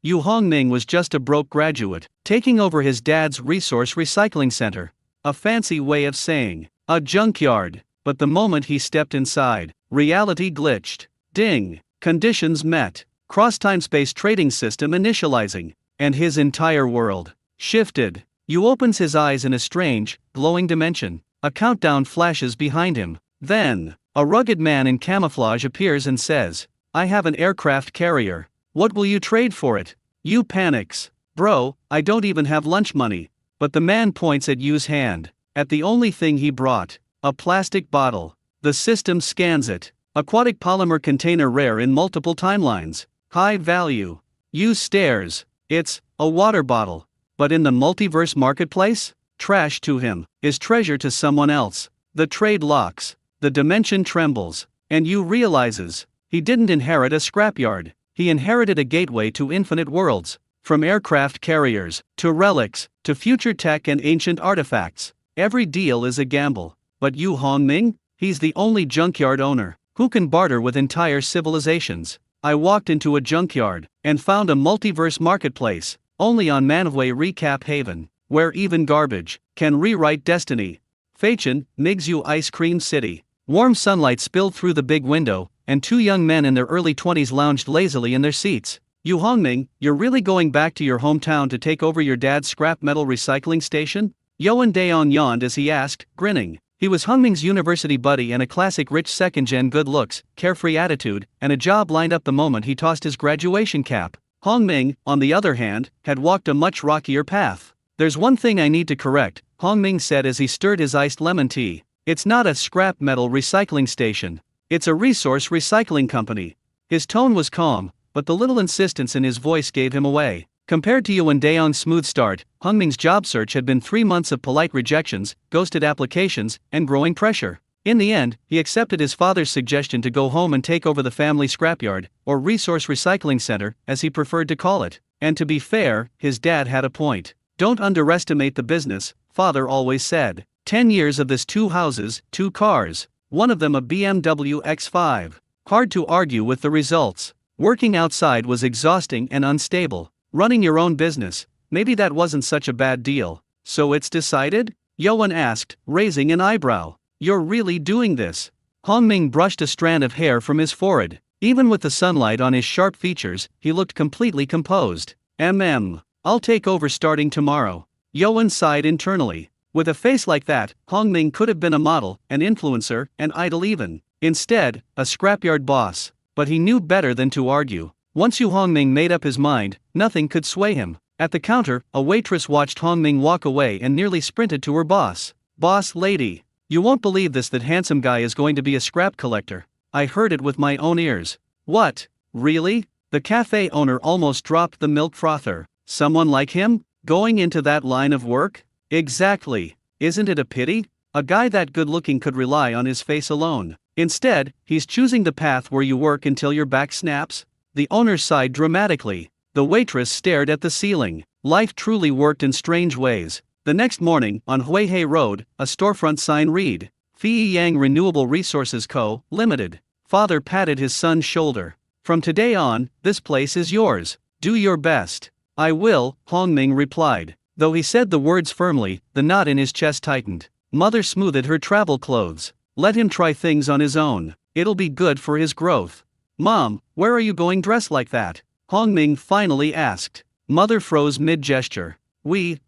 Yu Hongming was just a broke graduate, taking over his dad's resource recycling center. A fancy way of saying, a junkyard. But the moment he stepped inside, reality glitched. Ding! Conditions met. Cross-time-space trading system initializing. And his entire world shifted. Yu opens his eyes in a strange, glowing dimension. A countdown flashes behind him. Then, a rugged man in camouflage appears and says, "I have an aircraft carrier. What will you trade for it?" Yu panics. "Bro, I don't even have lunch money." But the man points at Yu's hand, at the only thing he brought, a plastic bottle. The system scans it. Aquatic polymer container rare in multiple timelines. High value. Yu stares. It's a water bottle. But in the multiverse marketplace? Trash to him is treasure to someone else. The trade locks. The dimension trembles. And Yu realizes he didn't inherit a scrapyard. He inherited a gateway to infinite worlds. From aircraft carriers, to relics, to future tech and ancient artifacts. Every deal is a gamble. But Yu Hongming? He's the only junkyard owner who can barter with entire civilizations. I walked into a junkyard and found a multiverse marketplace, only on Manhwa Recap Haven, where even garbage can rewrite destiny. Feichen, Migzu Ice Cream City. Warm sunlight spilled through the big window, and two young men in their early 20s lounged lazily in their seats. "Yu Hongming, you're really going back to your hometown to take over your dad's scrap metal recycling station?" Yoan Daeon yawned as he asked, grinning. He was Hongming's university buddy and a classic rich second-gen good looks, carefree attitude, and a job lined up the moment he tossed his graduation cap. Hongming, on the other hand, had walked a much rockier path. "There's one thing I need to correct," Hongming said as he stirred his iced lemon tea. "It's not a scrap metal recycling station. It's a resource recycling company." His tone was calm, but the little insistence in his voice gave him away. Compared to Yoan Daeon's smooth start, Hongming's job search had been 3 months of polite rejections, ghosted applications, and growing pressure. In the end, he accepted his father's suggestion to go home and take over the family scrapyard, or resource recycling center, as he preferred to call it. And to be fair, his dad had a point. "Don't underestimate the business," father always said. 10 years of this, 2 houses, 2 cars, one of them a BMW X5. Hard to argue with the results. Working outside was exhausting and unstable. Running your own business, maybe that wasn't such a bad deal. "So it's decided?" Yoan asked, raising an eyebrow. "You're really doing this?" Hongming brushed a strand of hair from his forehead. Even with the sunlight on his sharp features, he looked completely composed. I'll take over starting tomorrow." Yoan sighed internally. With a face like that, Hongming could have been a model, an influencer, an idol even. Instead, a scrapyard boss. But he knew better than to argue. Once Yu Hongming made up his mind, nothing could sway him. At the counter, a waitress watched Hongming walk away and nearly sprinted to her boss. "Boss lady, you won't believe this, that handsome guy is going to be a scrap collector. I heard it with my own ears." "What? Really?" The cafe owner almost dropped the milk frother. "Someone like him? Going into that line of work?" "Exactly. Isn't it a pity? A guy that good looking could rely on his face alone. Instead, he's choosing the path where you work until your back snaps." The owner sighed dramatically. The waitress stared at the ceiling. Life truly worked in strange ways. The next morning, on Huihei Road, a storefront sign read, "Fei Yang Renewable Resources Co., Limited." Father patted his son's shoulder. "From today on, this place is yours. Do your best." "I will," Hongming replied. Though he said the words firmly, the knot in his chest tightened. Mother smoothed her travel clothes. Let him try things on his own. It'll be good for his growth. "Mom, where are you going dressed like that?" Hongming finally asked. Mother froze mid-gesture. We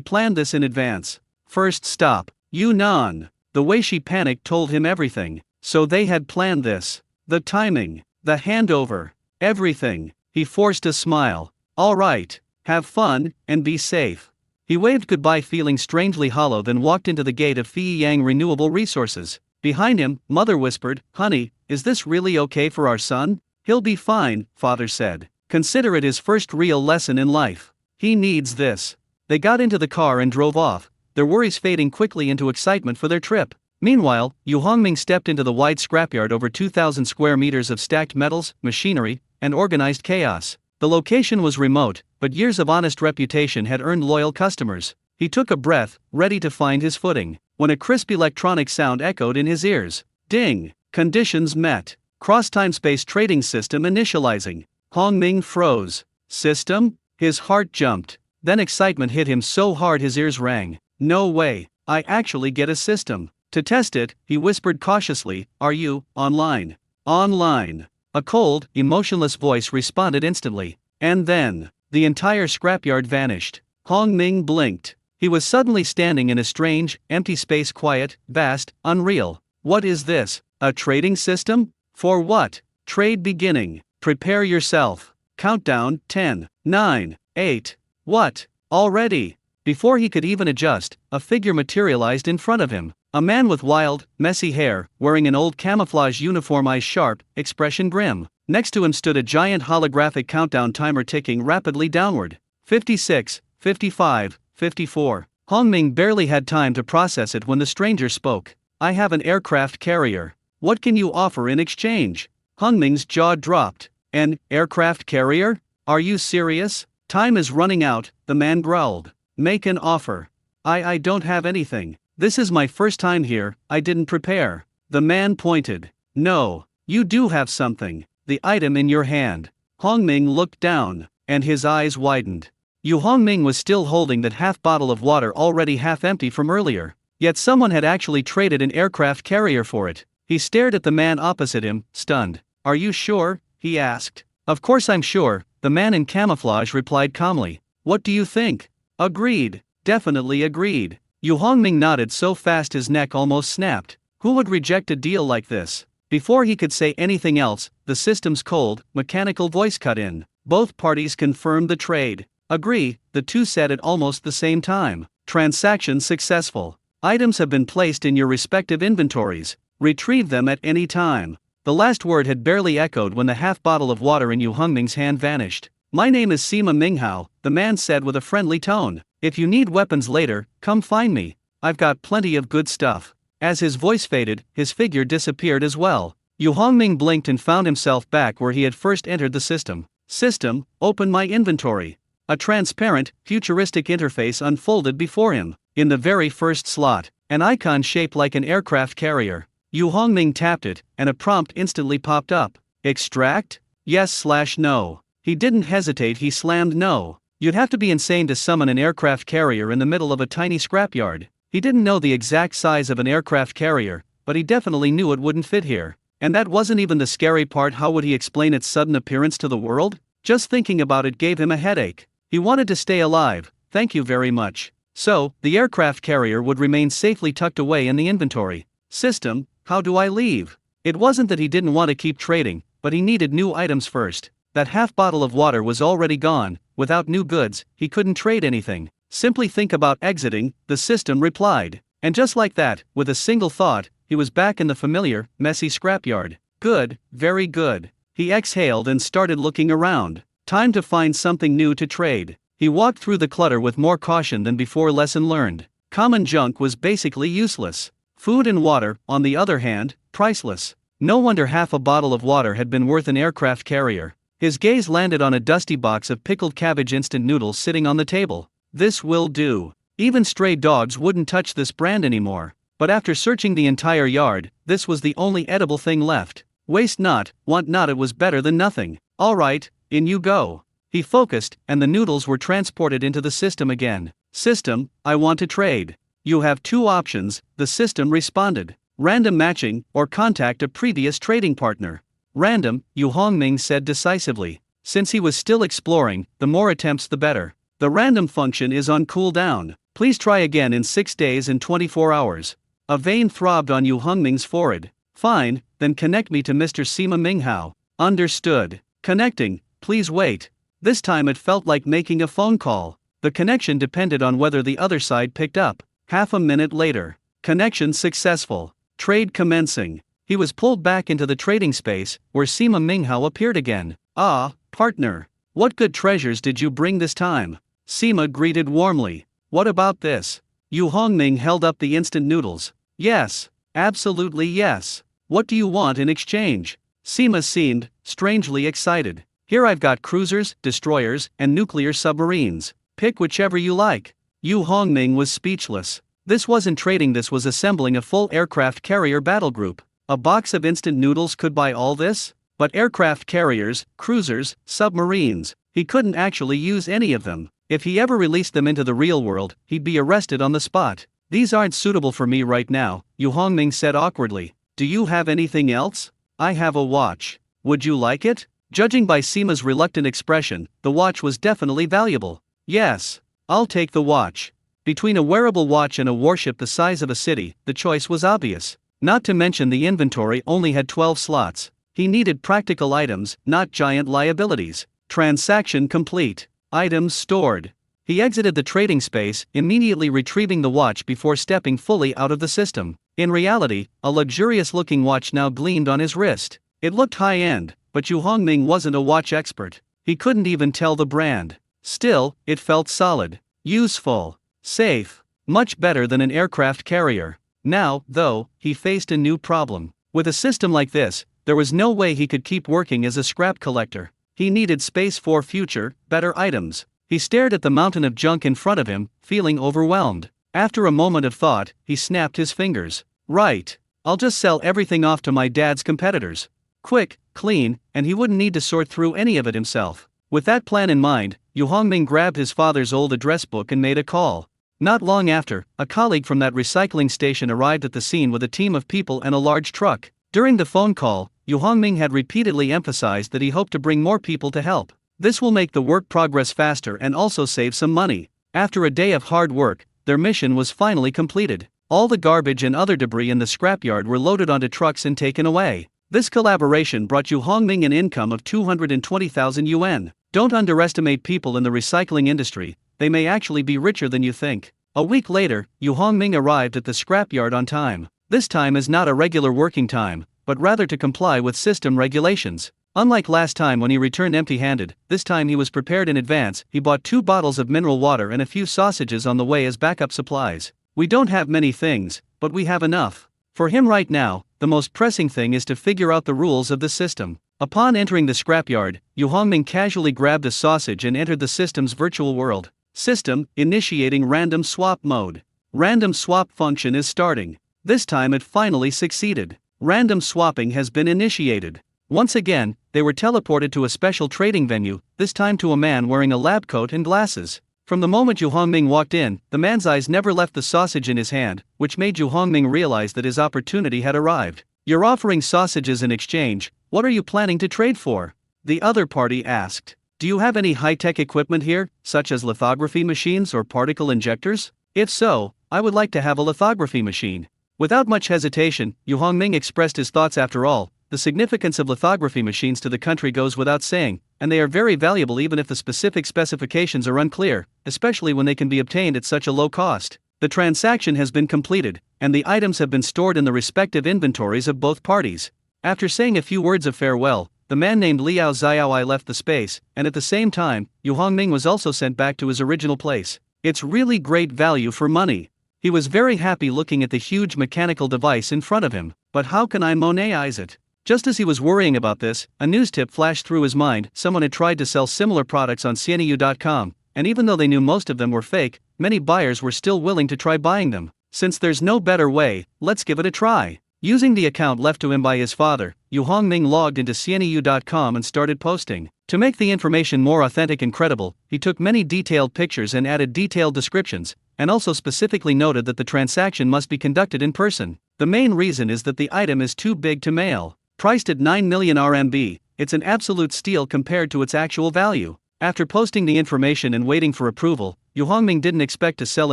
planned this in advance. First stop, Yunnan." The way she panicked told him everything. So they had planned this. The timing, the handover, everything. He forced a smile. "All right, have fun, and be safe." He waved goodbye, feeling strangely hollow, then walked into the gate of Fei Yang Renewable Resources. Behind him, Mother whispered, "Honey, is this really okay for our son?" "He'll be fine," Father said. "Consider it his first real lesson in life. He needs this." They got into the car and drove off, their worries fading quickly into excitement for their trip. Meanwhile, Yu Hongming stepped into the wide scrapyard, over 2,000 square meters of stacked metals, machinery, and organized chaos. The location was remote, but years of honest reputation had earned loyal customers. He took a breath, ready to find his footing, when a crisp electronic sound echoed in his ears. Ding! Conditions met. Cross-time-space trading system initializing. Hongming froze. System? His heart jumped. Then excitement hit him so hard his ears rang. No way, I actually get a system. To test it, he whispered cautiously, "Are you online?" Online. A cold, emotionless voice responded instantly. And then, the entire scrapyard vanished. Hong Ming blinked. He was suddenly standing in a strange, empty space, quiet, vast, unreal. What is this? A trading system? For what? Trade beginning. Prepare yourself. Countdown, 10, 9, 8. What? Already? Before he could even adjust, a figure materialized in front of him. A man with wild, messy hair, wearing an old camouflage uniform, eyes sharp, expression grim. Next to him stood a giant holographic countdown timer ticking rapidly downward. 56, 55, 54. Hong Ming barely had time to process it when the stranger spoke. "I have an aircraft carrier. What can you offer in exchange?" Hong Ming's jaw dropped. "An aircraft carrier? Are you serious? Time is running out," the man growled. "Make an offer." I don't have anything. This is my first time here, I didn't prepare." The man pointed. "No, you do have something. The item in your hand." Hong Ming looked down, and his eyes widened. Hong Ming was still holding that half bottle of water already half empty from earlier. Yet someone had actually traded an aircraft carrier for it. He stared at the man opposite him, stunned. "Are you sure?" he asked. "Of course I'm sure," the man in camouflage replied calmly. "What do you think?" "Agreed. Definitely agreed." Hong Ming nodded so fast his neck almost snapped. Who would reject a deal like this? Before he could say anything else, the system's cold, mechanical voice cut in. Both parties confirmed the trade. "Agree," the two said at almost the same time. "Transaction successful. Items have been placed in your respective inventories. Retrieve them at any time." The last word had barely echoed when the half bottle of water in Hong Ming's hand vanished. "My name is Sima Minghao," the man said with a friendly tone. "If you need weapons later, come find me. I've got plenty of good stuff." As his voice faded, his figure disappeared as well. Hong Ming blinked and found himself back where he had first entered the system. "System, open my inventory." A transparent, futuristic interface unfolded before him. In the very first slot, an icon shaped like an aircraft carrier. Hong Ming tapped it, and a prompt instantly popped up. "Extract? Yes/no." He didn't hesitate, he slammed no. You'd have to be insane to summon an aircraft carrier in the middle of a tiny scrapyard. He didn't know the exact size of an aircraft carrier, but he definitely knew it wouldn't fit here. And that wasn't even the scary part. How would he explain its sudden appearance to the world? Just thinking about it gave him a headache. He wanted to stay alive, thank you very much. So, the aircraft carrier would remain safely tucked away in the inventory. System, how do I leave? It wasn't that he didn't want to keep trading, but he needed new items first. That half bottle of water was already gone. Without new goods, he couldn't trade anything. Simply think about exiting, the system replied. And just like that, with a single thought, he was back in the familiar, messy scrapyard. Good, very good. He exhaled and started looking around. Time to find something new to trade. He walked through the clutter with more caution than before. Lesson learned. Common junk was basically useless. Food and water, on the other hand, priceless. No wonder half a bottle of water had been worth an aircraft carrier. His gaze landed on a dusty box of pickled cabbage instant noodles sitting on the table. This will do. Even stray dogs wouldn't touch this brand anymore. But after searching the entire yard, this was the only edible thing left. Waste not, want not, it was better than nothing. Alright, in you go. He focused, and the noodles were transported into the system again. System, I want to trade. You have two options, the system responded. Random matching, or contact a previous trading partner. Random, Hong Ming said decisively. Since he was still exploring, the more attempts the better. The random function is on cooldown. Please try again in 6 days and 24 hours. A vein throbbed on Hong Ming's forehead. Fine, then connect me to Mr. Sima Minghao. Understood. Connecting, please wait. This time it felt like making a phone call. The connection depended on whether the other side picked up. Half a minute later. Connection successful. Trade commencing. He was pulled back into the trading space, where Sima Minghao appeared again. "Ah, partner. What good treasures did you bring this time?" Sima greeted warmly. "What about this?" Hong Ming held up the instant noodles. "Yes, absolutely yes. What do you want in exchange?" Sima seemed strangely excited. "Here I've got cruisers, destroyers, and nuclear submarines. Pick whichever you like." Hong Ming was speechless. This wasn't trading, this was assembling a full aircraft carrier battle group. A box of instant noodles could buy all this? But aircraft carriers, cruisers, submarines, He couldn't actually use any of them. If he ever released them into the real world, he'd be arrested on the spot. These aren't suitable for me right now, Yu Hongming said awkwardly. Do you have anything else? I have a watch. Would you like it? Judging by Sima's reluctant expression, the watch was definitely valuable. Yes. I'll take the watch. Between a wearable watch and a warship the size of a city, the choice was obvious. Not to mention the inventory only had 12 slots. He needed practical items, not giant liabilities. Transaction complete. Items stored. He exited the trading space, immediately retrieving the watch before stepping fully out of the system. In reality, a luxurious-looking watch now gleamed on his wrist. It looked high-end, but Yu Hongming wasn't a watch expert. He couldn't even tell the brand. Still, it felt solid, useful, safe, much better than an aircraft carrier. Now, though, he faced a new problem. With a system like this, there was no way he could keep working as a scrap collector. He needed space for future, better items. He stared at the mountain of junk in front of him, feeling overwhelmed. After a moment of thought, he snapped his fingers. Right. I'll just sell everything off to my dad's competitors. Quick, clean, and he wouldn't need to sort through any of it himself. With that plan in mind, Yu Hongming grabbed his father's old address book and made a call. Not long after, a colleague from that recycling station arrived at the scene with a team of people and a large truck. During the phone call, Yu Hongming had repeatedly emphasized that he hoped to bring more people to help. This will make the work progress faster and also save some money. After a day of hard work, their mission was finally completed. All the garbage and other debris in the scrapyard were loaded onto trucks and taken away. This collaboration brought Yu Hongming an income of 220,000 yuan. Don't underestimate people in the recycling industry, they may actually be richer than you think. A week later, Yu Hongming arrived at the scrapyard on time. This time is not a regular working time, but rather to comply with system regulations. Unlike last time when he returned empty-handed, this time he was prepared in advance. He bought 2 bottles of mineral water and a few sausages on the way as backup supplies. We don't have many things, but we have enough. For him right now, the most pressing thing is to figure out the rules of the system. Upon entering the scrapyard, Yu Hongming casually grabbed a sausage and entered the system's virtual world. System, initiating random swap mode. Random swap function is starting. This time it finally succeeded. Random swapping has been initiated. Once again, they were teleported to a special trading venue, this time to a man wearing a lab coat and glasses. From the moment Yu Hongming walked in, the man's eyes never left the sausage in his hand, which made Yu Hongming realize that his opportunity had arrived. You're offering sausages in exchange, what are you planning to trade for? The other party asked. Do you have any high-tech equipment here, such as lithography machines or particle injectors? If so, I would like to have a lithography machine. Without much hesitation, Yu Hongming expressed his thoughts. After all, the significance of lithography machines to the country goes without saying, and they are very valuable even if the specific specifications are unclear, especially when they can be obtained at such a low cost. The transaction has been completed, and the items have been stored in the respective inventories of both parties. After saying a few words of farewell, the man named Liao Xiaoi left the space, and at the same time, Yu Hongming was also sent back to his original place. It's really great value for money. He was very happy looking at the huge mechanical device in front of him, but how can I monetize it? Just as he was worrying about this, a news tip flashed through his mind. Someone had tried to sell similar products on CNEU.com, and even though they knew most of them were fake, many buyers were still willing to try buying them. Since there's no better way, let's give it a try. Using the account left to him by his father, Yu Hongming logged into CNEU.com and started posting. To make the information more authentic and credible, he took many detailed pictures and added detailed descriptions, and also specifically noted that the transaction must be conducted in person. The main reason is that the item is too big to mail. Priced at 9 million RMB, it's an absolute steal compared to its actual value. After posting the information and waiting for approval, Yu Hongming didn't expect to sell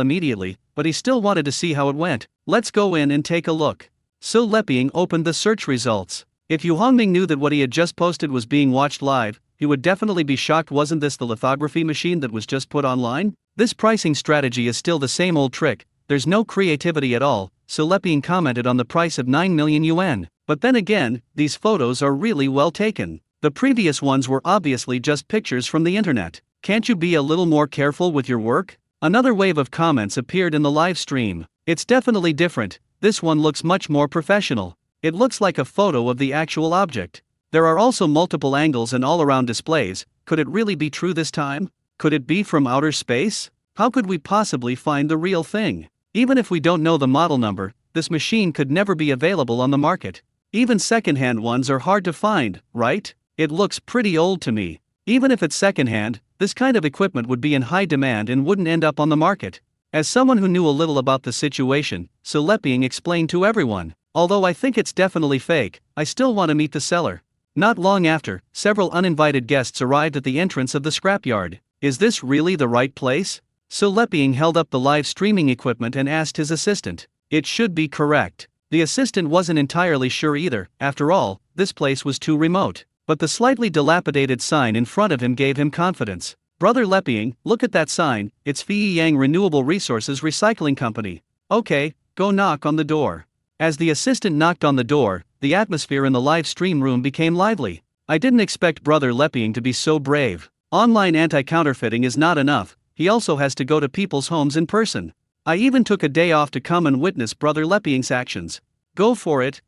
immediately, but he still wanted to see how it went. Let's go in and take a look. So Leping opened the search results. If Yu Hongming knew that what he had just posted was being watched live, he would definitely be shocked. Wasn't this the lithography machine that was just put online? This pricing strategy is still the same old trick, there's no creativity at all, so Leping commented on the price of 9 million yuan. But then again, these photos are really well taken. The previous ones were obviously just pictures from the internet. Can't you be a little more careful with your work? Another wave of comments appeared in the live stream. It's definitely different, this one looks much more professional. It looks like a photo of the actual object. There are also multiple angles and all-around displays. Could it really be true this time? Could it be from outer space? How could we possibly find the real thing? Even if we don't know the model number, this machine could never be available on the market. Even second-hand ones are hard to find, right? It looks pretty old to me. Even if it's secondhand, this kind of equipment would be in high demand and wouldn't end up on the market. As someone who knew a little about the situation, Leping explained to everyone, although I think it's definitely fake, I still want to meet the seller. Not long after, several uninvited guests arrived at the entrance of the scrapyard. Is this really the right place? Leping held up the live streaming equipment and asked his assistant. It should be correct. The assistant wasn't entirely sure either, after all, this place was too remote. But the slightly dilapidated sign in front of him gave him confidence. Brother Leping, look at that sign, it's Fei Yang Renewable Resources Recycling Company. Okay, go knock on the door. As the assistant knocked on the door, the atmosphere in the live stream room became lively. I didn't expect Brother Leping to be so brave. Online anti-counterfeiting is not enough, he also has to go to people's homes in person. I even took a day off to come and witness Brother Leping's actions. Go for it,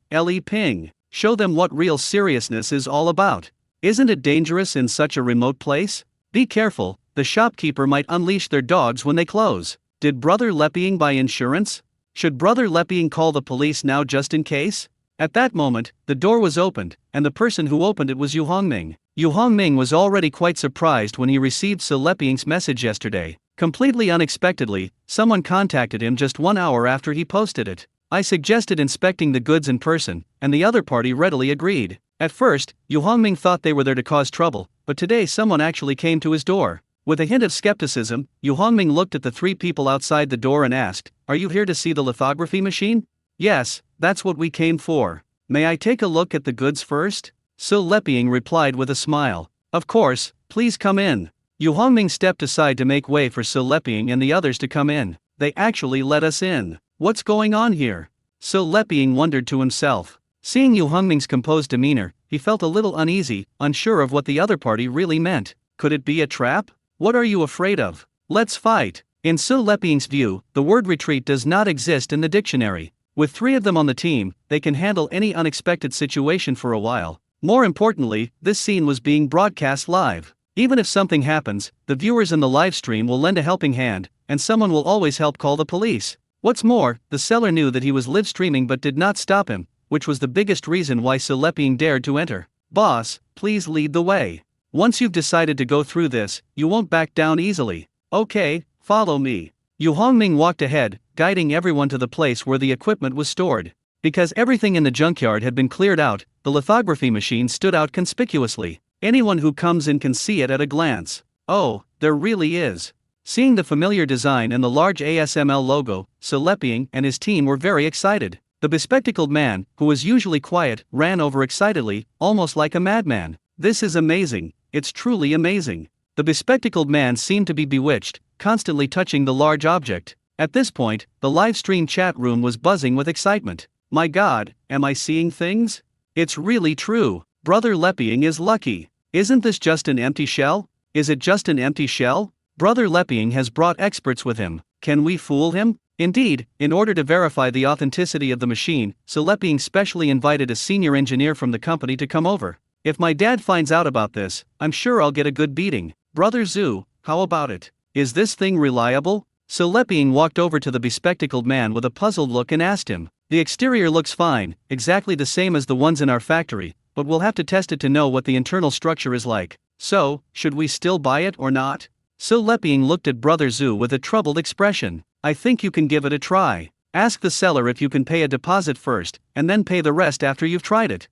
Ping. Show them what real seriousness is all about. Isn't it dangerous in such a remote place? Be careful, the shopkeeper might unleash their dogs when they close. Did Brother Leping buy insurance? Should Brother Leping call the police now just in case? At that moment, the door was opened, and the person who opened it was Yu Hongming. Yu Hongming was already quite surprised when he received Leping's message yesterday. Completely unexpectedly, someone contacted him just 1 hour after he posted it. I suggested inspecting the goods in person, and the other party readily agreed. At first, Yu Hongming thought they were there to cause trouble, but today someone actually came to his door. With a hint of skepticism, Yu Hongming looked at the 3 people outside the door and asked, "Are you here to see the lithography machine?" "Yes, that's what we came for. May I take a look at the goods first?" Leping replied with a smile. "Of course, please come in." Yu Hongming stepped aside to make way for Leping and the others to come in. They actually let us in. What's going on here? Leping wondered to himself. Seeing Yu Hongming's composed demeanor, he felt a little uneasy, unsure of what the other party really meant. Could it be a trap? What are you afraid of? Let's fight. In Leping's view, the word retreat does not exist in the dictionary. With 3 of them on the team, they can handle any unexpected situation for a while. More importantly, this scene was being broadcast live. Even if something happens, the viewers in the live stream will lend a helping hand, and someone will always help call the police. What's more, the seller knew that he was live streaming but did not stop him, which was the biggest reason why Leping dared to enter. "Boss, please lead the way. Once you've decided to go through this, you won't back down easily." "Okay, follow me." Yu Hongming walked ahead, guiding everyone to the place where the equipment was stored. Because everything in the junkyard had been cleared out, the lithography machine stood out conspicuously. Anyone who comes in can see it at a glance. Oh, there really is. Seeing the familiar design and the large ASML logo, Leping and his team were very excited. The bespectacled man, who was usually quiet, ran over excitedly, almost like a madman. "This is amazing, it's truly amazing." The bespectacled man seemed to be bewitched, constantly touching the large object. At this point, the live stream chat room was buzzing with excitement. "My God, am I seeing things? It's really true. Brother Leping is lucky. Isn't this just an empty shell? Is it just an empty shell? Brother Leping has brought experts with him. Can we fool him?" Indeed, in order to verify the authenticity of the machine, Leping specially invited a senior engineer from the company to come over. "If my dad finds out about this, I'm sure I'll get a good beating. Brother Zhu, how about it? Is this thing reliable?" Leping walked over to the bespectacled man with a puzzled look and asked him. "The exterior looks fine, exactly the same as the ones in our factory, but we'll have to test it to know what the internal structure is like. So, should we still buy it or not?" Leping looked at Brother Zhu with a troubled expression. "I think you can give it a try. Ask the seller if you can pay a deposit first, and then pay the rest after you've tried it."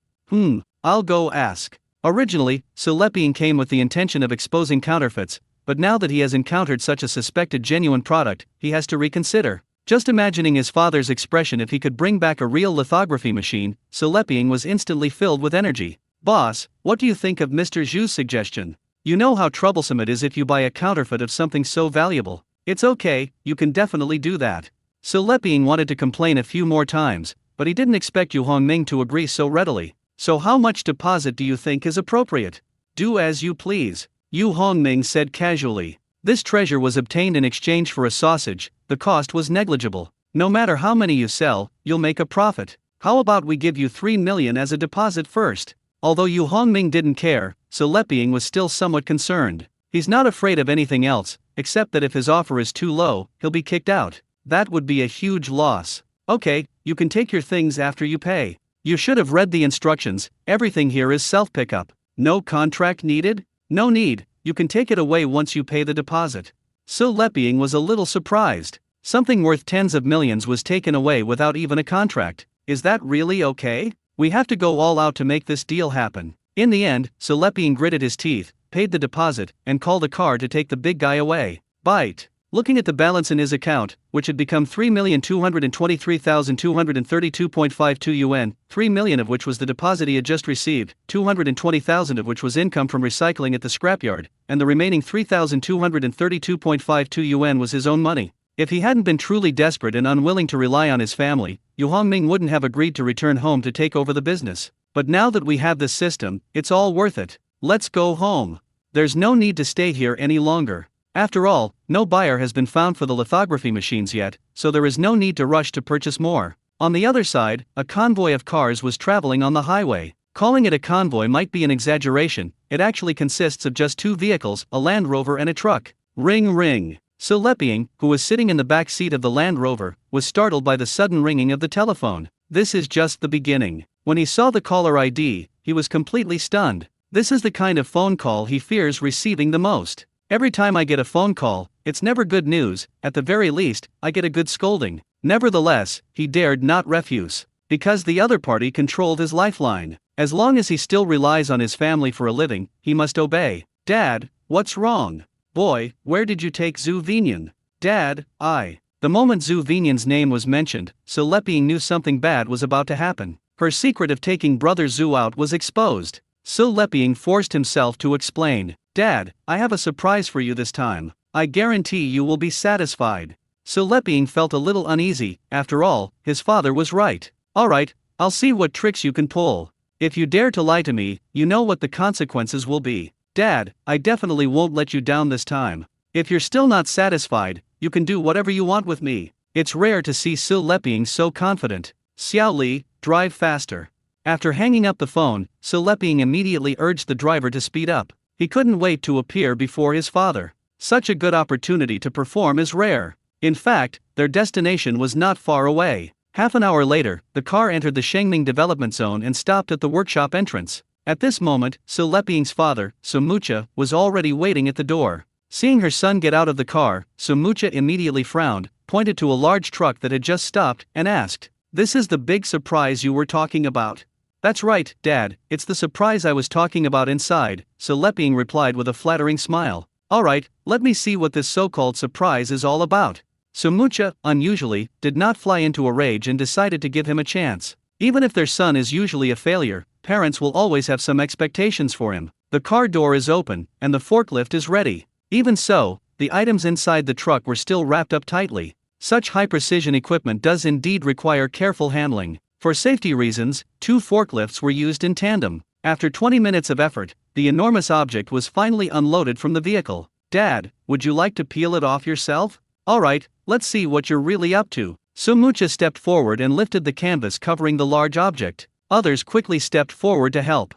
I'll go ask." Originally, Leping came with the intention of exposing counterfeits, but now that he has encountered such a suspected genuine product, he has to reconsider. Just imagining his father's expression if he could bring back a real lithography machine, Leping was instantly filled with energy. "Boss, what do you think of Mr. Zhu's suggestion? You know how troublesome it is if you buy a counterfeit of something so valuable." "It's okay, you can definitely do that." Leping wanted to complain a few more times, but he didn't expect Yu Hongming to agree so readily. "So how much deposit do you think is appropriate?" "Do as you please," Yu Hongming said casually. This treasure was obtained in exchange for a sausage, the cost was negligible. "No matter how many you sell, you'll make a profit. How about we give you 3 million as a deposit first?" Although Yu Hongming didn't care, Leping was still somewhat concerned. He's not afraid of anything else, except that if his offer is too low, he'll be kicked out. That would be a huge loss. "Okay, you can take your things after you pay. You should have read the instructions, everything here is self-pickup. No contract needed?" "No need, you can take it away once you pay the deposit. So Leping was a little surprised. Something worth tens of millions was taken away without even a contract. Is that really okay? We have to go all out to make this deal happen. In the end, so Leping gritted his teeth, paid the deposit, and called a car to take the big guy away. Bite. Looking at the balance in his account, which had become 3,223,232.52 yuan, 3 million of which was the deposit he had just received, 220,000 of which was income from recycling at the scrapyard, and the remaining 3,232.52 yuan was his own money. If he hadn't been truly desperate and unwilling to rely on his family, Yu Hongming wouldn't have agreed to return home to take over the business. But now that we have this system, it's all worth it. Let's go home. There's no need to stay here any longer. After all, no buyer has been found for the lithography machines yet, so there is no need to rush to purchase more. On the other side, a convoy of cars was traveling on the highway. Calling it a convoy might be an exaggeration, it actually consists of just two vehicles, a Land Rover and a truck. Ring ring. So Leping, who was sitting in the back seat of the Land Rover, was startled by the sudden ringing of the telephone. This is just the beginning. When he saw the caller ID, he was completely stunned. This is the kind of phone call he fears receiving the most. Every time I get a phone call, it's never good news, at the very least, I get a good scolding. Nevertheless, he dared not refuse. Because the other party controlled his lifeline. As long as he still relies on his family for a living, he must obey. Dad, what's wrong? Boy, where did you take Zhu Vinian? Dad, I. The moment Zhu Vinian's name was mentioned, so Leping knew something bad was about to happen. Her secret of taking brother Zhu out was exposed. So Leping forced himself to explain. Dad, I have a surprise for you this time. I guarantee you will be satisfied. So Leping felt a little uneasy. After all, his father was right. Alright, I'll see what tricks you can pull. If you dare to lie to me, you know what the consequences will be. Dad, I definitely won't let you down this time. If you're still not satisfied, you can do whatever you want with me. It's rare to see Su Leping so confident. Xiao Li, drive faster. After hanging up the phone, Su Leping immediately urged the driver to speed up. He couldn't wait to appear before his father. Such a good opportunity to perform is rare. In fact, their destination was not far away. Half an hour later, the car entered the Shengming development zone and stopped at the workshop entrance. At this moment, Su Leping's father, Su Mucha, was already waiting at the door. Seeing her son get out of the car, Su Mucha immediately frowned, pointed to a large truck that had just stopped, and asked, "This is the big surprise you were talking about?" "That's right, Dad, it's the surprise I was talking about inside," Su Leping replied with a flattering smile. "Alright, let me see what this so-called surprise is all about." Su Mucha, unusually, did not fly into a rage and decided to give him a chance. Even if their son is usually a failure, parents will always have some expectations for him. The car door is open, and the forklift is ready. Even so, the items inside the truck were still wrapped up tightly. Such high-precision equipment does indeed require careful handling. For safety reasons, two forklifts were used in tandem. After 20 minutes of effort, the enormous object was finally unloaded from the vehicle. "Dad, would you like to peel it off yourself?" "Alright, let's see what you're really up to." Su Mucha stepped forward and lifted the canvas covering the large object. Others quickly stepped forward to help.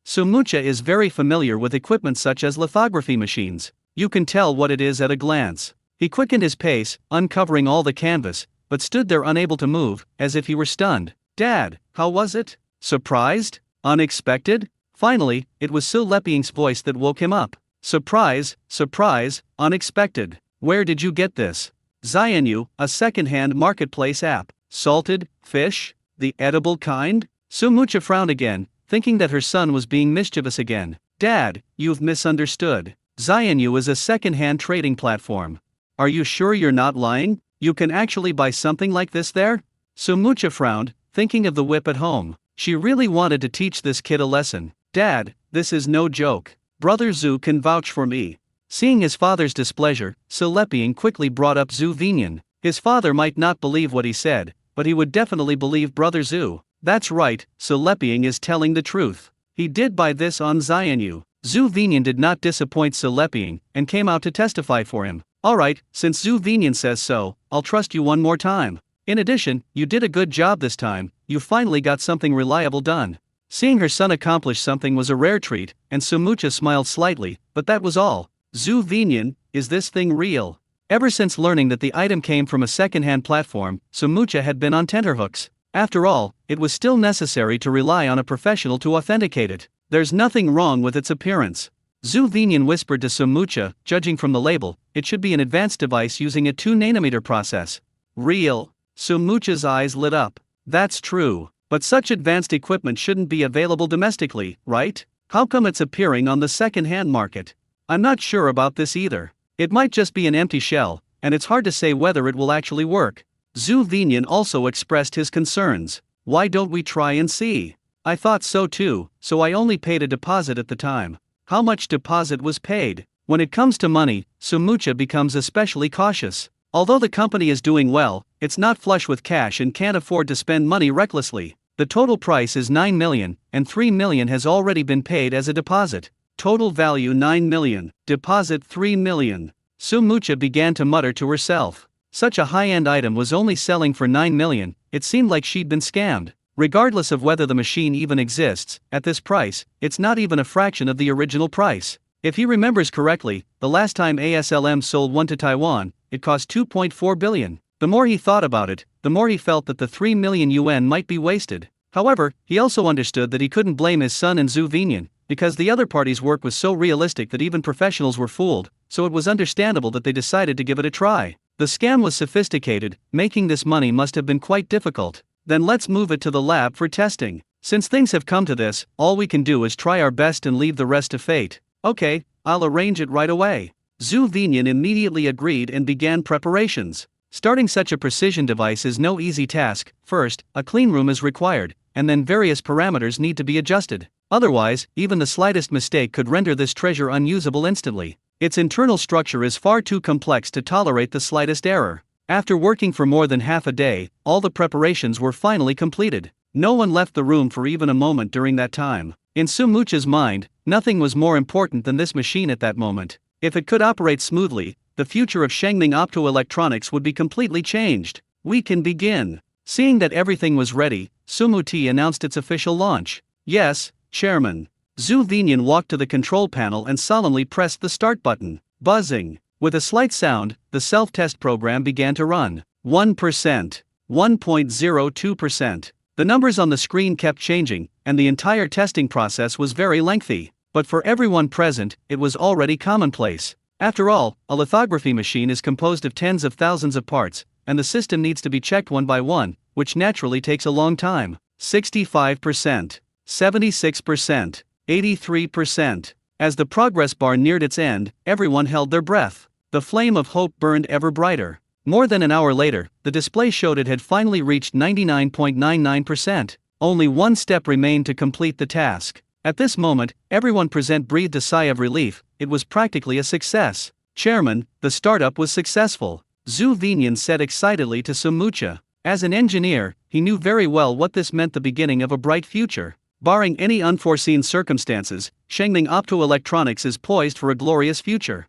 Su Mucha is very familiar with equipment such as lithography machines. You can tell what it is at a glance. He quickened his pace, uncovering all the canvas, but stood there unable to move, as if he were stunned. "Dad, how was it? Surprised? Unexpected?" Finally, it was Su Leping's voice that woke him up. "Surprise, surprise, unexpected. Where did you get this?" "Xianyu, a second-hand marketplace app. Salted fish? The edible kind?" Su Mucha frowned again, thinking that her son was being mischievous again. "Dad, you've misunderstood. Xianyu is a second-hand trading platform. Are you sure you're not lying? You can actually buy something like this there?" Su Mucha frowned, thinking of the whip at home. She really wanted to teach this kid a lesson. "Dad, this is no joke. Brother Zhu can vouch for me." Seeing his father's displeasure, Su Leping quickly brought up Zhu Vinian. His father might not believe what he said, but he would definitely believe Brother Zhu. "That's right, Su Leping is telling the truth. He did buy this on Xianyu." Zhu Vinian did not disappoint Su Leping, and came out to testify for him. "Alright, since Zhu Vinian says so, I'll trust you one more time. In addition, you did a good job this time, you finally got something reliable done." Seeing her son accomplish something was a rare treat, and Su Mucha smiled slightly, but that was all. "Zhu Vinian, is this thing real?" Ever since learning that the item came from a second-hand platform, Su Mucha had been on tenterhooks. After all, it was still necessary to rely on a professional to authenticate it. "There's nothing wrong with its appearance." Zhu Vinian whispered to Sumucha, judging from the label, it should be an advanced device using a 2-nanometer process. Real? Sumucha's eyes lit up. That's true. But such advanced equipment shouldn't be available domestically, right? How come it's appearing on the second-hand market? I'm not sure about this either. It might just be an empty shell, and it's hard to say whether it will actually work. Zhu Vinian also expressed his concerns. Why don't we try and see? I thought so too, so I only paid a deposit at the time. How much deposit was paid? When it comes to money, Sumucha becomes especially cautious. Although the company is doing well, it's not flush with cash and can't afford to spend money recklessly. The total price is 9 million, and 3 million has already been paid as a deposit. Total value 9 million, deposit 3 million. Sumucha began to mutter to herself. Such a high-end item was only selling for 9 million, it seemed like she'd been scammed. Regardless of whether the machine even exists, at this price, it's not even a fraction of the original price. If he remembers correctly, the last time ASLM sold one to Taiwan, it cost 2.4 billion. The more he thought about it, the more he felt that the 3 million yuan might be wasted. However, he also understood that he couldn't blame his son and Zhu Vinian, because the other party's work was so realistic that even professionals were fooled, so it was understandable that they decided to give it a try. The scam was sophisticated, making this money must have been quite difficult. Then let's move it to the lab for testing. Since things have come to this, all we can do is try our best and leave the rest to fate. Okay, I'll arrange it right away. Zhu Vinian immediately agreed and began preparations. Starting such a precision device is no easy task. First, a clean room is required, and then various parameters need to be adjusted. Otherwise, even the slightest mistake could render this treasure unusable instantly. Its internal structure is far too complex to tolerate the slightest error. After working for more than half a day, all the preparations were finally completed. No one left the room for even a moment during that time. In Sumucha's mind, nothing was more important than this machine at that moment. If it could operate smoothly, the future of Shengming optoelectronics would be completely changed. We can begin. Seeing that everything was ready, Sumuti announced its official launch. Yes, Chairman. Zhu Vinian walked to the control panel and solemnly pressed the start button. Buzzing. With a slight sound, the self-test program began to run. 1%. 1.02%. The numbers on the screen kept changing, and the entire testing process was very lengthy. But for everyone present, it was already commonplace. After all, a lithography machine is composed of tens of thousands of parts, and the system needs to be checked one by one, which naturally takes a long time. 65%. 76%. 83%. As the progress bar neared its end, everyone held their breath. The flame of hope burned ever brighter. More than an hour later, the display showed it had finally reached 99.99%. Only one step remained to complete the task. At this moment, everyone present breathed a sigh of relief. It was practically a success. Chairman, the startup was successful. Zhu Vinian said excitedly to Sumucha. As an engineer, he knew very well what this meant: the beginning of a bright future. Barring any unforeseen circumstances, Shengming Optoelectronics is poised for a glorious future.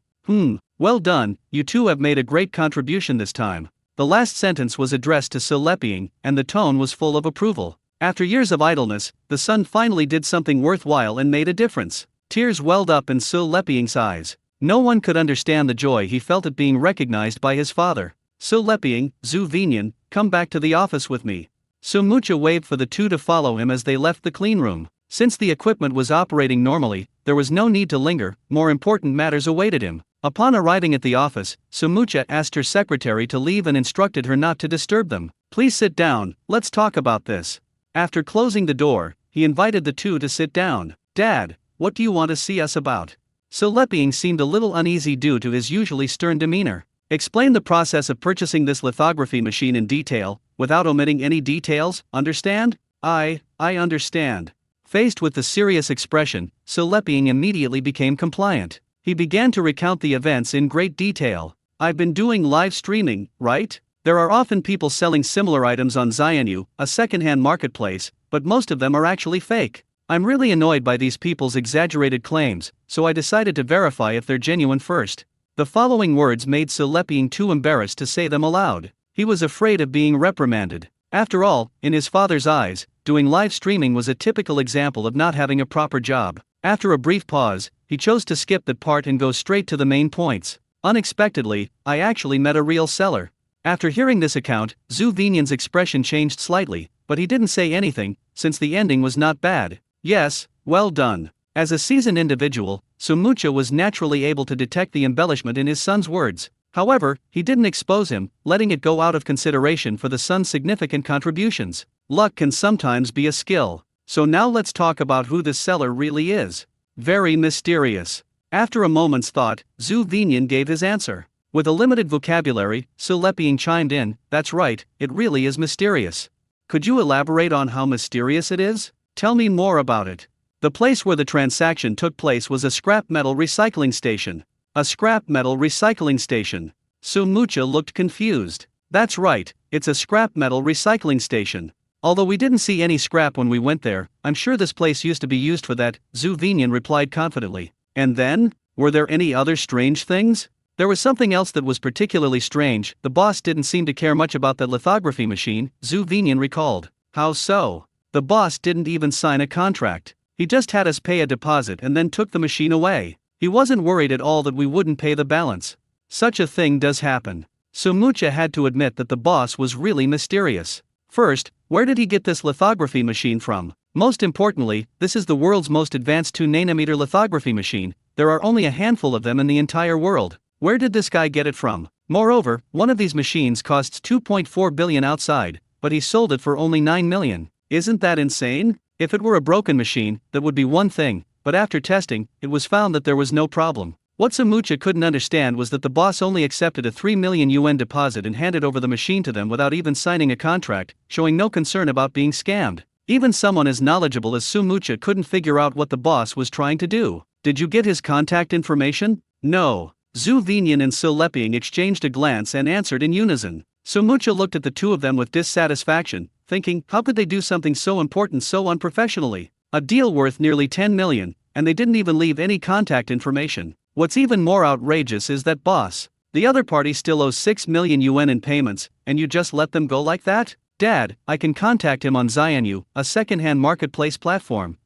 Well done, you two have made a great contribution this time. The last sentence was addressed to Su Leping, and the tone was full of approval. After years of idleness, the son finally did something worthwhile and made a difference. Tears welled up in Su Leping's eyes. No one could understand the joy he felt at being recognized by his father. Su Leping, Zhu Vinian, come back to the office with me. Sumucha waved for the two to follow him as they left the clean room. Since the equipment was operating normally, there was no need to linger. More important matters awaited him. Upon arriving at the office, Sumucha asked her secretary to leave and instructed her not to disturb them. Please sit down, let's talk about this. After closing the door, he invited the two to sit down. Dad, what do you want to see us about? Su Leping seemed a little uneasy due to his usually stern demeanor. Explain the process of purchasing this lithography machine in detail, without omitting any details, understand? I understand. Faced with the serious expression, Su Leping immediately became compliant. He began to recount the events in great detail. I've been doing live streaming, right? There are often people selling similar items on Xianyu, a second-hand marketplace, but most of them are actually fake. I'm really annoyed by these people's exaggerated claims, so I decided to verify if they're genuine first. The following words made Su Leping too embarrassed to say them aloud. He was afraid of being reprimanded. After all, in his father's eyes, doing live streaming was a typical example of not having a proper job. After a brief pause, he chose to skip that part and go straight to the main points. Unexpectedly, I actually met a real seller. After hearing this account, Zhu Vinian's expression changed slightly, but he didn't say anything, since the ending was not bad. Yes, well done. As a seasoned individual, Sumucha was naturally able to detect the embellishment in his son's words. However, he didn't expose him, letting it go out of consideration for the son's significant contributions. Luck can sometimes be a skill. So now let's talk about who this seller really is. Very mysterious. After a moment's thought, Zhu Vinyan gave his answer. With a limited vocabulary, Su Leping chimed in, "That's right, it really is mysterious. Could you elaborate on how mysterious it is? Tell me more about it." The place where the transaction took place was a scrap metal recycling station. A scrap metal recycling station. Sumucha looked confused. That's right, it's a scrap metal recycling station. Although we didn't see any scrap when we went there, I'm sure this place used to be used for that, Zhu Vinyan replied confidently. And then? Were there any other strange things? There was something else that was particularly strange. The boss didn't seem to care much about that lithography machine, Zhu Vinyan recalled. How so? The boss didn't even sign a contract. He just had us pay a deposit and then took the machine away. He wasn't worried at all that we wouldn't pay the balance. Such a thing does happen. Sumucha had to admit that the boss was really mysterious. First, where did he get this lithography machine from? Most importantly, this is the world's most advanced 2nm lithography machine. There are only a handful of them in the entire world. Where did this guy get it from? Moreover, one of these machines costs 2.4 billion outside, but he sold it for only 9 million. Isn't that insane? If it were a broken machine, that would be one thing, but after testing, it was found that there was no problem. What Sumucha couldn't understand was that the boss only accepted a 3 million yuan deposit and handed over the machine to them without even signing a contract, showing no concern about being scammed. Even someone as knowledgeable as Sumucha couldn't figure out what the boss was trying to do. Did you get his contact information? No. Zhu Vinyan and Su Leping exchanged a glance and answered in unison. Sumucha looked at the two of them with dissatisfaction, thinking, how could they do something so important so unprofessionally? A deal worth nearly 10 million, and they didn't even leave any contact information. What's even more outrageous is that boss. The other party still owes 6 million yuan in payments, and you just let them go like that? Dad, I can contact him on Xianyu, a second-hand marketplace platform.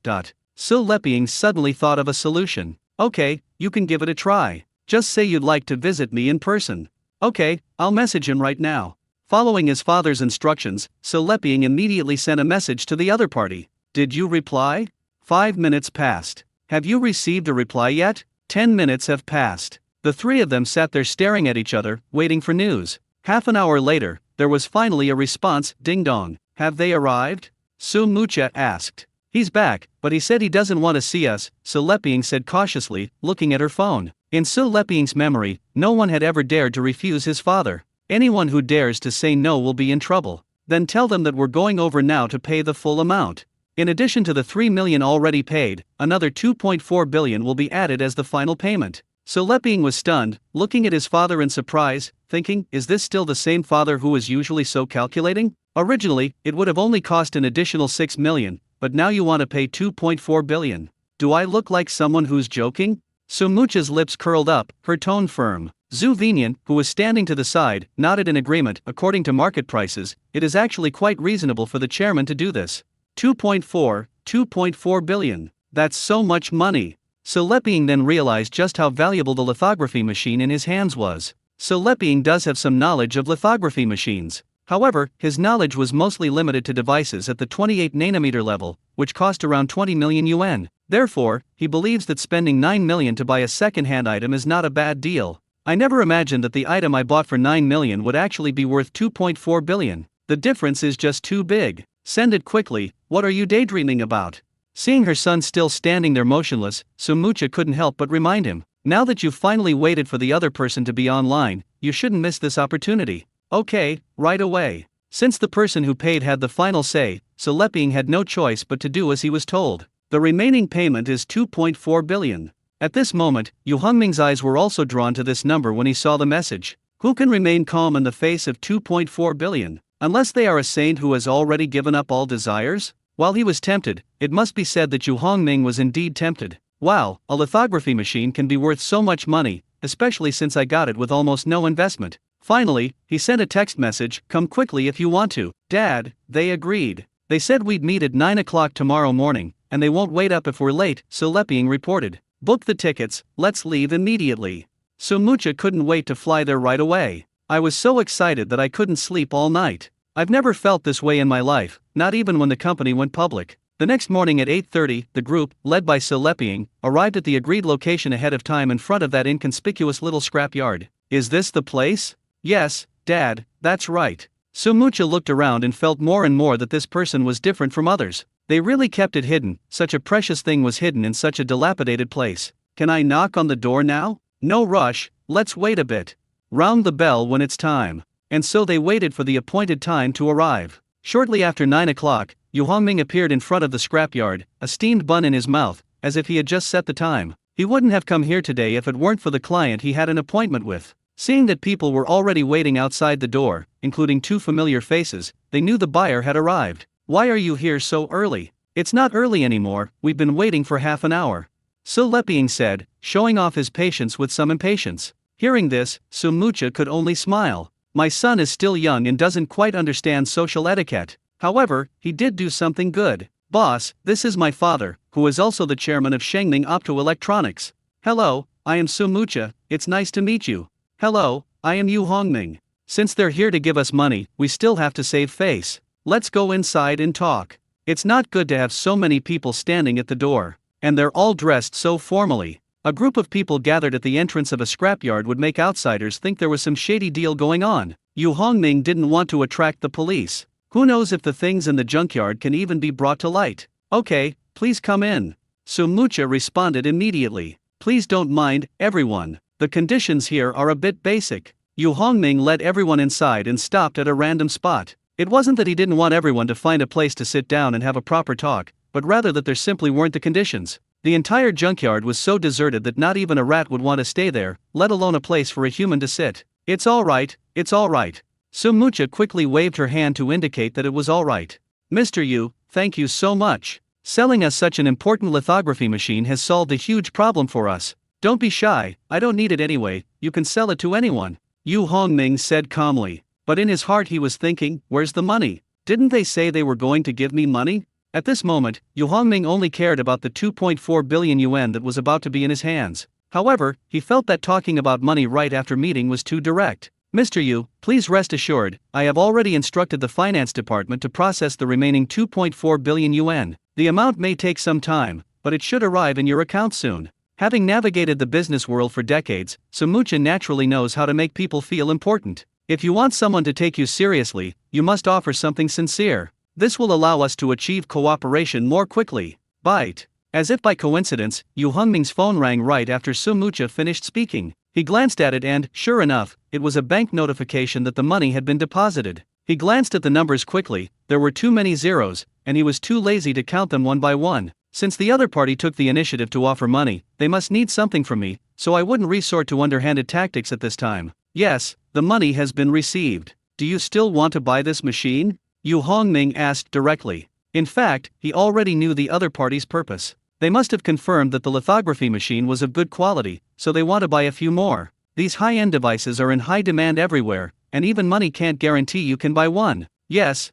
Su Leping suddenly thought of a solution. Okay, you can give it a try. Just say you'd like to visit me in person. Okay, I'll message him right now. Following his father's instructions, Su Leping immediately sent a message to the other party. Did you reply? 5 minutes passed. Have you received a reply yet? 10 minutes have passed. The three of them sat there staring at each other, waiting for news. Half an hour later, there was finally a response. Ding dong. Have they arrived? Sumucha asked. He's back, but he said he doesn't want to see us, Su Leping said cautiously, looking at her phone. In Su Leping's memory, no one had ever dared to refuse his father. Anyone who dares to say no will be in trouble. Then tell them that we're going over now to pay the full amount. In addition to the 3 million already paid, another 2.4 billion will be added as the final payment. Su Leping was stunned, looking at his father in surprise, thinking, is this still the same father who is usually so calculating? Originally, it would have only cost an additional 6 million, but now you want to pay 2.4 billion. Do I look like someone who's joking? Sumucha's lips curled up, her tone firm. Zhu Vinyan, who was standing to the side, nodded in agreement. According to market prices, it is actually quite reasonable for the chairman to do this. 2.4 billion. That's so much money. Su Leping then realized just how valuable the lithography machine in his hands was. Su Leping does have some knowledge of lithography machines. However, his knowledge was mostly limited to devices at the 28nm level, which cost around 20 million yuan. Therefore, he believes that spending 9 million to buy a second-hand item is not a bad deal. I never imagined that the item I bought for 9 million would actually be worth 2.4 billion. The difference is just too big. Send it quickly. What are you daydreaming about? Seeing her son still standing there motionless, Sumucha couldn't help but remind him. Now that you've finally waited for the other person to be online, you shouldn't miss this opportunity. Okay, right away. Since the person who paid had the final say, Su Leping had no choice but to do as he was told. The remaining payment is 2.4 billion. At this moment, Yu Hongming's eyes were also drawn to this number when he saw the message. Who can remain calm in the face of 2.4 billion? Unless they are a saint who has already given up all desires? While he was tempted, it must be said that Yu Hongming was indeed tempted. Wow, a lithography machine can be worth so much money, especially since I got it with almost no investment. Finally, he sent a text message, come quickly if you want to. Dad, they agreed. They said we'd meet at 9 o'clock tomorrow morning, and they won't wait up if we're late, Su Leping reported. Book the tickets, let's leave immediately. Sumucha couldn't wait to fly there right away. I was so excited that I couldn't sleep all night. I've never felt this way in my life, not even when the company went public. The next morning at 8:30, the group, led by Suleping, arrived at the agreed location ahead of time in front of that inconspicuous little scrapyard. Is this the place? Yes, Dad, that's right. Sumucha looked around and felt more and more that this person was different from others. They really kept it hidden, such a precious thing was hidden in such a dilapidated place. Can I knock on the door now? No rush, let's wait a bit. Round the bell when it's time. And so they waited for the appointed time to arrive. Shortly after 9 o'clock, Yu Hongming appeared in front of the scrapyard, a steamed bun in his mouth, as if he had just set the time. He wouldn't have come here today if it weren't for the client he had an appointment with. Seeing that people were already waiting outside the door, including two familiar faces, they knew the buyer had arrived. Why are you here so early? It's not early anymore, we've been waiting for half an hour. Suleping said, showing off his patience with some impatience. Hearing this, Sumucha could only smile. My son is still young and doesn't quite understand social etiquette. However, he did do something good. Boss, this is my father, who is also the chairman of Shengming Optoelectronics. Hello, I am Sumucha, it's nice to meet you. Hello, I am Yu Hongming. Since they're here to give us money, we still have to save face. Let's go inside and talk. It's not good to have so many people standing at the door. And they're all dressed so formally. A group of people gathered at the entrance of a scrapyard would make outsiders think there was some shady deal going on. Yu Hongming didn't want to attract the police. Who knows if the things in the junkyard can even be brought to light? Okay, please come in. Sumucha responded immediately. Please don't mind, everyone. The conditions here are a bit basic. Yu Hongming led everyone inside and stopped at a random spot. It wasn't that he didn't want everyone to find a place to sit down and have a proper talk, but rather that there simply weren't the conditions. The entire junkyard was so deserted that not even a rat would want to stay there, let alone a place for a human to sit. It's all right, it's all right. Sumucha quickly waved her hand to indicate that it was all right. Mr. Yu, thank you so much. Selling us such an important lithography machine has solved a huge problem for us. Don't be shy, I don't need it anyway, you can sell it to anyone. Yu Hongming said calmly. But in his heart he was thinking, where's the money? Didn't they say they were going to give me money? At this moment, Yu Hongming only cared about the 2.4 billion yuan that was about to be in his hands. However, he felt that talking about money right after meeting was too direct. Mr. Yu, please rest assured, I have already instructed the finance department to process the remaining 2.4 billion yuan. The amount may take some time, but it should arrive in your account soon. Having navigated the business world for decades, Sumucha naturally knows how to make people feel important. If you want someone to take you seriously, you must offer something sincere. This will allow us to achieve cooperation more quickly. Bite. As if by coincidence, Yu Hongming's phone rang right after Sumucha finished speaking. He glanced at it and, sure enough, it was a bank notification that the money had been deposited. He glanced at the numbers quickly, there were too many zeros, and he was too lazy to count them one by one. Since the other party took the initiative to offer money, they must need something from me, so I wouldn't resort to underhanded tactics at this time. Yes, the money has been received. Do you still want to buy this machine? Yu Hongming asked directly. In fact, he already knew the other party's purpose. They must have confirmed that the lithography machine was of good quality, so they want to buy a few more. These high-end devices are in high demand everywhere, and even money can't guarantee you can buy one. Yes,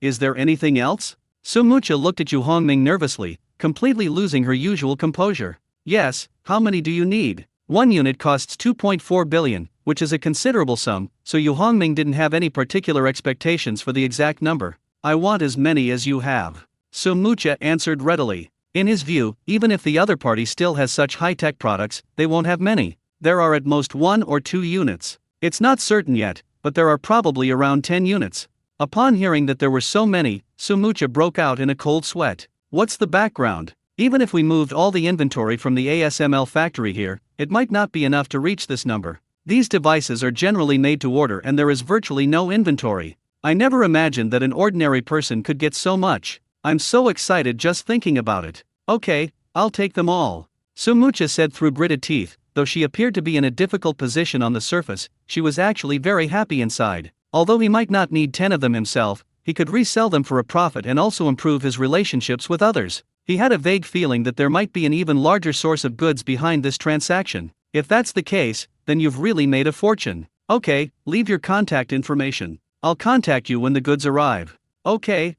is there anything else? Sumucha looked at Yu Hongming nervously, completely losing her usual composure. Yes, how many do you need? One unit costs 2.4 billion, which is a considerable sum, so Yu Hongming didn't have any particular expectations for the exact number. I want as many as you have. Sumucha answered readily. In his view, even if the other party still has such high-tech products, they won't have many. There are at most 1 or 2 units. It's not certain yet, but there are probably around 10 units. Upon hearing that there were so many, Sumucha broke out in a cold sweat. What's the background? Even if we moved all the inventory from the ASML factory here, it might not be enough to reach this number. These devices are generally made to order and there is virtually no inventory. I never imagined that an ordinary person could get so much. I'm so excited just thinking about it. Okay, I'll take them all. Sumucha said through gritted teeth, though she appeared to be in a difficult position on the surface, she was actually very happy inside. Although he might not need 10 of them himself, he could resell them for a profit and also improve his relationships with others. He had a vague feeling that there might be an even larger source of goods behind this transaction. If that's the case, then you've really made a fortune. Okay, leave your contact information. I'll contact you when the goods arrive. Okay.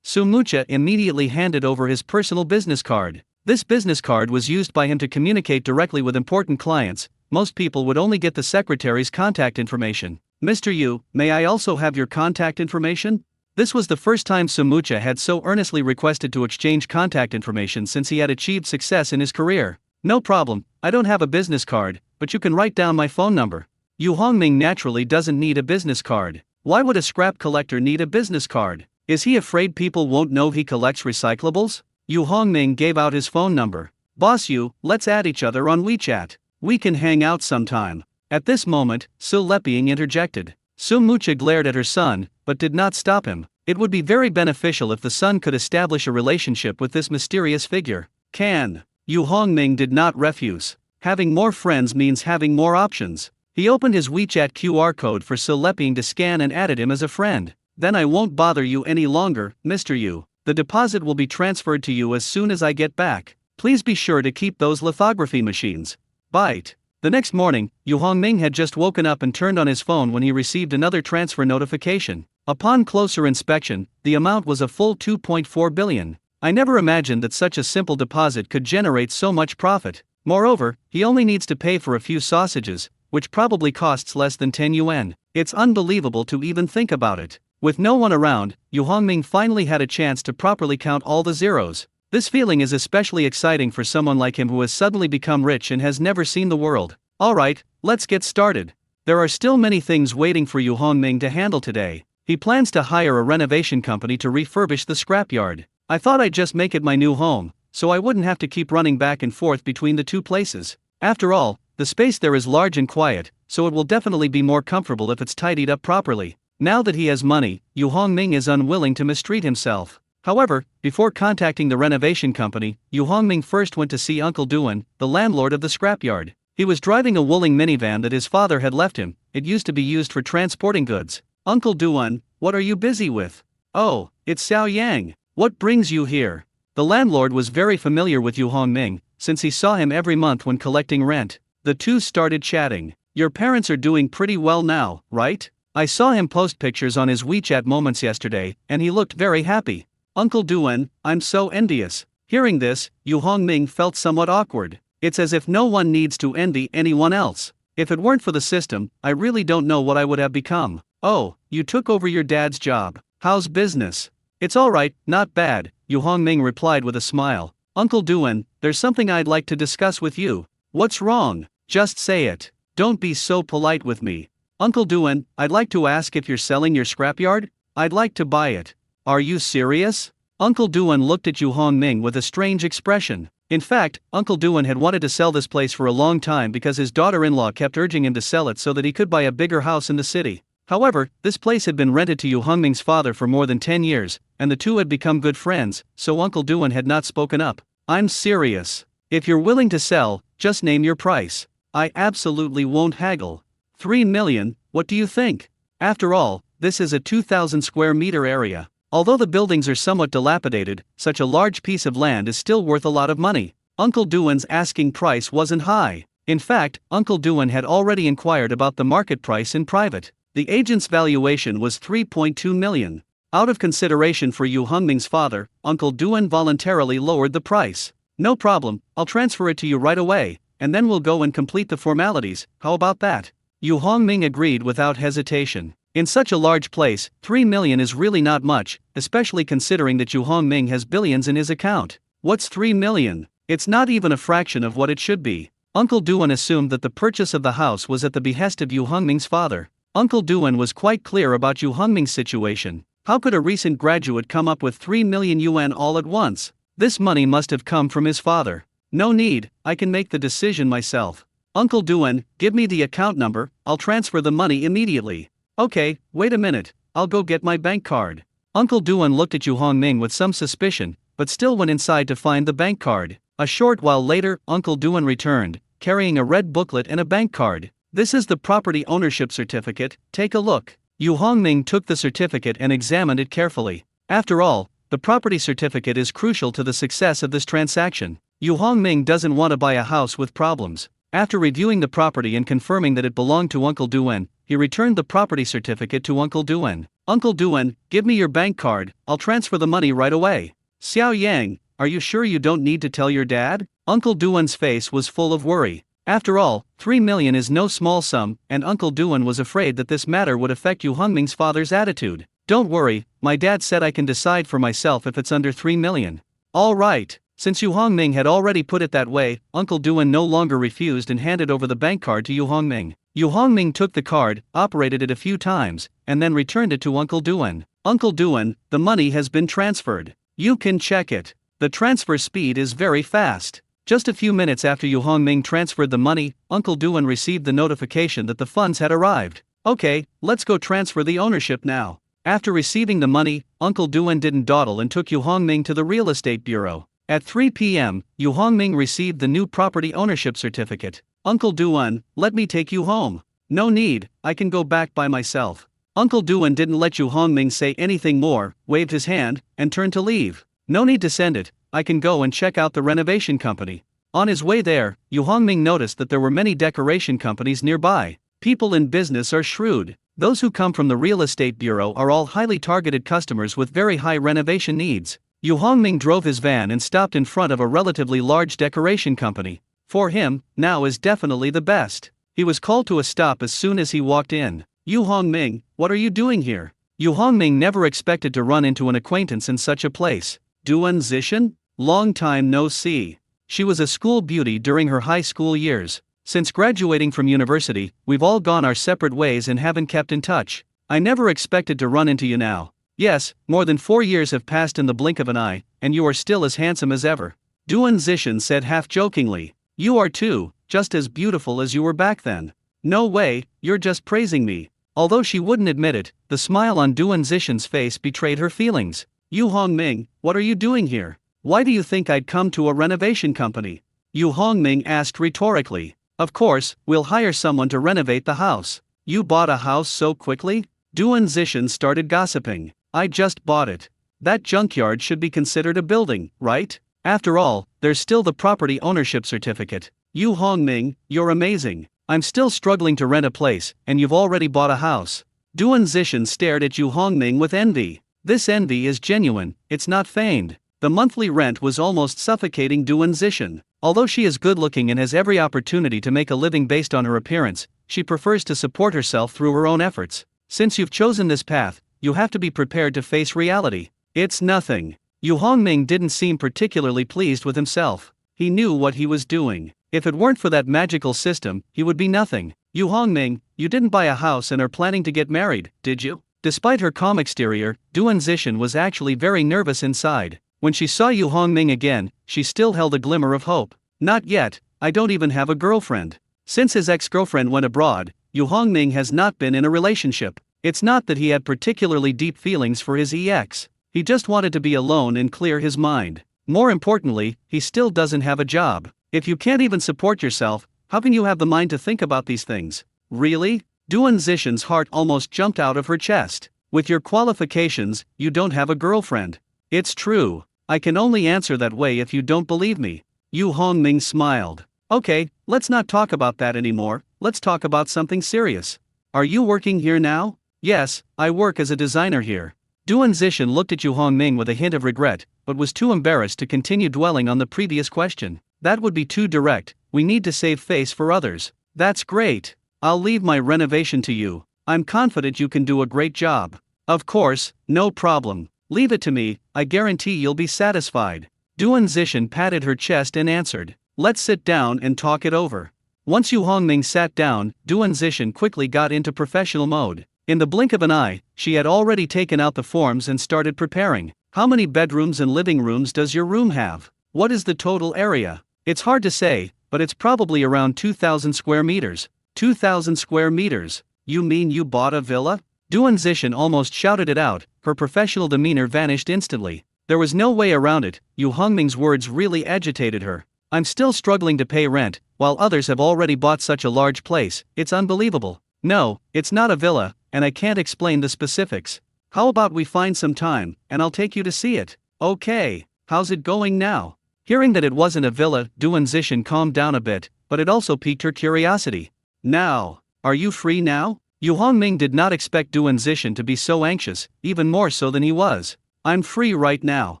Sumucha immediately handed over his personal business card. This business card was used by him to communicate directly with important clients. Most people would only get the secretary's contact information. Mr. Yu, may I also have your contact information? This was the first time Sumucha had so earnestly requested to exchange contact information since he had achieved success in his career. No problem, I don't have a business card, but you can write down my phone number. Yu Hongming naturally doesn't need a business card. Why would a scrap collector need a business card? Is he afraid people won't know he collects recyclables? Yu Hongming gave out his phone number. Boss Yu, let's add each other on WeChat. We can hang out sometime. At this moment, Su Leping interjected. Sumucha glared at her son, but did not stop him. It would be very beneficial if the son could establish a relationship with this mysterious figure. Yu Hongming did not refuse. Having more friends means having more options. He opened his WeChat QR code for Su Leping to scan and added him as a friend. Then I won't bother you any longer, Mr. Yu. The deposit will be transferred to you as soon as I get back. Please be sure to keep those lithography machines. Bite. The next morning, Yu Hongming had just woken up and turned on his phone when he received another transfer notification. Upon closer inspection, the amount was a full 2.4 billion. I never imagined that such a simple deposit could generate so much profit. Moreover, he only needs to pay for a few sausages, which probably costs less than 10 yuan. It's unbelievable to even think about it. With no one around, Yu Hongming finally had a chance to properly count all the zeros. This feeling is especially exciting for someone like him who has suddenly become rich and has never seen the world. Alright, let's get started. There are still many things waiting for Yu Hongming to handle today. He plans to hire a renovation company to refurbish the scrapyard. I thought I'd just make it my new home, so I wouldn't have to keep running back and forth between the two places. After all, the space there is large and quiet, so it will definitely be more comfortable if it's tidied up properly. Now that he has money, Yu Hongming is unwilling to mistreat himself. However, before contacting the renovation company, Yu Hongming first went to see Uncle Duan, the landlord of the scrapyard. He was driving a Wuling minivan that his father had left him. It used to be used for transporting goods. Uncle Duan, what are you busy with? Oh, it's Xiao Yang. What brings you here? The landlord was very familiar with Yu Hongming, since he saw him every month when collecting rent. The two started chatting. Your parents are doing pretty well now, right? I saw him post pictures on his WeChat moments yesterday, and he looked very happy. Uncle Duan, I'm so envious. Hearing this, Yu Hongming felt somewhat awkward. It's as if no one needs to envy anyone else. If it weren't for the system, I really don't know what I would have become. Oh, you took over your dad's job. How's business? It's alright, not bad, Yu Hongming replied with a smile. Uncle Duan, there's something I'd like to discuss with you. What's wrong? Just say it. Don't be so polite with me. Uncle Duan, I'd like to ask if you're selling your scrapyard? I'd like to buy it. Are you serious? Uncle Duan looked at Yu Hongming with a strange expression. In fact, Uncle Duan had wanted to sell this place for a long time because his daughter-in-law kept urging him to sell it so that he could buy a bigger house in the city. However, this place had been rented to Yu Hongming's father for more than 10 years, and the two had become good friends, so Uncle Duan had not spoken up. I'm serious. If you're willing to sell, just name your price. I absolutely won't haggle. 3 million, what do you think? After all, this is a 2,000 square meter area. Although the buildings are somewhat dilapidated, such a large piece of land is still worth a lot of money. Uncle Duan's asking price wasn't high. In fact, Uncle Duan had already inquired about the market price in private. The agent's valuation was 3.2 million. Out of consideration for Yu Hongming's father, Uncle Duan voluntarily lowered the price. No problem, I'll transfer it to you right away, and then we'll go and complete the formalities, how about that? Yu Hongming agreed without hesitation. In such a large place, 3 million is really not much, especially considering that Yu Hongming has billions in his account. What's 3 million? It's not even a fraction of what it should be. Uncle Duan assumed that the purchase of the house was at the behest of Yu Hongming's father. Uncle Duan was quite clear about Yu Hongming's situation. How could a recent graduate come up with 3 million yuan all at once? This money must have come from his father. No need, I can make the decision myself. Uncle Duan, give me the account number, I'll transfer the money immediately. Okay, wait a minute, I'll go get my bank card. Uncle Duan looked at Yu Hongming with some suspicion, but still went inside to find the bank card. A short while later, Uncle Duan returned, carrying a red booklet and a bank card. This is the property ownership certificate, take a look. Yu Hongming took the certificate and examined it carefully. After all, the property certificate is crucial to the success of this transaction. Yu Hongming doesn't want to buy a house with problems. After reviewing the property and confirming that it belonged to Uncle Duan, he returned the property certificate to Uncle Duan. Uncle Duan, give me your bank card, I'll transfer the money right away. Xiao Yang, are you sure you don't need to tell your dad? Uncle Duan's face was full of worry. After all, 3 million is no small sum, and Uncle Duan was afraid that this matter would affect Yu Hongming's father's attitude. Don't worry, my dad said I can decide for myself if it's under 3 million. Alright. Since Yu Hongming had already put it that way, Uncle Duan no longer refused and handed over the bank card to Yu Hongming. Yu Hongming took the card, operated it a few times, and then returned it to Uncle Duan. Uncle Duan, the money has been transferred. You can check it. The transfer speed is very fast. Just a few minutes after Yu Hongming transferred the money, Uncle Duan received the notification that the funds had arrived. Okay, let's go transfer the ownership now. After receiving the money, Uncle Duan didn't dawdle and took Yu Hongming to the real estate bureau. At 3 p.m., Yu Hongming received the new property ownership certificate. Uncle Duan, let me take you home. No need, I can go back by myself. Uncle Duan didn't let Yu Hongming say anything more, waved his hand, and turned to leave. No need to send it, I can go and check out the renovation company. On his way there, Yu Hongming noticed that there were many decoration companies nearby. People in business are shrewd. Those who come from the real estate bureau are all highly targeted customers with very high renovation needs. Yu Hongming drove his van and stopped in front of a relatively large decoration company. For him, now is definitely the best. He was called to a stop as soon as he walked in. Yu Hongming, what are you doing here? Yu Hongming never expected to run into an acquaintance in such a place. Duan Zixin? Long time no see. She was a school beauty during her high school years. Since graduating from university, we've all gone our separate ways and haven't kept in touch. I never expected to run into you now. Yes, more than 4 years have passed in the blink of an eye, and you are still as handsome as ever. Duan Zixin said half-jokingly. You are too, just as beautiful as you were back then. No way, you're just praising me. Although she wouldn't admit it, the smile on Duan Zixin's face betrayed her feelings. Yu Hongming, what are you doing here? Why do you think I'd come to a renovation company? Yu Hongming asked rhetorically. Of course, we'll hire someone to renovate the house. You bought a house so quickly? Duan Zixin started gossiping. I just bought it. That junkyard should be considered a building, right? After all, there's still the property ownership certificate. Yu Hongming, you're amazing. I'm still struggling to rent a place, and you've already bought a house. Duan Zixin stared at Yu Hongming with envy. This envy is genuine, it's not feigned. The monthly rent was almost suffocating Duan Zixin. Although she is good-looking and has every opportunity to make a living based on her appearance, she prefers to support herself through her own efforts. Since you've chosen this path, you have to be prepared to face reality. It's nothing. Yu Hongming didn't seem particularly pleased with himself. He knew what he was doing. If it weren't for that magical system, he would be nothing. Yu Hongming, you didn't buy a house and are planning to get married, did you? Despite her calm exterior, Duan Zixin was actually very nervous inside. When she saw Yu Hongming again, she still held a glimmer of hope. Not yet, I don't even have a girlfriend. Since his ex-girlfriend went abroad, Yu Hongming has not been in a relationship. It's not that he had particularly deep feelings for his ex. He just wanted to be alone and clear his mind. More importantly, he still doesn't have a job. If you can't even support yourself, how can you have the mind to think about these things? Really? Duan Zixin's heart almost jumped out of her chest. With your qualifications, you don't have a girlfriend. It's true. I can only answer that way if you don't believe me. Yu Hongming smiled. Okay, let's not talk about that anymore, let's talk about something serious. Are you working here now? Yes, I work as a designer here. Duan Zixin looked at Yu Hongming with a hint of regret, but was too embarrassed to continue dwelling on the previous question. That would be too direct, we need to save face for others. That's great. I'll leave my renovation to you. I'm confident you can do a great job. Of course, no problem. Leave it to me, I guarantee you'll be satisfied. Duan Zixin patted her chest and answered. Let's sit down and talk it over. Once Yu Hongming sat down, Duan Zixin quickly got into professional mode. In the blink of an eye, she had already taken out the forms and started preparing. How many bedrooms and living rooms does your room have? What is the total area? It's hard to say, but it's probably around 2,000 square meters. 2,000 square meters? You mean you bought a villa? Duan Zixin almost shouted it out, her professional demeanor vanished instantly. There was no way around it, Yu Hongming's words really agitated her. I'm still struggling to pay rent, while others have already bought such a large place, it's unbelievable. No, it's not a villa, and I can't explain the specifics. How about we find some time, and I'll take you to see it? Okay, how's it going now? Hearing that it wasn't a villa, Duan Zixin calmed down a bit, but it also piqued her curiosity. Now, are you free now? Yu Hongming did not expect Duan Zixin to be so anxious, even more so than he was. I'm free right now.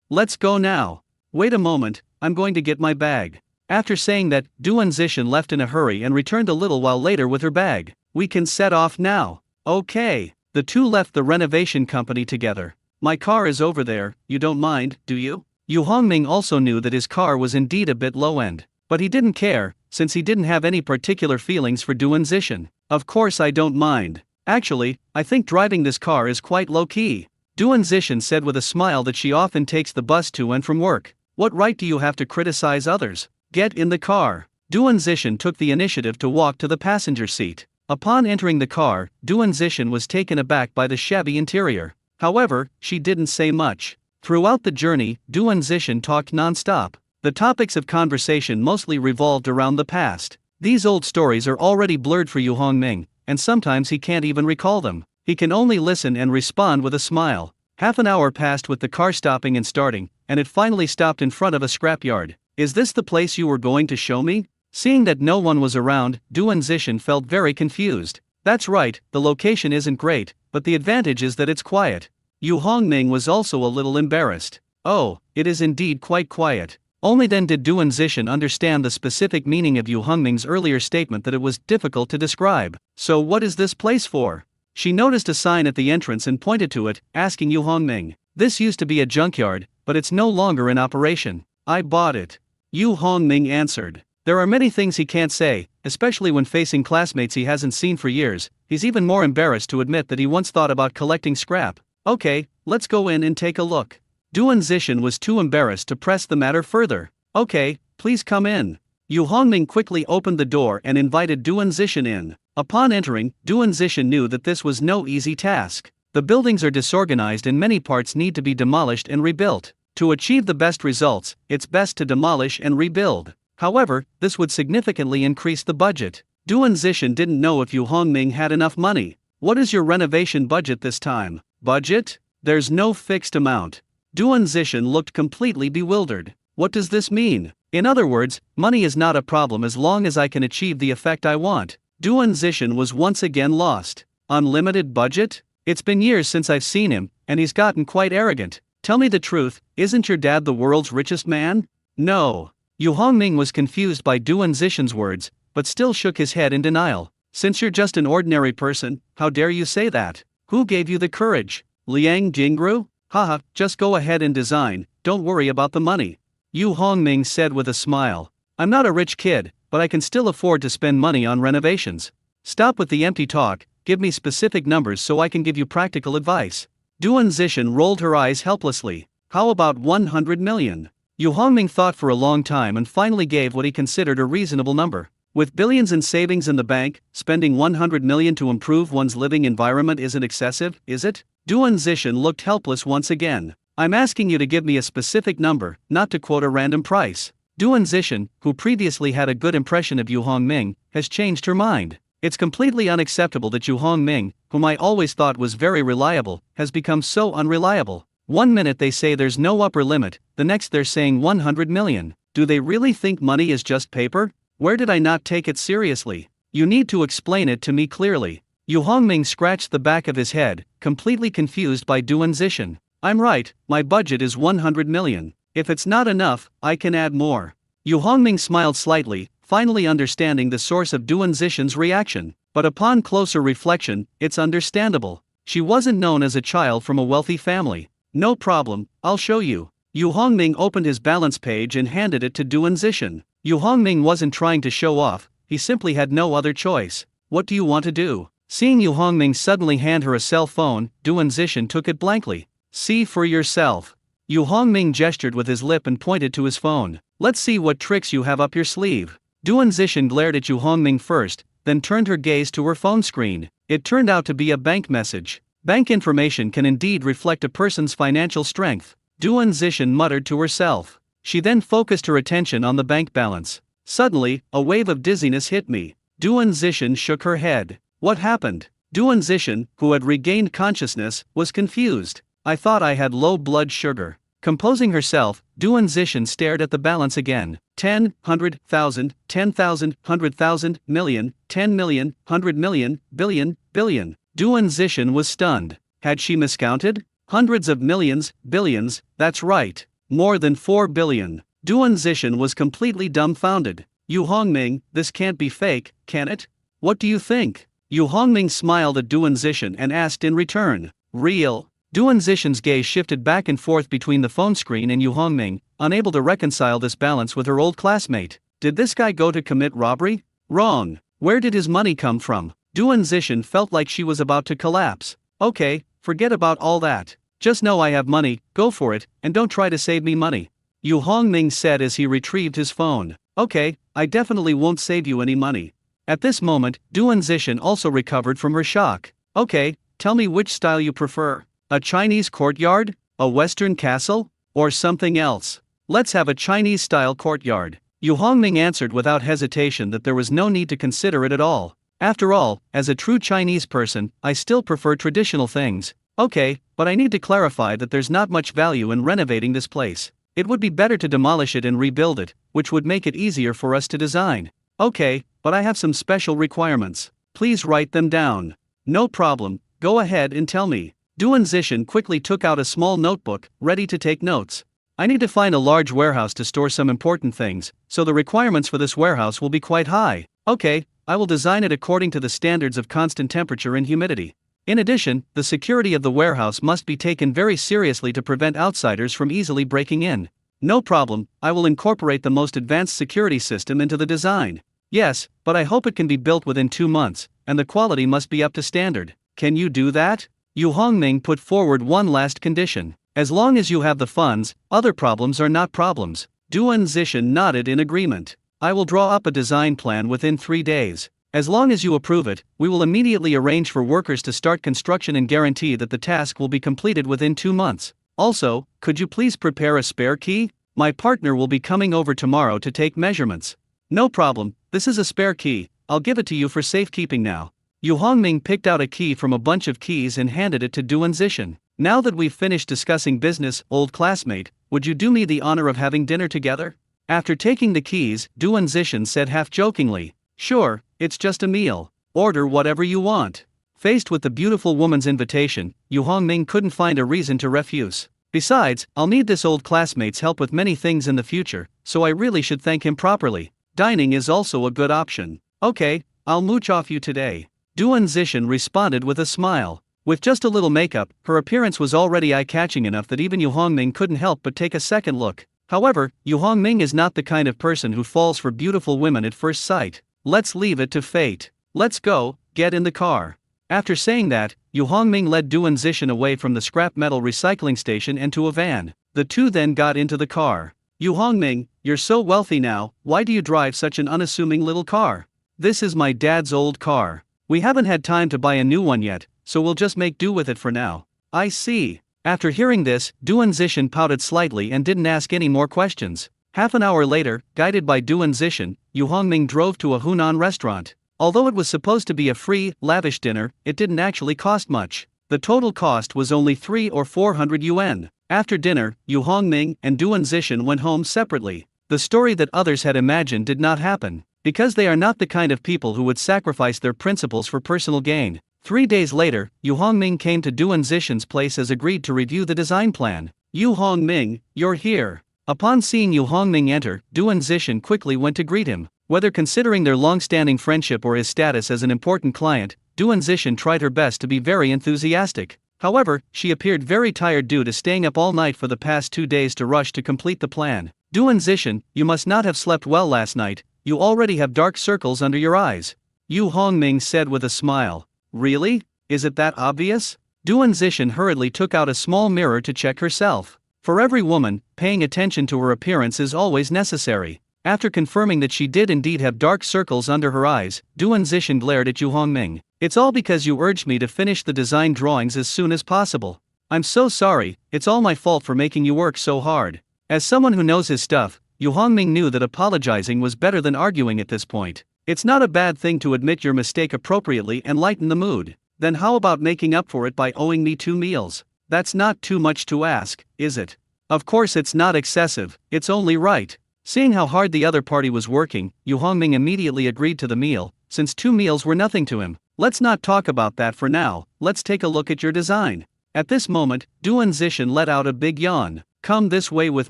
Let's go now. Wait a moment, I'm going to get my bag. After saying that, Duan Zixin left in a hurry and returned a little while later with her bag. We can set off now. Okay. The two left the renovation company together. My car is over there, you don't mind, do you? Yu Hongming also knew that his car was indeed a bit low-end. But he didn't care, since he didn't have any particular feelings for Duan Zixin. Of course I don't mind. Actually, I think driving this car is quite low-key. Duan Zixin said with a smile that she often takes the bus to and from work. What right do you have to criticize others? Get in the car. Duan Zixin took the initiative to walk to the passenger seat. Upon entering the car, Duan Zixin was taken aback by the shabby interior. However, she didn't say much. Throughout the journey, Duan Zixin talked non-stop. The topics of conversation mostly revolved around the past. These old stories are already blurred for Yu Hongming, and sometimes he can't even recall them. He can only listen and respond with a smile. Half an hour passed with the car stopping and starting, and it finally stopped in front of a scrapyard. Is this the place you were going to show me? Seeing that no one was around, Duan Zixin felt very confused. That's right, the location isn't great, but the advantage is that it's quiet. Yu Hongming was also a little embarrassed. Oh, it is indeed quite quiet. Only then did Duan Zixin understand the specific meaning of Yu Hongming's earlier statement that it was difficult to describe. So what is this place for? She noticed a sign at the entrance and pointed to it, asking Yu Hongming. This used to be a junkyard, but it's no longer in operation. I bought it. Yu Hongming answered. There are many things he can't say, especially when facing classmates he hasn't seen for years. He's even more embarrassed to admit that he once thought about collecting scrap. Okay, let's go in and take a look. Duan Zixin was too embarrassed to press the matter further. Okay, please come in. Yu Hongming quickly opened the door and invited Duan Zixin in. Upon entering, Duan Zixin knew that this was no easy task. The buildings are disorganized and many parts need to be demolished and rebuilt. To achieve the best results, it's best to demolish and rebuild. However, this would significantly increase the budget. Duan Zixin didn't know if Yu Hongming had enough money. What is your renovation budget this time? Budget? There's no fixed amount. Duan Zixin looked completely bewildered. What does this mean? In other words, money is not a problem as long as I can achieve the effect I want. Duan Zixin was once again lost. Unlimited budget? It's been years since I've seen him, and he's gotten quite arrogant. Tell me the truth, isn't your dad the world's richest man? No. Yu Hongming was confused by Duan Zixin's words, but still shook his head in denial. Since you're just an ordinary person, how dare you say that? Who gave you the courage? Liang Jingru? Haha, just go ahead and design, don't worry about the money. Yu Hongming said with a smile. I'm not a rich kid, but I can still afford to spend money on renovations. Stop with the empty talk, give me specific numbers so I can give you practical advice. Duan Zixin rolled her eyes helplessly. How about 100 million? Yu Hongming thought for a long time and finally gave what he considered a reasonable number. With billions in savings in the bank, spending 100 million to improve one's living environment isn't excessive, is it? Duan Zixin looked helpless once again. I'm asking you to give me a specific number, not to quote a random price. Duan Zixin, who previously had a good impression of Yu Hongming, has changed her mind. It's completely unacceptable that Yu Hongming, whom I always thought was very reliable, has become so unreliable. One minute they say there's no upper limit, the next they're saying 100 million. Do they really think money is just paper? Where did I not take it seriously? You need to explain it to me clearly. Yu Hongming scratched the back of his head, completely confused by Duan Zixin. I'm right, my budget is 100 million. If it's not enough, I can add more. Yu Hongming smiled slightly, finally understanding the source of Duan Zixin's reaction. But upon closer reflection, it's understandable. She wasn't known as a child from a wealthy family. No problem, I'll show you. Yu Hongming opened his balance page and handed it to Duan Zixin. Yu Hongming wasn't trying to show off, he simply had no other choice. What do you want to do? Seeing Yu Hongming suddenly hand her a cell phone, Duan Zixin took it blankly. See for yourself. Yu Hongming gestured with his lip and pointed to his phone. Let's see what tricks you have up your sleeve. Duan Zixin glared at Yu Hongming first, then turned her gaze to her phone screen. It turned out to be a bank message. Bank information can indeed reflect a person's financial strength. Duan Zixin muttered to herself. She then focused her attention on the bank balance. Suddenly, a wave of dizziness hit me. Duan Zixin shook her head. What happened? Duan Zixin, who had regained consciousness, was confused. I thought I had low blood sugar. Composing herself, Duan Zixin stared at the balance again. 10, 100,000, 10,000, 100,000, million, 10 million, 100 million, billion, billion. Duan Zixin was stunned. Had she miscounted? Hundreds of millions, billions, that's right. More than 4 billion. Duan Zixin was completely dumbfounded. Yu Hongming, this can't be fake, can it? What do you think? Yu Hongming smiled at Duan Zishan and asked in return, "Real?" Duan Zishan's gaze shifted back and forth between the phone screen and Yu Hongming, unable to reconcile this balance with her old classmate. Did this guy go to commit robbery? Wrong. Where did his money come from? Duan Zishan felt like she was about to collapse. Okay, forget about all that. Just know I have money, go for it, and don't try to save me money. Yu Hongming said as he retrieved his phone. Okay, I definitely won't save you any money. At this moment, Duan Zishan also recovered from her shock. Okay, tell me which style you prefer. A Chinese courtyard? A Western castle? Or something else? Let's have a Chinese-style courtyard. Yu Hongming answered without hesitation that there was no need to consider it at all. After all, as a true Chinese person, I still prefer traditional things. Okay, but I need to clarify that there's not much value in renovating this place. It would be better to demolish it and rebuild it, which would make it easier for us to design. Okay, but I have some special requirements. Please write them down. No problem, go ahead and tell me. Duan Zishan quickly took out a small notebook, ready to take notes. I need to find a large warehouse to store some important things, so the requirements for this warehouse will be quite high. Okay, I will design it according to the standards of constant temperature and humidity. In addition, the security of the warehouse must be taken very seriously to prevent outsiders from easily breaking in. No problem, I will incorporate the most advanced security system into the design. Yes, but I hope it can be built within 2 months, and the quality must be up to standard. Can you do that? Yu Hongming put forward one last condition. As long as you have the funds, other problems are not problems. Duan Zishan nodded in agreement. I will draw up a design plan within 3 days. As long as you approve it, we will immediately arrange for workers to start construction and guarantee that the task will be completed within 2 months. Also, could you please prepare a spare key? My partner will be coming over tomorrow to take measurements. No problem, this is a spare key, I'll give it to you for safekeeping now. Yu Hongming picked out a key from a bunch of keys and handed it to Duan Zishan. Now that we've finished discussing business, old classmate, would you do me the honor of having dinner together? After taking the keys, Duan Zishan said half-jokingly, "Sure, it's just a meal. Order whatever you want." Faced with the beautiful woman's invitation, Yu Hongming couldn't find a reason to refuse. Besides, I'll need this old classmate's help with many things in the future, so I really should thank him properly. Dining is also a good option. Okay, I'll mooch off you today. Duan Zishan responded with a smile. With just a little makeup, her appearance was already eye-catching enough that even Yu Hongming couldn't help but take a second look. However, Yu Hongming is not the kind of person who falls for beautiful women at first sight. Let's leave it to fate. Let's go, get in the car. After saying that, Yu Hongming led Duan Zishan away from the scrap metal recycling station and to a van. The two then got into the car. Yu Hongming, you're so wealthy now, why do you drive such an unassuming little car? This is my dad's old car. We haven't had time to buy a new one yet, so we'll just make do with it for now. I see. After hearing this, Duan Zishan pouted slightly and didn't ask any more questions. Half an hour later, guided by Duan Zishan, Yu Hongming drove to a Hunan restaurant. Although it was supposed to be a free, lavish dinner, it didn't actually cost much. The total cost was only 300 or 400 yuan. After dinner, Yu Hongming and Duan Zishan went home separately. The story that others had imagined did not happen, because they are not the kind of people who would sacrifice their principles for personal gain. 3 days later, Yu Hongming came to Duan Zishan's place as agreed to review the design plan. Yu Hongming, you're here. Upon seeing Yu Hongming enter, Duan Zishan quickly went to greet him. Whether considering their long-standing friendship or his status as an important client, Duan Zishan tried her best to be very enthusiastic. However, she appeared very tired due to staying up all night for the past 2 days to rush to complete the plan. Duan Zishan, you must not have slept well last night, you already have dark circles under your eyes. Yu Hongming said with a smile. Really? Is it that obvious? Duan Zishan hurriedly took out a small mirror to check herself. For every woman, paying attention to her appearance is always necessary. After confirming that she did indeed have dark circles under her eyes, Duan Zishan glared at Yu Hongming. It's all because you urged me to finish the design drawings as soon as possible. I'm so sorry, it's all my fault for making you work so hard. As someone who knows his stuff, Yu Hongming knew that apologizing was better than arguing at this point. It's not a bad thing to admit your mistake appropriately and lighten the mood. Then how about making up for it by owing me 2 meals? That's not too much to ask, is it? Of course it's not excessive, it's only right. Seeing how hard the other party was working, Yu Hongming immediately agreed to the meal, since 2 meals were nothing to him. Let's not talk about that for now, let's take a look at your design. At this moment, Duan Zishan let out a big yawn. Come this way with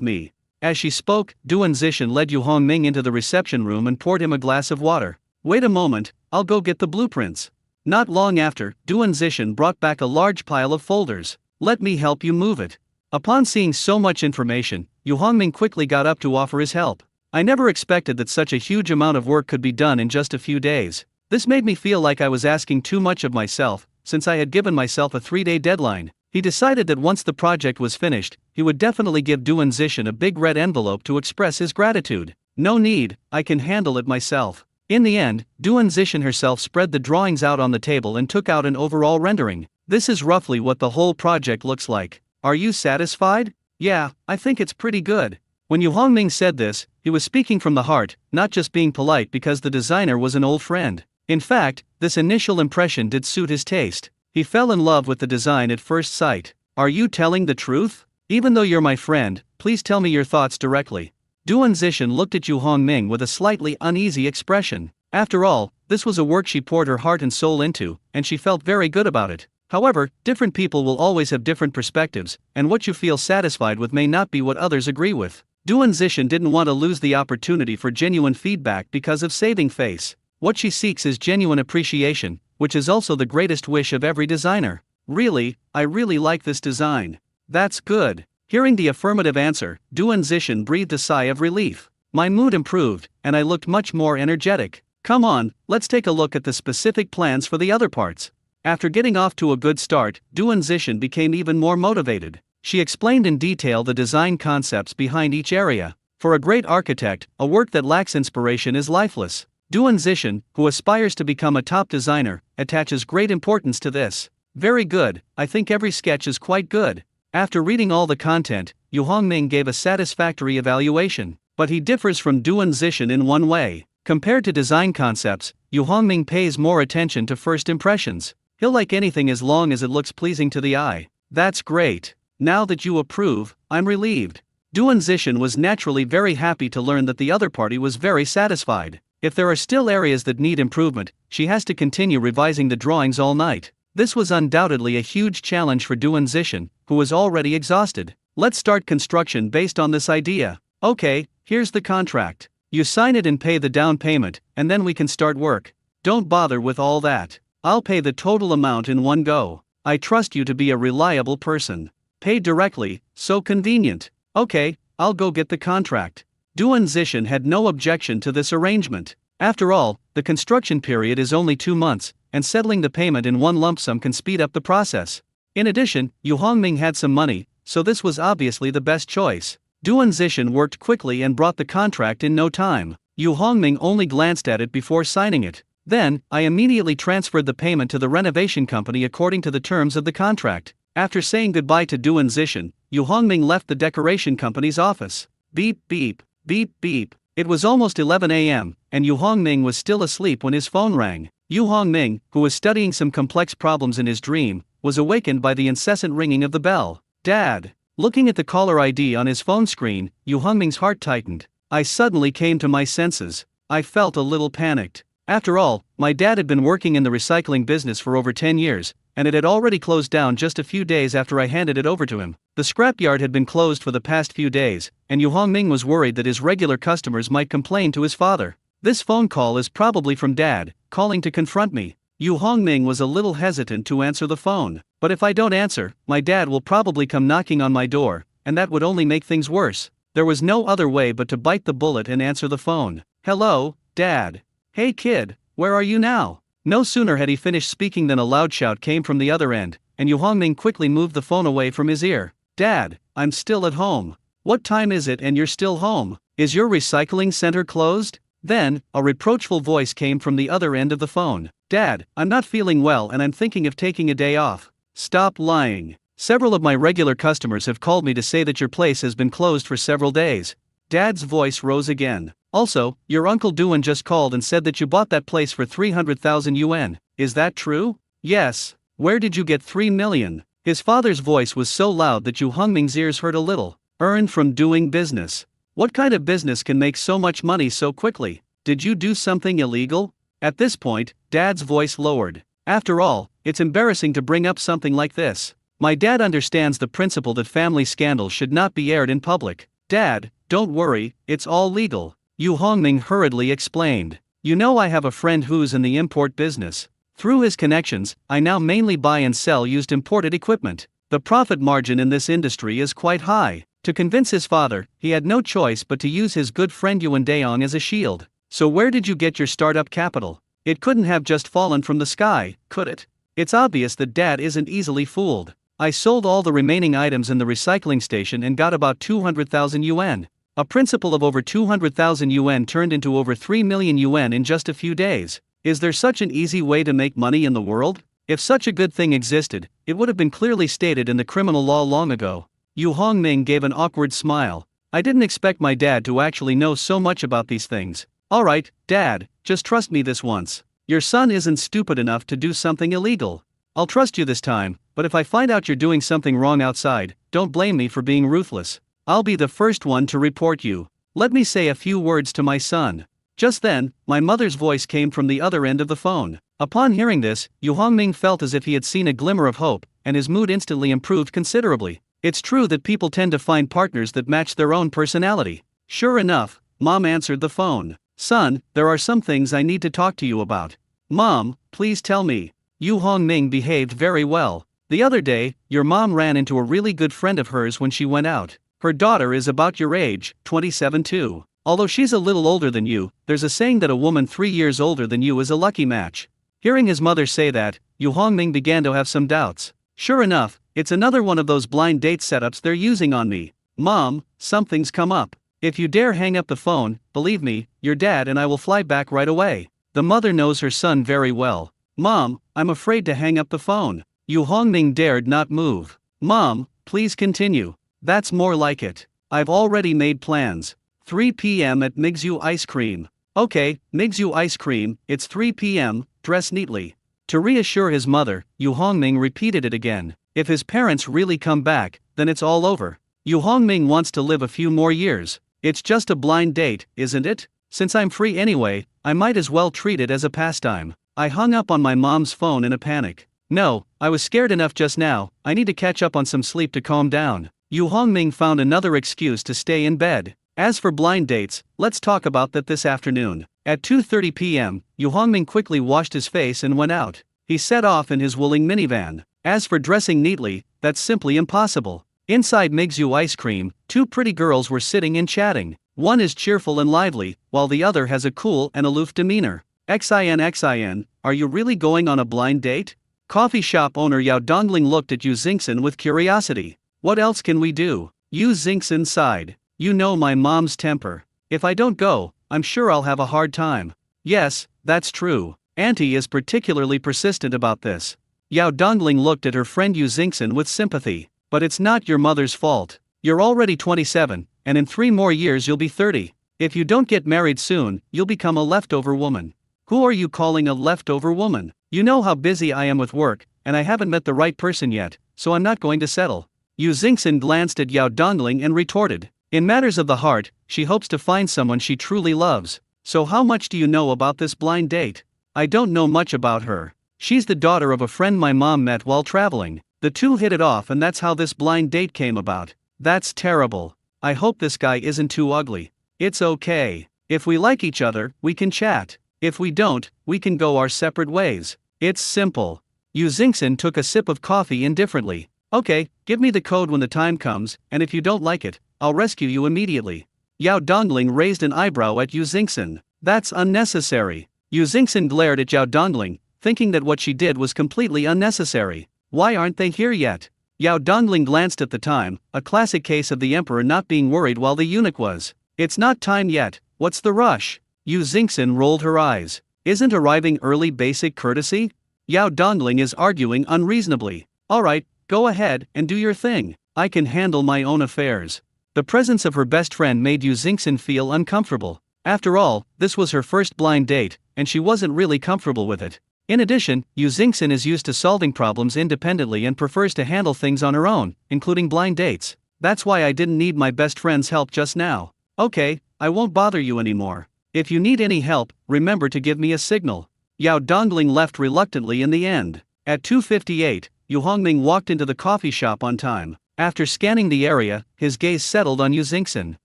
me. As she spoke, Duan Zishan led Yu Hongming into the reception room and poured him a glass of water. Wait a moment, I'll go get the blueprints. Not long after, Duan Zishan brought back a large pile of folders. Let me help you move it. Upon seeing so much information, Yu Hongming quickly got up to offer his help. I never expected that such a huge amount of work could be done in just a few days. This made me feel like I was asking too much of myself, since I had given myself a 3-day deadline. He decided that once the project was finished, he would definitely give Duan Zishan a big red envelope to express his gratitude. No need, I can handle it myself. In the end, Duan Zishan herself spread the drawings out on the table and took out an overall rendering. This is roughly what the whole project looks like. Are you satisfied? Yeah, I think it's pretty good. When Yu Hongming said this, he was speaking from the heart, not just being polite because the designer was an old friend. In fact, this initial impression did suit his taste. He fell in love with the design at first sight. Are you telling the truth? Even though you're my friend, please tell me your thoughts directly. Duan Zishan looked at Yu Hongming with a slightly uneasy expression. After all, this was a work she poured her heart and soul into, and she felt very good about it. However, different people will always have different perspectives, and what you feel satisfied with may not be what others agree with. Duan Zishan didn't want to lose the opportunity for genuine feedback because of saving face. What she seeks is genuine appreciation, which is also the greatest wish of every designer. Really, I really like this design. That's good. Hearing the affirmative answer, Duan Zishan breathed a sigh of relief. My mood improved, and I looked much more energetic. Come on, let's take a look at the specific plans for the other parts. After getting off to a good start, Duan Zishan became even more motivated. She explained in detail the design concepts behind each area. For a great architect, a work that lacks inspiration is lifeless. Duan Zishan, who aspires to become a top designer, attaches great importance to this. Very good, I think every sketch is quite good. After reading all the content, Yu Hongming gave a satisfactory evaluation. But he differs from Duan Zishan in one way. Compared to design concepts, Yu Hongming pays more attention to first impressions. He'll like anything as long as it looks pleasing to the eye. That's great. Now that you approve, I'm relieved. Duan Zishan was naturally very happy to learn that the other party was very satisfied. If there are still areas that need improvement, she has to continue revising the drawings all night. This was undoubtedly a huge challenge for Duan Zishan, who was already exhausted. Let's start construction based on this idea. Okay, here's the contract. You sign it and pay the down payment, and then we can start work. Don't bother with all that. I'll pay the total amount in one go. I trust you to be a reliable person. Pay directly, so convenient. Okay, I'll go get the contract. Duan Zishan had no objection to this arrangement. After all, the construction period is only 2 months, and settling the payment in one lump sum can speed up the process. In addition, Yu Hongming had some money, so this was obviously the best choice. Duan Zishan worked quickly and brought the contract in no time. Yu Hongming only glanced at it before signing it. Then, I immediately transferred the payment to the renovation company according to the terms of the contract. After saying goodbye to Duan Zishan, Yu Hongming left the decoration company's office. Beep beep, beep beep. It was almost 11 a.m., and Yu Hongming was still asleep when his phone rang. Yu Hongming, who was studying some complex problems in his dream, was awakened by the incessant ringing of the bell. Dad! Looking at the caller ID on his phone screen, Yu Hongming's heart tightened. I suddenly came to my senses. I felt a little panicked. After all, my dad had been working in the recycling business for over 10 years, and it had already closed down just a few days after I handed it over to him. The scrapyard had been closed for the past few days, and Yu Hongming was worried that his regular customers might complain to his father. This phone call is probably from Dad, calling to confront me. Yu Hongming was a little hesitant to answer the phone. But if I don't answer, my dad will probably come knocking on my door, and that would only make things worse. There was no other way but to bite the bullet and answer the phone. Hello, Dad. Hey kid, where are you now? No sooner had he finished speaking than a loud shout came from the other end, and Yu Hongming quickly moved the phone away from his ear. Dad, I'm still at home. What time is it and you're still home? Is your recycling center closed? Then, a reproachful voice came from the other end of the phone. Dad, I'm not feeling well and I'm thinking of taking a day off. Stop lying. Several of my regular customers have called me to say that your place has been closed for several days. Dad's voice rose again. Also, your Uncle Duan just called and said that you bought that place for 300,000 yuan. Is that true? Yes. Where did you get 3 million? His father's voice was so loud that Yu Hongming's ears hurt a little. Earned from doing business. What kind of business can make so much money so quickly? Did you do something illegal? At this point, Dad's voice lowered. After all, it's embarrassing to bring up something like this. My dad understands the principle that family scandals should not be aired in public. Dad, don't worry, it's all legal. Yu Hongming hurriedly explained. You know I have a friend who's in the import business. Through his connections, I now mainly buy and sell used imported equipment. The profit margin in this industry is quite high. To convince his father, he had no choice but to use his good friend Yuan Daong as a shield. So where did you get your startup capital? It couldn't have just fallen from the sky, could it? It's obvious that Dad isn't easily fooled. I sold all the remaining items in the recycling station and got about 200,000 yuan. A principal of over 200,000 yuan turned into over 3 million yuan in just a few days. Is there such an easy way to make money in the world? If such a good thing existed, it would have been clearly stated in the criminal law long ago. Yu Hongming gave an awkward smile. I didn't expect my dad to actually know so much about these things. Alright, Dad, just trust me this once. Your son isn't stupid enough to do something illegal. I'll trust you this time, but if I find out you're doing something wrong outside, don't blame me for being ruthless. I'll be the first one to report you. Let me say a few words to my son. Just then, my mother's voice came from the other end of the phone. Upon hearing this, Yu Hongming felt as if he had seen a glimmer of hope, and his mood instantly improved considerably. It's true that people tend to find partners that match their own personality. Sure enough, Mom answered the phone. Son, there are some things I need to talk to you about. Mom, please tell me. Yu Hongming behaved very well. The other day, your mom ran into a really good friend of hers when she went out. Her daughter is about your age, 27 too. Although she's a little older than you, there's a saying that a woman 3 years older than you is a lucky match. Hearing his mother say that, Yu Hongming began to have some doubts. Sure enough, it's another one of those blind date setups they're using on me. Mom, something's come up. If you dare hang up the phone, believe me, your dad and I will fly back right away. The mother knows her son very well. Mom, I'm afraid to hang up the phone. Yu Hongming dared not move. Mom, please continue. That's more like it. I've already made plans. 3 p.m. at Mingzhu Ice Cream. Okay, Mingzhu Ice Cream, it's 3 p.m., dress neatly. To reassure his mother, Yu Hongming repeated it again. If his parents really come back, then it's all over. Yu Hongming wants to live a few more years. It's just a blind date, isn't it? Since I'm free anyway, I might as well treat it as a pastime. I hung up on my mom's phone in a panic. No, I was scared enough just now, I need to catch up on some sleep to calm down. Yu Hongming found another excuse to stay in bed. As for blind dates, let's talk about that this afternoon. At 2:30 p.m., Yu Hongming quickly washed his face and went out. He set off in his Wuling minivan. As for dressing neatly, that's simply impossible. Inside Mingzhu Ice Cream, 2 pretty girls were sitting and chatting. One is cheerful and lively, while the other has a cool and aloof demeanor. XIN, are you really going on a blind date? Coffee shop owner Yao Dongling looked at Yu Xingxin with curiosity. What else can we do? Yu Xingxin sighed. You know my mom's temper. If I don't go, I'm sure I'll have a hard time. Yes, that's true. Auntie is particularly persistent about this. Yao Dongling looked at her friend Yu Xingxin with sympathy. But it's not your mother's fault. You're already 27, and in 3 more years you'll be 30. If you don't get married soon, you'll become a leftover woman. Who are you calling a leftover woman? You know how busy I am with work, and I haven't met the right person yet, so I'm not going to settle. Yu Xingxin glanced at Yao Dongling and retorted. In matters of the heart, she hopes to find someone she truly loves. So how much do you know about this blind date? I don't know much about her. She's the daughter of a friend my mom met while traveling. The two hit it off and that's how this blind date came about. That's terrible. I hope this guy isn't too ugly. It's okay. If we like each other, we can chat. If we don't, we can go our separate ways. It's simple. Yu Xingxin took a sip of coffee indifferently. Okay, give me the code when the time comes, and if you don't like it, I'll rescue you immediately. Yao Dongling raised an eyebrow at Yu Xingxin. That's unnecessary. Yu Xingxin glared at Yao Dongling, thinking that what she did was completely unnecessary. Why aren't they here yet? Yao Dongling glanced at the time, a classic case of the emperor not being worried while the eunuch was. It's not time yet, what's the rush? Yu Xingxin rolled her eyes. Isn't arriving early basic courtesy? Yao Dongling is arguing unreasonably. Alright, go ahead and do your thing. I can handle my own affairs. The presence of her best friend made Yu Xingxin feel uncomfortable. After all, this was her first blind date, and she wasn't really comfortable with it. In addition, Yu Xingxin is used to solving problems independently and prefers to handle things on her own, including blind dates. That's why I didn't need my best friend's help just now. Okay, I won't bother you anymore. If you need any help, remember to give me a signal. Yao Dongling left reluctantly in the end. At 2:58, Yu Hongming walked into the coffee shop on time. After scanning the area, his gaze settled on Yu Xingxin.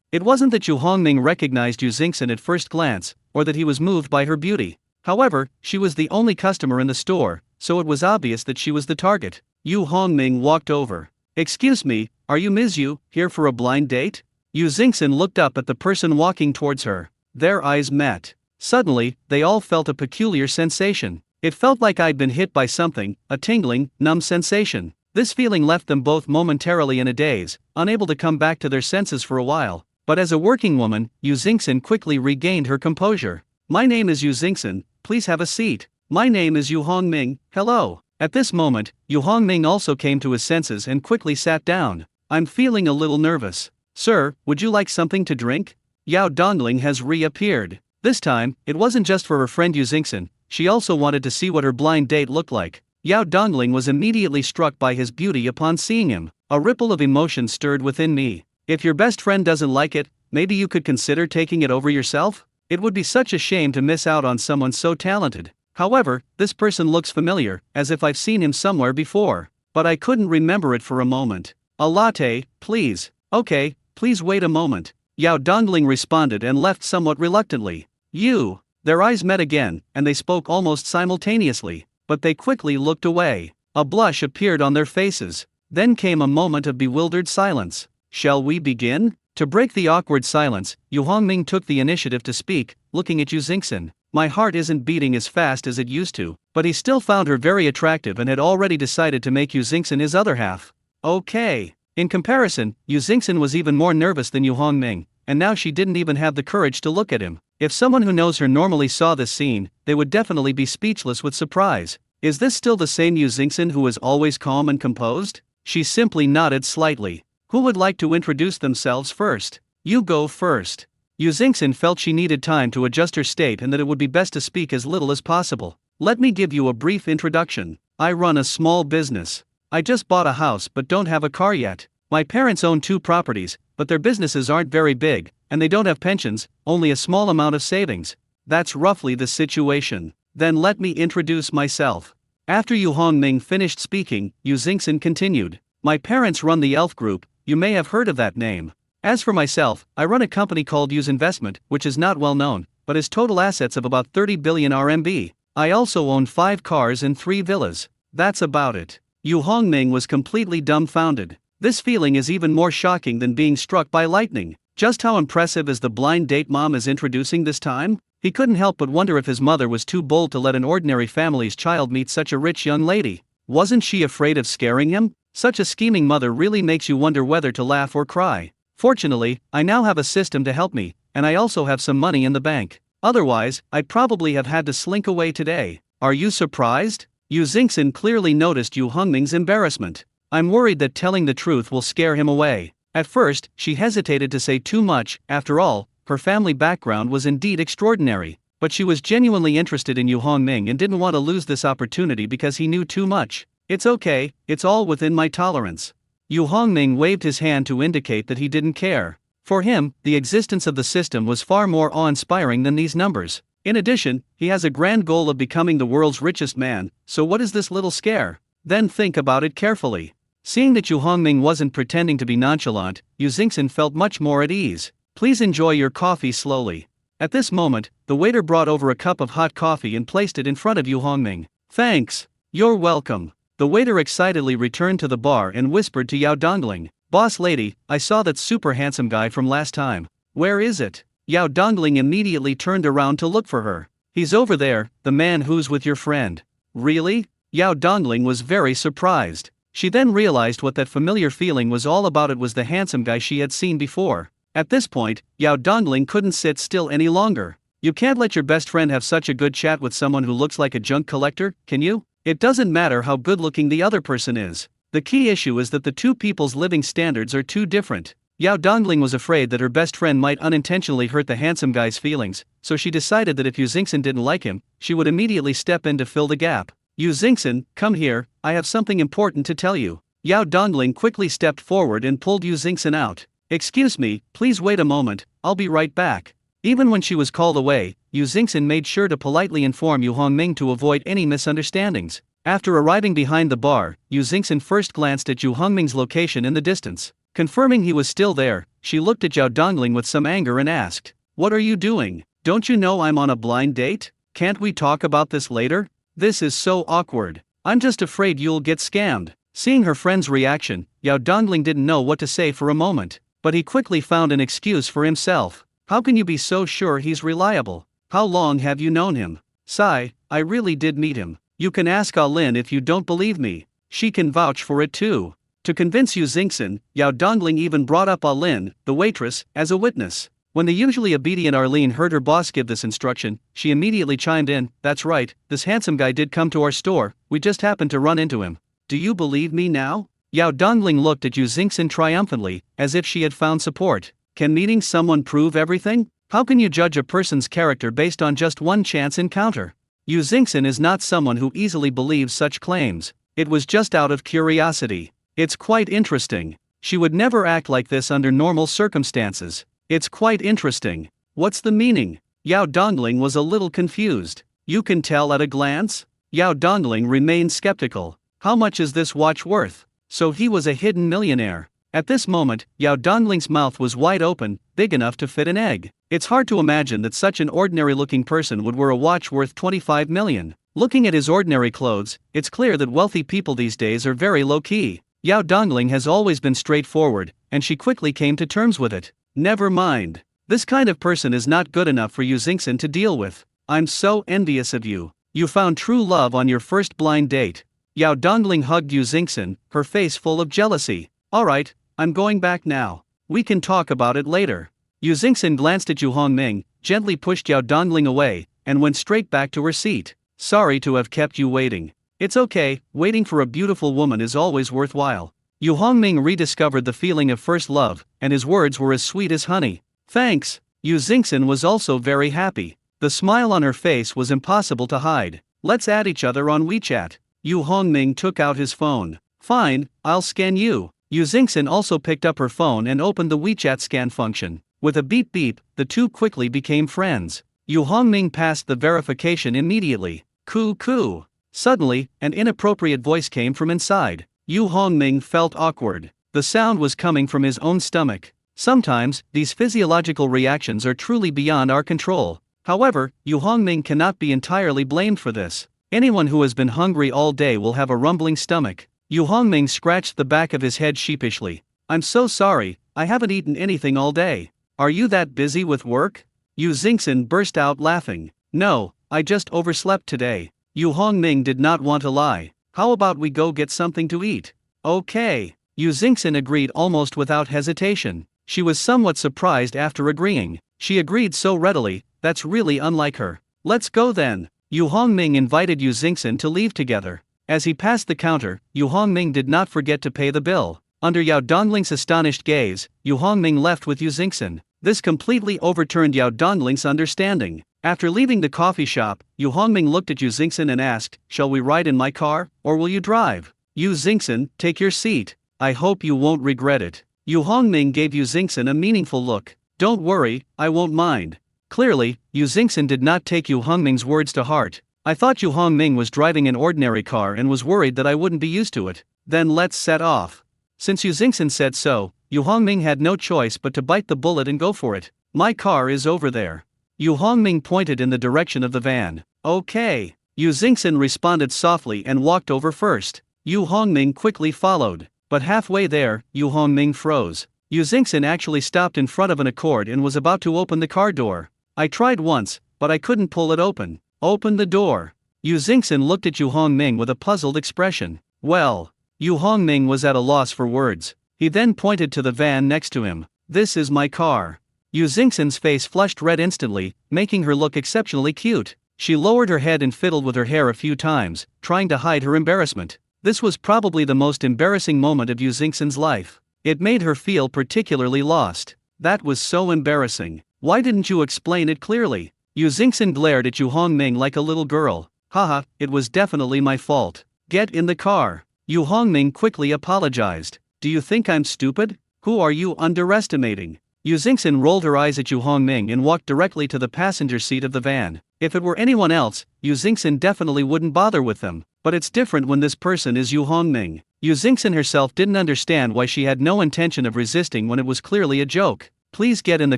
It wasn't that Yu Hongming recognized Yu Xingxin at first glance, or that he was moved by her beauty. However, she was the only customer in the store, so it was obvious that she was the target. Yu Hongming walked over. "Excuse me, are you Ms. Yu, here for a blind date?" Yu Xingxin looked up at the person walking towards her. Their eyes met. Suddenly, they all felt a peculiar sensation. It felt like I'd been hit by something, a tingling, numb sensation. This feeling left them both momentarily in a daze, unable to come back to their senses for a while. But as a working woman, Yu Xingxin quickly regained her composure. "My name is Yu Xingxin, please have a seat. My name is Yu Hongming, hello." At this moment, Yu Hongming also came to his senses and quickly sat down. "I'm feeling a little nervous. Sir, would you like something to drink?" Yao Dongling has reappeared. This time, it wasn't just for her friend Yu Xingxin, she also wanted to see what her blind date looked like. Yao Dongling was immediately struck by his beauty upon seeing him. A ripple of emotion stirred within me. "If your best friend doesn't like it, maybe you could consider taking it over yourself? It would be such a shame to miss out on someone so talented. However, this person looks familiar, as if I've seen him somewhere before. But I couldn't remember it for a moment. A latte, please." "Okay, please wait a moment." Yao Dongling responded and left somewhat reluctantly. "You." Their eyes met again, and they spoke almost simultaneously, but they quickly looked away. A blush appeared on their faces. Then came a moment of bewildered silence. "Shall we begin?" To break the awkward silence, Yu Hongming took the initiative to speak, looking at Yu Xingxin. My heart isn't beating as fast as it used to, but he still found her very attractive and had already decided to make Yu Xingxin his other half. Okay. In comparison, Yu Xingxin was even more nervous than Yu Hongming, and now she didn't even have the courage to look at him. If someone who knows her normally saw this scene, they would definitely be speechless with surprise. Is this still the same Yu Xingxin who was always calm and composed? She simply nodded slightly. Who would like to introduce themselves first? You go first. Yu Xingxin felt she needed time to adjust her state and that it would be best to speak as little as possible. Let me give you a brief introduction. I run a small business. I just bought a house but don't have a car yet. My parents own 2 properties, but their businesses aren't very big, and they don't have pensions, only a small amount of savings. That's roughly the situation. Then let me introduce myself. After Yu Hongming finished speaking, Yu Xingxin continued. My parents run the Elf Group, you may have heard of that name. As for myself, I run a company called Yu's Investment, which is not well known, but has total assets of about 30 billion RMB. I also own 5 cars and 3 villas. That's about it. Yu Hongming was completely dumbfounded. This feeling is even more shocking than being struck by lightning. Just how impressive is the blind date mom is introducing this time? He couldn't help but wonder if his mother was too bold to let an ordinary family's child meet such a rich young lady. Wasn't she afraid of scaring him? Such a scheming mother really makes you wonder whether to laugh or cry. Fortunately, I now have a system to help me, and I also have some money in the bank. Otherwise, I'd probably have had to slink away today. Are you surprised? Yu Xingxin clearly noticed Yu Hongming's embarrassment. I'm worried that telling the truth will scare him away. At first, she hesitated to say too much. After all, her family background was indeed extraordinary. But she was genuinely interested in Yu Hongming and didn't want to lose this opportunity because he knew too much. It's okay, it's all within my tolerance. Yu Hongming waved his hand to indicate that he didn't care. For him, the existence of the system was far more awe-inspiring than these numbers. In addition, he has a grand goal of becoming the world's richest man, so what is this little scare? Then think about it carefully. Seeing that Yu Hongming wasn't pretending to be nonchalant, Yu Xingxin felt much more at ease. Please enjoy your coffee slowly. At this moment, the waiter brought over a cup of hot coffee and placed it in front of Yu Hongming. Thanks. You're welcome. The waiter excitedly returned to the bar and whispered to Yao Dongling. Boss lady, I saw that super handsome guy from last time. Where is it? Yao Dongling immediately turned around to look for her. He's over there, the man who's with your friend. Really? Yao Dongling was very surprised. She then realized what that familiar feeling was all about. It was the handsome guy she had seen before. At this point, Yao Dongling couldn't sit still any longer. You can't let your best friend have such a good chat with someone who looks like a junk collector, can you? It doesn't matter how good-looking the other person is. The key issue is that the two people's living standards are too different. Yao Dongling was afraid that her best friend might unintentionally hurt the handsome guy's feelings, so she decided that if Yu Xingxin didn't like him, she would immediately step in to fill the gap. Yu Xingxin, come here, I have something important to tell you. Yao Dongling quickly stepped forward and pulled Yu Xingxin out. Excuse me, please wait a moment, I'll be right back. Even when she was called away, Yu Xingxin made sure to politely inform Yu Hongming to avoid any misunderstandings. After arriving behind the bar, Yu Xingxin first glanced at Yu Hongming's location in the distance. Confirming he was still there, she looked at Yao Dongling with some anger and asked, What are you doing? Don't you know I'm on a blind date? Can't we talk about this later? This is so awkward. I'm just afraid you'll get scammed. Seeing her friend's reaction, Yao Dongling didn't know what to say for a moment, but he quickly found an excuse for himself. How can you be so sure he's reliable? How long have you known him? Sigh, I really did meet him. You can ask Alin if you don't believe me. She can vouch for it too. To convince Yu Xingxin, Yao Dongling even brought up Alin, the waitress, as a witness. When the usually obedient Arlene heard her boss give this instruction, she immediately chimed in, "That's right, this handsome guy did come to our store, we just happened to run into him. Do you believe me now?" Yao Dongling looked at Yu Xingxin triumphantly, as if she had found support. Can meeting someone prove everything? How can you judge a person's character based on just one chance encounter? Yu Xingxin is not someone who easily believes such claims. It was just out of curiosity. It's quite interesting. She would never act like this under normal circumstances. It's quite interesting. What's the meaning? Yao Dongling was a little confused. You can tell at a glance? Yao Dongling remained skeptical. How much is this watch worth? So he was a hidden millionaire. At this moment, Yao Dongling's mouth was wide open, big enough to fit an egg. It's hard to imagine that such an ordinary-looking person would wear a watch worth 25 million. Looking at his ordinary clothes, it's clear that wealthy people these days are very low-key. Yao Dongling has always been straightforward, and she quickly came to terms with it. Never mind. This kind of person is not good enough for Yu Xingxin to deal with. I'm so envious of you. You found true love on your first blind date. Yao Dongling hugged Yu Xingxin, her face full of jealousy. Alright, I'm going back now. We can talk about it later. Yu Xingxin glanced at Yu Hongming, gently pushed Yao Dongling away, and went straight back to her seat. Sorry to have kept you waiting. It's okay, waiting for a beautiful woman is always worthwhile. Yu Hongming rediscovered the feeling of first love, and his words were as sweet as honey. Thanks. Yu Xingxin was also very happy. The smile on her face was impossible to hide. Let's add each other on WeChat. Yu Hongming took out his phone. Fine, I'll scan you. Yu Xingxin also picked up her phone and opened the WeChat scan function. With a beep beep, the two quickly became friends. Yu Hongming passed the verification immediately. Coo. Suddenly, an inappropriate voice came from inside. Yu Hongming felt awkward. The sound was coming from his own stomach. Sometimes, these physiological reactions are truly beyond our control. However, Yu Hongming cannot be entirely blamed for this. Anyone who has been hungry all day will have a rumbling stomach. Yu Hongming scratched the back of his head sheepishly. I'm so sorry, I haven't eaten anything all day. Are you that busy with work? Yu Xingxin burst out laughing. No, I just overslept today. Yu Hongming did not want to lie. How about we go get something to eat? Okay. Yu Xingxin agreed almost without hesitation. She was somewhat surprised after agreeing. She agreed so readily, that's really unlike her. Let's go then. Yu Hongming invited Yu Xingxin to leave together. As he passed the counter, Yu Hongming did not forget to pay the bill. Under Yao Dongling's astonished gaze, Yu Hongming left with Yu Xingxin. This completely overturned Yao Dongling's understanding. After leaving the coffee shop, Yu Hongming looked at Yu Xingxin and asked, "Shall we ride in my car, or will you drive?" Yu Xingxin, take your seat. I hope you won't regret it. Yu Hongming gave Yu Xingxin a meaningful look. Don't worry, I won't mind. Clearly, Yu Xingxin did not take Yu Hongming's words to heart. I thought Yu Hongming was driving an ordinary car and was worried that I wouldn't be used to it. Then let's set off. Since Yu Xingxin said so, Yu Hongming had no choice but to bite the bullet and go for it. My car is over there. Yu Hongming pointed in the direction of the van. Okay. Yu Xingxin responded softly and walked over first. Yu Hongming quickly followed. But halfway there, Yu Hongming froze. Yu Xingxin actually stopped in front of an Accord and was about to open the car door. I tried once, but I couldn't pull it open. Open the door. Yu Xingxin looked at Yu Hongming with a puzzled expression. Well. Yu Hongming was at a loss for words. He then pointed to the van next to him. This is my car. Yu Xingxin's face flushed red instantly, making her look exceptionally cute. She lowered her head and fiddled with her hair a few times, trying to hide her embarrassment. This was probably the most embarrassing moment of Yu Xingxin's life. It made her feel particularly lost. That was so embarrassing. Why didn't you explain it clearly? Yu Xingxin glared at Yu Hongming like a little girl. Haha, it was definitely my fault. Get in the car. Yu Hongming quickly apologized. Do you think I'm stupid? Who are you underestimating? Yu Xingxin rolled her eyes at Yu Hongming and walked directly to the passenger seat of the van. If it were anyone else, Yu Xingxin definitely wouldn't bother with them. But it's different when this person is Yu Hongming. Yu Xingxin herself didn't understand why she had no intention of resisting when it was clearly a joke. Please get in the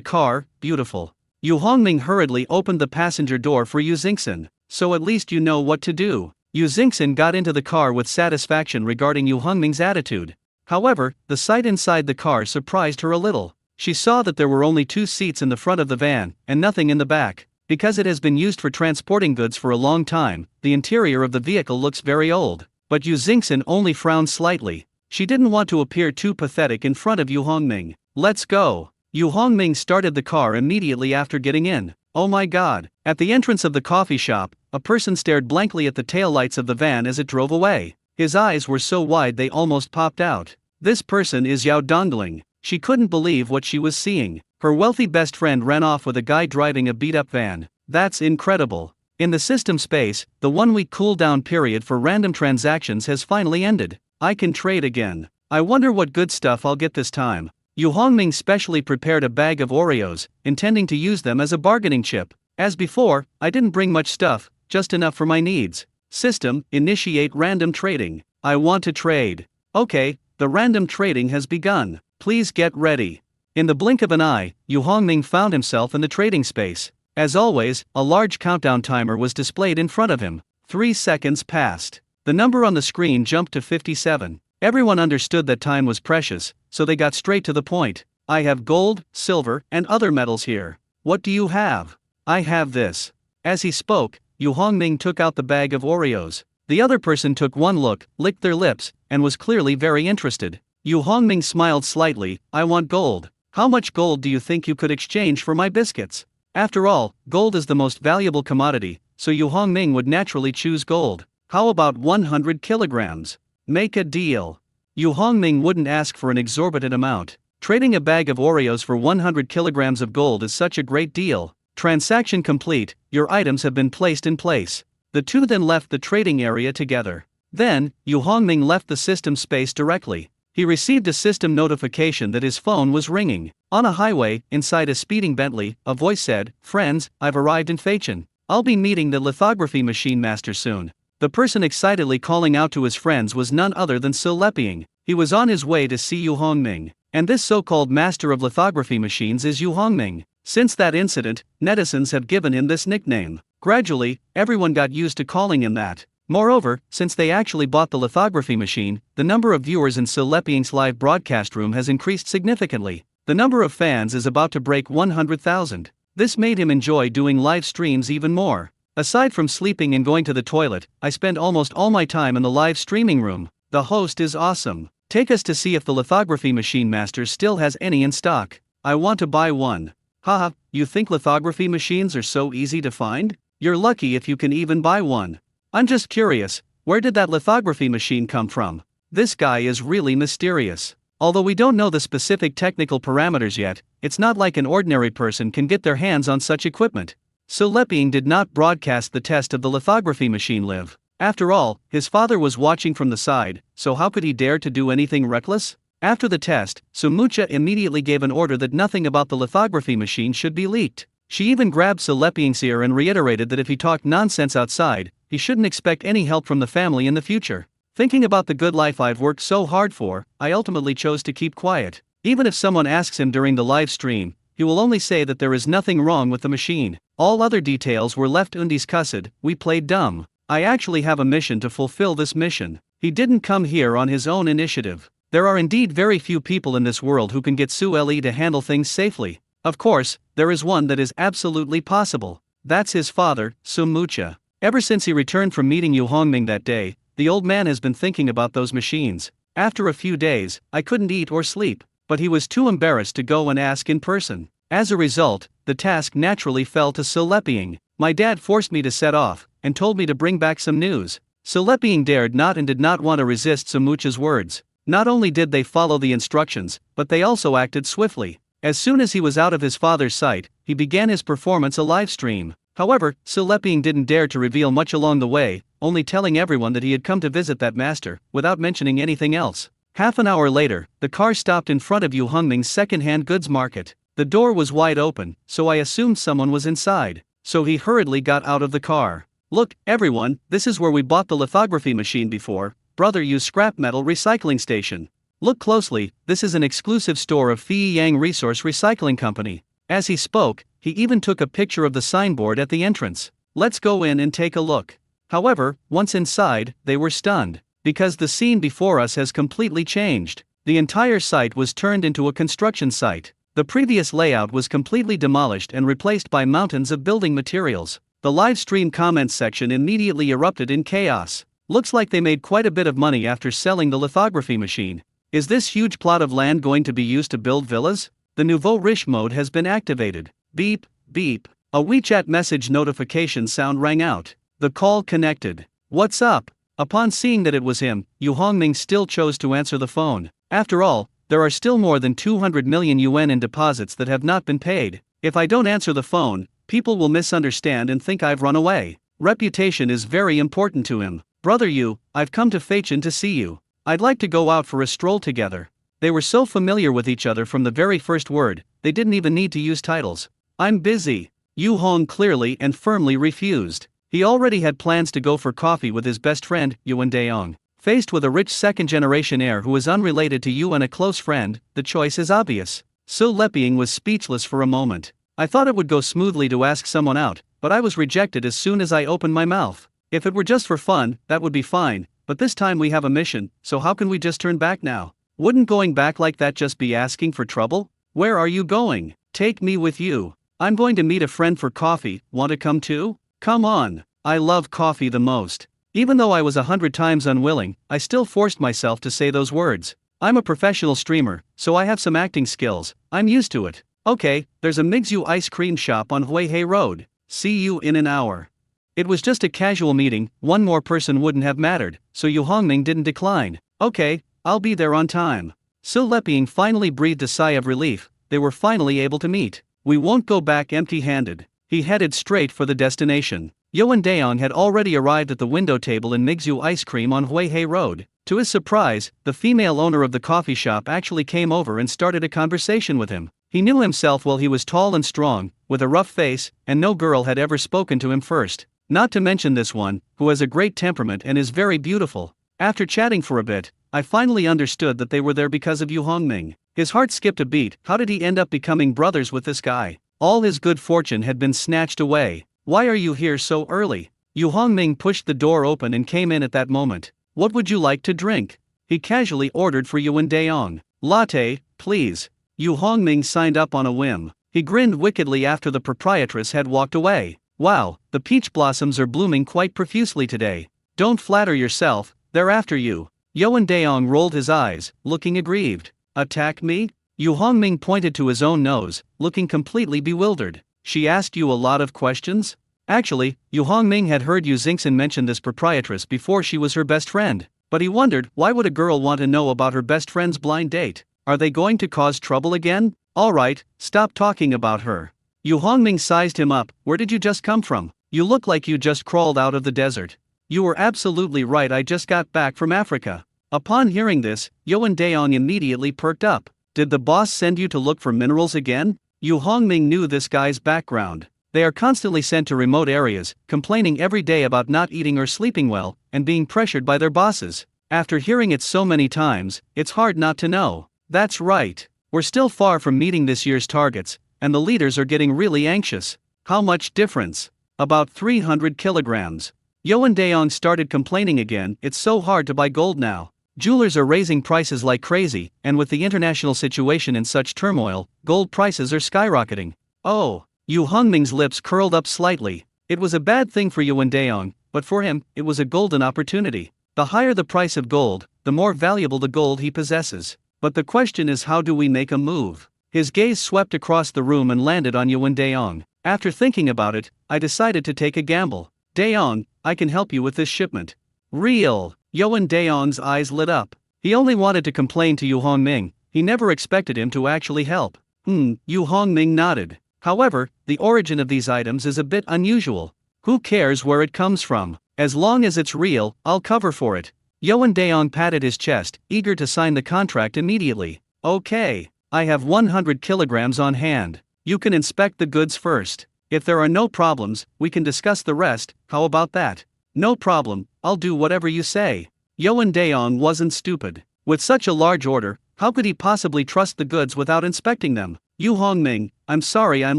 car, beautiful. Yu Hongming hurriedly opened the passenger door for Yu Xingxin. So at least you know what to do. Yu Xingxin got into the car with satisfaction regarding Yu Hongming's attitude. However, the sight inside the car surprised her a little. She saw that there were only 2 seats in the front of the van, and nothing in the back. Because it has been used for transporting goods for a long time, the interior of the vehicle looks very old. But Yu Xingxin only frowned slightly. She didn't want to appear too pathetic in front of Yu Hongming. Let's go. Yu Hongming started the car immediately after getting in. Oh my god. At the entrance of the coffee shop, a person stared blankly at the taillights of the van as it drove away. His eyes were so wide they almost popped out. This person is Yao Dongling. She couldn't believe what she was seeing. Her wealthy best friend ran off with a guy driving a beat-up van. That's incredible. In the system space, the 1-week cool-down period for random transactions has finally ended. I can trade again. I wonder what good stuff I'll get this time. Yu Hongming specially prepared a bag of Oreos, intending to use them as a bargaining chip. As before, I didn't bring much stuff, just enough for my needs. System, initiate random trading. I want to trade. Okay, the random trading has begun. Please get ready. In the blink of an eye, Yu Hongming found himself in the trading space. As always, a large countdown timer was displayed in front of him. 3 seconds passed. The number on the screen jumped to 57. Everyone understood that time was precious, so they got straight to the point. I have gold, silver, and other metals here. What do you have? I have this. As he spoke, Yu Hongming took out the bag of Oreos. The other person took one look, licked their lips, and was clearly very interested. Yu Hongming smiled slightly. I want gold. How much gold do you think you could exchange for my biscuits? After all, gold is the most valuable commodity, so Yu Hongming would naturally choose gold. How about 100 kilograms? Make a deal. Yu Hongming wouldn't ask for an exorbitant amount. Trading a bag of Oreos for 100 kilograms of gold is such a great deal. Transaction complete, your items have been placed in place. The two then left the trading area together. Then, Yu Hongming left the system space directly. He received a system notification that his phone was ringing. On a highway, inside a speeding Bentley, a voice said, "Friends, I've arrived in Feichen. I'll be meeting the lithography machine master soon." The person excitedly calling out to his friends was none other than Su Leping. He was on his way to see Yu Hongming. And this so-called master of lithography machines is Yu Hongming. Since that incident, netizens have given him this nickname. Gradually, everyone got used to calling him that. Moreover, since they actually bought the lithography machine, the number of viewers in Su Leping's live broadcast room has increased significantly. The number of fans is about to break 100,000. This made him enjoy doing live streams even more. Aside from sleeping and going to the toilet, I spend almost all my time in the live streaming room. The host is awesome. Take us to see if the lithography machine master still has any in stock. I want to buy one. Haha, you think lithography machines are so easy to find? You're lucky if you can even buy one. I'm just curious, where did that lithography machine come from? This guy is really mysterious. Although we don't know the specific technical parameters yet, it's not like an ordinary person can get their hands on such equipment. Su Leping did not broadcast the test of the lithography machine live. After all, his father was watching from the side, so how could he dare to do anything reckless? After the test, Su Mucha immediately gave an order that nothing about the lithography machine should be leaked. She even grabbed Su Leping's ear and reiterated that if he talked nonsense outside, he shouldn't expect any help from the family in the future. Thinking about the good life I've worked so hard for, I ultimately chose to keep quiet. Even if someone asks him during the live stream, he will only say that there is nothing wrong with the machine. All other details were left undiscussed. We played dumb. I actually have a mission to fulfill this mission. He didn't come here on his own initiative. There are indeed very few people in this world who can get Su Le to handle things safely. Of course, there is one that is absolutely possible. That's his father, Su Mucha. Ever since he returned from meeting Yu Hongming that day, the old man has been thinking about those machines. After a few days, I couldn't eat or sleep, but he was too embarrassed to go and ask in person. As a result, the task naturally fell to Su Leping. My dad forced me to set off, and told me to bring back some news. Su Leping dared not and did not want to resist Su Mucha's words. Not only did they follow the instructions, but they also acted swiftly. As soon as he was out of his father's sight, he began his performance a live stream. However, Su Leping didn't dare to reveal much along the way, only telling everyone that he had come to visit that master, without mentioning anything else. Half an hour later, the car stopped in front of Yu Hongming's second-hand goods market. The door was wide open, so I assumed someone was inside. So he hurriedly got out of the car. Look, everyone, this is where we bought the lithography machine before. Brother Yu's scrap metal recycling station. Look closely, this is an exclusive store of Fei Yang Resource Recycling Company. As he spoke, he even took a picture of the signboard at the entrance. Let's go in and take a look. However, once inside, they were stunned, because the scene before us has completely changed. The entire site was turned into a construction site. The previous layout was completely demolished and replaced by mountains of building materials. The live stream comments section immediately erupted in chaos. Looks like they made quite a bit of money after selling the lithography machine. Is this huge plot of land going to be used to build villas? The nouveau riche mode has been activated. Beep, beep. A WeChat message notification sound rang out. The call connected. What's up? Upon seeing that it was him, Yu Hongming still chose to answer the phone. After all, there are still more than 200 million yuan in deposits that have not been paid. If I don't answer the phone, people will misunderstand and think I've run away. Reputation is very important to him. Brother Yu, I've come to Feichen to see you. I'd like to go out for a stroll together. They were so familiar with each other from the very first word, they didn't even need to use titles. I'm busy. Yu Hong clearly and firmly refused. He already had plans to go for coffee with his best friend, Yuan Daong. Faced with a rich second-generation heir who is unrelated to you and a close friend, the choice is obvious. Su Leping was speechless for a moment. I thought it would go smoothly to ask someone out, but I was rejected as soon as I opened my mouth. If it were just for fun, that would be fine, but this time we have a mission, so how can we just turn back now? Wouldn't going back like that just be asking for trouble? Where are you going? Take me with you. I'm going to meet a friend for coffee, want to come too? Come on. I love coffee the most. Even though I was 100 times unwilling, I still forced myself to say those words. I'm a professional streamer, so I have some acting skills. I'm used to it. Okay, there's a Mingzhu ice cream shop on Huihei Road. See you in an hour. It was just a casual meeting, one more person wouldn't have mattered, so Yu Hongming didn't decline. Okay, I'll be there on time. Su Leping finally breathed a sigh of relief. They were finally able to meet. We won't go back empty-handed. He headed straight for the destination. Yuan Daong had already arrived at the window table in Mingzhu Ice Cream on Huihei Road. To his surprise, the female owner of the coffee shop actually came over and started a conversation with him. He knew himself well. He was tall and strong, with a rough face, and no girl had ever spoken to him first. Not to mention this one, who has a great temperament and is very beautiful. After chatting for a bit, I finally understood that they were there because of Yu Hongming. His heart skipped a beat. How did he end up becoming brothers with this guy? All his good fortune had been snatched away. Why are you here so early? Yu Hongming pushed the door open and came in at that moment. What would you like to drink? He casually ordered for Yuan Daong. Latte, please. Yu Hongming signed up on a whim. He grinned wickedly after the proprietress had walked away. Wow, the peach blossoms are blooming quite profusely today. Don't flatter yourself, they're after you. Yuan Daong rolled his eyes, looking aggrieved. Attack me? Yu Hongming pointed to his own nose, looking completely bewildered. She asked you a lot of questions? Actually, Yu Hongming had heard Yu Xingxin mention this proprietress before she was her best friend. But he wondered, why would a girl want to know about her best friend's blind date? Are they going to cause trouble again? Alright, stop talking about her. Yu Hongming sized him up. Where did you just come from? You look like you just crawled out of the desert. You were absolutely right, I just got back from Africa. Upon hearing this, Yuan Daong immediately perked up. Did the boss send you to look for minerals again? Yu Hongming knew this guy's background. They are constantly sent to remote areas, complaining every day about not eating or sleeping well, and being pressured by their bosses. After hearing it so many times, it's hard not to know. That's right. We're still far from meeting this year's targets, and the leaders are getting really anxious. How much difference? About 300 kilograms. Yuan Daong started complaining again. It's so hard to buy gold now. Jewelers are raising prices like crazy, and with the international situation in such turmoil, gold prices are skyrocketing. Oh, Yu Hongming's lips curled up slightly. It was a bad thing for Yuan Daong, but for him, it was a golden opportunity. The higher the price of gold, the more valuable the gold he possesses. But the question is, how do we make a move? His gaze swept across the room and landed on Yuan Daong. After thinking about it, I decided to take a gamble. Daong, I can help you with this shipment. Real? Yuan Daong's eyes lit up. He only wanted to complain to Yu Hongming. He never expected him to actually help. Yu Hongming nodded. However, the origin of these items is a bit unusual. Who cares where it comes from? As long as it's real, I'll cover for it. Yuan Daong patted his chest, eager to sign the contract immediately. Okay, I have 100 kilograms on hand. You can inspect the goods first. If there are no problems, we can discuss the rest. How about that? No problem, I'll do whatever you say. Yuan Daong wasn't stupid. With such a large order, how could he possibly trust the goods without inspecting them? Yu Hongming, I'm sorry I'm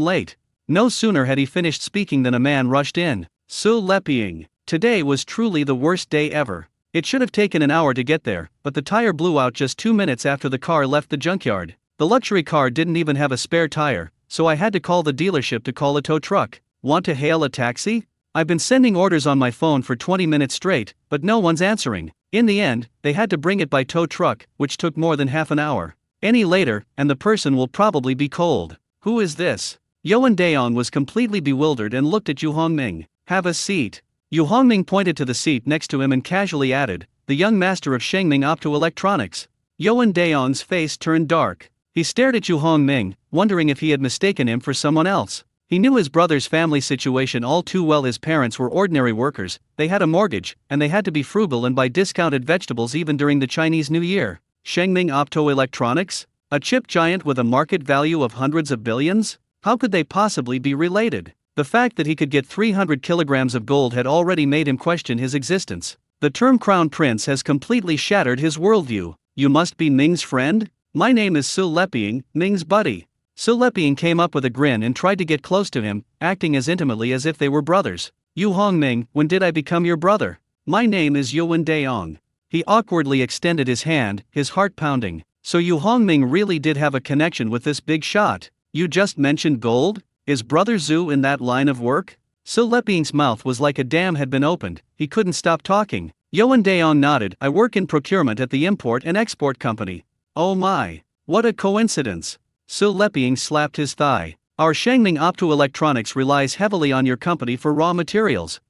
late. No sooner had he finished speaking than a man rushed in. Su Leping. Today was truly the worst day ever. It should have taken an hour to get there, but the tire blew out just 2 minutes after the car left the junkyard. The luxury car didn't even have a spare tire, so I had to call the dealership to call a tow truck. Want to hail a taxi? I've been sending orders on my phone for 20 minutes straight, but no one's answering. In the end, they had to bring it by tow truck, which took more than half an hour. Any later, and the person will probably be cold. Who is this? Yoan Daong was completely bewildered and looked at Yu Hongming. Have a seat. Yu Hongming pointed to the seat next to him and casually added, the young master of Shengming Optoelectronics. Yoan Daong's face turned dark. He stared at Yu Hongming, wondering if he had mistaken him for someone else. He knew his brother's family situation all too well. His parents were ordinary workers, they had a mortgage, and they had to be frugal and buy discounted vegetables even during the Chinese New Year. Shengming Optoelectronics? A chip giant with a market value of hundreds of billions? How could they possibly be related? The fact that he could get 300 kilograms of gold had already made him question his existence. The term Crown Prince has completely shattered his worldview. You must be Ming's friend? My name is Su Leping, Ming's buddy. Su Leping came up with a grin and tried to get close to him, acting as intimately as if they were brothers. Yu Hongming, when did I become your brother? My name is Yoan Daong. He awkwardly extended his hand, his heart pounding. So Yu Hongming really did have a connection with this big shot. You just mentioned gold? Is Brother Zhu in that line of work? Su Leping's mouth was like a dam had been opened, he couldn't stop talking. Yoan Daong nodded. I work in procurement at the Import and Export Company. Oh my. What a coincidence. Su Leping slapped his thigh. Our Shengming Optoelectronics relies heavily on your company for raw materials.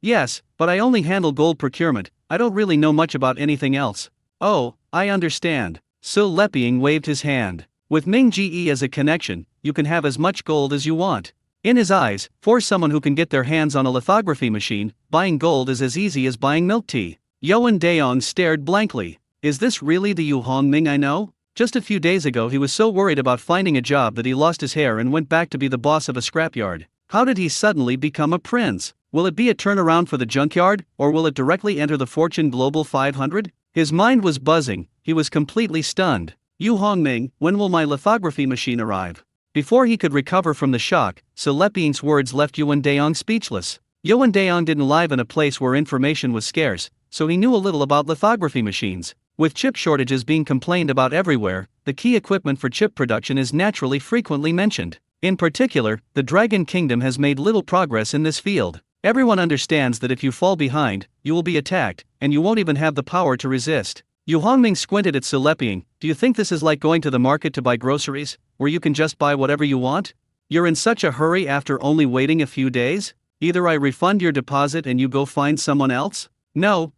Yes, but I only handle gold procurement, I don't really know much about anything else. Oh, I understand. Su Leping waved his hand. With Ming GE as a connection, you can have as much gold as you want. In his eyes, for someone who can get their hands on a lithography machine, buying gold is as easy as buying milk tea. Yoan Daong stared blankly. Is this really the Yu Hongming I know? Just a few days ago he was so worried about finding a job that he lost his hair and went back to be the boss of a scrapyard. How did he suddenly become a prince? Will it be a turnaround for the junkyard, or will it directly enter the Fortune Global 500? His mind was buzzing, he was completely stunned. Yu Hongming, when will my lithography machine arrive? Before he could recover from the shock, Su Leping's words left Yoan Daong speechless. Yoan Daong didn't live in a place where information was scarce, so he knew a little about lithography machines. With chip shortages being complained about everywhere, the key equipment for chip production is naturally frequently mentioned. In particular, the Dragon Kingdom has made little progress in this field. Everyone understands that if you fall behind, you will be attacked, and you won't even have the power to resist. Yu Hongming squinted at Su Leping. Do you think this is like going to the market to buy groceries, where you can just buy whatever you want? You're in such a hurry after only waiting a few days? Either I refund your deposit and you go find someone else? No,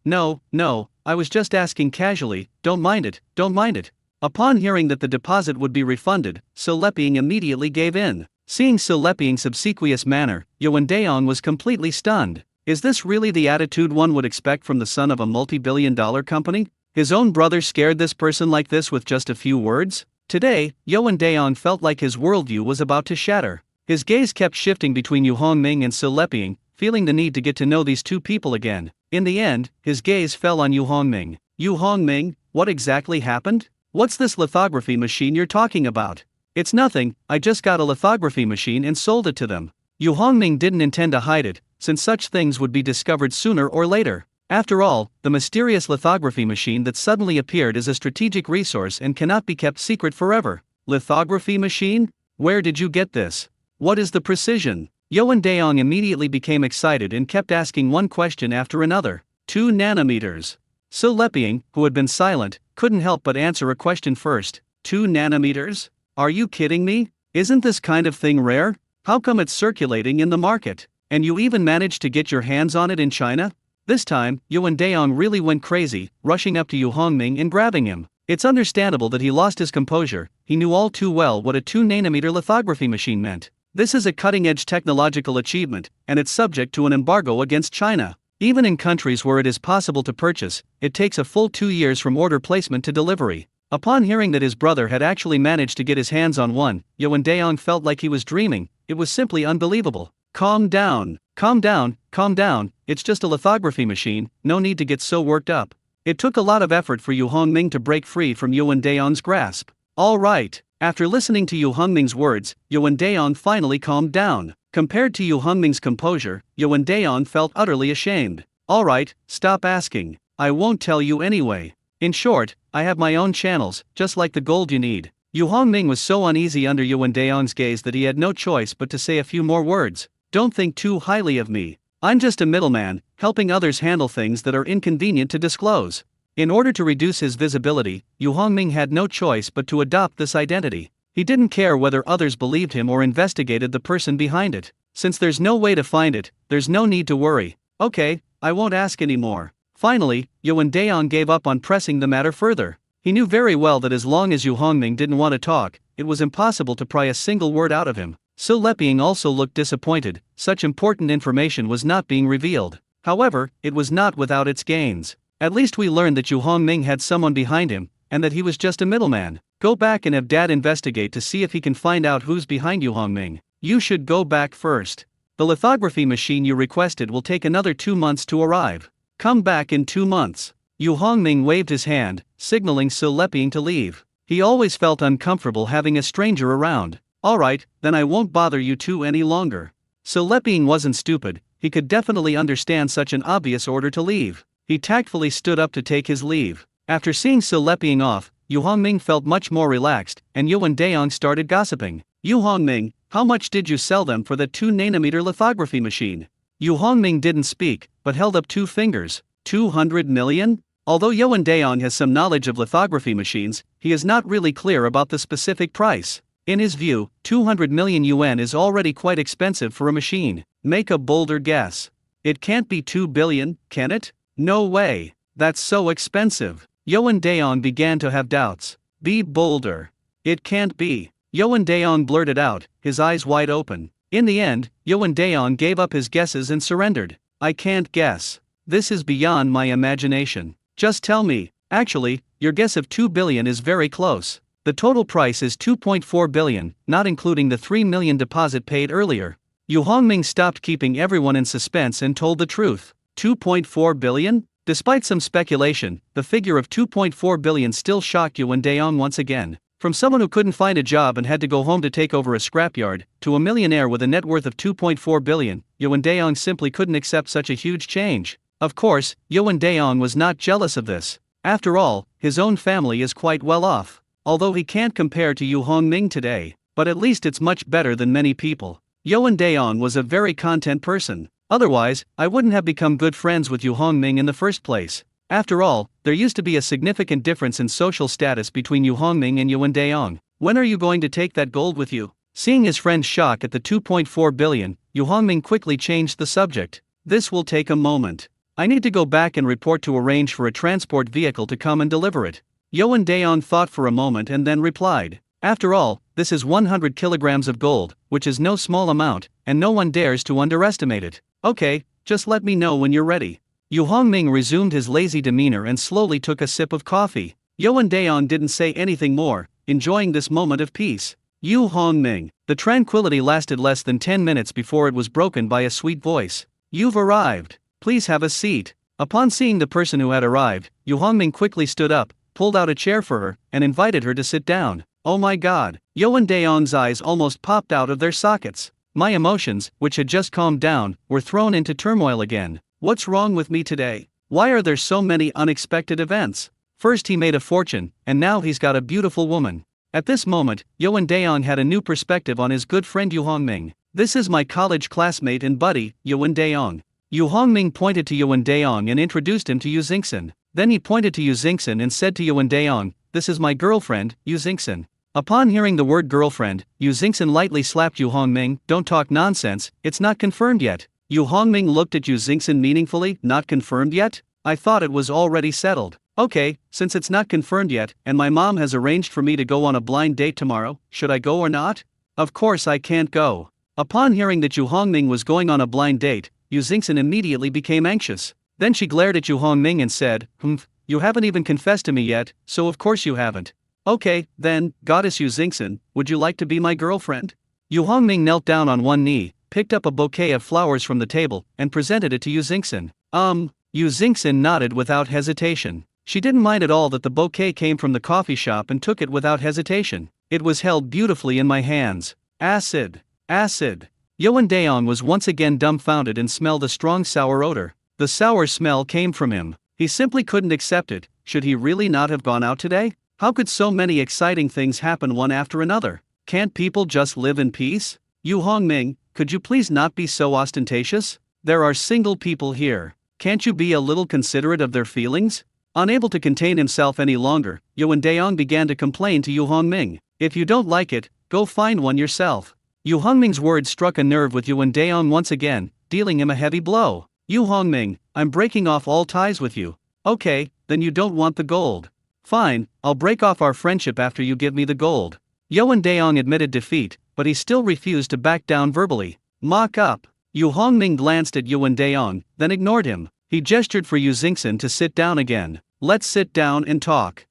I was just asking casually, don't mind it. Upon hearing that the deposit would be refunded, Su Leping immediately gave in. Seeing Su Leping's obsequious manner, Yoan Daong was completely stunned. Is this really the attitude one would expect from the son of a multi-billion-dollar company? His own brother scared this person like this with just a few words? Today, Yoan Daong felt like his worldview was about to shatter. His gaze kept shifting between Yu Hongming and Su Leping, feeling the need to get to know these two people again. In the end, his gaze fell on Yu Hongming. Yu Hongming, what exactly happened? What's this lithography machine you're talking about? It's nothing, I just got a lithography machine and sold it to them. Yu Hongming didn't intend to hide it, since such things would be discovered sooner or later. After all, the mysterious lithography machine that suddenly appeared is a strategic resource and cannot be kept secret forever. Lithography machine? Where did you get this? What is the precision? Yoan Daong immediately became excited and kept asking one question after another. 2 nanometers. Su Leping, who had been silent, couldn't help but answer a question first. 2 nanometers? Are you kidding me? Isn't this kind of thing rare? How come it's circulating in the market? And you even managed to get your hands on it in China? This time, Yoan Daong really went crazy, rushing up to Yu Hongming and grabbing him. It's understandable that he lost his composure, he knew all too well what a 2-nanometer lithography machine meant. This is a cutting-edge technological achievement, and it's subject to an embargo against China. Even in countries where it is possible to purchase, it takes a full 2 years from order placement to delivery. Upon hearing that his brother had actually managed to get his hands on one, Yoan Daong felt like he was dreaming. It was simply unbelievable. Calm down, it's just a lithography machine, no need to get so worked up. It took a lot of effort for Yu Hongming to break free from Yoan Daong's grasp. All right, After listening to Yu Hongming's words, Yuan Daong finally calmed down. Compared to Yu Hongming's composure, Yuan Daong felt utterly ashamed. Alright, stop asking. I won't tell you anyway. In short, I have my own channels, just like the gold you need. Yu Hongming was so uneasy under Yuan Daong's gaze that he had no choice but to say a few more words. Don't think too highly of me. I'm just a middleman, helping others handle things that are inconvenient to disclose. In order to reduce his visibility, Yu Hongming had no choice but to adopt this identity. He didn't care whether others believed him or investigated the person behind it. Since there's no way to find it, there's no need to worry. Okay, I won't ask anymore. Finally, Yuan Daong gave up on pressing the matter further. He knew very well that as long as Yu Hongming didn't want to talk, it was impossible to pry a single word out of him. So Leping also looked disappointed. Such important information was not being revealed. However, it was not without its gains. At least we learned that Yu Hongming had someone behind him, and that he was just a middleman. Go back and have Dad investigate to see if he can find out who's behind Yu Hongming. You should go back first. The lithography machine you requested will take another 2 months to arrive. Come back in 2 months. Yu Hongming waved his hand, signaling Su Leping to leave. He always felt uncomfortable having a stranger around. Alright, then I won't bother you two any longer. Su Leping wasn't stupid, he could definitely understand such an obvious order to leave. He tactfully stood up to take his leave. After seeing Su Leping off, Yu Hongming felt much more relaxed, and Yuan Daong started gossiping. Yu Hongming, how much did you sell them for the 2-nanometer lithography machine? Yu Hongming didn't speak, but held up 2 fingers. 200 million? Although Yuan Daong has some knowledge of lithography machines, he is not really clear about the specific price. In his view, 200 million yuan is already quite expensive for a machine. Make a bolder guess. It can't be 2 billion, can it? No way. That's so expensive. Yuan Daong began to have doubts. Be bolder. It can't be. Yuan Daong blurted out, his eyes wide open. In the end, Yuan Daong gave up his guesses and surrendered. I can't guess. This is beyond my imagination. Just tell me. Actually, your guess of 2 billion is very close. The total price is 2.4 billion, not including the 3 million deposit paid earlier. Yu Hongming stopped keeping everyone in suspense and told the truth. 2.4 billion? Despite some speculation, the figure of 2.4 billion still shocked Yuan Daong once again. From someone who couldn't find a job and had to go home to take over a scrapyard, to a millionaire with a net worth of 2.4 billion, Yuan Daong simply couldn't accept such a huge change. Of course, Yuan Daong was not jealous of this. After all, his own family is quite well off. Although he can't compare to Yu Hongming today, but at least it's much better than many people. Yuan Daong was a very content person. Otherwise, I wouldn't have become good friends with Yu Hongming in the first place. After all, there used to be a significant difference in social status between Yu Hongming and Yuan Daong. When are you going to take that gold with you? Seeing his friend's shock at the 2.4 billion, Yu Hongming quickly changed the subject. This will take a moment. I need to go back and report to arrange for a transport vehicle to come and deliver it. Yuan Daong thought for a moment and then replied. After all, this is 100 kilograms of gold, which is no small amount, and no one dares to underestimate it. Okay, just let me know when you're ready. Yu Hongming resumed his lazy demeanor and slowly took a sip of coffee. Yuan Daong didn't say anything more, enjoying this moment of peace. Yu Hongming. The tranquility lasted less than 10 minutes before it was broken by a sweet voice. You've arrived. Please have a seat. Upon seeing the person who had arrived, Yu Hongming quickly stood up, pulled out a chair for her, and invited her to sit down. Oh my god. Yuan Daong's eyes almost popped out of their sockets. My emotions, which had just calmed down, were thrown into turmoil again. What's wrong with me today? Why are there so many unexpected events? First he made a fortune, and now he's got a beautiful woman. At this moment, Yuan Daong had a new perspective on his good friend Yu Hongming. This is my college classmate and buddy, Yuan Daong. Yu Hongming pointed to Yuan Daong and introduced him to Yu Xingxin. Then he pointed to Yu Xingxin and said to Yuan Daong, this is my girlfriend, Yu Xingxin. Upon hearing the word girlfriend, Yu Xingxin lightly slapped Yu Hongming. Don't talk nonsense, it's not confirmed yet. Yu Hongming looked at Yu Xingxin meaningfully. Not confirmed yet? I thought it was already settled. Okay, since it's not confirmed yet, and my mom has arranged for me to go on a blind date tomorrow, should I go or not? Of course I can't go. Upon hearing that Yu Hongming was going on a blind date, Yu Xingxin immediately became anxious. Then she glared at Yu Hongming and said, you haven't even confessed to me yet, so of course you haven't. Okay, then, Goddess Yu Xingxin, would you like to be my girlfriend? Yu Hongming knelt down on one knee, picked up a bouquet of flowers from the table, and presented it to Yu Xingxin. Yu Xingxin nodded without hesitation. She didn't mind at all that the bouquet came from the coffee shop and took it without hesitation. It was held beautifully in my hands. Acid. Acid. Yoan Daong was once again dumbfounded and smelled a strong sour odor. The sour smell came from him. He simply couldn't accept it. Should he really not have gone out today? How could so many exciting things happen one after another? Can't people just live in peace? Yu Hongming, could you please not be so ostentatious? There are single people here. Can't you be a little considerate of their feelings? Unable to contain himself any longer, Yuan Daong began to complain to Yu Hongming. If you don't like it, go find one yourself. Yu Hongming's words struck a nerve with Yuan Daong once again, dealing him a heavy blow. Yu Hongming, I'm breaking off all ties with you. Okay, then you don't want the gold. Fine, I'll break off our friendship after you give me the gold. Yuan Daong admitted defeat, but he still refused to back down verbally. Mock up. Yu Hongming glanced at Yuan Daong, then ignored him. He gestured for Yu Xingxin to sit down again. Let's sit down and talk.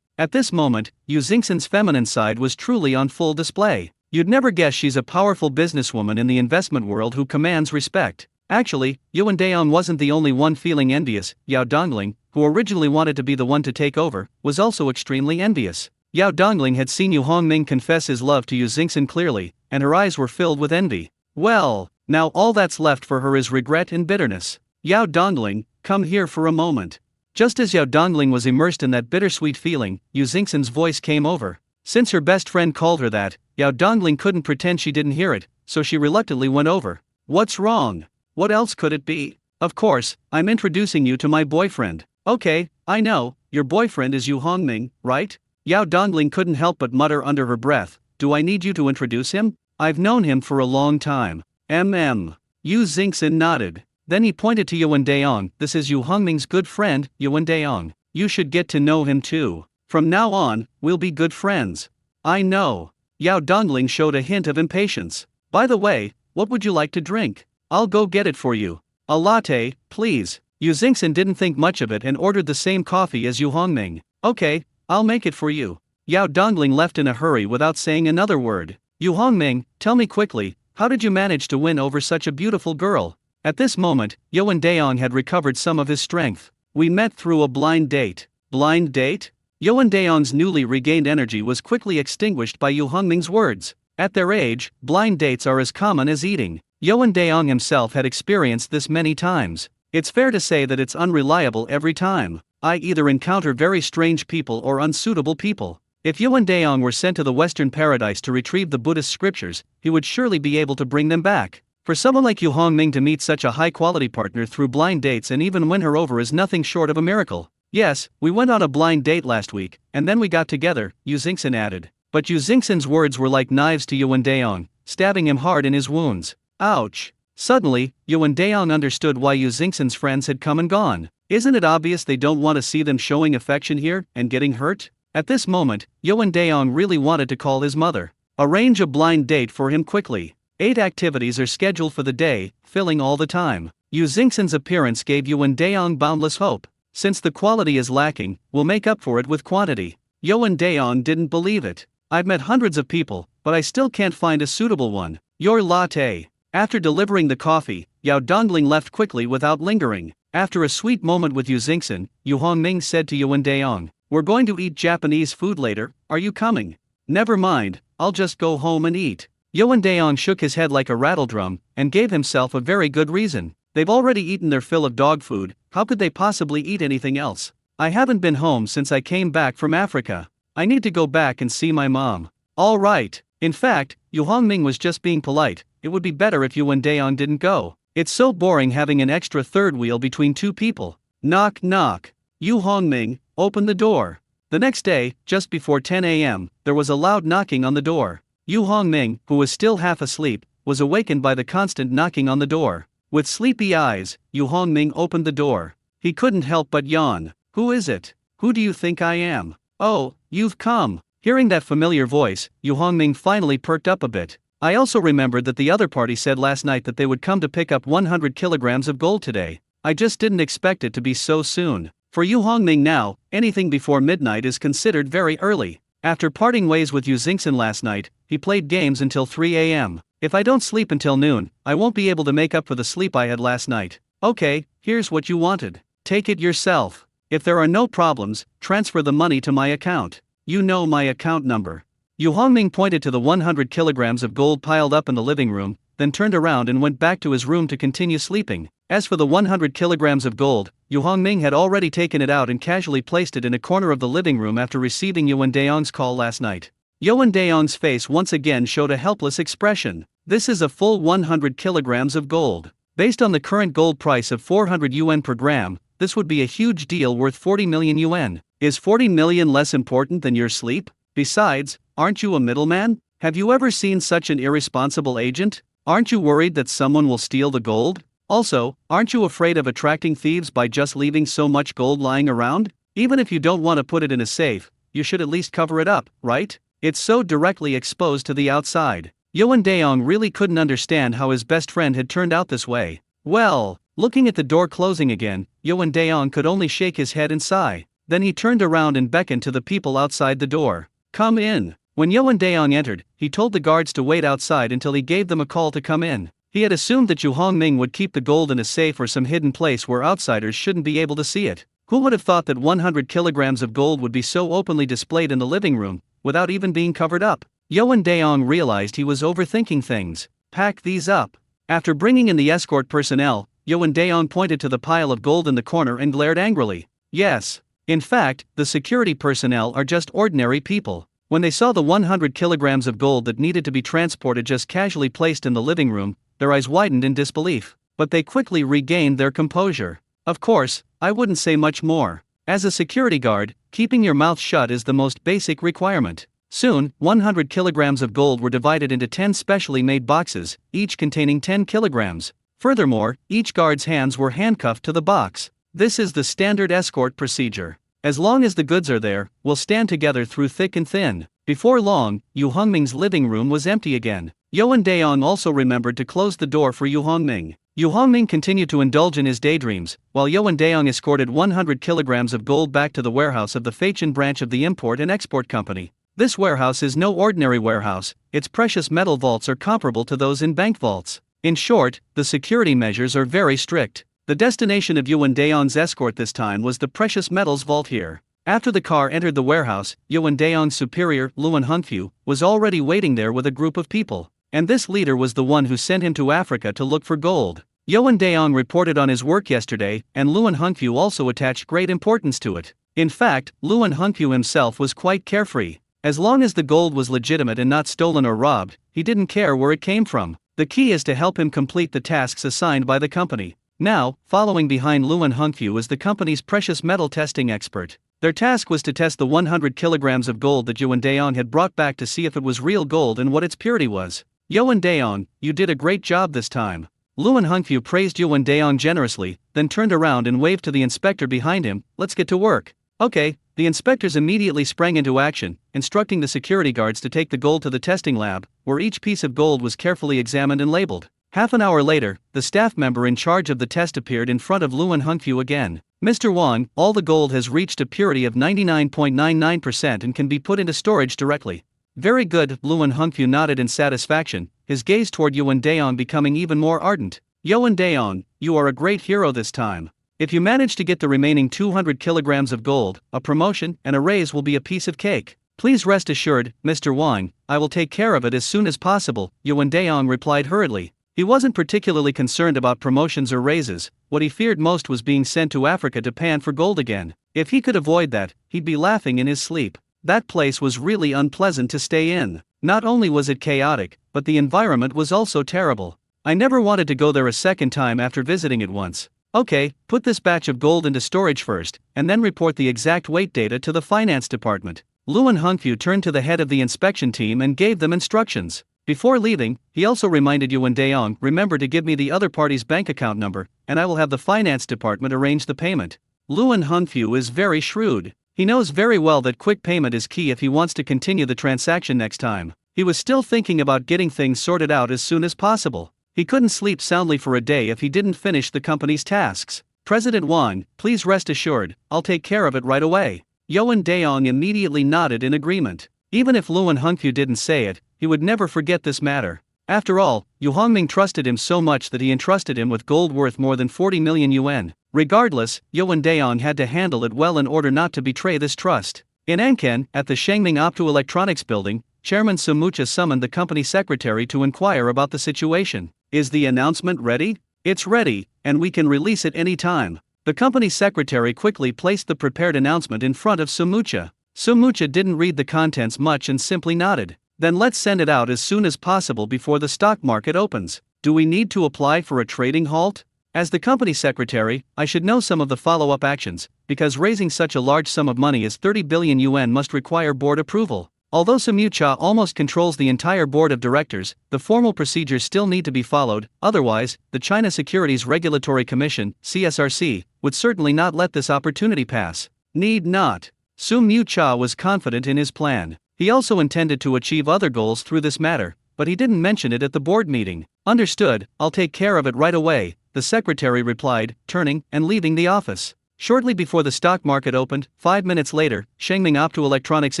At this moment, Yu Xingxin's feminine side was truly on full display. You'd never guess she's a powerful businesswoman in the investment world who commands respect. Actually, Yuan Daong wasn't the only one feeling envious. Yao Dongling, who originally wanted to be the one to take over, was also extremely envious. Yao Dongling had seen Yu Hongming confess his love to Yu Xingxin clearly, and her eyes were filled with envy. Well, now all that's left for her is regret and bitterness. Yao Dongling, come here for a moment. Just as Yao Dongling was immersed in that bittersweet feeling, Yu Xingxin's voice came over. Since her best friend called her that, Yao Dongling couldn't pretend she didn't hear it, so she reluctantly went over. What's wrong? What else could it be? Of course, I'm introducing you to my boyfriend. Okay, I know, your boyfriend is Yu Hongming, right? Yao Dongling couldn't help but mutter under her breath, do I need you to introduce him? I've known him for a long time. Yu Xingxin nodded. Then he pointed to Yuan Daong. This is Yu Hongming's good friend, Yuan Daong. You should get to know him too. From now on, we'll be good friends. I know. Yao Dongling showed a hint of impatience. By the way, what would you like to drink? I'll go get it for you. A latte, please. Yu Xingxin didn't think much of it and ordered the same coffee as Yu Hongming. Okay, I'll make it for you. Yao Dongling left in a hurry without saying another word. Yu Hongming, tell me quickly, how did you manage to win over such a beautiful girl? At this moment, Yuan Daong had recovered some of his strength. We met through a blind date. Blind date? Yuan Daong's newly regained energy was quickly extinguished by Yu Hongming's words. At their age, blind dates are as common as eating. Yuan Daong himself had experienced this many times. It's fair to say that it's unreliable every time. I either encounter very strange people or unsuitable people. If Yuan Daong were sent to the Western Paradise to retrieve the Buddhist scriptures, he would surely be able to bring them back. For someone like Yu Hongming to meet such a high-quality partner through blind dates and even win her over is nothing short of a miracle. Yes, we went on a blind date last week, and then we got together, Yu Xingxin added. But Yu Xingxin's words were like knives to Yuan Daong, stabbing him hard in his wounds. Ouch. Suddenly, Yuan Daong understood why Yu Xingxin's friends had come and gone. Isn't it obvious they don't want to see them showing affection here and getting hurt? At this moment, Yuan Daong really wanted to call his mother. Arrange a blind date for him quickly. 8 activities are scheduled for the day, filling all the time. Yu Xingxin's appearance gave Yuan Daong boundless hope. Since the quality is lacking, we'll make up for it with quantity. Yuan Daong didn't believe it. I've met hundreds of people, but I still can't find a suitable one. Your latte. After delivering the coffee, Yao Dongling left quickly without lingering. After a sweet moment with Yu Xingxin, Yu Hongming said to Yuan Daong, we're going to eat Japanese food later, are you coming? Never mind, I'll just go home and eat. Yuan Daong shook his head like a rattledrum, and gave himself a very good reason. They've already eaten their fill of dog food, how could they possibly eat anything else? I haven't been home since I came back from Africa. I need to go back and see my mom. All right. In fact, Yu Hongming was just being polite. It would be better if Yuan Daong didn't go. It's so boring having an extra third wheel between two people. Knock knock. Yu Hongming, open the door. The next day, just before 10 a.m., there was a loud knocking on the door. Yu Hongming, who was still half asleep, was awakened by the constant knocking on the door. With sleepy eyes, Yu Hongming opened the door. He couldn't help but yawn. Who is it? Who do you think I am? Oh, you've come. Hearing that familiar voice, Yu Hongming finally perked up a bit. I also remembered that the other party said last night that they would come to pick up 100 kilograms of gold today. I just didn't expect it to be so soon. For Yu Hongming now, anything before midnight is considered very early. After parting ways with Yu Xingxin last night, he played games until 3 a.m. If I don't sleep until noon, I won't be able to make up for the sleep I had last night. Okay, here's what you wanted. Take it yourself. If there are no problems, transfer the money to my account. You know my account number. Yu Hongming pointed to the 100 kilograms of gold piled up in the living room, then turned around and went back to his room to continue sleeping. As for the 100 kilograms of gold, Yu Hongming had already taken it out and casually placed it in a corner of the living room after receiving Yuan Daong's call last night. Yuan Daong's face once again showed a helpless expression. This is a full 100 kilograms of gold. Based on the current gold price of 400 yuan per gram, this would be a huge deal worth 40 million yuan. Is 40 million less important than your sleep? Besides, aren't you a middleman? Have you ever seen such an irresponsible agent? Aren't you worried that someone will steal the gold? Also, aren't you afraid of attracting thieves by just leaving so much gold lying around? Even if you don't want to put it in a safe, you should at least cover it up, right? It's so directly exposed to the outside. Yuan Daong really couldn't understand how his best friend had turned out this way. Well, looking at the door closing again, Yuan Daong could only shake his head and sigh. Then he turned around and beckoned to the people outside the door. Come in. When Yuan Daong entered, he told the guards to wait outside until he gave them a call to come in. He had assumed that Yu Hongming would keep the gold in a safe or some hidden place where outsiders shouldn't be able to see it. Who would have thought that 100 kilograms of gold would be so openly displayed in the living room, without even being covered up? Yuan Daong realized he was overthinking things. Pack these up. After bringing in the escort personnel, Yuan Daong pointed to the pile of gold in the corner and glared angrily. Yes. In fact, the security personnel are just ordinary people. When they saw the 100 kilograms of gold that needed to be transported just casually placed in the living room, their eyes widened in disbelief. But they quickly regained their composure. Of course, I wouldn't say much more. As a security guard, keeping your mouth shut is the most basic requirement. Soon, 100 kilograms of gold were divided into 10 specially made boxes, each containing 10 kilograms. Furthermore, each guard's hands were handcuffed to the box. This is the standard escort procedure. As long as the goods are there, we'll stand together through thick and thin. Before long, Yu Hongming's living room was empty again. Yuan Daong also remembered to close the door for Yu Hongming. Yu Hongming continued to indulge in his daydreams, while Yuan Daong escorted 100 kilograms of gold back to the warehouse of the Feichen branch of the Import and Export Company. This warehouse is no ordinary warehouse, its precious metal vaults are comparable to those in bank vaults. In short, the security measures are very strict. The destination of Yuan Daong's escort this time was the precious metals vault here. After the car entered the warehouse, Yuan Daong's superior, Luan Hongfu, was already waiting there with a group of people. And this leader was the one who sent him to Africa to look for gold. Yuan Daong reported on his work yesterday, and Luan Hongfu also attached great importance to it. In fact, Luan Hongfu himself was quite carefree. As long as the gold was legitimate and not stolen or robbed, he didn't care where it came from. The key is to help him complete the tasks assigned by the company. Now, following behind Luan Hongfu is the company's precious metal testing expert. Their task was to test the 100 kilograms of gold that Yuan Daong had brought back to see if it was real gold and what its purity was. Yuan Daong, you did a great job this time. Luan Hongfu praised Yuan Daong generously, then turned around and waved to the inspector behind him. Let's get to work. Okay. The inspectors immediately sprang into action, instructing the security guards to take the gold to the testing lab, where each piece of gold was carefully examined and labeled. Half an hour later, the staff member in charge of the test appeared in front of Luan Hongfu again. Mr. Wang, all the gold has reached a purity of 99.99% and can be put into storage directly. Very good, Luan Hongfu nodded in satisfaction, his gaze toward Yuan Daong becoming even more ardent. Yuan Daong, you are a great hero this time. If you manage to get the remaining 200 kilograms of gold, a promotion and a raise will be a piece of cake. Please rest assured, Mr. Wang, I will take care of it as soon as possible, Yuan Daong replied hurriedly. He wasn't particularly concerned about promotions or raises. What he feared most was being sent to Africa to pan for gold again. If he could avoid that, he'd be laughing in his sleep. That place was really unpleasant to stay in. Not only was it chaotic, but the environment was also terrible. I never wanted to go there a second time after visiting it once. Okay, put this batch of gold into storage first, and then report the exact weight data to the finance department. Luan Hongfu turned to the head of the inspection team and gave them instructions. Before leaving, he also reminded Yuan Daong, remember to give me the other party's bank account number, and I will have the finance department arrange the payment. Luan Hongfu is very shrewd. He knows very well that quick payment is key if he wants to continue the transaction next time. He was still thinking about getting things sorted out as soon as possible. He couldn't sleep soundly for a day if he didn't finish the company's tasks. President Wang, please rest assured, I'll take care of it right away. Yuan Daong immediately nodded in agreement. Even if Luan Hongfu didn't say it, he would never forget this matter. After all, Yu Hongming trusted him so much that he entrusted him with gold worth more than 40 million yuan. Regardless, Yuan Daong had to handle it well in order not to betray this trust. In Anken, at the Shengming Optoelectronics building, Chairman Sumucha summoned the company secretary to inquire about the situation. Is the announcement ready? It's ready, and we can release it any time. The company secretary quickly placed the prepared announcement in front of Sumucha. Sumucha didn't read the contents much and simply nodded. Then let's send it out as soon as possible before the stock market opens. Do we need to apply for a trading halt? As the company secretary, I should know some of the follow-up actions, because raising such a large sum of money as 30 billion yuan must require board approval. Although Sumucha almost controls the entire board of directors, the formal procedures still need to be followed, otherwise, the China Securities Regulatory Commission, CSRC, would certainly not let this opportunity pass. Need not. Sumucha was confident in his plan. He also intended to achieve other goals through this matter, but he didn't mention it at the board meeting. Understood, I'll take care of it right away, the secretary replied, turning and leaving the office. Shortly before the stock market opened, 5 minutes later, Shenming Optoelectronics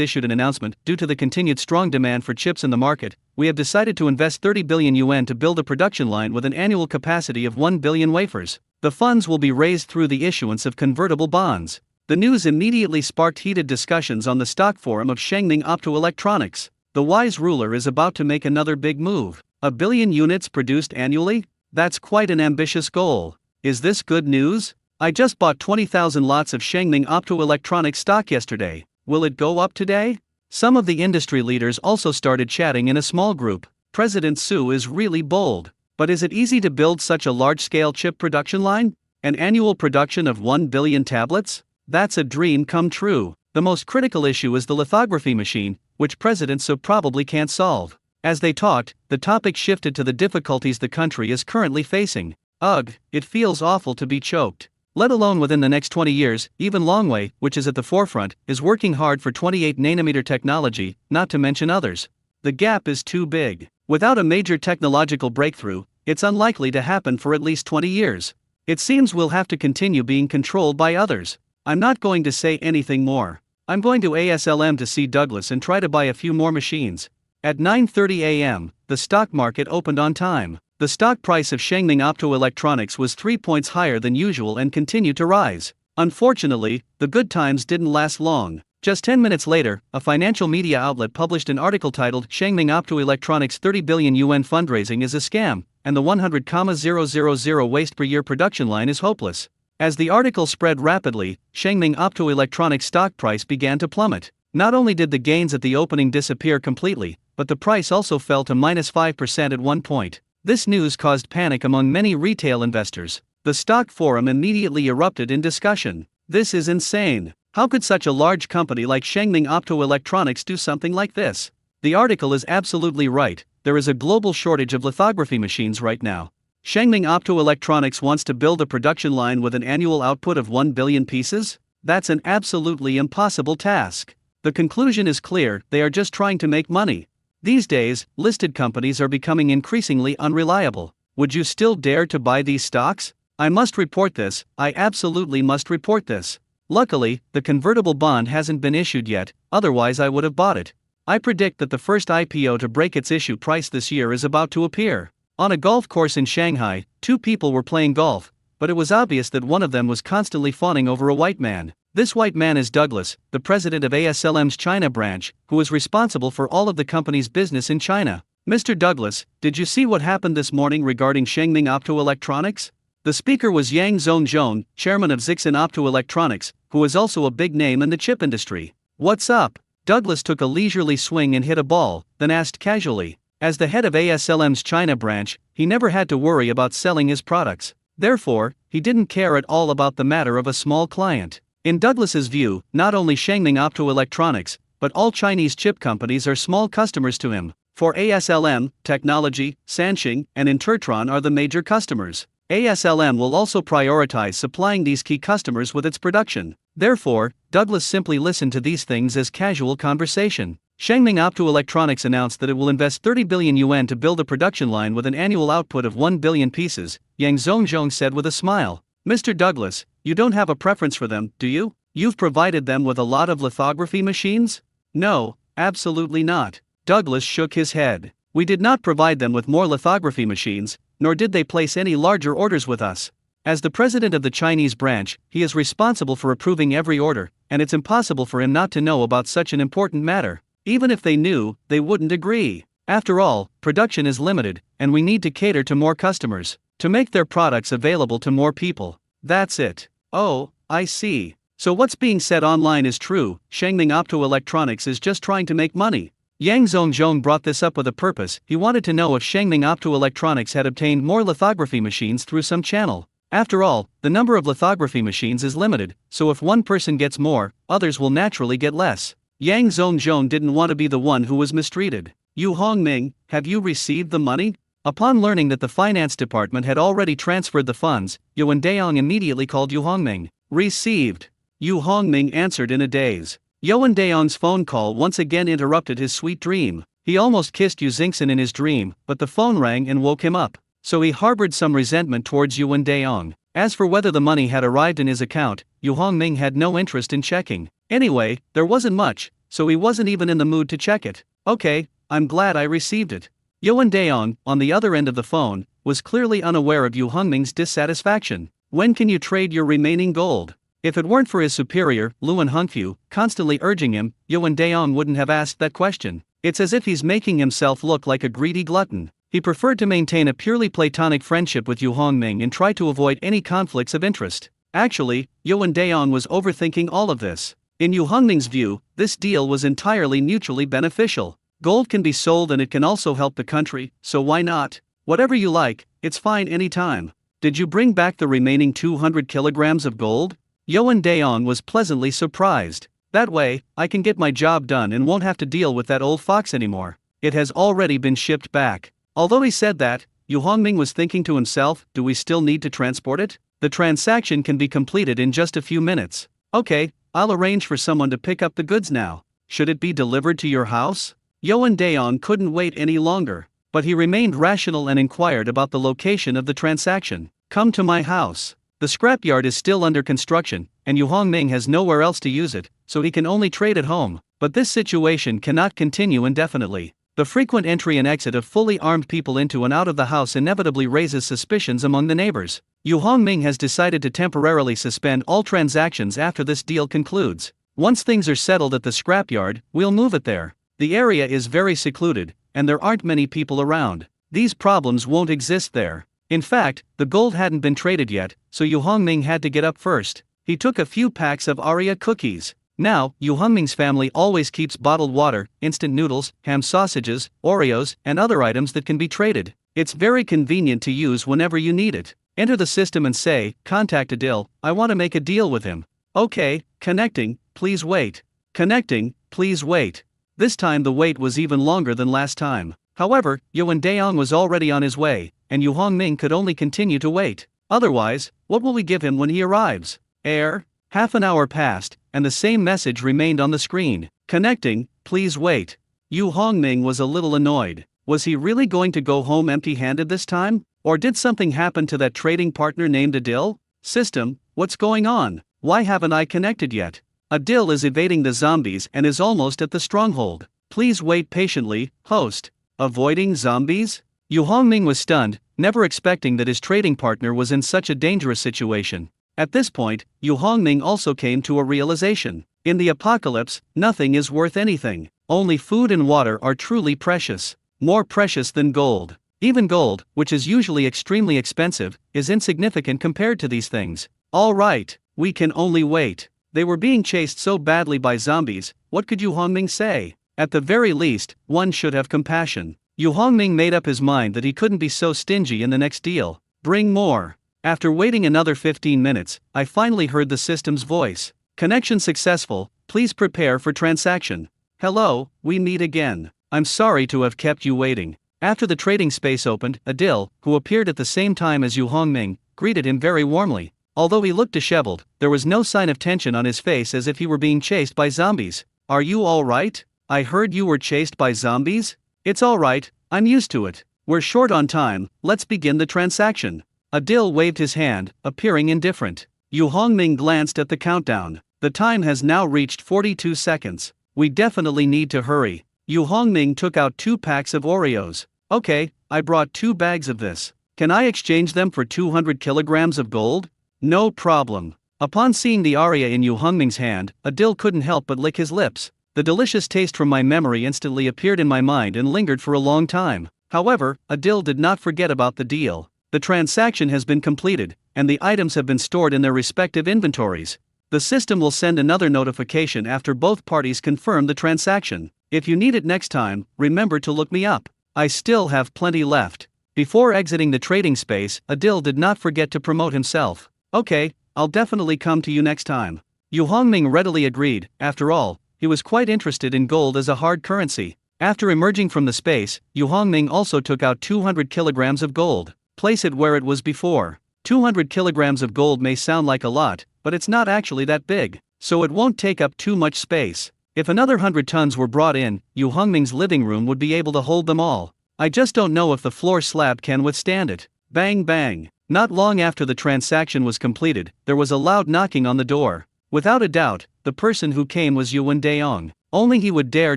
issued an announcement. Due to the continued strong demand for chips in the market, we have decided to invest 30 billion yuan to build a production line with an annual capacity of 1 billion wafers. The funds will be raised through the issuance of convertible bonds. The news immediately sparked heated discussions on the stock forum of Shenming Optoelectronics. The wise ruler is about to make another big move. 1 billion units produced annually? That's quite an ambitious goal. Is this good news? I just bought 20,000 lots of Shenming Optoelectronics stock yesterday. Will it go up today? Some of the industry leaders also started chatting in a small group. President Su is really bold. But is it easy to build such a large-scale chip production line? An annual production of 1 billion tablets? That's a dream come true. The most critical issue is the lithography machine, which President Su probably can't solve. As they talked, the topic shifted to the difficulties the country is currently facing. Ugh, it feels awful to be choked. Let alone within the next 20 years, even Longwei, which is at the forefront, is working hard for 28nm technology, not to mention others. The gap is too big. Without a major technological breakthrough, it's unlikely to happen for at least 20 years. It seems we'll have to continue being controlled by others. I'm not going to say anything more. I'm going to ASLM to see Douglas and try to buy a few more machines. At 9:30 a.m., the stock market opened on time. The stock price of Shenming Optoelectronics was 3 points higher than usual and continued to rise. Unfortunately, the good times didn't last long. Just 10 minutes later, a financial media outlet published an article titled Shenming Optoelectronics 30 billion yuan fundraising is a scam, and the 100,000 waste per year production line is hopeless. As the article spread rapidly, Shenming Optoelectronics stock price began to plummet. Not only did the gains at the opening disappear completely, but the price also fell to -5% at one point. This news caused panic among many retail investors. The stock forum immediately erupted in discussion. This is insane. How could such a large company like Shenming Optoelectronics do something like this? The article is absolutely right. There is a global shortage of lithography machines right now. Shenming Optoelectronics wants to build a production line with an annual output of 1 billion pieces? That's an absolutely impossible task. The conclusion is clear, they are just trying to make money. These days, listed companies are becoming increasingly unreliable. Would you still dare to buy these stocks? I must report this, I absolutely must report this. Luckily, the convertible bond hasn't been issued yet, otherwise I would have bought it. I predict that the first IPO to break its issue price this year is about to appear. On a golf course in Shanghai, 2 people were playing golf, but it was obvious that one of them was constantly fawning over a white man. This white man is Douglas, the president of ASLM's China branch, who is responsible for all of the company's business in China. Mr. Douglas, did you see what happened this morning regarding Shenming Optoelectronics? The speaker was Yang Zhongzhong, chairman of Zixin Optoelectronics, who is also a big name in the chip industry. What's up? Douglas took a leisurely swing and hit a ball, then asked casually. As the head of ASLM's China branch, he never had to worry about selling his products. Therefore, he didn't care at all about the matter of a small client. In Douglas's view, not only Shenming Optoelectronics, but all Chinese chip companies are small customers to him. For ASLM, Technology, Sanxing, and Intertron are the major customers. ASLM will also prioritize supplying these key customers with its production. Therefore, Douglas simply listened to these things as casual conversation. Shenming Optoelectronics announced that it will invest 30 billion yuan to build a production line with an annual output of 1 billion pieces, Yang Zhongzhong said with a smile. Mr. Douglas, you don't have a preference for them, do you? You've provided them with a lot of lithography machines? No, absolutely not. Douglas shook his head. We did not provide them with more lithography machines, nor did they place any larger orders with us. As the president of the Chinese branch, he is responsible for approving every order, and it's impossible for him not to know about such an important matter. Even if they knew, they wouldn't agree. After all, production is limited, and we need to cater to more customers, to make their products available to more people. That's it. Oh, I see. So what's being said online is true. Shengming Optoelectronics is just trying to make money. Yang Zhongzhong brought this up with a purpose. He wanted to know if Shengming Optoelectronics had obtained more lithography machines through some channel. After all, the number of lithography machines is limited, so if one person gets more, others will naturally get less. Yang Zhongzhong didn't want to be the one who was mistreated. Yu Hongming, have you received the money? Upon learning that the finance department had already transferred the funds, Yuan Daong immediately called Yu Hongming. Received. Yu Hongming answered in a daze. Yuan Daong's phone call once again interrupted his sweet dream. He almost kissed Yu Xingxin in his dream, but the phone rang and woke him up. So he harbored some resentment towards Yuan Daong. As for whether the money had arrived in his account, Yu Hongming had no interest in checking. Anyway, there wasn't much, so he wasn't even in the mood to check it. Okay, I'm glad I received it. Yuan Daong, on the other end of the phone, was clearly unaware of Yu Hongming's dissatisfaction. When can you trade your remaining gold? If it weren't for his superior, Luan Hongfu, constantly urging him, Yuan Daong wouldn't have asked that question. It's as if he's making himself look like a greedy glutton. He preferred to maintain a purely platonic friendship with Yu Hongming and try to avoid any conflicts of interest. Actually, Yuan Daong was overthinking all of this. In Yu Hongming's view, this deal was entirely mutually beneficial. Gold can be sold and it can also help the country, so why not? Whatever you like, it's fine anytime. Did you bring back the remaining 200 kilograms of gold? Yuan Daong was pleasantly surprised. That way, I can get my job done and won't have to deal with that old fox anymore. It has already been shipped back. Although he said that, Yu Hongming was thinking to himself, do we still need to transport it? The transaction can be completed in just a few minutes. Okay, I'll arrange for someone to pick up the goods now. Should it be delivered to your house? Yuan Daong couldn't wait any longer, but he remained rational and inquired about the location of the transaction. Come to my house. The scrapyard is still under construction, and Yu Hongming has nowhere else to use it, so he can only trade at home. But this situation cannot continue indefinitely. The frequent entry and exit of fully armed people into and out of the house inevitably raises suspicions among the neighbors. Yu Hongming has decided to temporarily suspend all transactions after this deal concludes. Once things are settled at the scrapyard, we'll move it there. The area is very secluded, and there aren't many people around. These problems won't exist there. In fact, the gold hadn't been traded yet, so Yu Hongming had to get up first. He took a few packs of Aria cookies. Now, Yu Hongming's family always keeps bottled water, instant noodles, ham sausages, Oreos, and other items that can be traded. It's very convenient to use whenever you need it. Enter the system and say, contact Adil, I want to make a deal with him. Okay, connecting, please wait. Connecting, please wait. This time the wait was even longer than last time. However, Yuan Daong was already on his way, and Yu Hongming could only continue to wait. Otherwise, what will we give him when he arrives? Air? Half an hour passed, and the same message remained on the screen. Connecting, please wait. Yu Hongming was a little annoyed. Was he really going to go home empty-handed this time? Or did something happen to that trading partner named Adil? System, what's going on? Why haven't I connected yet? Adil is evading the zombies and is almost at the stronghold. Please wait patiently, host. Avoiding zombies? Yu Hongming was stunned, never expecting that his trading partner was in such a dangerous situation. At this point, Yu Hongming also came to a realization. In the apocalypse, nothing is worth anything. Only food and water are truly precious. More precious than gold. Even gold, which is usually extremely expensive, is insignificant compared to these things. All right, we can only wait. They were being chased so badly by zombies, what could Yu Hongming say? At the very least, one should have compassion. Yu Hongming made up his mind that he couldn't be so stingy in the next deal. Bring more. After waiting another 15 minutes, I finally heard the system's voice. Connection successful, please prepare for transaction. Hello, we meet again. I'm sorry to have kept you waiting. After the trading space opened, Adil, who appeared at the same time as Yu Hongming, greeted him very warmly. Although he looked disheveled, there was no sign of tension on his face as if he were being chased by zombies. Are you all right? I heard you were chased by zombies? It's all right, I'm used to it. We're short on time, let's begin the transaction. Adil waved his hand, appearing indifferent. Yu Hongming glanced at the countdown. The time has now reached 42 seconds. We definitely need to hurry. Yu Hongming took out 2 packs of Oreos. Okay, I brought 2 bags of this. Can I exchange them for 200 kilograms of gold? No problem. Upon seeing the aria in Yu Hongming's hand, Adil couldn't help but lick his lips. The delicious taste from my memory instantly appeared in my mind and lingered for a long time. However, Adil did not forget about the deal. The transaction has been completed, and the items have been stored in their respective inventories. The system will send another notification after both parties confirm the transaction. If you need it next time, remember to look me up. I still have plenty left. Before exiting the trading space, Adil did not forget to promote himself. Okay, I'll definitely come to you next time. Yu Hongming readily agreed. After all, he was quite interested in gold as a hard currency. After emerging from the space, Yu Hongming also took out 200 kilograms of gold. Place it where it was before. 200 kilograms of gold may sound like a lot, but it's not actually that big, so it won't take up too much space. If another 100 tons were brought in, Yu Hongming's living room would be able to hold them all. I just don't know if the floor slab can withstand it. Bang bang. Not long after the transaction was completed, there was a loud knocking on the door. Without a doubt, the person who came was Yuan Daong. Only he would dare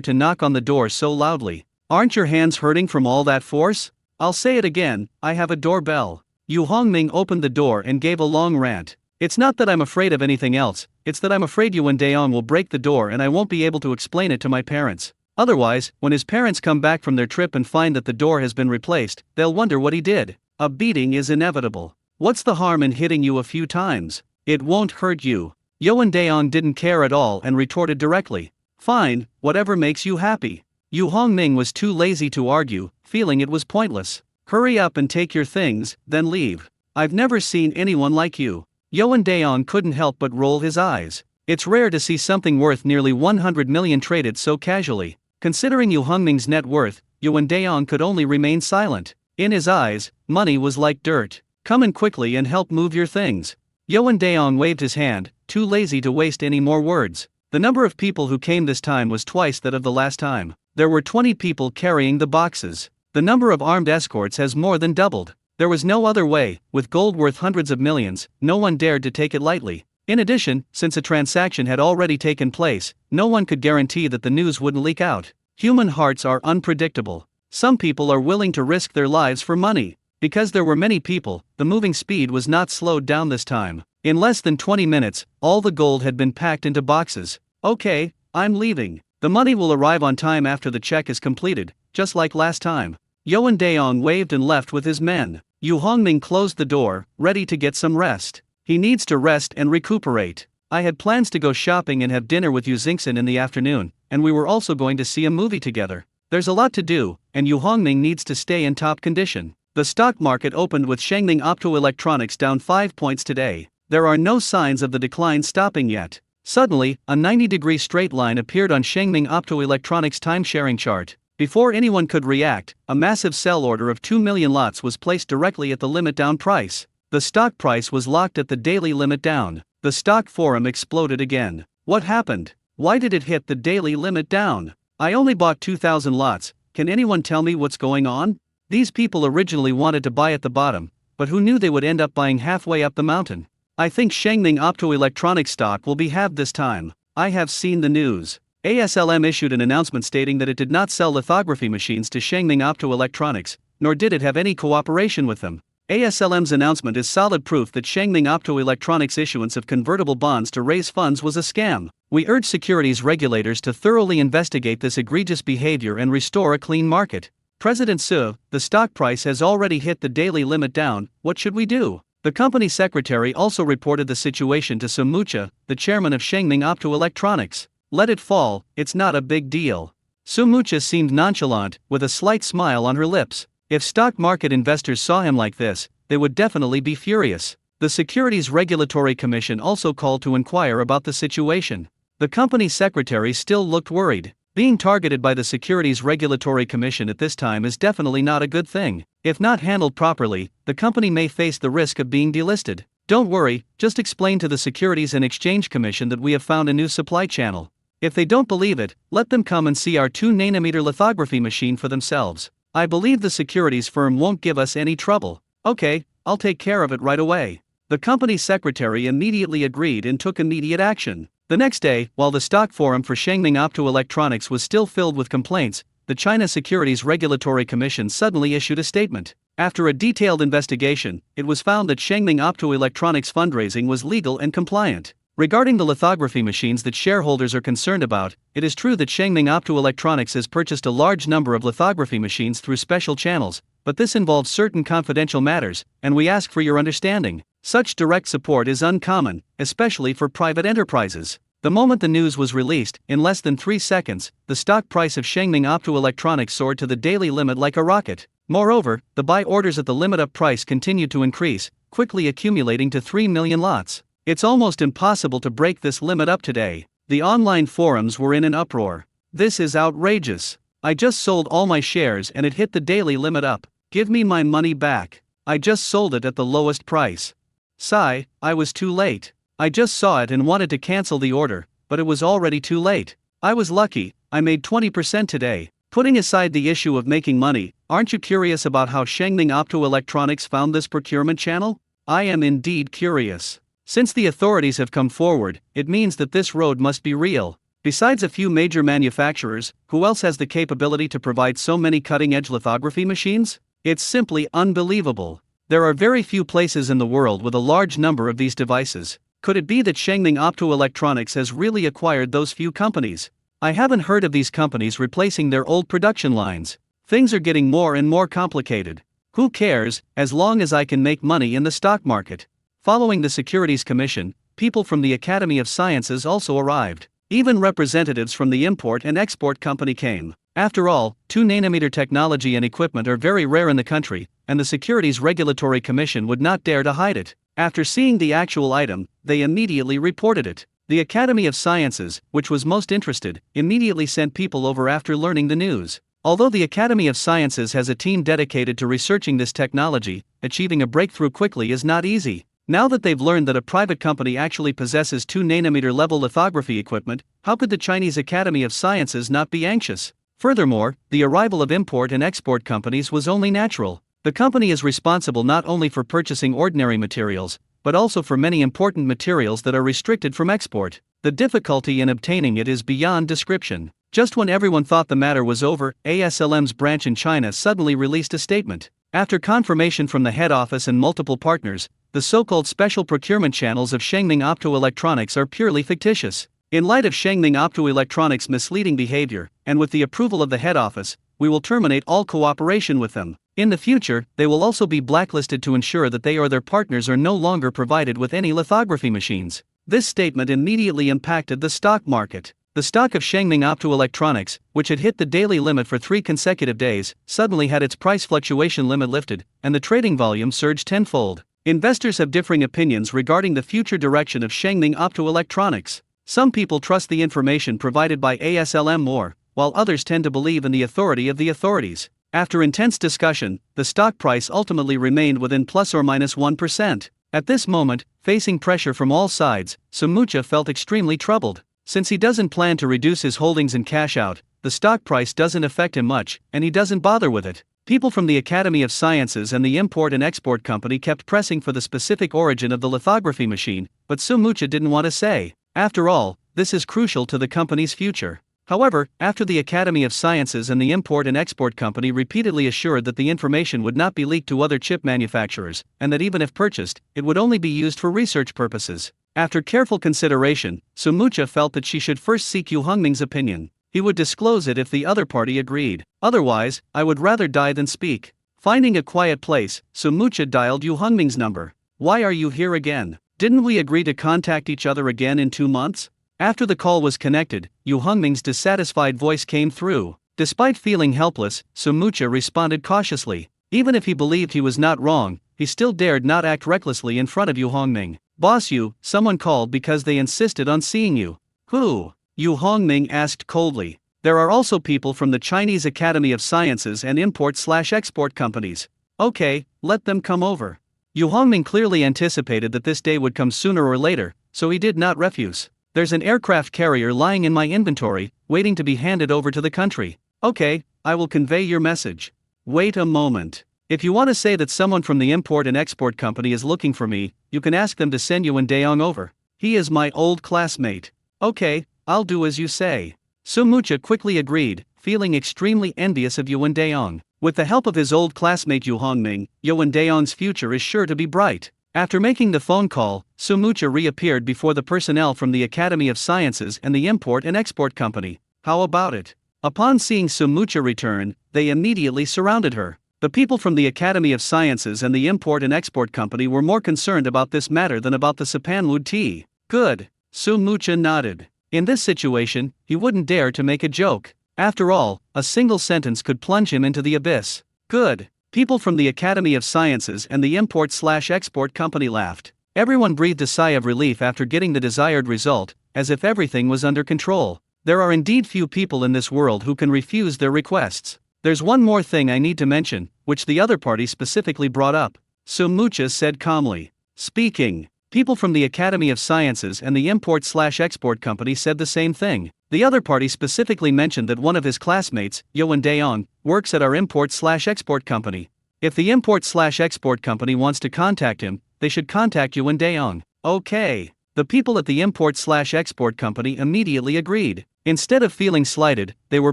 to knock on the door so loudly. Aren't your hands hurting from all that force? I'll say it again, I have a doorbell. Yu Hongming opened the door and gave a long rant. It's not that I'm afraid of anything else, it's that I'm afraid Yuan Daong will break the door and I won't be able to explain it to my parents. Otherwise, when his parents come back from their trip and find that the door has been replaced, they'll wonder what he did. A beating is inevitable. What's the harm in hitting you a few times? It won't hurt you. Yuan Daong didn't care at all and retorted directly. Fine, whatever makes you happy. Yu Hongming was too lazy to argue, feeling it was pointless. Hurry up and take your things, then leave. I've never seen anyone like you. Yuan Daong couldn't help but roll his eyes. It's rare to see something worth nearly 100 million traded so casually. Considering Yu Hongming's net worth, Yuan Daong could only remain silent. In his eyes, money was like dirt. Come in quickly and help move your things. Yuan Daong waved his hand, too lazy to waste any more words. The number of people who came this time was twice that of the last time. There were 20 people carrying the boxes. The number of armed escorts has more than doubled. There was no other way. With gold worth hundreds of millions, no one dared to take it lightly. In addition, since a transaction had already taken place, no one could guarantee that the news wouldn't leak out. Human hearts are unpredictable. Some people are willing to risk their lives for money. Because there were many people, the moving speed was not slowed down this time. In less than 20 minutes, all the gold had been packed into boxes. Okay, I'm leaving. The money will arrive on time after the check is completed, just like last time. Yuan Daong waved and left with his men. Yu Hongming closed the door, ready to get some rest. He needs to rest and recuperate. I had plans to go shopping and have dinner with Yu Xingxin in the afternoon, and we were also going to see a movie together. There's a lot to do, and Yu Hongming needs to stay in top condition. The stock market opened with Shengning Optoelectronics down 5 points today. There are no signs of the decline stopping yet. Suddenly, a 90-degree straight line appeared on Shengning Optoelectronics time-sharing chart. Before anyone could react, a massive sell order of 2 million lots was placed directly at the limit down price. The stock price was locked at the daily limit down. The stock forum exploded again. What happened? Why did it hit the daily limit down? I only bought 2,000 lots. Can anyone tell me what's going on? These people originally wanted to buy at the bottom, but who knew they would end up buying halfway up the mountain? I think Shengning Optoelectronics stock will be halved this time. I have seen the news. ASLM issued an announcement stating that it did not sell lithography machines to Shengning Optoelectronics, nor did it have any cooperation with them. ASLM's announcement is solid proof that Shengning Optoelectronics' issuance of convertible bonds to raise funds was a scam. We urge securities regulators to thoroughly investigate this egregious behavior and restore a clean market. President Su, the stock price has already hit the daily limit down. What should we do? The company secretary also reported the situation to Sumucha, the chairman of Shengning Optoelectronics. Let it fall, it's not a big deal. Sumucha seemed nonchalant, with a slight smile on her lips. If stock market investors saw him like this, they would definitely be furious. The Securities Regulatory Commission also called to inquire about the situation. The company secretary still looked worried. Being targeted by the Securities Regulatory Commission at this time is definitely not a good thing. If not handled properly, the company may face the risk of being delisted. Don't worry, just explain to the Securities and Exchange Commission that we have found a new supply channel. If they don't believe it, let them come and see our 2-nanometer lithography machine for themselves. I believe the securities firm won't give us any trouble. Okay, I'll take care of it right away. The company secretary immediately agreed and took immediate action. The next day, while the stock forum for Shengning Optoelectronics was still filled with complaints, the China Securities Regulatory Commission suddenly issued a statement. After a detailed investigation, it was found that Shengning Optoelectronics fundraising was legal and compliant. Regarding the lithography machines that shareholders are concerned about, it is true that Shengming Optoelectronics has purchased a large number of lithography machines through special channels, but this involves certain confidential matters, and we ask for your understanding. Such direct support is uncommon, especially for private enterprises. The moment the news was released, in less than 3 seconds, the stock price of Shengming Optoelectronics soared to the daily limit like a rocket. Moreover, the buy orders at the limit-up price continued to increase, quickly accumulating to 3 million lots. It's almost impossible to break this limit up today. The online forums were in an uproar. This is outrageous. I just sold all my shares and it hit the daily limit up. Give me my money back. I just sold it at the lowest price. Sigh, I was too late. I just saw it and wanted to cancel the order, but it was already too late. I was lucky, I made 20% today. Putting aside the issue of making money, aren't you curious about how Shengming Optoelectronics found this procurement channel? I am indeed curious. Since the authorities have come forward, it means that this road must be real. Besides a few major manufacturers, who else has the capability to provide so many cutting-edge lithography machines? It's simply unbelievable. There are very few places in the world with a large number of these devices. Could it be that Shengming Optoelectronics has really acquired those few companies? I haven't heard of these companies replacing their old production lines. Things are getting more and more complicated. Who cares, as long as I can make money in the stock market? Following the Securities Commission, people from the Academy of Sciences also arrived. Even representatives from the import and export company came. After all, 2-nanometer technology and equipment are very rare in the country, and the Securities Regulatory Commission would not dare to hide it. After seeing the actual item, they immediately reported it. The Academy of Sciences, which was most interested, immediately sent people over after learning the news. Although the Academy of Sciences has a team dedicated to researching this technology, achieving a breakthrough quickly is not easy. Now that they've learned that a private company actually possesses 2-nanometer level lithography equipment, how could the Chinese Academy of Sciences not be anxious? Furthermore, the arrival of import and export companies was only natural. The company is responsible not only for purchasing ordinary materials, but also for many important materials that are restricted from export. The difficulty in obtaining it is beyond description. Just when everyone thought the matter was over, ASLM's branch in China suddenly released a statement. After confirmation from the head office and multiple partners, the so-called special procurement channels of Shengming Optoelectronics are purely fictitious. In light of Shengming Optoelectronics' misleading behavior, and with the approval of the head office, we will terminate all cooperation with them. In the future, they will also be blacklisted to ensure that they or their partners are no longer provided with any lithography machines. This statement immediately impacted the stock market. The stock of Shengming Optoelectronics, which had hit the daily limit for 3 consecutive days, suddenly had its price fluctuation limit lifted, and the trading volume surged tenfold. Investors have differing opinions regarding the future direction of Shengming Optoelectronics. Some people trust the information provided by ASLM more, while others tend to believe in the authority of the authorities. After intense discussion, the stock price ultimately remained within plus or minus 1%. At this moment, facing pressure from all sides, Sumucha felt extremely troubled. Since he doesn't plan to reduce his holdings and cash out, the stock price doesn't affect him much, and he doesn't bother with it. People from the Academy of Sciences and the import and export company kept pressing for the specific origin of the lithography machine, but Sumucha didn't want to say. After all, this is crucial to the company's future. However, after the Academy of Sciences and the import and export company repeatedly assured that the information would not be leaked to other chip manufacturers, and that even if purchased, it would only be used for research purposes. After careful consideration, Sumucha felt that she should first seek Yu Hongming's opinion. He would disclose it if the other party agreed. Otherwise, I would rather die than speak. Finding a quiet place, Sumucha dialed Yu Hongming's number. Why are you here again? Didn't we agree to contact each other again in 2 months? After the call was connected, Yu Hongming's dissatisfied voice came through. Despite feeling helpless, Sumucha responded cautiously. Even if he believed he was not wrong, he still dared not act recklessly in front of Yu Hongming. Boss Yu, someone called because they insisted on seeing you. Who? Yu Hongming asked coldly. There are also people from the Chinese Academy of Sciences and import/export companies. Okay, let them come over. Yu Hongming clearly anticipated that this day would come sooner or later, so he did not refuse. There's an aircraft carrier lying in my inventory, waiting to be handed over to the country. Okay, I will convey your message. Wait a moment. If you want to say that someone from the import and export company is looking for me, you can ask them to send Yuan Daong over. He is my old classmate. Okay, I'll do as you say. Sumucha quickly agreed, feeling extremely envious of Yuan Daong. With the help of his old classmate Yu Hongming, Yuan Daong's future is sure to be bright. After making the phone call, Sumucha reappeared before the personnel from the Academy of Sciences and the Import and Export Company. How about it? Upon seeing Sumucha return, they immediately surrounded her. The people from the Academy of Sciences and the Import and Export Company were more concerned about this matter than about the Sapanwood tea. Good. Sumucha nodded. In this situation, he wouldn't dare to make a joke. After all, a single sentence could plunge him into the abyss. Good. People from the Academy of Sciences and the Import/Export Company laughed. Everyone breathed a sigh of relief after getting the desired result, as if everything was under control. There are indeed few people in this world who can refuse their requests. There's one more thing I need to mention, which the other party specifically brought up. Sumucha said calmly. Speaking. People from the Academy of Sciences and the Import/Export Company said the same thing. The other party specifically mentioned that one of his classmates, Yoan Daeong, works at our Import/Export Company. If the Import/Export Company wants to contact him, they should contact Yoan Daeong. Okay. The people at the Import/Export Company immediately agreed. Instead of feeling slighted, they were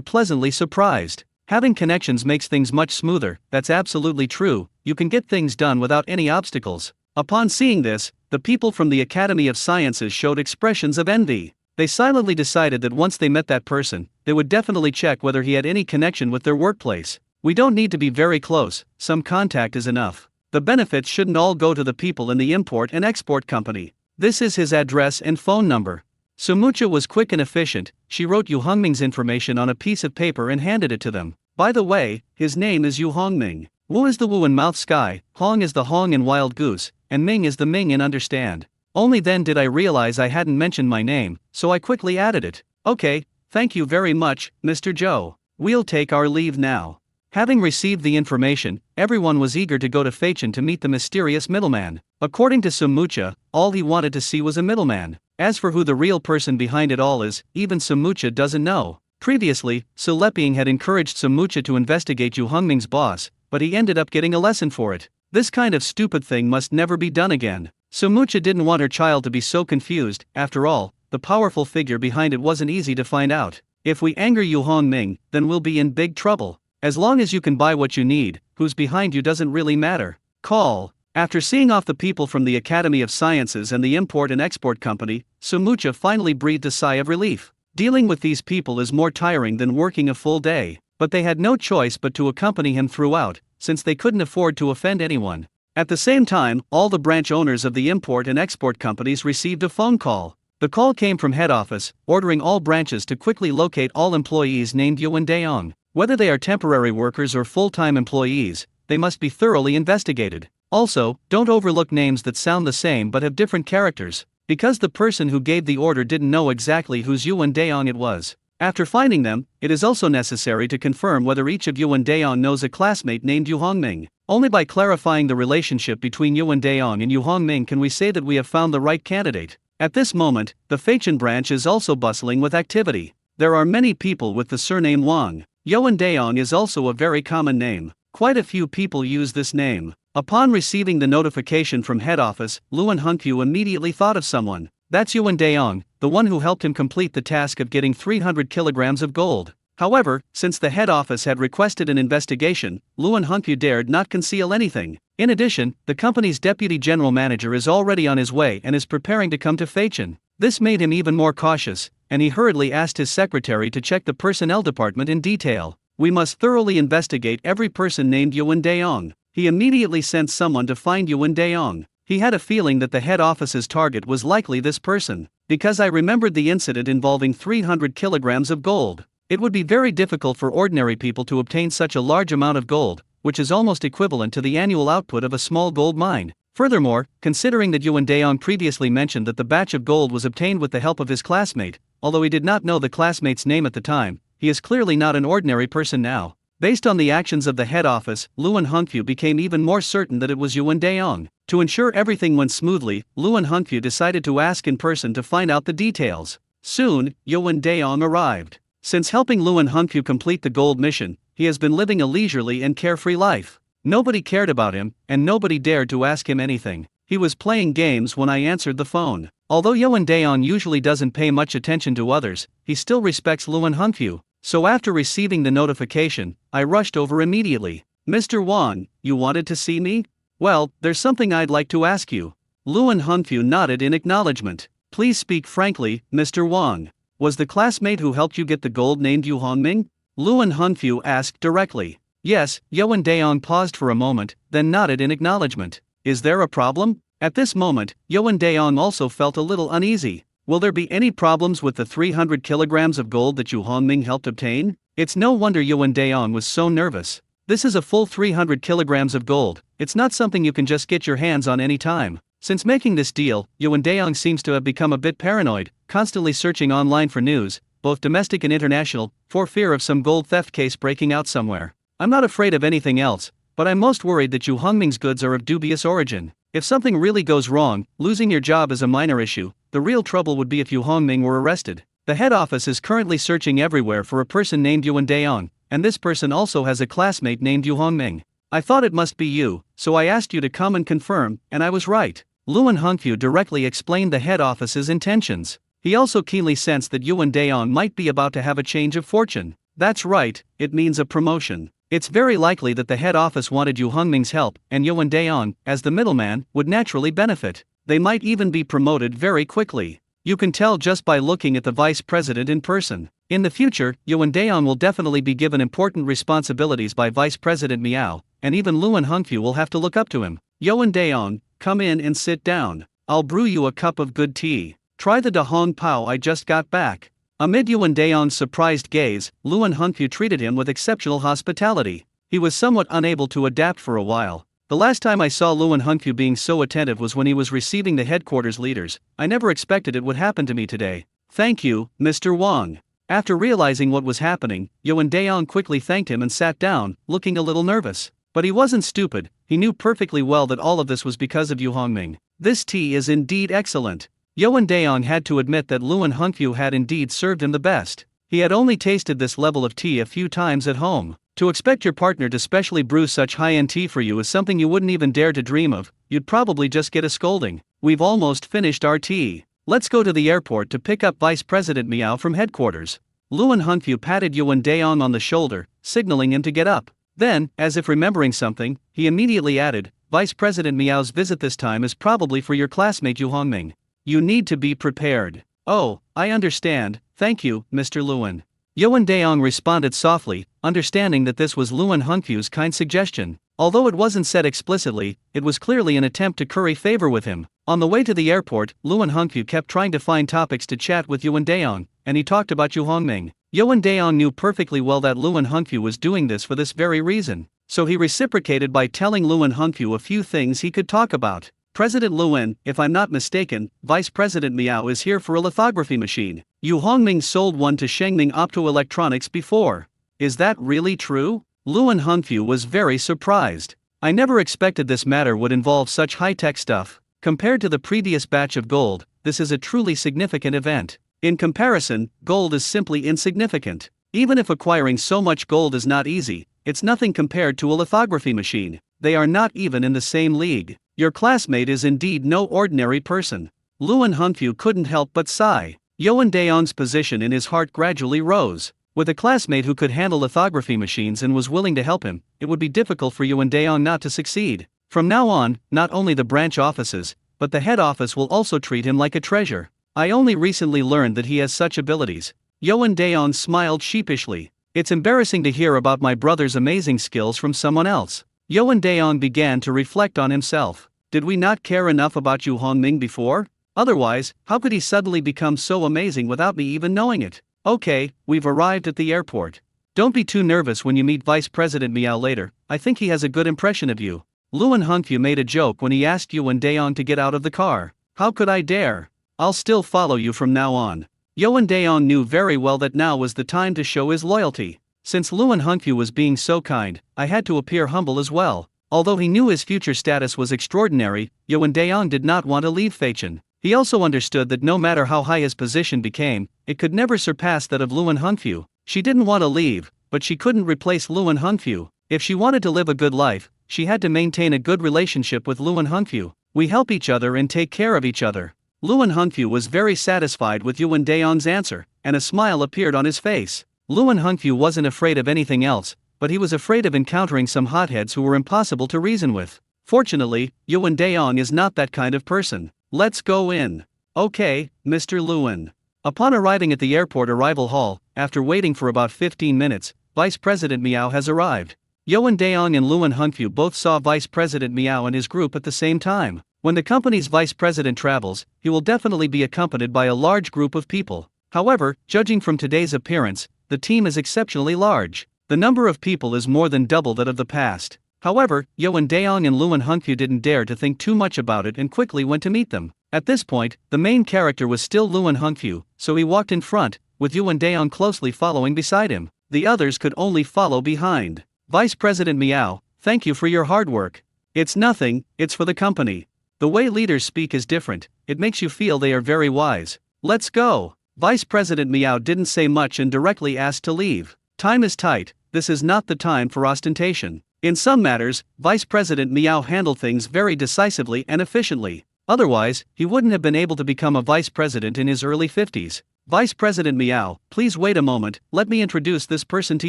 pleasantly surprised. Having connections makes things much smoother. That's absolutely true. You can get things done without any obstacles. Upon seeing this, the people from the Academy of Sciences showed expressions of envy. They silently decided that once they met that person, they would definitely check whether he had any connection with their workplace. We don't need to be very close, some contact is enough. The benefits shouldn't all go to the people in the Import and Export Company. This is his address and phone number. Sumucha was quick and efficient. She wrote Yu Hongming's information on a piece of paper and handed it to them. By the way, his name is Yu Hongming. Wu is the Wu in Mouth Sky, Hong is the Hong in Wild Goose, and Ming is the Ming in Understand. Only then did I realize I hadn't mentioned my name, so I quickly added it. Okay, thank you very much, Mr. Zhou. We'll take our leave now. Having received the information, everyone was eager to go to Feichen to meet the mysterious middleman. According to Sumucha, all he wanted to see was a middleman. As for who the real person behind it all is, even Sumucha doesn't know. Previously, Su Leping had encouraged Sumucha to investigate Yu Hongming's boss, but he ended up getting a lesson for it. This kind of stupid thing must never be done again. Sumucha didn't want her child to be so confused. After all, the powerful figure behind it wasn't easy to find out. If we anger Yu Hongming, then we'll be in big trouble. As long as you can buy what you need, who's behind you doesn't really matter. Call. After seeing off the people from the Academy of Sciences and the Import and Export Company, Sumucha finally breathed a sigh of relief. Dealing with these people is more tiring than working a full day, but they had no choice but to accompany him throughout, since they couldn't afford to offend anyone. At the same time, all the branch owners of the import and export companies received a phone call. The call came from head office, ordering all branches to quickly locate all employees named Yoan Daeong. Whether they are temporary workers or full-time employees, they must be thoroughly investigated. Also, don't overlook names that sound the same but have different characters, because the person who gave the order didn't know exactly whose Yoan Daeong it was. After finding them, it is also necessary to confirm whether each of Yoan Daeong knows a classmate named Yu Hongming. Only by clarifying the relationship between Yoan Daeong and Yu Hongming can we say that we have found the right candidate. At this moment, the Feichen branch is also bustling with activity. There are many people with the surname Wang. Yoan Daeong is also a very common name. Quite a few people use this name. Upon receiving the notification from head office, Luan Hunkyu immediately thought of someone. That's Yoan Daeong, the one who helped him complete the task of getting 300 kilograms of gold. However, since the head office had requested an investigation, Luan Hunkyu dared not conceal anything. In addition, the company's deputy general manager is already on his way and is preparing to come to Feichen. This made him even more cautious, and he hurriedly asked his secretary to check the personnel department in detail. We must thoroughly investigate every person named Yoan Daeong. He immediately sent someone to find Yoan Daeong. He had a feeling that the head office's target was likely this person, because I remembered the incident involving 300 kilograms of gold. It would be very difficult for ordinary people to obtain such a large amount of gold, which is almost equivalent to the annual output of a small gold mine. Furthermore, considering that Yoan Daeong previously mentioned that the batch of gold was obtained with the help of his classmate, although he did not know the classmate's name at the time, he is clearly not an ordinary person now. Based on the actions of the head office, Luan Hunkyu became even more certain that it was Yoan Daeong. To ensure everything went smoothly, Luan Hunkyu decided to ask in person to find out the details. Soon, Yoan Daeong arrived. Since helping Luan Hunkyu complete the gold mission, he has been living a leisurely and carefree life. Nobody cared about him, and nobody dared to ask him anything. He was playing games when I answered the phone. Although Yoan Daeong usually doesn't pay much attention to others, he still respects Luan Hunkyu. So after receiving the notification, I rushed over immediately. Mr. Wang, you wanted to see me? Well, there's something I'd like to ask you. Luan Hongfu nodded in acknowledgement. Please speak frankly, Mr. Wang. Was the classmate who helped you get the gold named Yu Hongming? Luan Hongfu asked directly. Yes, Yuan Daong paused for a moment, then nodded in acknowledgement. Is there a problem? At this moment, Yuan Daong also felt a little uneasy. Will there be any problems with the 300 kilograms of gold that Yu Hongming helped obtain? It's no wonder Yuan Daong was so nervous. This is a full 300 kilograms of gold. It's not something you can just get your hands on any time. Since making this deal, Yuan Daong seems to have become a bit paranoid, constantly searching online for news, both domestic and international, for fear of some gold theft case breaking out somewhere. I'm not afraid of anything else, but I'm most worried that Yu Hongming's goods are of dubious origin. If something really goes wrong, losing your job is a minor issue. The real trouble would be if Yu Hongming were arrested. The head office is currently searching everywhere for a person named Yuan Daong, and this person also has a classmate named Yu Hongming. I thought it must be you, so I asked you to come and confirm, and I was right. Luan Hongfu directly explained the head office's intentions. He also keenly sensed that Yuan Daong might be about to have a change of fortune. That's right, it means a promotion. It's very likely that the head office wanted Yu Hongming's help, and Yuan Daong, as the middleman, would naturally benefit. They might even be promoted very quickly. You can tell just by looking at the vice president in person. In the future, Yuan Daong will definitely be given important responsibilities by Vice President Miao, and even Luan Hongfu will have to look up to him. Yuan Daong, come in and sit down. I'll brew you a cup of good tea. Try the Da Hong Pao I just got back. Amid Yuan Daong's surprised gaze, Luan Hongfu treated him with exceptional hospitality. He was somewhat unable to adapt for a while. The last time I saw Luan Hongfu being so attentive was when he was receiving the headquarters leaders. I never expected it would happen to me today. Thank you, Mr. Wang. After realizing what was happening, Yuan Daong quickly thanked him and sat down, looking a little nervous. But he wasn't stupid. He knew perfectly well that all of this was because of Yu Hongming. This tea is indeed excellent. Yuan Daong had to admit that Luan Hongfu had indeed served him the best. He had only tasted this level of tea a few times at home. To expect your partner to specially brew such high-end tea for you is something you wouldn't even dare to dream of. You'd probably just get a scolding. We've almost finished our tea. Let's go to the airport to pick up Vice President Miao from headquarters. Luan Hongfu patted Yuan Daong on the shoulder, signaling him to get up. Then, as if remembering something, he immediately added, Vice President Miao's visit this time is probably for your classmate Yu Hongming. You need to be prepared. Oh, I understand, thank you, Mr. Luan. Yuan Daong responded softly, understanding that this was Luan Hongfu's kind suggestion. Although it wasn't said explicitly, it was clearly an attempt to curry favor with him. On the way to the airport, Luan Hongfu kept trying to find topics to chat with Yuan Daong, and he talked about Yu Hongming. Yuan Daong knew perfectly well that Luan Hongfu was doing this for this very reason, so he reciprocated by telling Luan Hongfu a few things he could talk about. President Luan, if I'm not mistaken, Vice President Miao is here for a lithography machine. Yu Hongming sold one to Shengming Optoelectronics before. Is that really true? Luan Hongfu was very surprised. I never expected this matter would involve such high-tech stuff. Compared to the previous batch of gold, this is a truly significant event. In comparison, gold is simply insignificant. Even if acquiring so much gold is not easy, it's nothing compared to a lithography machine. They are not even in the same league. Your classmate is indeed no ordinary person. Luan Hongfu couldn't help but sigh. Yuan Daong's position in his heart gradually rose. With a classmate who could handle lithography machines and was willing to help him, it would be difficult for Yuan Daong not to succeed. From now on, not only the branch offices, but the head office will also treat him like a treasure. I only recently learned that he has such abilities. Yuan Daong smiled sheepishly. It's embarrassing to hear about my brother's amazing skills from someone else. Yuan Daong began to reflect on himself. Did we not care enough about Yu Hongming before? Otherwise, how could he suddenly become so amazing without me even knowing it? Okay, we've arrived at the airport. Don't be too nervous when you meet Vice President Miao later. I think he has a good impression of you. Luan Hongfu made a joke when he asked Yuan Daong to get out of the car. How could I dare? I'll still follow you from now on. Yuan Daong knew very well that now was the time to show his loyalty. Since Luan Hongfu was being so kind, I had to appear humble as well. Although he knew his future status was extraordinary, Yuan Daong did not want to leave Feichen. He also understood that no matter how high his position became, it could never surpass that of Luan Hongfu. She didn't want to leave, but she couldn't replace Luan Hongfu. If she wanted to live a good life, she had to maintain a good relationship with Luan Hongfu. We help each other and take care of each other. Luan Hongfu was very satisfied with Yuan Daong's answer, and a smile appeared on his face. Luan Hongfu wasn't afraid of anything else, but he was afraid of encountering some hotheads who were impossible to reason with. Fortunately, Yuan Daong is not that kind of person. Let's go in. Okay, Mr. Lewin. Upon arriving at the airport arrival hall, after waiting for about 15 minutes, Vice President Miao has arrived. Yuan Daong and Lewin Hungfu both saw Vice President Miao and his group at the same time. When the company's vice president travels, he will definitely be accompanied by a large group of people. However, judging from today's appearance, the team is exceptionally large. The number of people is more than double that of the past. However, Yuan Daong and Lewin Hungfu didn't dare to think too much about it and quickly went to meet them. At this point, the main character was still Lewin Hungfu, so he walked in front, with Yuan Daong closely following beside him. The others could only follow behind. Vice President Miao, thank you for your hard work. It's nothing, it's for the company. The way leaders speak is different, it makes you feel they are very wise. Let's go. Vice President Miao didn't say much and directly asked to leave. Time is tight, this is not the time for ostentation. In some matters, Vice President Miao handled things very decisively and efficiently. Otherwise, he wouldn't have been able to become a vice president in his early 50s. Vice President Miao, please wait a moment, let me introduce this person to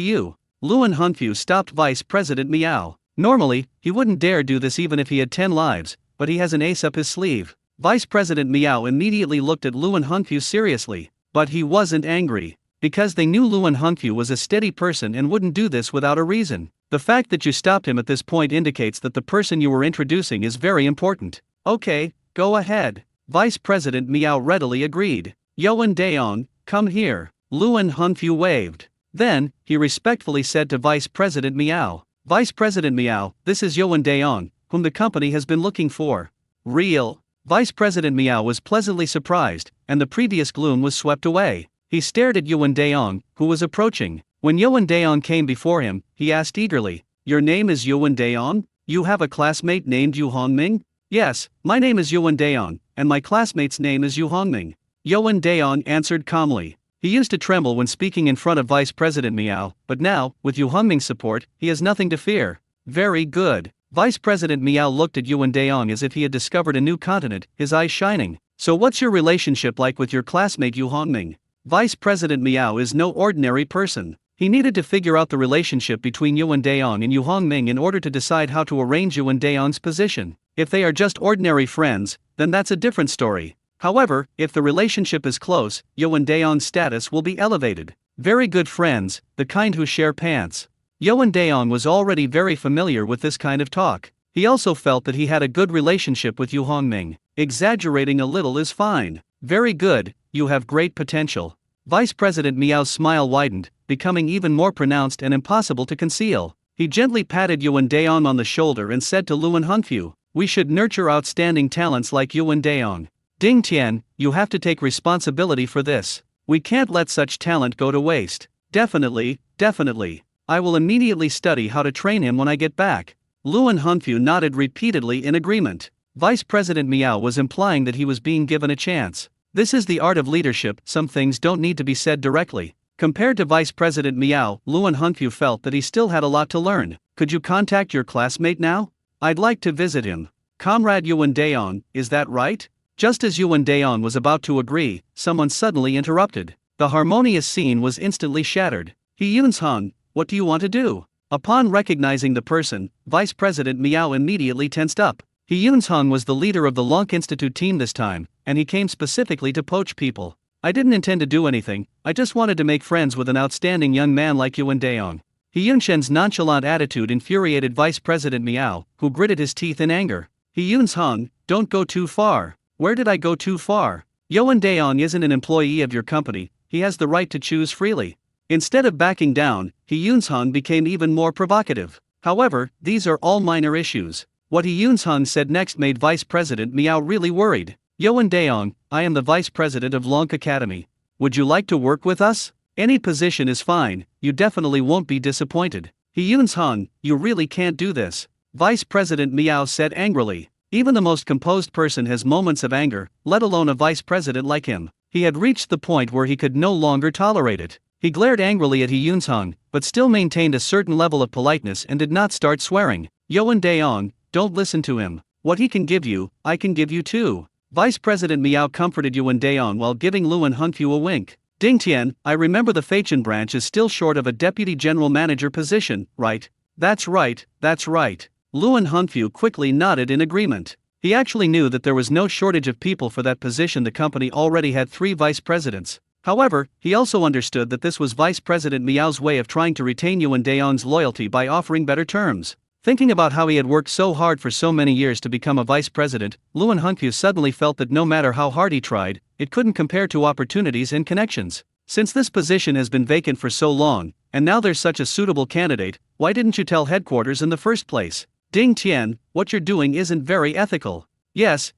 you. Lewin Hungfu stopped Vice President Miao. Normally, he wouldn't dare do this even if he had 10 lives, but he has an ace up his sleeve. Vice President Miao immediately looked at Lewin Hungfu seriously, but he wasn't angry. Because they knew Lewin Hungfu was a steady person and wouldn't do this without a reason. The fact that you stopped him at this point indicates that the person you were introducing is very important. Okay, go ahead. Vice President Miao readily agreed. Yuan Daong, come here. Lewin Hungfu waved. Then, he respectfully said to Vice President Miao, Vice President Miao, this is Yuan Daong, whom the company has been looking for. Real. Vice President Miao was pleasantly surprised, and the previous gloom was swept away. He stared at Yuan Daong, who was approaching. When Yuan Daong came before him, he asked eagerly, Your name is Yuan Daong? You have a classmate named Yu Hongming? Yes, my name is Yuan Daong, and my classmate's name is Yu Hongming. Yuan Daong answered calmly. He used to tremble when speaking in front of Vice President Miao, but now, with Yu Hongming's support, he has nothing to fear. Very good. Vice President Miao looked at Yuan Daong as if he had discovered a new continent, his eyes shining. So what's your relationship like with your classmate Yu Hongming? Vice President Miao is no ordinary person. He needed to figure out the relationship between Yuan Daong and Yu Hongming in order to decide how to arrange Yuan Daong's position. If they are just ordinary friends, then that's a different story. However, if the relationship is close, Yuan Daong's status will be elevated. Very good friends, the kind who share pants. Yuan Daong was already very familiar with this kind of talk. He also felt that he had a good relationship with Yu Hongming. Exaggerating a little is fine. Very good, you have great potential. Vice President Miao's smile widened, becoming even more pronounced and impossible to conceal. He gently patted Yuan Daong on the shoulder and said to Lewin Hungfu, We should nurture outstanding talents like Yuan Daong. Ding Tian, you have to take responsibility for this. We can't let such talent go to waste. Definitely, definitely. I will immediately study how to train him when I get back. Lewin Hungfu nodded repeatedly in agreement. Vice President Miao was implying that he was being given a chance. This is the art of leadership, some things don't need to be said directly. Compared to Vice President Miao, Lewin Hungfu felt that he still had a lot to learn. Could you contact your classmate now? I'd like to visit him. Comrade Yuan Daong, is that right? Just as Yuan Daong was about to agree, someone suddenly interrupted. The harmonious scene was instantly shattered. He Yunsheng, what do you want to do? Upon recognizing the person, Vice President Miao immediately tensed up. He Yunsheng was the leader of the Lonk Institute team this time, and he came specifically to poach people. I didn't intend to do anything, I just wanted to make friends with an outstanding young man like Yuan Daong. He Yunshen's nonchalant attitude infuriated Vice President Miao, who gritted his teeth in anger. He Yunsheng, don't go too far. Where did I go too far? Yuan Daong isn't an employee of your company, he has the right to choose freely. Instead of backing down, He Yunsheng became even more provocative. However, these are all minor issues. What He Yunsheng said next made Vice President Miao really worried. Yuan Daong, I am the Vice President of Lonk Academy. Would you like to work with us? Any position is fine, you definitely won't be disappointed. He Yunsheng, you really can't do this. Vice President Miao said angrily. Even the most composed person has moments of anger, let alone a vice president like him. He had reached the point where he could no longer tolerate it. He glared angrily at He Yunsheng, but still maintained a certain level of politeness and did not start swearing. Yuan Daong, don't listen to him. What he can give you, I can give you too. Vice President Miao comforted Yuan Daong while giving Lewin Hungfu a wink. Ding Tian, I remember the Feichen branch is still short of a deputy general manager position, right? That's right, that's right. Luan Hongfu quickly nodded in agreement. He actually knew that there was no shortage of people for that position. The company already had 3 vice presidents. However, he also understood that this was Vice President Miao's way of trying to retain Yuan Daong's loyalty by offering better terms. Thinking about how he had worked so hard for so many years to become a vice president, Luan Hongfu suddenly felt that no matter how hard he tried, it couldn't compare to opportunities and connections. Since this position has been vacant for so long, and now there's such a suitable candidate, why didn't you tell headquarters in the first place? Ding Tian, what you're doing isn't very ethical. Yes,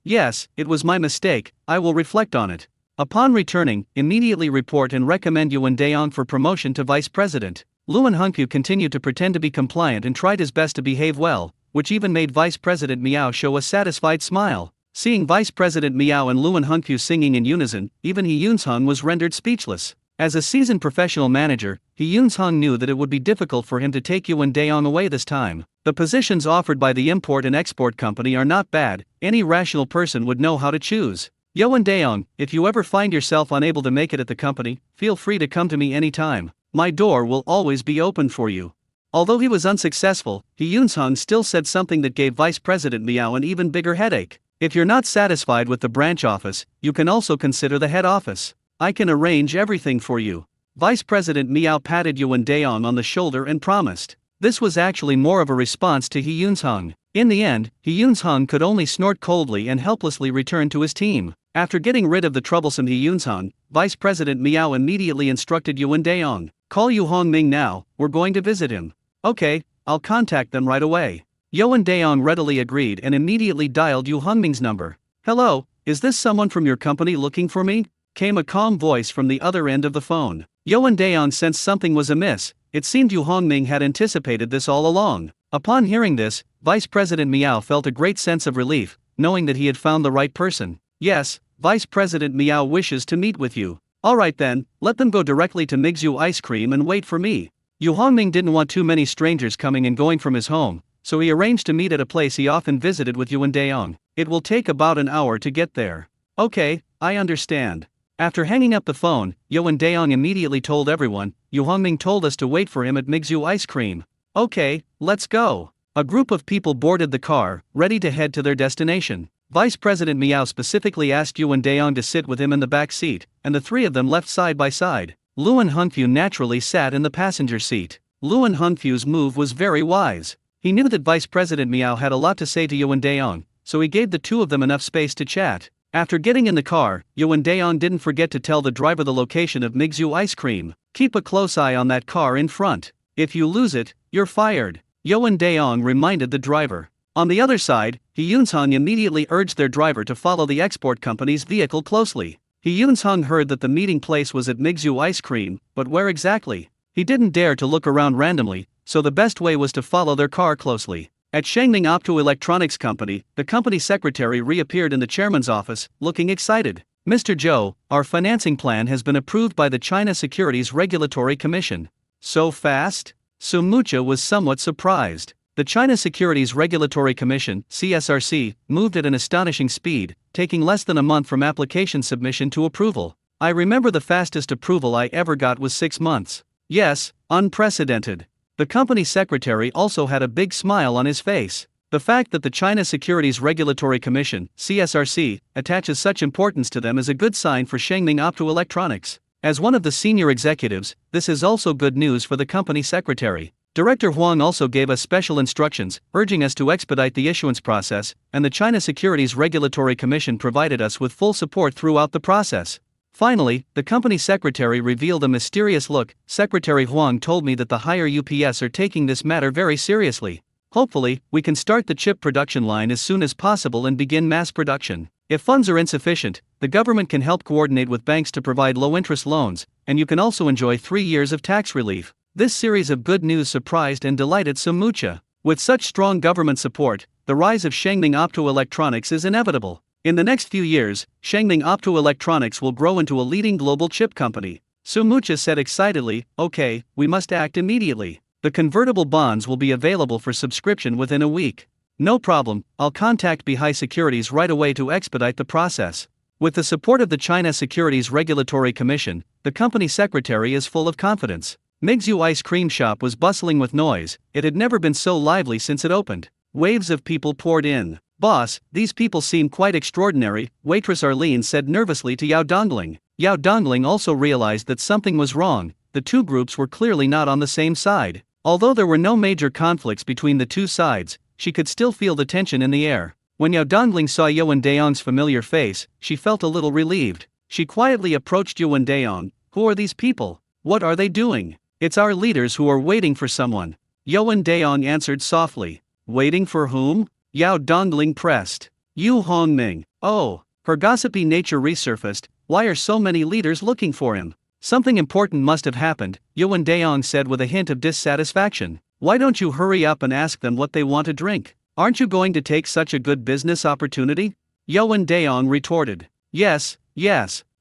it was my mistake, I will reflect on it. Upon returning, immediately report and recommend Yuan Daong for promotion to vice president. Luan Hongfu continued to pretend to be compliant and tried his best to behave well, which even made Vice President Miao show a satisfied smile. Seeing Vice President Miao and Luan Hongfu singing in unison, even He Yunsheng was rendered speechless. As a seasoned professional manager, He Yunsheng knew that it would be difficult for him to take Yuan Daong away this time. The positions offered by the import and export company are not bad, any rational person would know how to choose. Yuan Daong, if you ever find yourself unable to make it at the company, feel free to come to me anytime. My door will always be open for you. Although he was unsuccessful, He Yunsheng still said something that gave Vice President Miao an even bigger headache. If you're not satisfied with the branch office, you can also consider the head office. I can arrange everything for you. Vice President Miao patted Yuan Daong on the shoulder and promised. This was actually more of a response to He Yunsheng. In the end, He Yunsheng could only snort coldly and helplessly return to his team. After getting rid of the troublesome He Yunsheng, Vice President Miao immediately instructed Yuan Daong, "Call Yu Hongming now, we're going to visit him." "Okay, I'll contact them right away." Yuan Daong readily agreed and immediately dialed Yu Hongming's number. "Hello, is this someone from your company looking for me?" came a calm voice from the other end of the phone. Yuan Daong sensed something was amiss. It seemed Yu Hongming had anticipated this all along. Upon hearing this, Vice President Miao felt a great sense of relief, knowing that he had found the right person. "Yes, Vice President Miao wishes to meet with you." "Alright then, let them go directly to Mingzhu Ice Cream and wait for me." Yu Hongming didn't want too many strangers coming and going from his home, so he arranged to meet at a place he often visited with Yuan Daong. It will take about an hour to get there. "Okay, I understand." After hanging up the phone, Yuan Daong immediately told everyone, "Yu Hongming told us to wait for him at Mingzhu Ice Cream." "Okay, let's go." A group of people boarded the car, ready to head to their destination. Vice President Miao specifically asked Yuan Daong to sit with him in the back seat, and the 3 of them left side by side. Luan Hongfu naturally sat in the passenger seat. Luan Hongfu's move was very wise. He knew that Vice President Miao had a lot to say to Yuan Daong, so he gave the 2 of them enough space to chat. After getting in the car, Yuan Daong didn't forget to tell the driver the location of Mingzhu Ice Cream. "Keep a close eye on that car in front. If you lose it, you're fired," Yuan Daong reminded the driver. On the other side, He Yunsheng immediately urged their driver to follow the export company's vehicle closely. He Yunsheng heard that the meeting place was at Mingzhu Ice Cream, but where exactly? He didn't dare to look around randomly, so the best way was to follow their car closely. At Shangning Optoelectronics Company, the company secretary reappeared in the chairman's office, looking excited. "Mr. Zhou, our financing plan has been approved by the China Securities Regulatory Commission." "So fast?" Sumucha was somewhat surprised. The China Securities Regulatory Commission, CSRC, moved at an astonishing speed, taking less than a month from application submission to approval. "I remember the fastest approval I ever got was 6 months. Yes, unprecedented." The company secretary also had a big smile on his face. The fact that the China Securities Regulatory Commission, CSRC, attaches such importance to them is a good sign for Shangming Optoelectronics. As one of the senior executives, this is also good news for the company secretary. Director Huang also gave us special instructions, urging us to expedite the issuance process, and the China Securities Regulatory Commission provided us with full support throughout the process. Finally, the company secretary revealed a mysterious look. Secretary Huang told me that the higher UPS are taking this matter very seriously. Hopefully, we can start the chip production line as soon as possible and begin mass production. If funds are insufficient, the government can help coordinate with banks to provide low-interest loans, and you can also enjoy 3 years of tax relief. This series of good news surprised and delighted Sumucha. With such strong government support, the rise of Shangming Optoelectronics is inevitable. In the next few years, Shangming Optoelectronics will grow into a leading global chip company. Sumucha said excitedly, "Okay, we must act immediately. The convertible bonds will be available for subscription within a week." "No problem, I'll contact Beihai Securities right away to expedite the process." With the support of the China Securities Regulatory Commission, the company secretary is full of confidence. Mingzhu Ice Cream Shop was bustling with noise. It had never been so lively since it opened. Waves of people poured in. "Boss, these people seem quite extraordinary," waitress Arlene said nervously to Yao Dongling. Yao Dongling also realized that something was wrong. The two groups were clearly not on the same side. Although there were no major conflicts between the two sides, she could still feel the tension in the air. When Yao Dongling saw Yuan Daong's familiar face, she felt a little relieved. She quietly approached Yuan Daong. "Who are these people? What are they doing?" "It's our leaders who are waiting for someone," Yuan Daong answered softly. "Waiting for whom?" Yao Dongling pressed. "Yu Hongming." Oh, her gossipy nature resurfaced. "Why are so many leaders looking for him?" "Something important must have happened," Yuan Daong said with a hint of dissatisfaction. "Why don't you hurry up and ask them what they want to drink? Aren't you going to take such a good business opportunity?" Yuan Daong retorted. Yes.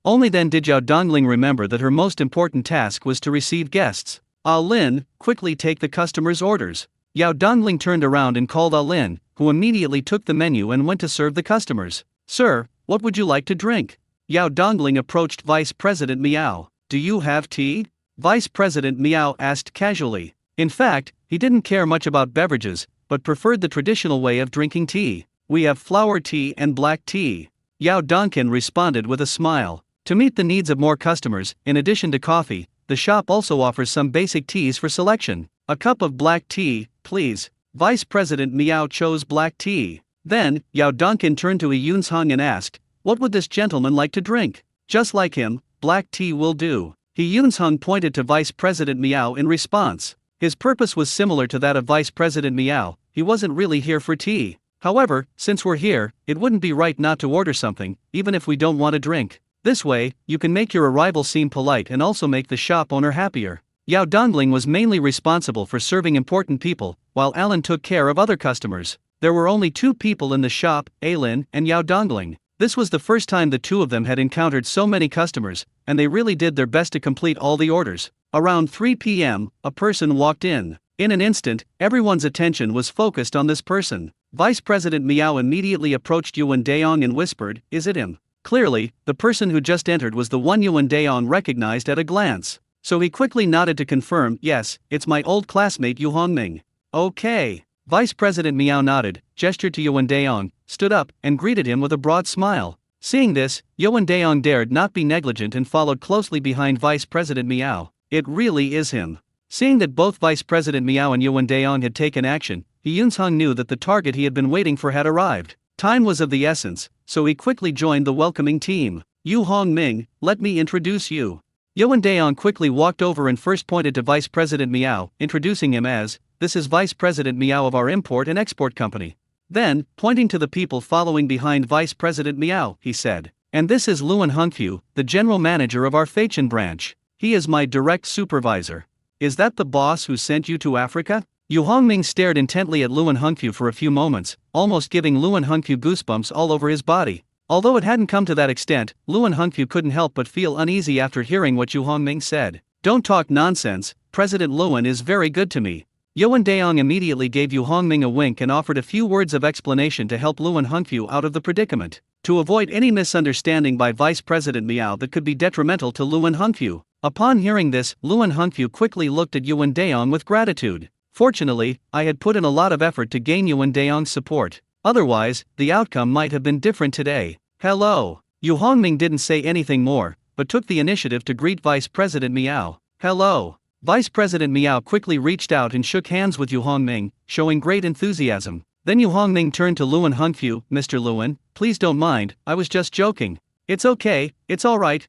Only then did Yao Dongling remember that her most important task was to receive guests. "Ah Lin, quickly take the customers' orders." Yao Dongling turned around and called Ah Lin, who immediately took the menu and went to serve the customers. "Sir, what would you like to drink?" Yao Dongling approached Vice President Miao. "Do you have tea?" Vice President Miao asked casually. In fact, he didn't care much about beverages, but preferred the traditional way of drinking tea. "We have flower tea and black tea," Yao Dongkin responded with a smile. To meet the needs of more customers, in addition to coffee, the shop also offers some basic teas for selection. "A cup of black tea, please." Vice President Miao chose black tea. Then, Yao Dongkin turned to Yunsong and asked, "What would this gentleman like to drink?" "Just like him, black tea will do." Yunsong pointed to Vice President Miao in response. His purpose was similar to that of Vice President Miao. He wasn't really here for tea. "However, since we're here, it wouldn't be right not to order something, even if we don't want a drink. This way, you can make your arrival seem polite and also make the shop owner happier." Yao Dongling was mainly responsible for serving important people, while Alan took care of other customers. There were only two people in the shop, Alin and Yao Dongling. This was the first time the two of them had encountered so many customers, and they really did their best to complete all the orders. Around 3 p.m., a person walked in. In an instant, everyone's attention was focused on this person. Vice President Miao immediately approached Yuan Daong and whispered, "Is it him?" Clearly, the person who just entered was the one Yuan Daong recognized at a glance. So he quickly nodded to confirm, "Yes, it's my old classmate Yu Hongming." "Okay." Vice President Miao nodded, gestured to Yuan Daong, stood up, and greeted him with a broad smile. Seeing this, Yuan Daong dared not be negligent and followed closely behind Vice President Miao. "It really is him." Seeing that both Vice President Miao and Yuan Daong had taken action, Yunsong knew that the target he had been waiting for had arrived. Time was of the essence, so he quickly joined the welcoming team. "Yu Hongming, let me introduce you." Yuan Daong quickly walked over and first pointed to Vice President Miao, introducing him as, "This is Vice President Miao of our import and export company." Then, pointing to the people following behind Vice President Miao, he said, "And this is Luan Hongfu, the general manager of our Feichen branch. He is my direct supervisor." "Is that the boss who sent you to Africa?" Yu Hongming stared intently at Luan Hongfu for a few moments, almost giving Luan Hongfu goosebumps all over his body. Although it hadn't come to that extent, Luan Hongfu couldn't help but feel uneasy after hearing what Yu Hongming said. "Don't talk nonsense, President Luan is very good to me." Yuan Daong immediately gave Yu Hongming a wink and offered a few words of explanation to help Luan Hongfu out of the predicament. To avoid any misunderstanding by Vice President Miao that could be detrimental to Luan Hongfu. Upon hearing this, Luan Hongfu quickly looked at Yuan Daong with gratitude. "Fortunately, I had put in a lot of effort to gain Yuan Daong's support. Otherwise, the outcome might have been different today." "Hello." Yu Hongming didn't say anything more, but took the initiative to greet Vice President Miao. "Hello." Vice President Miao quickly reached out and shook hands with Yu Hongming, showing great enthusiasm. Then Yu Hongming turned to Luan Hongfu, "Mr. Luan, please don't mind, I was just joking." "It's okay, it's alright."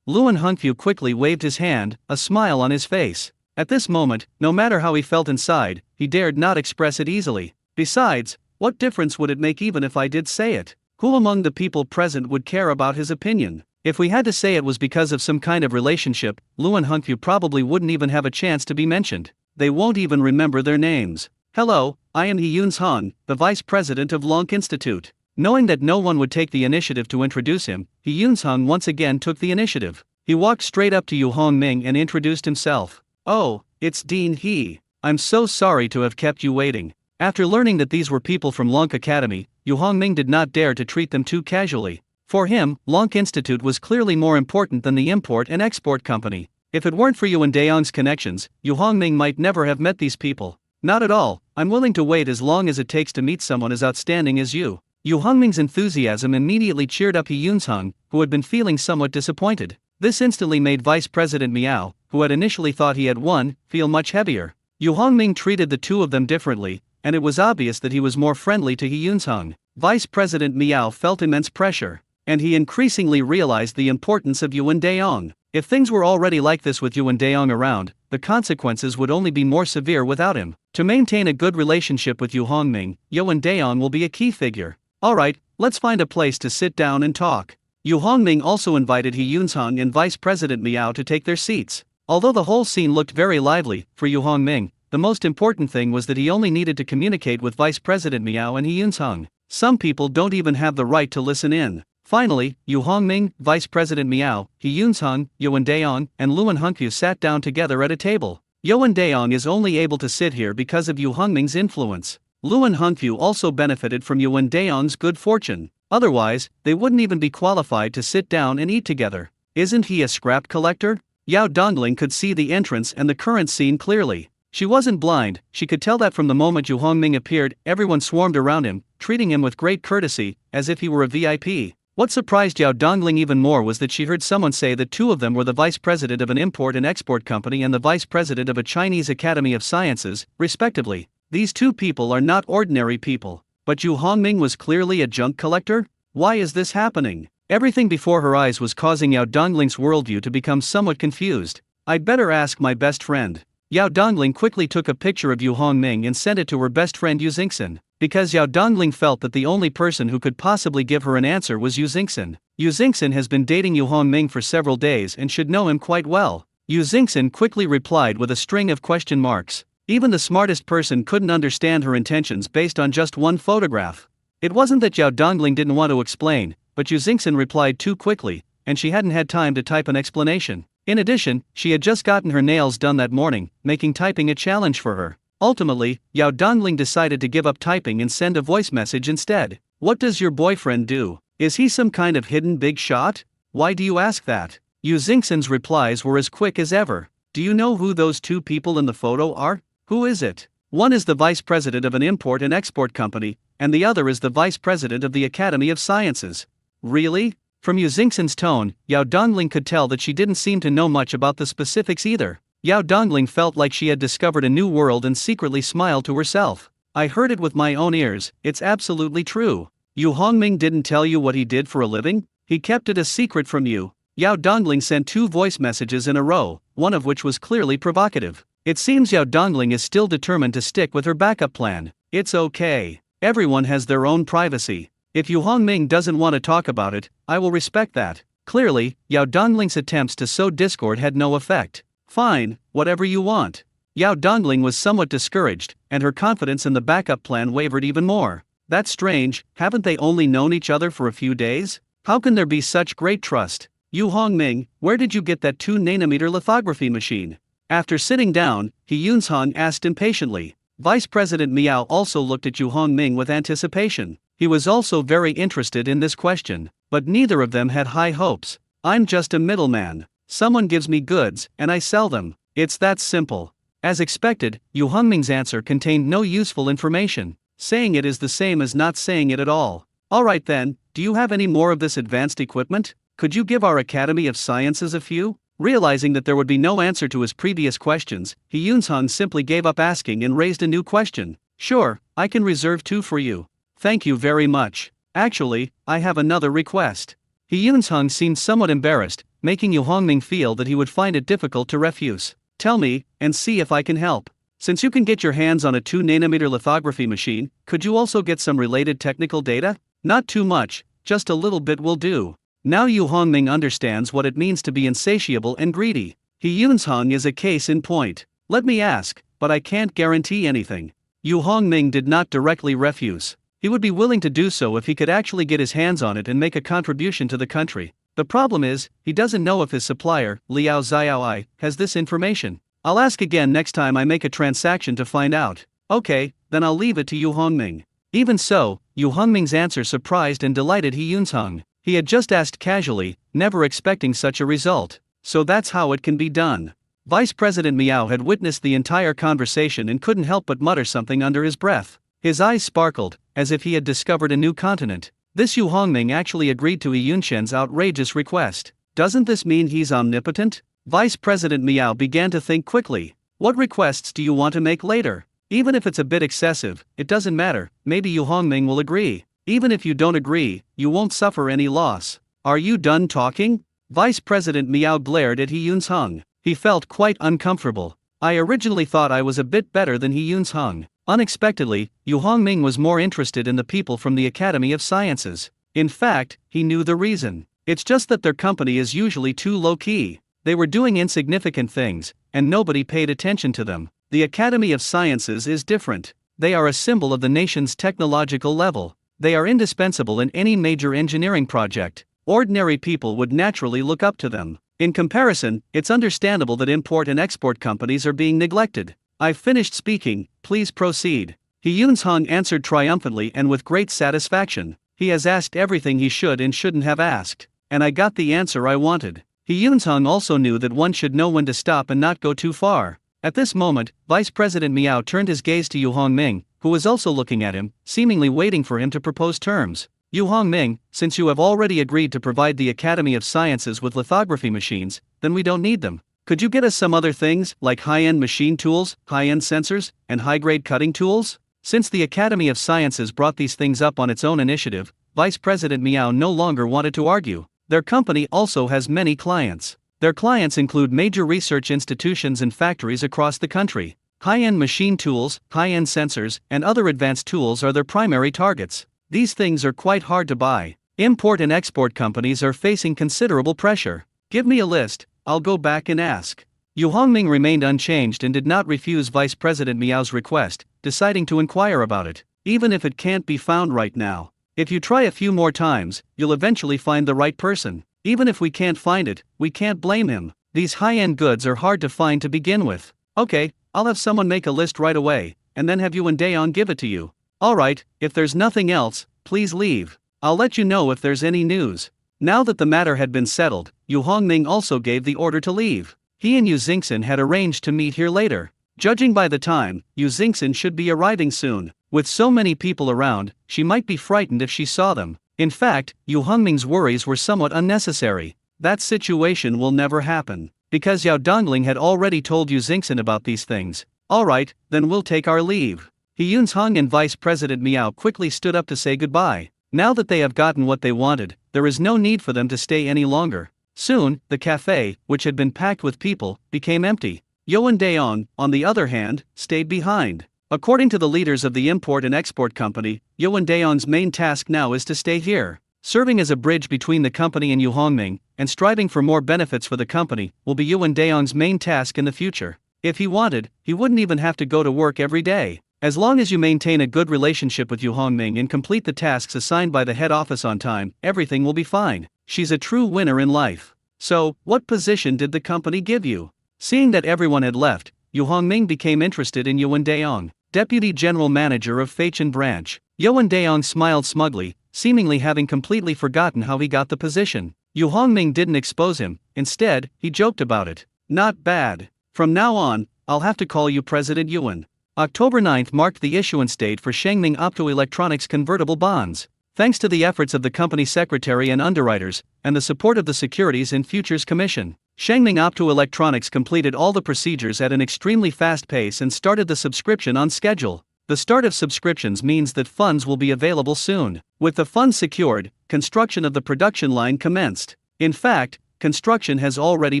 Luan Hongfu quickly waved his hand, a smile on his face. At this moment, no matter how he felt inside, he dared not express it easily. Besides, what difference would it make even if I did say it? Who among the people present would care about his opinion? If we had to say it was because of some kind of relationship, Luan Hongfu probably wouldn't even have a chance to be mentioned. They won't even remember their names. "Hello, I am Yunsong, the Vice President of Lonk Institute." Knowing that no one would take the initiative to introduce him, Yunsong once again took the initiative. He walked straight up to Yu Hongming and introduced himself. "Oh, it's Dean He. I'm so sorry to have kept you waiting." After learning that these were people from Lonk Academy, Yu Hongming did not dare to treat them too casually. For him, Lonk Institute was clearly more important than the import and export company. If it weren't for Yuan Daong's connections, Yu Hongming might never have met these people. Not at all, I'm willing to wait as long as it takes to meet someone as outstanding as you. Yu Hongming's enthusiasm immediately cheered up He Yunzheng, who had been feeling somewhat disappointed. This instantly made Vice President Miao, who had initially thought he had won, feel much heavier. Yu Hongming treated the two of them differently, and it was obvious that he was more friendly to He Yunzheng. Vice President Miao felt immense pressure, and he increasingly realized the importance of Yuan Daong. If things were already like this with Yuan Daong around, the consequences would only be more severe without him. To maintain a good relationship with Yu Hongming, Yuan Daong will be a key figure. Alright, let's find a place to sit down and talk. Yu Hongming also invited He Yunzheng and Vice President Miao to take their seats. Although the whole scene looked very lively, for Yu Hongming, the most important thing was that he only needed to communicate with Vice President Miao and He Yunzheng. Some people don't even have the right to listen in. Finally, Yu Hongming, Vice President Miao, He Yunzheng, Yuan Daong, and Luan Hongqiu sat down together at a table. Yuan Daong is only able to sit here because of Yu Hongming's influence. Luan Hongqiu also benefited from Yuan Daong's good fortune. Otherwise, they wouldn't even be qualified to sit down and eat together. Isn't he a scrap collector? Yao Dongling could see the entrance and the current scene clearly. She wasn't blind, she could tell that from the moment Yu Hongming appeared, everyone swarmed around him, treating him with great courtesy, as if he were a VIP. What surprised Yao Dongling even more was that she heard someone say that two of them were the vice president of an import and export company and the vice president of a Chinese Academy of Sciences, respectively. These two people are not ordinary people. But Yu Hongming was clearly a junk collector? Why is this happening? Everything before her eyes was causing Yao Dongling's worldview to become somewhat confused. I'd better ask my best friend. Yao Dongling quickly took a picture of Yu Hongming and sent it to her best friend Yu Xingxin. Because Yao Dongling felt that the only person who could possibly give her an answer was Yu Xingxin. Yu Xingxin has been dating Yu Hongming for several days and should know him quite well. Yu Xingxin quickly replied with a string of question marks. Even the smartest person couldn't understand her intentions based on just one photograph. It wasn't that Yao Dongling didn't want to explain, but Yu Xingxin replied too quickly, and she hadn't had time to type an explanation. In addition, she had just gotten her nails done that morning, making typing a challenge for her. Ultimately, Yao Dongling decided to give up typing and send a voice message instead. What does your boyfriend do? Is he some kind of hidden big shot? Why do you ask that? Yu Xingxin's replies were as quick as ever. Do you know who those two people in the photo are? Who is it? One is the vice president of an import and export company, and the other is the vice president of the Academy of Sciences. Really? From Yu Xingxin's tone, Yao Dongling could tell that she didn't seem to know much about the specifics either. Yao Dongling felt like she had discovered a new world and secretly smiled to herself. I heard it with my own ears, it's absolutely true. Yu Hongming didn't tell you what he did for a living? He kept it a secret from you. Yao Dongling sent 2 voice messages in a row, one of which was clearly provocative. It seems Yao Dongling is still determined to stick with her backup plan. It's okay. Everyone has their own privacy. If Yu Hongming doesn't want to talk about it, I will respect that. Clearly, Yao Dongling's attempts to sow discord had no effect. Fine, whatever you want. Yao Dongling was somewhat discouraged, and her confidence in the backup plan wavered even more. That's strange, haven't they only known each other for a few days? How can there be such great trust? Yu Hongming, where did you get that 2nm lithography machine? After sitting down, He Yunzheng asked impatiently. Vice President Miao also looked at Yu Hongming with anticipation. He was also very interested in this question, but neither of them had high hopes. I'm just a middleman. Someone gives me goods, and I sell them. It's that simple. As expected, Yu Hongming's answer contained no useful information. Saying it is the same as not saying it at all. Alright then, do you have any more of this advanced equipment? Could you give our Academy of Sciences a few? Realizing that there would be no answer to his previous questions, He Yunzheng simply gave up asking and raised a new question. Sure, I can reserve 2 for you. Thank you very much. Actually, I have another request. He Yunzheng seemed somewhat embarrassed, making Yu Hongming feel that he would find it difficult to refuse. Tell me, and see if I can help. Since you can get your hands on a 2nm lithography machine, could you also get some related technical data? Not too much, just a little bit will do. Now Yu Hongming understands what it means to be insatiable and greedy. He Yunzheng is a case in point. Let me ask, but I can't guarantee anything. Yu Hongming did not directly refuse. He would be willing to do so if he could actually get his hands on it and make a contribution to the country. The problem is, he doesn't know if his supplier, Liao Xiaoai, has this information. I'll ask again next time I make a transaction to find out. Okay, then I'll leave it to Yu Hongming. Even so, Yu Hongming's answer surprised and delighted He Yunzheng. He had just asked casually, never expecting such a result. So that's how it can be done. Vice President Miao had witnessed the entire conversation and couldn't help but mutter something under his breath. His eyes sparkled, as if he had discovered a new continent. This Yu Hongming actually agreed to Yunshen's outrageous request. Doesn't this mean he's omnipotent? Vice President Miao began to think quickly. What requests do you want to make later? Even if it's a bit excessive, it doesn't matter, maybe Yu Hongming will agree. Even if you don't agree, you won't suffer any loss. Are you done talking? Vice President Miao glared at He Yunsheng. He felt quite uncomfortable. I originally thought I was a bit better than He Yunsheng. Unexpectedly, Yu Hongming was more interested in the people from the Academy of Sciences. In fact, he knew the reason. It's just that their company is usually too low-key. They were doing insignificant things, and nobody paid attention to them. The Academy of Sciences is different. They are a symbol of the nation's technological level. They are indispensable in any major engineering project. Ordinary people would naturally look up to them. In comparison, it's understandable that import and export companies are being neglected. I've finished speaking, please proceed. He Yunsheng answered triumphantly and with great satisfaction. He has asked everything he should and shouldn't have asked. And I got the answer I wanted. He Yunsheng also knew that one should know when to stop and not go too far. At this moment, Vice President Miao turned his gaze to Yu Hongming, who was also looking at him, seemingly waiting for him to propose terms. Yu Hongming, since you have already agreed to provide the Academy of Sciences with lithography machines, then we don't need them. Could you get us some other things, like high-end machine tools, high-end sensors, and high-grade cutting tools? Since the Academy of Sciences brought these things up on its own initiative, Vice President Miao no longer wanted to argue. Their company also has many clients. Their clients include major research institutions and factories across the country. High-end machine tools, high-end sensors, and other advanced tools are their primary targets. These things are quite hard to buy. Import and export companies are facing considerable pressure. Give me a list, I'll go back and ask. Yu Hongming remained unchanged and did not refuse Vice President Miao's request, deciding to inquire about it, even if it can't be found right now. If you try a few more times, you'll eventually find the right person. Even if we can't find it, we can't blame him. These high-end goods are hard to find to begin with. Okay, I'll have someone make a list right away, and then have Yuan give it to you. Alright, if there's nothing else, please leave. I'll let you know if there's any news. Now that the matter had been settled, Yu Hongming also gave the order to leave. He and Yu Xingxin had arranged to meet here later. Judging by the time, Yu Xingxin should be arriving soon. With so many people around, she might be frightened if she saw them. In fact, Yu Hongming's worries were somewhat unnecessary. That situation will never happen. Because Yao Dongling had already told Yu Xingxin about these things. Alright, then we'll take our leave. He Yunsheng and Vice President Miao quickly stood up to say goodbye. Now that they have gotten what they wanted, there is no need for them to stay any longer. Soon, the cafe, which had been packed with people, became empty. Yuan Daong, on the other hand, stayed behind. According to the leaders of the import and export company, Yuan Daong's main task now is to stay here. Serving as a bridge between the company and Yu Hongming, and striving for more benefits for the company, will be Yuan Daong's main task in the future. If he wanted, he wouldn't even have to go to work every day. As long as you maintain a good relationship with Yu Hongming and complete the tasks assigned by the head office on time, everything will be fine. She's a true winner in life. So, what position did the company give you? Seeing that everyone had left, Yu Hongming became interested in Yuan Daong, Deputy General Manager of Feichen Branch. Yuan Daong smiled smugly, seemingly having completely forgotten how he got the position. Yu Hongming didn't expose him, instead, he joked about it. Not bad. From now on, I'll have to call you President Yuan. October 9 marked the issuance date for Shengming Optoelectronics convertible bonds. Thanks to the efforts of the company secretary and underwriters, and the support of the Securities and Futures Commission, Shengming Optoelectronics completed all the procedures at an extremely fast pace and started the subscription on schedule. The start of subscriptions means that funds will be available soon. With the funds secured, construction of the production line commenced. In fact, construction has already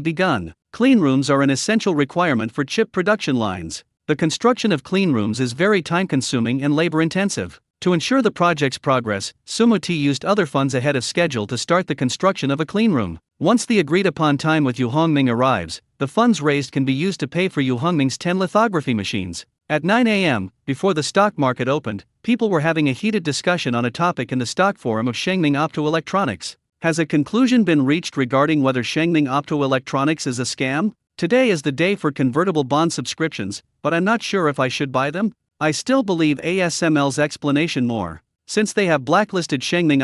begun. Clean rooms are an essential requirement for chip production lines. The construction of clean rooms is very time-consuming and labor-intensive. To ensure the project's progress, Sumuti used other funds ahead of schedule to start the construction of a clean room. Once the agreed-upon time with Yu Hongming arrives, the funds raised can be used to pay for Yu Hongming's 10 lithography machines. At 9 a.m., before the stock market opened, people were having a heated discussion on a topic in the stock forum of Shengming Optoelectronics. Has a conclusion been reached regarding whether Shengming Optoelectronics is a scam? Today is the day for convertible bond subscriptions, but I'm not sure if I should buy them. I still believe ASML's explanation more. Since they have blacklisted Shengming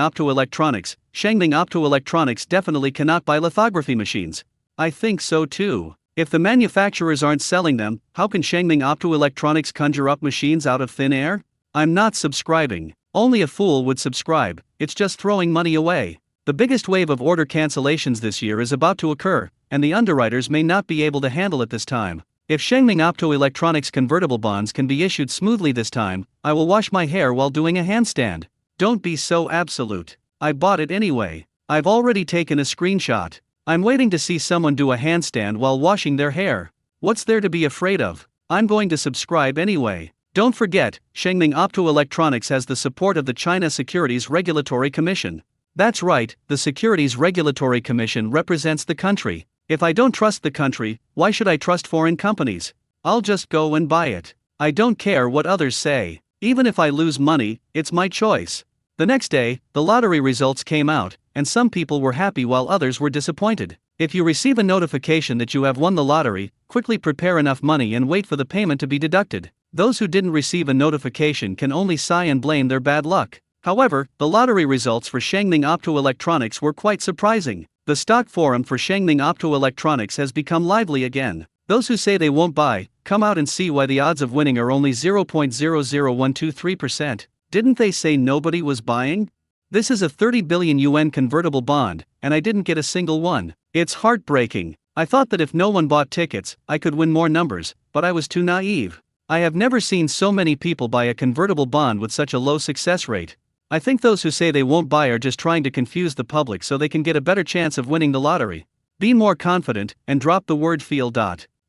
Optoelectronics definitely cannot buy lithography machines. I think so too. If the manufacturers aren't selling them, how can Shangming Optoelectronics conjure up machines out of thin air? I'm not subscribing. Only a fool would subscribe, it's just throwing money away. The biggest wave of order cancellations this year is about to occur, and the underwriters may not be able to handle it this time. If Shangming Optoelectronics convertible bonds can be issued smoothly this time, I will wash my hair while doing a handstand. Don't be so absolute. I bought it anyway. I've already taken a screenshot. I'm waiting to see someone do a handstand while washing their hair. What's there to be afraid of? I'm going to subscribe anyway. Don't forget, Shangming Optoelectronics has the support of the China Securities Regulatory Commission. That's right, the Securities Regulatory Commission represents the country. If I don't trust the country, why should I trust foreign companies? I'll just go and buy it. I don't care what others say. Even if I lose money, it's my choice. The next day, the lottery results came out, and some people were happy while others were disappointed. If you receive a notification that you have won the lottery, quickly prepare enough money and wait for the payment to be deducted. Those who didn't receive a notification can only sigh and blame their bad luck. However, the lottery results for Shangming Optoelectronics were quite surprising. The stock forum for Shangming Optoelectronics has become lively again. Those who say they won't buy, come out and see why the odds of winning are only 0.00123%. Didn't they say nobody was buying? This is a 30 billion yuan convertible bond, and I didn't get a single one. It's heartbreaking. I thought that if no one bought tickets, I could win more numbers, but I was too naive. I have never seen so many people buy a convertible bond with such a low success rate. I think those who say they won't buy are just trying to confuse the public so they can get a better chance of winning the lottery. Be more confident, and drop the word feel.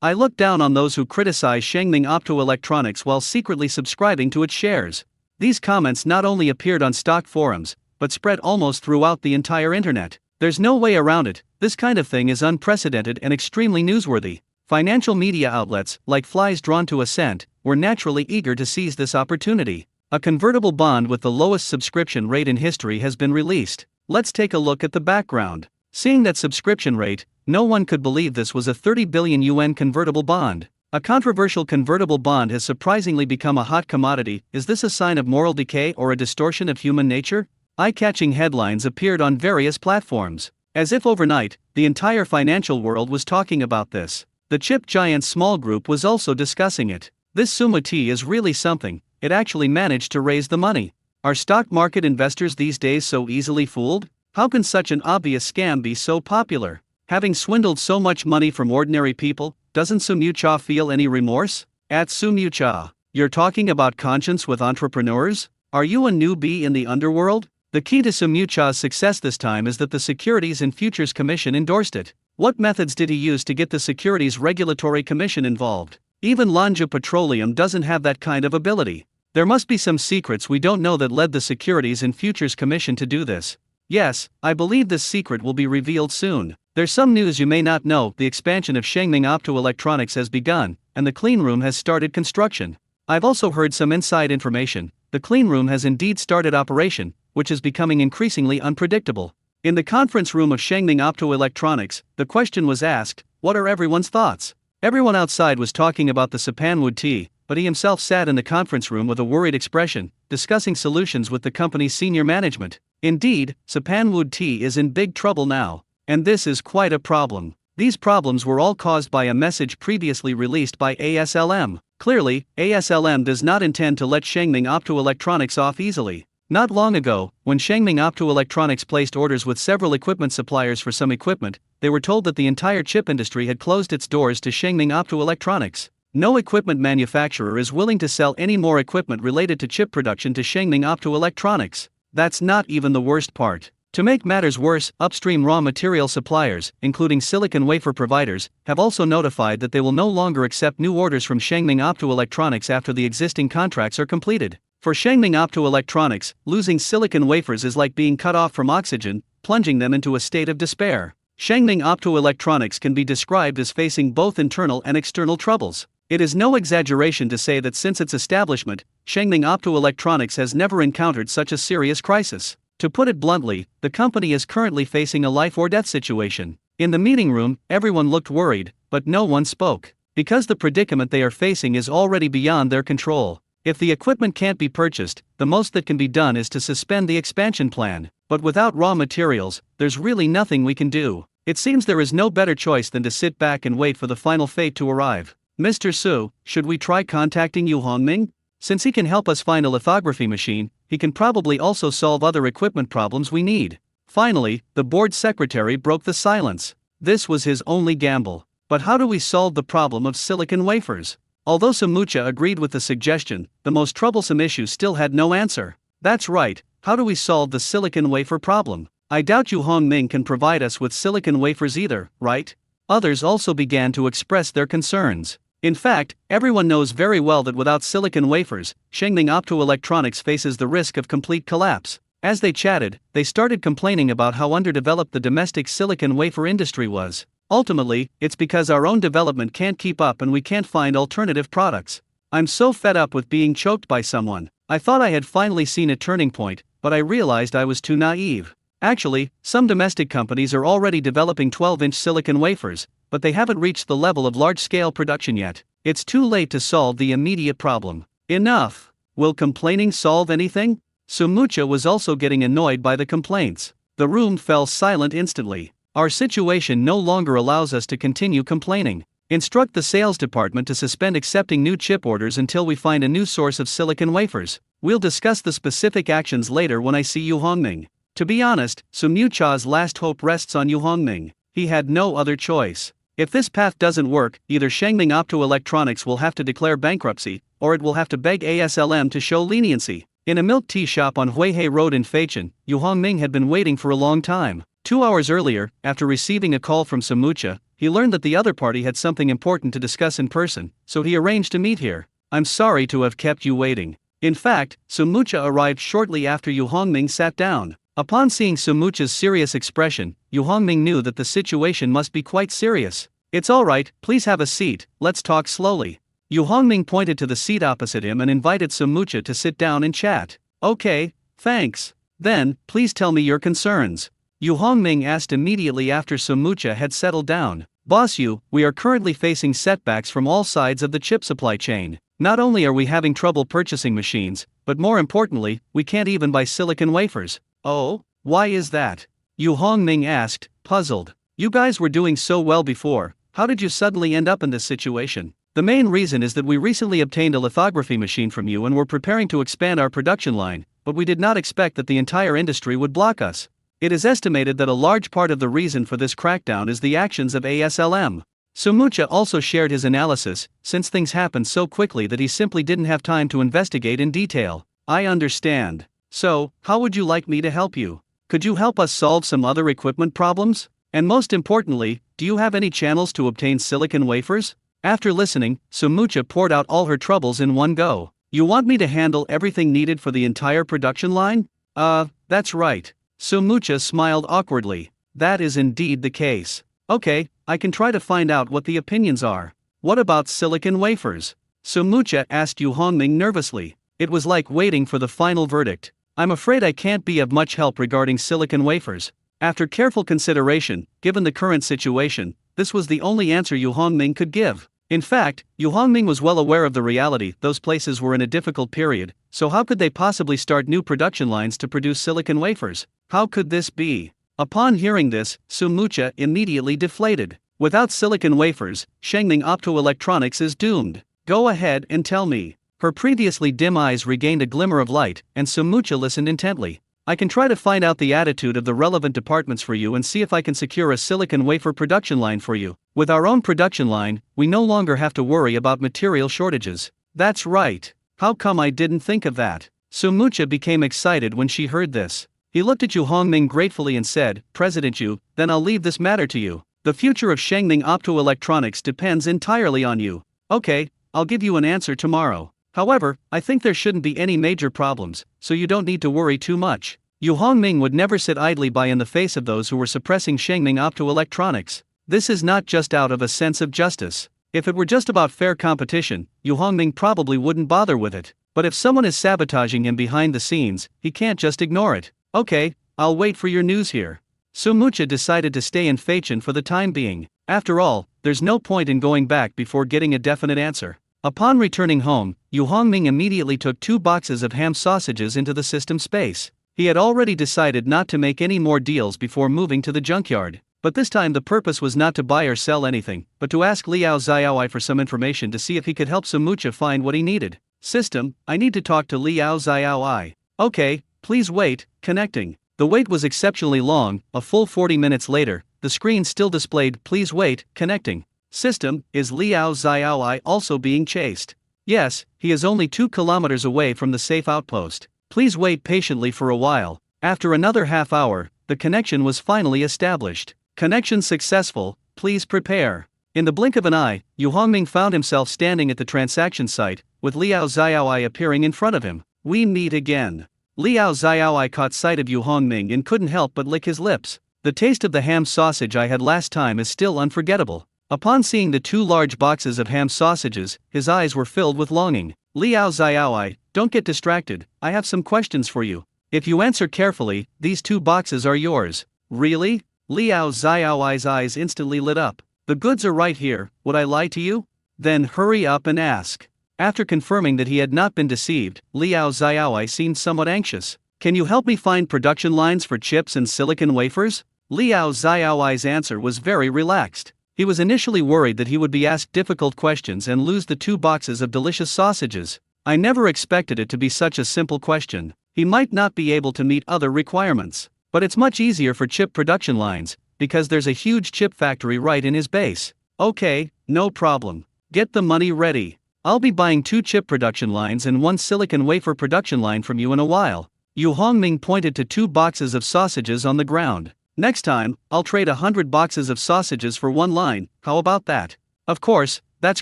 I look down on those who criticize Shangming Optoelectronics while secretly subscribing to its shares. These comments not only appeared on stock forums, but spread almost throughout the entire internet. There's no way around it, this kind of thing is unprecedented and extremely newsworthy. Financial media outlets, like flies drawn to a scent, were naturally eager to seize this opportunity. A convertible bond with the lowest subscription rate in history has been released. Let's take a look at the background. Seeing that subscription rate, no one could believe this was a 30 billion yuan convertible bond. A controversial convertible bond has surprisingly become a hot commodity. Is this a sign of moral decay or a distortion of human nature? Eye-catching headlines appeared on various platforms. As if overnight, the entire financial world was talking about this. The chip giant Small Group was also discussing it. This Sumo tea is really something. It actually managed to raise the money. Are stock market investors these days so easily fooled? How can such an obvious scam be so popular? Having swindled so much money from ordinary people, doesn't Sumyu-cha feel any remorse? At Sumyu-cha, you're talking about conscience with entrepreneurs? Are you a newbie in the underworld? The key to Sumyu-cha's success this time is that the Securities and Futures Commission endorsed it. What methods did he use to get the Securities Regulatory Commission involved? Even Lanzhou Petroleum doesn't have that kind of ability. There must be some secrets we don't know that led the Securities and Futures Commission to do this. Yes, I believe this secret will be revealed soon. There's some news you may not know. The expansion of Shangming Optoelectronics has begun, and the cleanroom has started construction. I've also heard some inside information. The cleanroom has indeed started operation, which is becoming increasingly unpredictable. In the conference room of Shangming Optoelectronics, the question was asked, what are everyone's thoughts? Everyone outside was talking about the sapanwood tea, but he himself sat in the conference room with a worried expression, discussing solutions with the company's senior management. Indeed, sapanwood tea is in big trouble now. And this is quite a problem. These problems were all caused by a message previously released by ASLM. Clearly, ASLM does not intend to let Shangming Optoelectronics off easily. Not long ago, when Shangming Optoelectronics placed orders with several equipment suppliers for some equipment, they were told that the entire chip industry had closed its doors to Shangming Optoelectronics. No equipment manufacturer is willing to sell any more equipment related to chip production to Shangming Optoelectronics. That's not even the worst part. To make matters worse, upstream raw material suppliers, including silicon wafer providers, have also notified that they will no longer accept new orders from Shangming Optoelectronics after the existing contracts are completed. For Shangming Optoelectronics, losing silicon wafers is like being cut off from oxygen, plunging them into a state of despair. Shangming Optoelectronics can be described as facing both internal and external troubles. It is no exaggeration to say that since its establishment, Shangming Optoelectronics has never encountered such a serious crisis. To put it bluntly, the company is currently facing a life-or-death situation. In the meeting room, everyone looked worried, but no one spoke. Because the predicament they are facing is already beyond their control. If the equipment can't be purchased, the most that can be done is to suspend the expansion plan. But without raw materials, there's really nothing we can do. It seems there is no better choice than to sit back and wait for the final fate to arrive. Mr. Su, should we try contacting Yu Hongming? Since he can help us find a lithography machine, he can probably also solve other equipment problems we need. Finally, the board secretary broke the silence. This was his only gamble. But how do we solve the problem of silicon wafers? Although Samucha agreed with the suggestion, the most troublesome issue still had no answer. That's right, how do we solve the silicon wafer problem? I doubt Yu Hongming can provide us with silicon wafers either, right? Others also began to express their concerns. In fact, everyone knows very well that without silicon wafers, Shengming Optoelectronics faces the risk of complete collapse. As they chatted, they started complaining about how underdeveloped the domestic silicon wafer industry was. Ultimately, it's because our own development can't keep up and we can't find alternative products. I'm so fed up with being choked by someone. I thought I had finally seen a turning point, but I realized I was too naive. Actually, some domestic companies are already developing 12-inch silicon wafers, but they haven't reached the level of large-scale production yet. It's too late to solve the immediate problem. Enough! Will complaining solve anything? Samucha was also getting annoyed by the complaints. The room fell silent instantly. Our situation no longer allows us to continue complaining. Instruct the sales department to suspend accepting new chip orders until we find a new source of silicon wafers. We'll discuss the specific actions later when I see Yu Hongming. To be honest, Samucha's last hope rests on Yu Hongming. He had no other choice. If this path doesn't work, either Shengming Optoelectronics will have to declare bankruptcy, or it will have to beg ASLM to show leniency. In a milk tea shop on Huihei Road in Feichen, Yu Hongming had been waiting for a long time. 2 hours earlier, after receiving a call from Samucha, he learned that the other party had something important to discuss in person, so he arranged to meet here. I'm sorry to have kept you waiting. In fact, Samucha arrived shortly after Yu Hongming sat down. Upon seeing Samucha's serious expression, Yu Hongming knew that the situation must be quite serious. It's alright, please have a seat, let's talk slowly. Yu Hongming pointed to the seat opposite him and invited Samucha to sit down and chat. Okay, thanks. Then, please tell me your concerns. Yu Hongming asked immediately after Samucha had settled down. Boss Yu, we are currently facing setbacks from all sides of the chip supply chain. Not only are we having trouble purchasing machines, but more importantly, we can't even buy silicon wafers. Oh, why is that? Yu Hongming asked, puzzled. You guys were doing so well before, how did you suddenly end up in this situation? The main reason is that we recently obtained a lithography machine from you and were preparing to expand our production line, but we did not expect that the entire industry would block us. It is estimated that a large part of the reason for this crackdown is the actions of ASLM. Samucha also shared his analysis, since things happened so quickly that he simply didn't have time to investigate in detail. I understand. So, how would you like me to help you? Could you help us solve some other equipment problems? And most importantly, do you have any channels to obtain silicon wafers? After listening, Samucha poured out all her troubles in one go. You want me to handle everything needed for the entire production line? That's right. Samucha smiled awkwardly. That is indeed the case. Okay, I can try to find out what the opinions are. What about silicon wafers? Samucha asked Yu Hongming nervously. It was like waiting for the final verdict. I'm afraid I can't be of much help regarding silicon wafers. After careful consideration, given the current situation, this was the only answer Yu Hongming could give. In fact, Yu Hongming was well aware of the reality, those places were in a difficult period, so how could they possibly start new production lines to produce silicon wafers? How could this be? Upon hearing this, Samucha immediately deflated. Without silicon wafers, Shengming Optoelectronics is doomed. Go ahead and tell me. Her previously dim eyes regained a glimmer of light, and Samucha listened intently. I can try to find out the attitude of the relevant departments for you and see if I can secure a silicon wafer production line for you. With our own production line, we no longer have to worry about material shortages. That's right. How come I didn't think of that? Samucha became excited when she heard this. He looked at Yu Hongming gratefully and said, President Yu, then I'll leave this matter to you. The future of Shengming Optoelectronics depends entirely on you. Okay, I'll give you an answer tomorrow. However, I think there shouldn't be any major problems, so you don't need to worry too much. Yu Hongming would never sit idly by in the face of those who were suppressing Shengming Optoelectronics. This is not just out of a sense of justice. If it were just about fair competition, Yu Hongming probably wouldn't bother with it. But if someone is sabotaging him behind the scenes, he can't just ignore it. Okay, I'll wait for your news here. Samucha decided to stay in Feichen for the time being. After all, there's no point in going back before getting a definite answer. Upon returning home, Yu Hongming immediately took 2 boxes of ham sausages into the system space. He had already decided not to make any more deals before moving to the junkyard. But this time the purpose was not to buy or sell anything, but to ask Liao Xiaowai for some information to see if he could help Sumucha find what he needed. System, I need to talk to Liao Xiaowai. Okay, please wait, connecting. The wait was exceptionally long, a full 40 minutes later, the screen still displayed please wait, connecting. System, is Liao Xiaowai also being chased? Yes, he is only 2 kilometers away from the safe outpost. Please wait patiently for a while. After another half hour, the connection was finally established. Connection successful, please prepare. In the blink of an eye, Yu Hongming found himself standing at the transaction site, with Liao Xiaowai appearing in front of him. We meet again. Liao Xiaowai caught sight of Yu Hongming and couldn't help but lick his lips. The taste of the ham sausage I had last time is still unforgettable. Upon seeing the 2 large boxes of ham sausages, his eyes were filled with longing. Liao Xiaowai, don't get distracted, I have some questions for you. If you answer carefully, these 2 boxes are yours. Really? Liao Xiaowai's eyes instantly lit up. The goods are right here, would I lie to you? Then hurry up and ask. After confirming that he had not been deceived, Liao Xiaowai seemed somewhat anxious. Can you help me find production lines for chips and silicon wafers? Liao Xiaowai's answer was very relaxed. He was initially worried that he would be asked difficult questions and lose the 2 boxes of delicious sausages. I never expected it to be such a simple question. He might not be able to meet other requirements. But it's much easier for chip production lines, because there's a huge chip factory right in his base. Okay, no problem. Get the money ready. I'll be buying 2 chip production lines and 1 silicon wafer production line from you in a while. Yu Hongming pointed to 2 boxes of sausages on the ground. Next time, I'll trade 100 boxes of sausages for 1 line, how about that? Of course, that's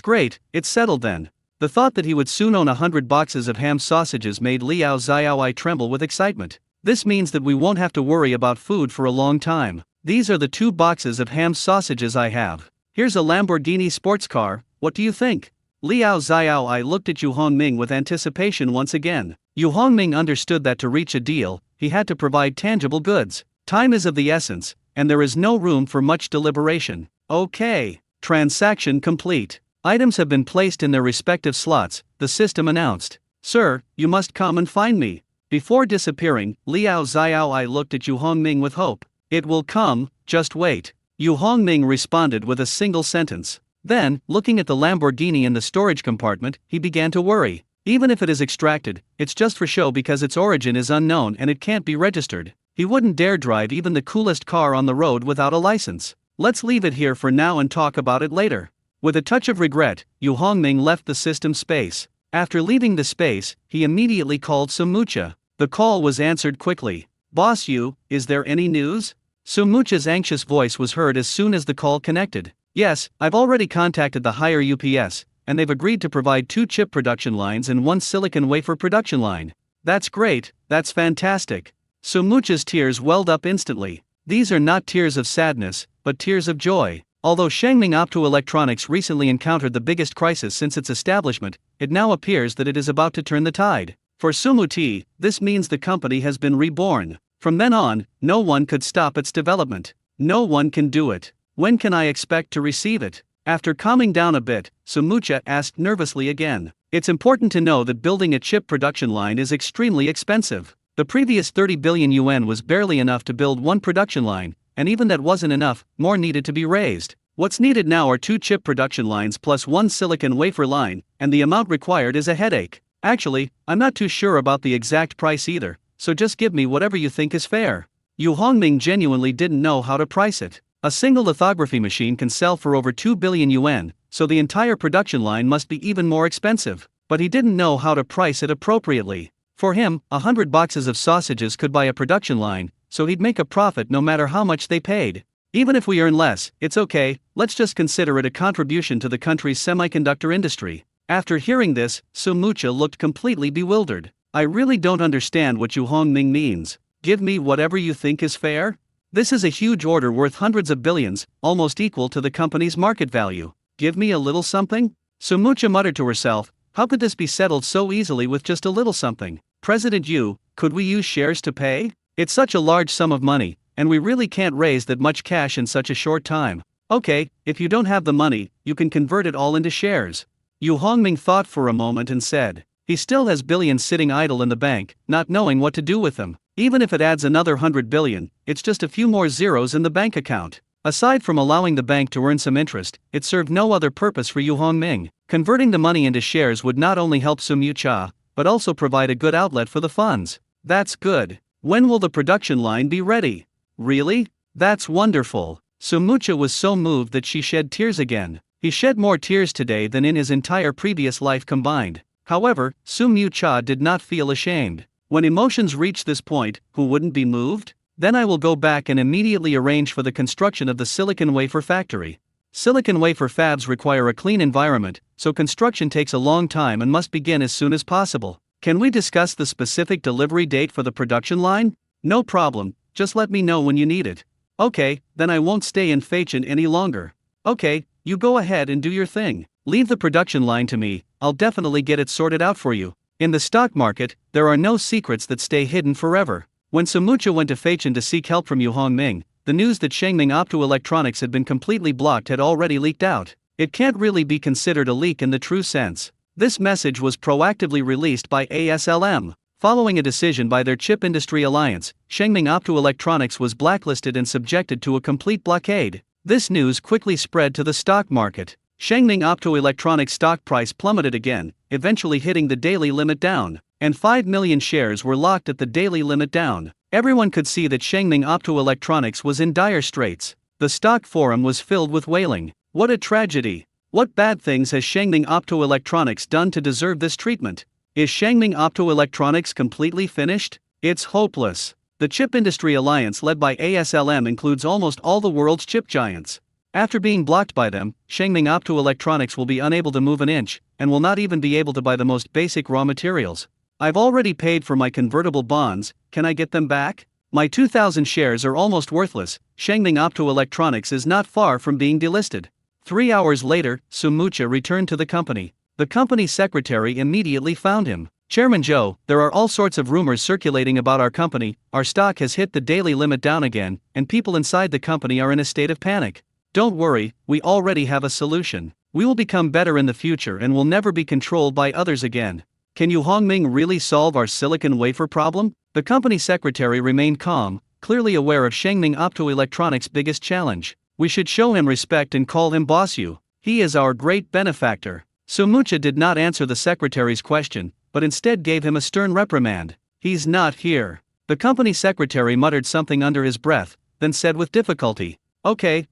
great, it's settled then. The thought that he would soon own 100 boxes of ham sausages made Liao Xiaowai tremble with excitement. This means that we won't have to worry about food for a long time. These are the 2 boxes of ham sausages I have. Here's a Lamborghini sports car, what do you think? Liao Xiaowai looked at Yu Hongming with anticipation once again. Yu Hongming understood that to reach a deal, he had to provide tangible goods. Time is of the essence, and there is no room for much deliberation. Okay. Transaction complete. Items have been placed in their respective slots, the system announced. Sir, you must come and find me. Before disappearing, Liao Xiaowai looked at Yu Hongming with hope. It will come, just wait. Yu Hongming responded with a single sentence. Then, looking at the Lamborghini in the storage compartment, he began to worry. Even if it is extracted, it's just for show because its origin is unknown and it can't be registered. He wouldn't dare drive even the coolest car on the road without a license. Let's leave it here for now and talk about it later. With a touch of regret, Yu Hongming left the system space. After leaving the space, he immediately called Sumucha. The call was answered quickly. Boss Yu, is there any news? Sumucha's anxious voice was heard as soon as the call connected. Yes, I've already contacted the higher UPS, and they've agreed to provide 2 chip production lines and 1 silicon wafer production line. That's great, that's fantastic. Sumucha's tears welled up instantly. These are not tears of sadness, but tears of joy. Although Shengming Optoelectronics recently encountered the biggest crisis since its establishment, it now appears that it is about to turn the tide. For Sumuti, this means the company has been reborn. From then on, no one could stop its development. No one can do it. When can I expect to receive it? After calming down a bit, Sumucha asked nervously again. It's important to know that building a chip production line is extremely expensive. The previous 30 billion yuan was barely enough to build 1 production line, and even that wasn't enough, more needed to be raised. What's needed now are 2 chip production lines plus 1 silicon wafer line, and the amount required is a headache. Actually, I'm not too sure about the exact price either, so just give me whatever you think is fair. Yu Hongming genuinely didn't know how to price it. A single lithography machine can sell for over 2 billion yuan, so the entire production line must be even more expensive, but he didn't know how to price it appropriately. For him, 100 boxes of sausages could buy a production line, so he'd make a profit no matter how much they paid. Even if we earn less, it's okay, let's just consider it a contribution to the country's semiconductor industry. After hearing this, Sumucha looked completely bewildered. I really don't understand what Yu Hongming means. Give me whatever you think is fair? This is a huge order worth hundreds of billions, almost equal to the company's market value. Give me a little something? Sumucha muttered to herself, how could this be settled so easily with just a little something? President Yu, could we use shares to pay? It's such a large sum of money, and we really can't raise that much cash in such a short time. Okay, if you don't have the money, you can convert it all into shares. Yu Hongming thought for a moment and said, he still has billions sitting idle in the bank, not knowing what to do with them. Even if it adds another 100 billion, it's just a few more zeros in the bank account. Aside from allowing the bank to earn some interest, it served no other purpose for Yu Hongming. Converting the money into shares would not only help Sum Yu-cha, but also provide a good outlet for the funds. That's good. When will the production line be ready? Really? That's wonderful. Sum Yu-cha was so moved that she shed tears again. He shed more tears today than in his entire previous life combined. However, Sum Yu-cha did not feel ashamed. When emotions reach this point, who wouldn't be moved? Then I will go back and immediately arrange for the construction of the silicon wafer factory. Silicon wafer fabs require a clean environment, so construction takes a long time and must begin as soon as possible. Can we discuss the specific delivery date for the production line? No problem, just let me know when you need it. Okay, then I won't stay in Feichen any longer. Okay, you go ahead and do your thing. Leave the production line to me, I'll definitely get it sorted out for you. In the stock market, there are no secrets that stay hidden forever. When Sum Yu-cha went to Feichen to seek help from Yu Hongming, the news that Shengming Optoelectronics had been completely blocked had already leaked out. It can't really be considered a leak in the true sense. This message was proactively released by ASLM. Following a decision by their Chip Industry Alliance, Shengming Optoelectronics was blacklisted and subjected to a complete blockade. This news quickly spread to the stock market. Shengming Optoelectronics stock price plummeted again, eventually hitting the daily limit down, and 5 million shares were locked at the daily limit down. Everyone could see that Shengming Optoelectronics was in dire straits. The stock forum was filled with wailing. What a tragedy! What bad things has Shengming Optoelectronics done to deserve this treatment? Is Shengming Optoelectronics completely finished? It's hopeless. The Chip Industry Alliance led by ASLM includes almost all the world's chip giants. After being blocked by them, Shengming Optoelectronics will be unable to move an inch, and will not even be able to buy the most basic raw materials. I've already paid for my convertible bonds, can I get them back? My 2,000 shares are almost worthless. Shengming Optoelectronics is not far from being delisted. 3 hours later, Sum Yu-cha returned to the company. The company secretary immediately found him. Chairman Joe, there are all sorts of rumors circulating about our company. Our stock has hit the daily limit down again, and people inside the company are in a state of panic. Don't worry, we already have a solution. We will become better in the future and will never be controlled by others again. Can Yu Hongming really solve our silicon wafer problem? The company secretary remained calm, clearly aware of Shengming Optoelectronics' biggest challenge. We should show him respect and call him Boss Yu. He is our great benefactor. Sum Yu-cha did not answer the secretary's question, but instead gave him a stern reprimand. He's not here. The company secretary muttered something under his breath, then said with difficulty, Okay,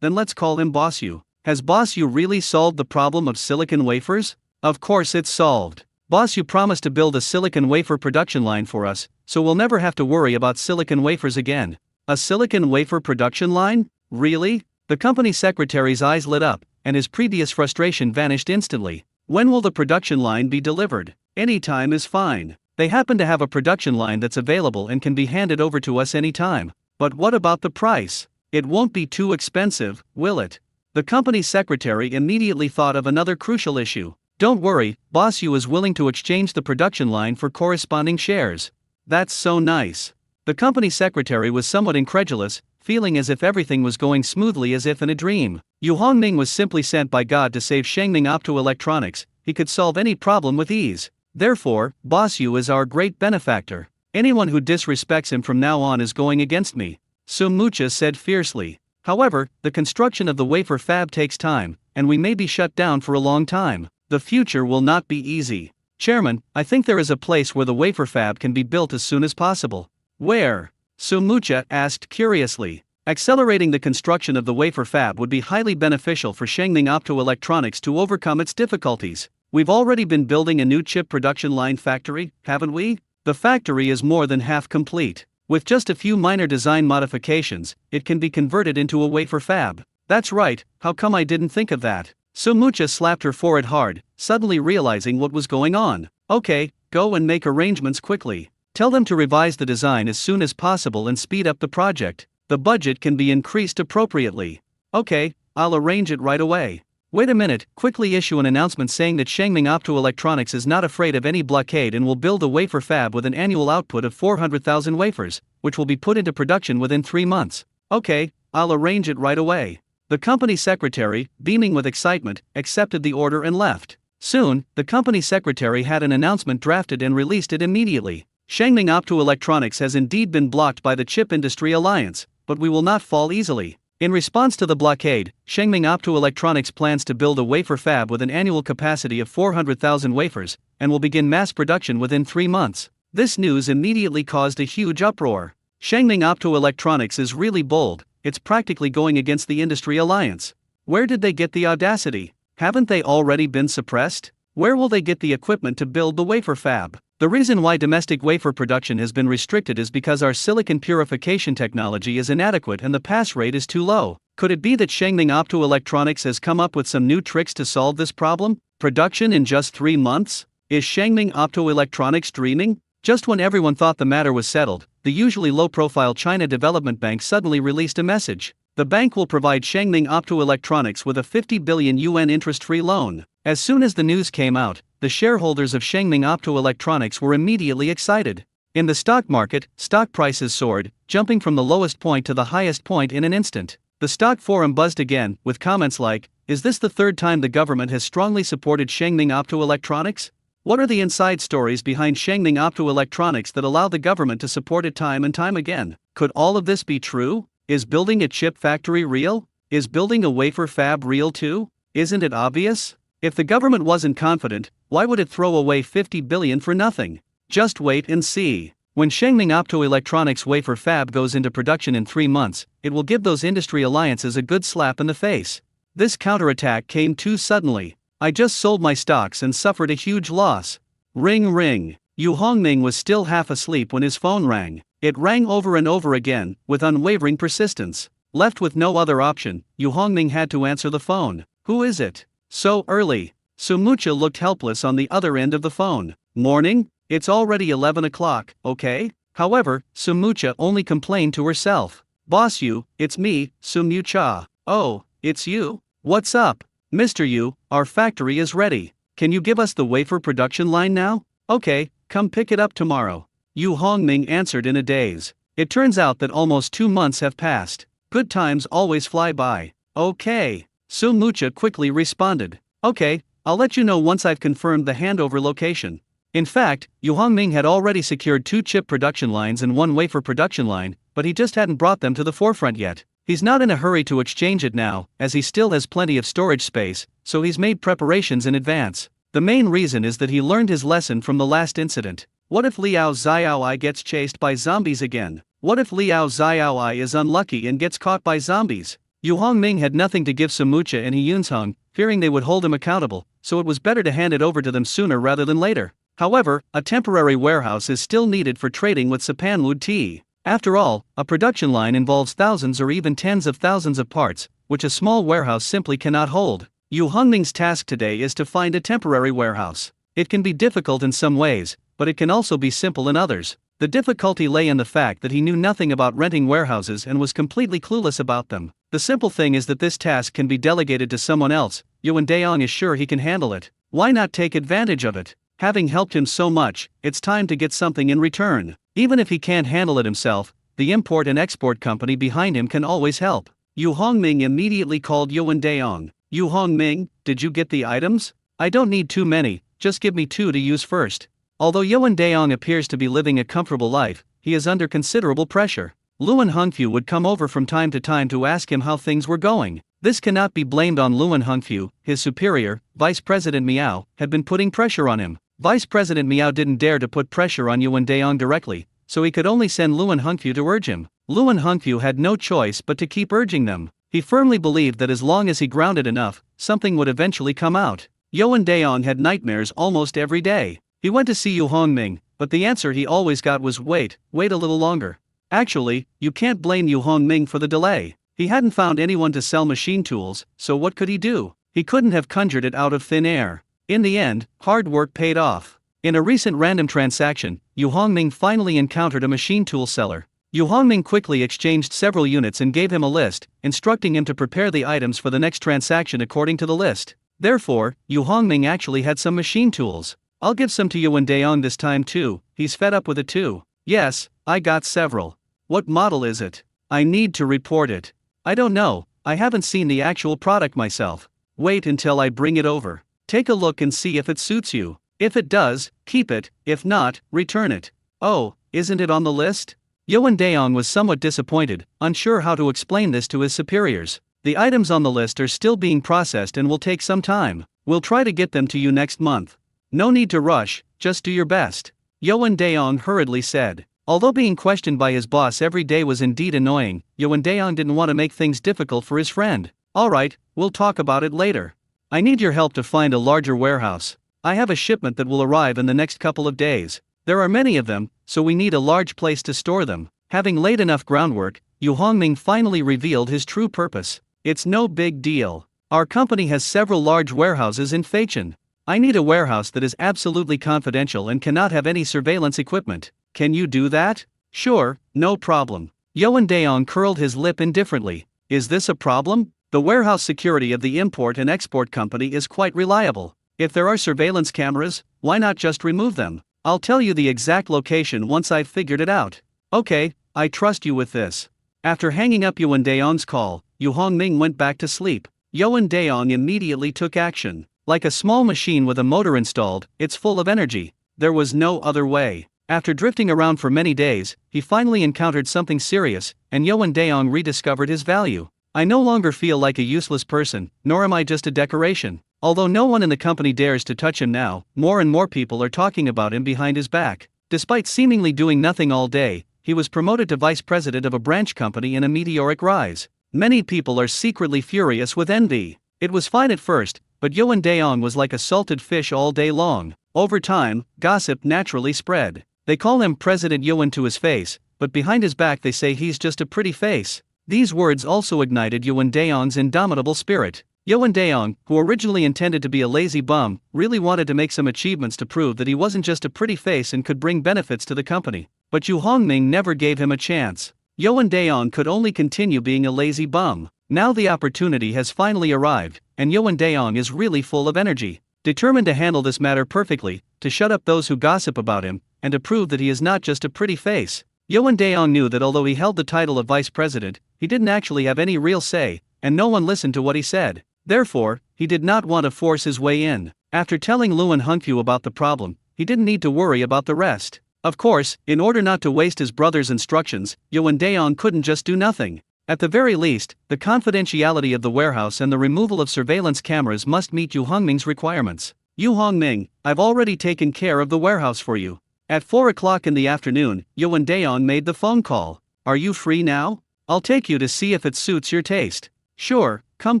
then let's call him Boss Yu. Has Boss Yu really solved the problem of silicon wafers? Of course it's solved. Boss Yu promised to build a silicon wafer production line for us, so we'll never have to worry about silicon wafers again. A silicon wafer production line? Really? The company secretary's eyes lit up, and his previous frustration vanished instantly. When will the production line be delivered? Any time is fine. They happen to have a production line that's available and can be handed over to us anytime. But what about the price? It won't be too expensive, will it? The company secretary immediately thought of another crucial issue. Don't worry, Boss Yu is willing to exchange the production line for corresponding shares. That's so nice. The company secretary was somewhat incredulous, feeling as if everything was going smoothly as if in a dream. Yu Hongming was simply sent by God to save Shengming Optoelectronics. He could solve any problem with ease. Therefore, Boss Yu is our great benefactor. Anyone who disrespects him from now on is going against me, Sum Yu-cha said fiercely. However, the construction of the wafer fab takes time, and we may be shut down for a long time. The future will not be easy. Chairman, I think there is a place where the wafer fab can be built as soon as possible. Where? Sum Yu-cha asked curiously. Accelerating the construction of the wafer fab would be highly beneficial for Shengming Optoelectronics to overcome its difficulties. We've already been building a new chip production line factory, haven't we? The factory is more than half complete. With just a few minor design modifications, it can be converted into a wafer fab. That's right, how come I didn't think of that? Sum Yu-cha slapped her forehead hard, suddenly realizing what was going on. Okay, go and make arrangements quickly. Tell them to revise the design as soon as possible and speed up the project. The budget can be increased appropriately. Okay, I'll arrange it right away. Wait a minute, quickly issue an announcement saying that Shengming Optoelectronics is not afraid of any blockade and will build a wafer fab with an annual output of 400,000 wafers, which will be put into production within 3 months. Okay, I'll arrange it right away. The company secretary, beaming with excitement, accepted the order and left. Soon, the company secretary had an announcement drafted and released it immediately. Shengming Optoelectronics has indeed been blocked by the Chip Industry Alliance, but we will not fall easily. In response to the blockade, Shengming Optoelectronics plans to build a wafer fab with an annual capacity of 400,000 wafers, and will begin mass production within 3 months. This news immediately caused a huge uproar. Shengming Optoelectronics is really bold, it's practically going against the industry alliance. Where did they get the audacity? Haven't they already been suppressed? Where will they get the equipment to build the wafer fab? The reason why domestic wafer production has been restricted is because our silicon purification technology is inadequate and the pass rate is too low. Could it be that Shengming Optoelectronics has come up with some new tricks to solve this problem? Production in just 3 months? Is Shengming Optoelectronics dreaming? Just when everyone thought the matter was settled, the usually low-profile China Development Bank suddenly released a message. The bank will provide Shengming Optoelectronics with a 50 billion yuan interest-free loan. As soon as the news came out, the shareholders of Shengming Optoelectronics were immediately excited. In the stock market, stock prices soared, jumping from the lowest point to the highest point in an instant. The stock forum buzzed again, with comments like, "Is this the third time the government has strongly supported Shengming Optoelectronics? What are the inside stories behind Shengming Optoelectronics that allow the government to support it time and time again? Could all of this be true? Is building a chip factory real? Is building a wafer fab real too? Isn't it obvious? If the government wasn't confident, why would it throw away 50 billion for nothing? Just wait and see. When Shengming Optoelectronics wafer fab goes into production in 3 months, it will give those industry alliances a good slap in the face. This counterattack came too suddenly. I just sold my stocks and suffered a huge loss. Ring ring. Yu Hongming was still half asleep when his phone rang. It rang over and over again, with unwavering persistence. Left with no other option, Yu Hongming had to answer the phone. Who is it? So early. Sumucha looked helpless on the other end of the phone. Morning? It's already 11 o'clock, okay? However, Sumucha only complained to herself. Boss Yu, it's me, Sumucha. Oh, it's you? What's up? Mr. Yu, our factory is ready. Can you give us the wafer production line now? Okay, come pick it up tomorrow. Yu Hongming answered in a daze. It turns out that almost 2 months have passed. Good times always fly by. Okay. Sumucha quickly responded. Okay, I'll let you know once I've confirmed the handover location. In fact, Yu Hongming had already secured 2 chip production lines and 1 wafer production line, but he just hadn't brought them to the forefront yet. He's not in a hurry to exchange it now, as he still has plenty of storage space, so he's made preparations in advance. The main reason is that he learned his lesson from the last incident. What if Liao Xiaoi gets chased by zombies again? What if Liao Xiaoi is unlucky and gets caught by zombies? Yu Hongming had nothing to give Sumucha and He Yunzheng, fearing they would hold him accountable, so it was better to hand it over to them sooner rather than later. However, a temporary warehouse is still needed for trading with Sapanwood tea. After all, a production line involves thousands or even tens of thousands of parts, which a small warehouse simply cannot hold. Yu Hongming's task today is to find a temporary warehouse. It can be difficult in some ways, but it can also be simple in others. The difficulty lay in the fact that he knew nothing about renting warehouses and was completely clueless about them. The simple thing is that this task can be delegated to someone else. Yuan Daong is sure he can handle it. Why not take advantage of it? Having helped him so much, it's time to get something in return. Even if he can't handle it himself, the import and export company behind him can always help. Yu Hongming immediately called Yuan Daong. Yu Hongming, did you get the items? I don't need too many, just give me 2 to use first. Although Yuan Daong appears to be living a comfortable life, he is under considerable pressure. Luan Hongfu would come over from time to time to ask him how things were going. This cannot be blamed on Luan Hongfu. His superior, Vice President Miao, had been putting pressure on him. Vice President Miao didn't dare to put pressure on Yuan Daong directly, so he could only send Luan Hongfu to urge him. Luan Hongfu had no choice but to keep urging them. He firmly believed that as long as he grounded enough, something would eventually come out. Yuan Daong had nightmares almost every day. He went to see Yu Hongming, but the answer he always got was wait a little longer. Actually, you can't blame Yu Hongming for the delay. He hadn't found anyone to sell machine tools, so what could he do? He couldn't have conjured it out of thin air. In the end, hard work paid off. In a recent random transaction, Yu Hongming finally encountered a machine tool seller. Yu Hongming quickly exchanged several units and gave him a list, instructing him to prepare the items for the next transaction according to the list. Therefore, Yu Hongming actually had some machine tools. I'll give some to Yuan Daong this time too, he's fed up with it too. Yes, I got several. What model is it? I need to report it. I don't know, I haven't seen the actual product myself. Wait until I bring it over. Take a look and see if it suits you. If it does, keep it, if not, return it. Oh, isn't it on the list? Yoan Daong was somewhat disappointed, unsure how to explain this to his superiors. The items on the list are still being processed and will take some time. We'll try to get them to you next month. No need to rush, just do your best. Yoan Daong hurriedly said. Although being questioned by his boss every day was indeed annoying, Yoan Daong didn't want to make things difficult for his friend. Alright, we'll talk about it later. I need your help to find a larger warehouse. I have a shipment that will arrive in the next couple of days. There are many of them, so we need a large place to store them. Having laid enough groundwork, Yu Hongming finally revealed his true purpose. It's no big deal. Our company has several large warehouses in Feichen. I need a warehouse that is absolutely confidential and cannot have any surveillance equipment. Can you do that? Sure, no problem. Yoan Daong curled his lip indifferently. Is this a problem? The warehouse security of the import and export company is quite reliable. If there are surveillance cameras, why not just remove them? I'll tell you the exact location once I've figured it out. Okay, I trust you with this. After hanging up Yoan Daong's call, Yu Hongming went back to sleep. Yoan Daong immediately took action. Like a small machine with a motor installed, it's full of energy. There was no other way. After drifting around for many days, he finally encountered something serious, and Yoan Daong rediscovered his value. I no longer feel like a useless person, nor am I just a decoration. Although no one in the company dares to touch him now, more and more people are talking about him behind his back. Despite seemingly doing nothing all day, he was promoted to vice president of a branch company in a meteoric rise. Many people are secretly furious with envy. It was fine at first, but Yoan Daong was like a salted fish all day long. Over time, gossip naturally spread. They call him President Yoan to his face, but behind his back they say he's just a pretty face. These words also ignited Yoan Daong's indomitable spirit. Yoan Daong, who originally intended to be a lazy bum, really wanted to make some achievements to prove that he wasn't just a pretty face and could bring benefits to the company. But Yu Hongming never gave him a chance. Yoan Daong could only continue being a lazy bum. Now the opportunity has finally arrived, and Yoan Daong is really full of energy. Determined to handle this matter perfectly, to shut up those who gossip about him, and to prove that he is not just a pretty face. Yoan Daong knew that although he held the title of vice president, he didn't actually have any real say, and no one listened to what he said. Therefore, he did not want to force his way in. After telling Luan Hongqiu about the problem, he didn't need to worry about the rest. Of course, in order not to waste his brother's instructions, Yoan Daong couldn't just do nothing. At the very least, the confidentiality of the warehouse and the removal of surveillance cameras must meet Yu Hongming's requirements. Yu Hongming, I've already taken care of the warehouse for you. At 4 o'clock in the afternoon, Yoan Daong made the phone call. Are you free now? I'll take you to see if it suits your taste. Sure, come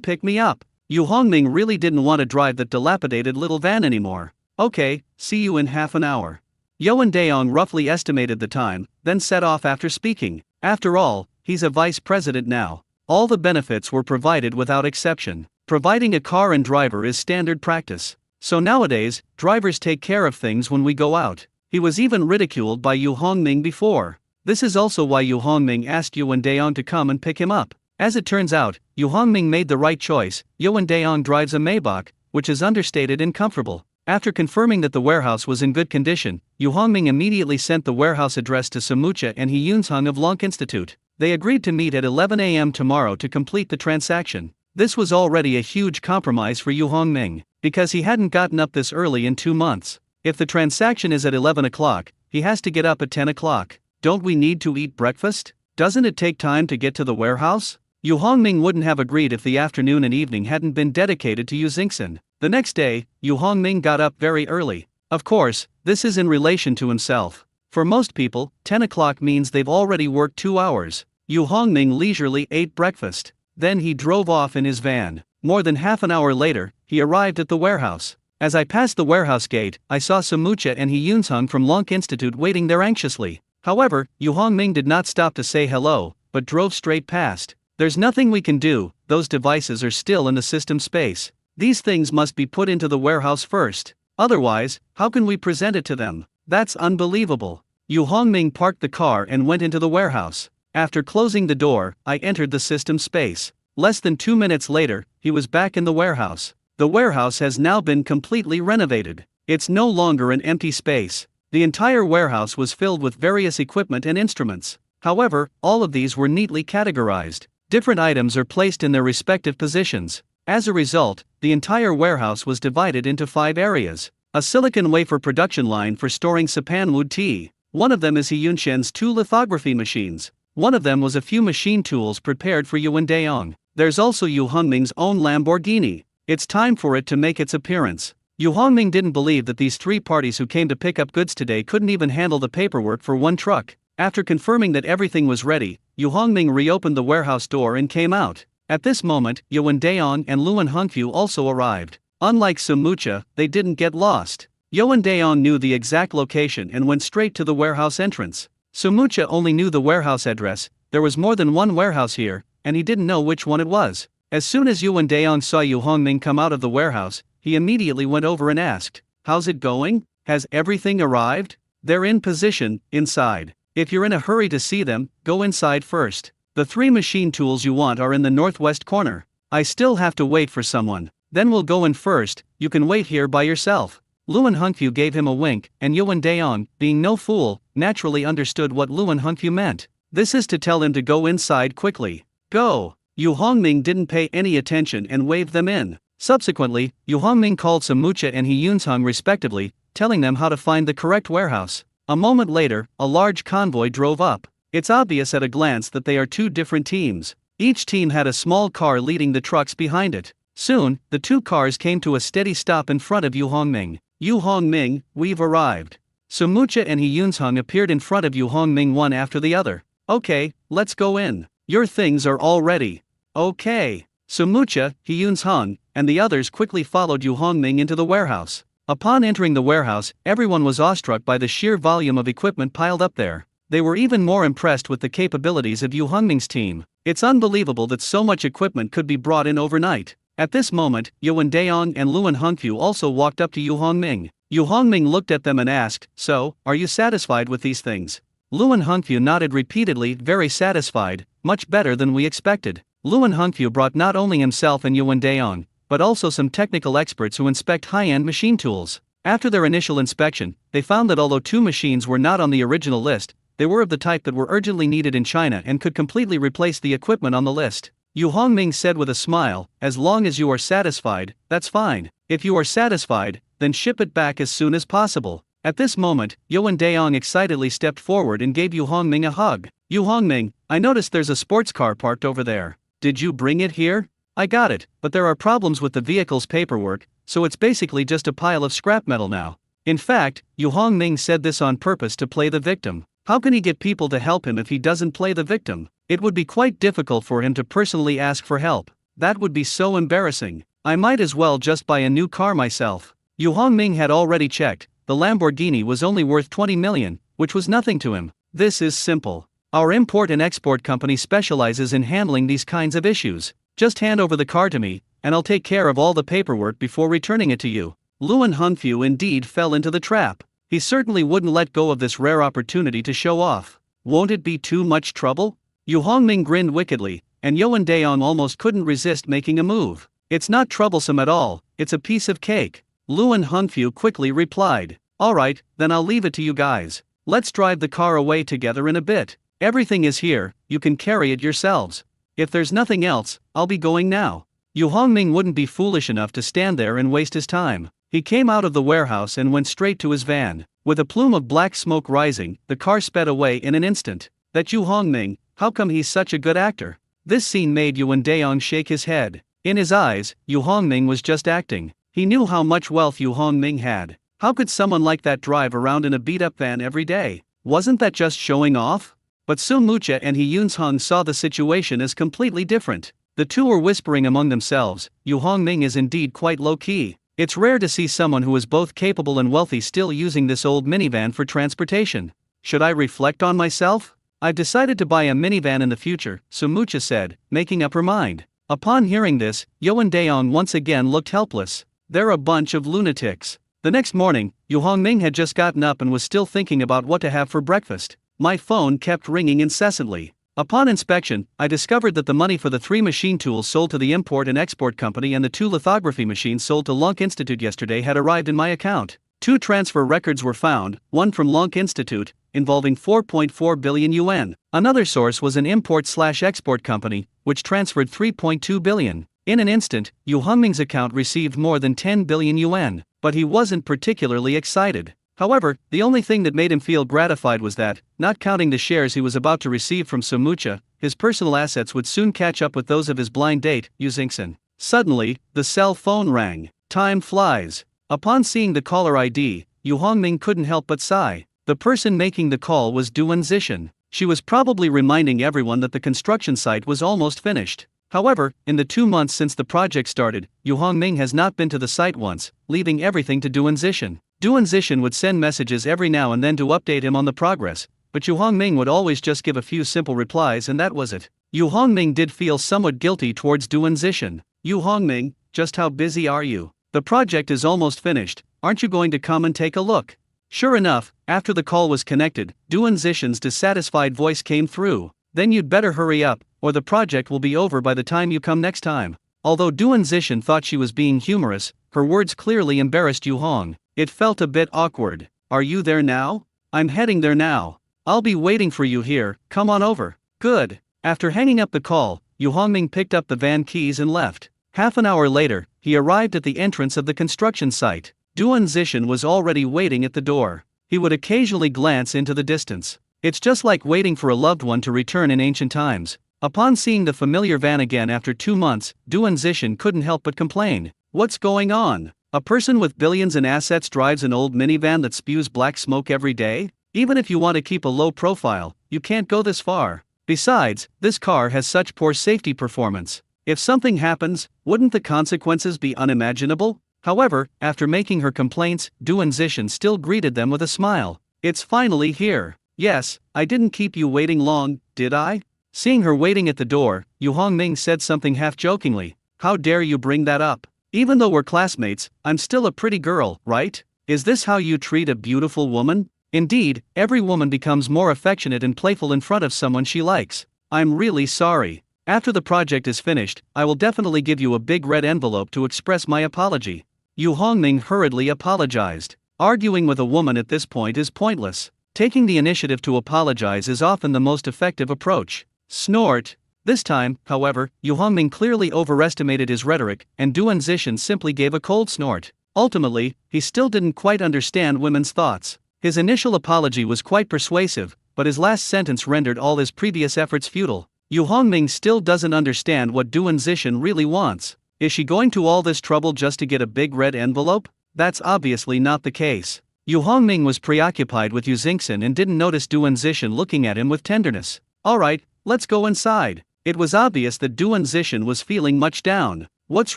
pick me up. Yu Hongming really didn't want to drive that dilapidated little van anymore. Okay, see you in half an hour. Yoan Daong roughly estimated the time, then set off after speaking. After all, he's a vice president now. All the benefits were provided without exception. Providing a car and driver is standard practice. So nowadays, drivers take care of things when we go out. He was even ridiculed by Yu Hongming before. This is also why Yu Hongming asked Yoan Daong to come and pick him up. As it turns out, Yu Hongming made the right choice. Yoan Daong drives a Maybach, which is understated and comfortable. After confirming that the warehouse was in good condition, Yu Hongming immediately sent the warehouse address to Samucha and He Yunsheng of Lonk Institute. They agreed to meet at 11 a.m. tomorrow to complete the transaction. This was already a huge compromise for Yu Hongming, because he hadn't gotten up this early in 2 months. If the transaction is at 11 o'clock, he has to get up at 10 o'clock. Don't we need to eat breakfast? Doesn't it take time to get to the warehouse? Yu Hongming wouldn't have agreed if the afternoon and evening hadn't been dedicated to Yu Xingxin. The next day, Yu Hongming got up very early. Of course, this is in relation to himself. For most people, 10 o'clock means they've already worked 2 hours. Yu Hongming leisurely ate breakfast. Then he drove off in his van. More than half an hour later, he arrived at the warehouse. As I passed the warehouse gate, I saw Samucha and He Yunsheng from Lonk Institute waiting there anxiously. However, Yu Hongming did not stop to say hello, but drove straight past. There's nothing we can do, those devices are still in the system space. These things must be put into the warehouse first. Otherwise, how can we present it to them? That's unbelievable. Yu Hongming parked the car and went into the warehouse. After closing the door, I entered the system space. Less than 2 minutes later, he was back in the warehouse. The warehouse has now been completely renovated. It's no longer an empty space. The entire warehouse was filled with various equipment and instruments. However, all of these were neatly categorized. Different items are placed in their respective positions. As a result, the entire warehouse was divided into 5 areas. A silicon wafer production line for storing sapanwood tea. One of them is He Yunshen's 2 lithography machines. One of them was a few machine tools prepared for Yuan Daong. There's also Yu Hongming's own Lamborghini. It's time for it to make its appearance. Yu Hongming didn't believe that these 3 parties who came to pick up goods today couldn't even handle the paperwork for one truck. After confirming that everything was ready, Yu Hongming reopened the warehouse door and came out. At this moment, Yuan Daong and Luan Hongfu also arrived. Unlike Sumucha, they didn't get lost. Yuan Daong knew the exact location and went straight to the warehouse entrance. Sumucha only knew the warehouse address. There was more than one warehouse here, and he didn't know which one it was. As soon as Yuan Daong saw Yu Hongming come out of the warehouse, he immediately went over and asked, "How's it going? Has everything arrived?" "They're in position, inside. If you're in a hurry to see them, go inside first. The 3 machine tools you want are in the northwest corner. I still have to wait for someone. Then we'll go in first, you can wait here by yourself." Luan Hongfu gave him a wink, and Yuan Daong, being no fool, naturally understood what Luan Hongfu meant. This is to tell him to go inside quickly. Go! Yu Hongming didn't pay any attention and waved them in. Subsequently, Yu Hongming called Sumucha and He Yunsheng respectively, telling them how to find the correct warehouse. A moment later, a large convoy drove up. It's obvious at a glance that they are 2 different teams. Each team had a small car leading the trucks behind it. Soon, the 2 cars came to a steady stop in front of Yu Hongming. "Yu Hongming, we've arrived." Sumucha and He Yunsheng appeared in front of Yu Hongming one after the other. "Okay, let's go in. Your things are all ready." "Okay." Sumucha, He Yunsheng, and the others quickly followed Yu Hongming into the warehouse. Upon entering the warehouse, everyone was awestruck by the sheer volume of equipment piled up there. They were even more impressed with the capabilities of Yu Hongming's team. It's unbelievable that so much equipment could be brought in overnight. At this moment, Yuan Daong and Luan Hongfu also walked up to Yu Hongming. Yu Hongming looked at them and asked, "So, are you satisfied with these things?" Luan Hongfu nodded repeatedly, very satisfied, much better than we expected. Luan Hongfu brought not only himself and Yuan Daong, but also some technical experts who inspect high-end machine tools. After their initial inspection, they found that although 2 machines were not on the original list, they were of the type that were urgently needed in China and could completely replace the equipment on the list. Yu Hongming said with a smile, "As long as you are satisfied, that's fine. If you are satisfied, then ship it back as soon as possible." At this moment, Yuan Daong excitedly stepped forward and gave Yu Hongming a hug. "Yu Hongming, I noticed there's a sports car parked over there. Did you bring it here?" "I got it, but there are problems with the vehicle's paperwork, so it's basically just a pile of scrap metal now." In fact, Yu Hongming said this on purpose to play the victim. How can he get people to help him if he doesn't play the victim? It would be quite difficult for him to personally ask for help. That would be so embarrassing. "I might as well just buy a new car myself." Yu Hongming had already checked. The Lamborghini was only worth 20 million, which was nothing to him. "This is simple. Our import and export company specializes in handling these kinds of issues. Just hand over the car to me, and I'll take care of all the paperwork before returning it to you." Luan Hongfu indeed fell into the trap. He certainly wouldn't let go of this rare opportunity to show off. Won't it be too much trouble? Yu Hongming grinned wickedly, and Yuan Daong almost couldn't resist making a move. "It's not troublesome at all, it's a piece of cake." Luan Hongfu quickly replied, "Alright, then I'll leave it to you guys. Let's drive the car away together in a bit. Everything is here, you can carry it yourselves. If there's nothing else, I'll be going now." Yu Hongming wouldn't be foolish enough to stand there and waste his time. He came out of the warehouse and went straight to his van. With a plume of black smoke rising, the car sped away in an instant. That Yu Hongming, how come he's such a good actor? This scene made Yuan Daong shake his head. In his eyes, Yu Hongming was just acting. He knew how much wealth Yu Hongming had. How could someone like that drive around in a beat-up van every day? Wasn't that just showing off? But Sumucha and He Yunsheng saw the situation as completely different. The two were whispering among themselves, "Yu Hongming is indeed quite low-key. It's rare to see someone who is both capable and wealthy still using this old minivan for transportation. Should I reflect on myself? I've decided to buy a minivan in the future," Sumucha said, making up her mind. Upon hearing this, Yuan Daong once again looked helpless. They're a bunch of lunatics. The next morning, Yu Hongming had just gotten up and was still thinking about what to have for breakfast. My phone kept ringing incessantly. Upon inspection, I discovered that the money for the 3 machine tools sold to the import and export company and the 2 lithography machines sold to Lonk Institute yesterday had arrived in my account. 2 transfer records were found, one from Lonk Institute, involving 4.4 billion yuan. Another source was an import/export company, which transferred 3.2 billion. In an instant, Yu Hongming's account received more than 10 billion yuan, but he wasn't particularly excited. However, the only thing that made him feel gratified was that, not counting the shares he was about to receive from Somucha, his personal assets would soon catch up with those of his blind date, Yu Xingxin. Suddenly, the cell phone rang. Time flies. Upon seeing the caller ID, Yu Hongming couldn't help but sigh. The person making the call was Duan Zixin. She was probably reminding everyone that the construction site was almost finished. However, in the 2 months since the project started, Yu Hongming has not been to the site once, leaving everything to Duan Zixin. Duan Zixin would send messages every now and then to update him on the progress, but Yu Hongming would always just give a few simple replies and that was it. Yu Hongming did feel somewhat guilty towards Duan Zixin. Yu Hongming, just how busy are you? The project is almost finished, aren't you going to come and take a look? Sure enough, after the call was connected, Duan Zixin's dissatisfied voice came through. Then you'd better hurry up, or the project will be over by the time you come next time. Although Duan Zixin thought she was being humorous, her words clearly embarrassed Yu Hong. It felt a bit awkward. Are you there now? I'm heading there now. I'll be waiting for you here, come on over. Good. After hanging up the call, Yu Hongming picked up the van keys and left. Half an hour later, he arrived at the entrance of the construction site. Duan Zixin was already waiting at the door. He would occasionally glance into the distance. It's just like waiting for a loved one to return in ancient times. Upon seeing the familiar van again after 2 months, Duan Zixin couldn't help but complain. What's going on? A person with billions in assets drives an old minivan that spews black smoke every day? Even if you want to keep a low profile, you can't go this far. Besides, this car has such poor safety performance. If something happens, wouldn't the consequences be unimaginable? However, after making her complaints, Duan Zixin still greeted them with a smile. It's finally here. Yes, I didn't keep you waiting long, did I? Seeing her waiting at the door, Yu Hongming said something half-jokingly. How dare you bring that up? Even though we're classmates, I'm still a pretty girl, right? Is this how you treat a beautiful woman? Indeed, every woman becomes more affectionate and playful in front of someone she likes. I'm really sorry. After the project is finished, I will definitely give you a big red envelope to express my apology. Yu Hongming hurriedly apologized. Arguing with a woman at this point is pointless. Taking the initiative to apologize is often the most effective approach. Snort. This time, however, Yu Hongming clearly overestimated his rhetoric, and Duan Zixin simply gave a cold snort. Ultimately, he still didn't quite understand women's thoughts. His initial apology was quite persuasive, but his last sentence rendered all his previous efforts futile. Yu Hongming still doesn't understand what Duan Zixin really wants. Is she going to all this trouble just to get a big red envelope? That's obviously not the case. Yu Hongming was preoccupied with Yu Xingxin and didn't notice Duan Zixin looking at him with tenderness. Alright, let's go inside. It was obvious that Duan Zixin was feeling much down. What's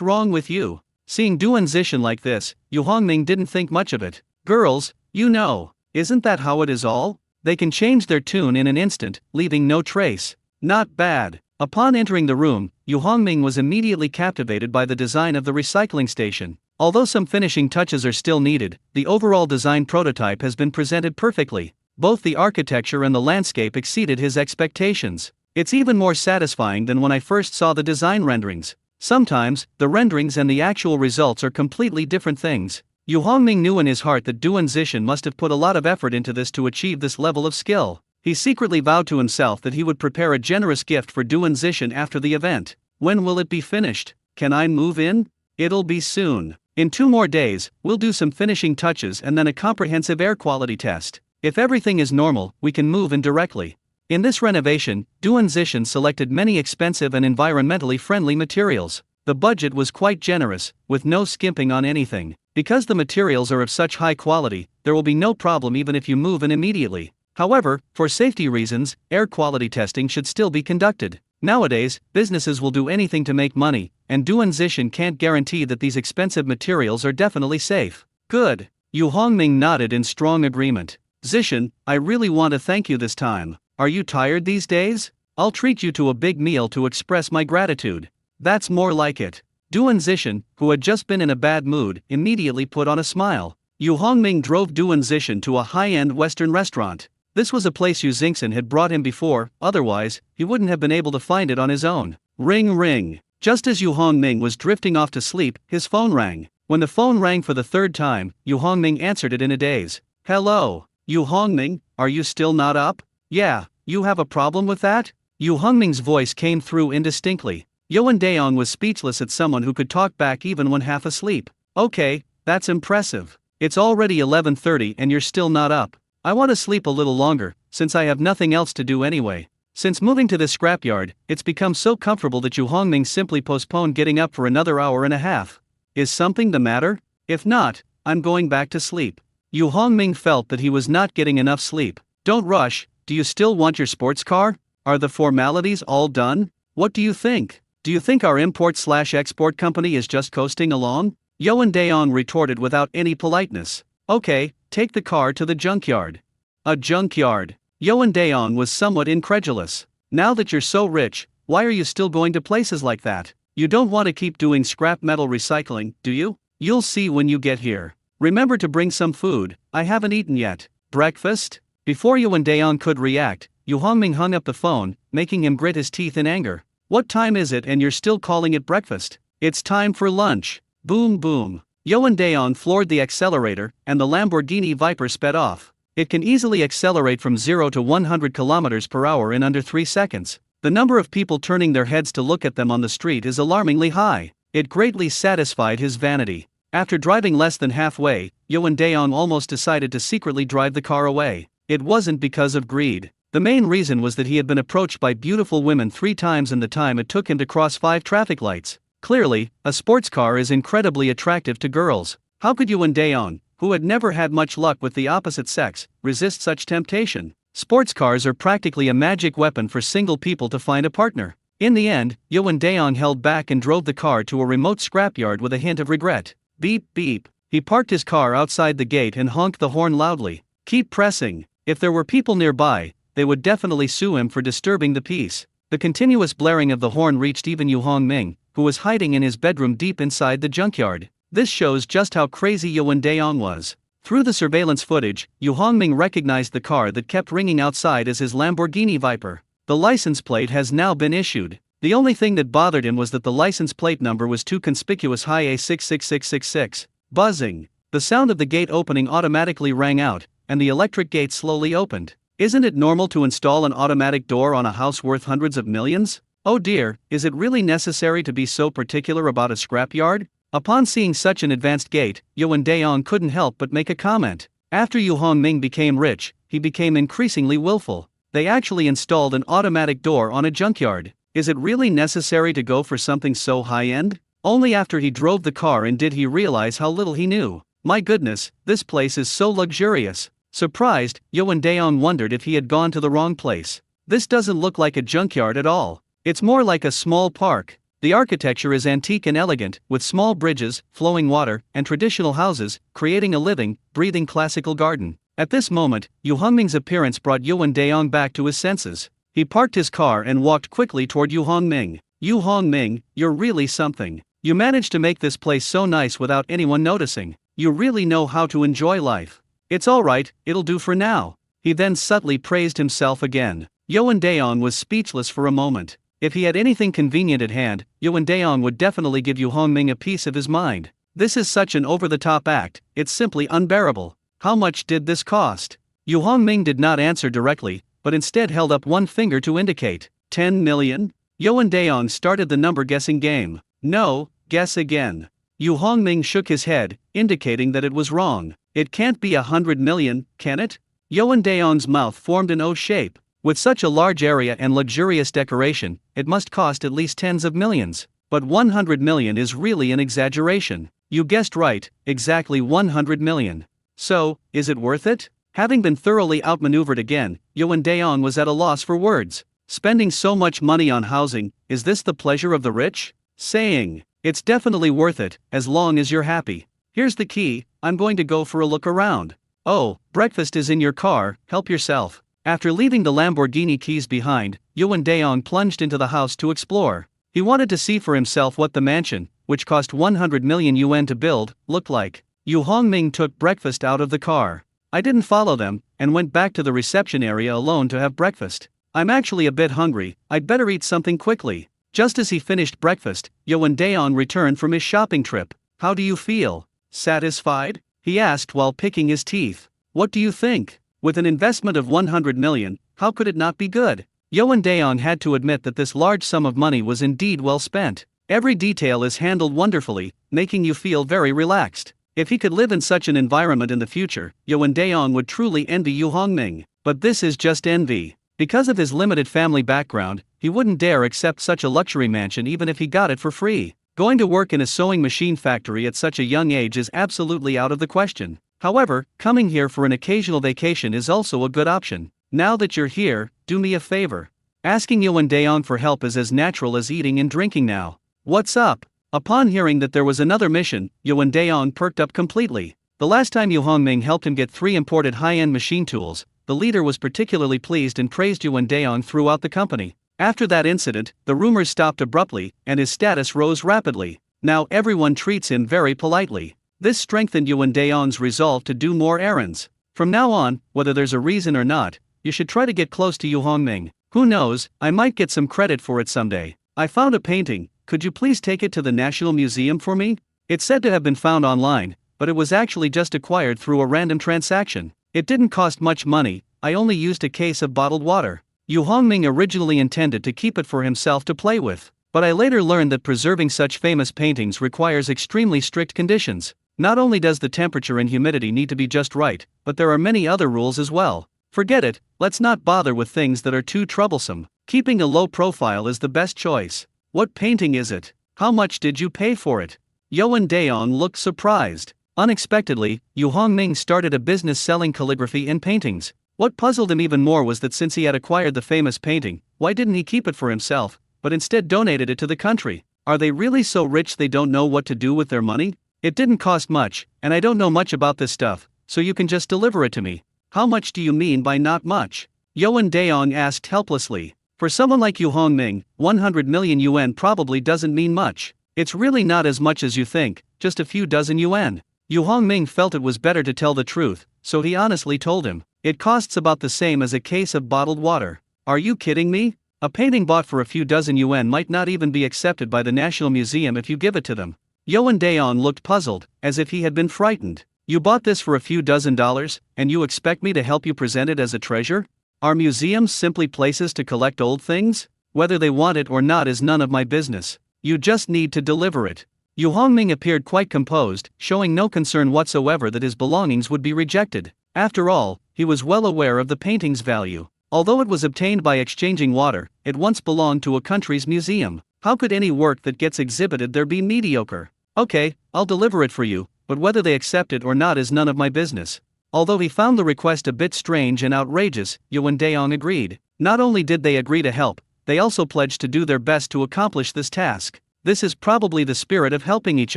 wrong with you? Seeing Duan Zixin like this, Yu Hongming didn't think much of it. Girls, you know, isn't that how it is all? They can change their tune in an instant, leaving no trace. Not bad. Upon entering the room, Yu Hongming was immediately captivated by the design of the recycling station. Although some finishing touches are still needed, the overall design prototype has been presented perfectly. Both the architecture and the landscape exceeded his expectations. It's even more satisfying than when I first saw the design renderings. Sometimes, the renderings and the actual results are completely different things. Yu Hongming knew in his heart that Duan Zixin must have put a lot of effort into this to achieve this level of skill. He secretly vowed to himself that he would prepare a generous gift for Duan Zixin after the event. When will it be finished? Can I move in? It'll be soon. In 2 more days, we'll do some finishing touches and then a comprehensive air quality test. If everything is normal, we can move in directly. In this renovation, Duan Zixin selected many expensive and environmentally friendly materials. The budget was quite generous, with no skimping on anything. Because the materials are of such high quality, there will be no problem even if you move in immediately. However, for safety reasons, air quality testing should still be conducted. Nowadays, businesses will do anything to make money, and Duan Zixin can't guarantee that these expensive materials are definitely safe. Good. Yu Hongming nodded in strong agreement. Zixin, I really want to thank you this time. Are you tired these days? I'll treat you to a big meal to express my gratitude. That's more like it. Duan Zixin, who had just been in a bad mood, immediately put on a smile. Yu Hongming drove Duan Zixin to a high-end Western restaurant. This was a place Yu Xingxin had brought him before, otherwise, he wouldn't have been able to find it on his own. Ring ring. Just as Yu Hongming was drifting off to sleep, his phone rang. When the phone rang for the 3rd time, Yu Hongming answered it in a daze. Hello, Yu Hongming, are you still not up? Yeah, you have a problem with that? Yu Hongming's voice came through indistinctly. Yuan Daong was speechless at someone who could talk back even when half asleep. Okay, that's impressive. It's already 11:30 and you're still not up. I want to sleep a little longer, since I have nothing else to do anyway. Since moving to this scrapyard, it's become so comfortable that Yu Hongming simply postponed getting up for another hour and a half. Is something the matter? If not, I'm going back to sleep. Yu Hongming felt that he was not getting enough sleep. Don't rush, do you still want your sports car? Are the formalities all done? What do you think? Do you think our import/export company is just coasting along? Yoan Daeong retorted without any politeness. Okay, take the car to the junkyard. A junkyard. Yoan Daeong was somewhat incredulous. Now that you're so rich, why are you still going to places like that? You don't want to keep doing scrap metal recycling, do you? You'll see when you get here. Remember to bring some food, I haven't eaten yet. Breakfast? Before Yoan Daeong could react, Yu Hongming hung up the phone, making him grit his teeth in anger. What time is it and you're still calling it breakfast? It's time for lunch. Boom boom. Yoan Daeong floored the accelerator, and the Lamborghini Viper sped off. It can easily accelerate from 0 to 100 km per hour in under 3 seconds. The number of people turning their heads to look at them on the street is alarmingly high. It greatly satisfied his vanity. After driving less than halfway, Yoan Daeong almost decided to secretly drive the car away. It wasn't because of greed. The main reason was that he had been approached by beautiful women 3 times in the time it took him to cross 5 traffic lights. Clearly, a sports car is incredibly attractive to girls. How could Yoan Daeong, who had never had much luck with the opposite sex, resist such temptation? Sports cars are practically a magic weapon for single people to find a partner. In the end, Yoan Daeong held back and drove the car to a remote scrapyard with a hint of regret. Beep beep. He parked his car outside the gate and honked the horn loudly. Keep pressing. If there were people nearby, they would definitely sue him for disturbing the peace. The continuous blaring of the horn reached even Yu Hongming, who was hiding in his bedroom deep inside the junkyard. This shows just how crazy Yoan Daeong was. Through the surveillance footage, Yu Hongming recognized the car that kept ringing outside as his Lamborghini Viper. The license plate has now been issued. The only thing that bothered him was that the license plate number was too conspicuous, high A66666. Buzzing. The sound of the gate opening automatically rang out, and the electric gate slowly opened. Isn't it normal to install an automatic door on a house worth hundreds of millions? Oh dear, is it really necessary to be so particular about a scrapyard? Upon seeing such an advanced gate, Yoan Daeong couldn't help but make a comment. After Yu Hongming became rich, he became increasingly willful. They actually installed an automatic door on a junkyard. Is it really necessary to go for something so high-end? Only after he drove the car in did he realize how little he knew. My goodness, this place is so luxurious. Surprised, Yoan Daeong wondered if he had gone to the wrong place. This doesn't look like a junkyard at all. It's more like a small park. The architecture is antique and elegant, with small bridges, flowing water, and traditional houses, creating a living, breathing classical garden. At this moment, Yu Hongming's appearance brought Yoan Daeong back to his senses. He parked his car and walked quickly toward Yu Hongming. Yu Hongming, you're really something. You managed to make this place so nice without anyone noticing. You really know how to enjoy life. It's alright, it'll do for now. He then subtly praised himself again. Yoan Daeong was speechless for a moment. If he had anything convenient at hand, Yoan Daeong would definitely give Yu Hongming a piece of his mind. This is such an over-the-top act, it's simply unbearable. How much did this cost? Yu Hongming did not answer directly, but instead held up one finger to indicate. 10 million? Yoan Daeong started the number-guessing game. No, guess again. Yu Hongming shook his head, indicating that it was wrong. It can't be 100 million, can it? Yoan Daeong's mouth formed an O shape. With such a large area and luxurious decoration, it must cost at least tens of millions. But 100 million is really an exaggeration. You guessed right, exactly 100 million. So, is it worth it? Having been thoroughly outmaneuvered again, Yoan Daeong was at a loss for words. Spending so much money on housing, is this the pleasure of the rich? Saying, it's definitely worth it, as long as you're happy. Here's the key, I'm going to go for a look around. Oh, breakfast is in your car, help yourself. After leaving the Lamborghini keys behind, Yoan Daeong plunged into the house to explore. He wanted to see for himself what the mansion, which cost 100 million yuan to build, looked like. Yu Hongming took breakfast out of the car. I didn't follow them, and went back to the reception area alone to have breakfast. I'm actually a bit hungry, I'd better eat something quickly. Just as he finished breakfast, Yoan Daeong returned from his shopping trip. How do you feel? Satisfied? He asked while picking his teeth. What do you think? With an investment of 100 million, how could it not be good? Yoan Daeong had to admit that this large sum of money was indeed well spent. Every detail is handled wonderfully, making you feel very relaxed. If he could live in such an environment in the future, Yoon Daeong would truly envy Yu Hongming. But this is just envy. Because of his limited family background, he wouldn't dare accept such a luxury mansion even if he got it for free. Going to work in a sewing machine factory at such a young age is absolutely out of the question. However, coming here for an occasional vacation is also a good option. Now that you're here, do me a favor. Asking Yoon Daeong for help is as natural as eating and drinking now. What's up? Upon hearing that there was another mission, Yoon Daeong perked up completely. The last time Yu Hongming helped him get 3 imported high-end machine tools, the leader was particularly pleased and praised Yoon Daeong throughout the company. After that incident, the rumors stopped abruptly, and his status rose rapidly. Now everyone treats him very politely. This strengthened Yoon Daeong's resolve to do more errands. From now on, whether there's a reason or not, you should try to get close to Yu Hongming. Who knows, I might get some credit for it someday. I found a painting, could you please take it to the National Museum for me? It's said to have been found online, but it was actually just acquired through a random transaction. It didn't cost much money, I only used a case of bottled water. Yu Hongming originally intended to keep it for himself to play with, but I later learned that preserving such famous paintings requires extremely strict conditions. Not only does the temperature and humidity need to be just right, but there are many other rules as well. Forget it, let's not bother with things that are too troublesome. Keeping a low profile is the best choice. What painting is it? How much did you pay for it? Yoon Daeong looked surprised. Unexpectedly, Yu Hongming started a business selling calligraphy and paintings. What puzzled him even more was that since he had acquired the famous painting, why didn't he keep it for himself, but instead donated it to the country? Are they really so rich they don't know what to do with their money? It didn't cost much, and I don't know much about this stuff, so you can just deliver it to me. How much do you mean by not much? Yoon Daeong asked helplessly. For someone like Yu Hongming, 100 million yuan probably doesn't mean much. It's really not as much as you think, just a few dozen yuan. Yu Hongming felt it was better to tell the truth, so he honestly told him. It costs about the same as a case of bottled water. Are you kidding me? A painting bought for a few dozen yuan might not even be accepted by the National Museum if you give it to them. Yoon Daeong looked puzzled, as if he had been frightened. You bought this for a few dozen dollars, and you expect me to help you present it as a treasure? Are museums simply places to collect old things? Whether they want it or not is none of my business. You just need to deliver it. Yu Hongming appeared quite composed, showing no concern whatsoever that his belongings would be rejected. After all, he was well aware of the painting's value. Although it was obtained by exchanging water, it once belonged to a country's museum. How could any work that gets exhibited there be mediocre? Okay, I'll deliver it for you, but whether they accept it or not is none of my business. Although he found the request a bit strange and outrageous, Yoon Daeong agreed. Not only did they agree to help, they also pledged to do their best to accomplish this task. This is probably the spirit of helping each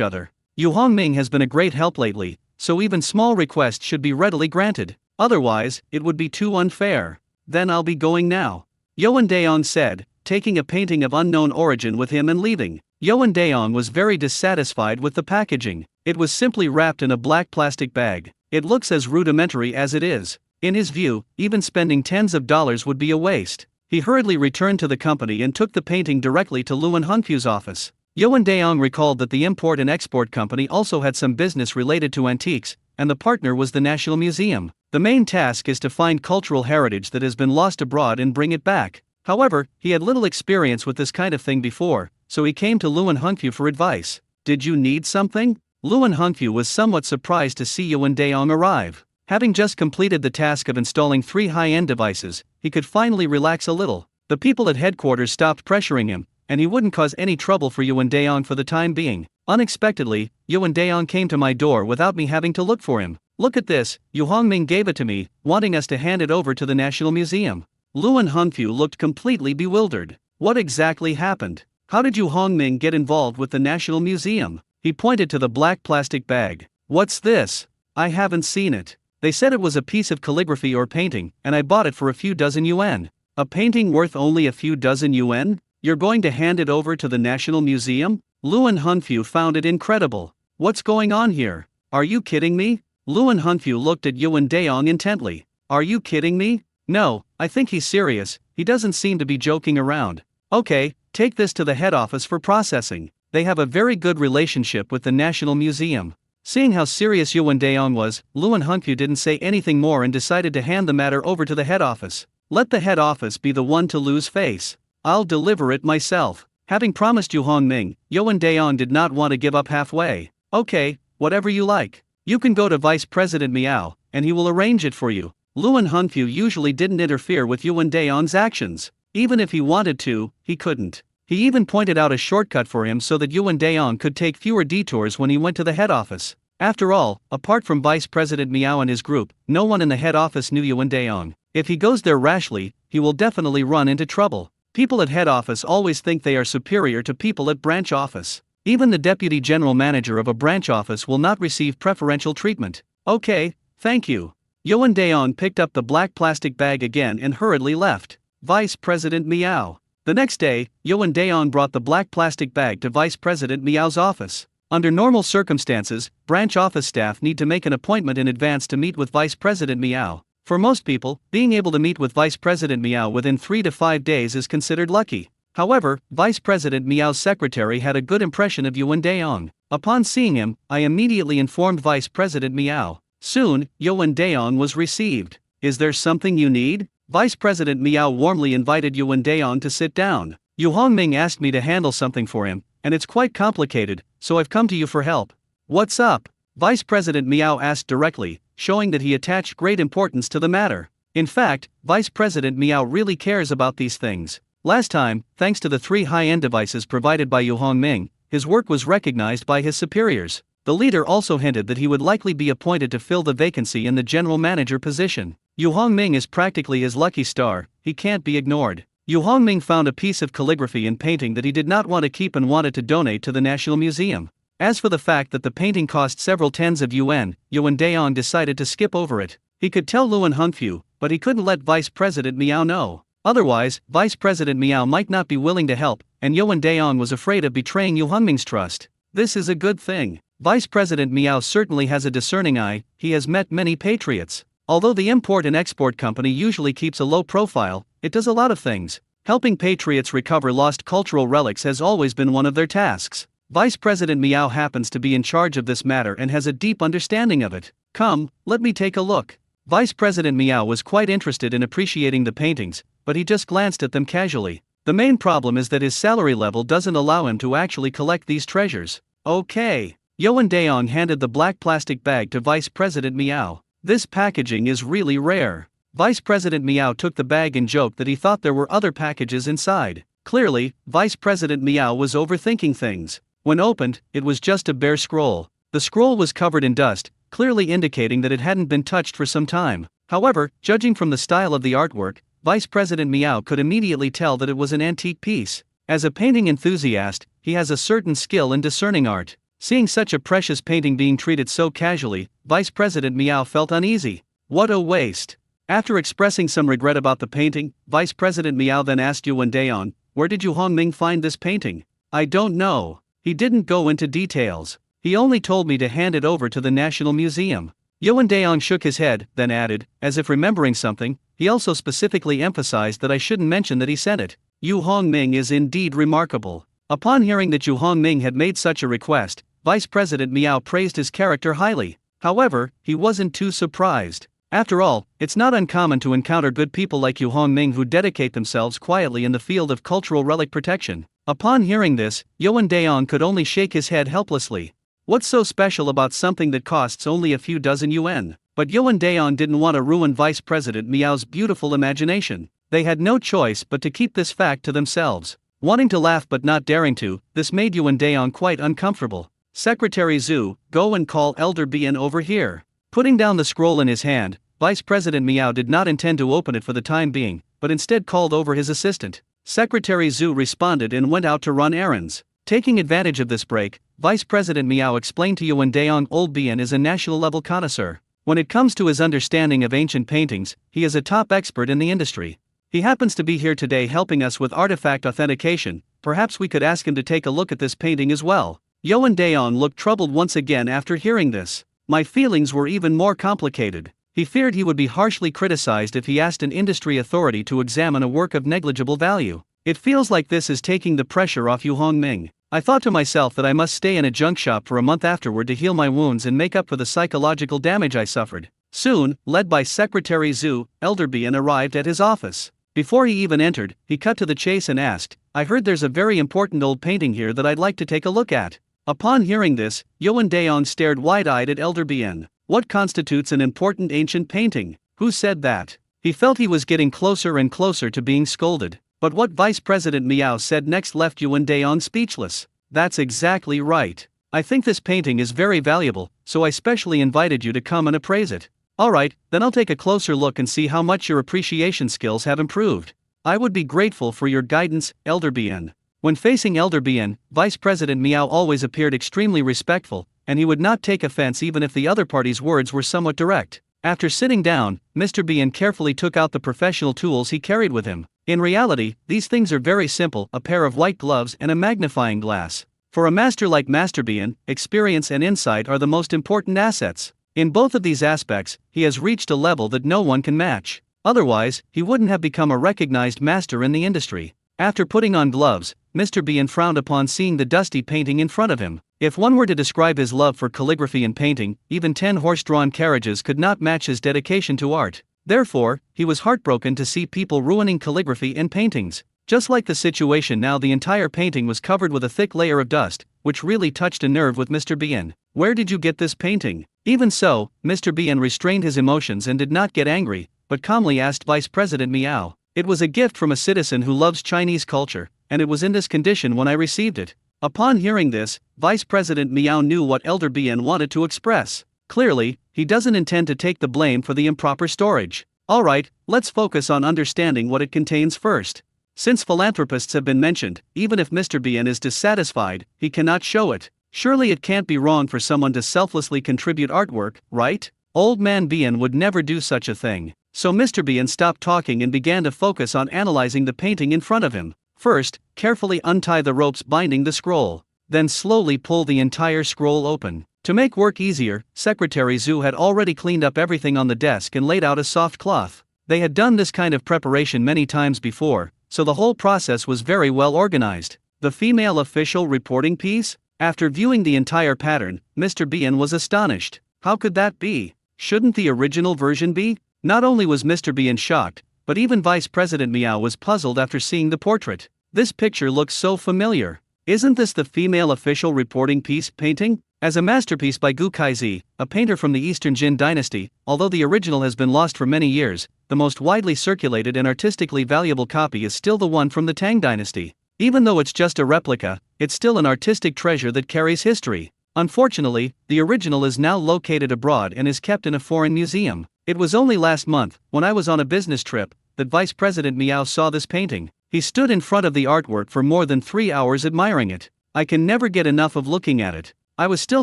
other. Yu Hongming has been a great help lately, so even small requests should be readily granted. Otherwise, it would be too unfair. Then I'll be going now. Yoon Daeong said, taking a painting of unknown origin with him and leaving. Yoon Daeong was very dissatisfied with the packaging. It was simply wrapped in a black plastic bag. It looks as rudimentary as it is. In his view, even spending tens of dollars would be a waste. He hurriedly returned to the company and took the painting directly to Luan Hongfu's office. Yoon Daeong recalled that the import and export company also had some business related to antiques, and the partner was the National Museum. The main task is to find cultural heritage that has been lost abroad and bring it back. However, he had little experience with this kind of thing before, so he came to Luan Hongfu for advice. Did you need something? Luan Hongfu was somewhat surprised to see Yoon Daeong arrive. Having just completed the task of installing 3 high-end devices, he could finally relax a little. The people at headquarters stopped pressuring him, and he wouldn't cause any trouble for Yoon Daeong for the time being. Unexpectedly, Yoon Daeong came to my door without me having to look for him. Look at this, Yu Hongming gave it to me, wanting us to hand it over to the National Museum. Luan Hongfu looked completely bewildered. What exactly happened? How did Yu Hongming get involved with the National Museum? He pointed to the black plastic bag. What's this? I haven't seen it. They said it was a piece of calligraphy or painting, and I bought it for a few dozen yuan. A painting worth only a few dozen yuan? You're going to hand it over to the National Museum? Luan Hongfu found it incredible. What's going on here? Are you kidding me? Luan Hongfu looked at Yoon Daeong intently. Are you kidding me? No, I think he's serious. He doesn't seem to be joking around. Okay, take this to the head office for processing. They have a very good relationship with the National Museum. Seeing how serious Yoon Daeong was, Luan Hongfu didn't say anything more and decided to hand the matter over to the head office. Let the head office be the one to lose face. I'll deliver it myself. Having promised Yu Hongming, Yoon Daeong did not want to give up halfway. Okay, whatever you like. You can go to Vice President Miao, and he will arrange it for you. Luan Hongfu usually didn't interfere with Yuan Daeon's actions. Even if he wanted to, he couldn't. He even pointed out a shortcut for him so that Yuan Daeon could take fewer detours when he went to the head office. After all, apart from Vice President Miao and his group, no one in the head office knew Yuan Daeon. If he goes there rashly, he will definitely run into trouble. People at head office always think they are superior to people at branch office. Even the deputy general manager of a branch office will not receive preferential treatment. Okay, thank you. Yuan Daeon picked up the black plastic bag again and hurriedly left. Vice President Miao. The next day, Yuan Daeon brought the black plastic bag to Vice President Miao's office. Under normal circumstances, branch office staff need to make an appointment in advance to meet with Vice President Miao. For most people, being able to meet with Vice President Miao within 3 to 5 days is considered lucky. However, Vice President Miao's secretary had a good impression of Yuan Daeon. Upon seeing him, I immediately informed Vice President Miao. Soon, Yuan Daeon was received. Is there something you need? Vice President Miao warmly invited Yuan Daeon to sit down. Yu Hongming asked me to handle something for him, and it's quite complicated, so I've come to you for help. What's up? Vice President Miao asked directly, showing that he attached great importance to the matter. In fact, Vice President Miao really cares about these things. Last time, thanks to the 3 high-end devices provided by Yu Hongming, his work was recognized by his superiors. The leader also hinted that he would likely be appointed to fill the vacancy in the general manager position. Yu Hongming is practically his lucky star, he can't be ignored. Yu Hongming found a piece of calligraphy and painting that he did not want to keep and wanted to donate to the National Museum. As for the fact that the painting cost several tens of yuan, Yuan Daeon decided to skip over it. He could tell Luan Hongfu, but he couldn't let Vice President Miao know. Otherwise, Vice President Miao might not be willing to help, and Yuan Daeon was afraid of betraying Yu Hongming's trust. This is a good thing. Vice President Miao certainly has a discerning eye, he has met many patriots. Although the import and export company usually keeps a low profile, it does a lot of things. Helping patriots recover lost cultural relics has always been one of their tasks. Vice President Miao happens to be in charge of this matter and has a deep understanding of it. Come, let me take a look. Vice President Miao was quite interested in appreciating the paintings, but he just glanced at them casually. The main problem is that his salary level doesn't allow him to actually collect these treasures. Okay. Yuan Daeon handed the black plastic bag to Vice President Miao. This packaging is really rare. Vice President Miao took the bag and joked that he thought there were other packages inside. Clearly, Vice President Miao was overthinking things. When opened, it was just a bare scroll. The scroll was covered in dust, clearly indicating that it hadn't been touched for some time. However, judging from the style of the artwork, Vice President Miao could immediately tell that it was an antique piece. As a painting enthusiast, he has a certain skill in discerning art. Seeing such a precious painting being treated so casually, Vice President Miao felt uneasy. What a waste. After expressing some regret about the painting, Vice President Miao then asked Yuan Daeon, "Where did Yu Hongming find this painting?" "I don't know. He didn't go into details. He only told me to hand it over to the National Museum." Yuan Daeon shook his head, then added, as if remembering something, he also specifically emphasized that I shouldn't mention that he sent it. Yu Hongming is indeed remarkable. Upon hearing that Yu Hongming had made such a request, Vice President Miao praised his character highly. However, he wasn't too surprised. After all, it's not uncommon to encounter good people like Yu Hongming who dedicate themselves quietly in the field of cultural relic protection. Upon hearing this, Yuan Daeon could only shake his head helplessly. What's so special about something that costs only a few dozen yuan? But Yuan Daeon didn't want to ruin Vice President Miao's beautiful imagination. They had no choice but to keep this fact to themselves. Wanting to laugh but not daring to, this made Yuan Daeon quite uncomfortable. "Secretary Zhu, go and call Elder Bien over here." Putting down the scroll in his hand, Vice President Miao did not intend to open it for the time being, but instead called over his assistant. Secretary Zhu responded and went out to run errands. Taking advantage of this break, Vice President Miao explained to Yuan Daeon Old Bien is a national-level connoisseur. When it comes to his understanding of ancient paintings, he is a top expert in the industry. He happens to be here today helping us with artifact authentication, perhaps we could ask him to take a look at this painting as well. Yuan Daeon looked troubled once again after hearing this. My feelings were even more complicated. He feared he would be harshly criticized if he asked an industry authority to examine a work of negligible value. It feels like this is taking the pressure off Yu Hongming. I thought to myself that I must stay in a junk shop for a month afterward to heal my wounds and make up for the psychological damage I suffered. Soon, led by Secretary Zhu, Elder Bien arrived at his office. Before he even entered, he cut to the chase and asked, "I heard there's a very important old painting here that I'd like to take a look at." Upon hearing this, Yoan Daeong stared wide-eyed at Elder Bien. What constitutes an important ancient painting? Who said that? He felt he was getting closer and closer to being scolded. But what Vice President Miao said next left Yoan Daeong speechless. That's exactly right. I think this painting is very valuable, so I specially invited you to come and appraise it. Alright, then I'll take a closer look and see how much your appreciation skills have improved. I would be grateful for your guidance, Elder Bien. When facing Elder Bien, Vice President Miao always appeared extremely respectful, and he would not take offense even if the other party's words were somewhat direct. After sitting down, Mr. Bien carefully took out the professional tools he carried with him. In reality, these things are very simple: a pair of white gloves and a magnifying glass. For a master like Master Bien, experience and insight are the most important assets. In both of these aspects, he has reached a level that no one can match. Otherwise, he wouldn't have become a recognized master in the industry. After putting on gloves, Mr. Bien frowned upon seeing the dusty painting in front of him. If one were to describe his love for calligraphy and painting, even 10 horse-drawn carriages could not match his dedication to art. Therefore, he was heartbroken to see people ruining calligraphy and paintings. Just like the situation now, the entire painting was covered with a thick layer of dust, which really touched a nerve with Mr. Bien. Where did you get this painting? Even so, Mr. Bien restrained his emotions and did not get angry, but calmly asked Vice President Miao. It was a gift from a citizen who loves Chinese culture, and it was in this condition when I received it. Upon hearing this, Vice President Miao knew what Elder Bien wanted to express. Clearly, he doesn't intend to take the blame for the improper storage. Alright, let's focus on understanding what it contains first. Since philanthropists have been mentioned, even if Mr. Bien is dissatisfied, he cannot show it. Surely it can't be wrong for someone to selflessly contribute artwork, right? Old man Bien would never do such a thing. So Mr. Bien stopped talking and began to focus on analyzing the painting in front of him. First, carefully untie the ropes binding the scroll. Then slowly pull the entire scroll open. To make work easier, Secretary Zhu had already cleaned up everything on the desk and laid out a soft cloth. They had done this kind of preparation many times before, so the whole process was very well organized. The female official reporting piece? After viewing the entire pattern, Mr. Bien was astonished. How could that be? Shouldn't the original version be? Not only was Mr. Bien shocked, but even Vice President Miao was puzzled after seeing the portrait. This picture looks so familiar. Isn't this the female official reporting piece painting? As a masterpiece by Gu Kaizi, a painter from the Eastern Jin dynasty, although the original has been lost for many years, the most widely circulated and artistically valuable copy is still the one from the Tang dynasty. Even though it's just a replica, it's still an artistic treasure that carries history. Unfortunately, the original is now located abroad and is kept in a foreign museum. It was only last month, when I was on a business trip, that Vice President Miao saw this painting. He stood in front of the artwork for more than 3 hours admiring it. I can never get enough of looking at it. I was still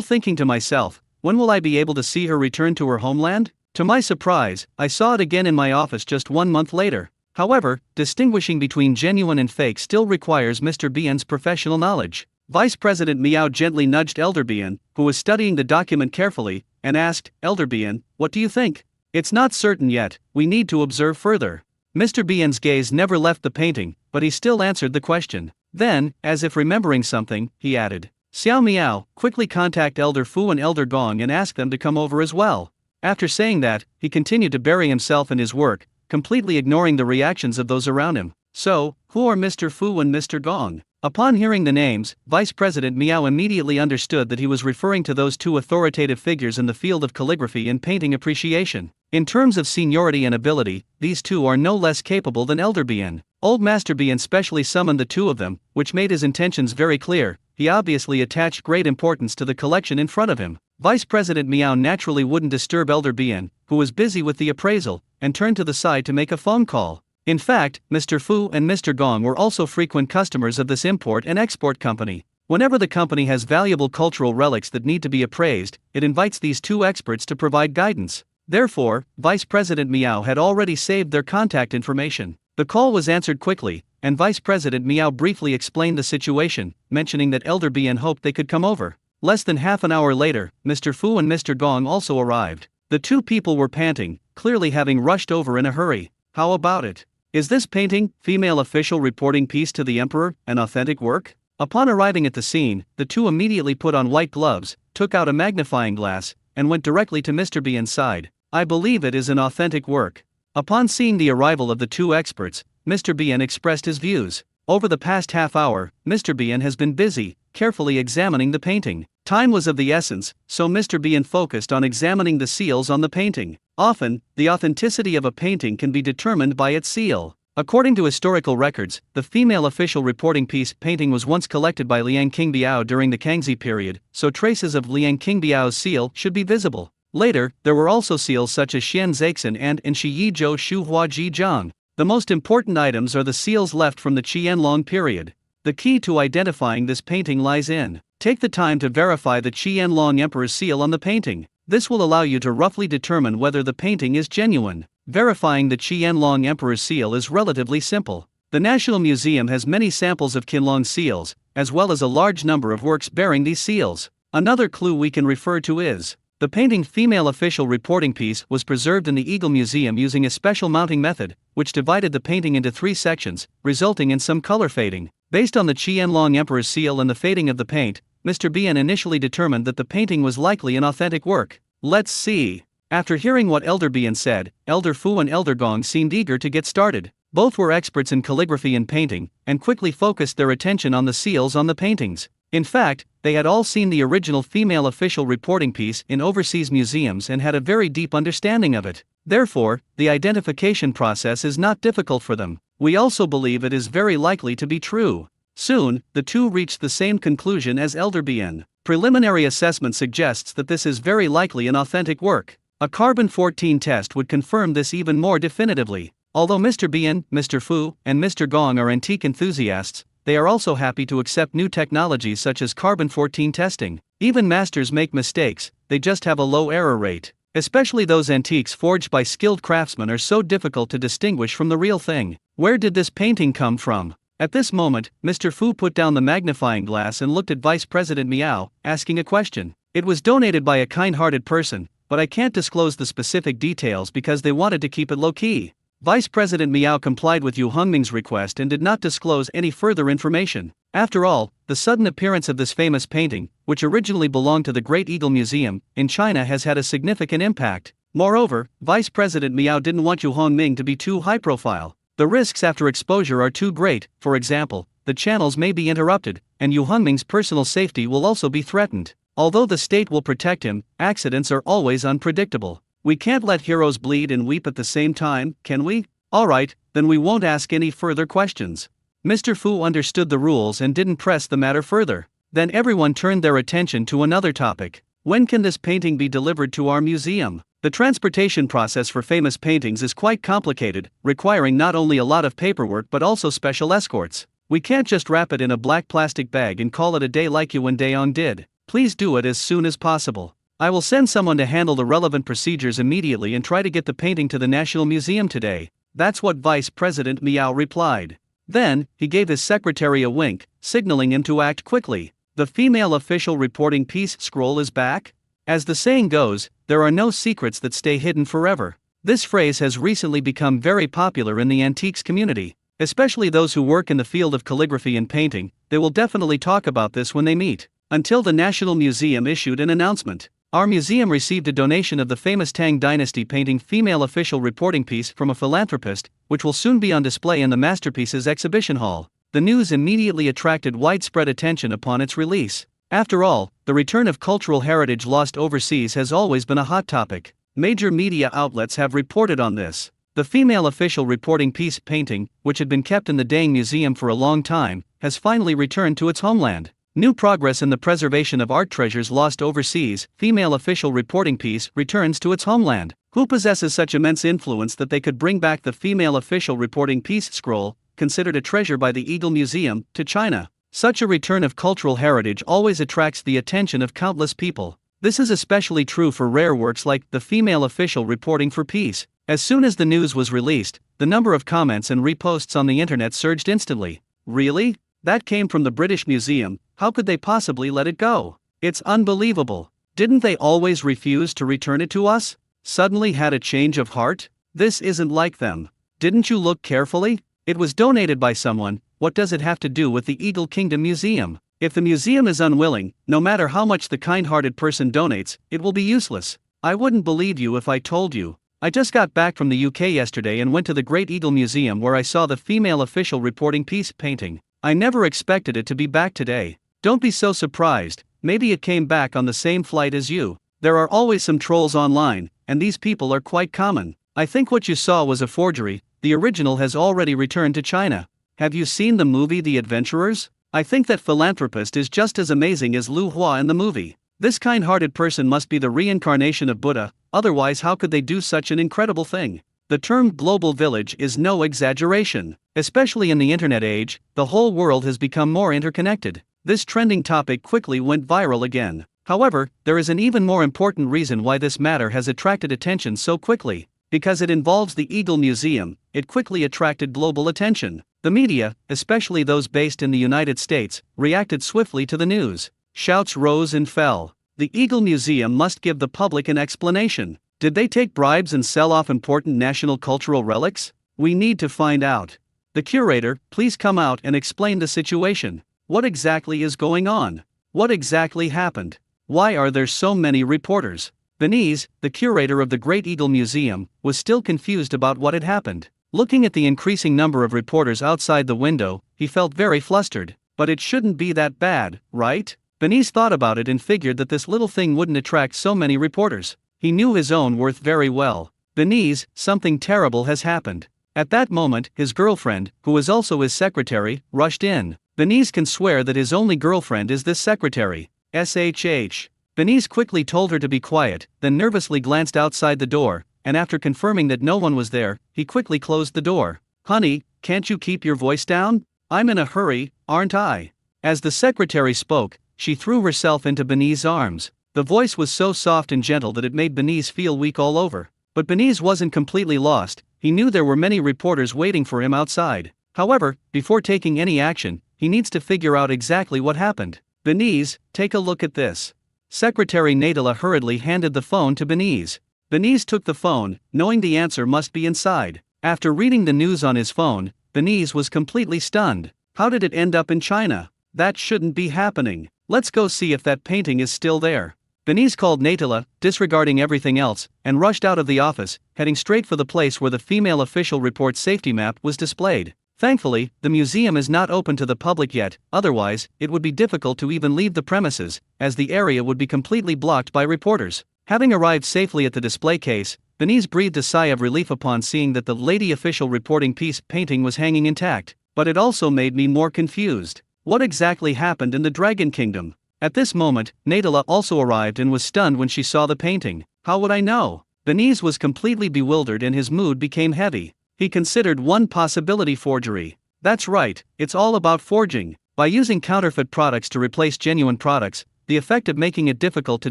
thinking to myself, when will I be able to see her return to her homeland? To my surprise, I saw it again in my office just 1 month later. However, distinguishing between genuine and fake still requires Mr. Bien's professional knowledge. Vice President Miao gently nudged Elder Bien, who was studying the document carefully, and asked, "Elder Bien, what do you think?" "It's not certain yet, we need to observe further." Mr. Bien's gaze never left the painting, but he still answered the question. Then, as if remembering something, he added, "Xiao Miao, quickly contact Elder Fu and Elder Gong and ask them to come over as well." After saying that, he continued to bury himself in his work, completely ignoring the reactions of those around him. So, who are Mr. Fu and Mr. Gong? Upon hearing the names, Vice President Miao immediately understood that he was referring to those two authoritative figures in the field of calligraphy and painting appreciation. In terms of seniority and ability, these two are no less capable than Elder Bien. Old Master Bien specially summoned the two of them, which made his intentions very clear. He obviously attached great importance to the collection in front of him. Vice President Miao naturally wouldn't disturb Elder Bien, who was busy with the appraisal, and turned to the side to make a phone call. In fact, Mr. Fu and Mr. Gong were also frequent customers of this import and export company. Whenever the company has valuable cultural relics that need to be appraised, it invites these two experts to provide guidance. Therefore, Vice President Miao had already saved their contact information. The call was answered quickly, and Vice President Miao briefly explained the situation, mentioning that Elder Bien hoped they could come over. Less than half an hour later, Mr. Fu and Mr. Gong also arrived. The two people were panting, clearly having rushed over in a hurry. How about it? Is this painting, female official reporting piece to the emperor, an authentic work? Upon arriving at the scene, the two immediately put on white gloves, took out a magnifying glass, and went directly to Mr. Bien's side. "I believe it is an authentic work." Upon seeing the arrival of the two experts, Mr. Bien expressed his views. Over the past half hour, Mr. Bien has been busy, carefully examining the painting. Time was of the essence, so Mr. Bean focused on examining the seals on the painting. Often, the authenticity of a painting can be determined by its seal. According to historical records, the female official reporting piece painting was once collected by Liang Qingbiao during the Kangxi period, so traces of Liang Qingbiao's seal should be visible. Later, there were also seals such as Xian Zhaixin and Shi Yi Zhou Shu Hua Ji Zhang. The most important items are the seals left from the Qianlong period. The key to identifying this painting lies in: take the time to verify the Qianlong Emperor's seal on the painting. This will allow you to roughly determine whether the painting is genuine. Verifying the Qianlong Emperor's seal is relatively simple. The National Museum has many samples of Qianlong seals, as well as a large number of works bearing these seals. Another clue we can refer to is: the painting female official reporting piece was preserved in the Eagle Museum using a special mounting method, which divided the painting into 3 sections, resulting in some color fading. Based on the Qianlong Emperor's seal and the fading of the paint, Mr. Bian initially determined that the painting was likely an authentic work. Let's see. After hearing what Elder Bian said, Elder Fu and Elder Gong seemed eager to get started. Both were experts in calligraphy and painting, and quickly focused their attention on the seals on the paintings. In fact, they had all seen the original female official reporting piece in overseas museums and had a very deep understanding of it. Therefore, the identification process is not difficult for them. We also believe it is very likely to be true. Soon, the two reached the same conclusion as Elder Bian. Preliminary assessment suggests that this is very likely an authentic work. A carbon-14 test would confirm this even more definitively. Although Mr. Bian, Mr. Fu, and Mr. Gong are antique enthusiasts, they are also happy to accept new technologies such as carbon-14 testing. Even masters make mistakes, they just have a low error rate. Especially those antiques forged by skilled craftsmen are so difficult to distinguish from the real thing. Where did this painting come from? At this moment, Mr. Fu put down the magnifying glass and looked at Vice President Miao, asking a question. It was donated by a kind-hearted person, but I can't disclose the specific details because they wanted to keep it low-key. Vice President Miao complied with Yu Hongming's request and did not disclose any further information. After all, the sudden appearance of this famous painting, which originally belonged to the Great Eagle Museum in China, has had a significant impact. Moreover, Vice President Miao didn't want Yu Hongming to be too high-profile. The risks after exposure are too great. For example, the channels may be interrupted, and Yu Hongming's personal safety will also be threatened. Although the state will protect him, accidents are always unpredictable. We can't let heroes bleed and weep at the same time, can we? Alright, then we won't ask any further questions. Mr. Fu understood the rules and didn't press the matter further. Then everyone turned their attention to another topic. When can this painting be delivered to our museum? The transportation process for famous paintings is quite complicated, requiring not only a lot of paperwork but also special escorts. We can't just wrap it in a black plastic bag and call it a day like Yuan Daong did. Please do it as soon as possible. I will send someone to handle the relevant procedures immediately and try to get the painting to the National Museum today. That's what Vice President Miao replied. Then, he gave his secretary a wink, signaling him to act quickly. The female official reporting piece scroll is back? As the saying goes, there are no secrets that stay hidden forever. This phrase has recently become very popular in the antiques community. Especially those who work in the field of calligraphy and painting, they will definitely talk about this when they meet. Until the National Museum issued an announcement. Our museum received a donation of the famous Tang Dynasty painting female official reporting piece from a philanthropist, which will soon be on display in the Masterpieces exhibition hall. The news immediately attracted widespread attention upon its release. After all, the return of cultural heritage lost overseas has always been a hot topic. Major media outlets have reported on this. The female official reporting piece painting, which had been kept in the Dang Museum for a long time, has finally returned to its homeland. New progress in the preservation of art treasures lost overseas. Female official reporting piece returns to its homeland. Who possesses such immense influence that they could bring back the female official reporting piece scroll, considered a treasure by the Eagle Museum, to China? Such a return of cultural heritage always attracts the attention of countless people. This is especially true for rare works like the female official reporting for peace. As soon as the news was released, the number of comments and reposts on the internet surged instantly. Really? That came from the British Museum. How could they possibly let it go? It's unbelievable. Didn't they always refuse to return it to us? Suddenly had a change of heart? This isn't like them. Didn't you look carefully? It was donated by someone. What does it have to do with the Eagle Kingdom Museum? If the museum is unwilling, no matter how much the kind-hearted person donates, it will be useless. I wouldn't believe you if I told you. I just got back from the UK yesterday and went to the Great Eagle Museum where I saw the female official reporting piece painting. I never expected it to be back today. Don't be so surprised, maybe it came back on the same flight as you. There are always some trolls online, and these people are quite common. I think what you saw was a forgery, the original has already returned to China. Have you seen the movie The Adventurers? I think that philanthropist is just as amazing as Lu Hua in the movie. This kind-hearted person must be the reincarnation of Buddha, otherwise how could they do such an incredible thing? The term global village is no exaggeration. Especially in the internet age, the whole world has become more interconnected. This trending topic quickly went viral again. However, there is an even more important reason why this matter has attracted attention so quickly. Because it involves the Eagle Museum, it quickly attracted global attention. The media, especially those based in the United States, reacted swiftly to the news. Shouts rose and fell. The Eagle Museum must give the public an explanation. Did they take bribes and sell off important national cultural relics? We need to find out. The curator, please come out and explain the situation. What exactly is going on? What exactly happened? Why are there so many reporters? Benise, the curator of the Great Eagle Museum, was still confused about what had happened. Looking at the increasing number of reporters outside the window, he felt very flustered. But it shouldn't be that bad, right? Benise thought about it and figured that this little thing wouldn't attract so many reporters. He knew his own worth very well. Benise, something terrible has happened. At that moment, his girlfriend, who was also his secretary, rushed in. Benise can swear that his only girlfriend is this secretary. SHH. Benise quickly told her to be quiet, then nervously glanced outside the door, and after confirming that no one was there, he quickly closed the door. Honey, can't you keep your voice down? I'm in a hurry, aren't I? As the secretary spoke, she threw herself into Benise's arms. The voice was so soft and gentle that it made Benise feel weak all over. But Benise wasn't completely lost, he knew there were many reporters waiting for him outside. However, before taking any action, he needs to figure out exactly what happened. Benise, take a look at this. Secretary Nadala hurriedly handed the phone to Benise. Benise took the phone, knowing the answer must be inside. After reading the news on his phone, Benise was completely stunned. How did it end up in China? That shouldn't be happening. Let's go see if that painting is still there. Benise called Nadala, disregarding everything else, and rushed out of the office, heading straight for the place where the female official report safety map was displayed. Thankfully, the museum is not open to the public yet, otherwise, it would be difficult to even leave the premises, as the area would be completely blocked by reporters. Having arrived safely at the display case, Benise breathed a sigh of relief upon seeing that the lady official reporting piece painting was hanging intact, but it also made me more confused. What exactly happened in the Dragon Kingdom? At this moment, Nadala also arrived and was stunned when she saw the painting. How would I know? Benise was completely bewildered and his mood became heavy. He considered one possibility: forgery. That's right, it's all about forging. By using counterfeit products to replace genuine products, the effect of making it difficult to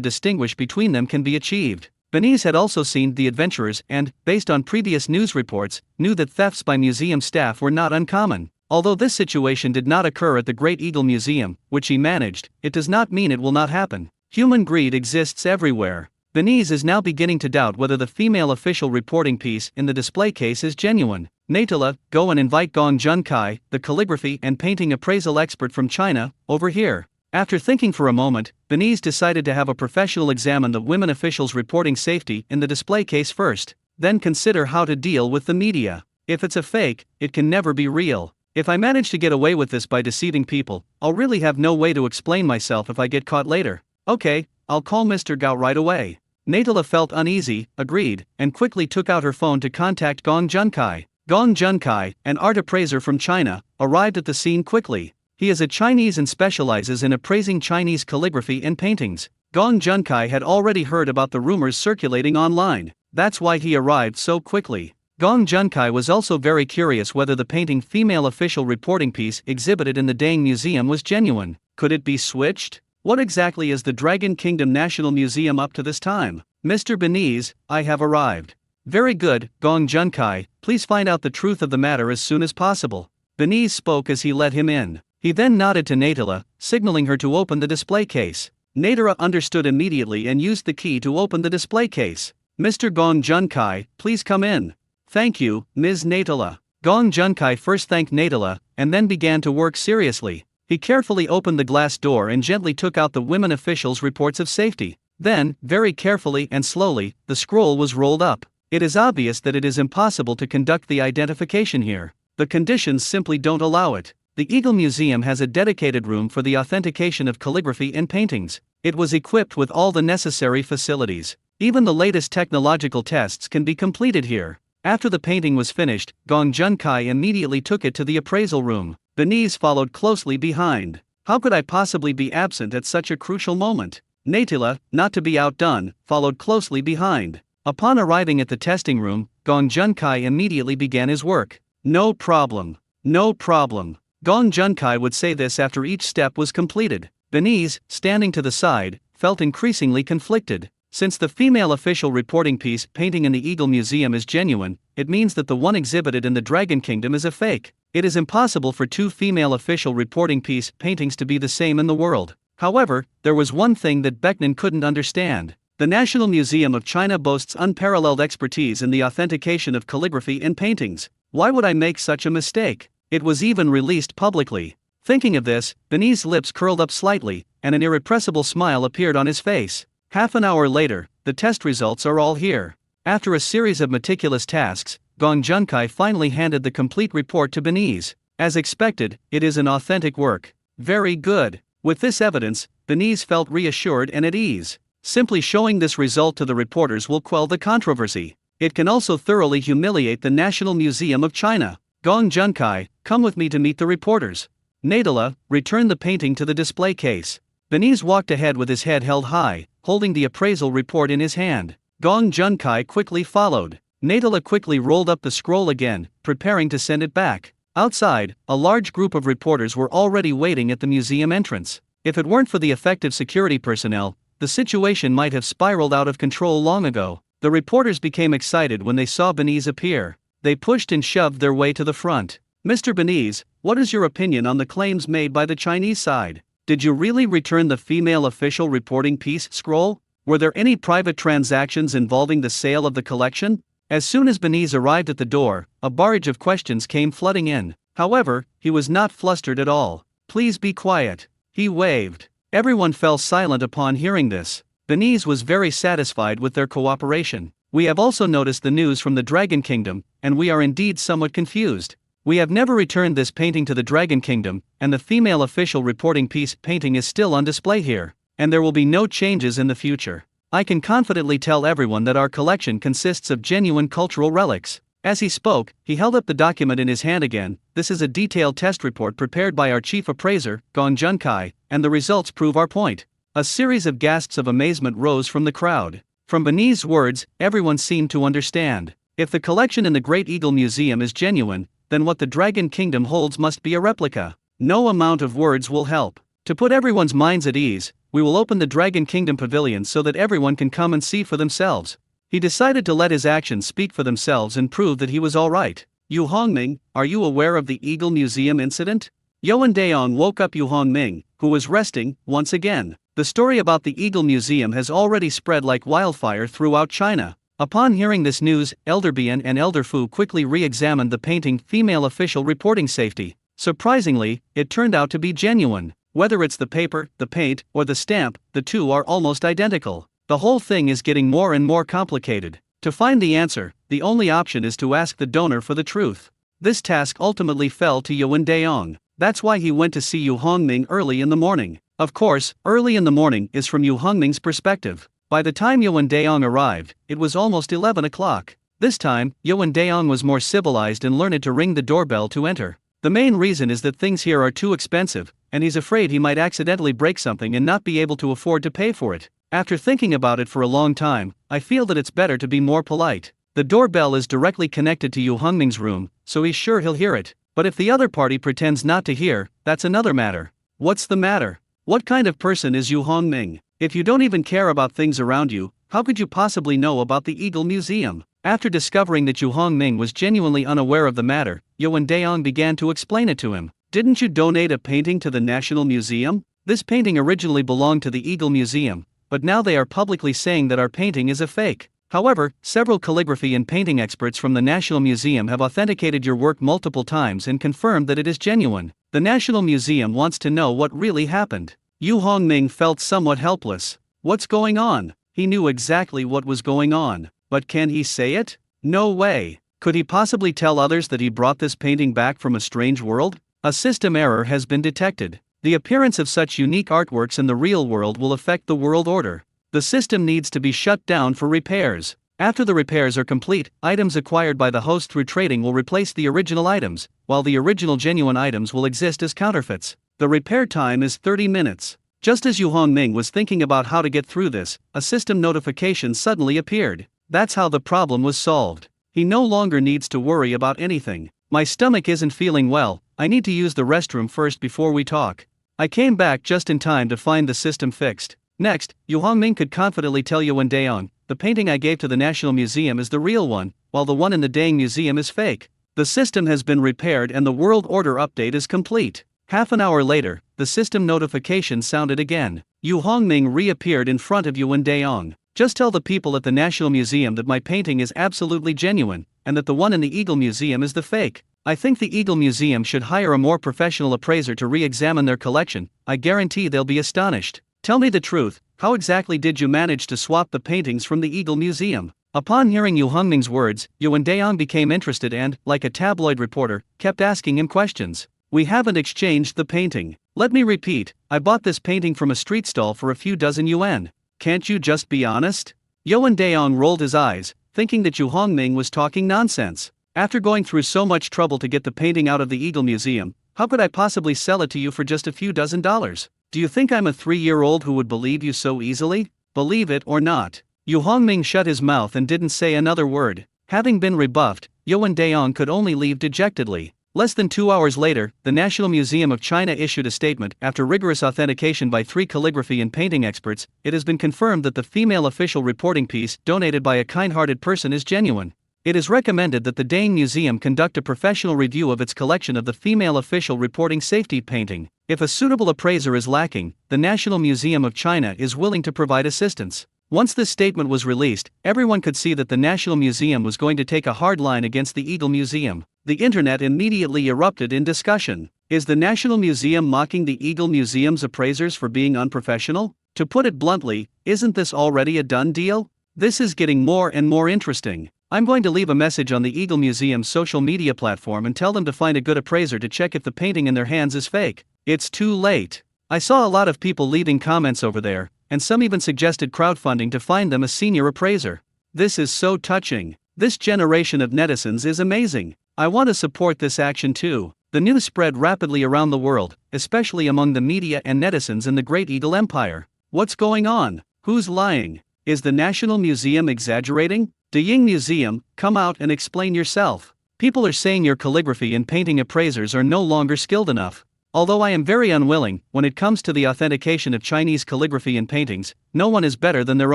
distinguish between them can be achieved. Benise had also seen The Adventurers and, based on previous news reports, knew that thefts by museum staff were not uncommon. Although this situation did not occur at the Great Eagle Museum, which he managed, it does not mean it will not happen. Human greed exists everywhere. Benise is now beginning to doubt whether the female official reporting piece in the display case is genuine. Natala, go and invite Gong Junkai, the calligraphy and painting appraisal expert from China, over here. After thinking for a moment, Benise decided to have a professional examine the women officials reporting safety in the display case first, then consider how to deal with the media. If it's a fake, it can never be real. If I manage to get away with this by deceiving people, I'll really have no way to explain myself if I get caught later. Okay, I'll call Mr. Gao right away. Natala felt uneasy, agreed, and quickly took out her phone to contact Gong Junkai. Gong Junkai, an art appraiser from China, arrived at the scene quickly. He is a Chinese and specializes in appraising Chinese calligraphy and paintings. Gong Junkai had already heard about the rumors circulating online. That's why he arrived so quickly. Gong Junkai was also very curious whether the painting female official reporting piece exhibited in the Dang Museum was genuine. Could it be switched? What exactly is the Dragon Kingdom National Museum up to this time? Mr. Benise, I have arrived. Very good, Gong Junkai, please find out the truth of the matter as soon as possible. Benise spoke as he let him in. He then nodded to Natala, signaling her to open the display case. Natala understood immediately and used the key to open the display case. Mr. Gong Junkai, please come in. Thank you, Ms. Natala. Gong Junkai first thanked Natala, and then began to work seriously. He carefully opened the glass door and gently took out the women officials' reports of safety. Then, very carefully and slowly, the scroll was rolled up. It is obvious that it is impossible to conduct the identification here. The conditions simply don't allow it. the Eagle Museum has a dedicated room for the authentication of calligraphy in paintings. It was equipped with all the necessary facilities. Even the latest technological tests can be completed here. After the painting was finished, Gong Junkai immediately took it to the appraisal room. Benise followed closely behind. How could I possibly be absent at such a crucial moment? Natila, not to be outdone, followed closely behind. Upon arriving at the testing room, Gong Junkai immediately began his work. No problem. No problem. Gong Junkai would say this after each step was completed. Benise, standing to the side, felt increasingly conflicted. Since the female official reporting piece painting in the Eagle Museum is genuine, it means that the one exhibited in the Dragon Kingdom is a fake. It is impossible for two female official reporting piece paintings to be the same in the world. However, there was one thing that Baeknan couldn't understand. The National Museum of China boasts unparalleled expertise in the authentication of calligraphy in paintings. Why would I make such a mistake? It was even released publicly. Thinking of this, Benise's lips curled up slightly, and an irrepressible smile appeared on his face. Half an hour later, the test results are all here. After a series of meticulous tasks, Gong Junkai finally handed the complete report to Benise. As expected, it is an authentic work. Very good. With this evidence, Benise felt reassured and at ease. Simply showing this result to the reporters will quell the controversy. It can also thoroughly humiliate the National Museum of China. Gong Junkai, come with me to meet the reporters. Natila, return the painting to the display case. Benise walked ahead with his head held high, holding the appraisal report in his hand. Gong Junkai quickly followed. Natila quickly rolled up the scroll again, preparing to send it back. Outside, a large group of reporters were already waiting at the museum entrance. If it weren't for the effective security personnel, the situation might have spiraled out of control long ago. The reporters became excited when they saw Benise appear. They pushed and shoved their way to the front. Mr. Benise, what is your opinion on the claims made by the Chinese side? Did you really return the female official reporting piece scroll? Were there any private transactions involving the sale of the collection? As soon as Benise arrived at the door, a barrage of questions came flooding in. However, he was not flustered at all. Please be quiet. He waved. Everyone fell silent upon hearing this. Benise was very satisfied with their cooperation. We have also noticed the news from the Dragon Kingdom, and we are indeed somewhat confused. We have never returned this painting to the Dragon Kingdom, and the female official reporting piece painting is still on display here, and there will be no changes in the future. I can confidently tell everyone that our collection consists of genuine cultural relics. As he spoke, he held up the document in his hand again. This is a detailed test report prepared by our chief appraiser, Gong Junkai, and the results prove our point. A series of gasps of amazement rose from the crowd. From Benise's words, everyone seemed to understand. If the collection in the Great Eagle Museum is genuine, then what the Dragon Kingdom holds must be a replica. No amount of words will help. To put everyone's minds at ease, we will open the Dragon Kingdom Pavilion so that everyone can come and see for themselves. He decided to let his actions speak for themselves and prove that he was all right. Yu Hongming, are you aware of the Eagle Museum incident? Yuan Daong woke up Yu Hongming, who was resting, once again. The story about the Eagle Museum has already spread like wildfire throughout China. Upon hearing this news, Elder Bian and Elder Fu quickly re-examined the painting female official reporting safety. Surprisingly, it turned out to be genuine. Whether it's the paper, the paint, or the stamp, the two are almost identical. The whole thing is getting more and more complicated. To find the answer, the only option is to ask the donor for the truth. This task ultimately fell to Yuan Daong. That's why he went to see Yu Hongming early in the morning. Of course, early in the morning is from Yu Hongming's perspective. By the time Yuan Daong arrived, it was almost 11 o'clock. This time, Yuan Daong was more civilized and learned to ring the doorbell to enter. The main reason is that things here are too expensive, and he's afraid he might accidentally break something and not be able to afford to pay for it. After thinking about it for a long time, I feel that it's better to be more polite. The doorbell is directly connected to Yu Hongming's room, so he's sure he'll hear it. But if the other party pretends not to hear, that's another matter. What's the matter? What kind of person is Yu Hongming? If you don't even care about things around you, how could you possibly know about the Eagle Museum? After discovering that Yu Hongming was genuinely unaware of the matter, Yuan Daong began to explain it to him. Didn't you donate a painting to the National Museum? This painting originally belonged to the Eagle Museum, but now they are publicly saying that our painting is a fake. However, several calligraphy and painting experts from the National Museum have authenticated your work multiple times and confirmed that it is genuine. The National Museum wants to know what really happened. Yu Hongming felt somewhat helpless. What's going on? He knew exactly what was going on, but can he say it? No way. Could he possibly tell others that he brought this painting back from a strange world? A system error has been detected. The appearance of such unique artworks in the real world will affect the world order. The system needs to be shut down for repairs. After the repairs are complete, items acquired by the host through trading will replace the original items, while the original genuine items will exist as counterfeits. The repair time is 30 minutes. Just as Yu Hongming was thinking about how to get through this, a system notification suddenly appeared. That's how the problem was solved. He no longer needs to worry about anything. My stomach isn't feeling well, I need to use the restroom first before we talk. I came back just in time to find the system fixed. Next, Yu Hongming could confidently tell Yuan Daong, the painting I gave to the National Museum is the real one, while the one in the Dang Museum is fake. The system has been repaired and the world order update is complete. Half an hour later, the system notification sounded again. Yu Hongming reappeared in front of Yuan Daong. Just tell the people at the National Museum that my painting is absolutely genuine, and that the one in the Eagle Museum is the fake. I think the Eagle Museum should hire a more professional appraiser to re-examine their collection. I guarantee they'll be astonished. Tell me the truth, how exactly did you manage to swap the paintings from the Eagle Museum? Upon hearing Yu Hongming's words, Yuan Daong became interested and, like a tabloid reporter, kept asking him questions. We haven't exchanged the painting. Let me repeat, I bought this painting from a street stall for a few dozen yuan. Can't you just be honest? Yuan Daong rolled his eyes, thinking that Yu Hongming was talking nonsense. After going through so much trouble to get the painting out of the Eagle Museum, how could I possibly sell it to you for just a few dozen dollars? Do you think I'm a 3-year-old who would believe you so easily? Believe it or not. Yu Hongming shut his mouth and didn't say another word. Having been rebuffed, Yuan Daong could only leave dejectedly. Less than 2 hours later, the National Museum of China issued a statement. After rigorous authentication by 3 calligraphy and painting experts, it has been confirmed that the female official reporting piece, donated by a kind-hearted person, is genuine. It is recommended that the Dang Museum conduct a professional review of its collection of the female official reporting safety painting. If a suitable appraiser is lacking, the National Museum of China is willing to provide assistance. Once this statement was released, everyone could see that the National Museum was going to take a hard line against the Eagle Museum. The internet immediately erupted in discussion. Is the National Museum mocking the Eagle Museum's appraisers for being unprofessional? To put it bluntly, isn't this already a done deal? This is getting more and more interesting. I'm going to leave a message on the Eagle Museum's social media platform and tell them to find a good appraiser to check if the painting in their hands is fake. It's too late. I saw a lot of people leaving comments over there, and some even suggested crowdfunding to find them a senior appraiser. This is so touching. This generation of netizens is amazing. I want to support this action too. The news spread rapidly around the world, especially among the media and netizens in the Great Eagle Empire. What's going on? Who's lying? Is the National Museum exaggerating? The Ying Museum, come out and explain yourself. People are saying your calligraphy and painting appraisers are no longer skilled enough. Although I am very unwilling, when it comes to the authentication of Chinese calligraphy and paintings, no one is better than their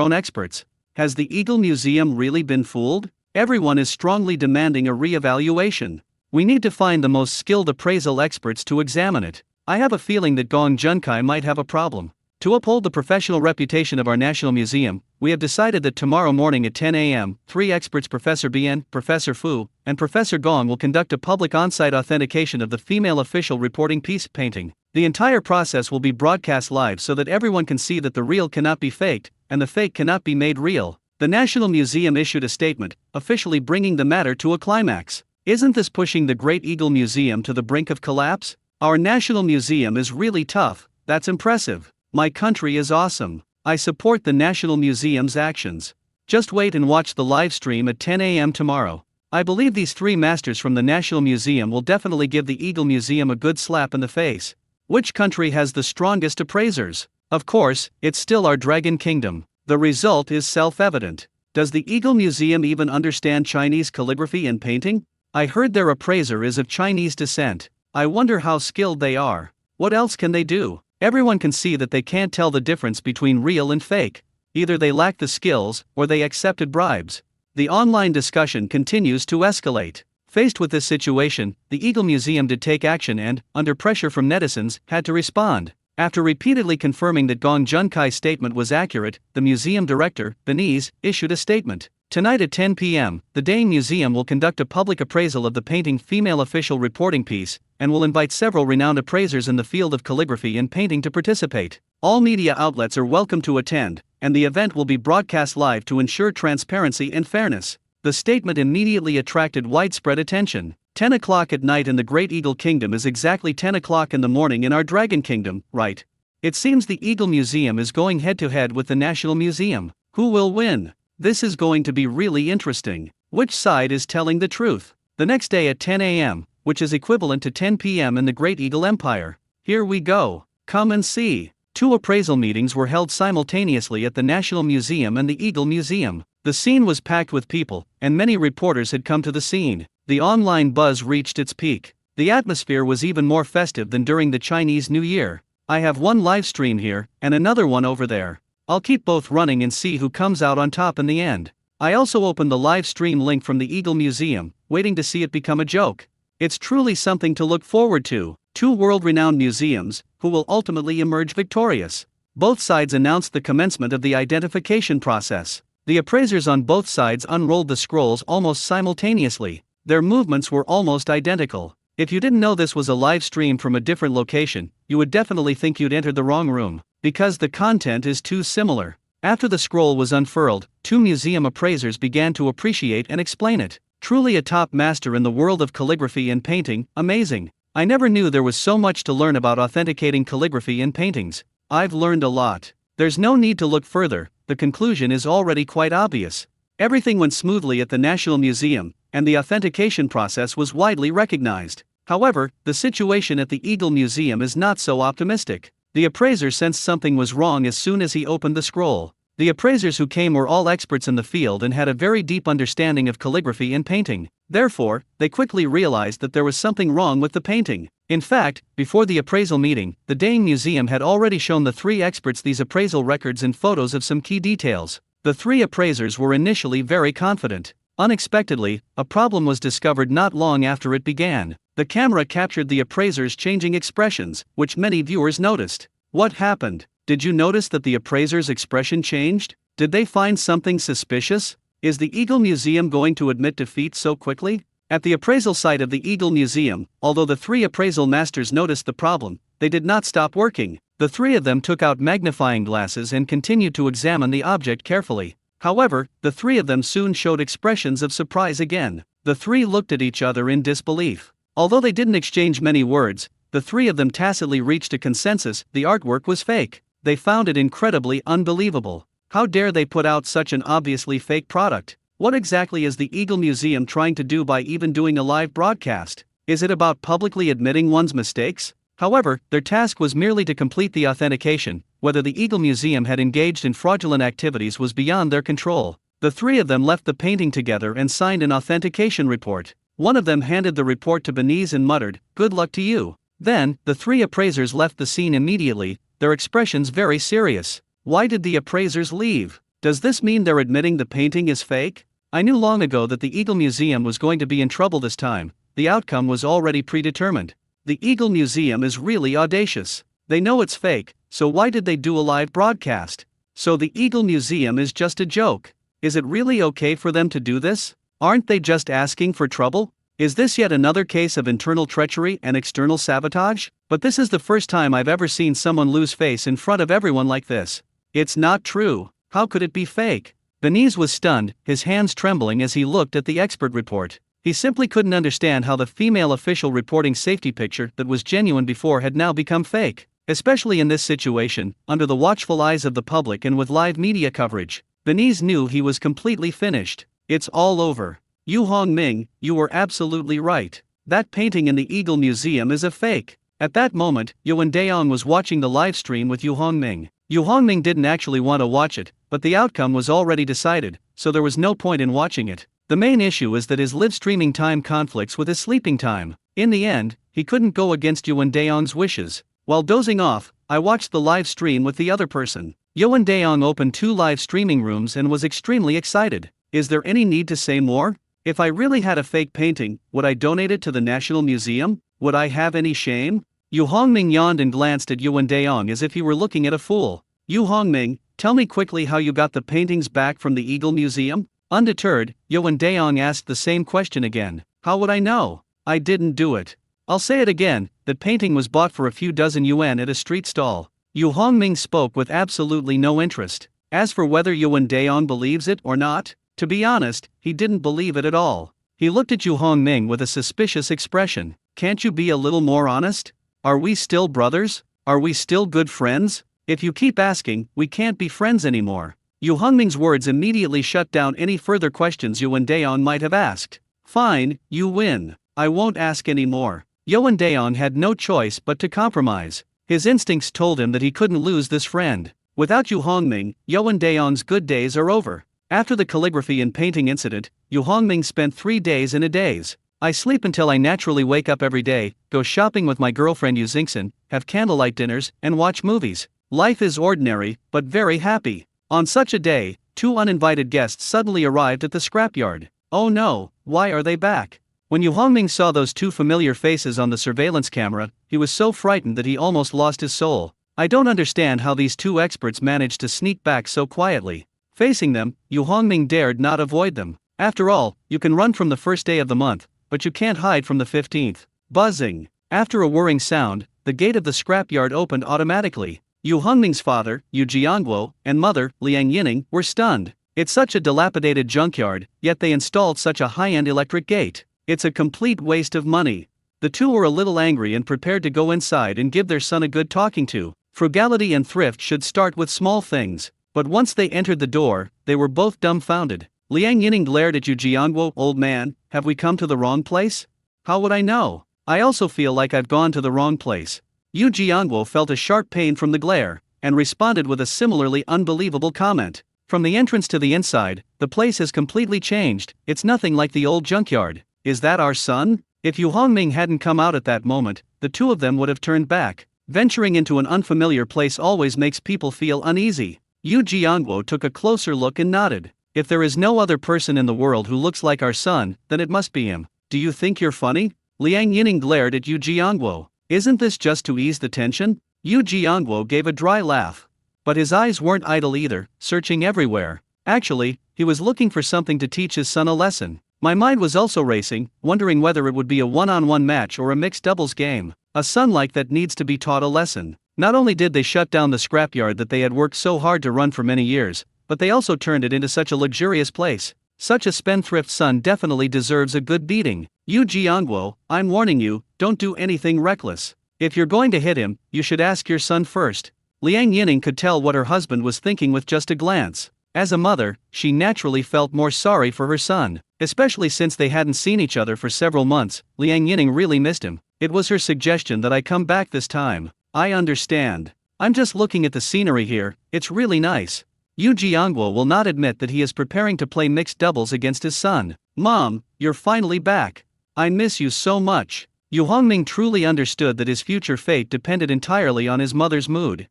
own experts. Has the Eagle Museum really been fooled? Everyone is strongly demanding a re-evaluation. We need to find the most skilled appraisal experts to examine it. I have a feeling that Gong Junkai might have a problem. To uphold the professional reputation of our National Museum, we have decided that tomorrow morning at 10 a.m., 3 experts, Professor Bian, Professor Fu, and Professor Gong, will conduct a public on-site authentication of the female official reporting piece painting. The entire process will be broadcast live so that everyone can see that the real cannot be faked, and the fake cannot be made real. The National Museum issued a statement, officially bringing the matter to a climax. Isn't this pushing the Great Eagle Museum to the brink of collapse? Our National Museum is really tough. That's impressive. My country is awesome. I support the National Museum's actions. Just wait and watch the live stream at 10 a.m. tomorrow. I believe these 3 masters from the National Museum will definitely give the Eagle Museum a good slap in the face. Which country has the strongest appraisers? Of course, it's still our Dragon Kingdom. The result is self-evident. Does the Eagle Museum even understand Chinese calligraphy and painting? I heard their appraiser is of Chinese descent. I wonder how skilled they are. What else can they do? Everyone can see that they can't tell the difference between real and fake. Either they lack the skills, or they accepted bribes. The online discussion continues to escalate. Faced with this situation, the Eagle Museum did take action and, under pressure from netizens, had to respond. After repeatedly confirming that Gong Junkai's statement was accurate, the museum director, Benese, issued a statement. Tonight at 10 p.m., the Dang Museum will conduct a public appraisal of the painting female official reporting piece, and will invite several renowned appraisers in the field of calligraphy and painting to participate. All media outlets are welcome to attend, and the event will be broadcast live to ensure transparency and fairness. The statement immediately attracted widespread attention. 10 o'clock at night in the Great Eagle Kingdom is exactly 10 o'clock in the morning in our Dragon Kingdom, right? It seems the Eagle Museum is going head to head with the National Museum. Who will win? This is going to be really interesting. Which side is telling the truth? The next day at 10 a.m., which is equivalent to 10 p.m. in the Great Eagle Empire. Here we go. Come and see. 2 appraisal meetings were held simultaneously at the National Museum and the Eagle Museum. The scene was packed with people, and many reporters had come to the scene. The online buzz reached its peak. The atmosphere was even more festive than during the Chinese New Year. I have one live stream here, and another one over there. I'll keep both running and see who comes out on top in the end. I also opened the live stream link from the Eagle Museum, waiting to see it become a joke. It's truly something to look forward to. 2 world-renowned museums, who will ultimately emerge victorious. Both sides announced the commencement of the identification process. The appraisers on both sides unrolled the scrolls almost simultaneously. Their movements were almost identical. If you didn't know this was a live stream from a different location, you would definitely think you'd entered the wrong room, because the content is too similar. After the scroll was unfurled, 2 museum appraisers began to appreciate and explain it. Truly a top master in the world of calligraphy and painting, amazing. I never knew there was so much to learn about authenticating calligraphy in paintings. I've learned a lot. There's no need to look further, the conclusion is already quite obvious. Everything went smoothly at the National Museum, and the authentication process was widely recognized. However, the situation at the Eagle Museum is not so optimistic. The appraiser sensed something was wrong as soon as he opened the scroll. The appraisers who came were all experts in the field and had a very deep understanding of calligraphy and painting. Therefore, they quickly realized that there was something wrong with the painting. In fact, before the appraisal meeting, the Dane Museum had already shown the 3 experts these appraisal records and photos of some key details. The 3 appraisers were initially very confident. Unexpectedly, a problem was discovered not long after it began. The camera captured the appraisers changing expressions, which many viewers noticed. What happened? Did you notice that the appraiser's expression changed? Did they find something suspicious? Is the Eagle Museum going to admit defeat so quickly? At the appraisal site of the Eagle Museum, although the 3 appraisal masters noticed the problem, they did not stop working. The 3 of them took out magnifying glasses and continued to examine the object carefully. However, the 3 of them soon showed expressions of surprise again. The 3 looked at each other in disbelief. Although they didn't exchange many words, the 3 of them tacitly reached a consensus: the artwork was fake. They found it incredibly unbelievable. How dare they put out such an obviously fake product? What exactly is the Eagle Museum trying to do by even doing a live broadcast? Is it about publicly admitting one's mistakes? However, their task was merely to complete the authentication. Whether the Eagle Museum had engaged in fraudulent activities was beyond their control. The 3 of them left the painting together and signed an authentication report. One of them handed the report to Beniz and muttered, "Good luck to you." Then, the 3 appraisers left the scene immediately, their expressions very serious. Why did the appraisers leave? Does this mean they're admitting the painting is fake? I knew long ago that the Eagle Museum was going to be in trouble this time. The outcome was already predetermined. The Eagle Museum is really audacious. They know it's fake, so why did they do a live broadcast? So the Eagle Museum is just a joke. Is it really okay for them to do this? Aren't they just asking for trouble? Is this yet another case of internal treachery and external sabotage? But this is the first time I've ever seen someone lose face in front of everyone like this. It's not true. How could it be fake? Beniz was stunned, his hands trembling as he looked at the expert report. He simply couldn't understand how the female official reporting safety picture that was genuine before had now become fake. Especially in this situation, under the watchful eyes of the public and with live media coverage. Beniz knew he was completely finished. It's all over. Yu Hongming, you were absolutely right. That painting in the Eagle Museum is a fake. At that moment, Yuan Daong was watching the live stream with Yu Hongming. Yu Hongming didn't actually want to watch it, but the outcome was already decided, so there was no point in watching it. The main issue is that his live streaming time conflicts with his sleeping time. In the end, he couldn't go against Yuan Daong's wishes. While dozing off, I watched the live stream with the other person. Yuan Daong opened 2 live streaming rooms and was extremely excited. Is there any need to say more? If I really had a fake painting, would I donate it to the National Museum? Would I have any shame? Yu Hongming yawned and glanced at Yuan Daong as if he were looking at a fool. Yu Hongming, tell me quickly how you got the paintings back from the Eagle Museum? Undeterred, Yuan Daong asked the same question again. How would I know? I didn't do it. I'll say it again, that painting was bought for a few dozen yuan at a street stall. Yu Hongming spoke with absolutely no interest. As for whether Yuan Daong believes it or not, to be honest, he didn't believe it at all. He looked at Yu Hongming with a suspicious expression. Can't you be a little more honest? Are we still brothers? Are we still good friends? If you keep asking, we can't be friends anymore. Yu Hongming's words immediately shut down any further questions Yuan might have asked. Fine, you win. I won't ask any more. Yuan had no choice but to compromise. His instincts told him that he couldn't lose this friend. Without Yu Hongming, Yuan's good days are over. After the calligraphy and painting incident, Yu Hongming spent 3 days in a daze. I sleep until I naturally wake up every day, go shopping with my girlfriend Yu Xingxin, have candlelight dinners, and watch movies. Life is ordinary, but very happy. On such a day, 2 uninvited guests suddenly arrived at the scrapyard. Oh no, why are they back? When Yu Hongming saw those 2 familiar faces on the surveillance camera, he was so frightened that he almost lost his soul. I don't understand how these 2 experts managed to sneak back so quietly. Facing them, Yu Hongming dared not avoid them. After all, you can run from the first day of the month, but you can't hide from the 15th. Buzzing. After a whirring sound, the gate of the scrapyard opened automatically. Yu Hongming's father, Yu Jiangguo, and mother, Liang Yining, were stunned. It's such a dilapidated junkyard, yet they installed such a high-end electric gate. It's a complete waste of money. The 2 were a little angry and prepared to go inside and give their son a good talking to. Frugality and thrift should start with small things. But once they entered the door, they were both dumbfounded. Liang Yining glared at Yu Jiangguo. Old man, have we come to the wrong place? How would I know? I also feel like I've gone to the wrong place. Yu Jiangguo felt a sharp pain from the glare, and responded with a similarly unbelievable comment. From the entrance to the inside, the place has completely changed. It's nothing like the old junkyard. Is that our son? If Yu Hongming hadn't come out at that moment, the 2 of them would have turned back. Venturing into an unfamiliar place always makes people feel uneasy. Yu Jiangguo took a closer look and nodded. If there is no other person in the world who looks like our son, then it must be him. Do you think you're funny? Liang Yining glared at Yu Jiangguo. Isn't this just to ease the tension? Yu Jiangguo gave a dry laugh. But his eyes weren't idle either, searching everywhere. Actually, he was looking for something to teach his son a lesson. My mind was also racing, wondering whether it would be a one-on-one match or a mixed doubles game. A son like that needs to be taught a lesson. Not only did they shut down the scrapyard that they had worked so hard to run for many years, but they also turned it into such a luxurious place. Such a spendthrift son definitely deserves a good beating. Yu Jiangguo, I'm warning you, don't do anything reckless. If you're going to hit him, you should ask your son first. Liang Yining could tell what her husband was thinking with just a glance. As a mother, she naturally felt more sorry for her son, especially since they hadn't seen each other for several months. Liang Yining really missed him. It was her suggestion that I come back this time. I understand. I'm just looking at the scenery here, it's really nice. Yu Jiangguo will not admit that he is preparing to play mixed doubles against his son. Mom, you're finally back. I miss you so much. Yu Hongming truly understood that his future fate depended entirely on his mother's mood.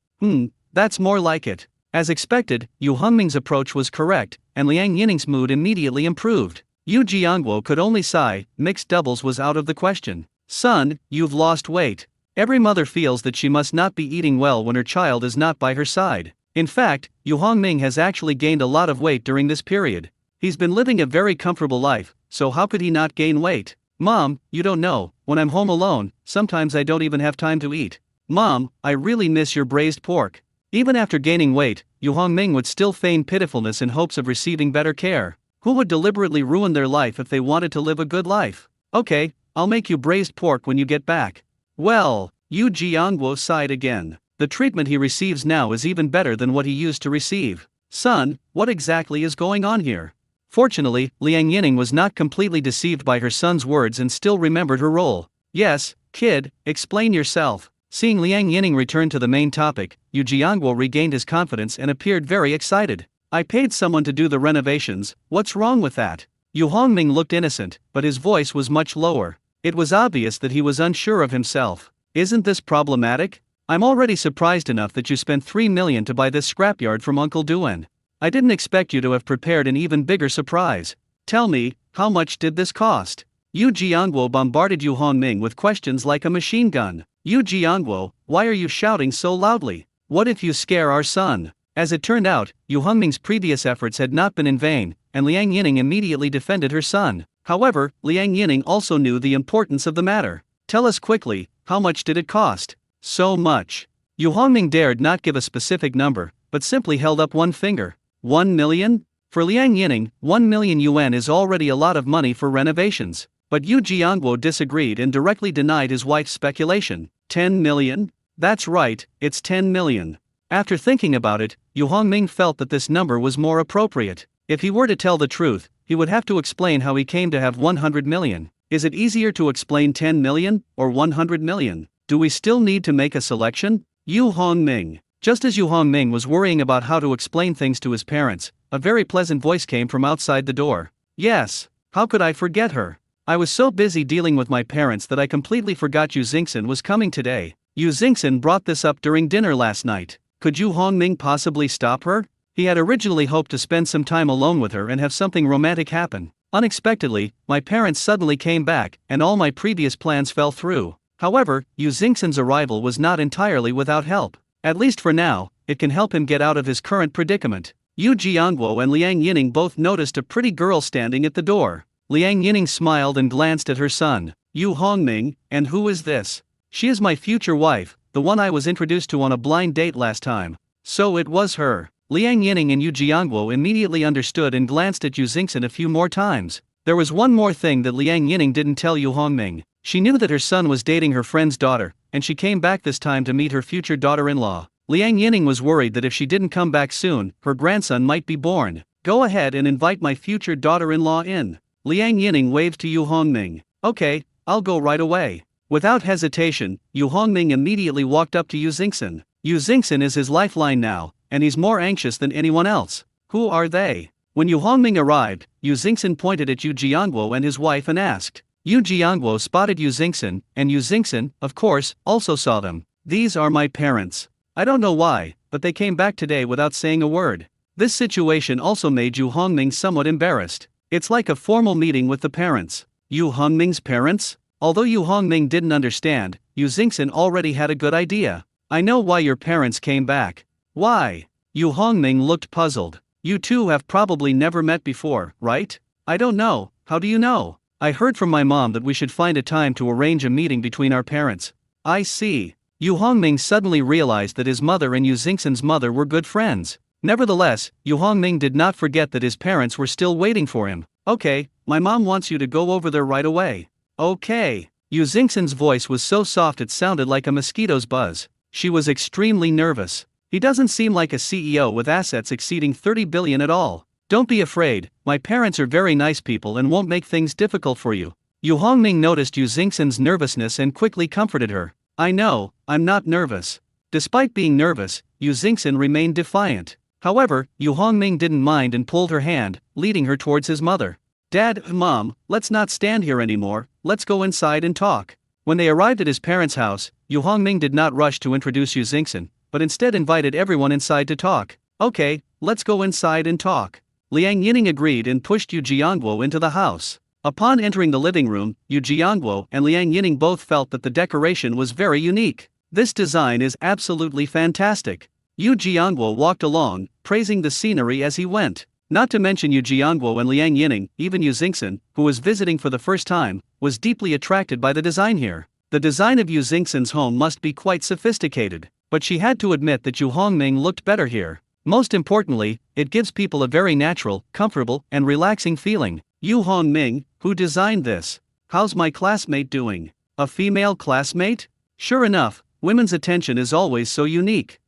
That's more like it. As expected, Yu Hongming's approach was correct, and Liang Yining's mood immediately improved. Yu Jiangguo could only sigh. Mixed doubles was out of the question. Son, you've lost weight. Every mother feels that she must not be eating well when her child is not by her side. In fact, Yu Hongming has actually gained a lot of weight during this period. He's been living a very comfortable life, so how could he not gain weight? Mom, you don't know, when I'm home alone, sometimes I don't even have time to eat. Mom, I really miss your braised pork. Even after gaining weight, Yu Hongming would still feign pitifulness in hopes of receiving better care. Who would deliberately ruin their life if they wanted to live a good life? Okay, I'll make you braised pork when you get back. Well, Yu Jiangguo sighed again. The treatment he receives now is even better than what he used to receive. Son, what exactly is going on here? Fortunately, Liang Yining was not completely deceived by her son's words and still remembered her role. Yes, kid, explain yourself. Seeing Liang Yining return to the main topic, Yu Jiangguo regained his confidence and appeared very excited. I paid someone to do the renovations, what's wrong with that? Yu Hongming looked innocent, but his voice was much lower. It was obvious that he was unsure of himself. Isn't this problematic? I'm already surprised enough that you spent 3 million to buy this scrapyard from Uncle Duan. I didn't expect you to have prepared an even bigger surprise. Tell me, how much did this cost? Yu Jiangguo bombarded Yu Hongming with questions like a machine gun. Yu Jiangguo, why are you shouting so loudly? What if you scare our son? As it turned out, Yu Hongming's previous efforts had not been in vain, and Liang Yining immediately defended her son. However, Liang Yining also knew the importance of the matter. Tell us quickly, how much did it cost? So much. Yu Hongming dared not give a specific number, but simply held up one finger. 1 million? For Liang Yining, 1 million yuan is already a lot of money for renovations. But Yu Jiangguo disagreed and directly denied his wife's speculation. 10 million? That's right, it's 10 million. After thinking about it, Yu Hongming felt that this number was more appropriate. If he were to tell the truth, he would have to explain how he came to have 100 million. Is it easier to explain 10 million or 100 million? Do we still need to make a selection? Yu Hongming. Just as Yu Hongming was worrying about how to explain things to his parents, a very pleasant voice came from outside the door. Yes, how could I forget her? I was so busy dealing with my parents that I completely forgot Yu Xingxin was coming today. Yu Xingxin brought this up during dinner last night. Could Yu Hongming possibly stop her? He had originally hoped to spend some time alone with her and have something romantic happen. Unexpectedly, my parents suddenly came back, and all my previous plans fell through. However, Yu Xingxin's arrival was not entirely without help. At least for now, it can help him get out of his current predicament. Yu Jiangguo and Liang Yining both noticed a pretty girl standing at the door. Liang Yining smiled and glanced at her son. Yu Hongming, and who is this? She is my future wife, the one I was introduced to on a blind date last time. So it was her. Liang Yining and Yu Jiangguo immediately understood and glanced at Yu Xingxin a few more times. There was one more thing that Liang Yining didn't tell Yu Hongming. She knew that her son was dating her friend's daughter, and she came back this time to meet her future daughter-in-law. Liang Yining was worried that if she didn't come back soon, her grandson might be born. Go ahead and invite my future daughter-in-law in. Liang Yining waved to Yu Hongming. Okay, I'll go right away. Without hesitation, Yu Hongming immediately walked up to Yu Xingxin. Yu Xingxin is his lifeline now, and he's more anxious than anyone else. Who are they? When Yu Hongming arrived, Yu Xingxin pointed at Yu Jiangguo and his wife and asked. Yu Jiangguo spotted Yu Xingxin, and Yu Xingxin, of course, also saw them. These are my parents. I don't know why, but they came back today without saying a word. This situation also made Yu Hongming somewhat embarrassed. It's like a formal meeting with the parents. Yu Hongming's parents? Although Yu Hongming didn't understand, Yu Xingxin already had a good idea. I know why your parents came back. Why? Yu Hongming looked puzzled. You two have probably never met before, right? I don't know, how do you know? I heard from my mom that we should find a time to arrange a meeting between our parents. I see. Yu Hongming suddenly realized that his mother and Yu Xingxin's mother were good friends. Nevertheless, Yu Hongming did not forget that his parents were still waiting for him. Okay, my mom wants you to go over there right away. Okay. Yu Xingxin's voice was so soft it sounded like a mosquito's buzz. She was extremely nervous. He doesn't seem like a CEO with assets exceeding 30 billion at all. Don't be afraid, my parents are very nice people and won't make things difficult for you. Yu Hongming noticed Yu Xingxin's nervousness and quickly comforted her. I know, I'm not nervous. Despite being nervous, Yu Xingxin remained defiant. However, Yu Hongming didn't mind and pulled her hand, leading her towards his mother. Dad, Mom, let's not stand here anymore, let's go inside and talk. When they arrived at his parents' house, Yu Hongming did not rush to introduce Yu Xingxin, but instead invited everyone inside to talk. Okay, let's go inside and talk. Liang Yining agreed and pushed Yu Jiangguo into the house. Upon entering the living room, Yu Jiangguo and Liang Yining both felt that the decoration was very unique. This design is absolutely fantastic. Yu Jiangguo walked along, praising the scenery as he went. Not to mention Yu Jiangguo and Liang Yining, even Yu Xingxin, who was visiting for the first time, was deeply attracted by the design here. The design of Yu Xingxin's home must be quite sophisticated, but she had to admit that Yu Hongming looked better here. Most importantly, it gives people a very natural, comfortable, and relaxing feeling. Yu Hongming, who designed this? How's my classmate doing? A female classmate? Sure enough, women's attention is always so unique.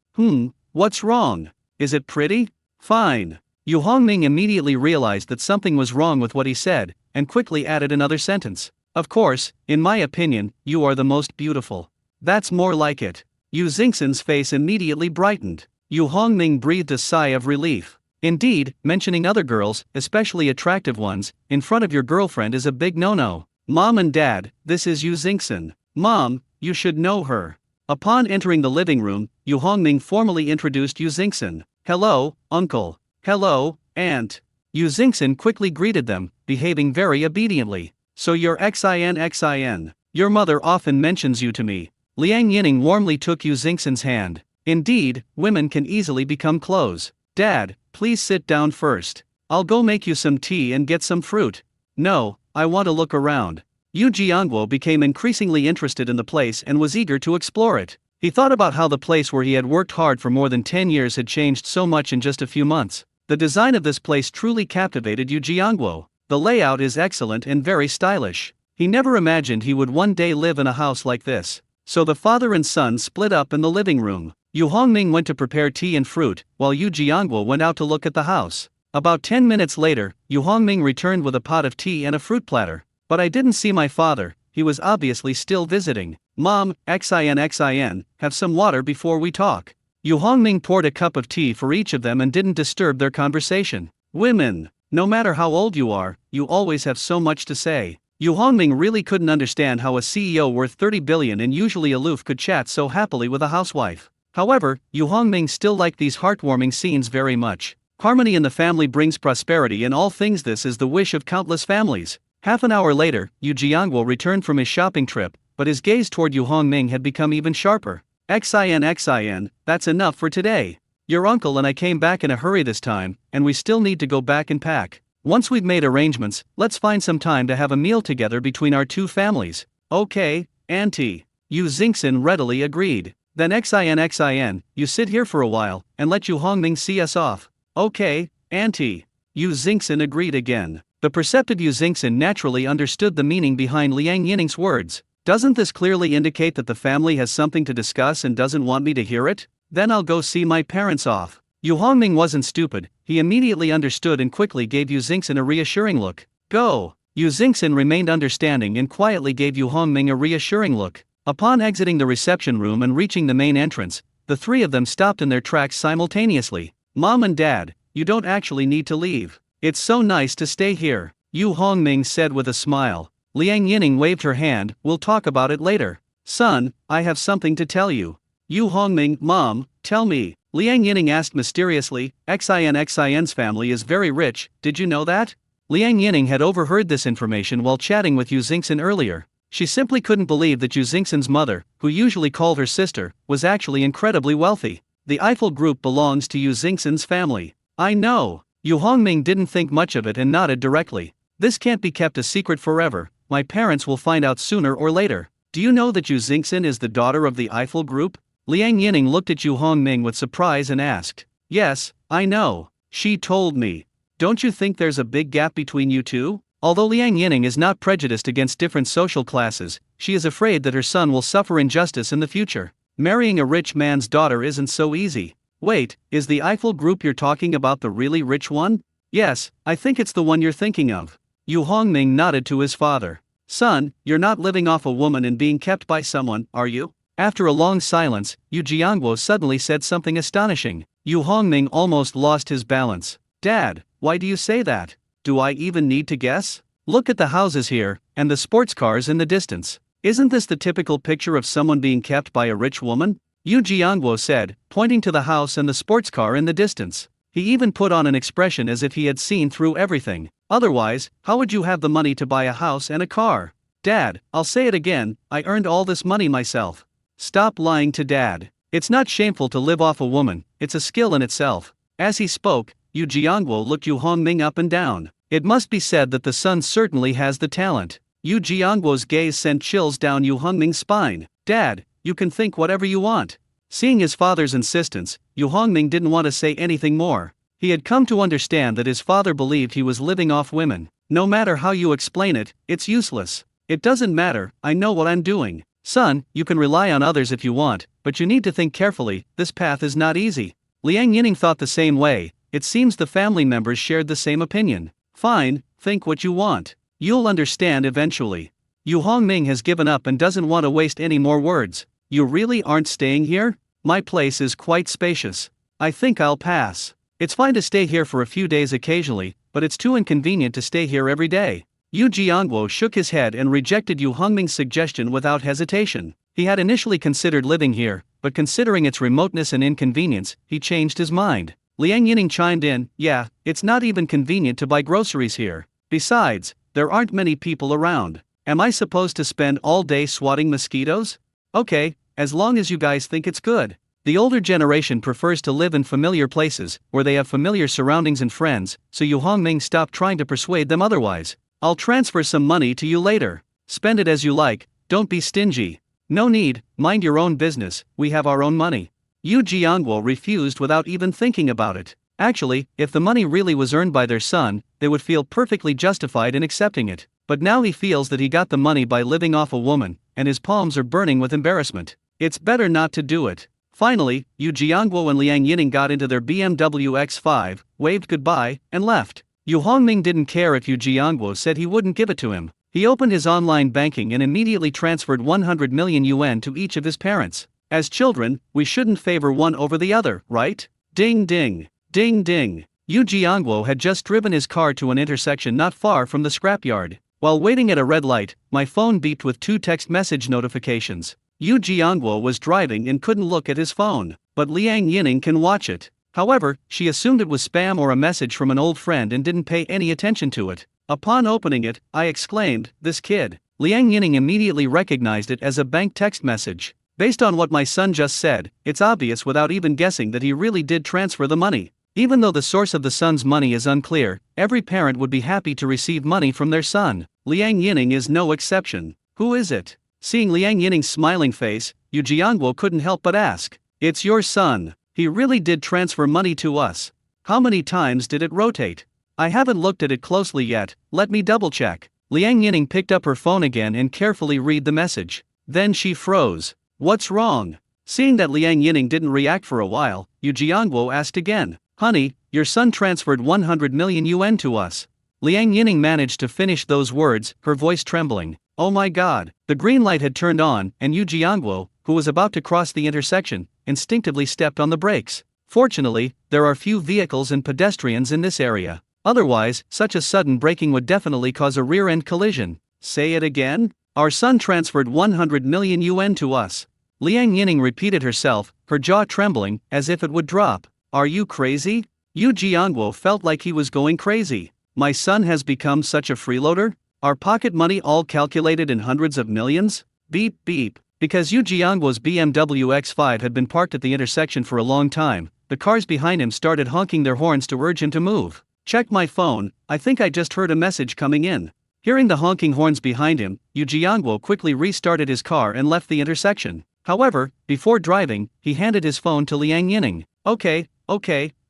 What's wrong? Is it pretty? Fine. Yu Hongming immediately realized that something was wrong with what he said, and quickly added another sentence. Of course, in my opinion, you are the most beautiful. That's more like it. Yu Xingxin's face immediately brightened. Yu Hongming breathed a sigh of relief. Indeed, mentioning other girls, especially attractive ones, in front of your girlfriend is a big no-no. Mom and Dad, this is Yu Xingxin. Mom, you should know her. Upon entering the living room, Yu Hongming formally introduced Yu Xingxin. Hello, Uncle. Hello, Aunt. Yu Xingxin quickly greeted them, behaving very obediently. So you're Xin. Your mother often mentions you to me. Liang Yining warmly took Yu Xingxin's hand. Indeed, women can easily become close. Dad, please sit down first. I'll go make you some tea and get some fruit. No, I want to look around. Yu Jiangguo became increasingly interested in the place and was eager to explore it. He thought about how the place where he had worked hard for more than 10 years had changed so much in just a few months. The design of this place truly captivated Yu Jiangwo. The layout is excellent and very stylish. He never imagined he would one day live in a house like this. So the father and son split up in the living room. Yu Hongming went to prepare tea and fruit, while Yu Jiangwo went out to look at the house. About 10 minutes later, Yu Hongming returned with a pot of tea and a fruit platter. But I didn't see my father, he was obviously still visiting. Mom, xin, have some water before we talk. Yu Hongming poured a cup of tea for each of them and didn't disturb their conversation. Women, no matter how old you are, you always have so much to say. Yu Hongming really couldn't understand how a CEO worth 30 billion and usually aloof could chat so happily with a housewife. However, Yu Hongming still liked these heartwarming scenes very much. Harmony in the family brings prosperity in all things. This is the wish of countless families. Half an hour later, Yu Jiangwo returned from his shopping trip, but his gaze toward Yu Hongming had become even sharper. Xin, that's enough for today. Your uncle and I came back in a hurry this time, and we still need to go back and pack. Once we've made arrangements, let's find some time to have a meal together between our two families. Okay, Auntie. Yu Xingxin readily agreed. Then xin, you sit here for a while, and let Yu Hongming see us off. Okay, Auntie. Yu Xingxin agreed again. The perceptive Yu Xingxin naturally understood the meaning behind Liang Yining's words. Doesn't this clearly indicate that the family has something to discuss and doesn't want me to hear it? Then I'll go see my parents off. Yu Hongming wasn't stupid, he immediately understood and quickly gave Yu Xingxin a reassuring look. Go! Yu Xingxin remained understanding and quietly gave Yu Hongming a reassuring look. Upon exiting the reception room and reaching the main entrance, the three of them stopped in their tracks simultaneously. Mom and Dad, you don't actually need to leave. It's so nice to stay here, Yu Hongming said with a smile. Liang Yining waved her hand, we'll talk about it later. Son, I have something to tell you. Yu Hongming, Mom, tell me. Liang Yining asked mysteriously. Xin's family is very rich, did you know that? Liang Yining had overheard this information while chatting with Yu Xingxin earlier. She simply couldn't believe that Yu Xingxin's mother, who usually called her sister, was actually incredibly wealthy. The Eiffel Group belongs to Yu Xingxin's family. I know. Yu Hongming didn't think much of it and nodded directly. This can't be kept a secret forever, my parents will find out sooner or later. Do you know that Yu Xingxin is the daughter of the Eiffel Group? Liang Yining looked at Yu Hongming with surprise and asked. Yes, I know. She told me. Don't you think there's a big gap between you two? Although Liang Yining is not prejudiced against different social classes, she is afraid that her son will suffer injustice in the future. Marrying a rich man's daughter isn't so easy. Wait, is the Eiffel Group you're talking about the really rich one? Yes, I think it's the one you're thinking of. Yu Hongming nodded to his father. Son, you're not living off a woman and being kept by someone, are you? After a long silence, Yu Jiangwo suddenly said something astonishing. Yu Hongming almost lost his balance. Dad, why do you say that? Do I even need to guess? Look at the houses here, and the sports cars in the distance. Isn't this the typical picture of someone being kept by a rich woman? Yu Jiangwo said, pointing to the house and the sports car in the distance. He even put on an expression as if he had seen through everything. Otherwise, how would you have the money to buy a house and a car? Dad, I'll say it again, I earned all this money myself. Stop lying to Dad. It's not shameful to live off a woman, it's a skill in itself. As he spoke, Yu Jiangwo looked Yu Hongming up and down. It must be said that the son certainly has the talent. Yu Jiangwo's gaze sent chills down Yu Hongming's spine. Dad, you can think whatever you want. Seeing his father's insistence, Yu Hongming didn't want to say anything more. He had come to understand that his father believed he was living off women. No matter how you explain it, it's useless. It doesn't matter, I know what I'm doing. Son, you can rely on others if you want, but you need to think carefully, this path is not easy. Liang Yining thought the same way. It seems the family members shared the same opinion. Fine, think what you want. You'll understand eventually. Yu Hongming has given up and doesn't want to waste any more words. You really aren't staying here? My place is quite spacious. I think I'll pass. It's fine to stay here for a few days occasionally, but it's too inconvenient to stay here every day. Yu Jiangwo shook his head and rejected Yu Hongming's suggestion without hesitation. He had initially considered living here, but considering its remoteness and inconvenience, he changed his mind. Liang Yining chimed in, yeah, it's not even convenient to buy groceries here. Besides, there aren't many people around. Am I supposed to spend all day swatting mosquitoes? Okay, as long as you guys think it's good. The older generation prefers to live in familiar places, where they have familiar surroundings and friends, so Yu Hongming stopped trying to persuade them otherwise. I'll transfer some money to you later. Spend it as you like, don't be stingy. No need, mind your own business, we have our own money. Yu Jiangwo refused without even thinking about it. Actually, if the money really was earned by their son, they would feel perfectly justified in accepting it. But now he feels that he got the money by living off a woman, and his palms are burning with embarrassment. It's better not to do it. Finally, Yu Jiangguo and Liang Yining got into their BMW X5, waved goodbye, and left. Yu Hongming didn't care if Yu Jiangguo said he wouldn't give it to him. He opened his online banking and immediately transferred 100 million yuan to each of his parents. As children, we shouldn't favor one over the other, right? Ding ding, ding ding. Yu Jiangguo had just driven his car to an intersection not far from the scrapyard. While waiting at a red light, my phone beeped with 2 text message notifications. Yu Jiangguo was driving and couldn't look at his phone, but Liang Yining can watch it. However, she assumed it was spam or a message from an old friend and didn't pay any attention to it. Upon opening it, I exclaimed, "This kid." Liang Yining immediately recognized it as a bank text message. Based on what my son just said, it's obvious without even guessing that he really did transfer the money. Even though the source of the son's money is unclear, every parent would be happy to receive money from their son. Liang Yining is no exception. Who is it? Seeing Liang Yining's smiling face, Yu Jiangguo couldn't help but ask. It's your son. He really did transfer money to us. How many times did it rotate? I haven't looked at it closely yet, let me double check. Liang Yining picked up her phone again and carefully read the message. Then she froze. What's wrong? Seeing that Liang Yining didn't react for a while, Yu Jiangguo asked again. Honey, your son transferred 100 million yuan to us. Liang Yining managed to finish those words, her voice trembling. Oh my god. The green light had turned on, and Yu Jiangguo, who was about to cross the intersection, instinctively stepped on the brakes. Fortunately, there are few vehicles and pedestrians in this area. Otherwise, such a sudden braking would definitely cause a rear-end collision. Say it again? Our son transferred 100 million yuan to us. Liang Yining repeated herself, her jaw trembling, as if it would drop. Are you crazy? Yu Jiangguo felt like he was going crazy. My son has become such a freeloader? Our pocket money all calculated in hundreds of millions? Beep beep. Because Yu Jiangguo's BMW X5 had been parked at the intersection for a long time, the cars behind him started honking their horns to urge him to move. Check my phone, I think I just heard a message coming in. Hearing the honking horns behind him, Yu Jiangguo quickly restarted his car and left the intersection. However, before driving, he handed his phone to Liang Yining. Okay,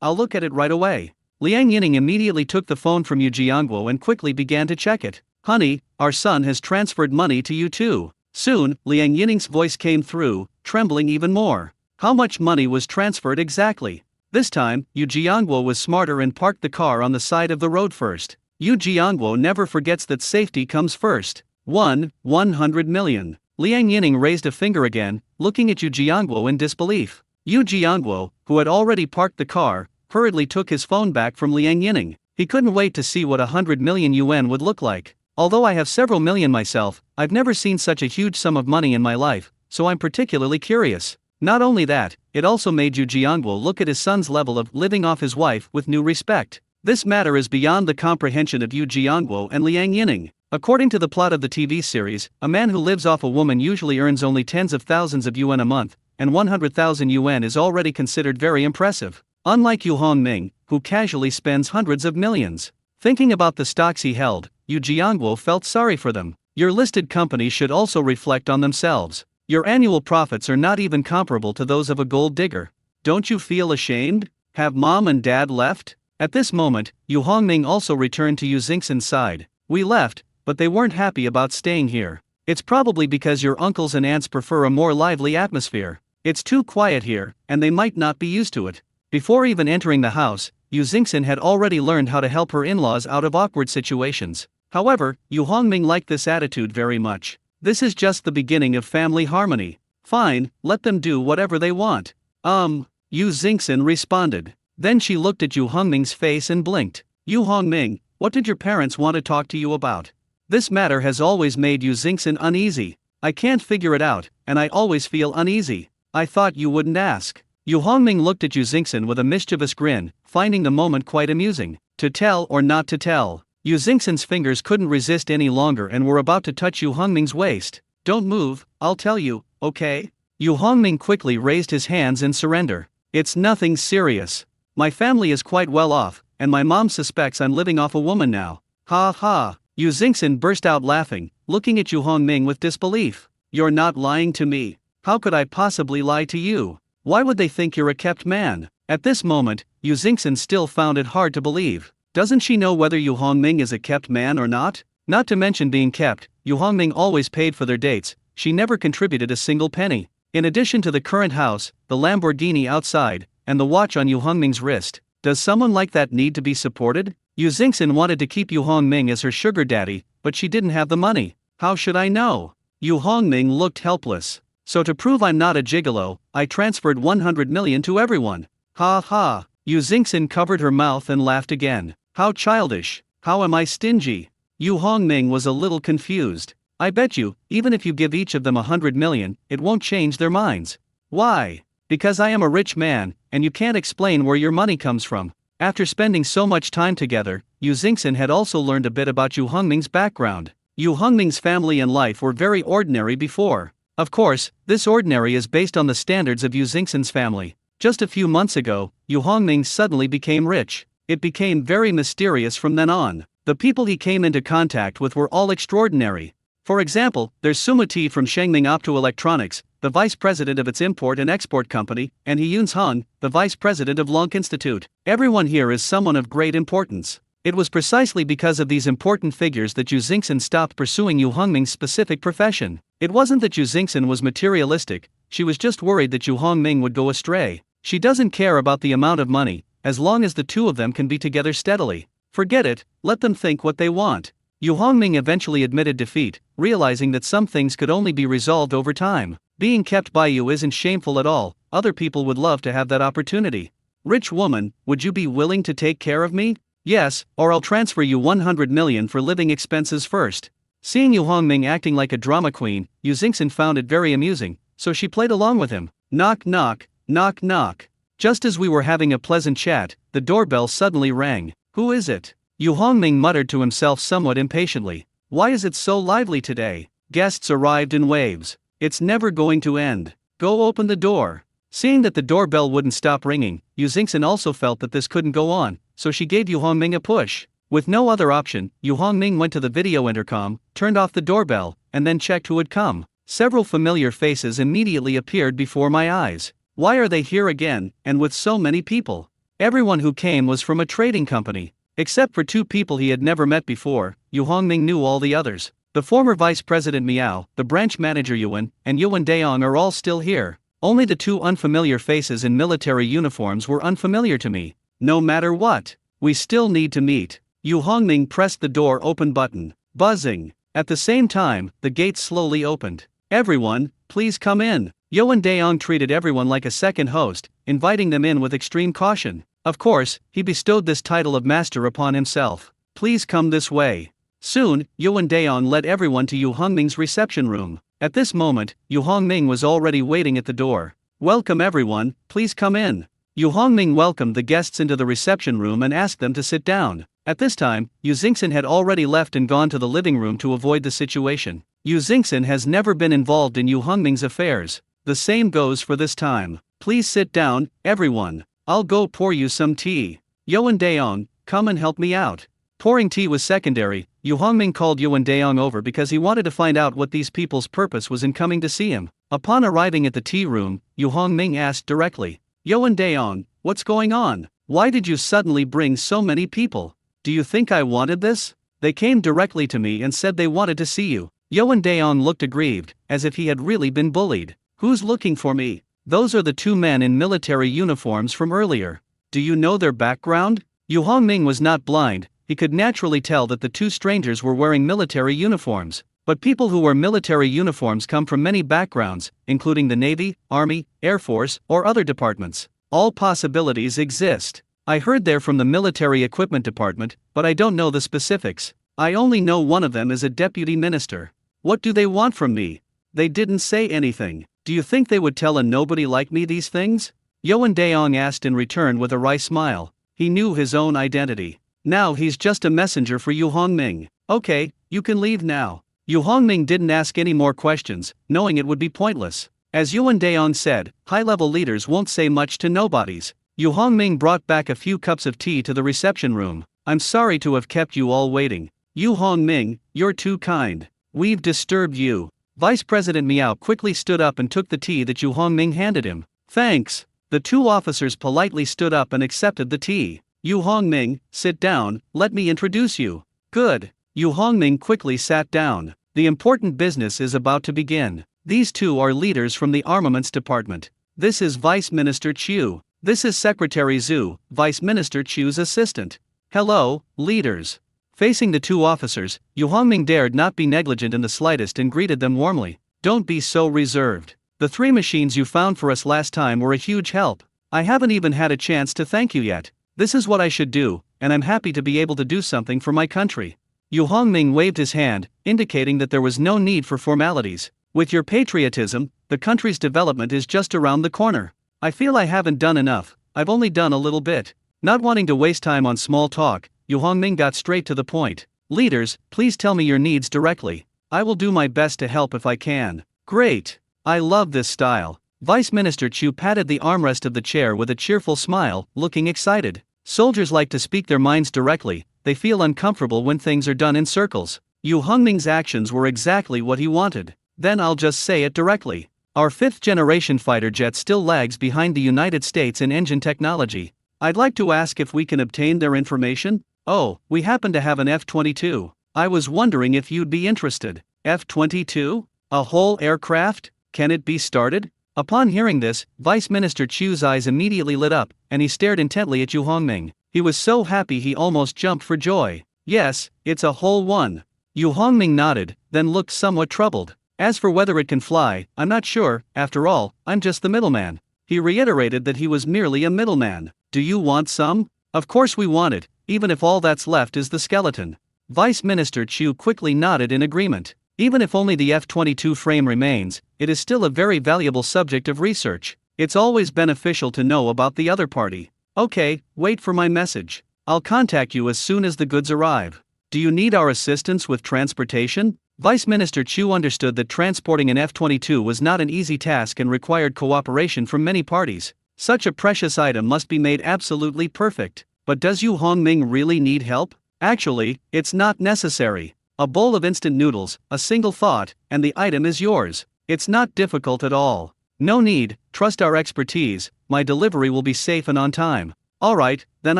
I'll look at it right away. Liang Yining immediately took the phone from Yu Jiangguo and quickly began to check it. Honey, our son has transferred money to you too. Soon, Liang Yining's voice came through, trembling even more. How much money was transferred exactly? This time, Yu Jiangguo was smarter and parked the car on the side of the road first. Yu Jiangguo never forgets that safety comes first. 100 million. Liang Yining raised a finger again, looking at Yu Jiangguo in disbelief. Yu Jiangguo, who had already parked the car, hurriedly took his phone back from Liang Yining. He couldn't wait to see what 100 million yuan would look like. Although I have several million myself, I've never seen such a huge sum of money in my life, so I'm particularly curious. Not only that, it also made Yu Jiangguo look at his son's level of living off his wife with new respect. This matter is beyond the comprehension of Yu Jiangguo and Liang Yining. According to the plot of the TV series, a man who lives off a woman usually earns only tens of thousands of yuan a month, and 100,000 yuan is already considered very impressive. Unlike Yu Hongming, who casually spends hundreds of millions. Thinking about the stocks he held, Yu Jiangguo felt sorry for them. Your listed company should also reflect on themselves. Your annual profits are not even comparable to those of a gold digger. Don't you feel ashamed? Have mom and dad left? At this moment, Yu Hongming also returned to Yu Xingxin's side. We left, but they weren't happy about staying here. It's probably because your uncles and aunts prefer a more lively atmosphere. It's too quiet here, and they might not be used to it. Before even entering the house, Yu Xingxin had already learned how to help her in-laws out of awkward situations. However, Yu Hongming liked this attitude very much. This is just the beginning of family harmony. Fine, let them do whatever they want. Yu Xingxin responded. Then she looked at Yu Hongming's face and blinked. Yu Hongming, what did your parents want to talk to you about? This matter has always made Yu Xingxin uneasy. I can't figure it out, and I always feel uneasy. I thought you wouldn't ask. Yu Hongming looked at Yu Xingxin with a mischievous grin, finding the moment quite amusing. To tell or not to tell? Yu Xingxin's fingers couldn't resist any longer and were about to touch Yu Hongming's waist. Don't move, I'll tell you, okay? Yu Hongming quickly raised his hands in surrender. It's nothing serious. My family is quite well off, and my mom suspects I'm living off a woman now. Ha ha. Yu Xingxin burst out laughing, looking at Yu Hongming with disbelief. You're not lying to me. How could I possibly lie to you? Why would they think you're a kept man? At this moment, Yu Xingxin still found it hard to believe. Doesn't she know whether Yu Hongming is a kept man or not? Not to mention being kept, Yu Hongming always paid for their dates, she never contributed a single penny. In addition to the current house, the Lamborghini outside, and the watch on Yu Hongming's wrist, does someone like that need to be supported? Yu Xingxin wanted to keep Yu Hongming as her sugar daddy, but she didn't have the money. How should I know? Yu Hongming looked helpless. So to prove I'm not a gigolo, I transferred 100 million to everyone. Ha ha. Yu Xingxin covered her mouth and laughed again. How childish. How am I stingy? Yu Hongming was a little confused. I bet you, even if you give each of them 100 million, it won't change their minds. Why? Because I am a rich man, and you can't explain where your money comes from. After spending so much time together, Yu Xingxin had also learned a bit about Yu Hongming's background. Yu Hongming's family and life were very ordinary before. Of course, this ordinary is based on the standards of Yu Xingxin's family. Just a few months ago, Yu Hongming suddenly became rich. It became very mysterious from then on. The people he came into contact with were all extraordinary. For example, there's Sumati from Shengming Optoelectronics, the vice president of its import and export company, and He Yun's Hung, the vice president of Lunk Institute. Everyone here is someone of great importance. It was precisely because of these important figures that Yu Xingxin stopped pursuing Yu Hongming's specific profession. It wasn't that Yu Xingxin was materialistic, she was just worried that Yu Hongming would go astray. She doesn't care about the amount of money, as long as the two of them can be together steadily. Forget it, let them think what they want. Yu Hongming eventually admitted defeat, realizing that some things could only be resolved over time. Being kept by you isn't shameful at all, other people would love to have that opportunity. Rich woman, would you be willing to take care of me? Yes, or I'll transfer you 100 million for living expenses first. Seeing Yu Hongming acting like a drama queen, Yu Xingxin found it very amusing, so she played along with him. Knock knock, knock knock. Just as we were having a pleasant chat, the doorbell suddenly rang. Who is it? Yu Hongming muttered to himself somewhat impatiently. Why is it so lively today? Guests arrived in waves. It's never going to end. Go open the door. Seeing that the doorbell wouldn't stop ringing, Yu Xingxin also felt that this couldn't go on, so she gave Yu Hongming a push. With no other option, Yu Hongming went to the video intercom, turned off the doorbell, and then checked who had come. Several familiar faces immediately appeared before my eyes. Why are they here again, and with so many people? Everyone who came was from a trading company. Except for two people he had never met before, Yu Hongming knew all the others. The former vice president Miao, the branch manager Yuan, and Yuan Daong are all still here. Only the two unfamiliar faces in military uniforms were unfamiliar to me. No matter what, we still need to meet. Yu Hongming pressed the door open button. Buzzing. At the same time, the gates slowly opened. Everyone, please come in. Yuan Daong treated everyone like a second host, inviting them in with extreme caution. Of course, he bestowed this title of master upon himself. Please come this way. Soon, Yuan Daong led everyone to Yu Hongming's reception room. At this moment, Yu Hongming was already waiting at the door. Welcome everyone, please come in. Yu Hongming welcomed the guests into the reception room and asked them to sit down. At this time, Yu Xingxin had already left and gone to the living room to avoid the situation. Yu Xingxin has never been involved in Yu Hongming's affairs. The same goes for this time. Please sit down, everyone. I'll go pour you some tea. Yuan Daong, come and help me out. Pouring tea was secondary. Yu Hongming called Yuan Daong over because he wanted to find out what these people's purpose was in coming to see him. Upon arriving at the tea room, Yu Hongming asked directly, Yuan Daong, what's going on? Why did you suddenly bring so many people? Do you think I wanted this? They came directly to me and said they wanted to see you. Yuan Daong looked aggrieved, as if he had really been bullied. Who's looking for me? Those are the two men in military uniforms from earlier. Do you know their background? Yu Hongming was not blind, he could naturally tell that the two strangers were wearing military uniforms. But people who wear military uniforms come from many backgrounds, including the Navy, Army, Air Force, or other departments. All possibilities exist. I heard they're from the Military Equipment Department, but I don't know the specifics. I only know one of them is a deputy minister. What do they want from me? They didn't say anything. Do you think they would tell a nobody like me these things? Yuan Daong asked in return with a wry smile. He knew his own identity. Now he's just a messenger for Yu Hongming. Okay, you can leave now. Yu Hongming didn't ask any more questions, knowing it would be pointless. As Yuan Daong said, high-level leaders won't say much to nobodies. Yu Hongming brought back a few cups of tea to the reception room. I'm sorry to have kept you all waiting. Yu Hongming, you're too kind. We've disturbed you. Vice President Miao quickly stood up and took the tea that Yu Hongming handed him. Thanks. The two officers politely stood up and accepted the tea. Yu Hongming, sit down, let me introduce you. Good. Yu Hongming quickly sat down. The important business is about to begin. These two are leaders from the armaments department. This is Vice Minister Chu. This is Secretary Zhu, Vice Minister Chu's assistant. Hello, leaders. Facing the two officers, Yu Hongming dared not be negligent in the slightest and greeted them warmly. Don't be so reserved. The 3 machines you found for us last time were a huge help. I haven't even had a chance to thank you yet. This is what I should do, and I'm happy to be able to do something for my country. Yu Hongming waved his hand, indicating that there was no need for formalities. With your patriotism, the country's development is just around the corner. I feel I haven't done enough, I've only done a little bit. Not wanting to waste time on small talk, Yu Hongming got straight to the point. Leaders, please tell me your needs directly. I will do my best to help if I can. Great. I love this style. Vice Minister Chu patted the armrest of the chair with a cheerful smile, looking excited. Soldiers like to speak their minds directly, they feel uncomfortable when things are done in circles. Yu Hongming's actions were exactly what he wanted. Then I'll just say it directly. Our 5th-generation fighter jet still lags behind the United States in engine technology. I'd like to ask if we can obtain their information? Oh, we happen to have an F-22. I was wondering if you'd be interested. F-22? A whole aircraft? Can it be started? Upon hearing this, Vice Minister Chu's eyes immediately lit up, and he stared intently at Yu Hongming. He was so happy he almost jumped for joy. Yes, it's a whole one. Yu Hongming nodded, then looked somewhat troubled. As for whether it can fly, I'm not sure, after all, I'm just the middleman. He reiterated that he was merely a middleman. Do you want some? Of course we want it, even if all that's left is the skeleton. Vice Minister Chu quickly nodded in agreement. Even if only the F-22 frame remains, it is still a very valuable subject of research. It's always beneficial to know about the other party. Okay, wait for my message. I'll contact you as soon as the goods arrive. Do you need our assistance with transportation? Vice Minister Chu understood that transporting an F-22 was not an easy task and required cooperation from many parties. Such a precious item must be made absolutely perfect. But does Yu Hongming really need help? Actually, it's not necessary. A bowl of instant noodles, a single thought, and the item is yours. It's not difficult at all. No need, trust our expertise, my delivery will be safe and on time. Alright, then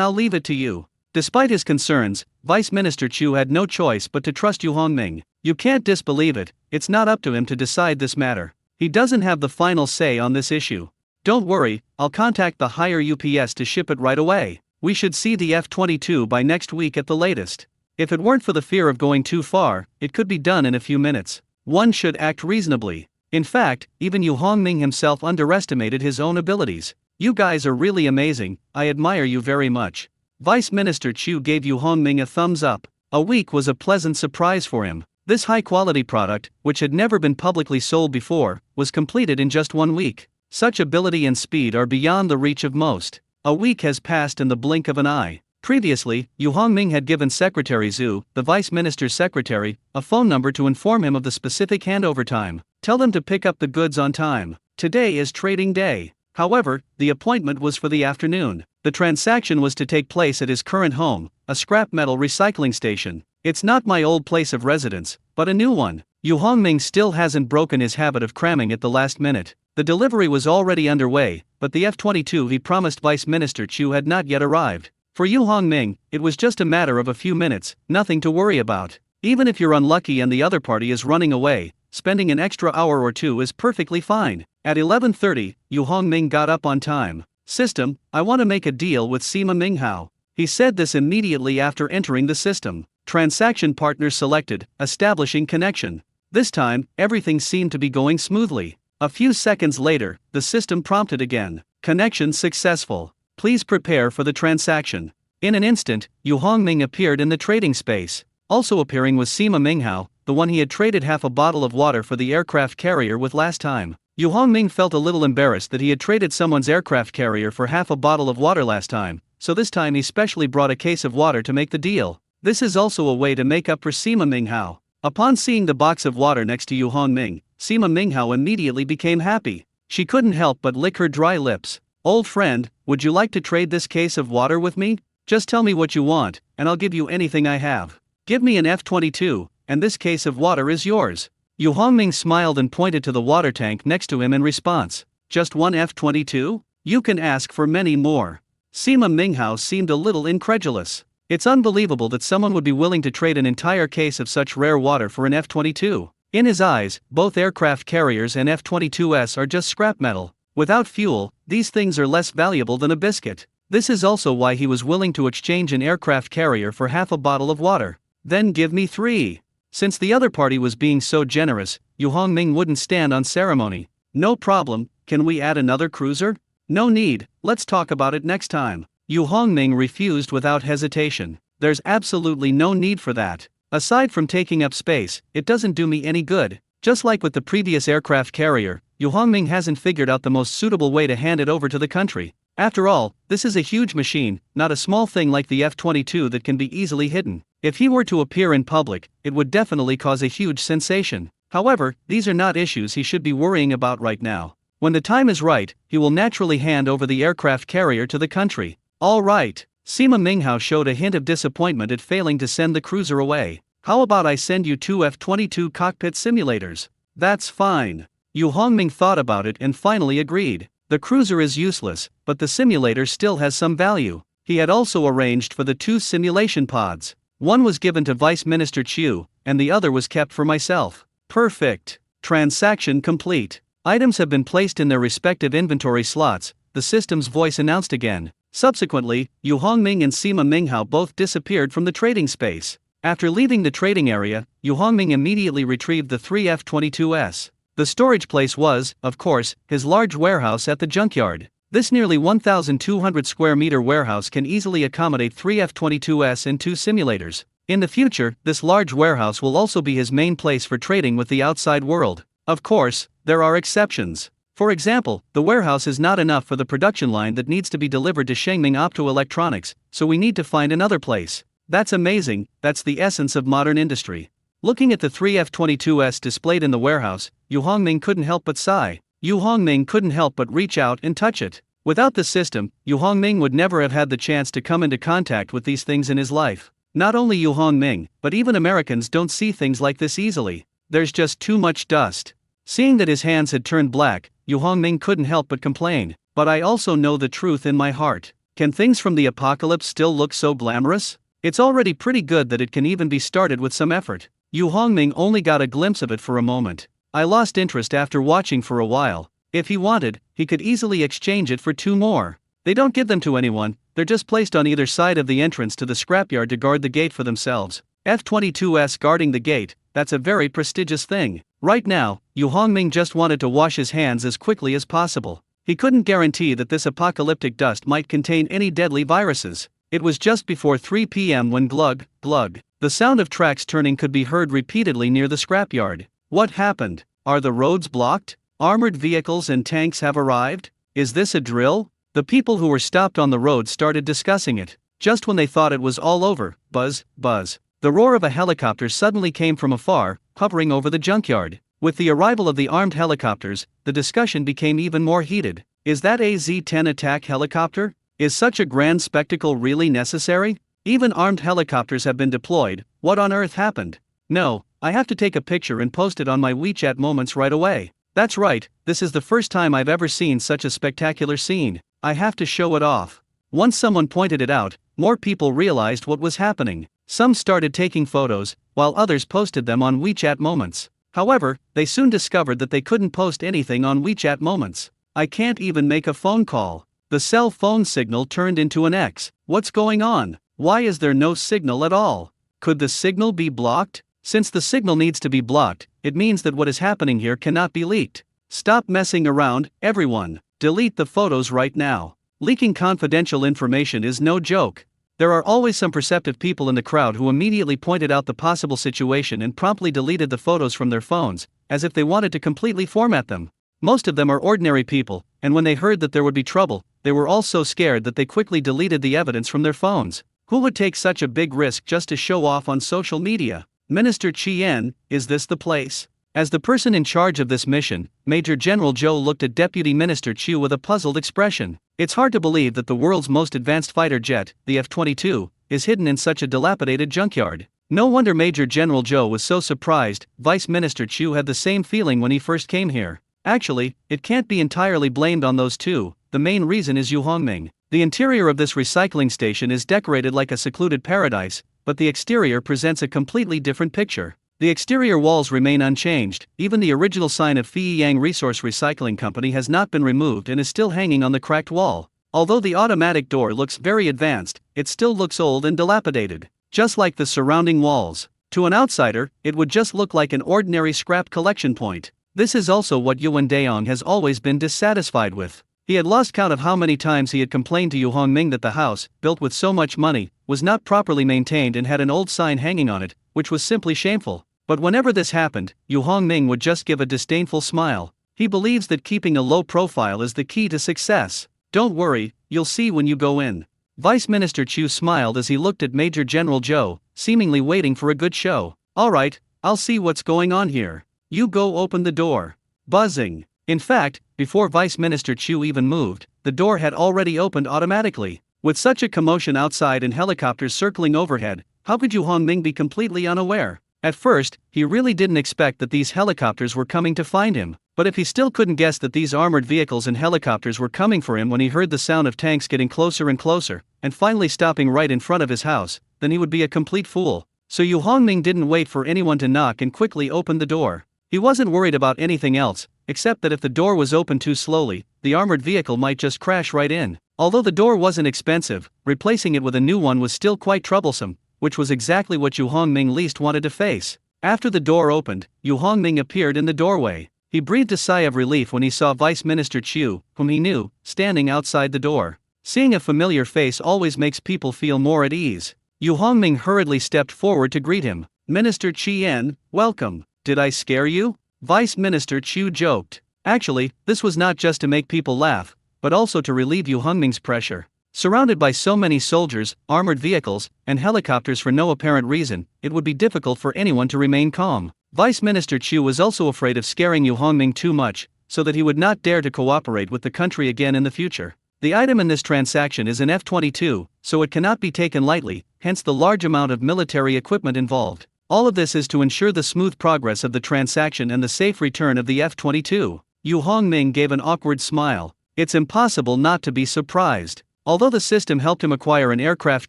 I'll leave it to you. Despite his concerns, Vice Minister Chu had no choice but to trust Yu Hongming. You can't disbelieve it, it's not up to him to decide this matter. He doesn't have the final say on this issue. Don't worry, I'll contact the higher UPS to ship it right away. We should see the F-22 by next week at the latest. If it weren't for the fear of going too far, it could be done in a few minutes. One should act reasonably. In fact, even Yu Hongming himself underestimated his own abilities. You guys are really amazing, I admire you very much. Vice Minister Chu gave Yu Hongming a thumbs up. A week was a pleasant surprise for him. This high-quality product, which had never been publicly sold before, was completed in just 1 week. Such ability and speed are beyond the reach of most. A week has passed in the blink of an eye. Previously, Yu Hongming had given Secretary Zhu, the Vice Minister's secretary, a phone number to inform him of the specific handover time. Tell them to pick up the goods on time. Today is trading day. However, the appointment was for the afternoon. The transaction was to take place at his current home, a scrap metal recycling station. It's not my old place of residence, but a new one. Yu Hongming still hasn't broken his habit of cramming at the last minute. The delivery was already underway, but the F-22 he promised Vice Minister Chu had not yet arrived. For Yu Hongming, it was just a matter of a few minutes, nothing to worry about. Even if you're unlucky and the other party is running away, spending an extra hour or two is perfectly fine. At 11:30, Yu Hongming got up on time. System, I want to make a deal with Sima Minghao. He said this immediately after entering the system. Transaction partner selected, establishing connection. This time, everything seemed to be going smoothly. A few seconds later, the system prompted again. Connection successful. Please prepare for the transaction. In an instant, Yu Hongming appeared in the trading space. Also appearing was Sima Minghao, the one he had traded half a bottle of water for the aircraft carrier with last time. Yu Hongming felt a little embarrassed that he had traded someone's aircraft carrier for half a bottle of water last time, so this time he specially brought a case of water to make the deal. This is also a way to make up for Sima Minghao. Upon seeing the box of water next to Yu Hongming, Sima Minghao immediately became happy. She couldn't help but lick her dry lips. Old friend, would you like to trade this case of water with me? Just tell me what you want, and I'll give you anything I have. Give me an F-22, and this case of water is yours. Yu Hongming smiled and pointed to the water tank next to him in response. Just one F-22? You can ask for many more. Sima Minghao seemed a little incredulous. It's unbelievable that someone would be willing to trade an entire case of such rare water for an F-22. In his eyes, both aircraft carriers and F-22s are just scrap metal. Without fuel, these things are less valuable than a biscuit. This is also why he was willing to exchange an aircraft carrier for half a bottle of water. Then give me 3. Since the other party was being so generous, Yu Hongming wouldn't stand on ceremony. No problem, can we add another cruiser? No need, let's talk about it next time. Yu Hongming refused without hesitation. There's absolutely no need for that. Aside from taking up space, it doesn't do me any good. Just like with the previous aircraft carrier, Yu Hongming hasn't figured out the most suitable way to hand it over to the country. After all, this is a huge machine, not a small thing like the F-22 that can be easily hidden. If he were to appear in public, it would definitely cause a huge sensation. However, these are not issues he should be worrying about right now. When the time is right, he will naturally hand over the aircraft carrier to the country. All right. Sima Minghao showed a hint of disappointment at failing to send the cruiser away. How about I send you 2 F-22 cockpit simulators? That's fine. Yu Hongming thought about it and finally agreed. The cruiser is useless, but the simulator still has some value. He had also arranged for the 2 simulation pods. One was given to Vice Minister Chiu, and the other was kept for myself. Perfect. Transaction complete. Items have been placed in their respective inventory slots, the system's voice announced again. Subsequently, Yu Hongming and Sima Minghao both disappeared from the trading space. After leaving the trading area, Yu Hongming immediately retrieved the 3 F-22s. The storage place was, of course, his large warehouse at the Junkyard. This nearly 1,200 square meter warehouse can easily accommodate 3 F-22s and 2 simulators. In the future, this large warehouse will also be his main place for trading with the outside world. Of course, there are exceptions. For example, the warehouse is not enough for the production line that needs to be delivered to Shengming Optoelectronics, so we need to find another place. That's amazing, that's the essence of modern industry. Looking at the 3 F-22s displayed in the warehouse, Yu Hongming couldn't help but sigh. Yu Hongming couldn't help but reach out and touch it. Without the system, Yu Hongming would never have had the chance to come into contact with these things in his life. Not only Yu Hongming, but even Americans don't see things like this easily. There's just too much dust. Seeing that his hands had turned black, Yu Hongming couldn't help but complain. But I also know the truth in my heart. Can things from the apocalypse still look so glamorous? It's already pretty good that it can even be started with some effort. Yu Hongming only got a glimpse of it for a moment. I lost interest after watching for a while. If he wanted, he could easily exchange it for 2 more. They don't give them to anyone, they're just placed on either side of the entrance to the scrapyard to guard the gate for themselves. F-22s guarding the gate, that's a very prestigious thing. Right now, Yu Hongming just wanted to wash his hands as quickly as possible. He couldn't guarantee that this apocalyptic dust might contain any deadly viruses. It was just before 3 p.m. when glug, glug, the sound of tracks turning could be heard repeatedly near the scrapyard. What happened? Are the roads blocked? Armored vehicles and tanks have arrived? Is this a drill? The people who were stopped on the road started discussing it. Just when they thought it was all over, buzz, buzz, the roar of a helicopter suddenly came from afar, hovering over the junkyard. With the arrival of the armed helicopters, the discussion became even more heated. Is that a Z-10 attack helicopter? Is such a grand spectacle really necessary? Even armed helicopters have been deployed. What on earth happened? No, I have to take a picture and post it on my WeChat moments right away. That's right, this is the first time I've ever seen such a spectacular scene. I have to show it off. Once someone pointed it out, more people realized what was happening. Some started taking photos, while others posted them on WeChat moments. However, they soon discovered that they couldn't post anything on WeChat moments. I can't even make a phone call. The cell phone signal turned into an X. What's going on? Why is there no signal at all? Could the signal be blocked? Since the signal needs to be blocked, it means that what is happening here cannot be leaked. Stop messing around, everyone. Delete the photos right now. Leaking confidential information is no joke. There are always some perceptive people in the crowd who immediately pointed out the possible situation and promptly deleted the photos from their phones, as if they wanted to completely format them. Most of them are ordinary people, and when they heard that there would be trouble, they were all so scared that they quickly deleted the evidence from their phones. Who would take such a big risk just to show off on social media? Minister Chien, is this the place? As the person in charge of this mission, Major General Zhou looked at Deputy Minister Chu with a puzzled expression. It's hard to believe that the world's most advanced fighter jet, the F-22, is hidden in such a dilapidated junkyard. No wonder Major General Zhou was so surprised. Vice Minister Chu had the same feeling when he first came here. Actually, it can't be entirely blamed on those two. The main reason is Yu Hongming. The interior of this recycling station is decorated like a secluded paradise, but the exterior presents a completely different picture. The exterior walls remain unchanged, even the original sign of Feiyang Resource Recycling Company has not been removed and is still hanging on the cracked wall. Although the automatic door looks very advanced, it still looks old and dilapidated, just like the surrounding walls. To an outsider, it would just look like an ordinary scrap collection point. This is also what Yuan Daong has always been dissatisfied with. He had lost count of how many times he had complained to Yu Hongming that the house, built with so much money, was not properly maintained and had an old sign hanging on it, which was simply shameful. But whenever this happened, Yu Hongming would just give a disdainful smile. He believes that keeping a low profile is the key to success. Don't worry, you'll see when you go in. Vice Minister Chu smiled as he looked at Major General Zhou, seemingly waiting for a good show. Alright, I'll see what's going on here. You go open the door. Buzzing. In fact, before Vice Minister Chu even moved, the door had already opened automatically. With such a commotion outside and helicopters circling overhead, how could Yu Hongming be completely unaware? At first, he really didn't expect that these helicopters were coming to find him, but if he still couldn't guess that these armored vehicles and helicopters were coming for him when he heard the sound of tanks getting closer and closer, and finally stopping right in front of his house, then he would be a complete fool. So Yu Hongming didn't wait for anyone to knock and quickly opened the door. He wasn't worried about anything else, except that if the door was opened too slowly, the armored vehicle might just crash right in. Although the door wasn't expensive, replacing it with a new one was still quite troublesome, which was exactly what Yu Hongming least wanted to face. After the door opened, Yu Hongming appeared in the doorway. He breathed a sigh of relief when he saw Vice Minister Chu, whom he knew, standing outside the door. Seeing a familiar face always makes people feel more at ease. Yu Hongming hurriedly stepped forward to greet him. Minister Chien, welcome. Did I scare you? Vice Minister Chu joked. Actually, this was not just to make people laugh, but also to relieve Yu Hongming's pressure. Surrounded by so many soldiers, armored vehicles, and helicopters for no apparent reason, it would be difficult for anyone to remain calm. Vice Minister Chu was also afraid of scaring Yu Hongming too much, so that he would not dare to cooperate with the country again in the future. The item in this transaction is an F-22, so it cannot be taken lightly, hence the large amount of military equipment involved. All of this is to ensure the smooth progress of the transaction and the safe return of the F-22. Yu Hongming gave an awkward smile. It's impossible not to be surprised. Although the system helped him acquire an aircraft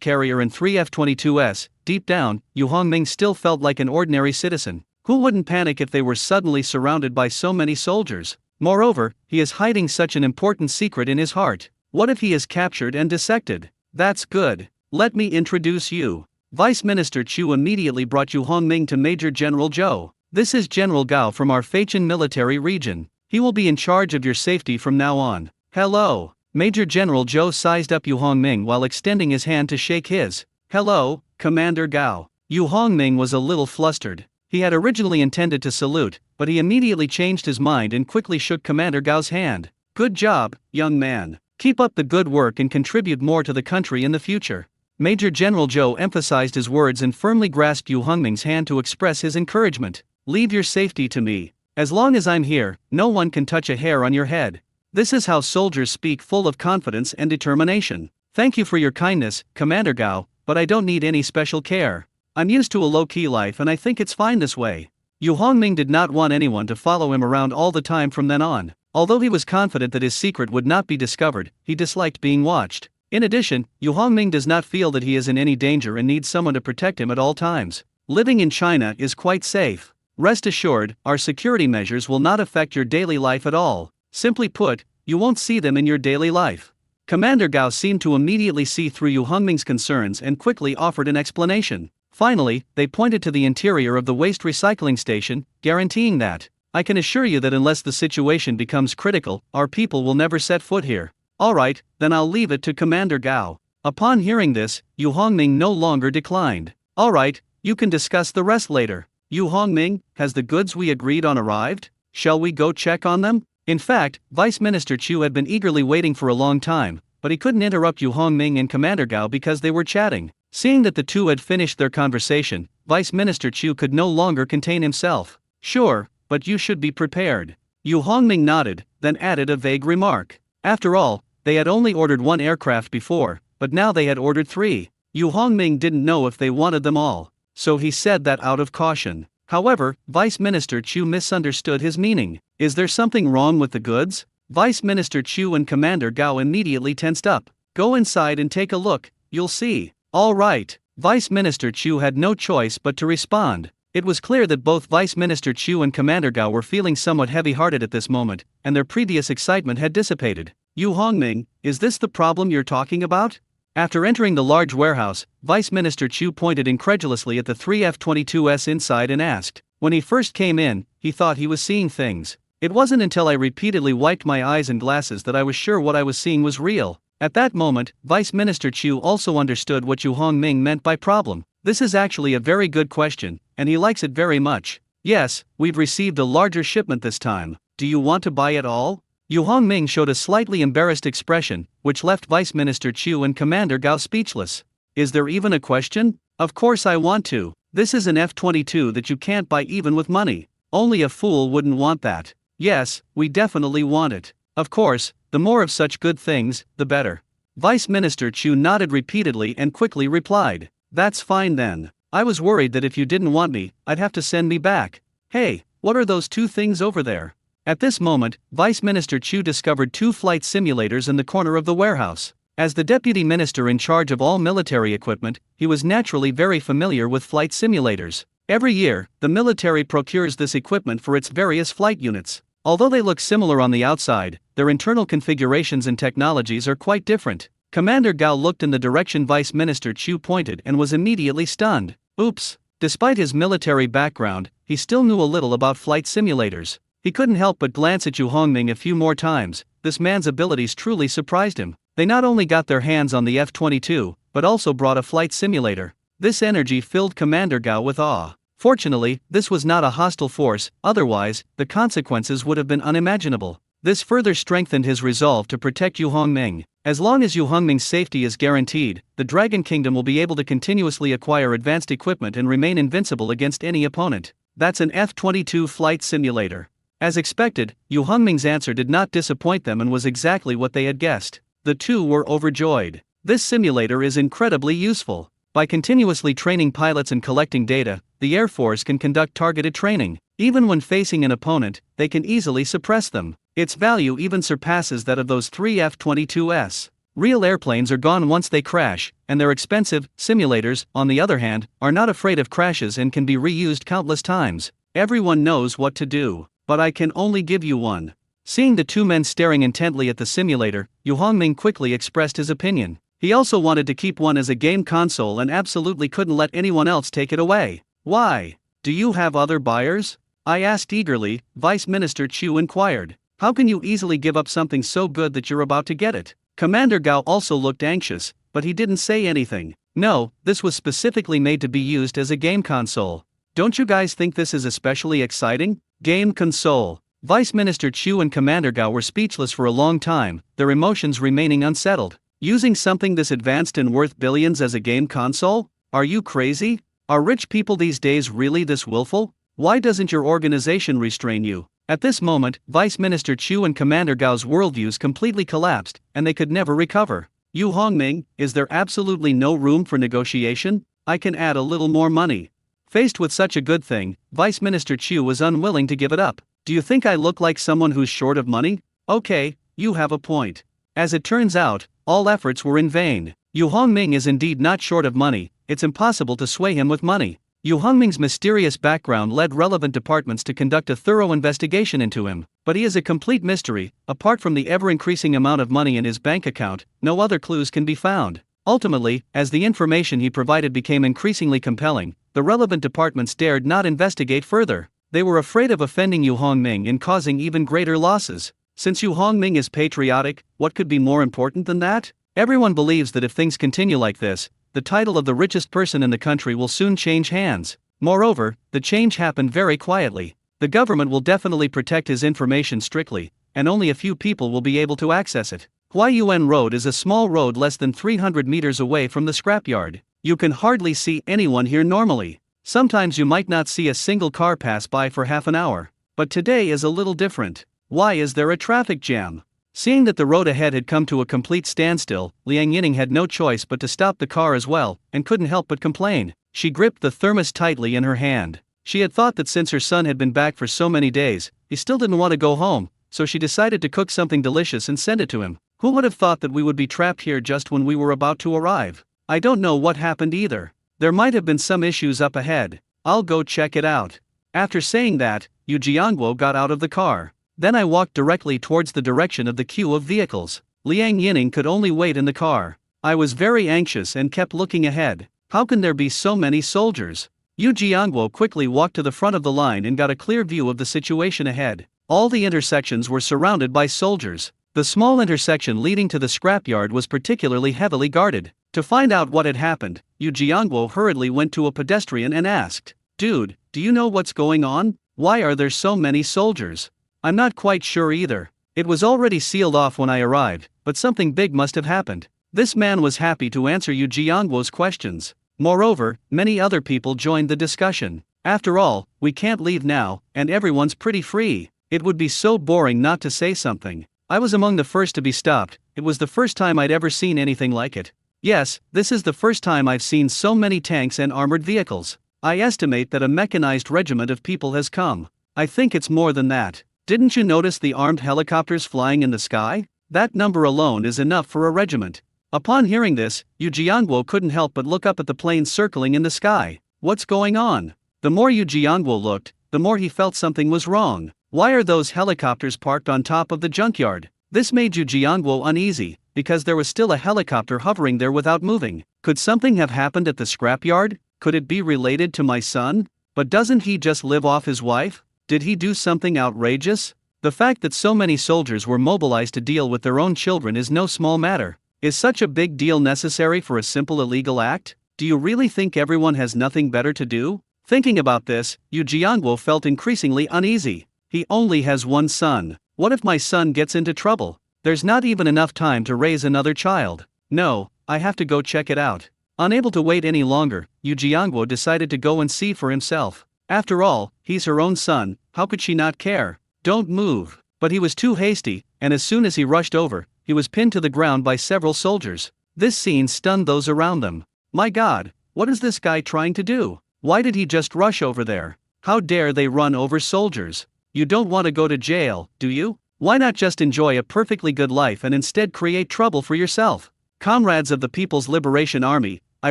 carrier and 3 F-22s, deep down, Yu Hongming still felt like an ordinary citizen. Who wouldn't panic if they were suddenly surrounded by so many soldiers? Moreover, he is hiding such an important secret in his heart. What if he is captured and dissected? That's good. Let me introduce you. Vice Minister Chu immediately brought Yu Hongming to Major General Zhou. This is General Gao from our Feichen military region. He will be in charge of your safety from now on. Hello. Major General Zhou sized up Yu Hongming while extending his hand to shake his. Hello, Commander Gao. Yu Hongming was a little flustered. He had originally intended to salute, but he immediately changed his mind and quickly shook Commander Gao's hand. Good job, young man. Keep up the good work and contribute more to the country in the future. Major General Zhou emphasized his words and firmly grasped Yu Hongming's hand to express his encouragement. Leave your safety to me. As long as I'm here, no one can touch a hair on your head. This is how soldiers speak, full of confidence and determination. Thank you for your kindness, Commander Gao, but I don't need any special care. I'm used to a low-key life and I think it's fine this way. Yu Hongming did not want anyone to follow him around all the time from then on. Although he was confident that his secret would not be discovered, he disliked being watched. In addition, Yu Hongming does not feel that he is in any danger and needs someone to protect him at all times. Living in China is quite safe. Rest assured, our security measures will not affect your daily life at all. Simply put, you won't see them in your daily life. Commander Gao seemed to immediately see through Yu Hongming's concerns and quickly offered an explanation. Finally, they pointed to the interior of the waste recycling station, guaranteeing that, I can assure you that unless the situation becomes critical, our people will never set foot here. Alright, then I'll leave it to Commander Gao. Upon hearing this, Yu Hongming no longer declined. Alright, you can discuss the rest later. Yu Hongming, has the goods we agreed on arrived? Shall we go check on them? In fact, Vice Minister Chu had been eagerly waiting for a long time, but he couldn't interrupt Yu Hongming and Commander Gao because they were chatting. Seeing that the two had finished their conversation, Vice Minister Chu could no longer contain himself. Sure, but you should be prepared. Yu Hongming nodded, then added a vague remark. After all, they had only ordered 1 aircraft before, but now they had ordered 3. Yu Hongming didn't know if they wanted them all, so he said that out of caution. However, Vice Minister Chu misunderstood his meaning. Is there something wrong with the goods? Vice Minister Chu and Commander Gao immediately tensed up. Go inside and take a look, you'll see. All right. Vice Minister Chu had no choice but to respond. It was clear that both Vice Minister Chu and Commander Gao were feeling somewhat heavy-hearted at this moment, and their previous excitement had dissipated. Yu Hongming, is this the problem you're talking about? After entering the large warehouse, Vice Minister Chu pointed incredulously at the three F-22s inside and asked. When he first came in, he thought he was seeing things. It wasn't until I repeatedly wiped my eyes and glasses that I was sure what I was seeing was real. At that moment, Vice Minister Chu also understood what Yu Hongming meant by problem. This is actually a very good question, and he likes it very much. Yes, we've received a larger shipment this time. Do you want to buy it all? Yu Hongming showed a slightly embarrassed expression, which left Vice Minister Chu and Commander Gao speechless. Is there even a question? Of course I want to. This is an F-22 that you can't buy even with money. Only a fool wouldn't want that. Yes, we definitely want it. Of course, the more of such good things, the better. Vice Minister Chu nodded repeatedly and quickly replied. That's fine then. I was worried that if you didn't want me, I'd have to send me back. Hey, what are those two things over there? At this moment, Vice Minister Chu discovered two flight simulators in the corner of the warehouse. As the deputy minister in charge of all military equipment, he was naturally very familiar with flight simulators. Every year, the military procures this equipment for its various flight units. Although they look similar on the outside, their internal configurations and technologies are quite different. Commander Gao looked in the direction Vice Minister Chu pointed and was immediately stunned. Oops! Despite his military background, he still knew a little about flight simulators. He couldn't help but glance at Yu Hongming a few more times. This man's abilities truly surprised him. They not only got their hands on the F-22, but also brought a flight simulator. This energy filled Commander Gao with awe. Fortunately, this was not a hostile force, otherwise, the consequences would have been unimaginable. This further strengthened his resolve to protect Yu Hongming. As long as Yu Hongming's safety is guaranteed, the Dragon Kingdom will be able to continuously acquire advanced equipment and remain invincible against any opponent. That's an F-22 flight simulator. As expected, Yu Hongming's answer did not disappoint them and was exactly what they had guessed. The two were overjoyed. This simulator is incredibly useful. By continuously training pilots and collecting data, the Air Force can conduct targeted training. Even when facing an opponent, they can easily suppress them. Its value even surpasses that of those three F-22s. Real airplanes are gone once they crash, and their expensive simulators, on the other hand, are not afraid of crashes and can be reused countless times. Everyone knows what to do. But I can only give you one. Seeing the two men staring intently at the simulator, Yu Hongming quickly expressed his opinion. He also wanted to keep one as a game console and absolutely couldn't let anyone else take it away. Why? Do you have other buyers? I asked eagerly. Vice Minister Chu inquired. How can you easily give up something so good that you're about to get it? Commander Gao also looked anxious, but he didn't say anything. No, this was specifically made to be used as a game console. Don't you guys think this is especially exciting? Game console. Vice Minister Chu and Commander Gao were speechless for a long time, their emotions remaining unsettled. Using something this advanced and worth billions as a game console? Are you crazy? Are rich people these days really this willful? Why doesn't your organization restrain you? At this moment, Vice Minister Chu and Commander Gao's worldviews completely collapsed, and they could never recover. Yu Hongming, is there absolutely no room for negotiation? I can add a little more money. Faced with such a good thing, Vice Minister Chu was unwilling to give it up. Do you think I look like someone who's short of money? Okay, you have a point. As it turns out, all efforts were in vain. Yu Hongming is indeed not short of money, it's impossible to sway him with money. Yu Hongming's mysterious background led relevant departments to conduct a thorough investigation into him, but he is a complete mystery. Apart from the ever-increasing amount of money in his bank account, no other clues can be found. Ultimately, as the information he provided became increasingly compelling, the relevant departments dared not investigate further. They were afraid of offending Yu Hongming and causing even greater losses. Since Yu Hongming is patriotic, what could be more important than that? Everyone believes that if things continue like this, the title of the richest person in the country will soon change hands. Moreover, the change happened very quietly. The government will definitely protect his information strictly, and only a few people will be able to access it. Huayuan Road is a small road less than 300 meters away from the scrapyard. You can hardly see anyone here normally. Sometimes you might not see a single car pass by for half an hour. But today is a little different. Why is there a traffic jam? Seeing that the road ahead had come to a complete standstill, Liang Yining had no choice but to stop the car as well, and couldn't help but complain. She gripped the thermos tightly in her hand. She had thought that since her son had been back for so many days, he still didn't want to go home, so she decided to cook something delicious and send it to him. Who would have thought that we would be trapped here just when we were about to arrive? I don't know what happened either. There might have been some issues up ahead. I'll go check it out. After saying that, Yu Jiangwo got out of the car. Then I walked directly towards the direction of the queue of vehicles. Liang Yining could only wait in the car. I was very anxious and kept looking ahead. How can there be so many soldiers? Yu Jiangwo quickly walked to the front of the line and got a clear view of the situation ahead. All the intersections were surrounded by soldiers. The small intersection leading to the scrapyard was particularly heavily guarded. To find out what had happened, Yu Jiangwo hurriedly went to a pedestrian and asked, "Dude, do you know what's going on? Why are there so many soldiers?" "I'm not quite sure either. It was already sealed off when I arrived, but something big must have happened." This man was happy to answer Yu Jiangwo's questions. Moreover, many other people joined the discussion. After all, we can't leave now, and everyone's pretty free. It would be so boring not to say something. I was among the first to be stopped. It was the first time I'd ever seen anything like it. Yes, this is the first time I've seen so many tanks and armored vehicles. I estimate that a mechanized regiment of people has come. I think it's more than that. Didn't you notice the armed helicopters flying in the sky? That number alone is enough for a regiment. Upon hearing this, Yu Jiangwo couldn't help but look up at the planes circling in the sky. What's going on? The more Yu Jiangwo looked, the more he felt something was wrong. Why are those helicopters parked on top of the junkyard? This made Yu Jiangwo uneasy, because there was still a helicopter hovering there without moving. Could something have happened at the scrapyard? Could it be related to my son? But doesn't he just live off his wife? Did he do something outrageous? The fact that so many soldiers were mobilized to deal with their own children is no small matter. Is such a big deal necessary for a simple illegal act? Do you really think everyone has nothing better to do? Thinking about this, Yu Jiangwo felt increasingly uneasy. He only has one son. What if my son gets into trouble? There's not even enough time to raise another child. No, I have to go check it out. Unable to wait any longer, Yu Jiangwo decided to go and see for himself. After all, he's her own son, how could she not care? Don't move. But he was too hasty, and as soon as he rushed over, he was pinned to the ground by several soldiers. This scene stunned those around them. My God, what is this guy trying to do? Why did he just rush over there? How dare they run over soldiers? You don't want to go to jail, do you? Why not just enjoy a perfectly good life and instead create trouble for yourself? Comrades of the People's Liberation Army, I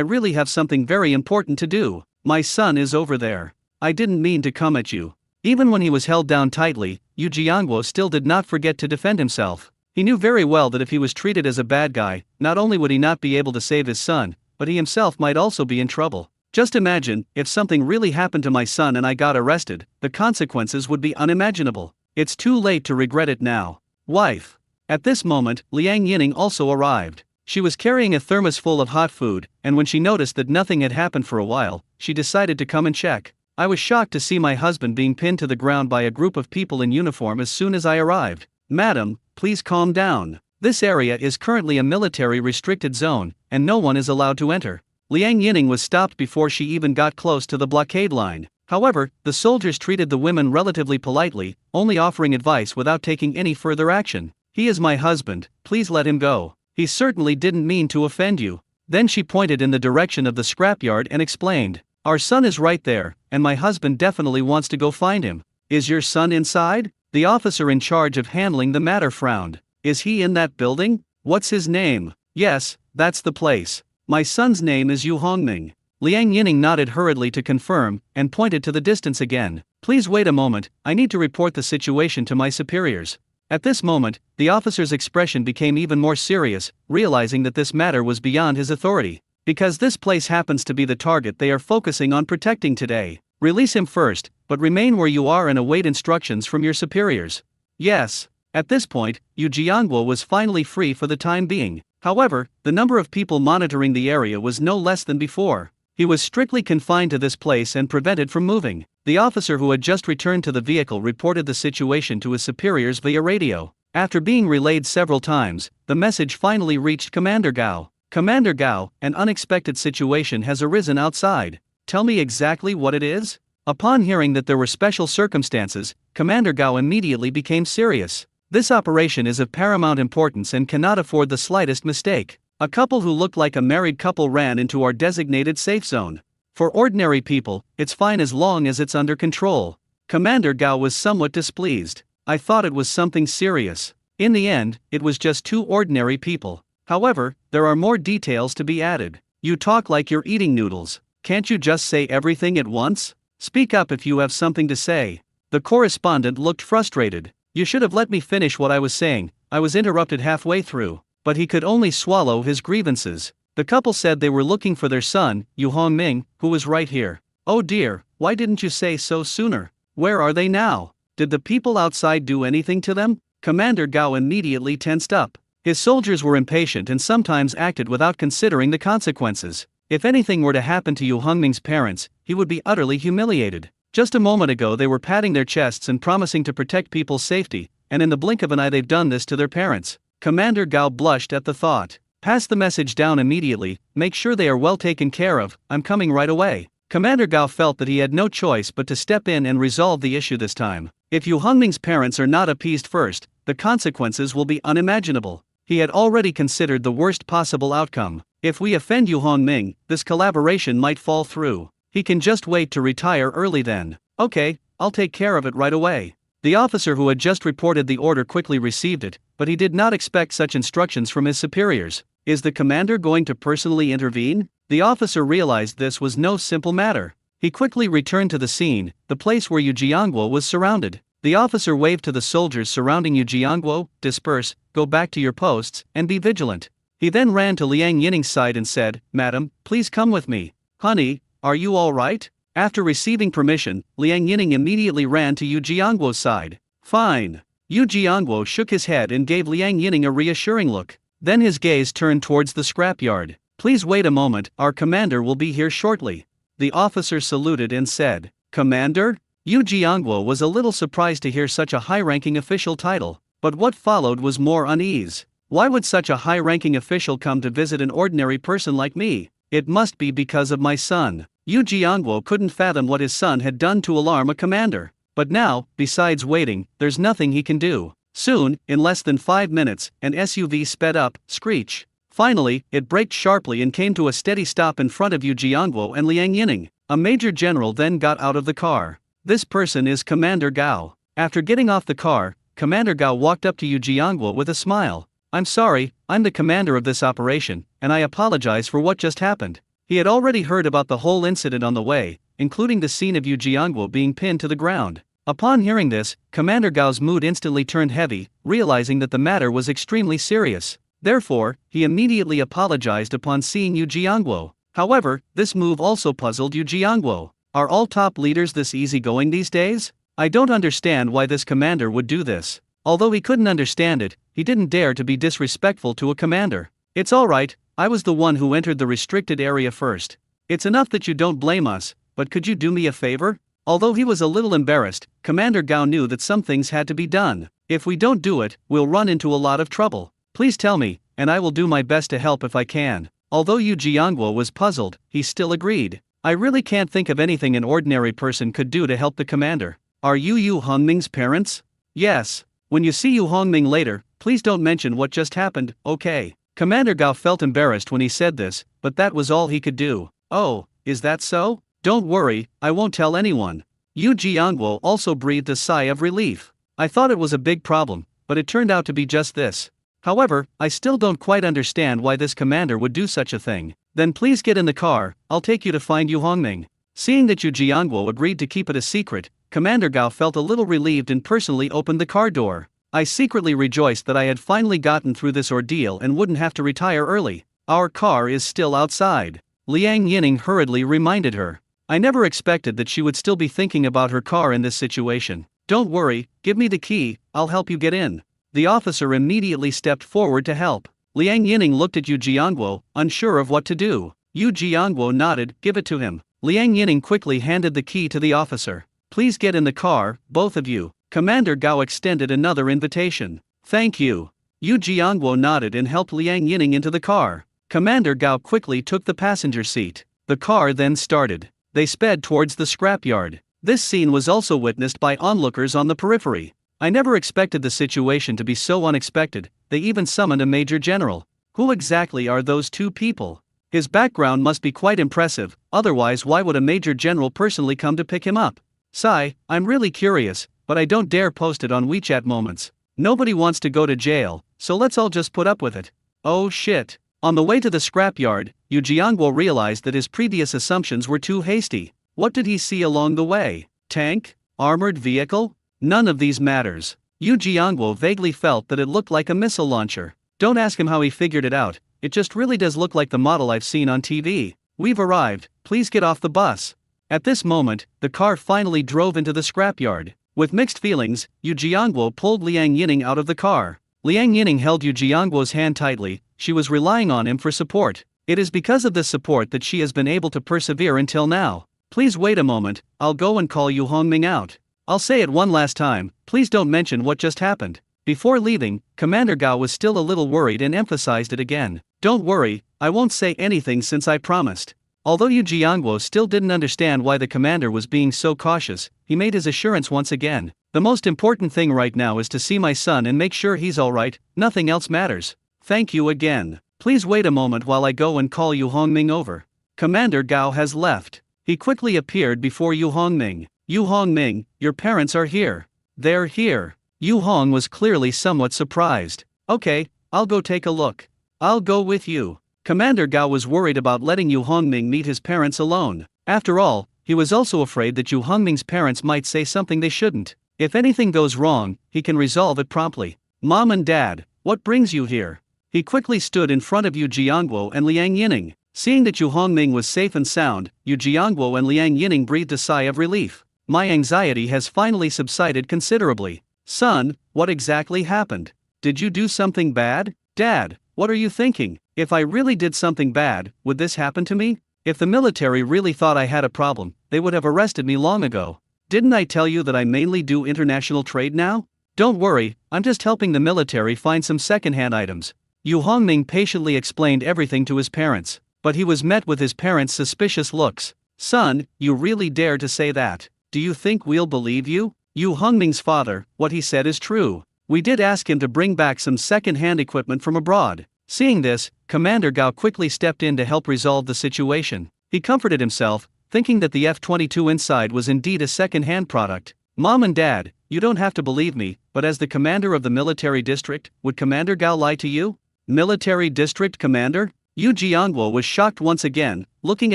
really have something very important to do. My son is over there. I didn't mean to come at you. Even when he was held down tightly, Yu Jiangwo still did not forget to defend himself. He knew very well that if he was treated as a bad guy, not only would he not be able to save his son, but he himself might also be in trouble. Just imagine, if something really happened to my son and I got arrested, the consequences would be unimaginable. It's too late to regret it now. Wife. At this moment, Liang Yining also arrived. She was carrying a thermos full of hot food, and when she noticed that nothing had happened for a while, she decided to come and check. I was shocked to see my husband being pinned to the ground by a group of people in uniform as soon as I arrived. Madam, please calm down. This area is currently a military restricted zone, and no one is allowed to enter. Liang Yining was stopped before she even got close to the blockade line. However, the soldiers treated the women relatively politely, only offering advice without taking any further action. He is my husband, please let him go. He certainly didn't mean to offend you. Then she pointed in the direction of the scrapyard and explained, our son is right there, and my husband definitely wants to go find him. Is your son inside? The officer in charge of handling the matter frowned. Is he in that building? What's his name? Yes, that's the place. My son's name is Yu Hongming. Liang Yining nodded hurriedly to confirm, and pointed to the distance again. Please wait a moment, I need to report the situation to my superiors. At this moment, the officer's expression became even more serious, realizing that this matter was beyond his authority. Because this place happens to be the target they are focusing on protecting today. Release him first, but remain where you are and await instructions from your superiors. Yes. At this point, Yu Jiangwo was finally free for the time being. However, the number of people monitoring the area was no less than before. He was strictly confined to this place and prevented from moving. The officer who had just returned to the vehicle reported the situation to his superiors via radio. After being relayed several times, the message finally reached Commander Gao. Commander Gao, an unexpected situation has arisen outside. Tell me exactly what it is? Upon hearing that there were special circumstances, Commander Gao immediately became serious. This operation is of paramount importance and cannot afford the slightest mistake. A couple who looked like a married couple ran into our designated safe zone. For ordinary people, it's fine as long as it's under control. Commander Gao was somewhat displeased. I thought it was something serious. In the end, it was just two ordinary people. However, there are more details to be added. You talk like you're eating noodles. Can't you just say everything at once? Speak up if you have something to say. The correspondent looked frustrated. You should have let me finish what I was saying. I was interrupted halfway through. But he could only swallow his grievances. The couple said they were looking for their son, Yu Hongming, who was right here. Oh dear, why didn't you say so sooner? Where are they now? Did the people outside do anything to them? Commander Gao immediately tensed up. His soldiers were impatient and sometimes acted without considering the consequences. If anything were to happen to Yu Hongming's parents, he would be utterly humiliated. Just a moment ago they were patting their chests and promising to protect people's safety, and in the blink of an eye they've done this to their parents. Commander Gao blushed at the thought. Pass the message down immediately, make sure they are well taken care of, I'm coming right away. Commander Gao felt that he had no choice but to step in and resolve the issue this time. If Yu Hongming's parents are not appeased first, the consequences will be unimaginable. He had already considered the worst possible outcome. If we offend Yu Hongming, this collaboration might fall through. He can just wait to retire early then. Okay, I'll take care of it right away. The officer who had just reported the order quickly received it, but he did not expect such instructions from his superiors. Is the commander going to personally intervene? The officer realized this was no simple matter. He quickly returned to the scene, the place where Yu Jiangguo was surrounded. The officer waved to the soldiers surrounding Yu Jiangguo, disperse, go back to your posts, and be vigilant. He then ran to Liang Yining's side and said, Madam, please come with me. Honey, are you all right? After receiving permission, Liang Yining immediately ran to Yu Jiangguo's side. Fine. Yu Jiangguo shook his head and gave Liang Yining a reassuring look. Then his gaze turned towards the scrapyard. Please wait a moment, our commander will be here shortly. The officer saluted and said, Commander? Yu Jiangguo was a little surprised to hear such a high-ranking official title, but what followed was more unease. Why would such a high-ranking official come to visit an ordinary person like me? It must be because of my son. Yu Jiangguo couldn't fathom what his son had done to alarm a commander. But now, besides waiting, there's nothing he can do. Soon, in less than 5 minutes, an SUV sped up, screech. Finally, it braked sharply and came to a steady stop in front of Yu Jiangguo and Liang Yining. A major general then got out of the car. This person is Commander Gao. After getting off the car, Commander Gao walked up to Yu Jiangguo with a smile. I'm sorry, I'm the commander of this operation, and I apologize for what just happened. He had already heard about the whole incident on the way, including the scene of Yu Jiangguo being pinned to the ground. Upon hearing this, Commander Gao's mood instantly turned heavy, realizing that the matter was extremely serious. Therefore, he immediately apologized upon seeing Yu Jiangguo. However, this move also puzzled Yu Jiangguo. Are all top leaders this easygoing these days? I don't understand why this commander would do this. Although he couldn't understand it, he didn't dare to be disrespectful to a commander. It's alright, I was the one who entered the restricted area first. It's enough that you don't blame us, but could you do me a favor? Although he was a little embarrassed, Commander Gao knew that some things had to be done. If we don't do it, we'll run into a lot of trouble. Please tell me, and I will do my best to help if I can. Although Yu Jiangguo was puzzled, he still agreed. I really can't think of anything an ordinary person could do to help the commander. Are you Yu Hongming's parents? Yes. When you see Yu Hongming later, please don't mention what just happened, okay? Commander Gao felt embarrassed when he said this, but that was all he could do. Oh, is that so? Don't worry, I won't tell anyone. Yu Jiangguo also breathed a sigh of relief. I thought it was a big problem, but it turned out to be just this. However, I still don't quite understand why this commander would do such a thing. Then please get in the car, I'll take you to find Yu Hongming. Seeing that Yu Jiangguo agreed to keep it a secret, Commander Gao felt a little relieved and personally opened the car door. I secretly rejoiced that I had finally gotten through this ordeal and wouldn't have to retire early. Our car is still outside. Liang Yining hurriedly reminded her. I never expected that she would still be thinking about her car in this situation. Don't worry, give me the key, I'll help you get in. The officer immediately stepped forward to help. Liang Yining looked at Yu Jiangguo, unsure of what to do. Yu Jiangguo nodded, give it to him. Liang Yining quickly handed the key to the officer. Please get in the car, both of you. Commander Gao extended another invitation. Thank you. Yu Jiangguo nodded and helped Liang Yining into the car. Commander Gao quickly took the passenger seat. The car then started. They sped towards the scrapyard. This scene was also witnessed by onlookers on the periphery. I never expected the situation to be so unexpected. They even summoned a major general. Who exactly are those two people? His background must be quite impressive, otherwise why would a major general personally come to pick him up? Sigh, I'm really curious, but I don't dare post it on WeChat moments. Nobody wants to go to jail, so let's all just put up with it. Oh shit. On the way to the scrapyard, Yu Jiangguo realized that his previous assumptions were too hasty. What did he see along the way? Tank? Armored vehicle? None of these matters. Yu Jiangguo vaguely felt that it looked like a missile launcher. Don't ask him how he figured it out, it just really does look like the model I've seen on TV. We've arrived, please get off the bus. At this moment, the car finally drove into the scrapyard. With mixed feelings, Yu Jiangguo pulled Liang Yining out of the car. Liang Yining held Yu Jiangguo's hand tightly, she was relying on him for support. It is because of this support that she has been able to persevere until now. Please wait a moment, I'll go and call Yu Hongming out. I'll say it one last time, please don't mention what just happened. Before leaving, Commander Gao was still a little worried and emphasized it again. Don't worry, I won't say anything since I promised. Although Yu Jiangguo still didn't understand why the commander was being so cautious, he made his assurance once again. The most important thing right now is to see my son and make sure he's alright, nothing else matters. Thank you again. Please wait a moment while I go and call Yu Hongming over. Commander Gao has left. He quickly appeared before Yu Hongming. Yu Hongming, your parents are here. They're here. Yu Hong was clearly somewhat surprised. Okay, I'll go take a look. I'll go with you. Commander Gao was worried about letting Yu Hongming meet his parents alone. After all, he was also afraid that Yu Hongming's parents might say something they shouldn't. If anything goes wrong, he can resolve it promptly. Mom and Dad, what brings you here? He quickly stood in front of Yu Jiangguo and Liang Yining. Seeing that Yu Hongming was safe and sound, Yu Jiangguo and Liang Yining breathed a sigh of relief. My anxiety has finally subsided considerably. Son, what exactly happened? Did you do something bad? Dad, what are you thinking? If I really did something bad, would this happen to me? If the military really thought I had a problem, they would have arrested me long ago. Didn't I tell you that I mainly do international trade now? Don't worry, I'm just helping the military find some second-hand items. Yu Hongming patiently explained everything to his parents, but he was met with his parents' suspicious looks. Son, you really dare to say that? Do you think we'll believe you? Yu Hongming's father, what he said is true. We did ask him to bring back some second-hand equipment from abroad. Seeing this, Commander Gao quickly stepped in to help resolve the situation. He comforted himself, thinking that the F-22 inside was indeed a second-hand product. Mom and Dad, you don't have to believe me, but as the commander of the military district, would Commander Gao lie to you? Military district commander? Yu Jiangguo was shocked once again, looking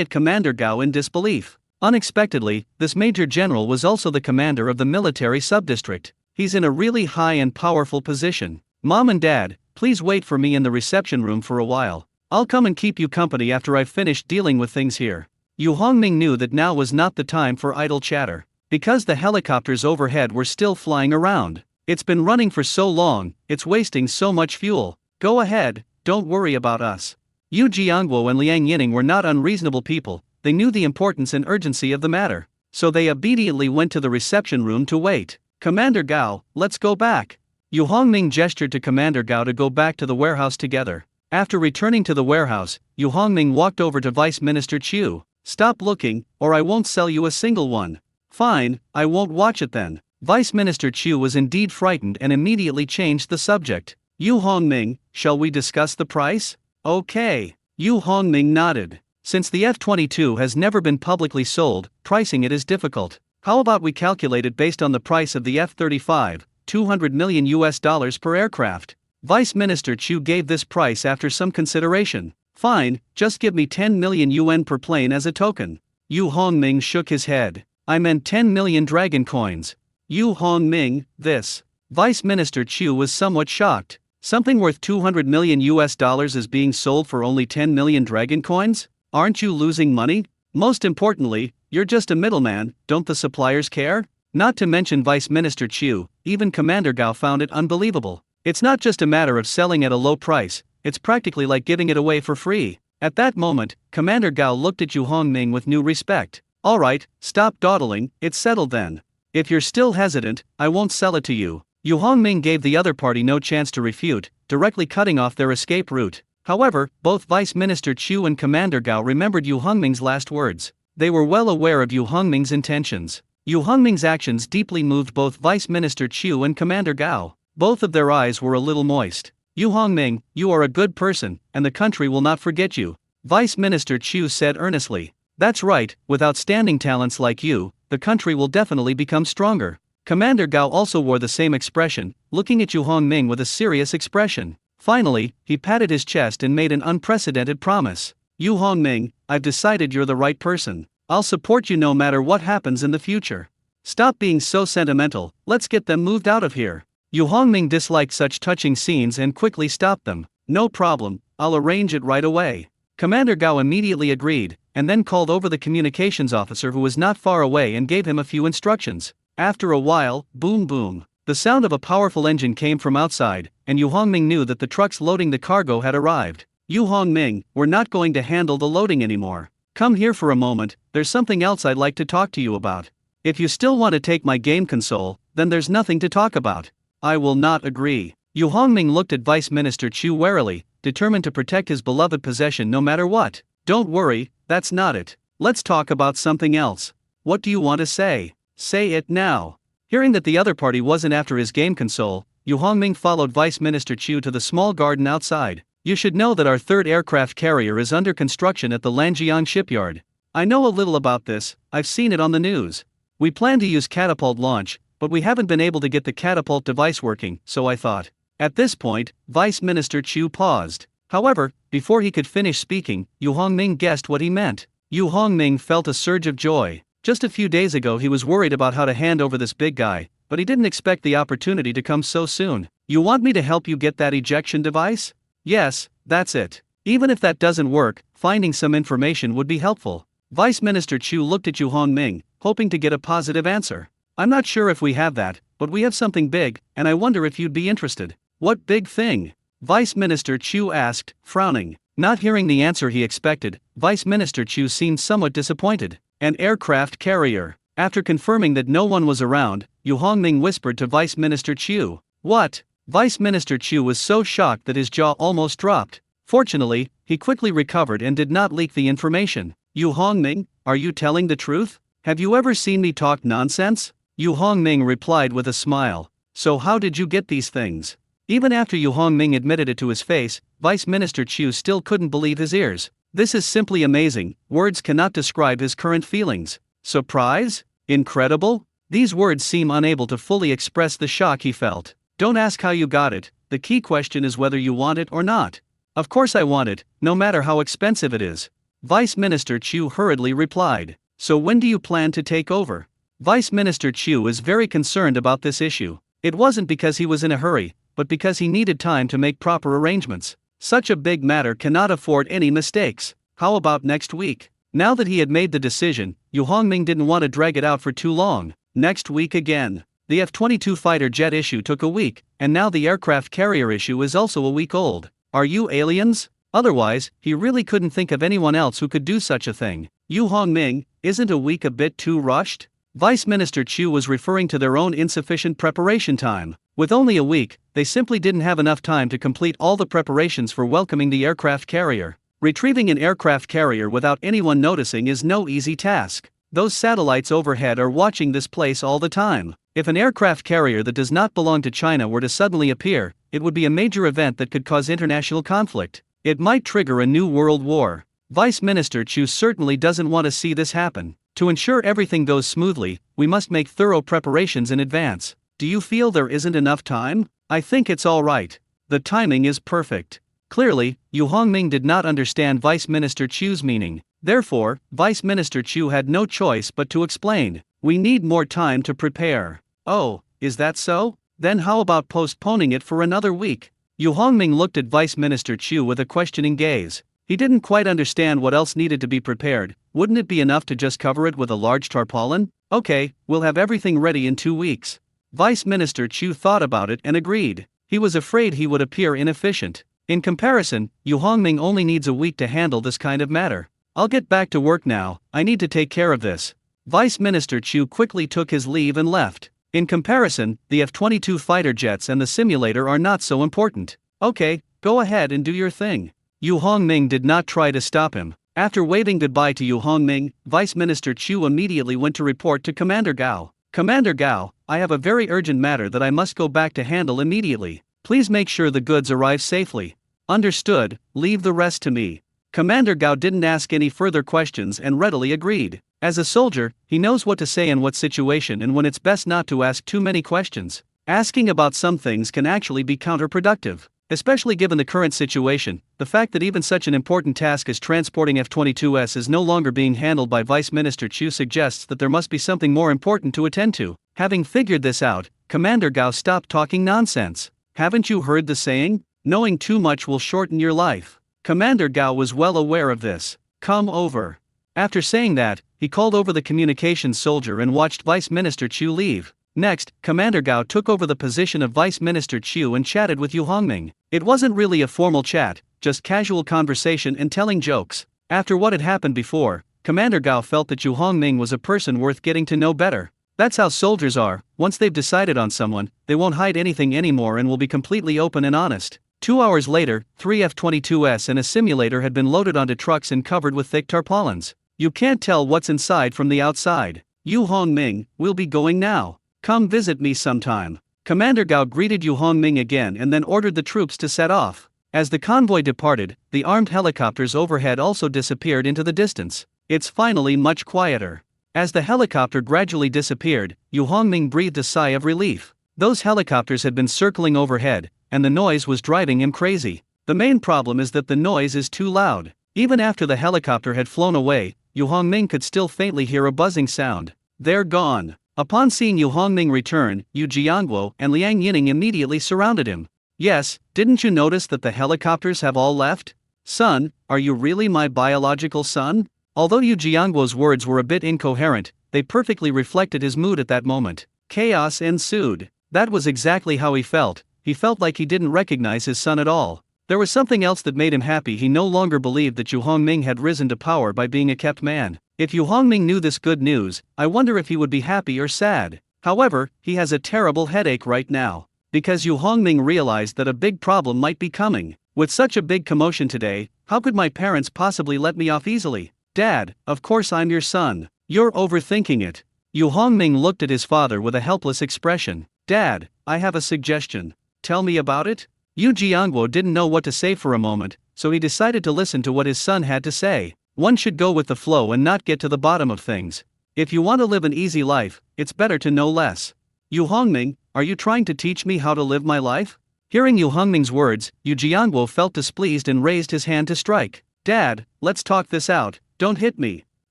at Commander Gao in disbelief. Unexpectedly, this major general was also the commander of the military subdistrict. He's in a really high and powerful position. Mom and Dad, please wait for me in the reception room for a while. I'll come and keep you company after I've finished dealing with things here. Yu Hongming knew that now was not the time for idle chatter. Because the helicopters overhead were still flying around. It's been running for so long, it's wasting so much fuel. Go ahead, don't worry about us. Yu Jiangguo and Liang Yining were not unreasonable people, they knew the importance and urgency of the matter. So they obediently went to the reception room to wait. Commander Gao, let's go back. Yu Hongming gestured to Commander Gao to go back to the warehouse together. After returning to the warehouse, Yu Hongming walked over to Vice Minister Chiu. Stop looking, or I won't sell you a single one. Fine, I won't watch it then. Vice Minister Chiu was indeed frightened and immediately changed the subject. Yu Hongming, shall we discuss the price? Okay. Yu Hongming nodded. Since the F-22 has never been publicly sold, pricing it is difficult. How about we calculate it based on the price of the F-35, $200 million per aircraft? Vice Minister Chiu gave this price after some consideration. Fine, just give me 10 million yuan per plane as a token. Yu Hongming shook his head. I meant 10 million dragon coins. Yu Hongming, this. Vice Minister Chiu was somewhat shocked. Something worth $200 million is being sold for only 10 million dragon coins? Aren't you losing money? Most importantly, you're just a middleman, don't the suppliers care? Not to mention Vice Minister Chiu, even Commander Gao found it unbelievable. It's not just a matter of selling at a low price, it's practically like giving it away for free. At that moment, Commander Gao looked at Yu Hongming with new respect. Alright, stop dawdling, it's settled then. If you're still hesitant, I won't sell it to you. Yu Hongming gave the other party no chance to refute, directly cutting off their escape route. However, both Vice Minister Chiu and Commander Gao remembered Yu Hongming's last words. They were well aware of Yu Hongming's intentions. Yu Hongming's actions deeply moved both Vice Minister Chiu and Commander Gao. Both of their eyes were a little moist. Yu Hongming, you are a good person, and the country will not forget you. Vice Minister Chu said earnestly. That's right, with outstanding talents like you, the country will definitely become stronger. Commander Gao also wore the same expression, looking at Yu Hongming with a serious expression. Finally, he patted his chest and made an unprecedented promise. Yu Hongming, I've decided you're the right person. I'll support you no matter what happens in the future. Stop being so sentimental, let's get them moved out of here. Yu Hongming disliked such touching scenes and quickly stopped them. No problem, I'll arrange it right away. Commander Gao immediately agreed, and then called over the communications officer who was not far away and gave him a few instructions. After a while, boom boom. The sound of a powerful engine came from outside, and Yu Hongming knew that the trucks loading the cargo had arrived. Yu Hongming, we're not going to handle the loading anymore. Come here for a moment, there's something else I'd like to talk to you about. If you still want to take my game console, then there's nothing to talk about. I will not agree. Yu Hongming looked at Vice Minister Chu warily, determined to protect his beloved possession no matter what. Don't worry, that's not it. Let's talk about something else. What do you want to say? Say it now. Hearing that the other party wasn't after his game console, Yu Hongming followed Vice Minister Chu to the small garden outside. You should know that our third aircraft carrier is under construction at the Lanjiang shipyard. I know a little about this, I've seen it on the news. We plan to use catapult launch, but we haven't been able to get the catapult device working, so I thought. At this point, Vice Minister Chu paused. However, before he could finish speaking, Yu Hongming guessed what he meant. Yu Hongming felt a surge of joy. Just a few days ago he was worried about how to hand over this big guy, but he didn't expect the opportunity to come so soon. You want me to help you get that ejection device? Yes, that's it. Even if that doesn't work, finding some information would be helpful. Vice Minister Chu looked at Yu Hongming, hoping to get a positive answer. I'm not sure if we have that, but we have something big, and I wonder if you'd be interested. What big thing? Vice Minister Chu asked, frowning. Not hearing the answer he expected, Vice Minister Chu seemed somewhat disappointed. An aircraft carrier. After confirming that no one was around, Yu Hongming whispered to Vice Minister Chu. What? Vice Minister Chu was so shocked that his jaw almost dropped. Fortunately, he quickly recovered and did not leak the information. Yu Hongming, are you telling the truth? Have you ever seen me talk nonsense? Yu Hongming replied with a smile. So how did you get these things? Even after Yu Hongming admitted it to his face, Vice Minister Chu still couldn't believe his ears. This is simply amazing, words cannot describe his current feelings. Surprise? Incredible? These words seem unable to fully express the shock he felt. Don't ask how you got it, the key question is whether you want it or not. Of course I want it, no matter how expensive it is. Vice Minister Chu hurriedly replied. So when do you plan to take over? Vice Minister Chu is very concerned about this issue. It wasn't because he was in a hurry, but because he needed time to make proper arrangements. Such a big matter cannot afford any mistakes. How about next week? Now that he had made the decision, Yu Hongming didn't want to drag it out for too long. Next week again. The F-22 fighter jet issue took a week, and now the aircraft carrier issue is also a week old. Are you aliens? Otherwise, he really couldn't think of anyone else who could do such a thing. Yu Hongming, isn't a week a bit too rushed? Vice Minister Chu was referring to their own insufficient preparation time. With only a week, they simply didn't have enough time to complete all the preparations for welcoming the aircraft carrier. Retrieving an aircraft carrier without anyone noticing is no easy task. Those satellites overhead are watching this place all the time. If an aircraft carrier that does not belong to China were to suddenly appear, it would be a major event that could cause international conflict. It might trigger a new world war. Vice Minister Chu certainly doesn't want to see this happen. To ensure everything goes smoothly, we must make thorough preparations in advance. Do you feel there isn't enough time? I think it's all right. The timing is perfect. Clearly, Yu Hongming did not understand Vice Minister Chu's meaning. Therefore, Vice Minister Chu had no choice but to explain. We need more time to prepare. Oh, is that so? Then how about postponing it for another week? Yu Hongming looked at Vice Minister Chu with a questioning gaze. He didn't quite understand what else needed to be prepared. Wouldn't it be enough to just cover it with a large tarpaulin? Okay, we'll have everything ready in 2 weeks. Vice Minister Chu thought about it and agreed. He was afraid he would appear inefficient. In comparison, Yu Hongming only needs a week to handle this kind of matter. I'll get back to work now, I need to take care of this. Vice Minister Chu quickly took his leave and left. In comparison, the F-22 fighter jets and the simulator are not so important. Okay, go ahead and do your thing. Yu Hongming did not try to stop him. After waving goodbye to Yu Hongming, Vice Minister Chu immediately went to report to Commander Gao. Commander Gao, I have a very urgent matter that I must go back to handle immediately. Please make sure the goods arrive safely. Understood, leave the rest to me. Commander Gao didn't ask any further questions and readily agreed. As a soldier, he knows what to say in what situation and when it's best not to ask too many questions. Asking about some things can actually be counterproductive, especially given the current situation. The fact that even such an important task as transporting F-22s is no longer being handled by Vice Minister Chu suggests that there must be something more important to attend to. Having figured this out, Commander Gao stopped talking nonsense. Haven't you heard the saying? Knowing too much will shorten your life. Commander Gao was well aware of this. Come over. After saying that, he called over the communications soldier and watched Vice Minister Chu leave. Next, Commander Gao took over the position of Vice Minister Chu and chatted with Yu Hongming. It wasn't really a formal chat, just casual conversation and telling jokes. After what had happened before, Commander Gao felt that Yu Hongming was a person worth getting to know better. That's how soldiers are. Once they've decided on someone, they won't hide anything anymore and will be completely open and honest. 2 hours later, 3 F-22s and a simulator had been loaded onto trucks and covered with thick tarpaulins. You can't tell what's inside from the outside. Yu Hongming, we'll be going now. Come visit me sometime. Commander Gao greeted Yu Hongming again and then ordered the troops to set off. As the convoy departed, the armed helicopters overhead also disappeared into the distance. It's finally much quieter. As the helicopter gradually disappeared, Yu Hongming breathed a sigh of relief. Those helicopters had been circling overhead, and the noise was driving him crazy. The main problem is that the noise is too loud. Even after the helicopter had flown away, Yu Hongming could still faintly hear a buzzing sound. They're gone. Upon seeing Yu Hongming return, Yu Jiangguo and Liang Yining immediately surrounded him. Yes, didn't you notice that the helicopters have all left? Son, are you really my biological son? Although Yu Jiangguo's words were a bit incoherent, they perfectly reflected his mood at that moment. Chaos ensued. That was exactly how he felt. He felt like he didn't recognize his son at all. There was something else that made him happy. He no longer believed that Yu Hongming had risen to power by being a kept man. If Yu Hongming knew this good news, I wonder if he would be happy or sad. However, he has a terrible headache right now. Because Yu Hongming realized that a big problem might be coming. With such a big commotion today, how could my parents possibly let me off easily? Dad, of course I'm your son. You're overthinking it. Yu Hongming looked at his father with a helpless expression. Dad, I have a suggestion. Tell me about it? Yu Jiangguo didn't know what to say for a moment, so he decided to listen to what his son had to say. One should go with the flow and not get to the bottom of things. If you want to live an easy life, it's better to know less. Yu Hongming, are you trying to teach me how to live my life? Hearing Yu Hongming's words, Yu Jiangguo felt displeased and raised his hand to strike. Dad, let's talk this out, don't hit me.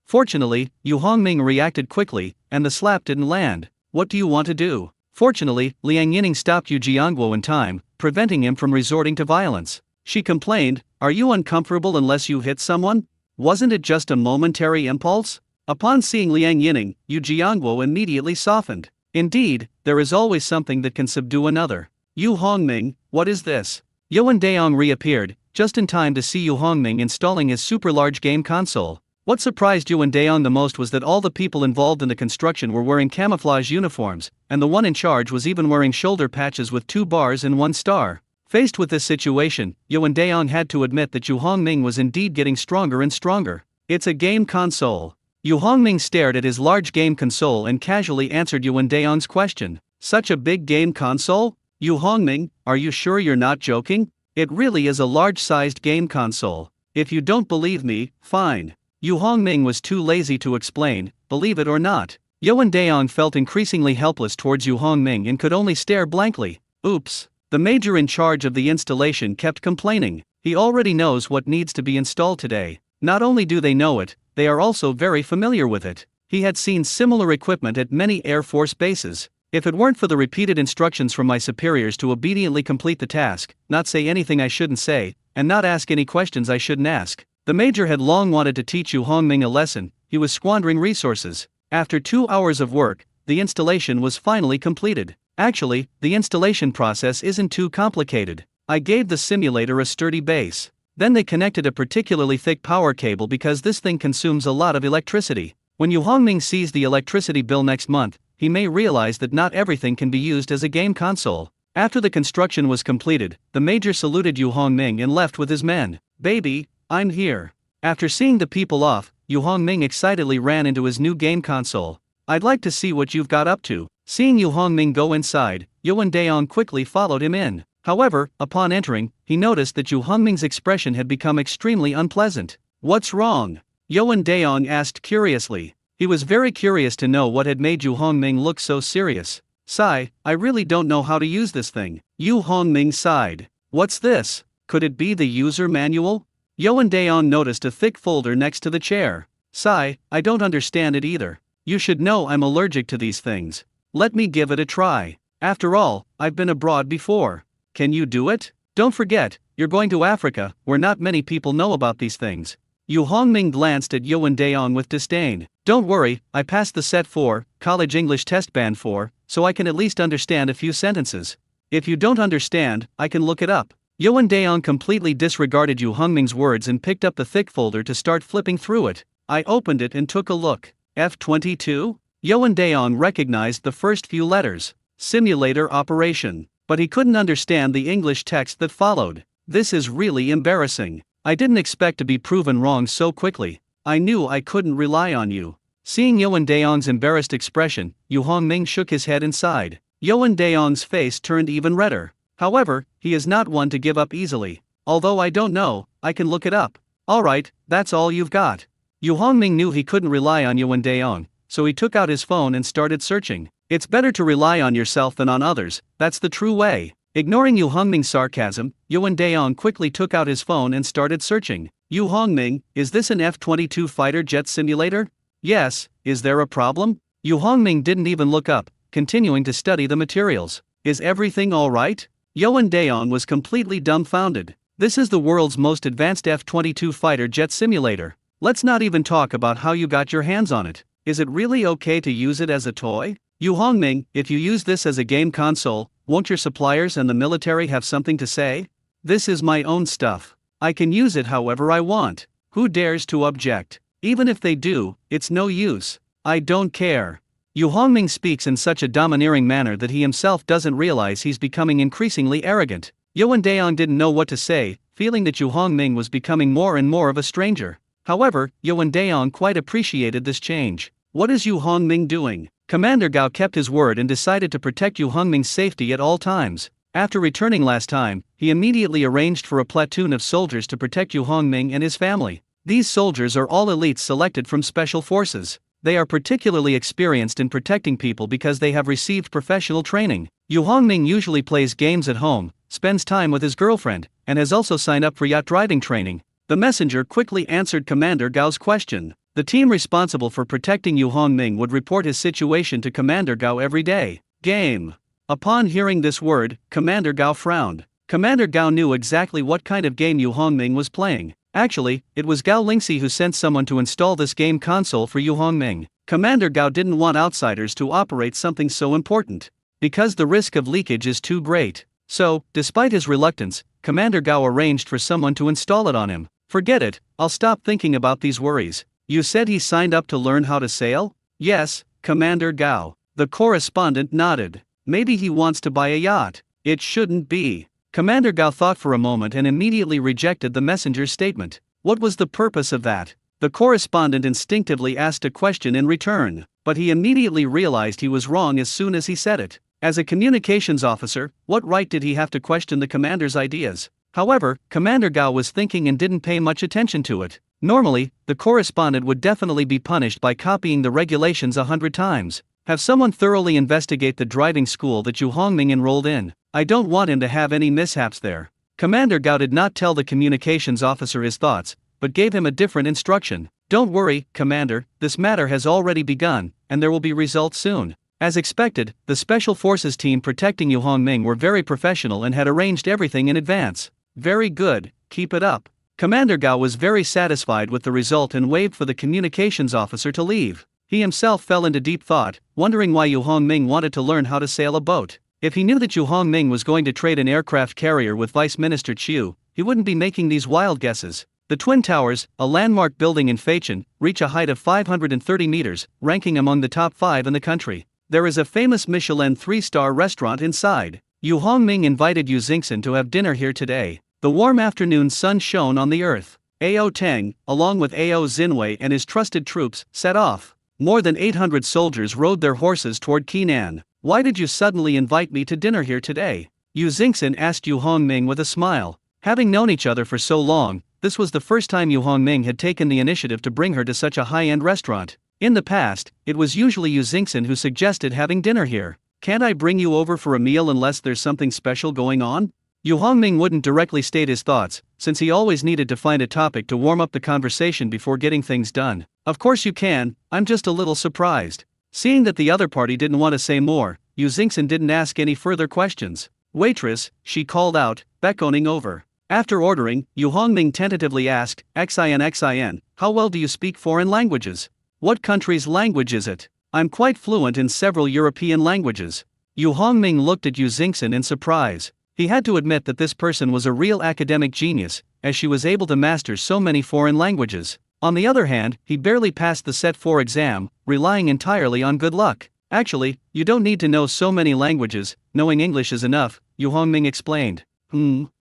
Fortunately, Yu Hongming reacted quickly, and the slap didn't land. What do you want to do? Fortunately, Liang Yining stopped Yu Jiangguo in time, preventing him from resorting to violence. She complained, are you uncomfortable unless you hit someone? Wasn't it just a momentary impulse? Upon seeing Liang Yining, Yu Jiangguo immediately softened. Indeed, there is always something that can subdue another. Yu Hongming, what is this? Yuan Daong reappeared, just in time to see Yu Hongming installing his super-large game console. What surprised Yuan Daong the most was that all the people involved in the construction were wearing camouflage uniforms, and the one in charge was even wearing shoulder patches with 2 bars and 1 star. Faced with this situation, Yuan Daong had to admit that Yu Hongming was indeed getting stronger and stronger. It's a game console. Yu Hongming stared at his large game console and casually answered Yuan Daong's question. Such a big game console? Yu Hongming, are you sure you're not joking? It really is a large-sized game console. If you don't believe me, fine. Yu Hongming was too lazy to explain, believe it or not. Yuan Daong felt increasingly helpless towards Yu Hongming and could only stare blankly. Oops. The major in charge of the installation kept complaining. He already knows what needs to be installed today. Not only do they know it, they are also very familiar with it. He had seen similar equipment at many Air Force bases. If it weren't for the repeated instructions from my superiors to obediently complete the task, not say anything I shouldn't say, and not ask any questions I shouldn't ask, the major had long wanted to teach Yu Hongming a lesson. He was squandering resources. After 2 hours of work, the installation was finally completed. Actually, the installation process isn't too complicated. I gave the simulator a sturdy base. Then they connected a particularly thick power cable because this thing consumes a lot of electricity. When Yu Hongming sees the electricity bill next month, he may realize that not everything can be used as a game console. After the construction was completed, the major saluted Yu Hongming and left with his men. Baby, I'm here. After seeing the people off, Yu Hongming excitedly ran into his new game console. I'd like to see what you've got up to. Seeing Yu Hongming go inside, Yuan Daong quickly followed him in. However, upon entering, he noticed that Yu Hongming's expression had become extremely unpleasant. "What's wrong?" Yoan Daong asked curiously. He was very curious to know what had made Yu Hongming look so serious. "Sigh, I really don't know how to use this thing." Yu Hongming sighed. "What's this? Could it be the user manual?" Yoan Daong noticed a thick folder next to the chair. "Sigh, I don't understand it either. You should know I'm allergic to these things. Let me give it a try. After all, I've been abroad before. Can you do it? Don't forget, you're going to Africa, where not many people know about these things." Yu Hongming glanced at Yoan Daong with disdain. "Don't worry, I passed the Set 4, College English Test Band 4, so I can at least understand a few sentences. If you don't understand, I can look it up." Yoan Daong completely disregarded Yu Hongming's words and picked up the thick folder to start flipping through it. I opened it and took a look. F22? Yoan Daong recognized the first few letters. Simulator operation. But he couldn't understand the English text that followed. "This is really embarrassing. I didn't expect to be proven wrong so quickly. I knew I couldn't rely on you." Seeing Yoan Daong's embarrassed expression, Yu Hongming shook his head and sighed. Yoan Daong's face turned even redder. However, he is not one to give up easily. "Although I don't know, I can look it up." "Alright, that's all you've got." Yu Hongming knew he couldn't rely on Yoan Daong, so he took out his phone and started searching. It's better to rely on yourself than on others, that's the true way. Ignoring Yu Hongming's sarcasm, Yoan Daong quickly took out his phone and started searching. "Yu Hongming, is this an F-22 fighter jet simulator?" "Yes, is there a problem?" Yu Hongming didn't even look up, continuing to study the materials. "Is everything alright?" Yoan Daong was completely dumbfounded. "This is the world's most advanced F-22 fighter jet simulator. Let's not even talk about how you got your hands on it. Is it really okay to use it as a toy? Yu Hongming, if you use this as a game console, won't your suppliers and the military have something to say? This is my own stuff. I can use it however I want. Who dares to object? Even if they do, it's no use. I don't care." Yu Hongming speaks in such a domineering manner that he himself doesn't realize he's becoming increasingly arrogant. Yoan Daong didn't know what to say, feeling that Yu Hongming was becoming more and more of a stranger. However, Yoan Daong quite appreciated this change. "What is Yu Hongming doing?" Commander Gao kept his word and decided to protect Yu Hongming's safety at all times. After returning last time, he immediately arranged for a platoon of soldiers to protect Yu Hongming and his family. These soldiers are all elites selected from special forces. They are particularly experienced in protecting people because they have received professional training. Yu Hongming usually plays games at home, spends time with his girlfriend, and has also signed up for yacht driving training. The messenger quickly answered Commander Gao's question. The team responsible for protecting Yu Hongming would report his situation to Commander Gao every day. Game. Upon hearing this word, Commander Gao frowned. Commander Gao knew exactly what kind of game Yu Hongming was playing. Actually, it was Gao Lingxi who sent someone to install this game console for Yu Hongming. Commander Gao didn't want outsiders to operate something so important, because the risk of leakage is too great. So, despite his reluctance, Commander Gao arranged for someone to install it on him. "Forget it, I'll stop thinking about these worries. You said he signed up to learn how to sail?" "Yes, Commander Gao." The correspondent nodded. "Maybe he wants to buy a yacht." "It shouldn't be." Commander Gao thought for a moment and immediately rejected the messenger's statement. What was the purpose of that? The correspondent instinctively asked a question in return, but he immediately realized he was wrong as soon as he said it. As a communications officer, what right did he have to question the commander's ideas? However, Commander Gao was thinking and didn't pay much attention to it. Normally, the correspondent would definitely be punished by copying the regulations 100 times. Have someone thoroughly investigate the driving school that Yu Hongming enrolled in. I don't want him to have any mishaps there. Commander Gao did not tell the communications officer his thoughts, but gave him a different instruction. "Don't worry, Commander, this matter has already begun, and there will be results soon." As expected, the Special Forces team protecting Yu Hongming were very professional and had arranged everything in advance. "Very good, keep it up." Commander Gao was very satisfied with the result and waved for the communications officer to leave. He himself fell into deep thought, wondering why Yu Hongming wanted to learn how to sail a boat. If he knew that Yu Hongming was going to trade an aircraft carrier with Vice Minister Chiu, he wouldn't be making these wild guesses. The Twin Towers, a landmark building in Feichun, reach a height of 530 meters, ranking among the top 5 in the country. There is a famous Michelin 3-star restaurant inside. Yu Hongming invited Yu Xingxin to have dinner here today. The warm afternoon sun shone on the earth. Ao Teng, along with Ao Xinwei and his trusted troops, set off. More than 800 soldiers rode their horses toward Qinan. "Why did you suddenly invite me to dinner here today?" Yu Xingxin asked Yu Hongming with a smile. Having known each other for so long, this was the first time Yu Hongming had taken the initiative to bring her to such a high-end restaurant. In the past, it was usually Yu Xingxin who suggested having dinner here. Can't I bring you over for a meal unless there's something special going on? Yu Hongming wouldn't directly state his thoughts, since he always needed to find a topic to warm up the conversation before getting things done. Of course you can, I'm just a little surprised. Seeing that the other party didn't want to say more, Yu Xingxin didn't ask any further questions. Waitress, she called out, beckoning over. After ordering, Yu Hongming tentatively asked, Xin, how well do you speak foreign languages? What country's language is it? I'm quite fluent in several European languages. Yu Hongming looked at Yu Xingxin in surprise. He had to admit that this person was a real academic genius, as she was able to master so many foreign languages. On the other hand, he barely passed the Set 4 exam, relying entirely on good luck. Actually, you don't need to know so many languages, knowing English is enough, Yu Hongming explained.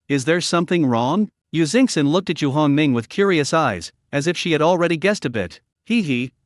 Is there something wrong? Yu Xingxin looked at Yu Hongming with curious eyes, as if she had already guessed a bit.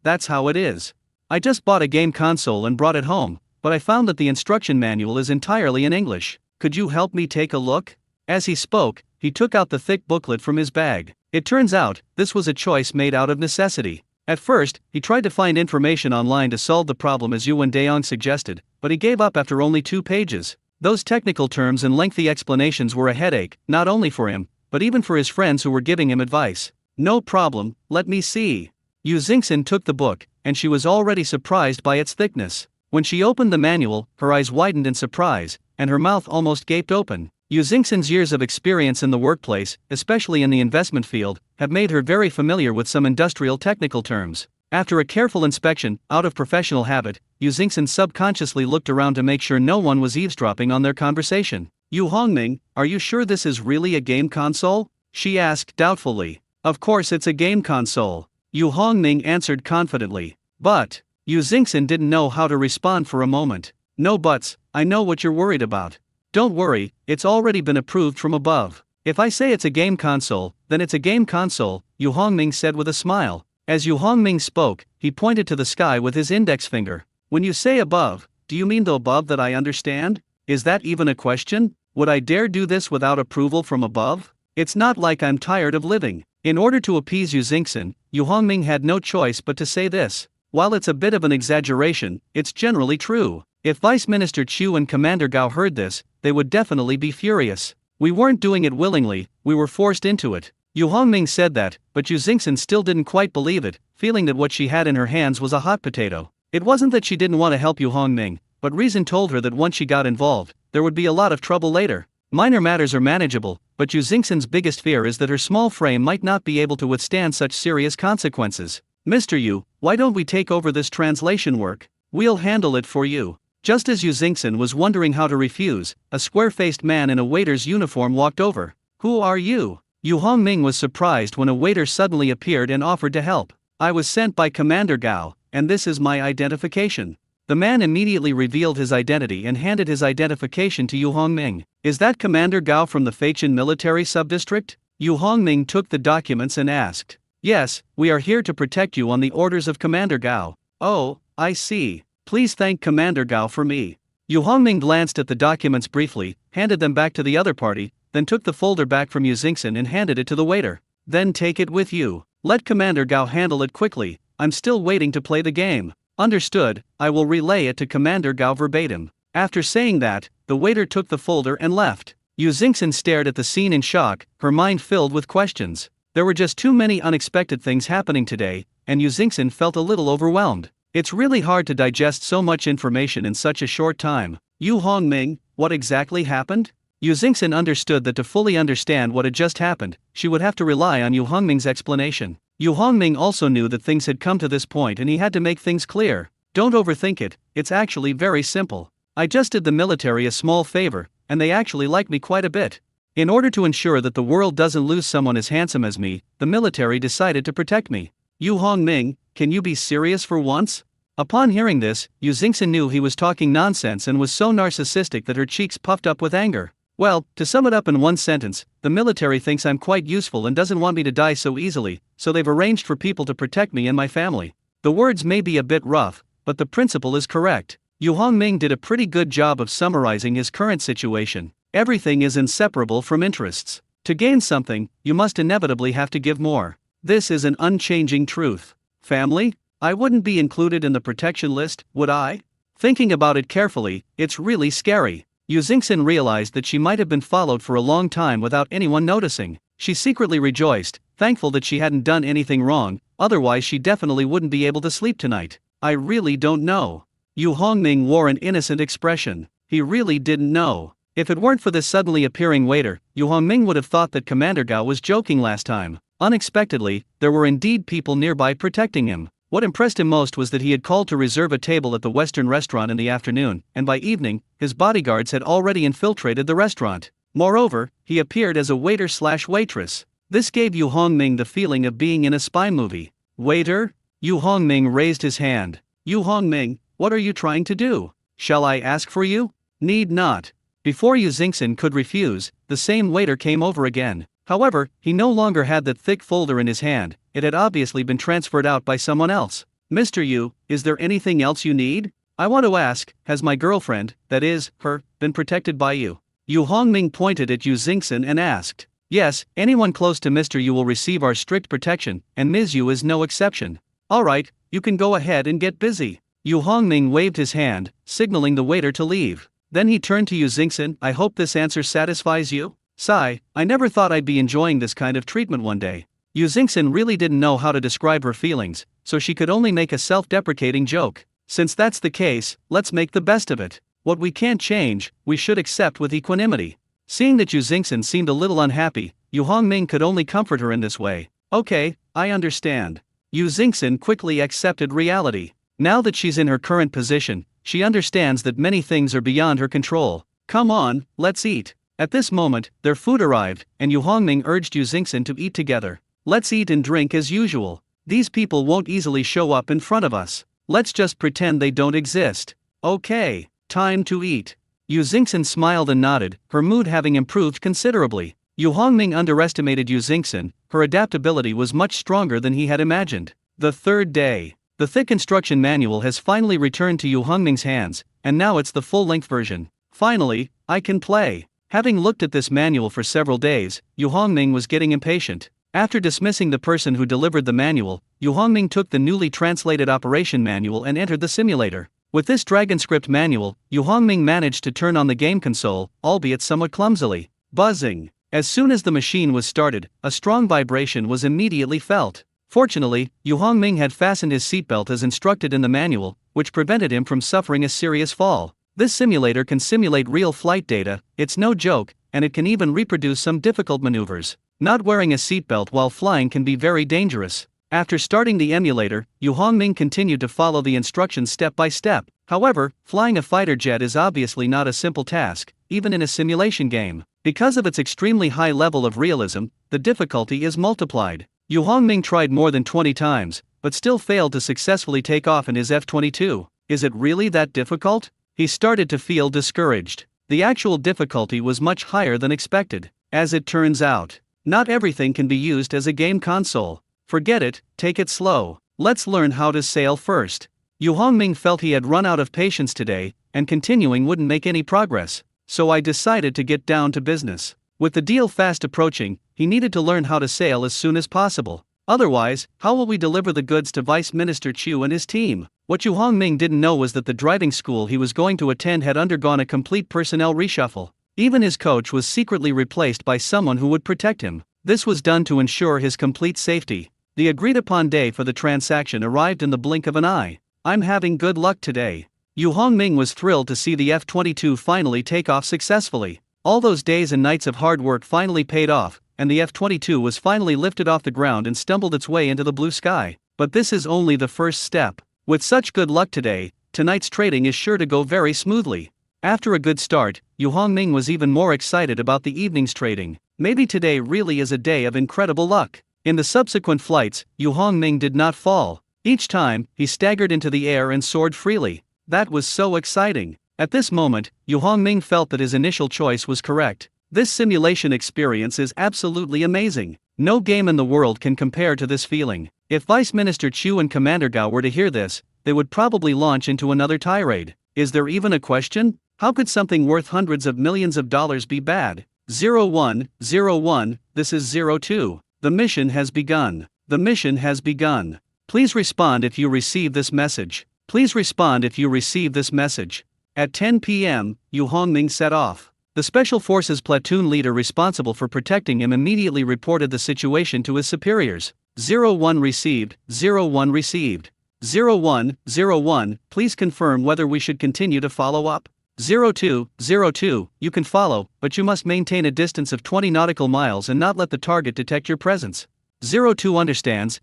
That's how it is. I just bought a game console and brought it home, but I found that the instruction manual is entirely in English. Could you help me take a look? As he spoke, he took out the thick booklet from his bag. It turns out, this was a choice made out of necessity. At first, he tried to find information online to solve the problem as Yuan Daong suggested, but he gave up after only 2 pages. Those technical terms and lengthy explanations were a headache, not only for him, but even for his friends who were giving him advice. No problem, let me see. Yu Xingxin took the book, and she was already surprised by its thickness. When she opened the manual, her eyes widened in surprise, and her mouth almost gaped open. Yu Xingxin's years of experience in the workplace, especially in the investment field, have made her very familiar with some industrial technical terms. After a careful inspection, out of professional habit, Yu Xingxin subconsciously looked around to make sure no one was eavesdropping on their conversation. Yu Hongming, are you sure this is really a game console? She asked doubtfully. Of course it's a game console. Yu Hongming answered confidently. But, Yu Xingxin didn't know how to respond for a moment. No buts, I know what you're worried about. Don't worry, it's already been approved from above. If I say it's a game console, then it's a game console, Yu Hongming said with a smile. As Yu Hongming spoke, he pointed to the sky with his index finger. When you say above, do you mean the above that I understand? Is that even a question? Would I dare do this without approval from above? It's not like I'm tired of living. In order to appease Yu Xingxin, Yu Hongming had no choice but to say this. While it's a bit of an exaggeration, it's generally true. If Vice Minister Chu and Commander Gao heard this, they would definitely be furious. We weren't doing it willingly, we were forced into it. Yu Hongming said that, but Yu Xingxin still didn't quite believe it, feeling that what she had in her hands was a hot potato. It wasn't that she didn't want to help Yu Hongming, but reason told her that once she got involved, there would be a lot of trouble later. Minor matters are manageable, but Yu Xingxin's biggest fear is that her small frame might not be able to withstand such serious consequences. Mr. Yu, why don't we take over this translation work? We'll handle it for you. Just as Yu Xingxin was wondering how to refuse, a square-faced man in a waiter's uniform walked over. Who are you? Yu Hongming was surprised when a waiter suddenly appeared and offered to help. I was sent by Commander Gao, and this is my identification. The man immediately revealed his identity and handed his identification to Yu Hongming. Is that Commander Gao from the Feichen military subdistrict? Yu Hongming took the documents and asked. Yes, we are here to protect you on the orders of Commander Gao. Oh, I see. Please thank Commander Gao for me. Yu Hongming glanced at the documents briefly, handed them back to the other party, then took the folder back from Yu Xingxin and handed it to the waiter. Then take it with you. Let Commander Gao handle it quickly, I'm still waiting to play the game. Understood, I will relay it to Commander Gao verbatim. After saying that, the waiter took the folder and left. Yu Xingxin stared at the scene in shock, her mind filled with questions. There were just too many unexpected things happening today, and Yu Xingxin felt a little overwhelmed. It's really hard to digest so much information in such a short time. Yu Hongming, what exactly happened? Yu Xingxin understood that to fully understand what had just happened, she would have to rely on Yu Hongming's explanation. Yu Hongming also knew that things had come to this point and he had to make things clear. Don't overthink it, it's actually very simple. I just did the military a small favor, and they actually like me quite a bit. In order to ensure that the world doesn't lose someone as handsome as me, the military decided to protect me. Yu Hongming, can you be serious for once? Upon hearing this, Yu Xingxin knew he was talking nonsense and was so narcissistic that her cheeks puffed up with anger. Well, to sum it up in one sentence, the military thinks I'm quite useful and doesn't want me to die so easily, so they've arranged for people to protect me and my family. The words may be a bit rough, but the principle is correct. Yu Hongming did a pretty good job of summarizing his current situation. Everything is inseparable from interests. To gain something, you must inevitably have to give more. This is an unchanging truth. Family? I wouldn't be included in the protection list, would I? Thinking about it carefully, it's really scary. Yu Xingxin realized that she might have been followed for a long time without anyone noticing. She secretly rejoiced, thankful that she hadn't done anything wrong, otherwise she definitely wouldn't be able to sleep tonight. I really don't know. Yu Hongming wore an innocent expression. He really didn't know. If it weren't for this suddenly appearing waiter, Yu Hongming would have thought that Commander Gao was joking last time. Unexpectedly, there were indeed people nearby protecting him. What impressed him most was that he had called to reserve a table at the Western restaurant in the afternoon, and by evening, his bodyguards had already infiltrated the restaurant. Moreover, he appeared as a waiter/waitress. This gave Yu Hongming the feeling of being in a spy movie. Waiter? Yu Hongming raised his hand. Yu Hongming, what are you trying to do? Shall I ask for you? Need not. Before Yu Xingxin could refuse, the same waiter came over again. However, he no longer had that thick folder in his hand, it had obviously been transferred out by someone else. Mr. Yu, is there anything else you need? I want to ask, has my girlfriend, that is, her, been protected by you? Yu Hongming pointed at Yu Xingxin and asked. Yes, anyone close to Mr. Yu will receive our strict protection, and Ms. Yu is no exception. Alright, you can go ahead and get busy. Yu Hongming waved his hand, signaling the waiter to leave. Then he turned to Yu Xingxin. I hope this answer satisfies you? Sigh, I never thought I'd be enjoying this kind of treatment one day. Yu Xingxin really didn't know how to describe her feelings, so she could only make a self-deprecating joke. Since that's the case, let's make the best of it. What we can't change, we should accept with equanimity. Seeing that Yu Xingxin seemed a little unhappy, Yu Hongming could only comfort her in this way. Okay, I understand. Yu Xingxin quickly accepted reality. Now that she's in her current position, she understands that many things are beyond her control. Come on, let's eat. At this moment, their food arrived, and Yu Hongming urged Yu Xingxin to eat together. Let's eat and drink as usual. These people won't easily show up in front of us. Let's just pretend they don't exist. Okay, time to eat. Yu Xingxin smiled and nodded, her mood having improved considerably. Yu Hongming underestimated Yu Xingxin, her adaptability was much stronger than he had imagined. The third day. The thick instruction manual has finally returned to Yu Hongming's hands, and now it's the full-length version. Finally, I can play. Having looked at this manual for several days, Yu Hongming was getting impatient. After dismissing the person who delivered the manual, Yu Hongming took the newly translated operation manual and entered the simulator. With this DragonScript manual, Yu Hongming managed to turn on the game console, albeit somewhat clumsily. Buzzing. As soon as the machine was started, a strong vibration was immediately felt. Fortunately, Yu Hongming had fastened his seatbelt as instructed in the manual, which prevented him from suffering a serious fall. This simulator can simulate real flight data, it's no joke, and it can even reproduce some difficult maneuvers. Not wearing a seatbelt while flying can be very dangerous. After starting the emulator, Yu Hongming continued to follow the instructions step by step. However, flying a fighter jet is obviously not a simple task, even in a simulation game. Because of its extremely high level of realism, the difficulty is multiplied. Yu Hongming tried more than 20 times, but still failed to successfully take off in his F-22. Is it really that difficult? He started to feel discouraged. The actual difficulty was much higher than expected. As it turns out, not everything can be used as a game console. Forget it, take it slow. Let's learn how to sail first. Yu Hongming felt he had run out of patience today, and continuing wouldn't make any progress. So I decided to get down to business. With the deal fast approaching, he needed to learn how to sail as soon as possible. Otherwise, how will we deliver the goods to Vice Minister Chu and his team? What Yu Hongming didn't know was that the driving school he was going to attend had undergone a complete personnel reshuffle. Even his coach was secretly replaced by someone who would protect him. This was done to ensure his complete safety. The agreed-upon day for the transaction arrived in the blink of an eye. I'm having good luck today. Yu Hongming was thrilled to see the F-22 finally take off successfully. All those days and nights of hard work finally paid off, and the F-22 was finally lifted off the ground and stumbled its way into the blue sky. But this is only the first step. With such good luck today, tonight's trading is sure to go very smoothly. After a good start, Yu Hongming was even more excited about the evening's trading. Maybe today really is a day of incredible luck. In the subsequent flights, Yu Hongming did not fall. Each time, he staggered into the air and soared freely. That was so exciting. At this moment, Yu Hongming felt that his initial choice was correct. This simulation experience is absolutely amazing. No game in the world can compare to this feeling. If Vice Minister Chu and Commander Gao were to hear this, they would probably launch into another tirade. Is there even a question? How could something worth hundreds of millions of dollars be bad? 0101, this is 02. The mission has begun. The mission has begun. Please respond if you receive this message. Please respond if you receive this message. At 10 p.m., Yu Hongming set off. The Special Forces platoon leader responsible for protecting him immediately reported the situation to his superiors. 01 received, 01 received. 0101, please confirm whether we should continue to follow up. 0202, you can follow, but you must maintain a distance of 20 nautical miles and not let the target detect your presence. 02 understands,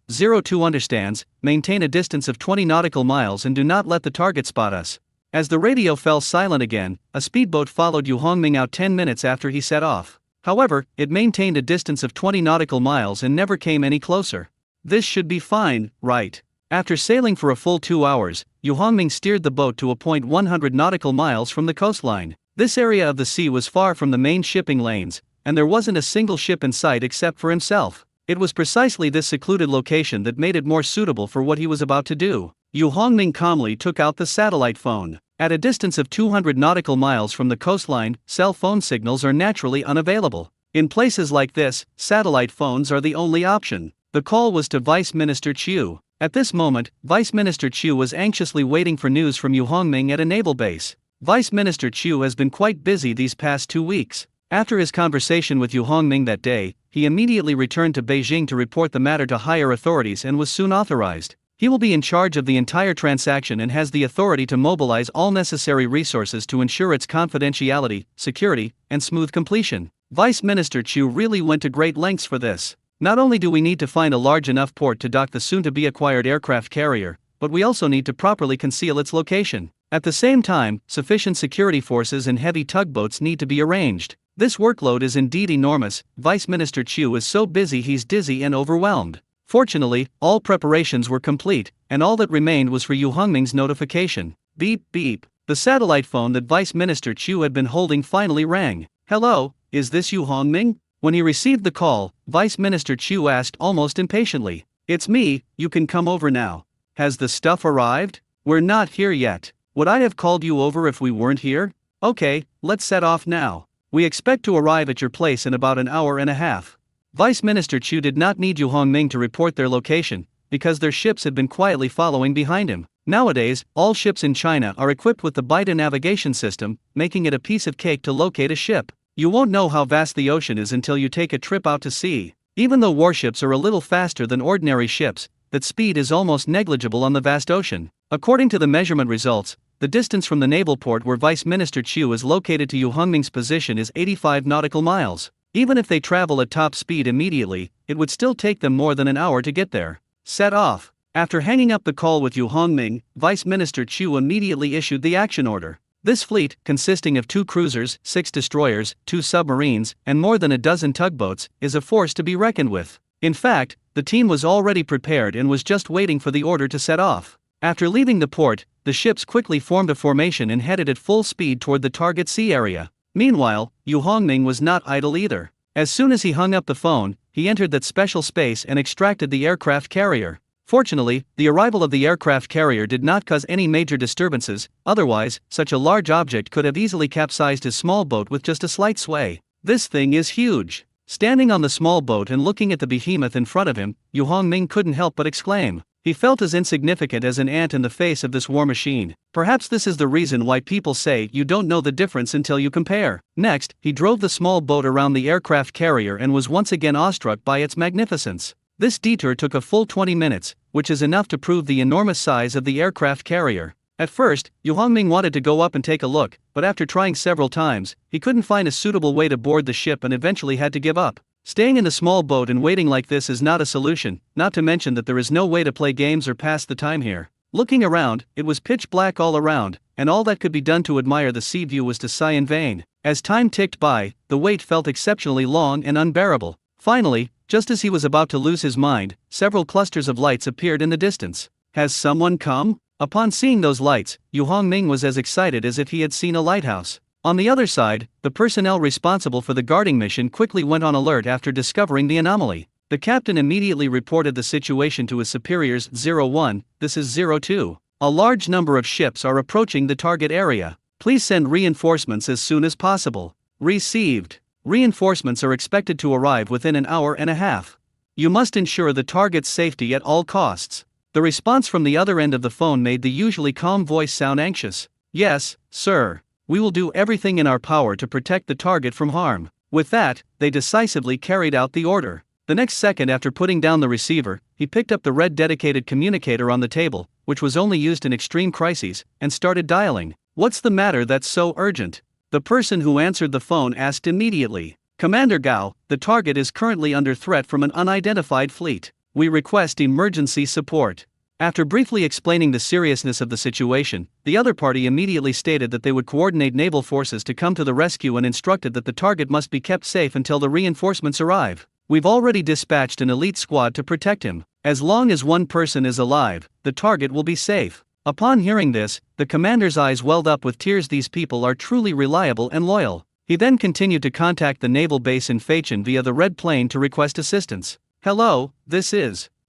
maintain a distance of 20 nautical miles and do not let the target spot us. As the radio fell silent again, a speedboat followed Yu Hongming out 10 minutes after he set off. However, it maintained a distance of 20 nautical miles and never came any closer. This should be fine, right? After sailing for a full 2 hours, Yu Hongming steered the boat to a point 100 nautical miles from the coastline. This area of the sea was far from the main shipping lanes, and there wasn't a single ship in sight except for himself. It was precisely this secluded location that made it more suitable for what he was about to do. Yu Hongming calmly took out the satellite phone. At a distance of 200 nautical miles from the coastline, cell phone signals are naturally unavailable. In places like this, satellite phones are the only option. The call was to Vice Minister Chiu. At this moment, Vice Minister Chiu was anxiously waiting for news from Yu Hongming at a naval base. Vice Minister Chiu has been quite busy these past 2 weeks. After his conversation with Yu Hongming that day, he immediately returned to Beijing to report the matter to higher authorities and was soon authorized. He will be in charge of the entire transaction and has the authority to mobilize all necessary resources to ensure its confidentiality, security, and smooth completion. Vice Minister Chiu really went to great lengths for this. Not only do we need to find a large enough port to dock the soon-to-be-acquired aircraft carrier, but we also need to properly conceal its location. At the same time, sufficient security forces and heavy tugboats need to be arranged. This workload is indeed enormous. Vice Minister Chiu is so busy he's dizzy and overwhelmed. Fortunately, all preparations were complete, and all that remained was for Yu Hongming's notification. Beep beep. The satellite phone that Vice Minister Chiu had been holding finally rang. Hello, is this Yu Hongming? When he received the call, Vice Minister Chiu asked almost impatiently. It's me, you can come over now. Has the stuff arrived? We're not here yet. Would I have called you over if we weren't here? Okay, let's set off now. We expect to arrive at your place in about an hour and a half. Vice Minister Chiu did not need Yu Hongming to report their location, because their ships had been quietly following behind him. Nowadays, all ships in China are equipped with the Baida navigation system, making it a piece of cake to locate a ship. You won't know how vast the ocean is until you take a trip out to sea. Even though warships are a little faster than ordinary ships, that speed is almost negligible on the vast ocean. According to the measurement results, the distance from the naval port where Vice Minister Chiu is located to Yu Hongming's position is 85 nautical miles. Even if they travel at top speed immediately, it would still take them more than an hour to get there. Set off. After hanging up the call with Yu Hongming, Vice Minister Chiu immediately issued the action order. This fleet, consisting of 2 cruisers, 6 destroyers, 2 submarines, and more than a dozen tugboats, is a force to be reckoned with. In fact, the team was already prepared and was just waiting for the order to set off. After leaving the port, the ships quickly formed a formation and headed at full speed toward the target sea area. Meanwhile, Yu Hongming was not idle either. As soon as he hung up the phone, he entered that special space and extracted the aircraft carrier. Fortunately, the arrival of the aircraft carrier did not cause any major disturbances, otherwise, such a large object could have easily capsized his small boat with just a slight sway. This thing is huge. Standing on the small boat and looking at the behemoth in front of him, Yu Hongming couldn't help but exclaim. He felt as insignificant as an ant in the face of this war machine. Perhaps this is the reason why people say you don't know the difference until you compare. Next, he drove the small boat around the aircraft carrier and was once again awestruck by its magnificence. This detour took a full 20 minutes, which is enough to prove the enormous size of the aircraft carrier. At first, Yu Hongming wanted to go up and take a look, but after trying several times, he couldn't find a suitable way to board the ship and eventually had to give up. Staying in the small boat and waiting like this is not a solution, not to mention that there is no way to play games or pass the time here. Looking around, it was pitch black all around, and all that could be done to admire the sea view was to sigh in vain. As time ticked by, the wait felt exceptionally long and unbearable. Finally, just as he was about to lose his mind, several clusters of lights appeared in the distance. Has someone come? Upon seeing those lights, Yu Hongming was as excited as if he had seen a lighthouse. On the other side, the personnel responsible for the guarding mission quickly went on alert after discovering the anomaly. The captain immediately reported the situation to his superiors. 01, this is 02. A large number of ships are approaching the target area. Please send reinforcements as soon as possible. Received. Reinforcements are expected to arrive within an hour and a half. You must ensure the target's safety at all costs. The response from the other end of the phone made the usually calm voice sound anxious. Yes, sir. We will do everything in our power to protect the target from harm. With that, they decisively carried out the order. The next second after putting down the receiver, he picked up the red dedicated communicator on the table, which was only used in extreme crises, and started dialing. What's the matter that's so urgent? The person who answered the phone asked immediately. Commander Gao, the target is currently under threat from an unidentified fleet. We request emergency support. After briefly explaining the seriousness of the situation, the other party immediately stated that they would coordinate naval forces to come to the rescue and instructed that the target must be kept safe until the reinforcements arrive. We've already dispatched an elite squad to protect him. As long as one person is alive, the target will be safe. Upon hearing this, the commander's eyes welled up with tears. These people are truly reliable and loyal. He then continued to contact the naval base in Feichen via the red plane to request assistance. Hello,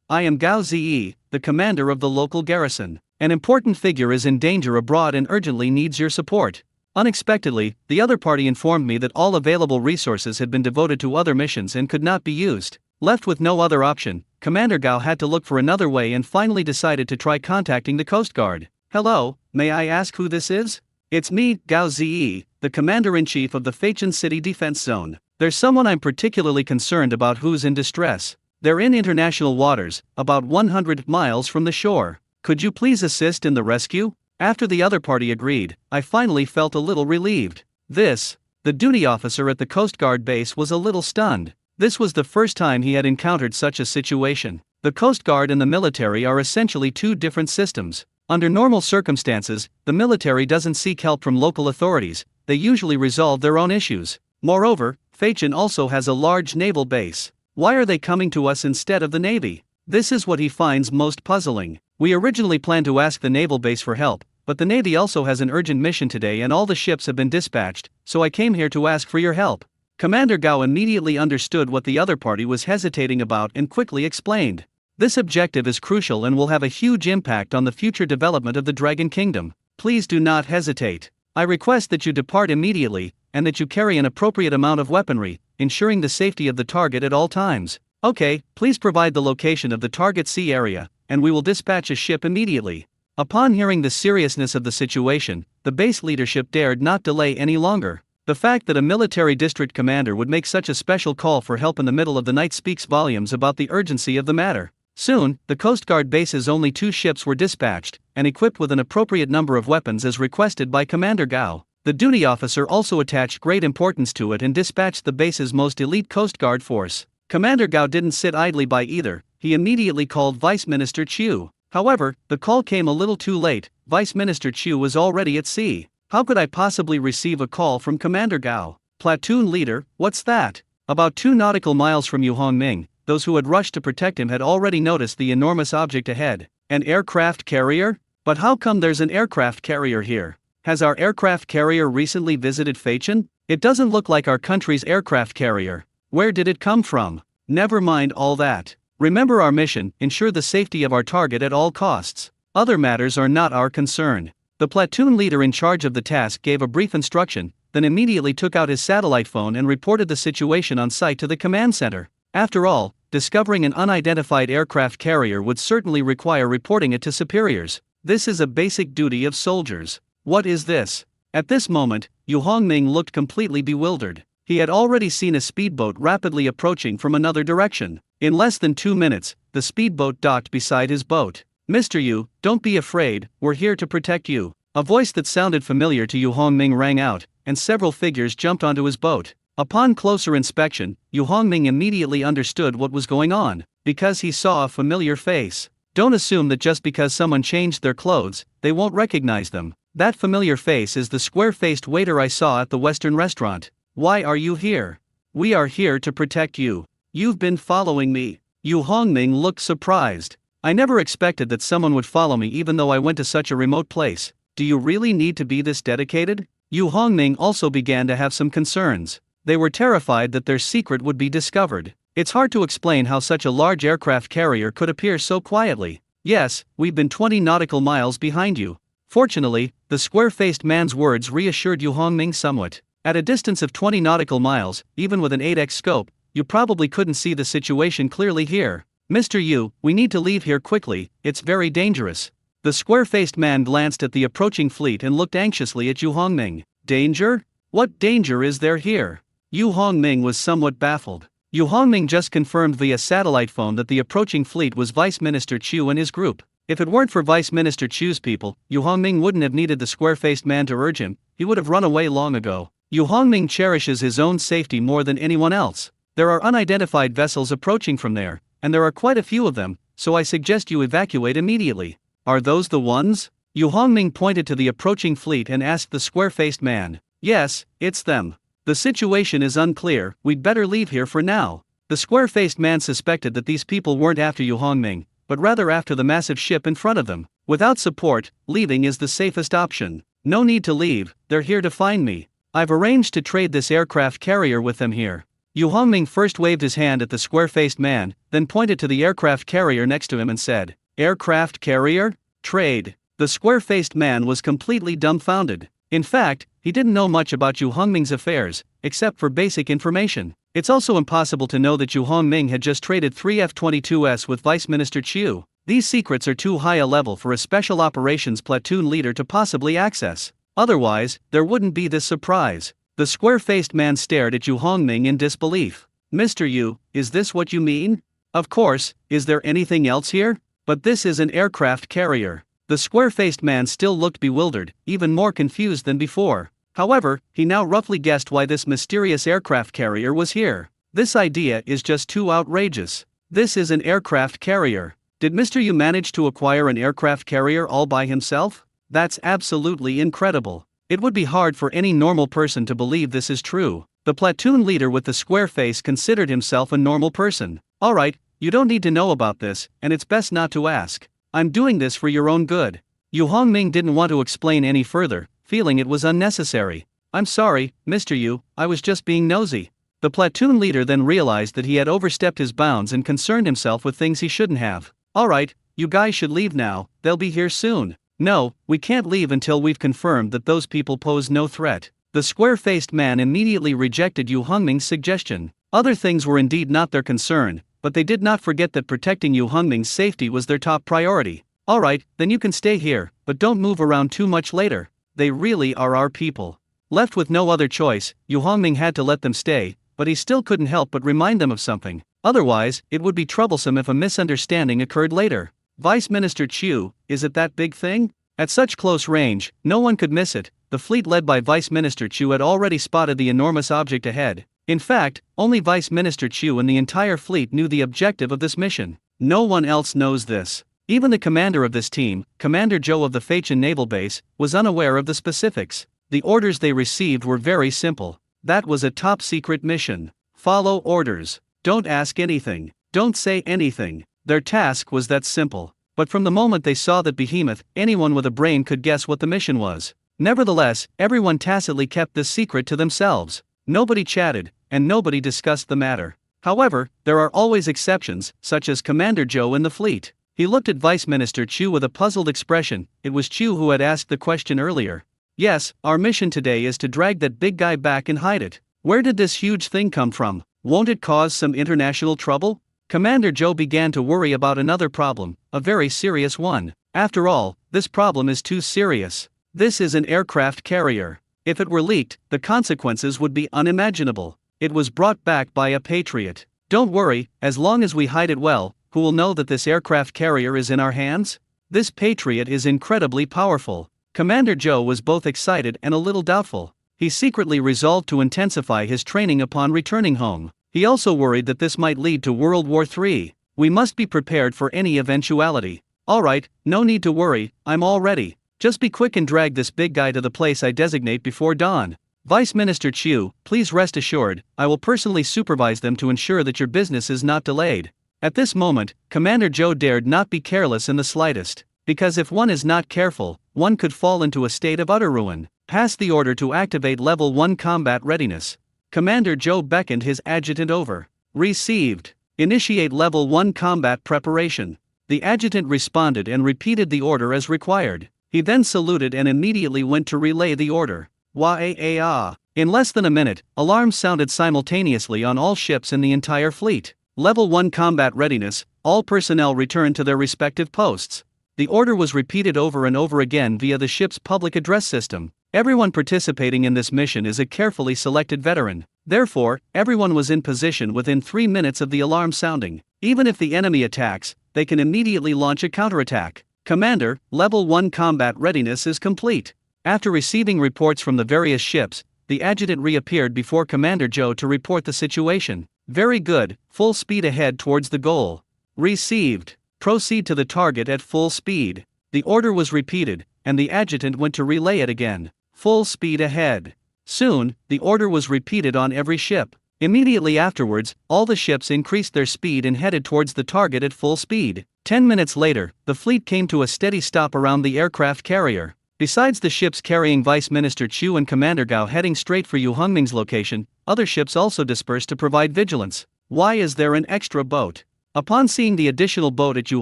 I am Gao Ziyi, the commander of the local garrison. An important figure is in danger abroad and urgently needs your support. Unexpectedly, the other party informed me that all available resources had been devoted to other missions and could not be used. Left with no other option, Commander Gao had to look for another way and finally decided to try contacting the Coast Guard. Hello, may I ask who this is? It's me, Gao Ziyi, the Commander-in-Chief of the Feichen City Defense Zone. There's someone I'm particularly concerned about who's in distress. They're in international waters, about 100 miles from the shore. Could you please assist in the rescue? After the other party agreed, I finally felt a little relieved. The duty officer at the Coast Guard base was a little stunned. This was the first time he had encountered such a situation. The Coast Guard and the military are essentially two different systems. Under normal circumstances, the military doesn't seek help from local authorities, they usually resolve their own issues. Moreover, Feichen also has a large naval base. Why are they coming to us instead of the Navy? This is what he finds most puzzling. We originally planned to ask the naval base for help, but the Navy also has an urgent mission today and all the ships have been dispatched, so I came here to ask for your help. Commander Gao immediately understood what the other party was hesitating about and quickly explained. This objective is crucial and will have a huge impact on the future development of the Dragon Kingdom. Please do not hesitate. I request that you depart immediately, and that you carry an appropriate amount of weaponry, ensuring the safety of the target at all times. Okay, please provide the location of the target sea area, and we will dispatch a ship immediately. Upon hearing the seriousness of the situation, the base leadership dared not delay any longer. The fact that a military district commander would make such a special call for help in the middle of the night speaks volumes about the urgency of the matter. Soon, the Coast Guard base's only 2 ships were dispatched, and equipped with an appropriate number of weapons as requested by Commander Gao. The duty officer also attached great importance to it and dispatched the base's most elite Coast Guard force. Commander Gao didn't sit idly by either, he immediately called Vice Minister Chiu. However, the call came a little too late. Vice Minister Chiu was already at sea. How could I possibly receive a call from Commander Gao? Platoon leader, what's that? About 2 nautical miles from Yu Hongming, those who had rushed to protect him had already noticed the enormous object ahead. An aircraft carrier? But how come there's an aircraft carrier here? Has our aircraft carrier recently visited Feichen? It doesn't look like our country's aircraft carrier. Where did it come from? Never mind all that. Remember our mission, ensure the safety of our target at all costs. Other matters are not our concern. The platoon leader in charge of the task gave a brief instruction, then immediately took out his satellite phone and reported the situation on site to the command center. After all, discovering an unidentified aircraft carrier would certainly require reporting it to superiors. This is a basic duty of soldiers. What is this? At this moment, Yu Hongming looked completely bewildered. He had already seen a speedboat rapidly approaching from another direction. In less than 2 minutes, the speedboat docked beside his boat. Mr. Yu, don't be afraid, we're here to protect you. A voice that sounded familiar to Yu Hongming rang out, and several figures jumped onto his boat. Upon closer inspection, Yu Hongming immediately understood what was going on, because he saw a familiar face. Don't assume that just because someone changed their clothes, they won't recognize them. That familiar face is the square-faced waiter I saw at the Western restaurant. Why are you here? We are here to protect you. You've been following me. Yu Hongming looked surprised. I never expected that someone would follow me even though I went to such a remote place. Do you really need to be this dedicated? Yu Hongming also began to have some concerns. They were terrified that their secret would be discovered. It's hard to explain how such a large aircraft carrier could appear so quietly. Yes, we've been 20 nautical miles behind you. Fortunately, the square-faced man's words reassured Yu Hongming somewhat. At a distance of 20 nautical miles, even with an 8x scope, you probably couldn't see the situation clearly here. Mr. Yu, we need to leave here quickly, it's very dangerous. The square-faced man glanced at the approaching fleet and looked anxiously at Yu Hongming. Danger? What danger is there here? Yu Hongming was somewhat baffled. Yu Hongming just confirmed via satellite phone that the approaching fleet was Vice Minister Chu and his group. If it weren't for Vice Minister Chu's people, Yu Hongming wouldn't have needed the square-faced man to urge him, he would have run away long ago. Yu Hongming cherishes his own safety more than anyone else. There are unidentified vessels approaching from there, and there are quite a few of them, so I suggest you evacuate immediately. Are those the ones? Yu Hongming pointed to the approaching fleet and asked the square-faced man. Yes, it's them. The situation is unclear, we'd better leave here for now. The square-faced man suspected that these people weren't after Yu Hongming, but rather after the massive ship in front of them. Without support, leaving is the safest option. No need to leave, they're here to find me. I've arranged to trade this aircraft carrier with them here. Yu Hongming first waved his hand at the square-faced man, then pointed to the aircraft carrier next to him and said, Aircraft carrier? Trade. The square-faced man was completely dumbfounded. In fact, he didn't know much about Yu Hongming's affairs, except for basic information. It's also impossible to know that Yu Hongming had just traded 3 F-22s with Vice Minister Chu. These secrets are too high a level for a special operations platoon leader to possibly access. Otherwise, there wouldn't be this surprise. The square-faced man stared at Yu Hongming in disbelief. Mr. Yu, is this what you mean? Of course, is there anything else here? But this is an aircraft carrier. The square-faced man still looked bewildered, even more confused than before. However, he now roughly guessed why this mysterious aircraft carrier was here. This idea is just too outrageous. This is an aircraft carrier. Did Mr. Yu manage to acquire an aircraft carrier all by himself? That's absolutely incredible. It would be hard for any normal person to believe this is true. The platoon leader with the square face considered himself a normal person. Alright, you don't need to know about this, and it's best not to ask. I'm doing this for your own good. Yu Hongming didn't want to explain any further, feeling it was unnecessary. I'm sorry, Mr. Yu, I was just being nosy. The platoon leader then realized that he had overstepped his bounds and concerned himself with things he shouldn't have. Alright, you guys should leave now, they'll be here soon. No, we can't leave until we've confirmed that those people pose no threat. The square-faced man immediately rejected Yu Hongming's suggestion. Other things were indeed not their concern, but they did not forget that protecting Yu Hongming's safety was their top priority. Alright, then you can stay here, but don't move around too much later. They really are our people. Left with no other choice, Yu Hongming had to let them stay, but he still couldn't help but remind them of something. Otherwise, it would be troublesome if a misunderstanding occurred later. Vice Minister Chu, is it that big thing? At such close range, no one could miss it. The fleet led by Vice Minister Chu had already spotted the enormous object ahead. In fact, only Vice Minister Chu and the entire fleet knew the objective of this mission. No one else knows this. Even the commander of this team, Commander Zhou of the Feichen Naval Base, was unaware of the specifics. The orders they received were very simple. That was a top-secret mission. Follow orders. Don't ask anything. Don't say anything. Their task was that simple. But from the moment they saw that behemoth, anyone with a brain could guess what the mission was. Nevertheless, everyone tacitly kept this secret to themselves. Nobody chatted, and nobody discussed the matter. However, there are always exceptions, such as Commander Zhou in the fleet. He looked at Vice Minister Chu with a puzzled expression. It was Chu who had asked the question earlier. Yes, our mission today is to drag that big guy back and hide it. Where did this huge thing come from? Won't it cause some international trouble? Commander Zhou began to worry about another problem, a very serious one. After all, this problem is too serious. This is an aircraft carrier. If it were leaked, the consequences would be unimaginable. It was brought back by a patriot. Don't worry, as long as we hide it well, who will know that this aircraft carrier is in our hands? This patriot is incredibly powerful. Commander Zhou was both excited and a little doubtful. He secretly resolved to intensify his training upon returning home. He also worried that this might lead to World War III. We must be prepared for any eventuality. Alright, no need to worry, I'm all ready. Just be quick and drag this big guy to the place I designate before dawn. Vice Minister Chu, please rest assured, I will personally supervise them to ensure that your business is not delayed. At this moment, Commander Zhou dared not be careless in the slightest. Because if one is not careful, one could fall into a state of utter ruin. Pass the order to activate Level 1 combat readiness. Commander Zhou beckoned his adjutant over. Received. Initiate Level 1 combat preparation. The adjutant responded and repeated the order as required. He then saluted and immediately went to relay the order. Wah-ah-ah. In less than a minute, alarms sounded simultaneously on all ships in the entire fleet. Level 1 combat readiness, all personnel returned to their respective posts. The order was repeated over and over again via the ship's public address system. Everyone participating in this mission is a carefully selected veteran. Therefore, everyone was in position within 3 minutes of the alarm sounding. Even if the enemy attacks, they can immediately launch a counterattack. Commander, Level 1 combat readiness is complete. After receiving reports from the various ships, the adjutant reappeared before Commander Joe to report the situation. Very good, full speed ahead towards the goal. Received. Proceed to the target at full speed. The order was repeated, and the adjutant went to relay it again. Full speed ahead. Soon, the order was repeated on every ship. Immediately afterwards, all the ships increased their speed and headed towards the target at full speed. 10 minutes later, the fleet came to a steady stop around the aircraft carrier. Besides the ships carrying Vice Minister Chu and Commander Gao heading straight for Yu Hongming's location, other ships also dispersed to provide vigilance. Why is there an extra boat? Upon seeing the additional boat at Yu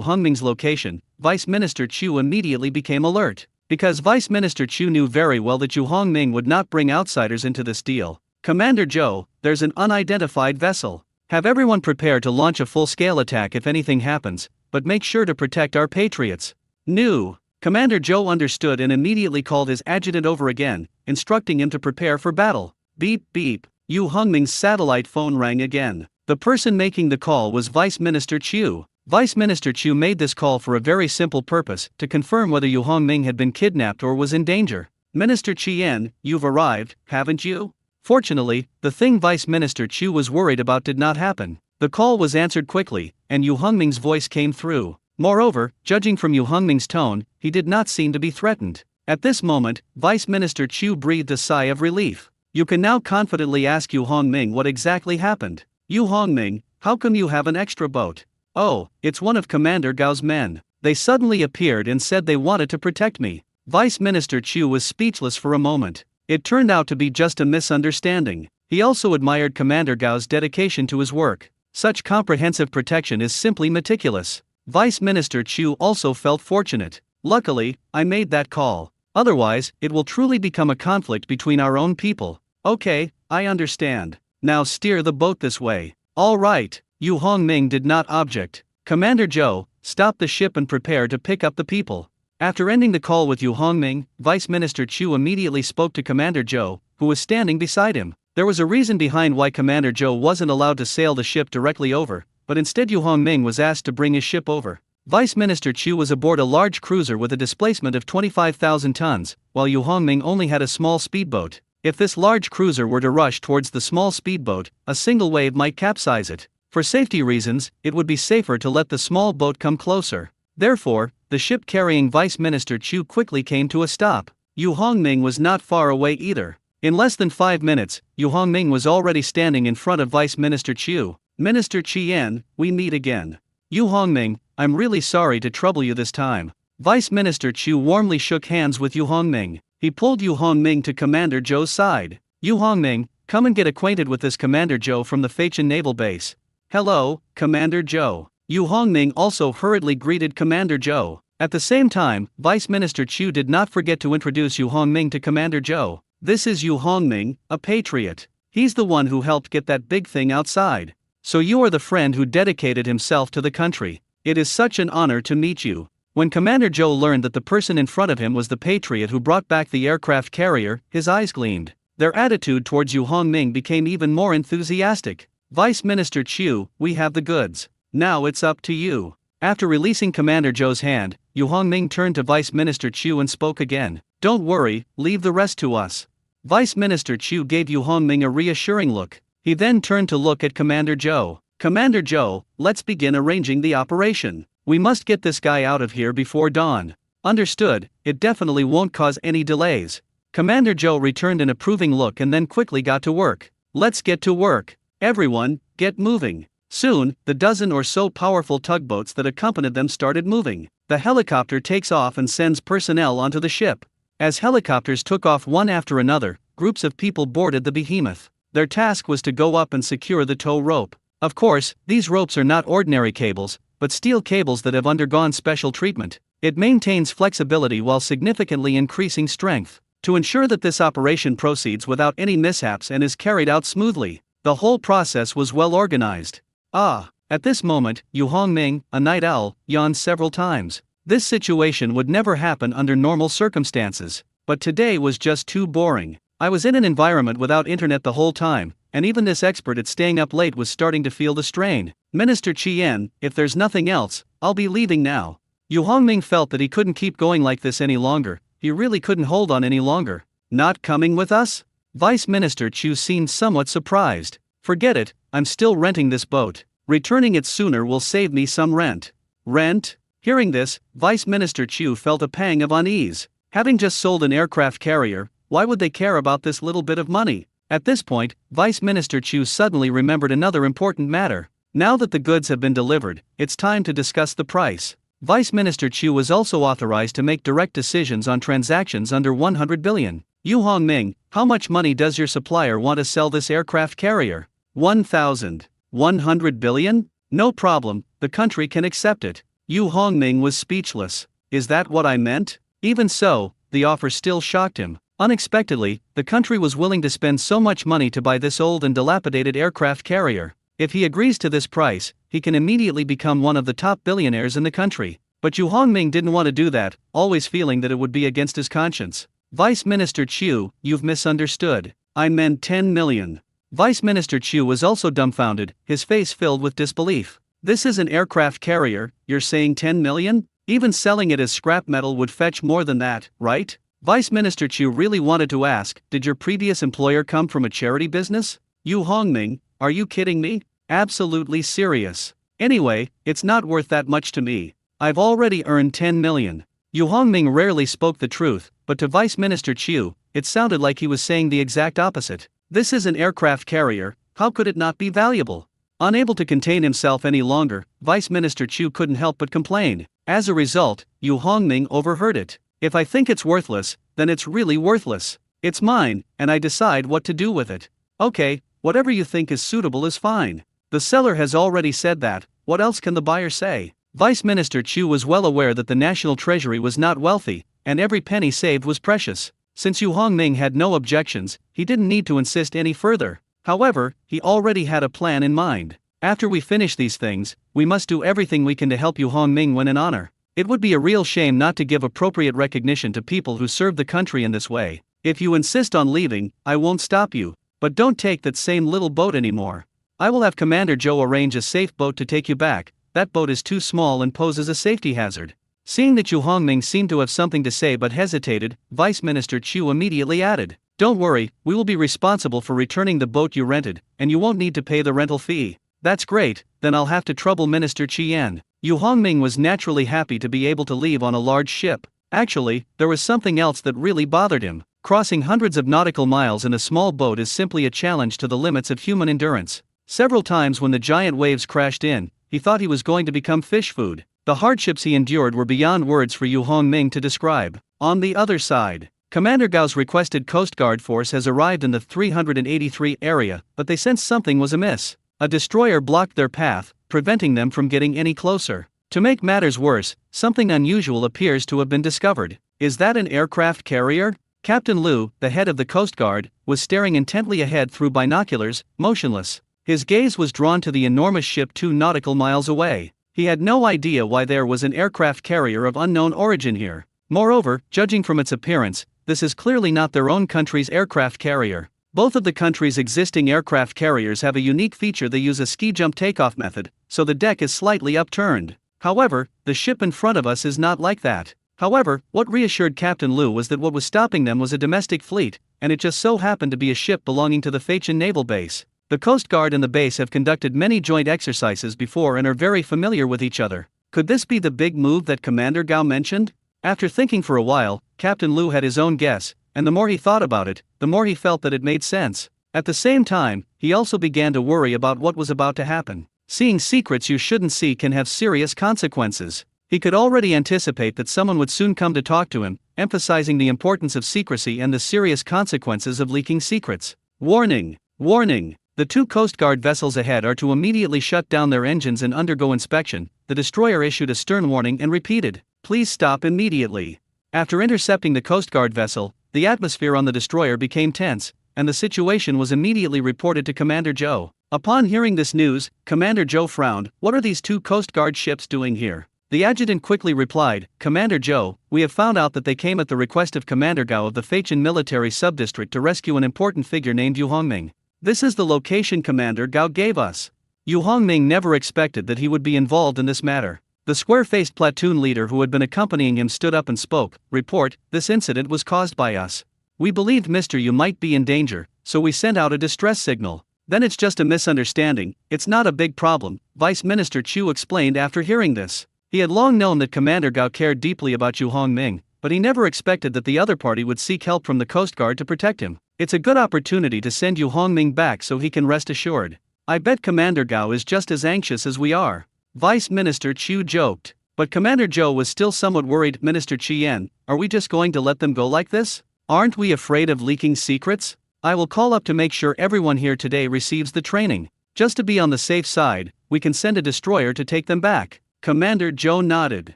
Hongming's location, Vice Minister Chu immediately became alert. Because Vice Minister Chu knew very well that Yu Hongming would not bring outsiders into this deal. Commander Joe, there's an unidentified vessel. Have everyone prepare to launch a full-scale attack if anything happens, but make sure to protect our patriots. New. Commander Joe understood and immediately called his adjutant over again, instructing him to prepare for battle. Beep beep. Yu Hongming's satellite phone rang again. The person making the call was Vice Minister Chu. Vice Minister Chu made this call for a very simple purpose, to confirm whether Yu Hongming had been kidnapped or was in danger. Minister Chien, you've arrived, haven't you? Fortunately, the thing Vice Minister Chu was worried about did not happen. The call was answered quickly, and Yu Hongming's voice came through. Moreover, judging from Yu Hongming's tone, he did not seem to be threatened. At this moment, Vice Minister Chu breathed a sigh of relief. You can now confidently ask Yu Hongming what exactly happened. Yu Hongming, how come you have an extra boat? Oh, it's one of Commander Gao's men. They suddenly appeared and said they wanted to protect me. Vice Minister Chu was speechless for a moment. It turned out to be just a misunderstanding. He also admired Commander Gao's dedication to his work. Such comprehensive protection is simply meticulous. Vice Minister Chu also felt fortunate. Luckily, I made that call. Otherwise, it will truly become a conflict between our own people. Okay, I understand. Now steer the boat this way. All right. Yu Hongming did not object. Commander Joe, stop the ship and prepare to pick up the people. After ending the call with Yu Hongming, Vice Minister Chu immediately spoke to Commander Joe, who was standing beside him. There was a reason behind why Commander Joe wasn't allowed to sail the ship directly over, but instead Yu Hongming was asked to bring his ship over. Vice Minister Chu was aboard a large cruiser with a displacement of 25,000 tons, while Yu Hongming only had a small speedboat. If this large cruiser were to rush towards the small speedboat, a single wave might capsize it. For safety reasons, it would be safer to let the small boat come closer. Therefore, the ship carrying Vice Minister Chu quickly came to a stop. Yu Hongming was not far away either. In less than 5 minutes, Yu Hongming was already standing in front of Vice Minister Chu. Minister Chien, we meet again. Yu Hongming, I'm really sorry to trouble you this time. Vice Minister Chu warmly shook hands with Yu Hongming. He pulled Yu Hongming to Commander Joe's side. Yu Hongming, come and get acquainted with this Commander Joe from the Feichen Naval Base. Hello, Commander Joe. Yu Hongming also hurriedly greeted Commander Joe. At the same time, Vice Minister Chu did not forget to introduce Yu Hongming to Commander Joe. This is Yu Hongming, a patriot. He's the one who helped get that big thing outside. So you are the friend who dedicated himself to the country. It is such an honor to meet you. When Commander Joe learned that the person in front of him was the patriot who brought back the aircraft carrier, his eyes gleamed. Their attitude towards Yu Hongming became even more enthusiastic. Vice Minister Chu, we have the goods. Now it's up to you. After releasing Commander Joe's hand, Yu Hongming turned to Vice Minister Chu and spoke again. Don't worry, leave the rest to us. Vice Minister Chu gave Yu Hongming a reassuring look. He then turned to look at Commander Joe. Commander Joe, let's begin arranging the operation. We must get this guy out of here before dawn. Understood, it definitely won't cause any delays. Commander Joe returned an approving look and then quickly got to work. Let's get to work. Everyone, get moving. Soon, the dozen or so powerful tugboats that accompanied them started moving. The helicopter takes off and sends personnel onto the ship. As helicopters took off one after another, groups of people boarded the behemoth. Their task was to go up and secure the tow rope. Of course, these ropes are not ordinary cables, but steel cables that have undergone special treatment. It maintains flexibility while significantly increasing strength. To ensure that this operation proceeds without any mishaps and is carried out smoothly, the whole process was well organized. At this moment, Yu Hongming, a night owl, yawned several times. This situation would never happen under normal circumstances, but today was just too boring. I was in an environment without internet the whole time, and even this expert at staying up late was starting to feel the strain. Minister Chien, if there's nothing else, I'll be leaving now. Yu Hongming felt that he couldn't keep going like this any longer. He really couldn't hold on any longer. Not coming with us? Vice Minister Chu seemed somewhat surprised. Forget it, I'm still renting this boat. Returning it sooner will save me some rent. Rent? Hearing this, Vice Minister Chu felt a pang of unease. Having just sold an aircraft carrier, why would they care about this little bit of money? At this point, Vice Minister Chu suddenly remembered another important matter. Now that the goods have been delivered, it's time to discuss the price. Vice Minister Chu was also authorized to make direct decisions on transactions under 100 billion. Yu Hongming, how much money does your supplier want to sell this aircraft carrier? 1,100 billion? No problem, the country can accept it. Yu Hongming was speechless. Is that what I meant? Even so, the offer still shocked him. Unexpectedly, the country was willing to spend so much money to buy this old and dilapidated aircraft carrier. If he agrees to this price, he can immediately become one of the top billionaires in the country. But Yu Hongming didn't want to do that, always feeling that it would be against his conscience. Vice Minister Chu, you've misunderstood. I meant 10 million. Vice Minister Chu was also dumbfounded, his face filled with disbelief. This is an aircraft carrier, you're saying 10 million? Even selling it as scrap metal would fetch more than that, right? Vice Minister Chu really wanted to ask, did your previous employer come from a charity business? Yu Hongming, are you kidding me? Absolutely serious. Anyway, it's not worth that much to me. I've already earned 10 million. Yu Hongming rarely spoke the truth, but to Vice Minister Chu, it sounded like he was saying the exact opposite. This is an aircraft carrier, how could it not be valuable? Unable to contain himself any longer, Vice Minister Chu couldn't help but complain. As a result, Yu Hongming overheard it. If I think it's worthless, then it's really worthless. It's mine, and I decide what to do with it. Okay, whatever you think is suitable is fine. The seller has already said that, what else can the buyer say? Vice Minister Chu was well aware that the national treasury was not wealthy, and every penny saved was precious. Since Yu Hongming had no objections, he didn't need to insist any further. However, he already had a plan in mind. After we finish these things, we must do everything we can to help Yu Hongming win an honor. It would be a real shame not to give appropriate recognition to people who serve the country in this way. If you insist on leaving, I won't stop you, but don't take that same little boat anymore. I will have Commander Zhou arrange a safe boat to take you back. That boat is too small and poses a safety hazard. Seeing that Yu Hongming seemed to have something to say but hesitated, Vice Minister Chu immediately added, don't worry, we will be responsible for returning the boat you rented, and you won't need to pay the rental fee. That's great, then I'll have to trouble Minister Chien. Yu Hongming was naturally happy to be able to leave on a large ship. Actually, there was something else that really bothered him. Crossing hundreds of nautical miles in a small boat is simply a challenge to the limits of human endurance. Several times when the giant waves crashed in, he thought he was going to become fish food. The hardships he endured were beyond words for Yu Hongming to describe. On the other side, Commander Gao's requested Coast Guard force has arrived in the 383 area, but they sensed something was amiss. A destroyer blocked their path, preventing them from getting any closer. To make matters worse, something unusual appears to have been discovered. Is that an aircraft carrier? Captain Liu, the head of the Coast Guard, was staring intently ahead through binoculars, motionless. His gaze was drawn to the enormous ship 2 nautical miles away. He had no idea why there was an aircraft carrier of unknown origin here. Moreover, judging from its appearance, this is clearly not their own country's aircraft carrier. Both of the country's existing aircraft carriers have a unique feature: they use a ski jump takeoff method, so the deck is slightly upturned. However, the ship in front of us is not like that. However, what reassured Captain Liu was that what was stopping them was a domestic fleet, and it just so happened to be a ship belonging to the Feichen Naval Base. The Coast Guard and the base have conducted many joint exercises before and are very familiar with each other. Could this be the big move that Commander Gao mentioned? After thinking for a while, Captain Liu had his own guess, and the more he thought about it, the more he felt that it made sense. At the same time, he also began to worry about what was about to happen. Seeing secrets you shouldn't see can have serious consequences. He could already anticipate that someone would soon come to talk to him, emphasizing the importance of secrecy and the serious consequences of leaking secrets. Warning! Warning! The 2 Coast Guard vessels ahead are to immediately shut down their engines and undergo inspection. The destroyer issued a stern warning and repeated, "Please stop immediately." After intercepting the Coast Guard vessel, the atmosphere on the destroyer became tense, and the situation was immediately reported to Commander Joe. Upon hearing this news, Commander Joe frowned. "What are these 2 Coast Guard ships doing here?" The adjutant quickly replied, "Commander Joe, we have found out that they came at the request of Commander Gao of the Feichin military subdistrict to rescue an important figure named Yu Hongming. This is the location Commander Gao gave us." Yu Hongming never expected that he would be involved in this matter. The square-faced platoon leader who had been accompanying him stood up and spoke. "Report, this incident was caused by us. We believed Mr. Yu might be in danger, so we sent out a distress signal. Then it's just a misunderstanding, it's not a big problem," Vice Minister Chu explained after hearing this. He had long known that Commander Gao cared deeply about Yu Hongming, but he never expected that the other party would seek help from the Coast Guard to protect him. It's a good opportunity to send Yu Hongming back so he can rest assured. "I bet Commander Gao is just as anxious as we are," Vice Minister Chu joked. But Commander Zhou was still somewhat worried. "Minister Chien, are we just going to let them go like this? Aren't we afraid of leaking secrets? I will call up to make sure everyone here today receives the training. Just to be on the safe side, we can send a destroyer to take them back." Commander Zhou nodded.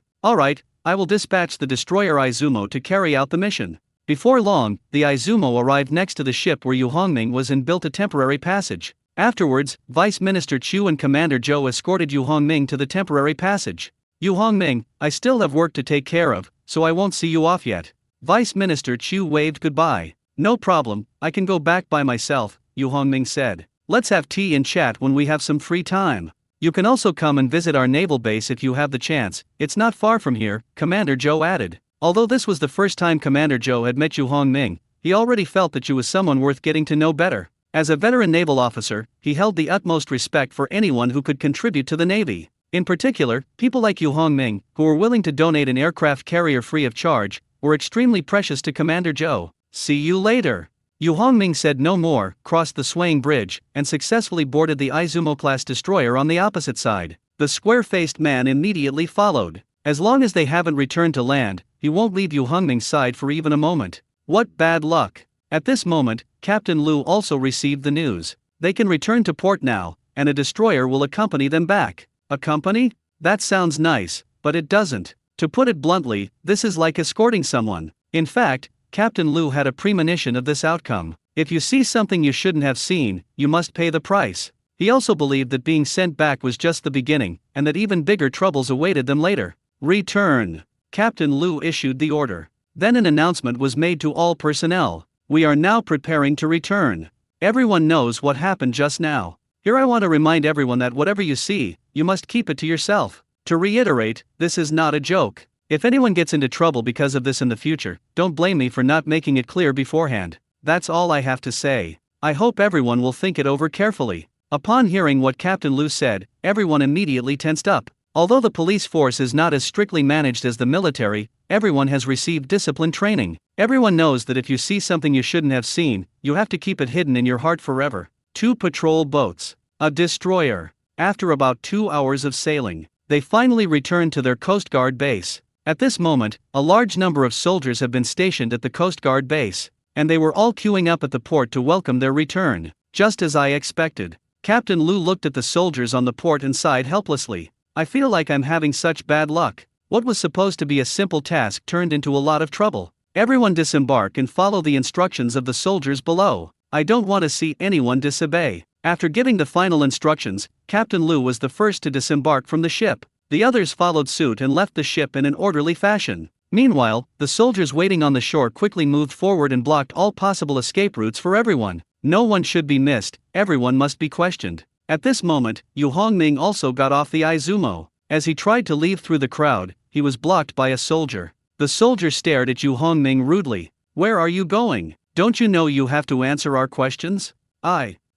"Alright, I will dispatch the destroyer Izumo to carry out the mission." Before long, the Izumo arrived next to the ship where Yu Hongming was and built a temporary passage. Afterwards, Vice Minister Chu and Commander Zhou escorted Yu Hongming to the temporary passage. "Yu Hongming, I still have work to take care of, so I won't see you off yet." Vice Minister Chu waved goodbye. "No problem, I can go back by myself," Yu Hongming said. "Let's have tea and chat when we have some free time. You can also come and visit our naval base if you have the chance, it's not far from here," Commander Zhou added. Although this was the first time Commander Zhou had met Yu Hongming, he already felt that Yu was someone worth getting to know better. As a veteran naval officer, he held the utmost respect for anyone who could contribute to the Navy. In particular, people like Yu Hongming, who were willing to donate an aircraft carrier free of charge, were extremely precious to Commander Zhou. "See you later." Yu Hongming said no more, crossed the swaying bridge, and successfully boarded the Izumo-class destroyer on the opposite side. The square-faced man immediately followed. As long as they haven't returned to land, he won't leave Yu Hongming's side for even a moment. What bad luck. At this moment, Captain Lu also received the news. They can return to port now, and a destroyer will accompany them back. Accompany? That sounds nice, but it doesn't. To put it bluntly, this is like escorting someone. In fact, Captain Lu had a premonition of this outcome. If you see something you shouldn't have seen, you must pay the price. He also believed that being sent back was just the beginning, and that even bigger troubles awaited them later. "Return." Captain Lu issued the order. Then an announcement was made to all personnel. "We are now preparing to return. Everyone knows what happened just now. Here I want to remind everyone that whatever you see, you must keep it to yourself. To reiterate, this is not a joke. If anyone gets into trouble because of this in the future, don't blame me for not making it clear beforehand. That's all I have to say. I hope everyone will think it over carefully." Upon hearing what Captain Lu said, everyone immediately tensed up. Although the police force is not as strictly managed as the military, everyone has received discipline training. Everyone knows that if you see something you shouldn't have seen, you have to keep it hidden in your heart forever. 2 patrol boats. A destroyer. After about 2 hours of sailing, they finally returned to their Coast Guard base. At this moment, a large number of soldiers have been stationed at the Coast Guard base, and they were all queuing up at the port to welcome their return. Just as I expected. Captain Lu looked at the soldiers on the port and sighed helplessly. "I feel like I'm having such bad luck. What was supposed to be a simple task turned into a lot of trouble. Everyone disembark and follow the instructions of the soldiers below. I don't want to see anyone disobey." After giving the final instructions, Captain Lu was the first to disembark from the ship. The others followed suit and left the ship in an orderly fashion. Meanwhile, the soldiers waiting on the shore quickly moved forward and blocked all possible escape routes for everyone. No one should be missed, everyone must be questioned. At this moment, Yu Hongming also got off the Izumo. As he tried to leave through the crowd, he was blocked by a soldier. The soldier stared at Yu Hongming rudely. "Where are you going? Don't you know you have to answer our questions?"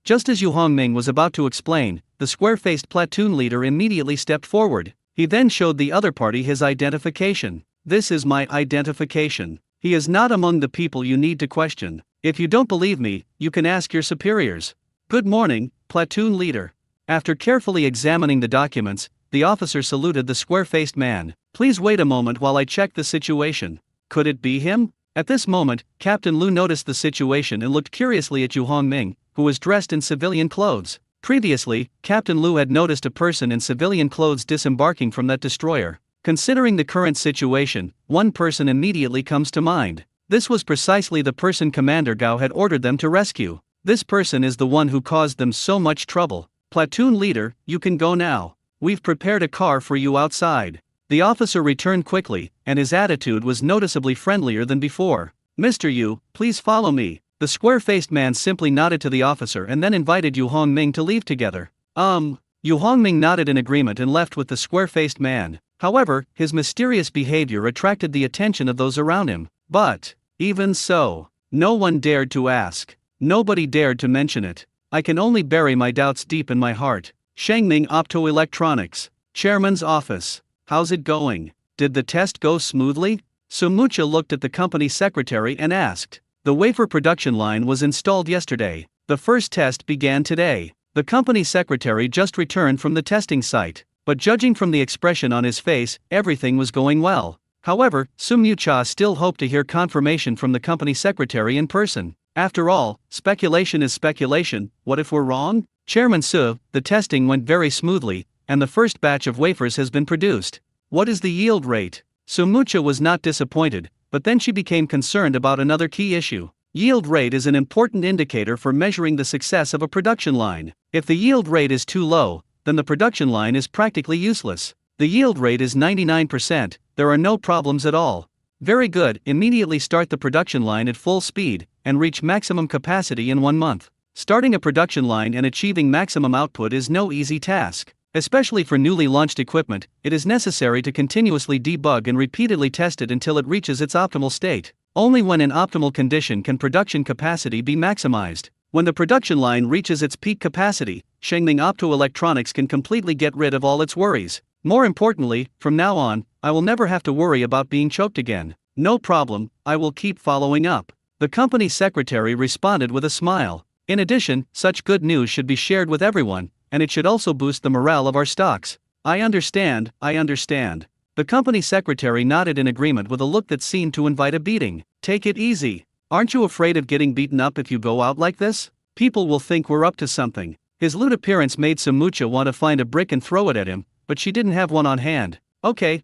Just as Yu Hongming was about to explain, the square-faced platoon leader immediately stepped forward. He then showed the other party his identification. "This is my identification. He is not among the people you need to question. If you don't believe me, you can ask your superiors." "Good morning, platoon leader." After carefully examining the documents, the officer saluted the square-faced man. "Please wait a moment while I check the situation. Could it be him?" At this moment, Captain Lu noticed the situation and looked curiously at Yu Hongming, who was dressed in civilian clothes. Previously, Captain Liu had noticed a person in civilian clothes disembarking from that destroyer. Considering the current situation, one person immediately comes to mind. This was precisely the person Commander Gao had ordered them to rescue. This person is the one who caused them so much trouble. Platoon leader, you can go now. We've prepared a car for you outside. The officer returned quickly, and his attitude was noticeably friendlier than before. Mr. Yu, please follow me. The square-faced man simply nodded to the officer and then invited Yu Hongming to leave together. Yu Hongming nodded in agreement and left with the square-faced man. However, his mysterious behavior attracted the attention of those around him. But, even so, no one dared to ask. Nobody dared to mention it. I can only bury my doubts deep in my heart. Shangming Optoelectronics. Chairman's office. How's it going? Did the test go smoothly? Sumucha looked at the company secretary and asked. The wafer production line was installed yesterday. The first test began today. The company secretary just returned from the testing site, but judging from the expression on his face, everything was going well. However, Sumucha still hoped to hear confirmation from the company secretary in person. After all, speculation is speculation. What if we're wrong? Chairman Su, the testing went very smoothly, and the first batch of wafers has been produced. What is the yield rate? Sumucha was not disappointed, but then she became concerned about another key issue. Yield rate is an important indicator for measuring the success of a production line. If the yield rate is too low, then the production line is practically useless. The yield rate is 99%, there are no problems at all. Very good, immediately start the production line at full speed, and reach maximum capacity in 1 month. Starting a production line and achieving maximum output is no easy task. Especially for newly launched equipment, it is necessary to continuously debug and repeatedly test it until it reaches its optimal state. Only when in optimal condition can production capacity be maximized. When the production line reaches its peak capacity, Shangming Optoelectronics can completely get rid of all its worries. More importantly, from now on, I will never have to worry about being choked again. No problem, I will keep following up. The company secretary responded with a smile. In addition, such good news should be shared with everyone, and it should also boost the morale of our stocks. I understand. The company secretary nodded in agreement with a look that seemed to invite a beating. Take it easy. Aren't you afraid of getting beaten up if you go out like this? People will think we're up to something. His lewd appearance made Sumucha want to find a brick and throw it at him, but she didn't have one on hand. Okay,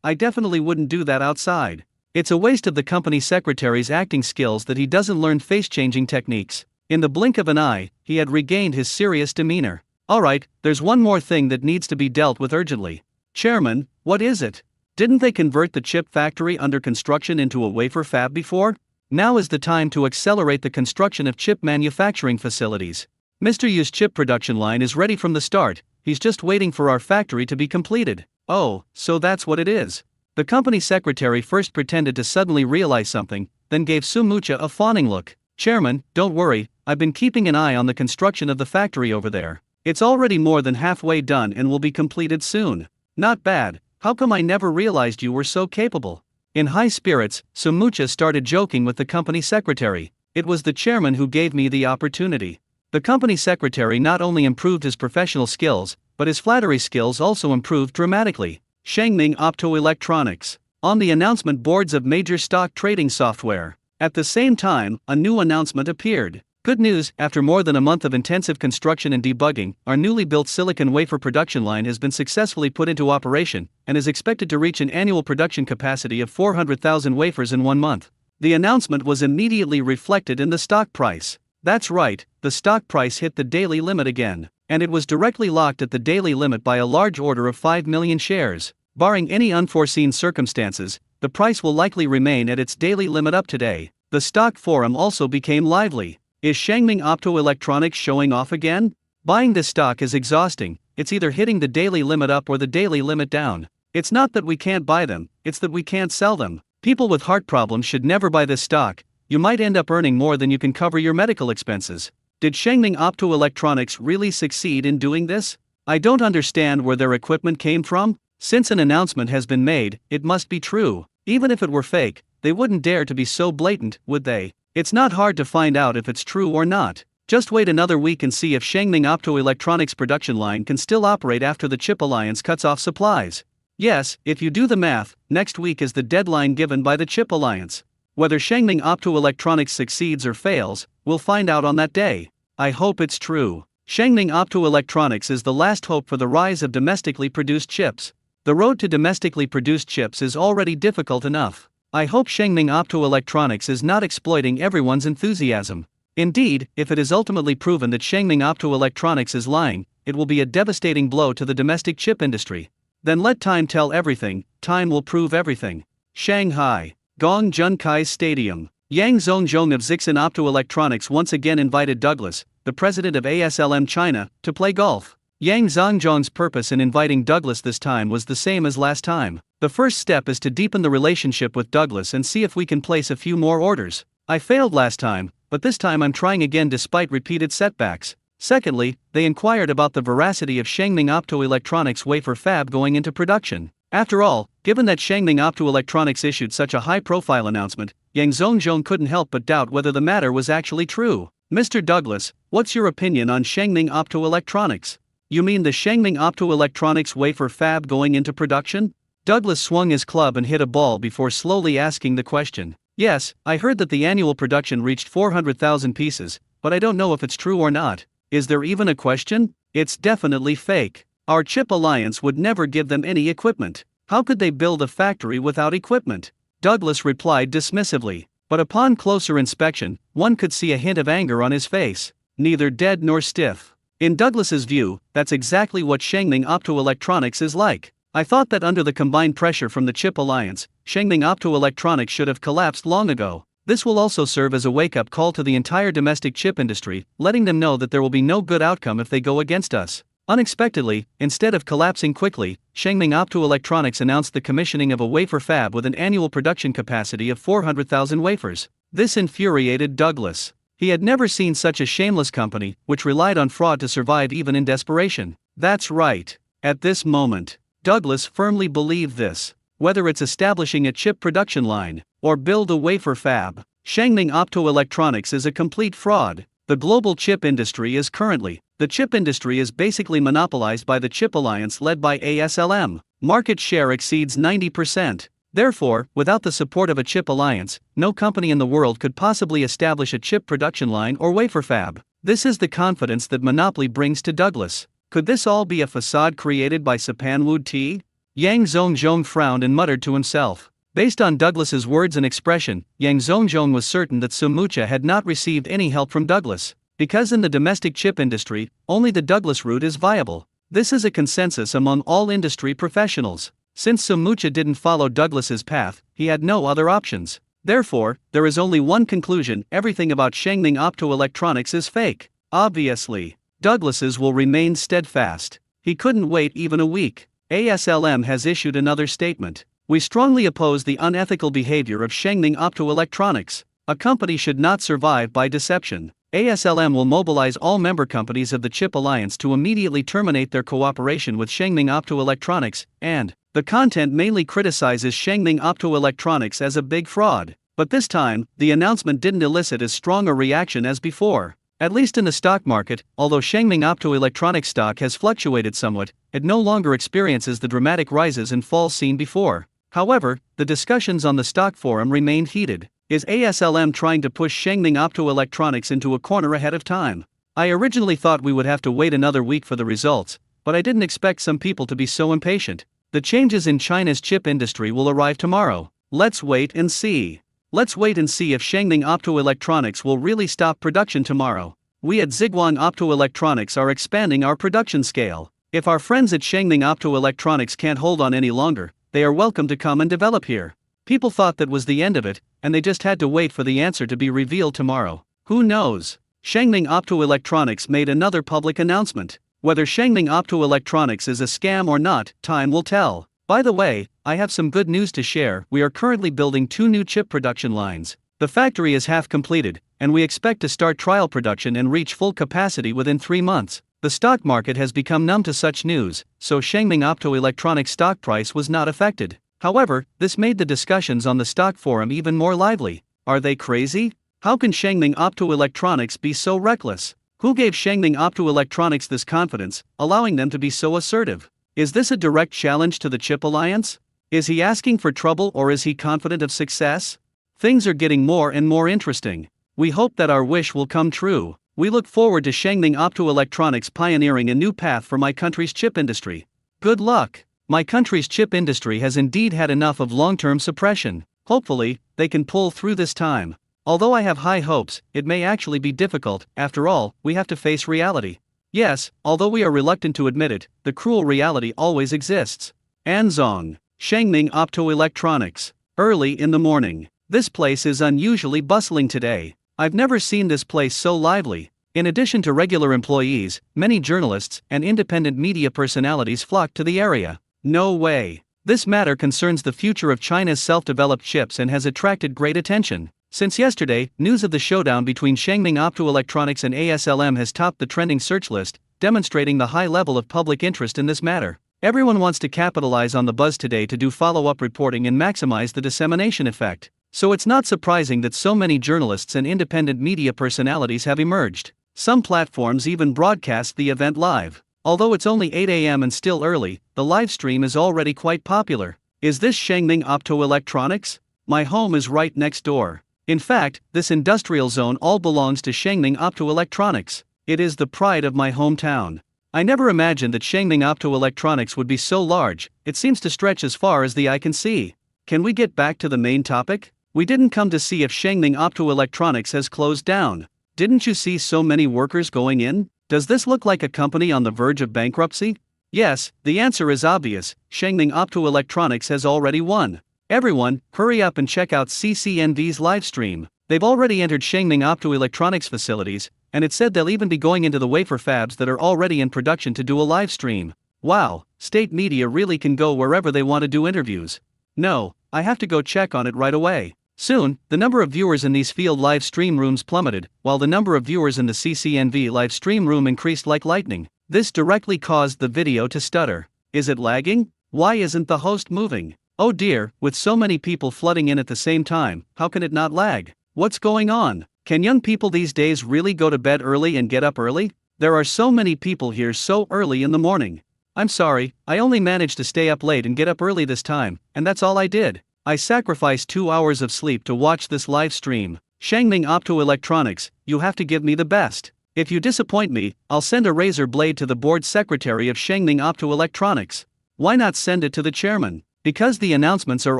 I definitely wouldn't do that outside. It's a waste of the company secretary's acting skills that he doesn't learn face-changing techniques. In the blink of an eye, he had regained his serious demeanor. Alright, there's one more thing that needs to be dealt with urgently. Chairman, what is it? Didn't they convert the chip factory under construction into a wafer fab before? Now is the time to accelerate the construction of chip manufacturing facilities. Mr. Yu's chip production line is ready from the start, he's just waiting for our factory to be completed. Oh, so that's what it is. The company secretary first pretended to suddenly realize something, then gave Sumucha a fawning look. Chairman, don't worry, I've been keeping an eye on the construction of the factory over there. It's already more than halfway done and will be completed soon. Not bad, how come I never realized you were so capable? In high spirits, Sumucha started joking with the company secretary. It was the chairman who gave me the opportunity. The company secretary not only improved his professional skills, but his flattery skills also improved dramatically. Shangming Optoelectronics. On the announcement boards of major stock trading software. At the same time, a new announcement appeared. Good news, after more than a month of intensive construction and debugging, our newly built silicon wafer production line has been successfully put into operation, and is expected to reach an annual production capacity of 400,000 wafers in 1 month. The announcement was immediately reflected in the stock price. That's right, the stock price hit the daily limit again, and it was directly locked at the daily limit by a large order of 5 million shares. Barring any unforeseen circumstances, the price will likely remain at its daily limit up today. The stock forum also became lively. Is Shangming Optoelectronics showing off again? Buying this stock is exhausting, it's either hitting the daily limit up or the daily limit down. It's not that we can't buy them, it's that we can't sell them. People with heart problems should never buy this stock, you might end up earning more than you can cover your medical expenses. Did Shangming Optoelectronics really succeed in doing this? I don't understand where their equipment came from. Since an announcement has been made, it must be true. Even if it were fake, they wouldn't dare to be so blatant, would they? It's not hard to find out if it's true or not. Just wait another week and see if Shangming Optoelectronics production line can still operate after the Chip Alliance cuts off supplies. Yes, if you do the math, next week is the deadline given by the Chip Alliance. Whether Shangming Optoelectronics succeeds or fails, we'll find out on that day. I hope it's true. Shangning Optoelectronics is the last hope for the rise of domestically produced chips. The road to domestically produced chips is already difficult enough. I hope Shangning Optoelectronics is not exploiting everyone's enthusiasm. Indeed, if it is ultimately proven that Shangning Optoelectronics is lying, it will be a devastating blow to the domestic chip industry. Then let time tell everything, time will prove everything. Shanghai, Gong Junkai Stadium. Yang Zhongjong of Zixin Optoelectronics once again invited Douglas, the president of ASLM China, to play golf. Yang Zhongjong's purpose in inviting Douglas this time was the same as last time. The first step is to deepen the relationship with Douglas and see if we can place a few more orders. I failed last time, but this time I'm trying again despite repeated setbacks. Secondly, they inquired about the veracity of Shangning Optoelectronics wafer fab going into production. After all, given that Shangning Optoelectronics issued such a high-profile announcement, Yang Zhongjong couldn't help but doubt whether the matter was actually true. Mr. Douglas, what's your opinion on Shangning Optoelectronics? You mean the Shangning Optoelectronics wafer fab going into production? Douglas swung his club and hit a ball before slowly asking the question. Yes, I heard that the annual production reached 400,000 pieces, but I don't know if it's true or not. Is there even a question? It's definitely fake. Our chip alliance would never give them any equipment. How could they build a factory without equipment? Douglas replied dismissively, but upon closer inspection, one could see a hint of anger on his face. Neither dead nor stiff. In Douglas's view, that's exactly what Shangning Optoelectronics is like. I thought that under the combined pressure from the chip alliance, Shangning Optoelectronics should have collapsed long ago. This will also serve as a wake-up call to the entire domestic chip industry, letting them know that there will be no good outcome if they go against us. Unexpectedly, instead of collapsing quickly, Shangning Optoelectronics announced the commissioning of a wafer fab with an annual production capacity of 400,000 wafers. This infuriated Douglas. He had never seen such a shameless company, which relied on fraud to survive even in desperation. That's right. At this moment, Douglas firmly believed this. Whether it's establishing a chip production line, or build a wafer fab, Shangning Optoelectronics is a complete fraud. The global chip industry is basically monopolized by the chip alliance led by ASLM. Market share exceeds 90%. Therefore, without the support of a chip alliance, no company in the world could possibly establish a chip production line or wafer fab. This is the confidence that monopoly brings to Douglas. Could this all be a facade created by Sapanwood T? Yang Zhongjong frowned and muttered to himself. Based on Douglas's words and expression, Yang Zhongjong was certain that Sumucha had not received any help from Douglas. Because in the domestic chip industry, only the Douglas route is viable. This is a consensus among all industry professionals. Since Sumucha didn't follow Douglas's path, he had no other options. Therefore, there is only one conclusion: everything about Shangning Optoelectronics is fake. Obviously, Douglas's will remain steadfast. He couldn't wait even a week. ASLM has issued another statement. We strongly oppose the unethical behavior of Shangning Optoelectronics. A company should not survive by deception. ASLM will mobilize all member companies of the Chip Alliance to immediately terminate their cooperation with Shangning Optoelectronics, and the content mainly criticizes Shangning Optoelectronics as a big fraud. But this time, the announcement didn't elicit as strong a reaction as before. At least in the stock market, although Shangning Optoelectronics stock has fluctuated somewhat, it no longer experiences the dramatic rises and falls seen before. However, the discussions on the stock forum remained heated. Is ASLM trying to push Shangning Optoelectronics into a corner ahead of time? I originally thought we would have to wait another week for the results, but I didn't expect some people to be so impatient. The changes in China's chip industry will arrive tomorrow. Let's wait and see. Let's wait and see if Shangning Optoelectronics will really stop production tomorrow. We at Ziguang Optoelectronics are expanding our production scale. If our friends at Shangning Optoelectronics can't hold on any longer, they are welcome to come and develop here. People thought that was the end of it, and they just had to wait for the answer to be revealed tomorrow. Who knows? Shangning Optoelectronics made another public announcement. Whether Shangning Optoelectronics is a scam or not, time will tell. By the way, I have some good news to share. We are currently building 2 new chip production lines. The factory is half completed, and we expect to start trial production and reach full capacity within 3 months. The stock market has become numb to such news, so Shangning Optoelectronics stock price was not affected. However, this made the discussions on the stock forum even more lively. Are they crazy? How can Shangning Optoelectronics be so reckless? Who gave Shangning Optoelectronics this confidence, allowing them to be so assertive? Is this a direct challenge to the Chip Alliance? Is he asking for trouble or is he confident of success? Things are getting more and more interesting. We hope that our wish will come true. We look forward to Shangning Optoelectronics pioneering a new path for my country's chip industry. Good luck. My country's chip industry has indeed had enough of long-term suppression. Hopefully, they can pull through this time. Although I have high hopes, it may actually be difficult. After all, we have to face reality. Yes, although we are reluctant to admit it, the cruel reality always exists. Anzong, Shangning Optoelectronics. Early in the morning. This place is unusually bustling today. I've never seen this place so lively. In addition to regular employees, many journalists and independent media personalities flock to the area. No way. This matter concerns the future of China's self-developed chips and has attracted great attention. Since yesterday, news of the showdown between Shangning Optoelectronics and ASLM has topped the trending search list, demonstrating the high level of public interest in this matter. Everyone wants to capitalize on the buzz today to do follow-up reporting and maximize the dissemination effect. So it's not surprising that so many journalists and independent media personalities have emerged. Some platforms even broadcast the event live. Although it's only 8 a.m. and still early, the live stream is already quite popular. Is this Shangning Optoelectronics? My home is right next door. In fact, this industrial zone all belongs to Shangning Optoelectronics. It is the pride of my hometown. I never imagined that Shangning Optoelectronics would be so large. It seems to stretch as far as the eye can see. Can we get back to the main topic? We didn't come to see if Shangning Optoelectronics has closed down. Didn't you see so many workers going in? Does this look like a company on the verge of bankruptcy? Yes, the answer is obvious. Shangning Optoelectronics has already won. Everyone, hurry up and check out CCNV's live stream. They've already entered Shangning Optoelectronics facilities, and it said they'll even be going into the wafer fabs that are already in production to do a live stream. Wow, state media really can go wherever they want to do interviews. No, I have to go check on it right away. Soon, the number of viewers in these field live stream rooms plummeted, while the number of viewers in the CCNV live stream room increased like lightning. This directly caused the video to stutter. Is it lagging? Why isn't the host moving? Oh dear, with so many people flooding in at the same time, how can it not lag? What's going on? Can young people these days really go to bed early and get up early? There are so many people here so early in the morning. I'm sorry, I only managed to stay up late and get up early this time, and that's all I did. I sacrificed 2 hours of sleep to watch this live stream. Shangning Optoelectronics, you have to give me the best. If you disappoint me, I'll send a razor blade to the board secretary of Shangning Optoelectronics. Why not send it to the chairman? Because the announcements are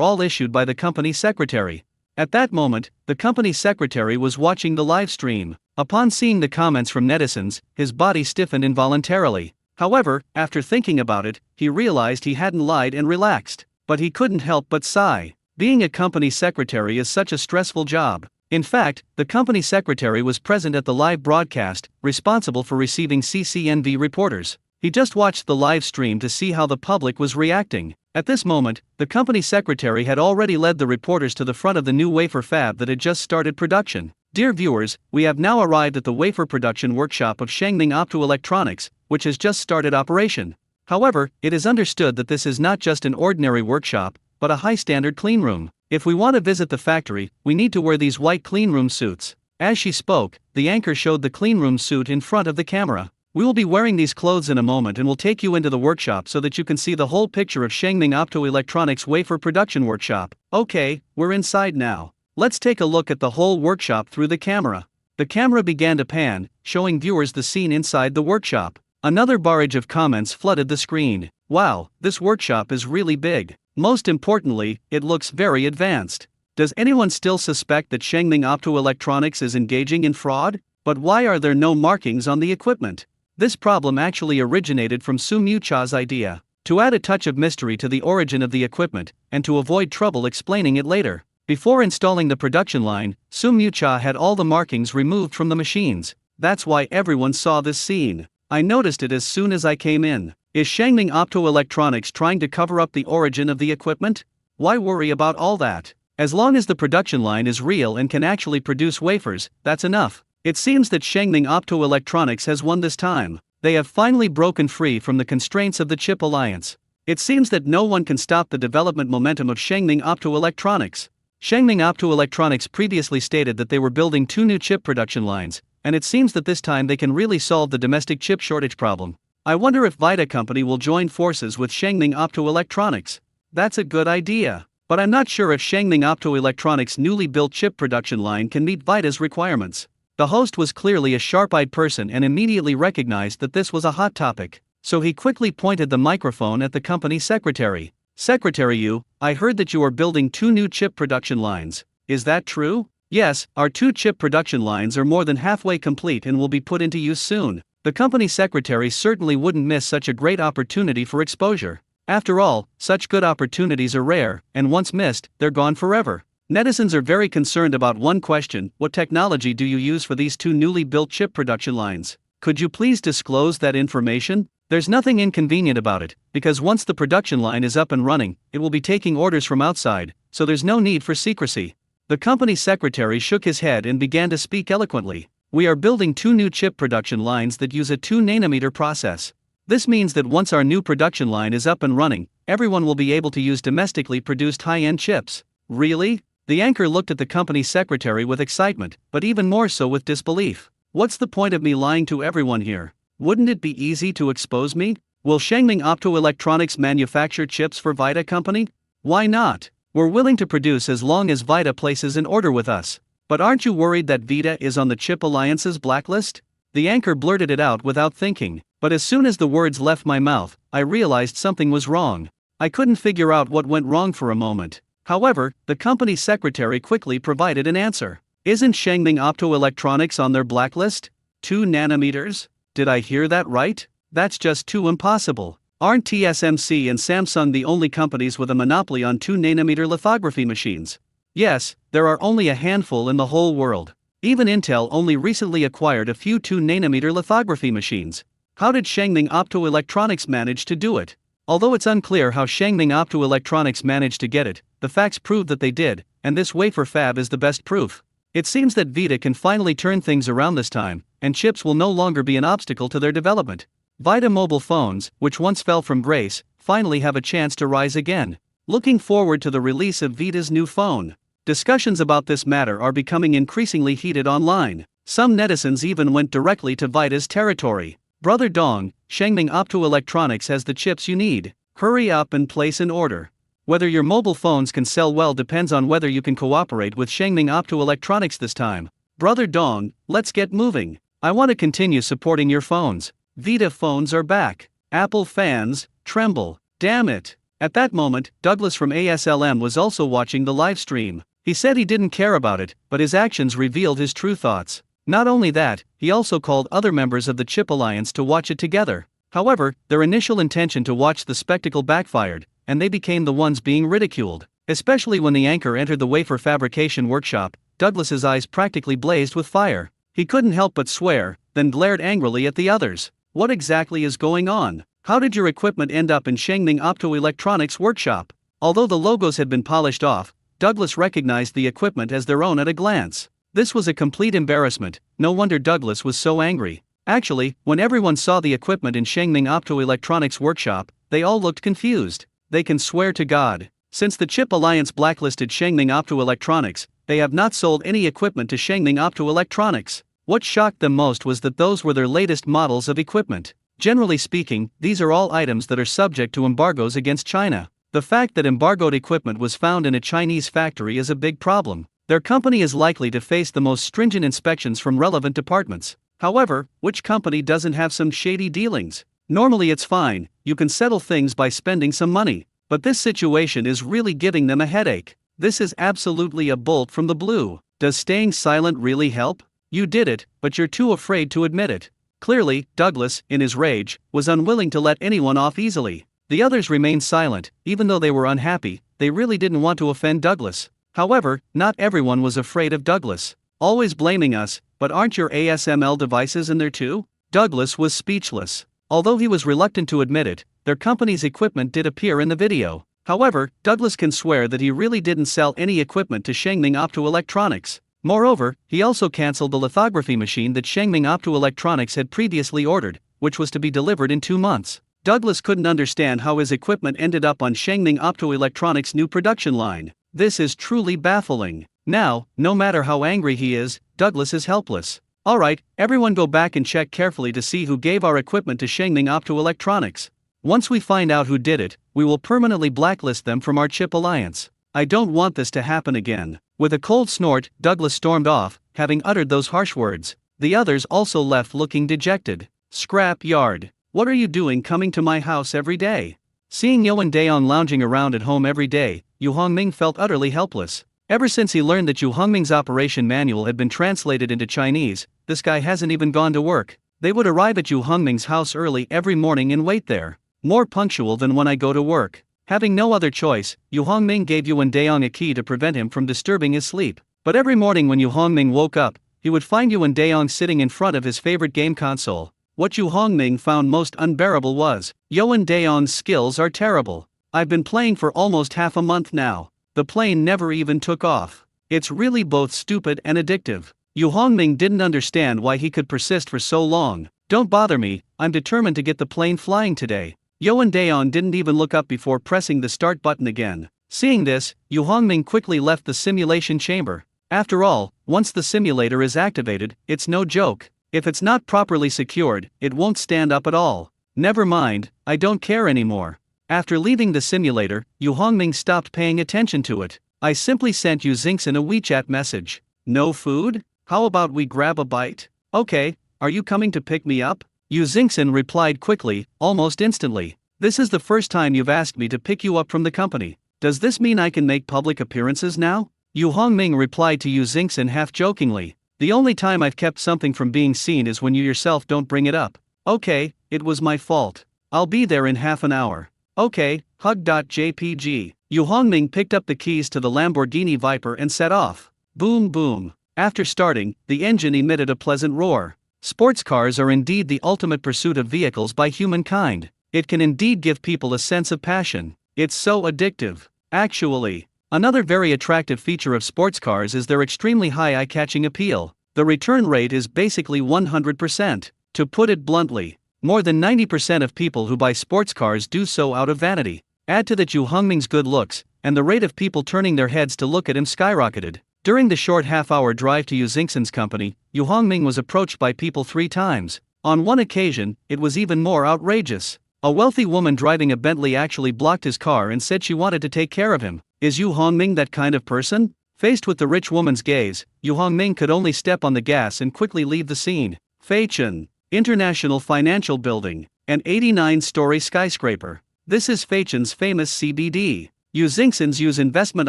all issued by the company secretary. At that moment, the company secretary was watching the live stream. Upon seeing the comments from netizens, his body stiffened involuntarily. However, after thinking about it, he realized he hadn't lied and relaxed. But he couldn't help but sigh. Being a company secretary is such a stressful job. In fact, the company secretary was present at the live broadcast, responsible for receiving CCNV reporters. He just watched the live stream to see how the public was reacting. At this moment, the company secretary had already led the reporters to the front of the new wafer fab that had just started production. Dear viewers, we have now arrived at the wafer production workshop of Shangning Optoelectronics, which has just started operation. However, it is understood that this is not just an ordinary workshop, but a high-standard cleanroom. If we want to visit the factory, we need to wear these white cleanroom suits. As she spoke, the anchor showed the cleanroom suit in front of the camera. We will be wearing these clothes in a moment and will take you into the workshop so that you can see the whole picture of Shangning Optoelectronics wafer production workshop. Okay, we're inside now. Let's take a look at the whole workshop through the camera. The camera began to pan, showing viewers the scene inside the workshop. Another barrage of comments flooded the screen. Wow, this workshop is really big. Most importantly, it looks very advanced. Does anyone still suspect that Shangning Optoelectronics is engaging in fraud? But why are there no markings on the equipment? This problem actually originated from Su Mu-cha's idea. To add a touch of mystery to the origin of the equipment, and to avoid trouble explaining it later. Before installing the production line, Su Mu-cha had all the markings removed from the machines. That's why everyone saw this scene. I noticed it as soon as I came in. Is Shangning Optoelectronics trying to cover up the origin of the equipment? Why worry about all that? As long as the production line is real and can actually produce wafers, that's enough. It seems that Shangning Optoelectronics has won this time. They have finally broken free from the constraints of the chip alliance. It seems that no one can stop the development momentum of Shangning Optoelectronics. Shangning Optoelectronics previously stated that they were building 2 new chip production lines, and it seems that this time they can really solve the domestic chip shortage problem. I wonder if Vita Company will join forces with Shangning Optoelectronics. That's a good idea. But I'm not sure if Shangning Optoelectronics' newly built chip production line can meet Vita's requirements. The host was clearly a sharp-eyed person and immediately recognized that this was a hot topic, so he quickly pointed the microphone at the company secretary. Secretary Yu, I heard that you are building 2 new chip production lines. Is that true? Yes, our 2 chip production lines are more than halfway complete and will be put into use soon. The company secretary certainly wouldn't miss such a great opportunity for exposure. After all, such good opportunities are rare, and once missed, they're gone forever. Netizens are very concerned about one question: what technology do you use for these 2 newly built chip production lines? Could you please disclose that information? There's nothing inconvenient about it, because once the production line is up and running, it will be taking orders from outside, so there's no need for secrecy. The company secretary shook his head and began to speak eloquently. We are building 2 new chip production lines that use a 2-nanometer process. This means that once our new production line is up and running, everyone will be able to use domestically produced high-end chips. Really? The anchor looked at the company secretary with excitement, but even more so with disbelief. What's the point of me lying to everyone here? Wouldn't it be easy to expose me? Will Shangming Optoelectronics manufacture chips for Vita Company? Why not? We're willing to produce as long as Vita places an order with us. But aren't you worried that Vita is on the Chip Alliance's blacklist? The anchor blurted it out without thinking, but as soon as the words left my mouth, I realized something was wrong. I couldn't figure out what went wrong for a moment. However, the company secretary quickly provided an answer. Isn't Shangming Optoelectronics on their blacklist? 2 nanometers? Did I hear that right? That's just too impossible. Aren't TSMC and Samsung the only companies with a monopoly on 2-nanometer lithography machines? Yes, there are only a handful in the whole world. Even Intel only recently acquired a few 2-nanometer lithography machines. How did Shangming Optoelectronics manage to do it? Although it's unclear how Shangming Optoelectronics managed to get it, the facts prove that they did, and this wafer fab is the best proof. It seems that Vita can finally turn things around this time, and chips will no longer be an obstacle to their development. Vita mobile phones, which once fell from grace, finally have a chance to rise again. Looking forward to the release of Vita's new phone. Discussions about this matter are becoming increasingly heated online. Some netizens even went directly to Vita's territory. Brother Dong, Shangming Optoelectronics has the chips you need. Hurry up and place an order. Whether your mobile phones can sell well depends on whether you can cooperate with Shangming Optoelectronics this time. Brother Dong, let's get moving. I want to continue supporting your phones. Vita phones are back. Apple fans, tremble. Damn it. At that moment, Douglas from ASLM was also watching the live stream. He said he didn't care about it, but his actions revealed his true thoughts. Not only that, he also called other members of the Chip Alliance to watch it together. However, their initial intention to watch the spectacle backfired, and they became the ones being ridiculed. Especially when the anchor entered the wafer fabrication workshop, Douglas's eyes practically blazed with fire. He couldn't help but swear, then glared angrily at the others. What exactly is going on? How did your equipment end up in Shangming Optoelectronics workshop? Although the logos had been polished off, Douglas recognized the equipment as their own at a glance. This was a complete embarrassment. No wonder Douglas was so angry. Actually, when everyone saw the equipment in Shangming Optoelectronics workshop, they all looked confused. They can swear to God. Since the Chip Alliance blacklisted Shangming Optoelectronics, they have not sold any equipment to Shangming Optoelectronics. What shocked them most was that those were their latest models of equipment. Generally speaking, these are all items that are subject to embargoes against China. The fact that embargoed equipment was found in a Chinese factory is a big problem. Their company is likely to face the most stringent inspections from relevant departments. However, which company doesn't have some shady dealings? Normally it's fine, you can settle things by spending some money. But this situation is really giving them a headache. This is absolutely a bolt from the blue. Does staying silent really help? You did it, but you're too afraid to admit it. Clearly, Douglas, in his rage, was unwilling to let anyone off easily. The others remained silent, even though they were unhappy. They really didn't want to offend Douglas. However, not everyone was afraid of Douglas. Always blaming us, but aren't your ASML devices in there too? Douglas was speechless. Although he was reluctant to admit it, their company's equipment did appear in the video. However, Douglas can swear that he really didn't sell any equipment to Shangming Optoelectronics. Moreover, he also cancelled the lithography machine that Shangming Optoelectronics had previously ordered, which was to be delivered in 2 months. Douglas couldn't understand how his equipment ended up on Shangming Optoelectronics' new production line. This is truly baffling. Now, no matter how angry he is, Douglas is helpless. Alright, everyone go back and check carefully to see who gave our equipment to Shangming Optoelectronics. Once we find out who did it, we will permanently blacklist them from our Chip Alliance. I don't want this to happen again. With a cold snort, Douglas stormed off, having uttered those harsh words. The others also left looking dejected. Scrap yard. What are you doing coming to my house every day? Seeing Yo and Daeon lounging around at home every day, Yu Hongming felt utterly helpless. Ever since he learned that Yu Hongming's operation manual had been translated into Chinese, this guy hasn't even gone to work. They would arrive at Yu Hongming's house early every morning and wait there. More punctual than when I go to work. Having no other choice, Yu Hongming gave Yu and Daeon a key to prevent him from disturbing his sleep. But every morning when Yu Hongming woke up, he would find Yu and Daeon sitting in front of his favorite game console. What Yu Hongming found most unbearable was, Yo and Daeon's skills are terrible. I've been playing for almost half a month now. The plane never even took off. It's really both stupid and addictive. Yu Hongming didn't understand why he could persist for so long. Don't bother me, I'm determined to get the plane flying today. Yo and Daeon didn't even look up before pressing the start button again. Seeing this, Yu Hongming quickly left the simulation chamber. After all, once the simulator is activated, it's no joke. If it's not properly secured, it won't stand up at all. Never mind, I don't care anymore. After leaving the simulator, Yu Hongming stopped paying attention to it. I simply sent Yu Xingxin a WeChat message. No food? How about we grab a bite? Okay, are you coming to pick me up? Yu Xingxin replied quickly, almost instantly. This is the first time you've asked me to pick you up from the company. Does this mean I can make public appearances now? Yu Hongming replied to Yu Xingxin half-jokingly. The only time I've kept something from being seen is when you yourself don't bring it up. Okay, it was my fault. I'll be there in half an hour. Okay, hug.jpg. Yu Hongming picked up the keys to the Lamborghini Viper and set off. Boom boom. After starting, the engine emitted a pleasant roar. Sports cars are indeed the ultimate pursuit of vehicles by humankind. It can indeed give people a sense of passion. It's so addictive. Actually, another very attractive feature of sports cars is their extremely high eye-catching appeal. The return rate is basically 100%. To put it bluntly, more than 90% of people who buy sports cars do so out of vanity. Add to that Yu Hongming's good looks, and the rate of people turning their heads to look at him skyrocketed. During the short half-hour drive to Yu Xingxin's company, Yu Hongming was approached by people 3 times. On one occasion, it was even more outrageous. A wealthy woman driving a Bentley actually blocked his car and said she wanted to take care of him. Is Yu Hongming that kind of person? Faced with the rich woman's gaze, Yu Hongming could only step on the gas and quickly leave the scene. Feichen International Financial Building, an 89-story skyscraper. This is Feichen's famous CBD. Yu Xingxin's Yu's investment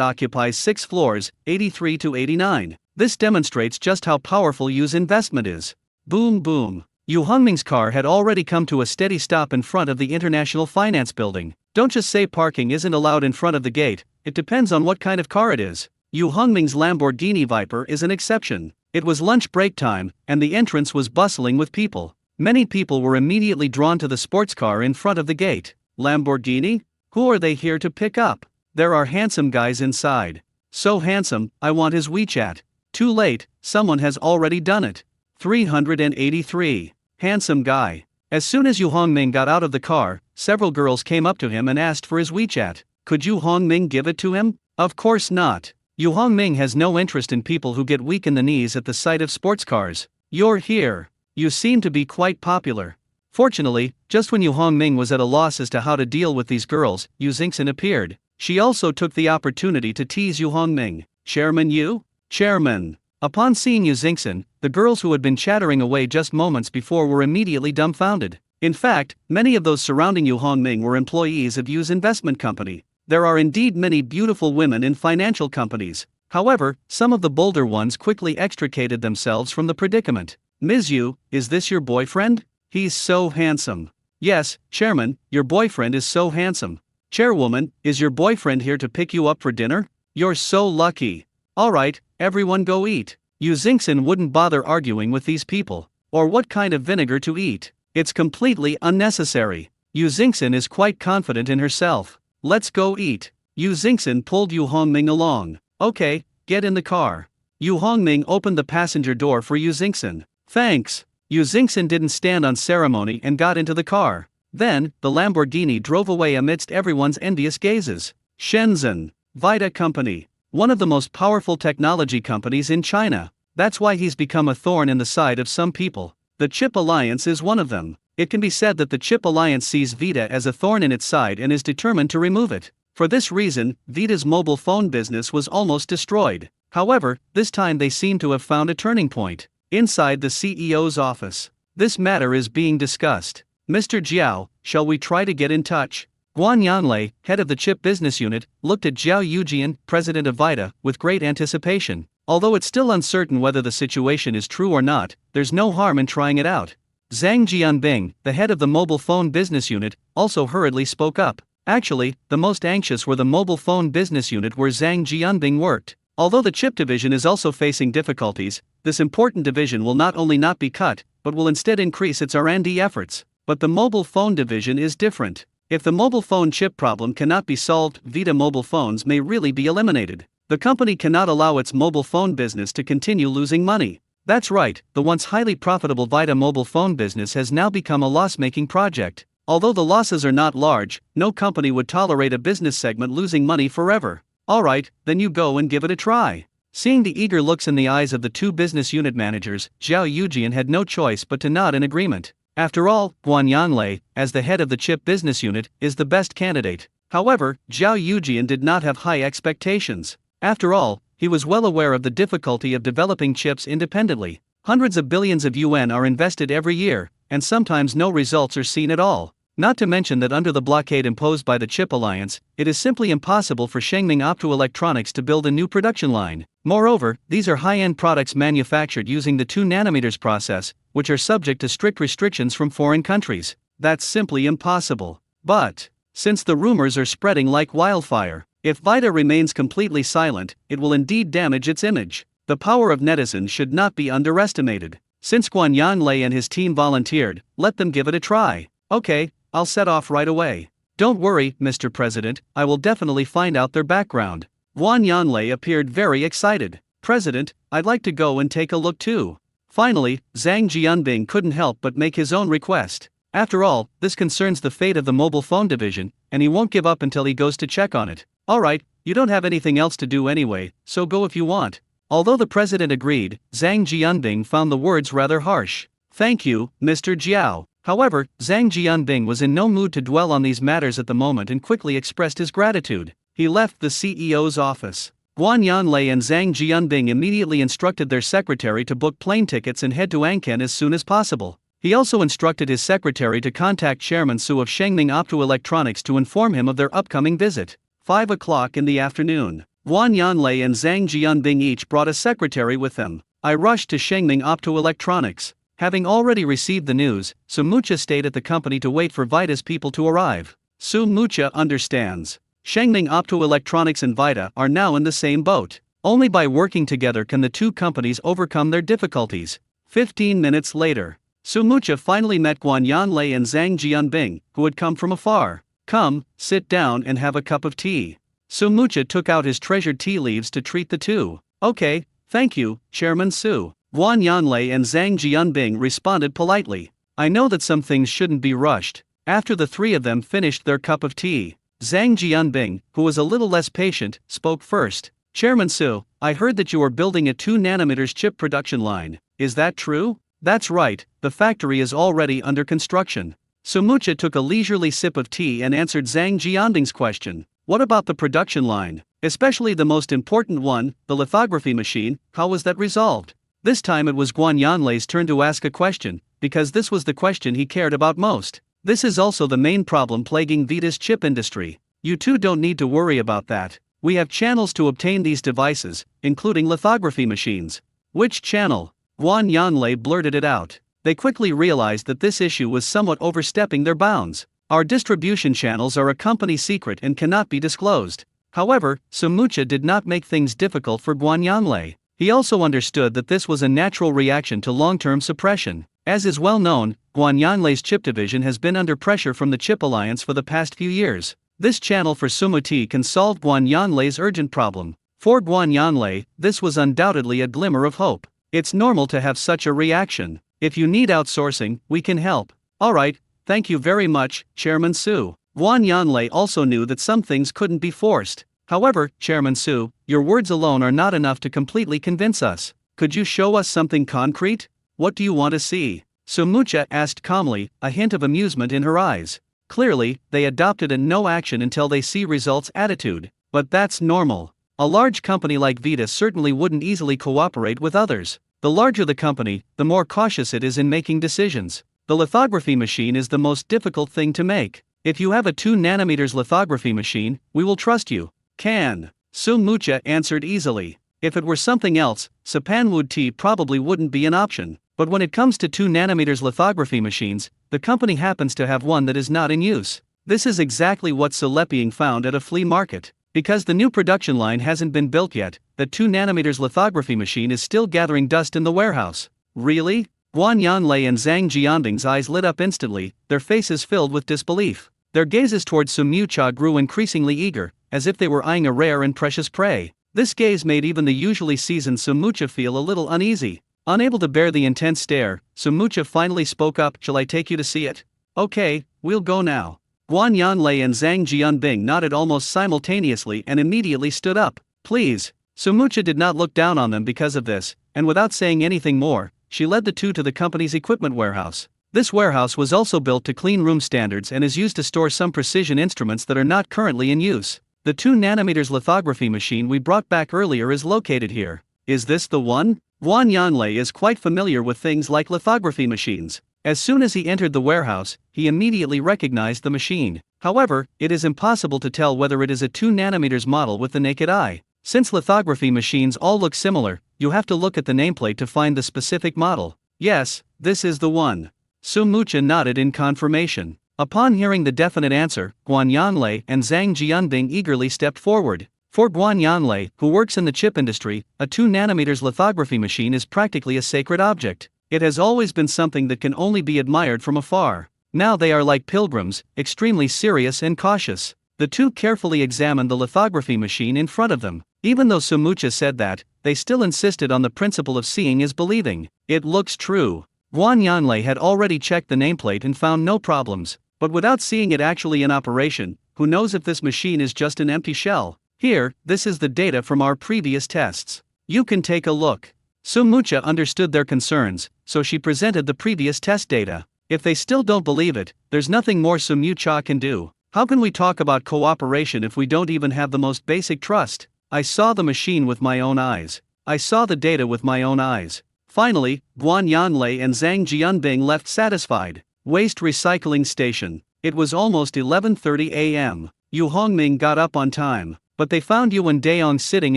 occupies 6 floors, 83 to 89. This demonstrates just how powerful Yu's investment is. Boom boom. Yu Hongming's car had already come to a steady stop in front of the International Finance Building. Don't just say parking isn't allowed in front of the gate, it depends on what kind of car it is. Yu Hongming's Lamborghini Viper is an exception. It was lunch break time, and the entrance was bustling with people. Many people were immediately drawn to the sports car in front of the gate. Lamborghini? Who are they here to pick up? There are handsome guys inside. So handsome, I want his WeChat. Too late, someone has already done it. 383. Handsome guy. As soon as Yu Hongming got out of the car, several girls came up to him and asked for his WeChat. Could Yu Hongming give it to him? Of course not. Yu Hongming has no interest in people who get weak in the knees at the sight of sports cars. You're here. You seem to be quite popular. Fortunately, just when Yu Hongming was at a loss as to how to deal with these girls, Yu Xingxin appeared. She also took the opportunity to tease Yu Hongming. Chairman Yu? Chairman. Upon seeing Yu Xingxin, the girls who had been chattering away just moments before were immediately dumbfounded. In fact, many of those surrounding Yu Hongming were employees of Yu's investment company. There are indeed many beautiful women in financial companies. However, some of the bolder ones quickly extricated themselves from the predicament. Ms. Yu, is this your boyfriend? He's so handsome. Yes, Chairman, your boyfriend is so handsome. Chairwoman, is your boyfriend here to pick you up for dinner? You're so lucky. Alright, everyone go eat. Yu Xingxin wouldn't bother arguing with these people. Or what kind of vinegar to eat. It's completely unnecessary. Yu Xingxin is quite confident in herself. Let's go eat. Yu Xingxin pulled Yu Hongming along. Okay, get in the car. Yu Hongming opened the passenger door for Yu Xingxin. Thanks. Yu Xingxin didn't stand on ceremony and got into the car. Then, the Lamborghini drove away amidst everyone's envious gazes. Shenzhen Vita Company. One of the most powerful technology companies in China. That's why he's become a thorn in the side of some people. The Chip Alliance is one of them. It can be said that the Chip Alliance sees Vita as a thorn in its side and is determined to remove it. For this reason, Vita's mobile phone business was almost destroyed. However, this time they seem to have found a turning point. Inside the CEO's office, this matter is being discussed. Mr. Jiao, shall we try to get in touch? Guan Yanlei, head of the chip business unit, looked at Zhao Yujian, president of Vita, with great anticipation. Although it's still uncertain whether the situation is true or not, there's no harm in trying it out. Zhang Jianbing, the head of the mobile phone business unit, also hurriedly spoke up. Actually, the most anxious were the mobile phone business unit where Zhang Jianbing worked. Although the chip division is also facing difficulties, this important division will not only not be cut, but will instead increase its R&D efforts. But the mobile phone division is different. If the mobile phone chip problem cannot be solved, Vita mobile phones may really be eliminated. The company cannot allow its mobile phone business to continue losing money. That's right, the once highly profitable Vita mobile phone business has now become a loss-making project. Although the losses are not large, no company would tolerate a business segment losing money forever. Alright, then you go and give it a try. Seeing the eager looks in the eyes of the two business unit managers, Zhao Yujian had no choice but to nod in agreement. After all, Guan Yanlei, as the head of the chip business unit, is the best candidate. However, Zhao Yujian did not have high expectations. After all, he was well aware of the difficulty of developing chips independently. Hundreds of billions of yuan are invested every year, and sometimes no results are seen at all. Not to mention that under the blockade imposed by the Chip Alliance, it is simply impossible for Shengming Optoelectronics to build a new production line. Moreover, these are high-end products manufactured using the 2 nanometers process, which are subject to strict restrictions from foreign countries. That's simply impossible. But, since the rumors are spreading like wildfire, if Vita remains completely silent, it will indeed damage its image. The power of netizens should not be underestimated. Since Guan Yanlei and his team volunteered, let them give it a try. Okay, I'll set off right away. Don't worry, Mr. President, I will definitely find out their background. Guan Yanlei appeared very excited. President, I'd like to go and take a look too. Finally, Zhang Jianbing couldn't help but make his own request. After all, this concerns the fate of the mobile phone division, and he won't give up until he goes to check on it. Alright, you don't have anything else to do anyway, so go if you want. Although the president agreed, Zhang Jianbing found the words rather harsh. Thank you, Mr. Jiao. However, Zhang Jianbing was in no mood to dwell on these matters at the moment and quickly expressed his gratitude. He left the CEO's office. Guan Yanlei and Zhang Jianbing immediately instructed their secretary to book plane tickets and head to Anken as soon as possible. He also instructed his secretary to contact Chairman Su of Shengming Optoelectronics to inform him of their upcoming visit. 5 o'clock in the afternoon. Guan Yanlei and Zhang Jianbing each brought a secretary with them. I rushed to Shengming Optoelectronics. Having already received the news, Su Mucha stayed at the company to wait for Vita's people to arrive. Su Mucha understands. Shengming Optoelectronics and Vita are now in the same boat. Only by working together can the two companies overcome their difficulties. 15 minutes later, Su Mucha finally met Guan Yanlei and Zhang Jianbing, who had come from afar. Come, sit down and have a cup of tea. Su Mucha took out his treasured tea leaves to treat the two. Okay, thank you, Chairman Su. Guan Yanlei and Zhang Jianbing responded politely. I know that some things shouldn't be rushed. After the three of them finished their cup of tea, Zhang Jianbing, who was a little less patient, spoke first. Chairman Su, I heard that you are building a 2 nanometers chip production line. Is that true? That's right, the factory is already under construction. Su Mucha took a leisurely sip of tea and answered Zhang Jianbing's question. What about the production line? Especially the most important one, the lithography machine, how was that resolved? This time it was Guan Yanlei's turn to ask a question, because this was the question he cared about most. This is also the main problem plaguing Vita's chip industry. You two don't need to worry about that. We have channels to obtain these devices, including lithography machines. Which channel? Guan Yanlei blurted it out. They quickly realized that this issue was somewhat overstepping their bounds. Our distribution channels are a company secret and cannot be disclosed. However, Su Mucha did not make things difficult for Guan Yanlei. He also understood that this was a natural reaction to long-term suppression. As is well known, Guan Yanlei's chip division has been under pressure from the Chip Alliance for the past few years. This channel for Sumuti can solve Guan Yanlei's urgent problem. For Guan Yanlei, this was undoubtedly a glimmer of hope. It's normal to have such a reaction. If you need outsourcing, we can help. Alright, thank you very much, Chairman Su. Guan Yanlei also knew that some things couldn't be forced. However, Chairman Su, your words alone are not enough to completely convince us. Could you show us something concrete? What do you want to see? Su Mucha asked calmly, a hint of amusement in her eyes. Clearly, they adopted a no action until they see results attitude. But that's normal. A large company like Vita certainly wouldn't easily cooperate with others. The larger the company, the more cautious it is in making decisions. The lithography machine is the most difficult thing to make. If you have a 2 nanometers lithography machine, we will trust you. Can. Sumucha answered easily. If it were something else, Sapanwood tea probably wouldn't be an option. But when it comes to 2 nanometers lithography machines, the company happens to have one that is not in use. This is exactly what Sulepiang found at a flea market. Because the new production line hasn't been built yet, the 2 nanometers lithography machine is still gathering dust in the warehouse. Really? Guan Yanlei and Zhang Jianbing's eyes lit up instantly, their faces filled with disbelief. Their gazes toward Sumucha grew increasingly eager, as if they were eyeing a rare and precious prey. This gaze made even the usually seasoned Sumucha feel a little uneasy. Unable to bear the intense stare, Sumucha finally spoke up. Shall I take you to see it? Okay, we'll go now. Guan Yanlei and Zhang Jianbing nodded almost simultaneously and immediately stood up. Please. Sumucha did not look down on them because of this, and without saying anything more, she led the two to the company's equipment warehouse. This warehouse was also built to clean room standards and is used to store some precision instruments that are not currently in use. The 2 nanometers lithography machine we brought back earlier is located here. Is this the one? Guan Yanlei is quite familiar with things like lithography machines. As soon as he entered the warehouse, he immediately recognized the machine. However, it is impossible to tell whether it is a 2 nanometers model with the naked eye. Since lithography machines all look similar, you have to look at the nameplate to find the specific model. Yes, this is the one. Sumucha nodded in confirmation. Upon hearing the definite answer, Guan Yanlei and Zhang Jianbing eagerly stepped forward. For Guan Yanlei, who works in the chip industry, a 2 nanometers lithography machine is practically a sacred object. It has always been something that can only be admired from afar. Now they are like pilgrims, extremely serious and cautious. The two carefully examined the lithography machine in front of them. Even though Sumucha said that, they still insisted on the principle of seeing is believing. It looks true. Guan Yanlei had already checked the nameplate and found no problems, but without seeing it actually in operation, who knows if this machine is just an empty shell? Here, this is the data from our previous tests. You can take a look. Sumucha understood their concerns, so she presented the previous test data. If they still don't believe it, there's nothing more Sumucha can do. How can we talk about cooperation if we don't even have the most basic trust? I saw the machine with my own eyes. I saw the data with my own eyes. Finally, Guan Yanlei and Zhang Jianbing left satisfied. Waste recycling station. It was almost 11:30 a.m. Yu Hongming got up on time, but they found Yuan Daong sitting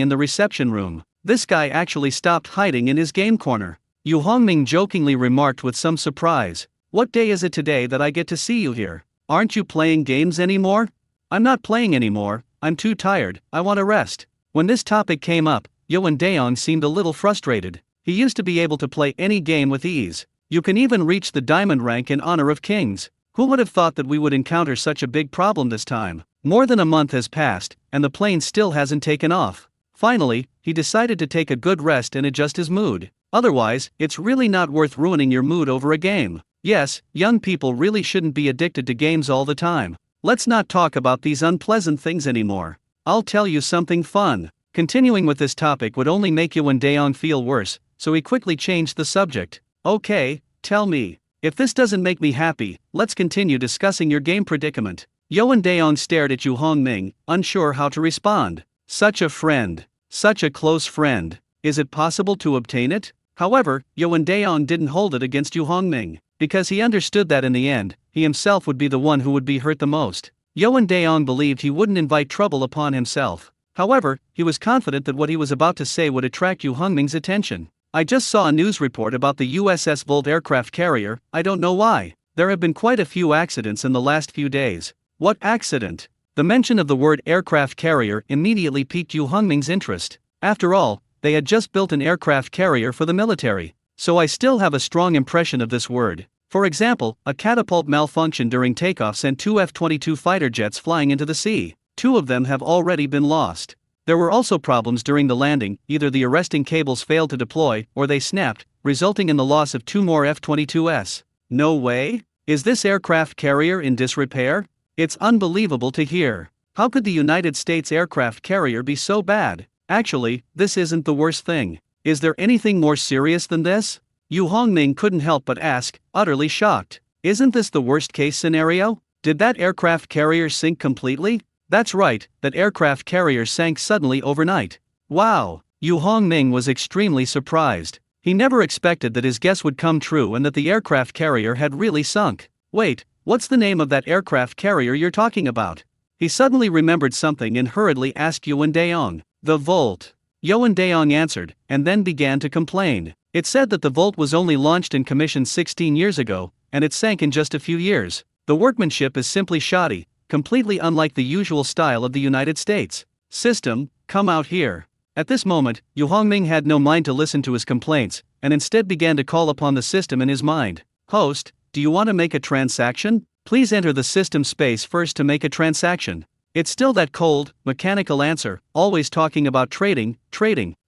in the reception room. This guy actually stopped hiding in his game corner. Yu Hongming jokingly remarked with some surprise, "What day is it today that I get to see you here? Aren't you playing games anymore?" "I'm not playing anymore, I'm too tired, I want to rest." When this topic came up, Yuan Daong seemed a little frustrated. He used to be able to play any game with ease. You can even reach the diamond rank in honor of kings. Who would have thought that we would encounter such a big problem this time? More than a month has passed, and the plane still hasn't taken off. Finally, he decided to take a good rest and adjust his mood. Otherwise, it's really not worth ruining your mood over a game. Yes, young people really shouldn't be addicted to games all the time. Let's not talk about these unpleasant things anymore. I'll tell you something fun. Continuing with this topic would only make Yuan Daong feel worse, so he quickly changed the subject. Okay, tell me. If this doesn't make me happy, let's continue discussing your game predicament. Yuan Daong stared at Yu Hongming, unsure how to respond. Such a friend. Such a close friend. Is it possible to obtain it? However, Yuan Daong didn't hold it against Yu Hongming, because he understood that in the end, he himself would be the one who would be hurt the most. Yuan Daong believed he wouldn't invite trouble upon himself. However, he was confident that what he was about to say would attract Yu Hongming's attention. I just saw a news report about the USS Volt aircraft carrier. I don't know why. There have been quite a few accidents in the last few days. What accident? The mention of the word aircraft carrier immediately piqued Yu Hongming's interest. After all, they had just built an aircraft carrier for the military. So I still have a strong impression of this word. For example, a catapult malfunctioned during takeoff sent 2 F-22 fighter jets flying into the sea. 2 of them have already been lost. There were also problems during the landing. Either the arresting cables failed to deploy, or they snapped, resulting in the loss of 2 more F-22s. No way? Is this aircraft carrier in disrepair? It's unbelievable to hear. How could the United States aircraft carrier be so bad? Actually, this isn't the worst thing. Is there anything more serious than this? Yu Hongming couldn't help but ask, utterly shocked. Isn't this the worst case scenario? Did that aircraft carrier sink completely? That's right, that aircraft carrier sank suddenly overnight. Wow! Yu Hongming was extremely surprised. He never expected that his guess would come true and that the aircraft carrier had really sunk. Wait, what's the name of that aircraft carrier you're talking about? He suddenly remembered something and hurriedly asked Yuan Daong. The Volt. Yuan Daong answered, and then began to complain. It said that the Volt was only launched and commissioned 16 years ago, and it sank in just a few years. The workmanship is simply shoddy, completely unlike the usual style of the United States. System, come out here. At this moment, Yu Hongming had no mind to listen to his complaints, and instead began to call upon the system in his mind. Host, do you want to make a transaction? Please enter the system space first to make a transaction. It's still that cold, mechanical answer, always talking about trading.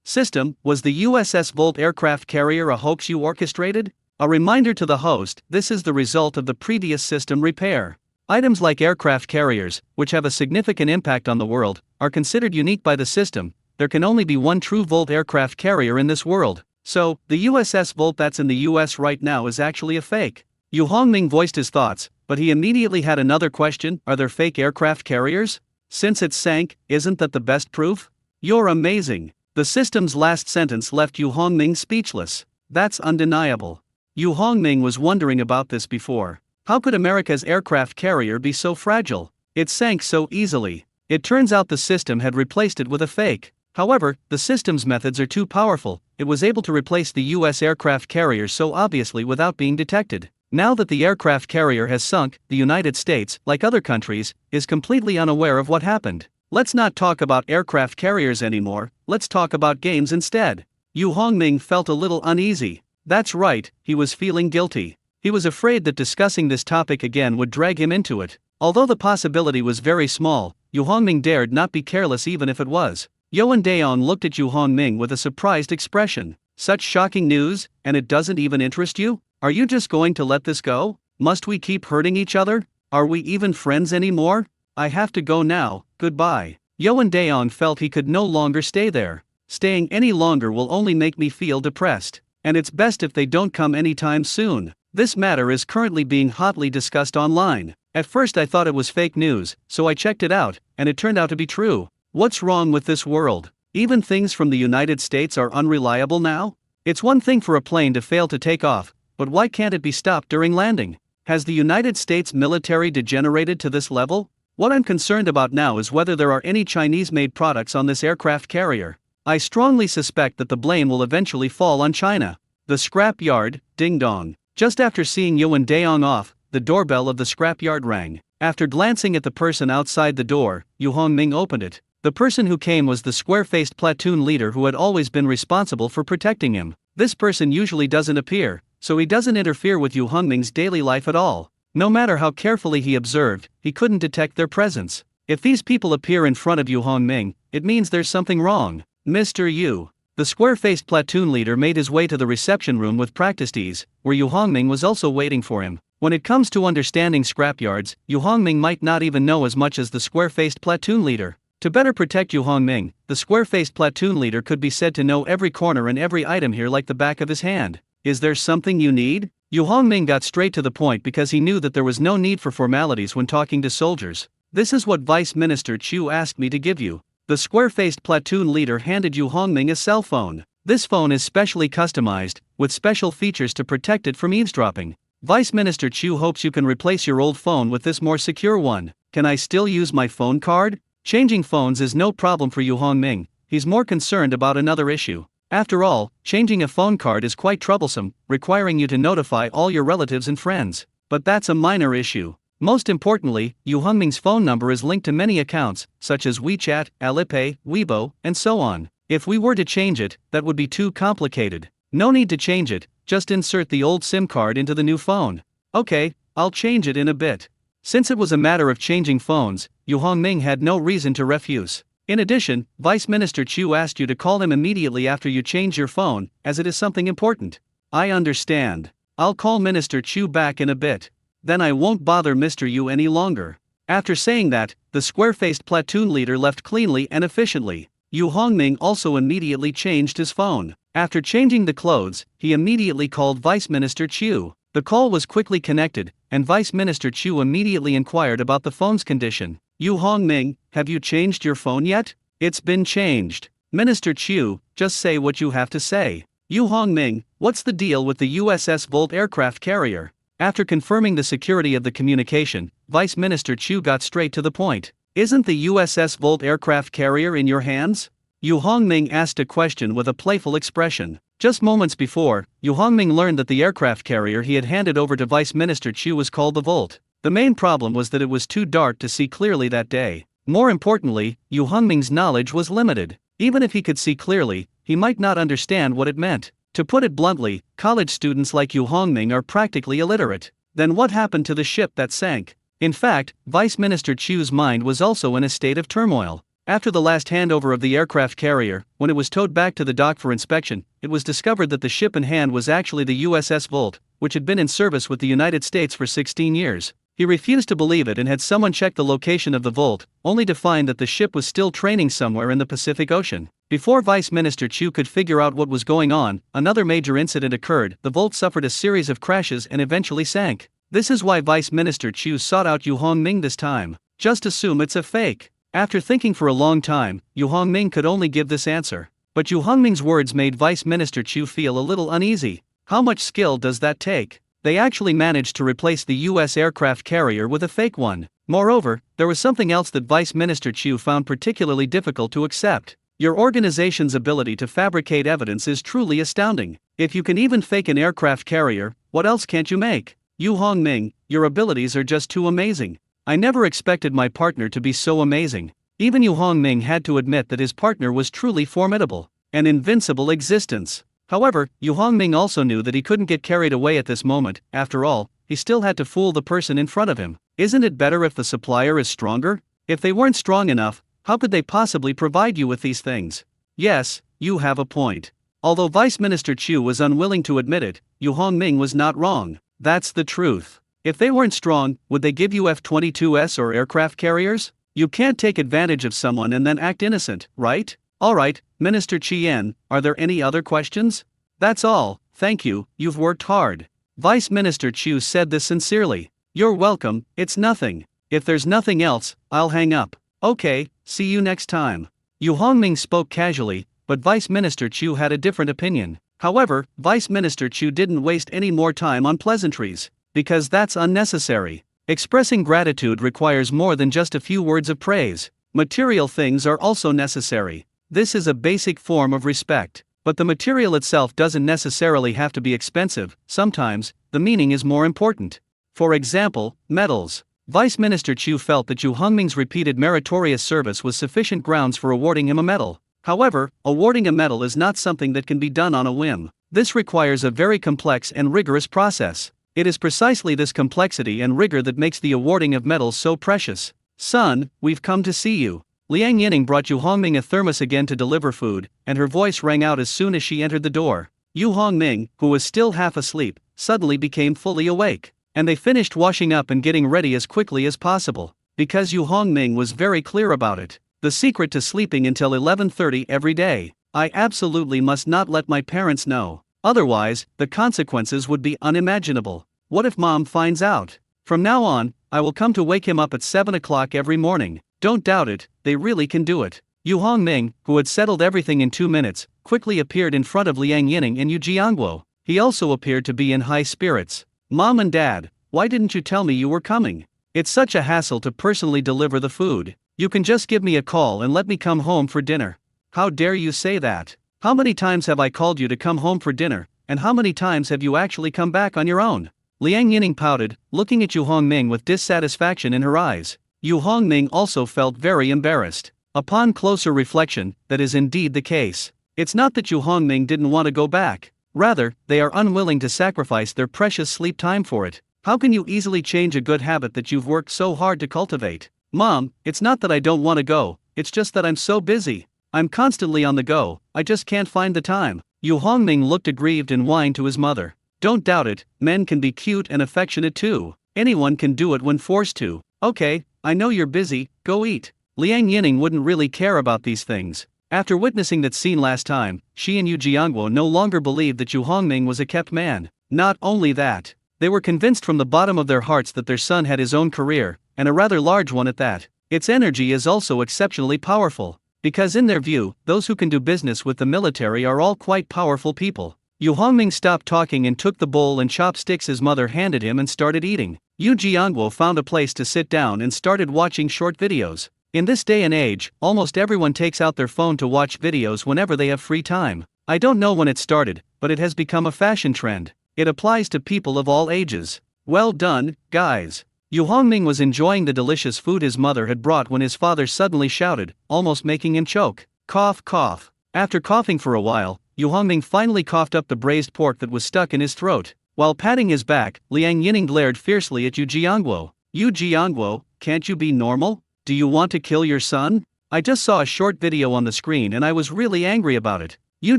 System, was the USS Volt aircraft carrier a hoax you orchestrated? A reminder to the host, this is the result of the previous system repair. Items like aircraft carriers, which have a significant impact on the world, are considered unique by the system. There can only be one true Volt aircraft carrier in this world. So, the USS Volt that's in the US right now is actually a fake. Yu Hongming voiced his thoughts, but he immediately had another question: are there fake aircraft carriers? Since it sank, isn't that the best proof? You're amazing. The system's last sentence left Yu Hongming speechless. That's undeniable. Yu Hongming was wondering about this before. How could America's aircraft carrier be so fragile? It sank so easily. It turns out the system had replaced it with a fake. However, the system's methods are too powerful. It was able to replace the US aircraft carrier so obviously without being detected. Now that the aircraft carrier has sunk, the United States, like other countries, is completely unaware of what happened. Let's not talk about aircraft carriers anymore, let's talk about games instead. Yu Hongming felt a little uneasy. That's right, he was feeling guilty. He was afraid that discussing this topic again would drag him into it. Although the possibility was very small, Yu Hongming dared not be careless even if it was. Yuan Daong looked at Yu Hongming with a surprised expression. Such shocking news, and it doesn't even interest you? Are you just going to let this go? Must we keep hurting each other? Are we even friends anymore? I have to go now, goodbye. Yuan Daong felt he could no longer stay there. Staying any longer will only make me feel depressed. And it's best if they don't come anytime soon. This matter is currently being hotly discussed online. At first I thought it was fake news, so I checked it out, and it turned out to be true. What's wrong with this world? Even things from the United States are unreliable now? It's one thing for a plane to fail to take off, but why can't it be stopped during landing? Has the United States military degenerated to this level? What I'm concerned about now is whether there are any Chinese-made products on this aircraft carrier. I strongly suspect that the blame will eventually fall on China. The scrap yard, ding-dong. Just after seeing Yuan Daong off, the doorbell of the scrap yard rang. After glancing at the person outside the door, Yu Hongming opened it. The person who came was the square-faced platoon leader who had always been responsible for protecting him. This person usually doesn't appear, so he doesn't interfere with Yu Hongming's daily life at all. No matter how carefully he observed, he couldn't detect their presence. If these people appear in front of Yu Hongming, it means there's something wrong. Mr. Yu. The square-faced platoon leader made his way to the reception room with practiced ease, where Yu Hongming was also waiting for him. When it comes to understanding scrapyards, Yu Hongming might not even know as much as the square-faced platoon leader. To better protect Yu Hongming, the square-faced platoon leader could be said to know every corner and every item here like the back of his hand. Is there something you need? Yu Hongming got straight to the point because he knew that there was no need for formalities when talking to soldiers. This is what Vice Minister Chu asked me to give you. The square-faced platoon leader handed Yu Hongming a cell phone. This phone is specially customized, with special features to protect it from eavesdropping. Vice Minister Chu hopes you can replace your old phone with this more secure one. Can I still use my phone card? Changing phones is no problem for Yu Hongming. He's more concerned about another issue. After all, changing a phone card is quite troublesome, requiring you to notify all your relatives and friends. But that's a minor issue. Most importantly, Yu Hongming's phone number is linked to many accounts, such as WeChat, Alipay, Weibo, and so on. If we were to change it, that would be too complicated. No need to change it, just insert the old SIM card into the new phone. Okay, I'll change it in a bit. Since it was a matter of changing phones, Yu Hongming had no reason to refuse. In addition, Vice Minister Chu asked you to call him immediately after you change your phone, as it is something important. I understand. I'll call Minister Chu back in a bit. Then I won't bother Mr. Yu any longer. After saying that, the square-faced platoon leader left cleanly and efficiently. Yu Hongming also immediately changed his phone. After changing the clothes, he immediately called Vice Minister Chu. The call was quickly connected, and Vice Minister Chu immediately inquired about the phone's condition. Yu Hongming, have you changed your phone yet? It's been changed. Minister Chu, just say what you have to say. Yu Hongming, what's the deal with the USS Volt aircraft carrier? After confirming the security of the communication, Vice Minister Chu got straight to the point. Isn't the USS Volt aircraft carrier in your hands? Yu Hongming asked a question with a playful expression. Just moments before, Yu Hongming learned that the aircraft carrier he had handed over to Vice Minister Chu was called the Volt. The main problem was that it was too dark to see clearly that day. More importantly, Yu Hongming's knowledge was limited. Even if he could see clearly, he might not understand what it meant. To put it bluntly, college students like Yu Hongming are practically illiterate. Then what happened to the ship that sank? In fact, Vice Minister Chu's mind was also in a state of turmoil. After the last handover of the aircraft carrier, when it was towed back to the dock for inspection, it was discovered that the ship in hand was actually the USS Volt, which had been in service with the United States for 16 years. He refused to believe it and had someone check the location of the Volt, only to find that the ship was still training somewhere in the Pacific Ocean. Before Vice Minister Chu could figure out what was going on, another major incident occurred. The Volt suffered a series of crashes and eventually sank. This is why Vice Minister Chu sought out Yu Hongming this time. Just assume it's a fake. After thinking for a long time, Yu Hongming could only give this answer. But Yu Hongming's words made Vice Minister Chu feel a little uneasy. How much skill does that take? They actually managed to replace the U.S. aircraft carrier with a fake one. Moreover, there was something else that Vice Minister Chu found particularly difficult to accept. Your organization's ability to fabricate evidence is truly astounding. If you can even fake an aircraft carrier, what else can't you make? Yu Hongming, your abilities are just too amazing. I never expected my partner to be so amazing. Even Yu Hongming had to admit that his partner was truly formidable. An invincible existence. However, Yu Hongming also knew that he couldn't get carried away at this moment. After all, he still had to fool the person in front of him. Isn't it better if the supplier is stronger? If they weren't strong enough, how could they possibly provide you with these things? Yes, you have a point. Although Vice Minister Chu was unwilling to admit it, Yu Hongming was not wrong. That's the truth. If they weren't strong, would they give you F-22s or aircraft carriers? You can't take advantage of someone and then act innocent, right? Alright, Minister Chien, are there any other questions? That's all, thank you, you've worked hard. Vice Minister Chu said this sincerely. You're welcome, it's nothing. If there's nothing else, I'll hang up. Okay, see you next time. Yu Hongming spoke casually, but Vice Minister Chu had a different opinion. However, Vice Minister Chu didn't waste any more time on pleasantries. Because that's unnecessary. Expressing gratitude requires more than just a few words of praise. Material things are also necessary. This is a basic form of respect. But the material itself doesn't necessarily have to be expensive. Sometimes, the meaning is more important. For example, medals. Vice Minister Chu felt that Yu Hongming's repeated meritorious service was sufficient grounds for awarding him a medal. However, awarding a medal is not something that can be done on a whim. This requires a very complex and rigorous process. It is precisely this complexity and rigor that makes the awarding of medals so precious. Son, we've come to see you. Liang Yining brought Yu Hongming a thermos again to deliver food, and her voice rang out as soon as she entered the door. Yu Hongming, who was still half asleep, suddenly became fully awake. And they finished washing up and getting ready as quickly as possible. Because Yu Hongming was very clear about it. The secret to sleeping until 11:30 every day. I absolutely must not let my parents know. Otherwise, the consequences would be unimaginable. What if Mom finds out? From now on, I will come to wake him up at 7 o'clock every morning. Don't doubt it, they really can do it. Yu Hongming, who had settled everything in 2 minutes, quickly appeared in front of Liang Yining and Yu Jiangguo. He also appeared to be in high spirits. Mom and Dad, why didn't you tell me you were coming? It's such a hassle to personally deliver the food. You can just give me a call and let me come home for dinner. How dare you say that? How many times have I called you to come home for dinner, and how many times have you actually come back on your own? Liang Yining pouted, looking at Yu Hongming with dissatisfaction in her eyes. Yu Hongming also felt very embarrassed. Upon closer reflection, that is indeed the case. It's not that Yu Hongming didn't want to go back. Rather, they are unwilling to sacrifice their precious sleep time for it. How can you easily change a good habit that you've worked so hard to cultivate? Mom, it's not that I don't want to go, it's just that I'm so busy. I'm constantly on the go, I just can't find the time. Yu Hongming looked aggrieved and whined to his mother. Don't doubt it, men can be cute and affectionate too. Anyone can do it when forced to. Okay, I know you're busy, go eat. Liang Yining wouldn't really care about these things. After witnessing that scene last time, she and Yu Jiangguo no longer believed that Yu Hongming was a kept man. Not only that, they were convinced from the bottom of their hearts that their son had his own career, and a rather large one at that. Its energy is also exceptionally powerful, because in their view, those who can do business with the military are all quite powerful people. Yu Hongming stopped talking and took the bowl and chopsticks his mother handed him and started eating. Yu Jiangguo found a place to sit down and started watching short videos. In this day and age, almost everyone takes out their phone to watch videos whenever they have free time. I don't know when it started, but it has become a fashion trend. It applies to people of all ages. Well done, guys. Yu Hongming was enjoying the delicious food his mother had brought when his father suddenly shouted, almost making him choke. Cough, cough. After coughing for a while, Yu Hongming finally coughed up the braised pork that was stuck in his throat. While patting his back, Liang Yining glared fiercely at Yu Jiangguo. Yu Jiangguo, can't you be normal? Do you want to kill your son? I just saw a short video on the screen and I was really angry about it. Yu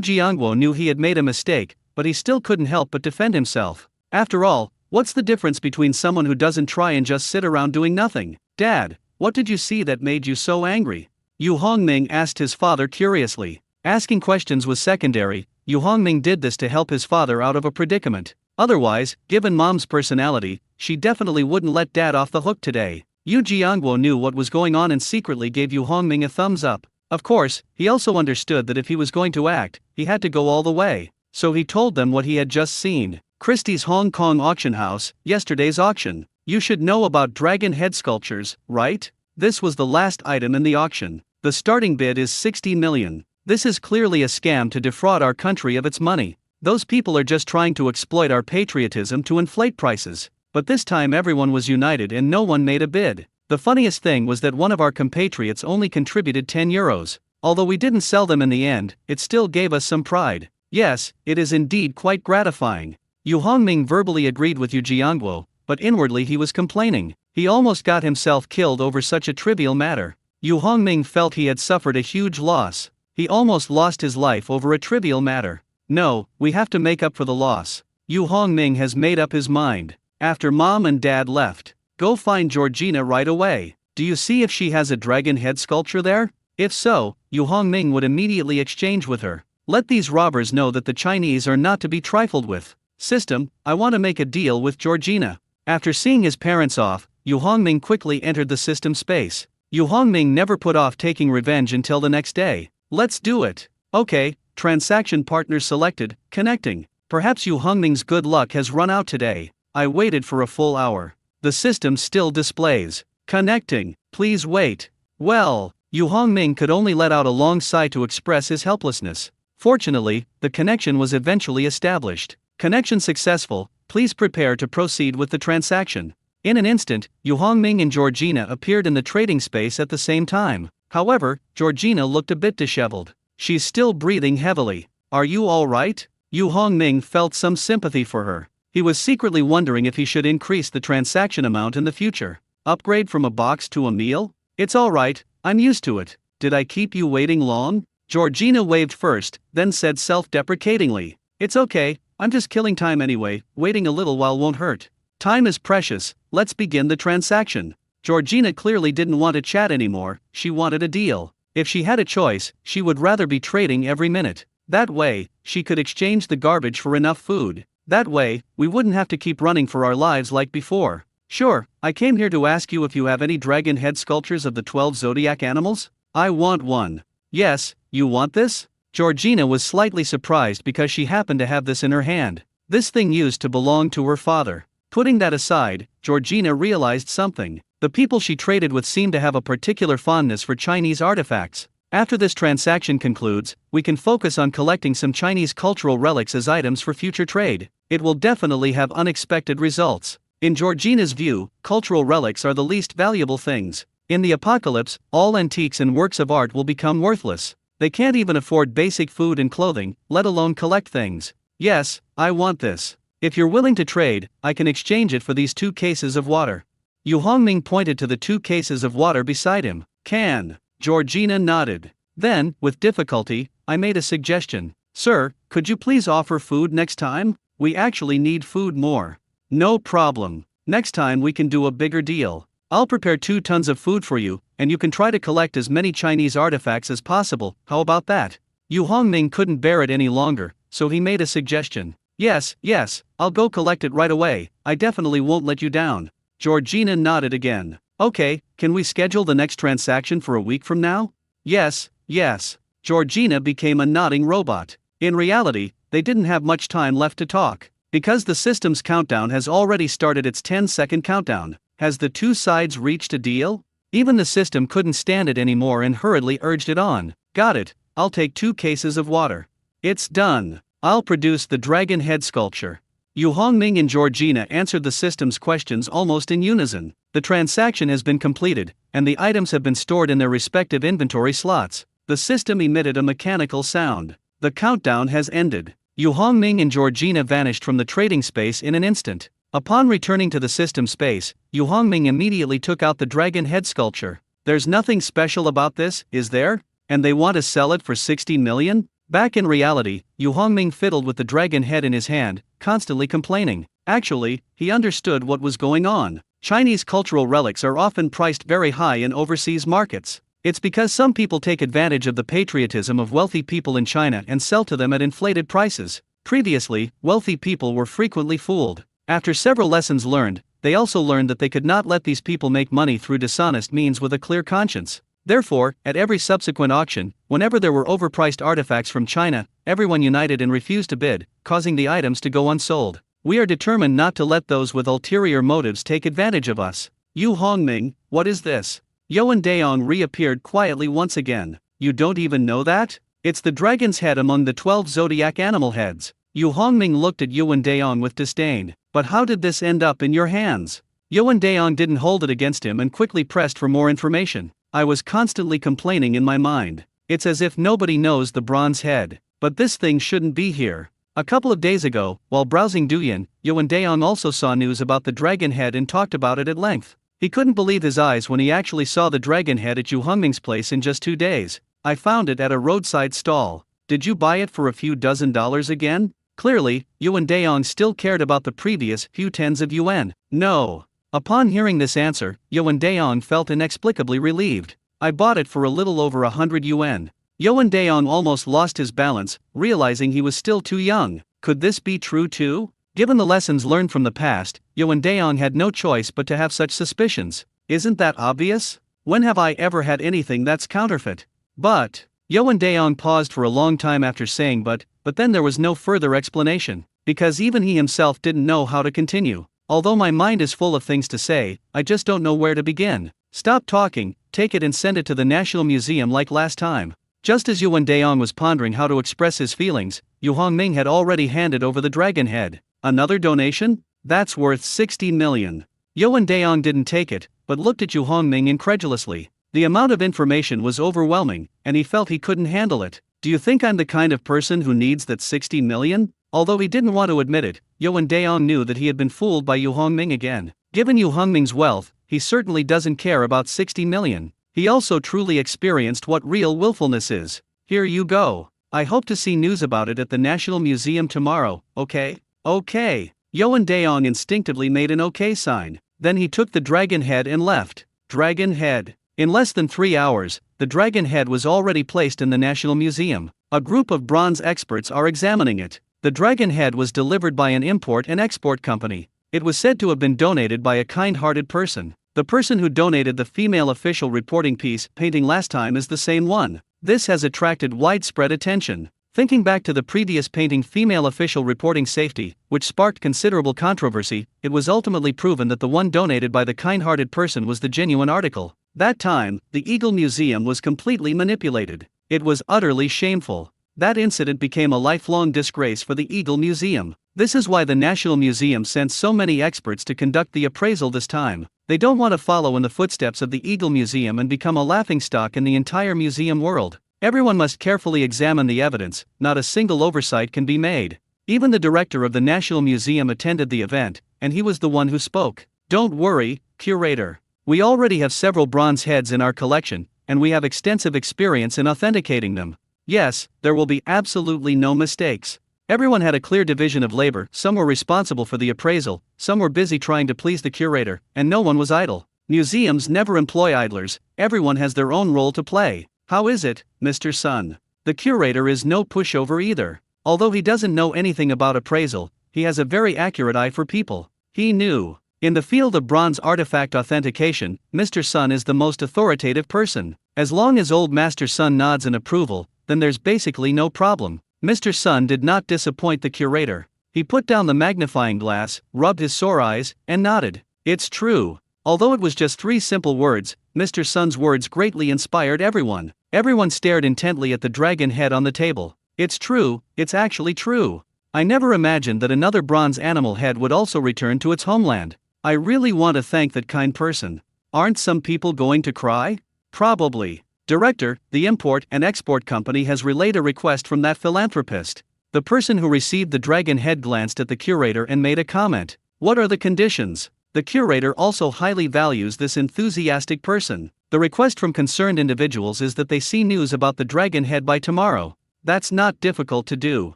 Jiangguo knew he had made a mistake, but he still couldn't help but defend himself. After all, what's the difference between someone who doesn't try and just sit around doing nothing? Dad, what did you see that made you so angry? Yu Hongming asked his father curiously. Asking questions was secondary. Yu Hongming did this to help his father out of a predicament. Otherwise, given Mom's personality, she definitely wouldn't let Dad off the hook today. Yu Jiangguo knew what was going on and secretly gave Yu Hongming a thumbs up. Of course, he also understood that if he was going to act, he had to go all the way. So he told them what he had just seen. Christie's Hong Kong auction house, yesterday's auction. You should know about dragon head sculptures, right? This was the last item in the auction. The starting bid is 60 million. This is clearly a scam to defraud our country of its money. Those people are just trying to exploit our patriotism to inflate prices. But this time everyone was united and no one made a bid. The funniest thing was that one of our compatriots only contributed 10 euros. Although we didn't sell them in the end, it still gave us some pride. Yes, it is indeed quite gratifying. Yu Hongming verbally agreed with Yu Jiangguo, but inwardly he was complaining. He almost got himself killed over such a trivial matter. Yu Hongming felt he had suffered a huge loss. He almost lost his life over a trivial matter. No, we have to make up for the loss. Yu Hongming has made up his mind. After Mom and Dad left, go find Georgina right away. Do you see if she has a dragon head sculpture there? If so, Yu Hongming would immediately exchange with her. Let these robbers know that the Chinese are not to be trifled with. System, I want to make a deal with Georgina. After seeing his parents off, Yu Hongming quickly entered the system space. Yu Hongming never put off taking revenge until the next day. Let's do it. Okay, transaction partners selected, connecting. Perhaps Yu Hongming's good luck has run out today. I waited for a full hour. The system still displays. Connecting, please wait. Well, Yu Hongming could only let out a long sigh to express his helplessness. Fortunately, the connection was eventually established. Connection successful, please prepare to proceed with the transaction. In an instant, Yu Hongming and Georgina appeared in the trading space at the same time. However, Georgina looked a bit disheveled. She's still breathing heavily. Are you all right? Yu Hongming felt some sympathy for her. He was secretly wondering if he should increase the transaction amount in the future. Upgrade from a box to a meal? It's all right, I'm used to it. Did I keep you waiting long? Georgina waved first, then said self-deprecatingly. It's okay, I'm just killing time anyway, waiting a little while won't hurt. Time is precious, let's begin the transaction. Georgina clearly didn't want to chat anymore, she wanted a deal. If she had a choice, she would rather be trading every minute. That way, she could exchange the garbage for enough food. That way, we wouldn't have to keep running for our lives like before. Sure, I came here to ask you if you have any dragon head sculptures of the 12 zodiac animals? I want one. Yes, you want this? Georgina was slightly surprised because she happened to have this in her hand. This thing used to belong to her father. Putting that aside, Georgina realized something. The people she traded with seemed to have a particular fondness for Chinese artifacts. After this transaction concludes, we can focus on collecting some Chinese cultural relics as items for future trade. It will definitely have unexpected results. In Georgina's view, cultural relics are the least valuable things. In the apocalypse, all antiques and works of art will become worthless. They can't even afford basic food and clothing, let alone collect things. Yes, I want this. If you're willing to trade, I can exchange it for these 2 cases of water. Yu Hongming pointed to the 2 cases of water beside him. Can. Georgina nodded. Then, with difficulty, I made a suggestion. Sir, could you please offer food next time? We actually need food more. No problem. Next time we can do a bigger deal. I'll prepare 2 tons of food for you, and you can try to collect as many Chinese artifacts as possible. How about that? Yu Hongming couldn't bear it any longer, so he made a suggestion. Yes, I'll go collect it right away. I definitely won't let you down. Georgina nodded again. Okay, can we schedule the next transaction for a week from now? Yes, yes. Georgina became a nodding robot. In reality, they didn't have much time left to talk. Because the system's countdown has already started its 10-second countdown. Has the two sides reached a deal? Even the system couldn't stand it anymore and hurriedly urged it on. Got it, I'll take 2 cases of water. It's done. I'll produce the dragon head sculpture. Yu Hongming and Georgina answered the system's questions almost in unison. The transaction has been completed, and the items have been stored in their respective inventory slots. The system emitted a mechanical sound. The countdown has ended. Yu Hongming and Georgina vanished from the trading space in an instant. Upon returning to the system space, Yu Hongming immediately took out the dragon head sculpture. There's nothing special about this, is there? And they want to sell it for 60 million? Back in reality, Yu Hongming fiddled with the dragon head in his hand, constantly complaining. Actually, he understood what was going on. Chinese cultural relics are often priced very high in overseas markets. It's because some people take advantage of the patriotism of wealthy people in China and sell to them at inflated prices. Previously, wealthy people were frequently fooled. After several lessons learned, they also learned that they could not let these people make money through dishonest means with a clear conscience. Therefore, at every subsequent auction, whenever there were overpriced artifacts from China, everyone united and refused to bid, causing the items to go unsold. We are determined not to let those with ulterior motives take advantage of us. Yu Hongming, what is this? Yuan Daong reappeared quietly once again. You don't even know that? It's the dragon's head among the 12 zodiac animal heads. Yu Hongming looked at Yuan Daong with disdain. But how did this end up in your hands? Yuan Daong didn't hold it against him and quickly pressed for more information. I was constantly complaining in my mind. It's as if nobody knows the bronze head. But this thing shouldn't be here. A couple of days ago, while browsing Douyin, Yuan Daong also saw news about the dragon head and talked about it at length. He couldn't believe his eyes when he actually saw the dragon head at Yu Hongming's place in just 2 days. I found it at a roadside stall. Did you buy it for a few dozen dollars again? Clearly, Yuan Daong still cared about the previous few tens of yuan. No. Upon hearing this answer, Yuan Daong felt inexplicably relieved. I bought it for a little over 100 yuan. Yuan Daong almost lost his balance, realizing he was still too young. Could this be true too? Given the lessons learned from the past, Yuan Daong had no choice but to have such suspicions. Isn't that obvious? When have I ever had anything that's counterfeit? But Yuan Daong paused for a long time after saying but then there was no further explanation, because even he himself didn't know how to continue. Although my mind is full of things to say, I just don't know where to begin. Stop talking, take it and send it to the National Museum like last time. Just as Yuan Daong was pondering how to express his feelings, Yu Hongming had already handed over the dragon head. Another donation? That's worth 60 million. Yuan Daong didn't take it, but looked at Yu Hongming incredulously. The amount of information was overwhelming, and he felt he couldn't handle it. Do you think I'm the kind of person who needs that 60 million? Although he didn't want to admit it, Yuan Daong knew that he had been fooled by Yu Hongming again. Given Yu Hongming's wealth, he certainly doesn't care about 60 million. He also truly experienced what real willfulness is. Here you go. I hope to see news about it at the National Museum tomorrow, okay? Okay. Yuan Daong instinctively made an okay sign. Then he took the dragon head and left. Dragon head. In less than 3 hours, the dragon head was already placed in the National Museum. A group of bronze experts are examining it. The dragon head was delivered by an import and export company. It was said to have been donated by a kind-hearted person. The person who donated the female official reporting piece painting last time is the same one. This has attracted widespread attention. Thinking back to the previous painting female official reporting safety, which sparked considerable controversy, it was ultimately proven that the one donated by the kind-hearted person was the genuine article. That time, the Eagle Museum was completely manipulated. It was utterly shameful. That incident became a lifelong disgrace for the Eagle Museum. This is why the National Museum sent so many experts to conduct the appraisal this time. They don't want to follow in the footsteps of the Eagle Museum and become a laughingstock in the entire museum world. Everyone must carefully examine the evidence, not a single oversight can be made. Even the director of the National Museum attended the event, and he was the one who spoke. Don't worry, curator. We already have several bronze heads in our collection, and we have extensive experience in authenticating them. Yes, there will be absolutely no mistakes. Everyone had a clear division of labor, some were responsible for the appraisal, some were busy trying to please the curator, and no one was idle. Museums never employ idlers, everyone has their own role to play. How is it, Mr. Sun? The curator is no pushover either. Although he doesn't know anything about appraisal, he has a very accurate eye for people. He knew. In the field of bronze artifact authentication, Mr. Sun is the most authoritative person. As long as old Master Sun nods in approval, then there's basically no problem. Mr. Sun did not disappoint the curator. He put down the magnifying glass, rubbed his sore eyes, and nodded. It's true. Although it was just 3 simple words, Mr. Sun's words greatly inspired everyone. Everyone stared intently at the dragon head on the table. It's true, it's actually true. I never imagined that another bronze animal head would also return to its homeland. I really want to thank that kind person. Aren't some people going to cry? Probably. Director, the import and export company has relayed a request from that philanthropist. The person who received the dragon head glanced at the curator and made a comment. What are the conditions? The curator also highly values this enthusiastic person. The request from concerned individuals is that they see news about the dragon head by tomorrow. That's not difficult to do.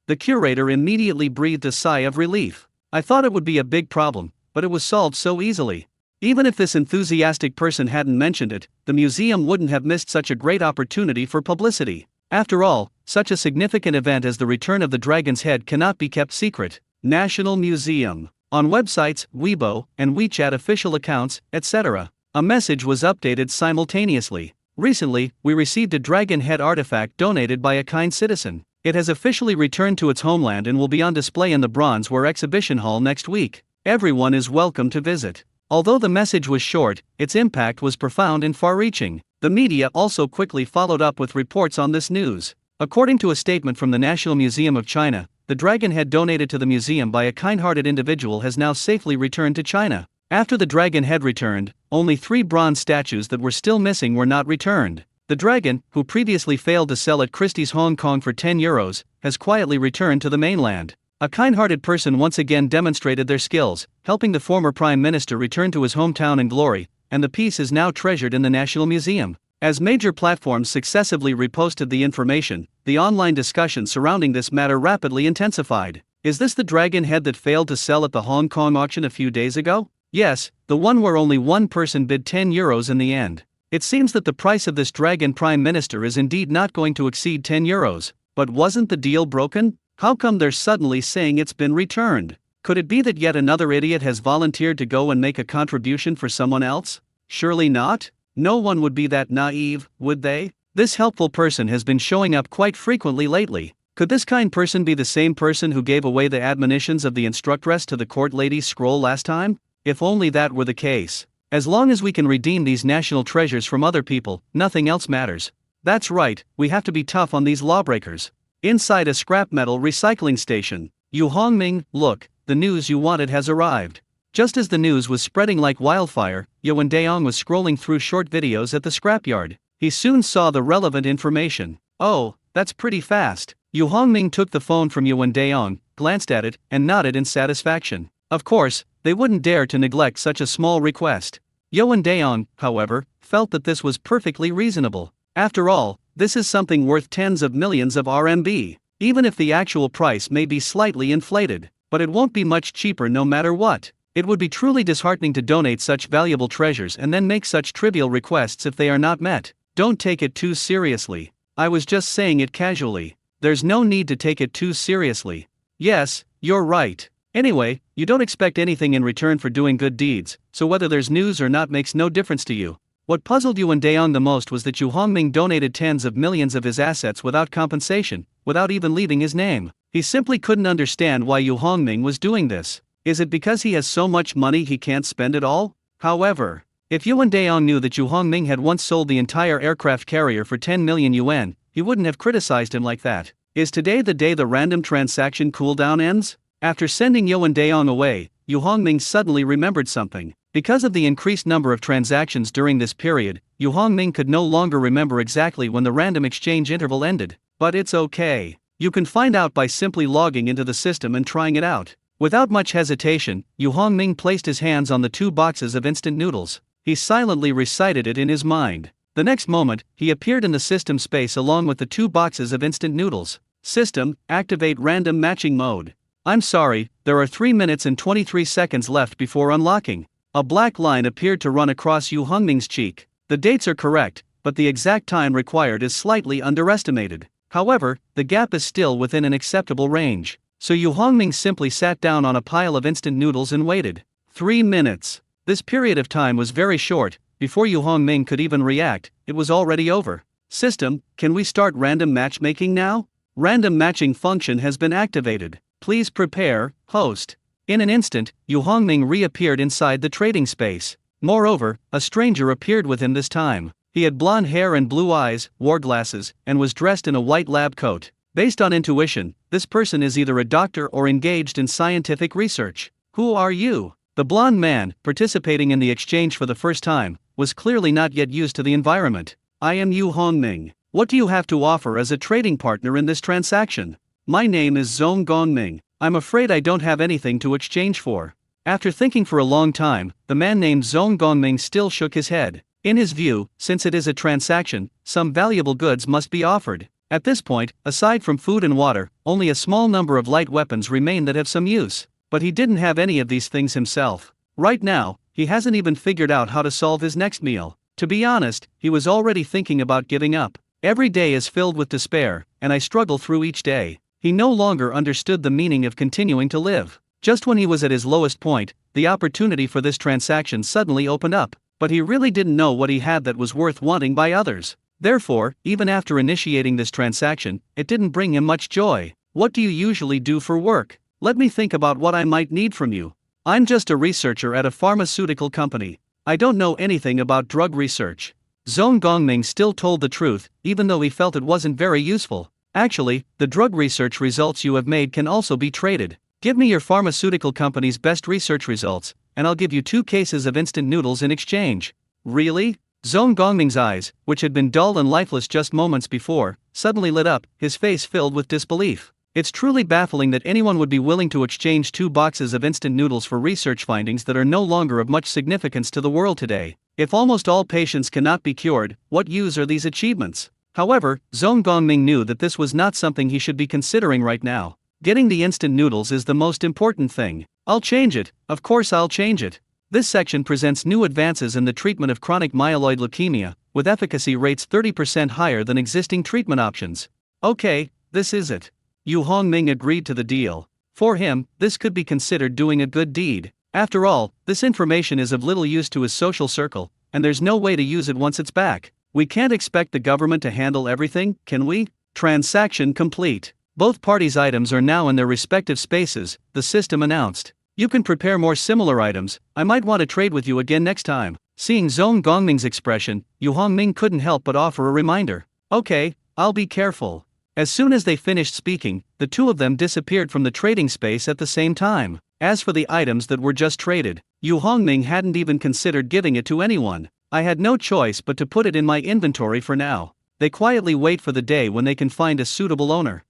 The curator immediately breathed a sigh of relief. I thought it would be a big problem, but it was solved so easily. Even if this enthusiastic person hadn't mentioned it, the museum wouldn't have missed such a great opportunity for publicity. After all, such a significant event as the return of the dragon's head cannot be kept secret. National Museum. On websites, Weibo, and WeChat official accounts, etc. A message was updated simultaneously. Recently, we received a dragon head artifact donated by a kind citizen. It has officially returned to its homeland and will be on display in the Bronzeware exhibition hall next week. Everyone is welcome to visit. Although the message was short, its impact was profound and far-reaching. The media also quickly followed up with reports on this news. According to a statement from the National Museum of China, the dragon head donated to the museum by a kind-hearted individual has now safely returned to China. After the dragon head returned, only 3 bronze statues that were still missing were not returned. The dragon, who previously failed to sell at Christie's Hong Kong for €10, has quietly returned to the mainland. A kind-hearted person once again demonstrated their skills, helping the former Prime Minister return to his hometown in glory, and the piece is now treasured in the National Museum. As major platforms successively reposted the information, the online discussion surrounding this matter rapidly intensified. Is this the dragon head that failed to sell at the Hong Kong auction a few days ago? Yes, the one where only one person bid €10 in the end. It seems that the price of this dragon Prime Minister is indeed not going to exceed €10. But wasn't the deal broken? How come they're suddenly saying it's been returned? Could it be that yet another idiot has volunteered to go and make a contribution for someone else? Surely not. No one would be that naive, would they? This helpful person has been showing up quite frequently lately. Could this kind person be the same person who gave away the admonitions of the instructress to the court lady's scroll last time? If only that were the case. As long as we can redeem these national treasures from other people, nothing else matters. That's right, we have to be tough on these lawbreakers. Inside a scrap metal recycling station. Yu Hongming, look, the news you wanted has arrived. Just as the news was spreading like wildfire, Yuan Daong was scrolling through short videos at the scrapyard. He soon saw the relevant information. Oh, that's pretty fast. Yu Hongming took the phone from Yuan Daong, glanced at it, and nodded in satisfaction. Of course, they wouldn't dare to neglect such a small request. Yuan Daong, however, felt that this was perfectly reasonable. After all, this is something worth tens of millions of RMB. Even if the actual price may be slightly inflated, but it won't be much cheaper no matter what. It would be truly disheartening to donate such valuable treasures and then make such trivial requests if they are not met. Don't take it too seriously. I was just saying it casually. There's no need to take it too seriously. Yes, you're right. Anyway, you don't expect anything in return for doing good deeds, so whether there's news or not makes no difference to you. What puzzled Yuan Daong the most was that Yu Hongming donated tens of millions of his assets without compensation, without even leaving his name. He simply couldn't understand why Yu Hongming was doing this. Is it because he has so much money he can't spend it all? However, if Yuan Daong knew that Yu Hongming had once sold the entire aircraft carrier for 10 million yuan, he wouldn't have criticized him like that. Is today the day the random transaction cooldown ends? After sending Yuan Daong away, Yu Hongming suddenly remembered something. Because of the increased number of transactions during this period, Yu Hongming could no longer remember exactly when the random exchange interval ended. But it's okay. You can find out by simply logging into the system and trying it out. Without much hesitation, Yu Hongming placed his hands on the 2 boxes of instant noodles. He silently recited it in his mind. The next moment, he appeared in the system space along with the 2 boxes of instant noodles. System, activate random matching mode. I'm sorry, there are 3 minutes and 23 seconds left before unlocking. A black line appeared to run across Yu Hongming's cheek. The dates are correct, but the exact time required is slightly underestimated. However, the gap is still within an acceptable range. So Yu Hongming simply sat down on a pile of instant noodles and waited. 3 minutes. This period of time was very short. Before Yu Hongming could even react, it was already over. System, can we start random matchmaking now? Random matching function has been activated. Please prepare, host. In an instant, Yu Hongming reappeared inside the trading space. Moreover, a stranger appeared with him this time. He had blonde hair and blue eyes, wore glasses, and was dressed in a white lab coat. Based on intuition, this person is either a doctor or engaged in scientific research. Who are you? The blonde man, participating in the exchange for the first time, was clearly not yet used to the environment. I am Yu Hongming. What do you have to offer as a trading partner in this transaction? My name is Zhong Gongming. I'm afraid I don't have anything to exchange for. After thinking for a long time, the man named Zhong Gongming still shook his head. In his view, since it is a transaction, some valuable goods must be offered. At this point, aside from food and water, only a small number of light weapons remain that have some use. But he didn't have any of these things himself. Right now, he hasn't even figured out how to solve his next meal. To be honest, he was already thinking about giving up. Every day is filled with despair, and I struggle through each day. He no longer understood the meaning of continuing to live. Just when he was at his lowest point, the opportunity for this transaction suddenly opened up. But he really didn't know what he had that was worth wanting by others. Therefore, even after initiating this transaction, it didn't bring him much joy. What do you usually do for work? Let me think about what I might need from you. I'm just a researcher at a pharmaceutical company. I don't know anything about drug research. Zhong Gongming still told the truth, even though he felt it wasn't very useful. Actually, the drug research results you have made can also be traded. Give me your pharmaceutical company's best research results, and I'll give you 2 cases of instant noodles in exchange. Really? Zhong Gongming's eyes, which had been dull and lifeless just moments before, suddenly lit up, his face filled with disbelief. It's truly baffling that anyone would be willing to exchange 2 boxes of instant noodles for research findings that are no longer of much significance to the world today. If almost all patients cannot be cured, what use are these achievements? However, Zhong Gongming knew that this was not something he should be considering right now. Getting the instant noodles is the most important thing. I'll change it, of course I'll change it. This section presents new advances in the treatment of chronic myeloid leukemia, with efficacy rates 30% higher than existing treatment options. Okay, this is it. Yu Hongming agreed to the deal. For him, this could be considered doing a good deed. After all, this information is of little use to his social circle, and there's no way to use it once it's back. We can't expect the government to handle everything, can we? Transaction complete. Both parties' items are now in their respective spaces, the system announced. You can prepare more similar items. I might want to trade with you again next time. Seeing Zhong Gongming's expression, Yu Hongming couldn't help but offer a reminder. Okay, I'll be careful. As soon as they finished speaking, the 2 of them disappeared from the trading space at the same time. As for the items that were just traded, Yu Hongming hadn't even considered giving it to anyone. I had no choice but to put it in my inventory for now. They quietly wait for the day when they can find a suitable owner.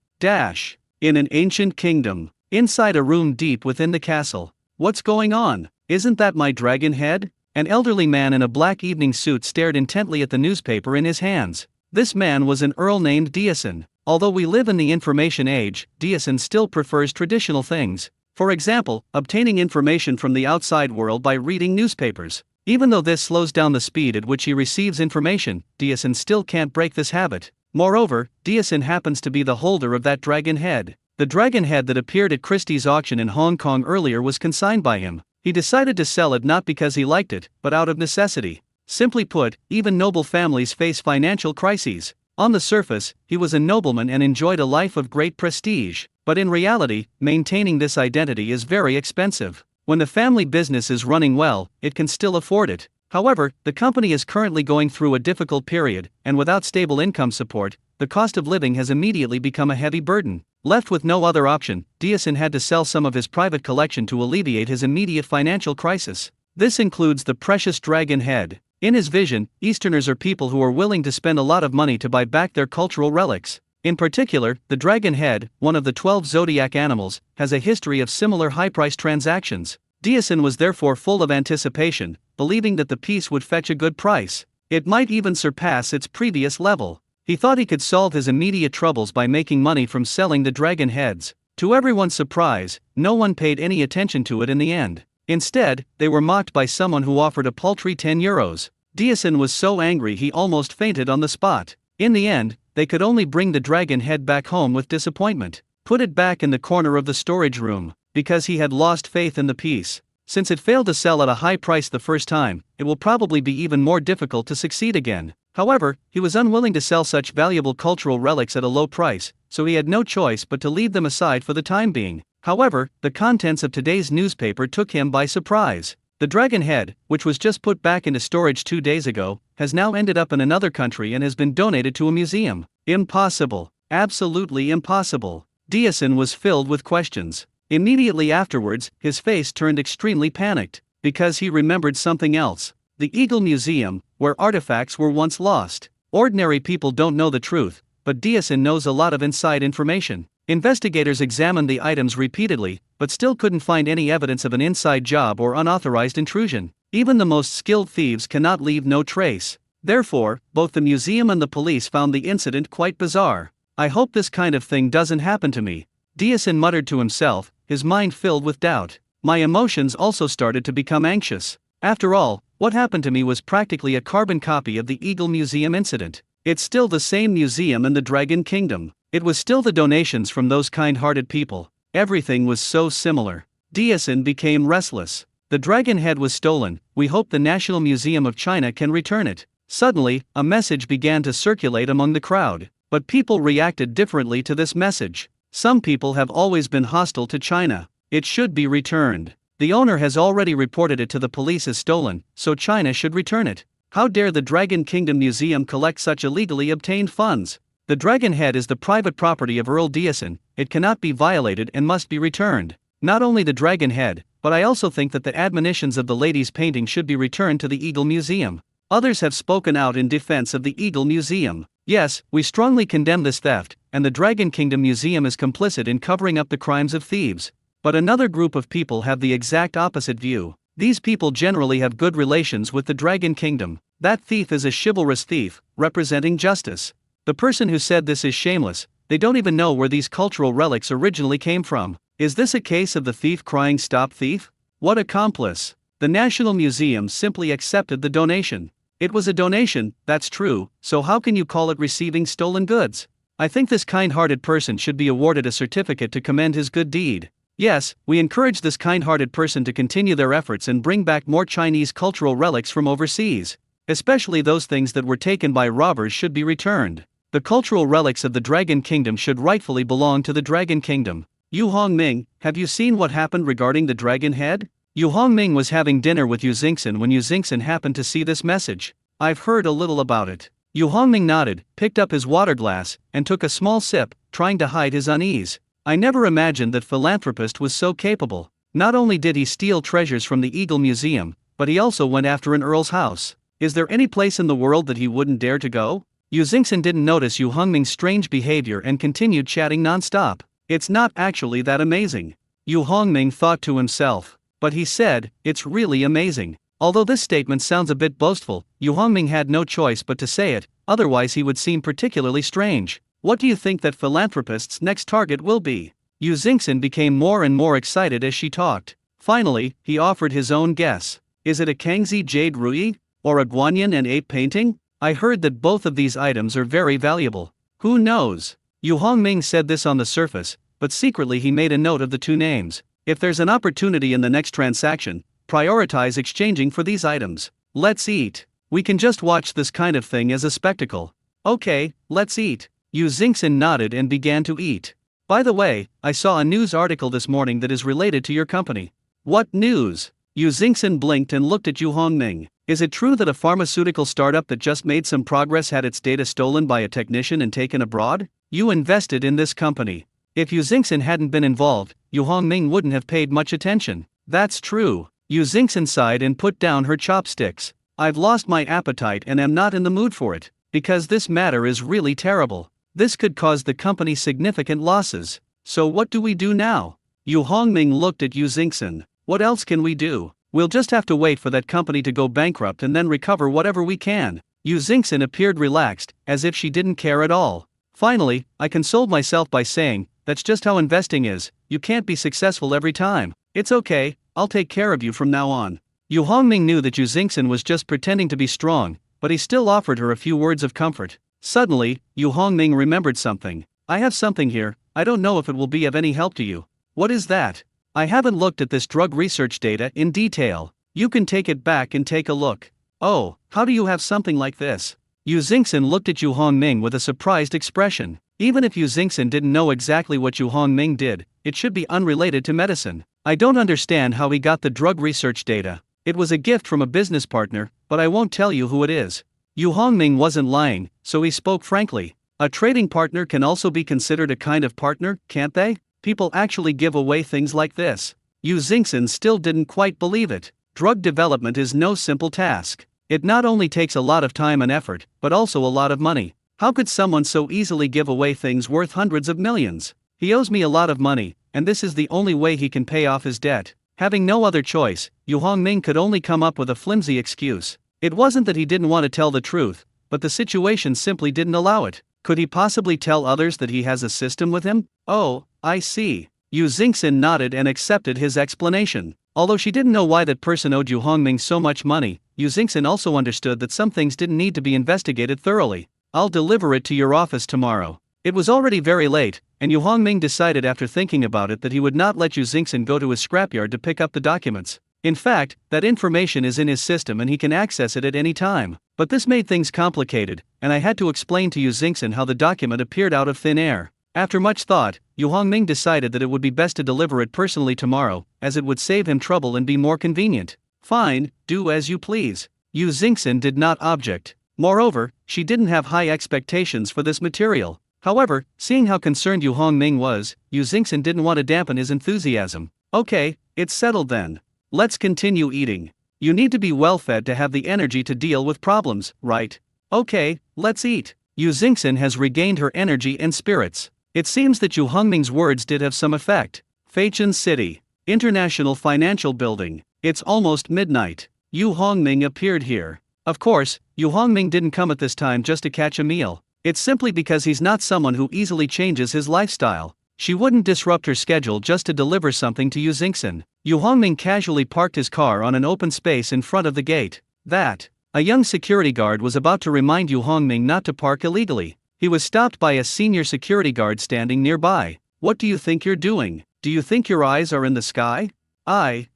In an ancient kingdom. Inside a room deep within the castle. What's going on? Isn't that my dragon head? An elderly man in a black evening suit stared intently at the newspaper in his hands. This man was an earl named Diason. Although we live in the information age, Diason still prefers traditional things. For example, obtaining information from the outside world by reading newspapers. Even though this slows down the speed at which he receives information, Diason still can't break this habit. Moreover, Diason happens to be the holder of that dragon head. The dragon head that appeared at Christie's auction in Hong Kong earlier was consigned by him. He decided to sell it not because he liked it, but out of necessity. Simply put, even noble families face financial crises. On the surface, he was a nobleman and enjoyed a life of great prestige. But in reality, maintaining this identity is very expensive. When the family business is running well, it can still afford it. However, the company is currently going through a difficult period, and without stable income support, the cost of living has immediately become a heavy burden. Left with no other option, Diason had to sell some of his private collection to alleviate his immediate financial crisis. This includes the precious dragon head. In his vision, Easterners are people who are willing to spend a lot of money to buy back their cultural relics. In particular, the dragon head, one of the 12 zodiac animals, has a history of similar high-priced transactions. Diason was therefore full of anticipation, believing that the piece would fetch a good price. It might even surpass its previous level. He thought he could solve his immediate troubles by making money from selling the dragon heads. To everyone's surprise, no one paid any attention to it in the end. Instead, they were mocked by someone who offered a paltry 10 euros. Diason was so angry he almost fainted on the spot. In the end, they could only bring the dragon head back home with disappointment. Put it back in the corner of the storage room, because he had lost faith in the piece. Since it failed to sell at a high price the first time, it will probably be even more difficult to succeed again. However, he was unwilling to sell such valuable cultural relics at a low price, so he had no choice but to leave them aside for the time being. However, the contents of today's newspaper took him by surprise. The dragon head, which was just put back into storage 2 days ago, has now ended up in another country and has been donated to a museum. Impossible. Absolutely impossible. Diason was filled with questions. Immediately afterwards, his face turned extremely panicked, because he remembered something else. The Eagle Museum, where artifacts were once lost. Ordinary people don't know the truth, but Diason knows a lot of inside information. Investigators examined the items repeatedly, but still couldn't find any evidence of an inside job or unauthorized intrusion. Even the most skilled thieves cannot leave no trace. Therefore, both the museum and the police found the incident quite bizarre. I hope this kind of thing doesn't happen to me, Diason muttered to himself, his mind filled with doubt. My emotions also started to become anxious. After all, what happened to me was practically a carbon copy of the Eagle Museum incident. It's still the same museum in the Dragon Kingdom. It was still the donations from those kind-hearted people. Everything was so similar. Diason became restless. The dragon head was stolen. We hope the National Museum of China can return it. Suddenly, a message began to circulate among the crowd. But people reacted differently to this message. Some people have always been hostile to China. It should be returned. The owner has already reported it to the police as stolen, so China should return it. How dare the Dragon Kingdom Museum collect such illegally obtained funds? The dragon head is the private property of Earl Diason. It cannot be violated and must be returned. Not only the dragon head, but I also think that the admonitions of the lady's painting should be returned to the Eagle Museum. Others have spoken out in defense of the Eagle Museum. Yes, we strongly condemn this theft, and the Dragon Kingdom Museum is complicit in covering up the crimes of thieves. But another group of people have the exact opposite view. These people generally have good relations with the Dragon Kingdom. That thief is a chivalrous thief, representing justice. The person who said this is shameless. They don't even know where these cultural relics originally came from. Is this a case of the thief crying "Stop thief"? What accomplice? The National Museum simply accepted the donation. It was a donation, that's true, so how can you call it receiving stolen goods? I think this kind-hearted person should be awarded a certificate to commend his good deed. Yes, we encourage this kind-hearted person to continue their efforts and bring back more Chinese cultural relics from overseas. Especially those things that were taken by robbers should be returned. The cultural relics of the Dragon Kingdom should rightfully belong to the Dragon Kingdom. Yu Hongming, have you seen what happened regarding the dragon head? Yu Hongming was having dinner with Yu Xingxin when Yu Xingxin happened to see this message. I've heard a little about it. Yu Hongming nodded, picked up his water glass, and took a small sip, trying to hide his unease. I never imagined that philanthropist was so capable. Not only did he steal treasures from the Eagle Museum, but he also went after an earl's house. Is there any place in the world that he wouldn't dare to go? Yu Xingxin didn't notice Yu Hongming's strange behavior and continued chatting non-stop. It's not actually that amazing, Yu Hongming thought to himself. But he said, it's really amazing. Although this statement sounds a bit boastful, Yu Hongming had no choice but to say it, otherwise he would seem particularly strange. What do you think that philanthropist's next target will be? Yu Xingxin became more and more excited as she talked. Finally, he offered his own guess. Is it a Kangxi jade ruyi? Or a Guanyin and ape painting? I heard that both of these items are very valuable. Who knows? Yu Hongming said this on the surface, but secretly he made a note of the two names. If there's an opportunity in the next transaction, prioritize exchanging for these items. Let's eat. We can just watch this kind of thing as a spectacle. Okay, let's eat. Yu Xingxin nodded and began to eat. By the way, I saw a news article this morning that is related to your company. What news? Yu Xingxin blinked and looked at Yu Hongming. Is it true that a pharmaceutical startup that just made some progress had its data stolen by a technician and taken abroad? You invested in this company. If Yu Xingxin hadn't been involved, Yu Hongming wouldn't have paid much attention. That's true. Yu Xingxin sighed and put down her chopsticks. I've lost my appetite and am not in the mood for it, because this matter is really terrible. This could cause the company significant losses. So what do we do now? Yu Hongming looked at Yu Xingxin. What else can we do? We'll just have to wait for that company to go bankrupt and then recover whatever we can. Yu Xingxin appeared relaxed, as if she didn't care at all. Finally, I consoled myself by saying, that's just how investing is, you can't be successful every time. It's okay, I'll take care of you from now on. Yu Hongming knew that Yu Xingxin was just pretending to be strong, but he still offered her a few words of comfort. Suddenly, Yu Hongming remembered something. I have something here, I don't know if it will be of any help to you. What is that? I haven't looked at this drug research data in detail. You can take it back and take a look. Oh, how do you have something like this? Yu Xingxin looked at Yu Hongming with a surprised expression. Even if Yu Xingxin didn't know exactly what Yu Hongming did, it should be unrelated to medicine. I don't understand how he got the drug research data. It was a gift from a business partner, but I won't tell you who it is. Yu Hongming wasn't lying, so he spoke frankly. A trading partner can also be considered a kind of partner, can't they? People actually give away things like this. Yu Xingxin still didn't quite believe it. Drug development is no simple task. It not only takes a lot of time and effort, but also a lot of money. How could someone so easily give away things worth hundreds of millions? He owes me a lot of money, and this is the only way he can pay off his debt. Having no other choice, Yu Hongming could only come up with a flimsy excuse. It wasn't that he didn't want to tell the truth, but the situation simply didn't allow it. Could he possibly tell others that he has a system with him? Oh, I see. Yu Xingxin nodded and accepted his explanation. Although she didn't know why that person owed Yu Hongming so much money, Yu Xingxin also understood that some things didn't need to be investigated thoroughly. I'll deliver it to your office tomorrow. It was already very late, and Yu Hongming decided after thinking about it that he would not let Yu Xingxin go to his scrapyard to pick up the documents. In fact, that information is in his system and he can access it at any time. But this made things complicated, and I had to explain to Yu Xingxin how the document appeared out of thin air. After much thought, Yu Hongming decided that it would be best to deliver it personally tomorrow, as it would save him trouble and be more convenient. Fine, do as you please. Yu Xingxin did not object. Moreover, she didn't have high expectations for this material. However, seeing how concerned Yu Hongming was, Yu Xingxin didn't want to dampen his enthusiasm. Okay, it's settled then. Let's continue eating. You need to be well fed to have the energy to deal with problems, right? Okay, let's eat. Yu Xingxin has regained her energy and spirits. It seems that Yu Hongming's words did have some effect. Feichen City, International Financial Building. It's almost midnight. Yu Hongming appeared here. Of course, Yu Hongming didn't come at this time just to catch a meal. It's simply because he's not someone who easily changes his lifestyle. She wouldn't disrupt her schedule just to deliver something to Yu Xingxin. Yu Hongming casually parked his car on an open space in front of the gate. A young security guard was about to remind Yu Hongming not to park illegally. He was stopped by a senior security guard standing nearby. What do you think you're doing? Do you think your eyes are in the sky?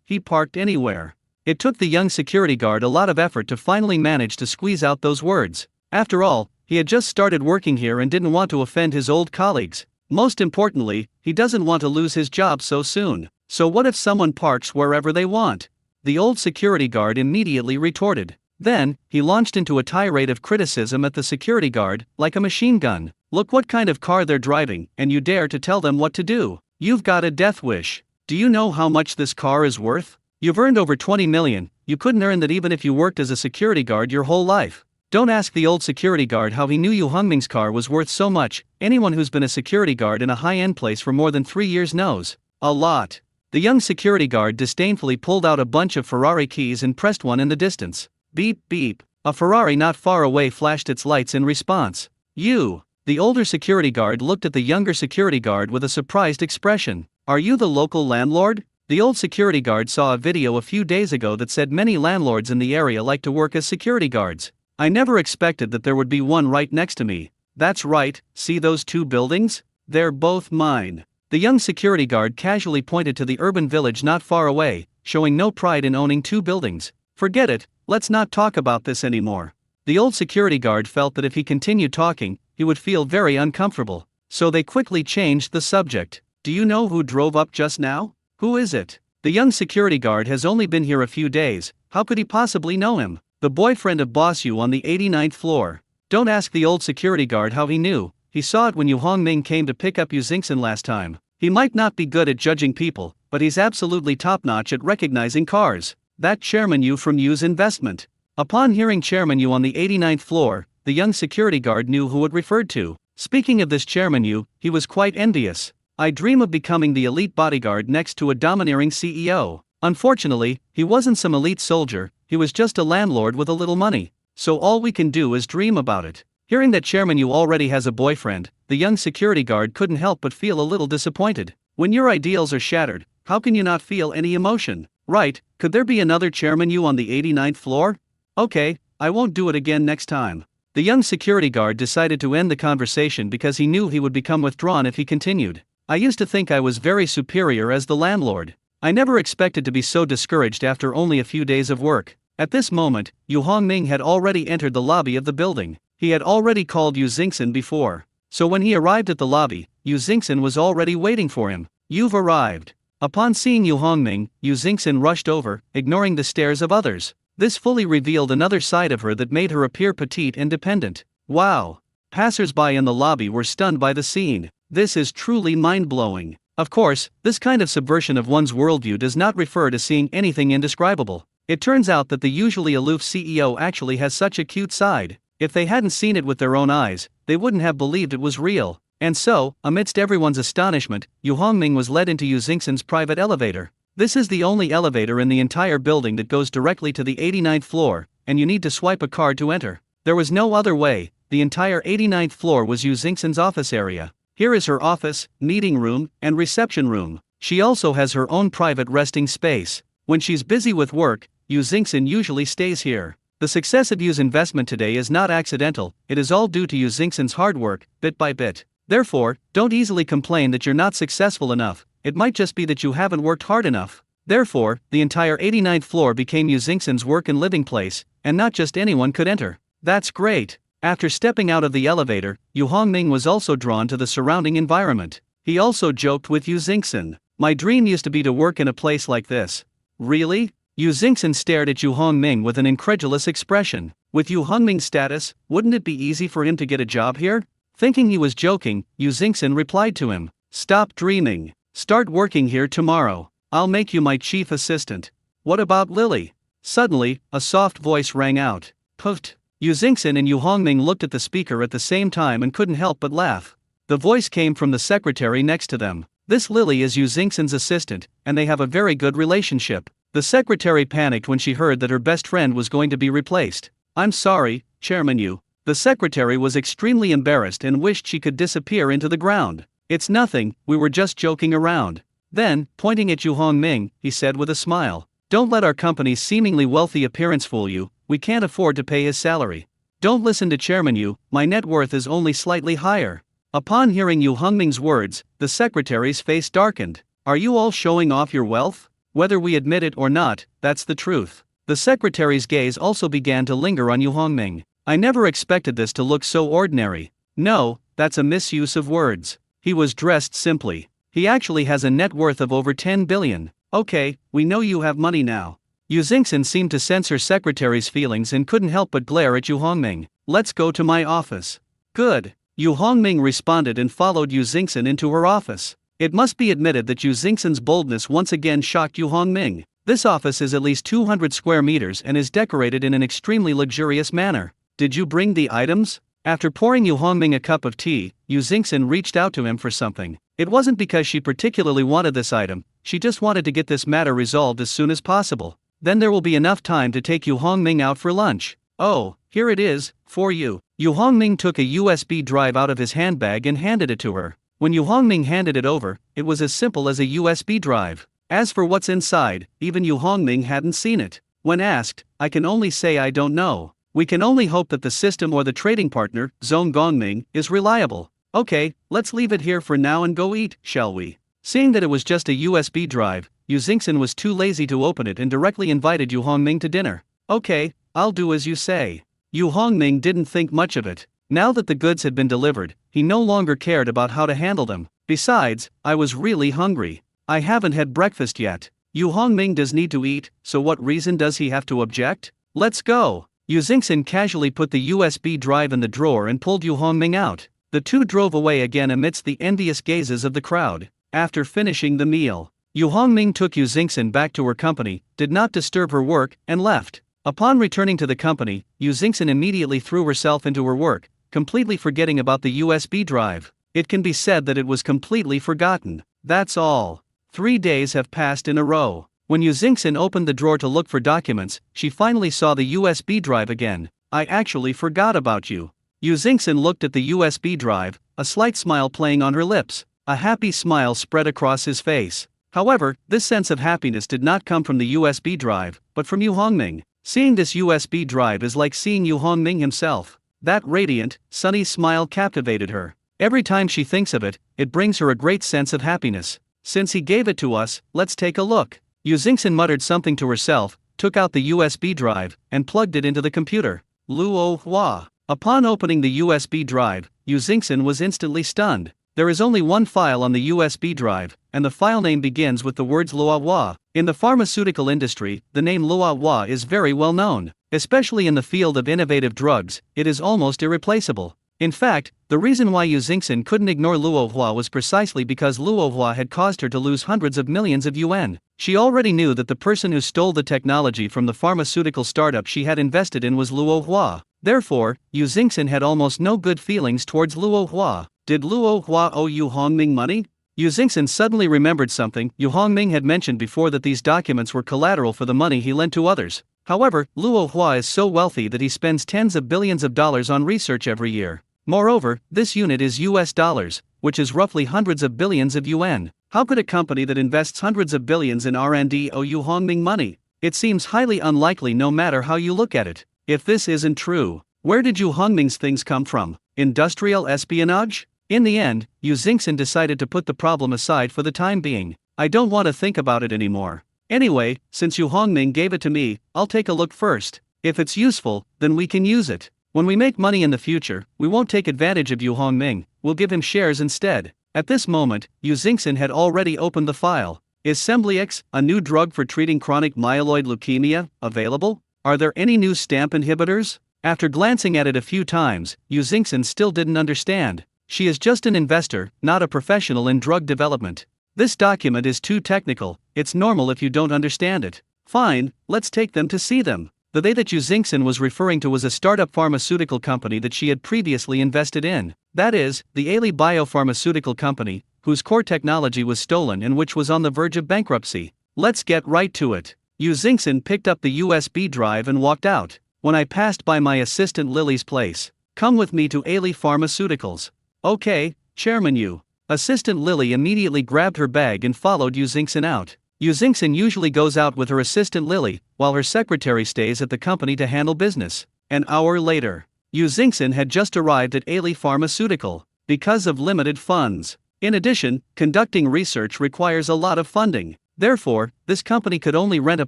He parked anywhere. It took the young security guard a lot of effort to finally manage to squeeze out those words. After all, he had just started working here and didn't want to offend his old colleagues. Most importantly, he doesn't want to lose his job so soon. So what if someone parks wherever they want? The old security guard immediately retorted. Then, he launched into a tirade of criticism at the security guard, like a machine gun. Look what kind of car they're driving, and you dare to tell them what to do. You've got a death wish. Do you know how much this car is worth? You've earned over 20 million, you couldn't earn that even if you worked as a security guard your whole life. Don't ask the old security guard how he knew Yu Hongming's car was worth so much. Anyone who's been a security guard in a high-end place for more than 3 years knows. A lot. The young security guard disdainfully pulled out a bunch of Ferrari keys and pressed one in the distance. Beep beep. A Ferrari not far away flashed its lights in response. You. The older security guard looked at the younger security guard with a surprised expression. Are you the local landlord? The old security guard saw a video a few days ago that said many landlords in the area like to work as security guards. I never expected that there would be one right next to me. That's right, see those two buildings? They're both mine. The young security guard casually pointed to the urban village not far away, showing no pride in owning 2 buildings. Forget it, let's not talk about this anymore. The old security guard felt that if he continued talking, he would feel very uncomfortable. So they quickly changed the subject. Do you know who drove up just now? Who is it? The young security guard has only been here a few days, how could he possibly know him? The boyfriend of Boss Yu on the 89th floor. Don't ask the old security guard how he knew. He saw it when Yu Hongming came to pick up Yu Xingxin last time. He might not be good at judging people, but he's absolutely top-notch at recognizing cars. That Chairman Yu from Yu's investment. Upon hearing Chairman Yu on the 89th floor, the young security guard knew who it referred to. Speaking of this Chairman Yu, he was quite envious. I dream of becoming the elite bodyguard next to a domineering CEO. Unfortunately, he wasn't some elite soldier, he was just a landlord with a little money. So all we can do is dream about it. Hearing that Chairman Yu already has a boyfriend, the young security guard couldn't help but feel a little disappointed. When your ideals are shattered, how can you not feel any emotion? Right, could there be another Chairman Yu on the 89th floor? Okay, I won't do it again next time. The young security guard decided to end the conversation because he knew he would become withdrawn if he continued. I used to think I was very superior as the landlord. I never expected to be so discouraged after only a few days of work. At this moment, Yu Hongming had already entered the lobby of the building. He had already called Yu Xingxin before. So when he arrived at the lobby, Yu Xingxin was already waiting for him. You've arrived. Upon seeing Yu Hongming, Yu Xingxin rushed over, ignoring the stares of others. This fully revealed another side of her that made her appear petite and dependent. Wow! Passers-by in the lobby were stunned by the scene. This is truly mind-blowing. Of course, this kind of subversion of one's worldview does not refer to seeing anything indescribable. It turns out that the usually aloof CEO actually has such a cute side. If they hadn't seen it with their own eyes, they wouldn't have believed it was real. And so, amidst everyone's astonishment, Yu Hongming was led into Yu Xingxin's private elevator. This is the only elevator in the entire building that goes directly to the 89th floor, and you need to swipe a card to enter. There was no other way. The entire 89th floor was Yu Xingxin's office area. Here is her office, meeting room, and reception room. She also has her own private resting space. When she's busy with work, Yu Xingxin usually stays here. The success of Yu's investment today is not accidental, it is all due to Yu Xingxin's hard work, bit by bit. Therefore, don't easily complain that you're not successful enough, it might just be that you haven't worked hard enough. Therefore, the entire 89th floor became Yu Xingxin's work and living place, and not just anyone could enter. That's great. After stepping out of the elevator, Yu Hongming was also drawn to the surrounding environment. He also joked with Yu Xingxin. My dream used to be to work in a place like this. Really? Yu Xingxin stared at Yu Hongming with an incredulous expression. With Yu Hongming's status, wouldn't it be easy for him to get a job here? Thinking he was joking, Yu Xingxin replied to him. Stop dreaming. Start working here tomorrow. I'll make you my chief assistant. What about Lily? Suddenly, a soft voice rang out. Put. Yu Xingxin and Yu Hongming looked at the speaker at the same time and couldn't help but laugh. The voice came from the secretary next to them. This Lily is Yu Xingxin's assistant, and they have a very good relationship. The secretary panicked when she heard that her best friend was going to be replaced. I'm sorry, Chairman Yu. The secretary was extremely embarrassed and wished she could disappear into the ground. It's nothing, we were just joking around. Then, pointing at Yu Hongming, he said with a smile. Don't let our company's seemingly wealthy appearance fool you, we can't afford to pay his salary. Don't listen to Chairman Yu, my net worth is only slightly higher. Upon hearing Yu Hongming's words, the secretary's face darkened. Are you all showing off your wealth? Whether we admit it or not, that's the truth. The secretary's gaze also began to linger on Yu Hongming. I never expected this to look so ordinary. No, that's a misuse of words. He was dressed simply. He actually has a net worth of over 10 billion. Okay, we know you have money now. Yu Xingxin seemed to sense her secretary's feelings and couldn't help but glare at Yu Hongming. Let's go to my office. Good. Yu Hongming responded and followed Yu Xingxin into her office. It must be admitted that Yu Xingxin's boldness once again shocked Yu Hongming. This office is at least 200 square meters and is decorated in an extremely luxurious manner. Did you bring the items? After pouring Yu Hongming a cup of tea, Yu Xingxin reached out to him for something. It wasn't because she particularly wanted this item, she just wanted to get this matter resolved as soon as possible. Then there will be enough time to take Yu Hongming out for lunch. Oh, here it is, for you. Yu Hongming took a USB drive out of his handbag and handed it to her. When Yu Hongming handed it over, it was as simple as a USB drive. As for what's inside, even Yu Hongming hadn't seen it. When asked, I can only say I don't know. We can only hope that the system or the trading partner, Zhong Gongming, is reliable. Okay, let's leave it here for now and go eat, shall we? Seeing that it was just a USB drive, Yu Xingxin was too lazy to open it and directly invited Yu Hongming to dinner. Okay, I'll do as you say. Yu Hongming didn't think much of it. Now that the goods had been delivered, he no longer cared about how to handle them. Besides, I was really hungry. I haven't had breakfast yet. Yu Hongming does need to eat, so what reason does he have to object? Let's go. Yu Xingxin casually put the USB drive in the drawer and pulled Yu Hongming out. The two drove away again amidst the envious gazes of the crowd. After finishing the meal, Yu Hongming took Yu Xingxin back to her company, did not disturb her work, and left. Upon returning to the company, Yu Xingxin immediately threw herself into her work, completely forgetting about the USB drive. It can be said that it was completely forgotten. That's all. 3 days have passed in a row. When Yu Xingxin opened the drawer to look for documents, she finally saw the USB drive again. I actually forgot about you. Yu Xingxin looked at the USB drive, a slight smile playing on her lips. A happy smile spread across his face. However, this sense of happiness did not come from the USB drive, but from Yu Hongming. Seeing this USB drive is like seeing Yu Hongming himself. That radiant, sunny smile captivated her. Every time she thinks of it, it brings her a great sense of happiness. Since he gave it to us, let's take a look. Yu Xingxin muttered something to herself, took out the USB drive, and plugged it into the computer. Luo Hua. Upon opening the USB drive, Yu Xingxin was instantly stunned. There is only one file on the USB drive, and the file name begins with the words Luo Hua. In the pharmaceutical industry, the name Luo Hua is very well known. Especially in the field of innovative drugs, it is almost irreplaceable. In fact, the reason why Yu Xingxin couldn't ignore Luo Hua was precisely because Luo Hua had caused her to lose hundreds of millions of yuan. She already knew that the person who stole the technology from the pharmaceutical startup she had invested in was Luo Hua. Therefore, Yu Xingxin had almost no good feelings towards Luo Hua. Did Luo Hua owe Yu Hongming money? Yu Xingxin suddenly remembered something. Yu Hongming had mentioned before that these documents were collateral for the money he lent to others. However, Luo Hua is so wealthy that he spends tens of billions of dollars on research every year. Moreover, this unit is US dollars, which is roughly hundreds of billions of yuan. How could a company that invests hundreds of billions in R&D owe Yu Hongming money? It seems highly unlikely no matter how you look at it. If this isn't true, where did Yu Hongming's things come from? Industrial espionage? In the end, Yu Xingxin decided to put the problem aside for the time being. I don't want to think about it anymore. Anyway, since Yu Hongming gave it to me, I'll take a look first. If it's useful, then we can use it. When we make money in the future, we won't take advantage of Yu Hongming, we'll give him shares instead. At this moment, Yu Xingxin had already opened the file. Is Semblix, a new drug for treating chronic myeloid leukemia, available? Are there any new stamp inhibitors? After glancing at it a few times, Yu Xingxin still didn't understand. She is just an investor, not a professional in drug development. This document is too technical, it's normal if you don't understand it. Fine, let's take them to see them. The they that Yu Xingxin was referring to was a startup pharmaceutical company that she had previously invested in. That is, the Ailey Biopharmaceutical Company, whose core technology was stolen and which was on the verge of bankruptcy. Let's get right to it. Yu Xingxin picked up the USB drive and walked out. When I passed by my assistant Lily's place, come with me to Ailey Pharmaceuticals. Okay, Chairman Yu. Assistant Lily immediately grabbed her bag and followed Yu Xingxin out. Yu Xingxin usually goes out with her assistant Lily, while her secretary stays at the company to handle business. An hour later, Yu Xingxin had just arrived at Ailey Pharmaceutical. Because of limited funds. In addition, conducting research requires a lot of funding. Therefore, this company could only rent a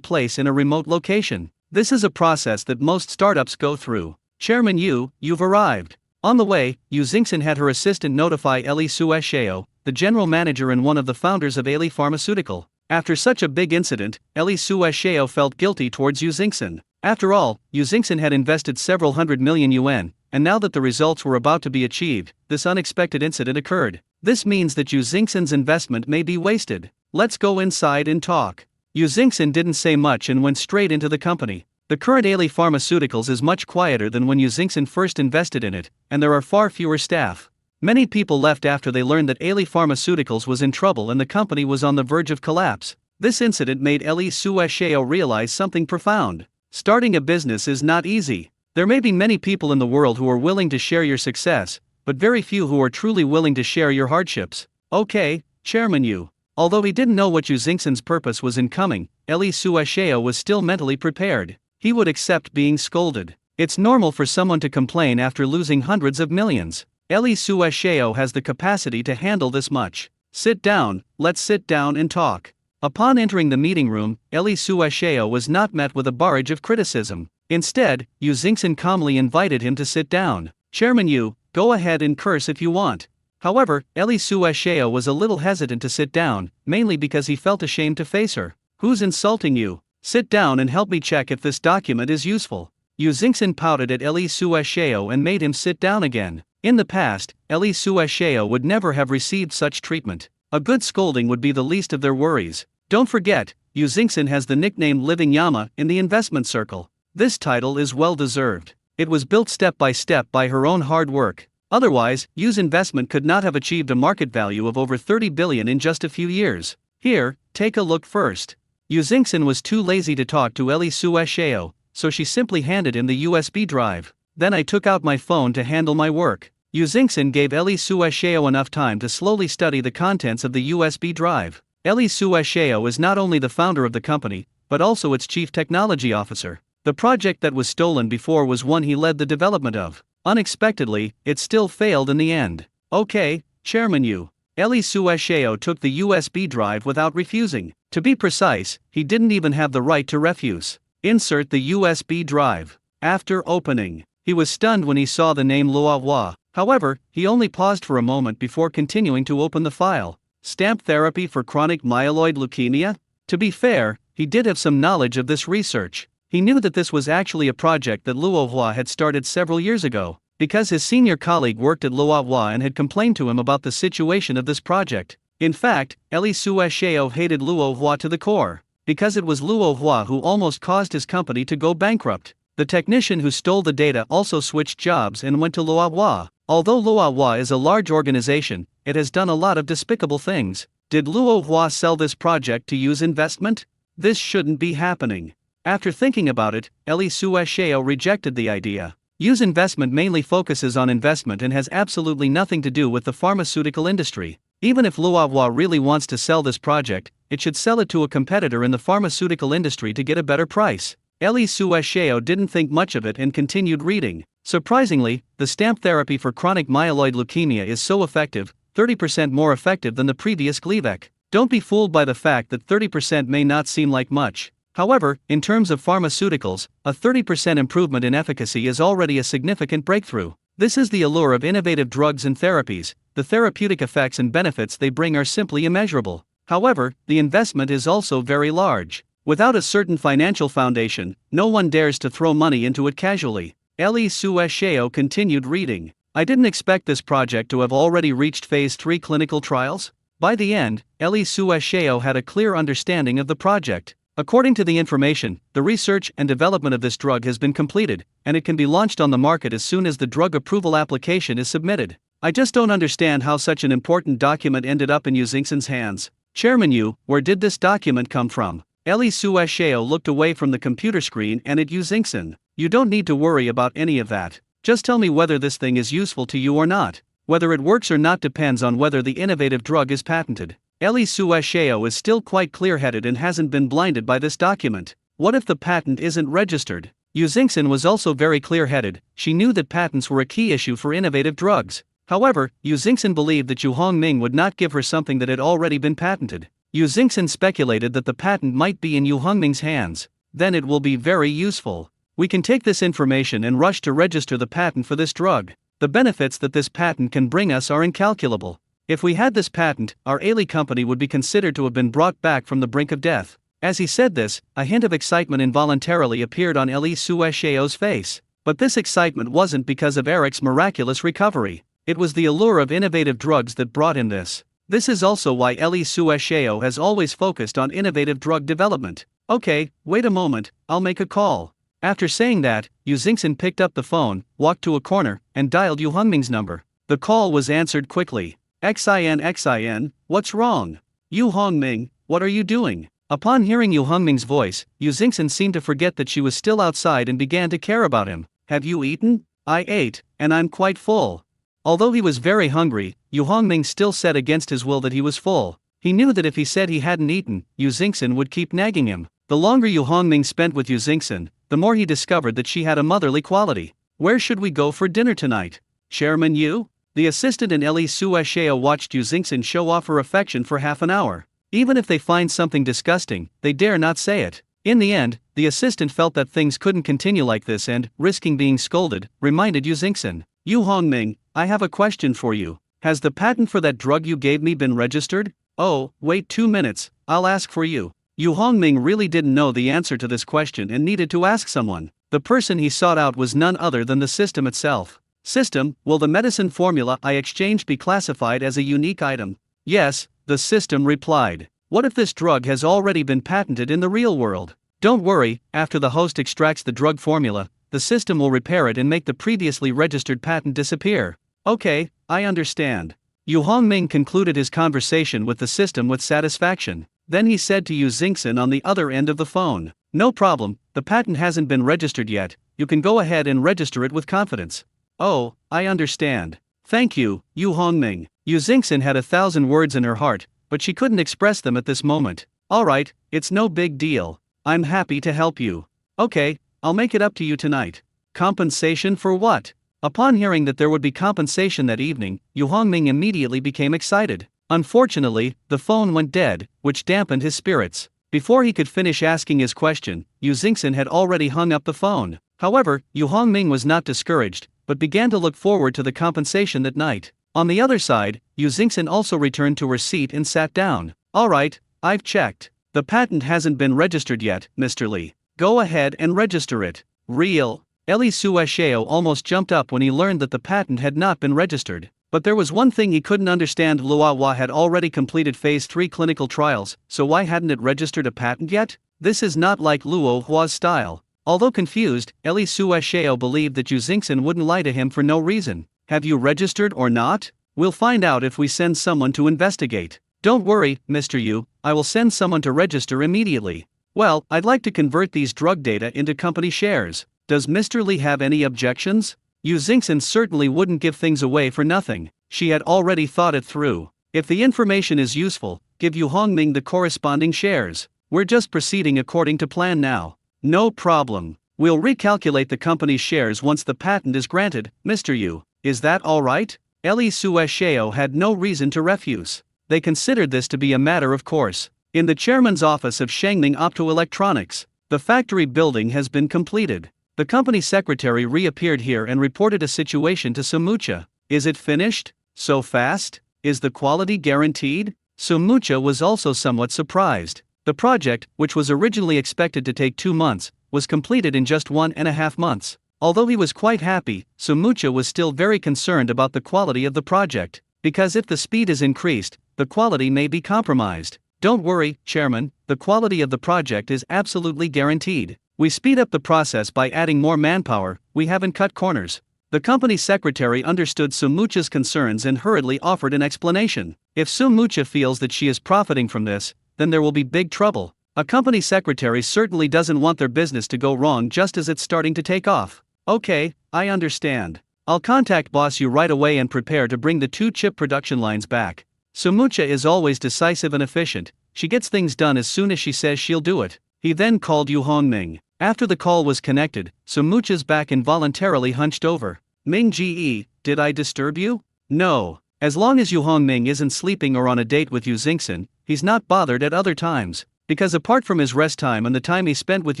place in a remote location. This is a process that most startups go through. Chairman Yu, you've arrived. On the way, Yu Xingxin had her assistant notify Eli Suesheo, the general manager and one of the founders of Ailey Pharmaceutical. After such a big incident, Eli Suesheo felt guilty towards Yu Xingxin. After all, Yu Xingxin had invested several hundred million yuan, and now that the results were about to be achieved, this unexpected incident occurred. This means that Yu Xingxin's investment may be wasted. Let's go inside and talk. Yu Xingxin didn't say much and went straight into the company. The current Ailey Pharmaceuticals is much quieter than when Yu Xingxin first invested in it, and there are far fewer staff. Many people left after they learned that Ailey Pharmaceuticals was in trouble and the company was on the verge of collapse. This incident made Eli Suesheo realize something profound. Starting a business is not easy. There may be many people in the world who are willing to share your success, but very few who are truly willing to share your hardships. Okay, Chairman Yu. Although he didn't know what Yu Xingxin's purpose was in coming, Eli Suesheo was still mentally prepared. He would accept being scolded. It's normal for someone to complain after losing hundreds of millions. Eli Suesheo has the capacity to handle this much. Sit down, let's sit down and talk. Upon entering the meeting room, Eli Suesheo was not met with a barrage of criticism. Instead, Yu Xingxin calmly invited him to sit down. Chairman Yu, go ahead and curse if you want. However, Eli Suesheo was a little hesitant to sit down, mainly because he felt ashamed to face her. Who's insulting you? Sit down and help me check if this document is useful. Yu Xingxin pouted at Eli Suesheo and made him sit down again. In the past, Eli Suesheo would never have received such treatment. A good scolding would be the least of their worries. Don't forget, Yu Xingxin has the nickname Living Yama in the investment circle. This title is well deserved. It was built step by her own hard work. Otherwise, Yu's investment could not have achieved a market value of over 30 billion in just a few years. Here, take a look first. Yu Xingxin was too lazy to talk to Eli Suesheo, so she simply handed him the USB drive. Then I took out my phone to handle my work. Yu Xingxin gave Eli Suesheo enough time to slowly study the contents of the USB drive. Eli Suesheo is not only the founder of the company, but also its chief technology officer. The project that was stolen before was one he led the development of. Unexpectedly, it still failed in the end. Okay, Chairman Yu. Eli Suesheo took the USB drive without refusing. To be precise, he didn't even have the right to refuse. Insert the USB drive. After opening, he was stunned when he saw the name Luohua. However, he only paused for a moment before continuing to open the file. Stamp therapy for chronic myeloid leukemia? To be fair, he did have some knowledge of this research. He knew that this was actually a project that Luohua had started several years ago, because his senior colleague worked at Luohua and had complained to him about the situation of this project. In fact, Eli Suesheo hated Luohua to the core, because it was Luohua who almost caused his company to go bankrupt. The technician who stole the data also switched jobs and went to Luohua. Although Luohua is a large organization, it has done a lot of despicable things. Did Luohua sell this project to use investment? This shouldn't be happening. After thinking about it, Eli Suesheo rejected the idea. Use investment mainly focuses on investment and has absolutely nothing to do with the pharmaceutical industry. Even if Luohua really wants to sell this project, it should sell it to a competitor in the pharmaceutical industry to get a better price. Eli Suesheo didn't think much of it and continued reading. Surprisingly, the stamp therapy for chronic myeloid leukemia is so effective, 30% more effective than the previous Gleevec. Don't be fooled by the fact that 30% may not seem like much. However, in terms of pharmaceuticals, a 30% improvement in efficacy is already a significant breakthrough. This is the allure of innovative drugs and therapies. The therapeutic effects and benefits they bring are simply immeasurable. However, the investment is also very large. Without a certain financial foundation, no one dares to throw money into it casually. Eli Suesheo continued reading. I didn't expect this project to have already reached phase 3 clinical trials. By the end, Eli Suesheo had a clear understanding of the project. According to the information, the research and development of this drug has been completed, and it can be launched on the market as soon as the drug approval application is submitted. I just don't understand how such an important document ended up in Yu Xingxin's hands. Chairman Yu, where did this document come from? Eli Suesheo looked away from the computer screen and at Yu Xingxin. You don't need to worry about any of that. Just tell me whether this thing is useful to you or not. Whether it works or not depends on whether the innovative drug is patented. Eli Suesheo is still quite clear-headed and hasn't been blinded by this document. What if the patent isn't registered? Yu Xingxin was also very clear-headed. She knew that patents were a key issue for innovative drugs. However, Yu Xingxin believed that Yu Hongming would not give her something that had already been patented. Yu Xingxin speculated that the patent might be in Yu Hongming's hands. Then it will be very useful. We can take this information and rush to register the patent for this drug. The benefits that this patent can bring us are incalculable. If we had this patent, our Eli company would be considered to have been brought back from the brink of death. As he said this, a hint of excitement involuntarily appeared on Eli Suesheo's face. But this excitement wasn't because of Eric's miraculous recovery. It was the allure of innovative drugs that brought him this. This is also why Eli Suesheo has always focused on innovative drug development. Okay, wait a moment, I'll make a call. After saying that, Yu Xingxin picked up the phone, walked to a corner, and dialed Yu Hongming's number. The call was answered quickly. Xin, what's wrong? Yu Hongming, what are you doing? Upon hearing Yu Hongming's voice, Yu Xingxin seemed to forget that she was still outside and began to care about him. Have you eaten? I ate, and I'm quite full. Although he was very hungry, Yu Hongming still said against his will that he was full. He knew that if he said he hadn't eaten, Yu Xingxin would keep nagging him. The longer Yu Hongming spent with Yu Xingxin, the more he discovered that she had a motherly quality. Where should we go for dinner tonight? Chairman Yu? The assistant and Eli Suesheo watched Yu Xingxin show off her affection for half an hour. Even if they find something disgusting, they dare not say it. In the end, the assistant felt that things couldn't continue like this and, risking being scolded, reminded Yu Xingxin. Yu Hongming, I have a question for you. Has the patent for that drug you gave me been registered? Oh, wait 2 minutes, I'll ask for you. Yu Hongming really didn't know the answer to this question and needed to ask someone. The person he sought out was none other than the system itself. System, will the medicine formula I exchanged be classified as a unique item? Yes, the system replied. What if this drug has already been patented in the real world? Don't worry, after the host extracts the drug formula, the system will repair it and make the previously registered patent disappear. Okay, I understand. Yu Hongming concluded his conversation with the system with satisfaction. Then he said to Yu Xingxin on the other end of the phone, no problem, the patent hasn't been registered yet, you can go ahead and register it with confidence. Oh, I understand. Thank you, Yu Hongming. Yu Xingxin had 1,000 words in her heart, but she couldn't express them at this moment. Alright, it's no big deal. I'm happy to help you. Okay, I'll make it up to you tonight. Compensation for what? Upon hearing that there would be compensation that evening, Yu Hongming immediately became excited. Unfortunately, the phone went dead, which dampened his spirits. Before he could finish asking his question, Yu Xingxin had already hung up the phone. However, Yu Hongming was not discouraged, but began to look forward to the compensation that night. On the other side, Yu Xingxin also returned to her seat and sat down. Alright, I've checked. The patent hasn't been registered yet, Mr. Li. Go ahead and register it. Real. Eli Suesheo almost jumped up when he learned that the patent had not been registered. But there was one thing he couldn't understand. Luohua had already completed phase 3 clinical trials, so why hadn't it registered a patent yet? This is not like Luohua's style. Although confused, Eli Suesheo believed that Yu Xingxin wouldn't lie to him for no reason. Have you registered or not? We'll find out if we send someone to investigate. Don't worry, Mr. Yu, I will send someone to register immediately. Well, I'd like to convert these drug data into company shares. Does Mr. Li have any objections? Yu Xingxin certainly wouldn't give things away for nothing. She had already thought it through. If the information is useful, give Yu Hongming the corresponding shares. We're just proceeding according to plan now. No problem. We'll recalculate the company's shares once the patent is granted, Mr. Yu. Is that alright? Eli Suesheo had no reason to refuse. They considered this to be a matter of course. In the chairman's office of Shangming Optoelectronics, the factory building has been completed. The company secretary reappeared here and reported a situation to Sumucha. Is it finished? So fast? Is the quality guaranteed? Sumucha was also somewhat surprised. The project, which was originally expected to take 2 months, was completed in just 1.5 months. Although he was quite happy, Sumucha was still very concerned about the quality of the project, because if the speed is increased, the quality may be compromised. Don't worry, Chairman, the quality of the project is absolutely guaranteed. We speed up the process by adding more manpower, we haven't cut corners. The company secretary understood Sumucha's concerns and hurriedly offered an explanation. If Sumucha feels that she is profiting from this, then there will be big trouble. A company secretary certainly doesn't want their business to go wrong just as it's starting to take off. Okay, I understand. I'll contact Boss Yu right away and prepare to bring the 2 chip production lines back. Sumucha is always decisive and efficient. She gets things done as soon as she says she'll do it. He then called Yu Hongming. After the call was connected, Sumucha's back involuntarily hunched over. Ming Ge, did I disturb you? No. As long as Yu Hongming isn't sleeping or on a date with Yu Xingxin, he's not bothered at other times. Because apart from his rest time and the time he spent with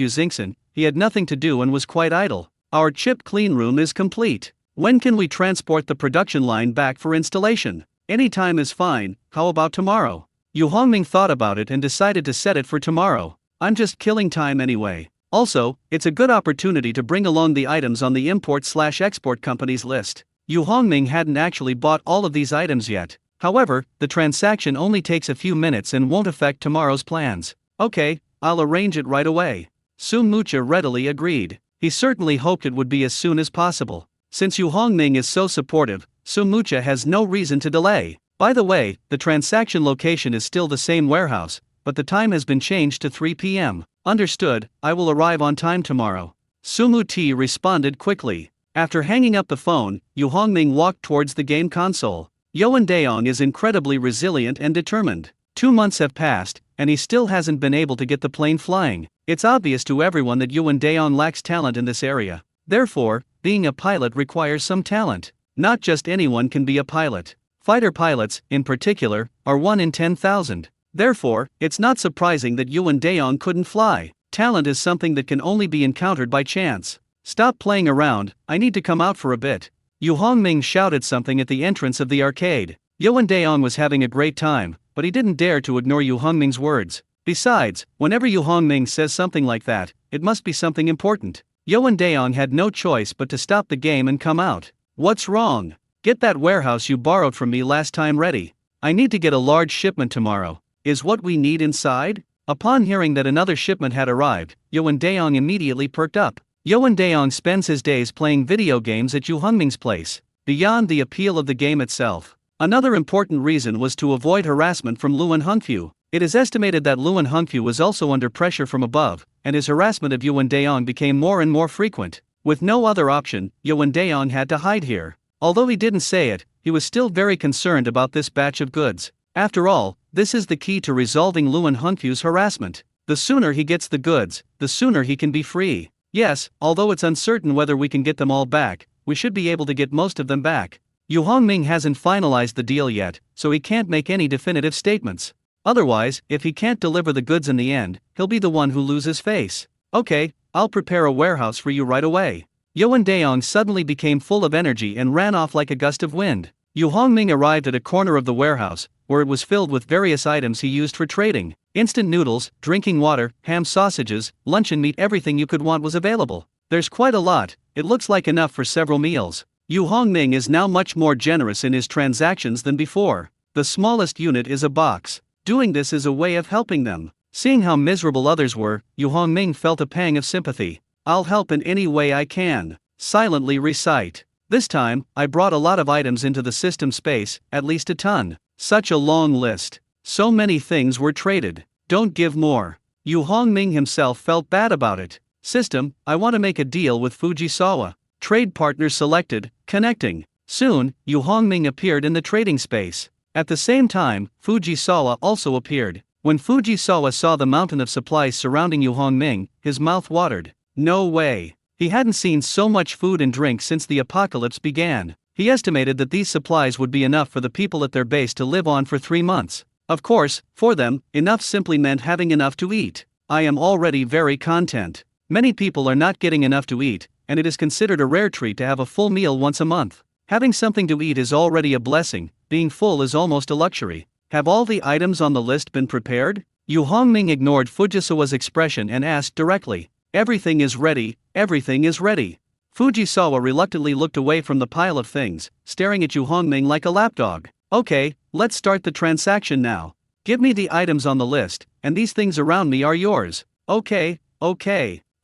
Yu Xingxin, he had nothing to do and was quite idle. Our chip clean room is complete. When can we transport the production line back for installation? Any time is fine, how about tomorrow? Yu Hongming thought about it and decided to set it for tomorrow. I'm just killing time anyway. Also, it's a good opportunity to bring along the items on the import/export company's list. Yu Hongming hadn't actually bought all of these items yet. However, the transaction only takes a few minutes and won't affect tomorrow's plans. Okay, I'll arrange it right away. Sumucha readily agreed. He certainly hoped it would be as soon as possible. Since Yu Hongming is so supportive, Sumucha has no reason to delay. By the way, the transaction location is still the same warehouse, but the time has been changed to 3 p.m. Understood, I will arrive on time tomorrow. Sumuti responded quickly. After hanging up the phone, Yu Hongming walked towards the game console. Yuan Daong is incredibly resilient and determined. 2 months have passed, and he still hasn't been able to get the plane flying. It's obvious to everyone that Yuan Daong lacks talent in this area. Therefore, being a pilot requires some talent. Not just anyone can be a pilot. Fighter pilots, in particular, are 1 in 10,000. Therefore, it's not surprising that Yuan Daong couldn't fly. Talent is something that can only be encountered by chance. Stop playing around, I need to come out for a bit. Yu Hongming shouted something at the entrance of the arcade. Yuan Daong was having a great time, but he didn't dare to ignore Yu Hongming's words. Besides, whenever Yu Hongming says something like that, it must be something important. Yuan Daong had no choice but to stop the game and come out. What's wrong? Get that warehouse you borrowed from me last time ready. I need to get a large shipment tomorrow. Is what we need inside? Upon hearing that another shipment had arrived, Yuan Daong immediately perked up. Yuan Daong spends his days playing video games at Yu Hongming's place. Beyond the appeal of the game itself, another important reason was to avoid harassment from Luan Hongfu. It is estimated that Luan Hongfu was also under pressure from above, and his harassment of Yuan Daong became more and more frequent. With no other option, Yuan Daong had to hide here. Although he didn't say it, he was still very concerned about this batch of goods. After all, this is the key to resolving Luan Hongfu's harassment. The sooner he gets the goods, the sooner he can be free. Yes, although it's uncertain whether we can get them all back, we should be able to get most of them back. Yu Hongming hasn't finalized the deal yet, so he can't make any definitive statements. Otherwise, if he can't deliver the goods in the end, he'll be the one who loses face. Okay, I'll prepare a warehouse for you right away. Yoan Daong suddenly became full of energy and ran off like a gust of wind. Yu Hongming arrived at a corner of the warehouse, where it was filled with various items he used for trading. Instant noodles, drinking water, ham sausages, luncheon meat, everything you could want was available. There's quite a lot, it looks like enough for several meals. Yu Hongming is now much more generous in his transactions than before. The smallest unit is a box. Doing this is a way of helping them. Seeing how miserable others were, Yu Hongming felt a pang of sympathy. I'll help in any way I can. Silently recite. This time, I brought a lot of items into the system space, at least a ton. Such a long list. So many things were traded. Don't give more. Yu Hongming himself felt bad about it. System, I want to make a deal with Fujisawa. Trade partner selected, connecting. Soon, Yu Hongming appeared in the trading space. At the same time, Fujisawa also appeared. When Fujisawa saw the mountain of supplies surrounding Yu Hongming, his mouth watered. No way. He hadn't seen so much food and drink since the apocalypse began. He estimated that these supplies would be enough for the people at their base to live on for 3 months. Of course, for them, enough simply meant having enough to eat. I am already very content. Many people are not getting enough to eat, and it is considered a rare treat to have a full meal once a month. Having something to eat is already a blessing, being full is almost a luxury. Have all the items on the list been prepared? Yu Hongming ignored Fujisawa's expression and asked directly. Everything is ready, everything is ready. Fujisawa reluctantly looked away from the pile of things, staring at Yu Hongming like a lapdog. Okay, let's start the transaction now. Give me the items on the list, and these things around me are yours. Okay.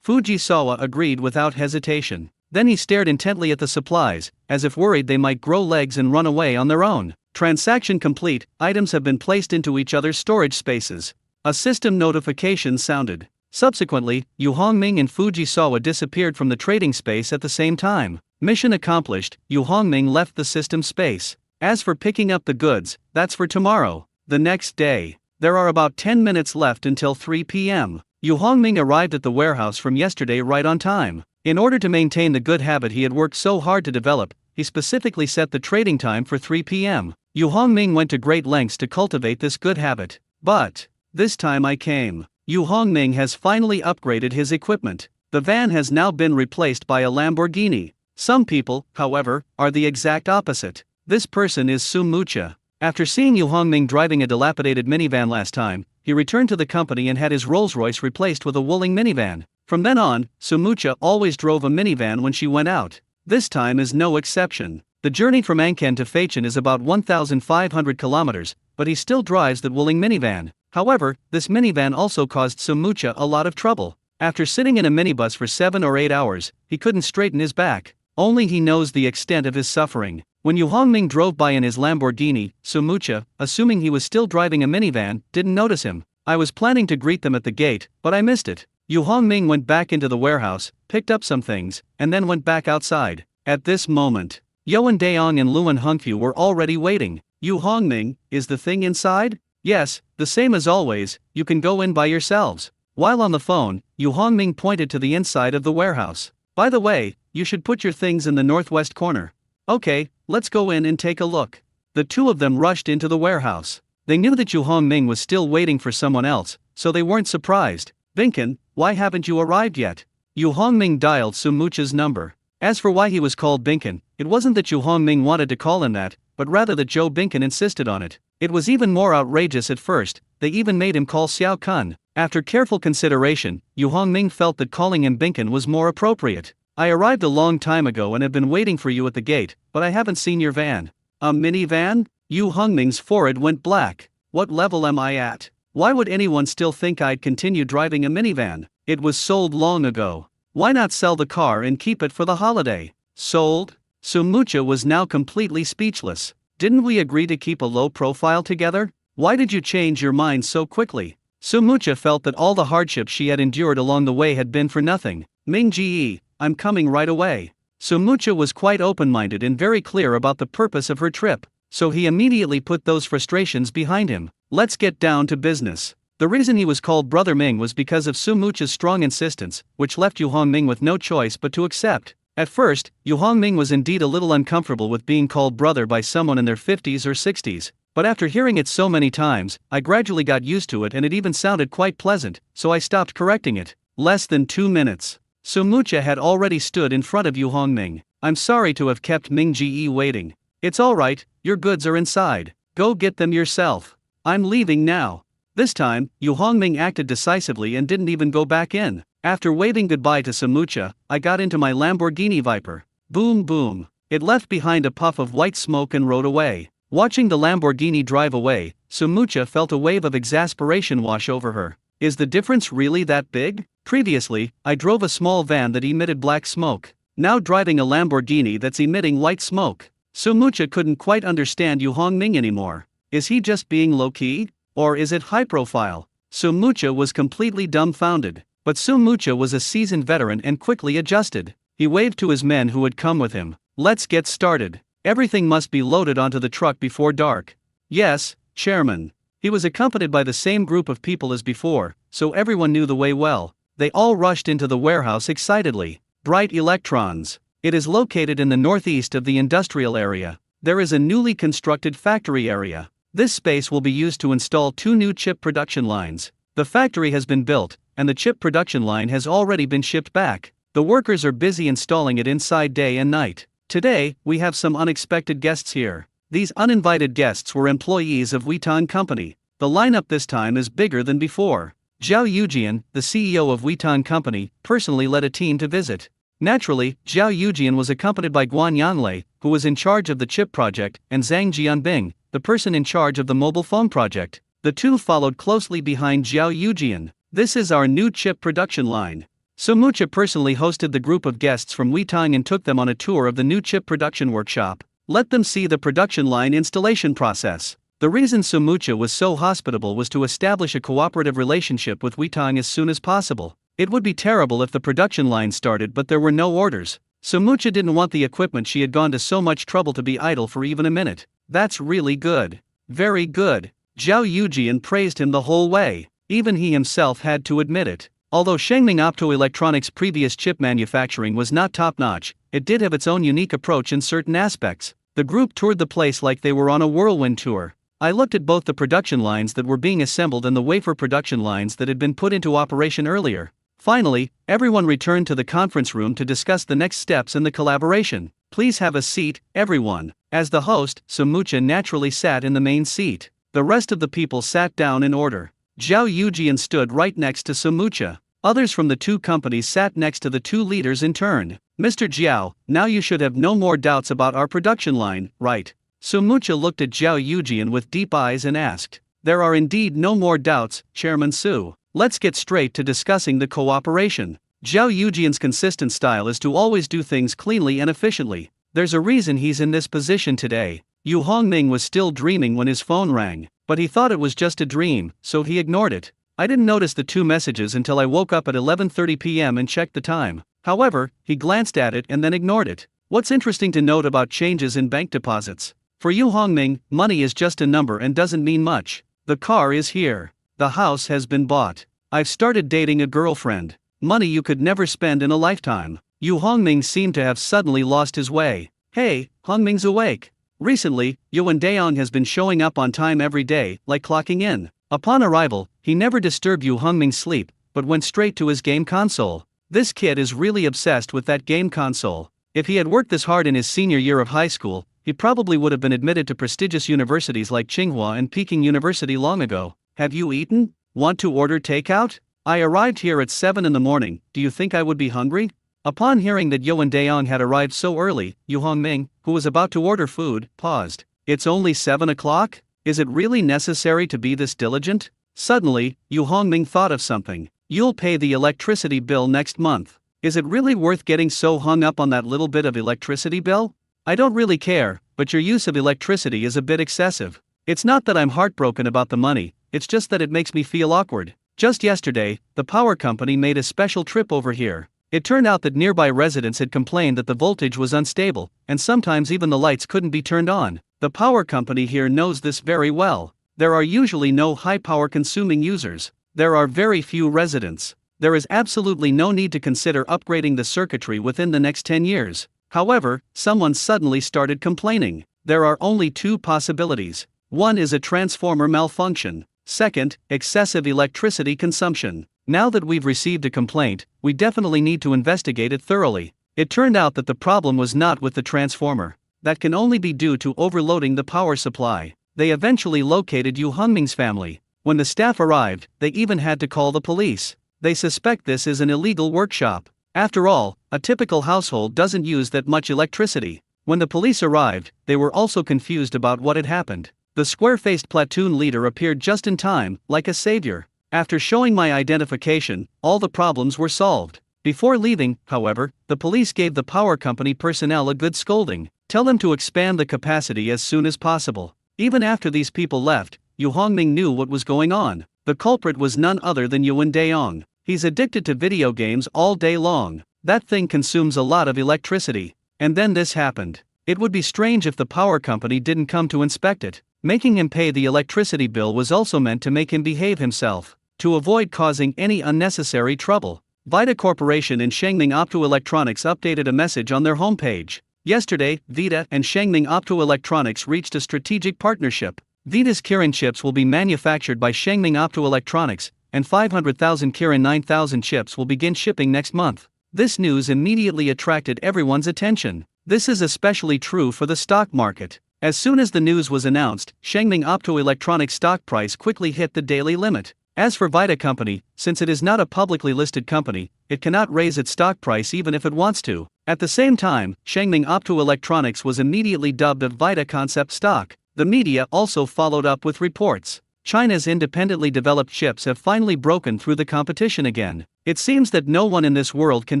Fujisawa agreed without hesitation. Then he stared intently at the supplies, as if worried they might grow legs and run away on their own. Transaction complete, items have been placed into each other's storage spaces. A system notification sounded. Subsequently, Yu Hongming and Fujisawa disappeared from the trading space at the same time. Mission accomplished, Yu Hongming left the system space. As for picking up the goods, that's for tomorrow. The next day. There are about 10 minutes left until 3 p.m. Yu Hongming arrived at the warehouse from yesterday right on time. In order to maintain the good habit he had worked so hard to develop, he specifically set the trading time for 3 p.m. Yu Hongming went to great lengths to cultivate this good habit. But this time I came. Yu Hongming has finally upgraded his equipment. The van has now been replaced by a Lamborghini. Some people, however, are the exact opposite. This person is Sumucha. After seeing Yu Hongming driving a dilapidated minivan last time, he returned to the company and had his Rolls-Royce replaced with a Wuling minivan. From then on, Sumucha always drove a minivan when she went out. This time is no exception. The journey from Angkan to Feichen is about 1,500 kilometers, but he still drives that Wuling minivan. However, this minivan also caused Sumucha a lot of trouble. After sitting in a minibus for 7 or 8 hours, he couldn't straighten his back. Only he knows the extent of his suffering. When Yu Hongming drove by in his Lamborghini, Sumucha, assuming he was still driving a minivan, didn't notice him. I was planning to greet them at the gate, but I missed it. Yu Hongming went back into the warehouse, picked up some things, and then went back outside. At this moment, Yoan Daong and Luan Hongfu were already waiting. Yu Hongming, is the thing inside? Yes, the same as always, you can go in by yourselves. While on the phone, Yu Hongming pointed to the inside of the warehouse. By the way, you should put your things in the northwest corner. Okay, let's go in and take a look. The two of them rushed into the warehouse. They knew that Yu Hongming was still waiting for someone else, so they weren't surprised. Binken, why haven't you arrived yet? Yu Hongming dialed Sumucha's number. As for why he was called Binken, it wasn't that Yu Hongming wanted to call him that, but rather that Joe Binken insisted on it. It was even more outrageous at first, they even made him call Xiao Kun. After careful consideration, Yu Hongming felt that calling him Binken was more appropriate. I arrived a long time ago and have been waiting for you at the gate, but I haven't seen your van. A minivan? Yu Hongming's forehead went black. What level am I at? Why would anyone still think I'd continue driving a minivan? It was sold long ago. Why not sell the car and keep it for the holiday? Sold? Sumucha was now completely speechless. Didn't we agree to keep a low profile together? Why did you change your mind so quickly? Sumucha felt that all the hardships she had endured along the way had been for nothing. Ming-ji, I'm coming right away. Sumucha was quite open-minded and very clear about the purpose of her trip, so he immediately put those frustrations behind him. Let's get down to business. The reason he was called Brother Ming was because of Sumucha's strong insistence, which left Yu Hongming with no choice but to accept. At first, Yu Hongming was indeed a little uncomfortable with being called brother by someone in their 50s or 60s, but after hearing it so many times, I gradually got used to it and it even sounded quite pleasant, so I stopped correcting it. Less than 2 minutes. Sumucha had already stood in front of Yu Hongming. I'm sorry to have kept Ming Ji waiting. It's alright, your goods are inside. Go get them yourself. I'm leaving now. This time, Yu Hongming acted decisively and didn't even go back in. After waving goodbye to Sumucha, I got into my Lamborghini Viper. Boom boom. It left behind a puff of white smoke and rode away. Watching the Lamborghini drive away, Sumucha felt a wave of exasperation wash over her. Is the difference really that big? Previously, I drove a small van that emitted black smoke. Now driving a Lamborghini that's emitting white smoke. Sumucha couldn't quite understand Yu Hongming anymore. Is he just being low-key? Or is it high-profile? Sumucha was completely dumbfounded. But Sumucha was a seasoned veteran and quickly adjusted. He waved to his men who had come with him. Let's get started. Everything must be loaded onto the truck before dark. Yes, Chairman. He was accompanied by the same group of people as before, so everyone knew the way well. They all rushed into the warehouse excitedly. Bright Electrons. It is located in the northeast of the industrial area. There is a newly constructed factory area. This space will be used to install 2 new chip production lines. The factory has been built, and the chip production line has already been shipped back. The workers are busy installing it inside day and night. Today, we have some unexpected guests here. These uninvited guests were employees of Weitong Company. The lineup this time is bigger than before. Zhao Yujian, the CEO of Weitong Company, personally led a team to visit. Naturally, Zhao Yujian was accompanied by Guan Yanlei, who was in charge of the chip project, and Zhang Jianbing, the person in charge of the mobile phone project. The two followed closely behind Zhao Yujian. This is our new chip production line. Sumucha personally hosted the group of guests from Weitong and took them on a tour of the new chip production workshop. Let them see the production line installation process. The reason Sumucha was so hospitable was to establish a cooperative relationship with Weitong as soon as possible. It would be terrible if the production line started but there were no orders. Sumucha didn't want the equipment she had gone to so much trouble to be idle for even a minute. That's really good. Very good. Zhao Yujian praised him the whole way. Even he himself had to admit it. Although Shengming Optoelectronics' previous chip manufacturing was not top-notch, it did have its own unique approach in certain aspects. The group toured the place like they were on a whirlwind tour. I looked at both the production lines that were being assembled and the wafer production lines that had been put into operation earlier. Finally, everyone returned to the conference room to discuss the next steps in the collaboration. Please have a seat, everyone. As the host, Sumucha naturally sat in the main seat. The rest of the people sat down in order. Zhao Yujian stood right next to Sumucha. Others from the 2 companies sat next to the 2 leaders in turn. Mr. Zhao, now you should have no more doubts about our production line, right? Sumucha looked at Zhao Yujian with deep eyes and asked. There are indeed no more doubts, Chairman Su. Let's get straight to discussing the cooperation. Zhao Yujian's consistent style is to always do things cleanly and efficiently. There's a reason he's in this position today. Yu Hongming was still dreaming when his phone rang, but he thought it was just a dream, so he ignored it. I didn't notice the 2 messages until I woke up at 11:30 p.m. and checked the time. However, he glanced at it and then ignored it. What's interesting to note about changes in bank deposits? For Yu Hongming, money is just a number and doesn't mean much. The car is here. The house has been bought. I've started dating a girlfriend. Money you could never spend in a lifetime. Yu Hongming seemed to have suddenly lost his way. Hey, Hongming's awake. Recently, Yuan Daong has been showing up on time every day, like clocking in. Upon arrival, he never disturbed Yu Hongming's sleep, but went straight to his game console. This kid is really obsessed with that game console. If he had worked this hard in his senior year of high school, he probably would have been admitted to prestigious universities like Tsinghua and Peking University long ago. Have you eaten? Want to order takeout? I arrived here at 7 in the morning, do you think I would be hungry? Upon hearing that Yuan Daong had arrived so early, Yu Hongming, who was about to order food, paused. It's only 7 o'clock? Is it really necessary to be this diligent? Suddenly, Yu Hongming thought of something. You'll pay the electricity bill next month. Is it really worth getting so hung up on that little bit of electricity bill? I don't really care, but your use of electricity is a bit excessive. It's not that I'm heartbroken about the money, it's just that it makes me feel awkward. Just yesterday, the power company made a special trip over here. It turned out that nearby residents had complained that the voltage was unstable, and sometimes even the lights couldn't be turned on. The power company here knows this very well. There are usually no high power consuming users. There are very few residents. there is absolutely no need to consider upgrading the circuitry within the next 10 years. However, someone suddenly started complaining. There are only two possibilities. One is a transformer malfunction. Second, excessive electricity consumption. Now that we've received a complaint, we definitely need to investigate it thoroughly. It turned out that the problem was not with the transformer. That can only be due to overloading the power supply. They eventually located Yu Hongming's family. When the staff arrived, they even had to call the police. They suspect this is an illegal workshop. After all, a typical household doesn't use that much electricity. When the police arrived, they were also confused about what had happened. The square-faced platoon leader appeared just in time, like a savior. After showing my identification, all the problems were solved. Before leaving, however, the police gave the power company personnel a good scolding. Tell them to expand the capacity as soon as possible. Even after these people left, Yu Hongming knew what was going on. The culprit was none other than Yuan Daong. He's addicted to video games all day long. That thing consumes a lot of electricity. And then this happened. It would be strange if the power company didn't come to inspect it. Making him pay the electricity bill was also meant to make him behave himself, to avoid causing any unnecessary trouble. Vita Corporation and Shengming Optoelectronics updated a message on their homepage. Yesterday, Vita and Shengming Optoelectronics reached a strategic partnership. Vita's Kirin chips will be manufactured by Shengming Optoelectronics, and 500,000 Kirin 9000 chips will begin shipping next month. This news immediately attracted everyone's attention. This is especially true for the stock market. As soon as the news was announced, Shengming Optoelectronics stock price quickly hit the daily limit. As for Vita Company, since it is not a publicly listed company, it cannot raise its stock price even if it wants to. At the same time, Shengming Optoelectronics was immediately dubbed a Vita Concept stock. The media also followed up with reports. China's independently developed chips have finally broken through the competition again. It seems that no one in this world can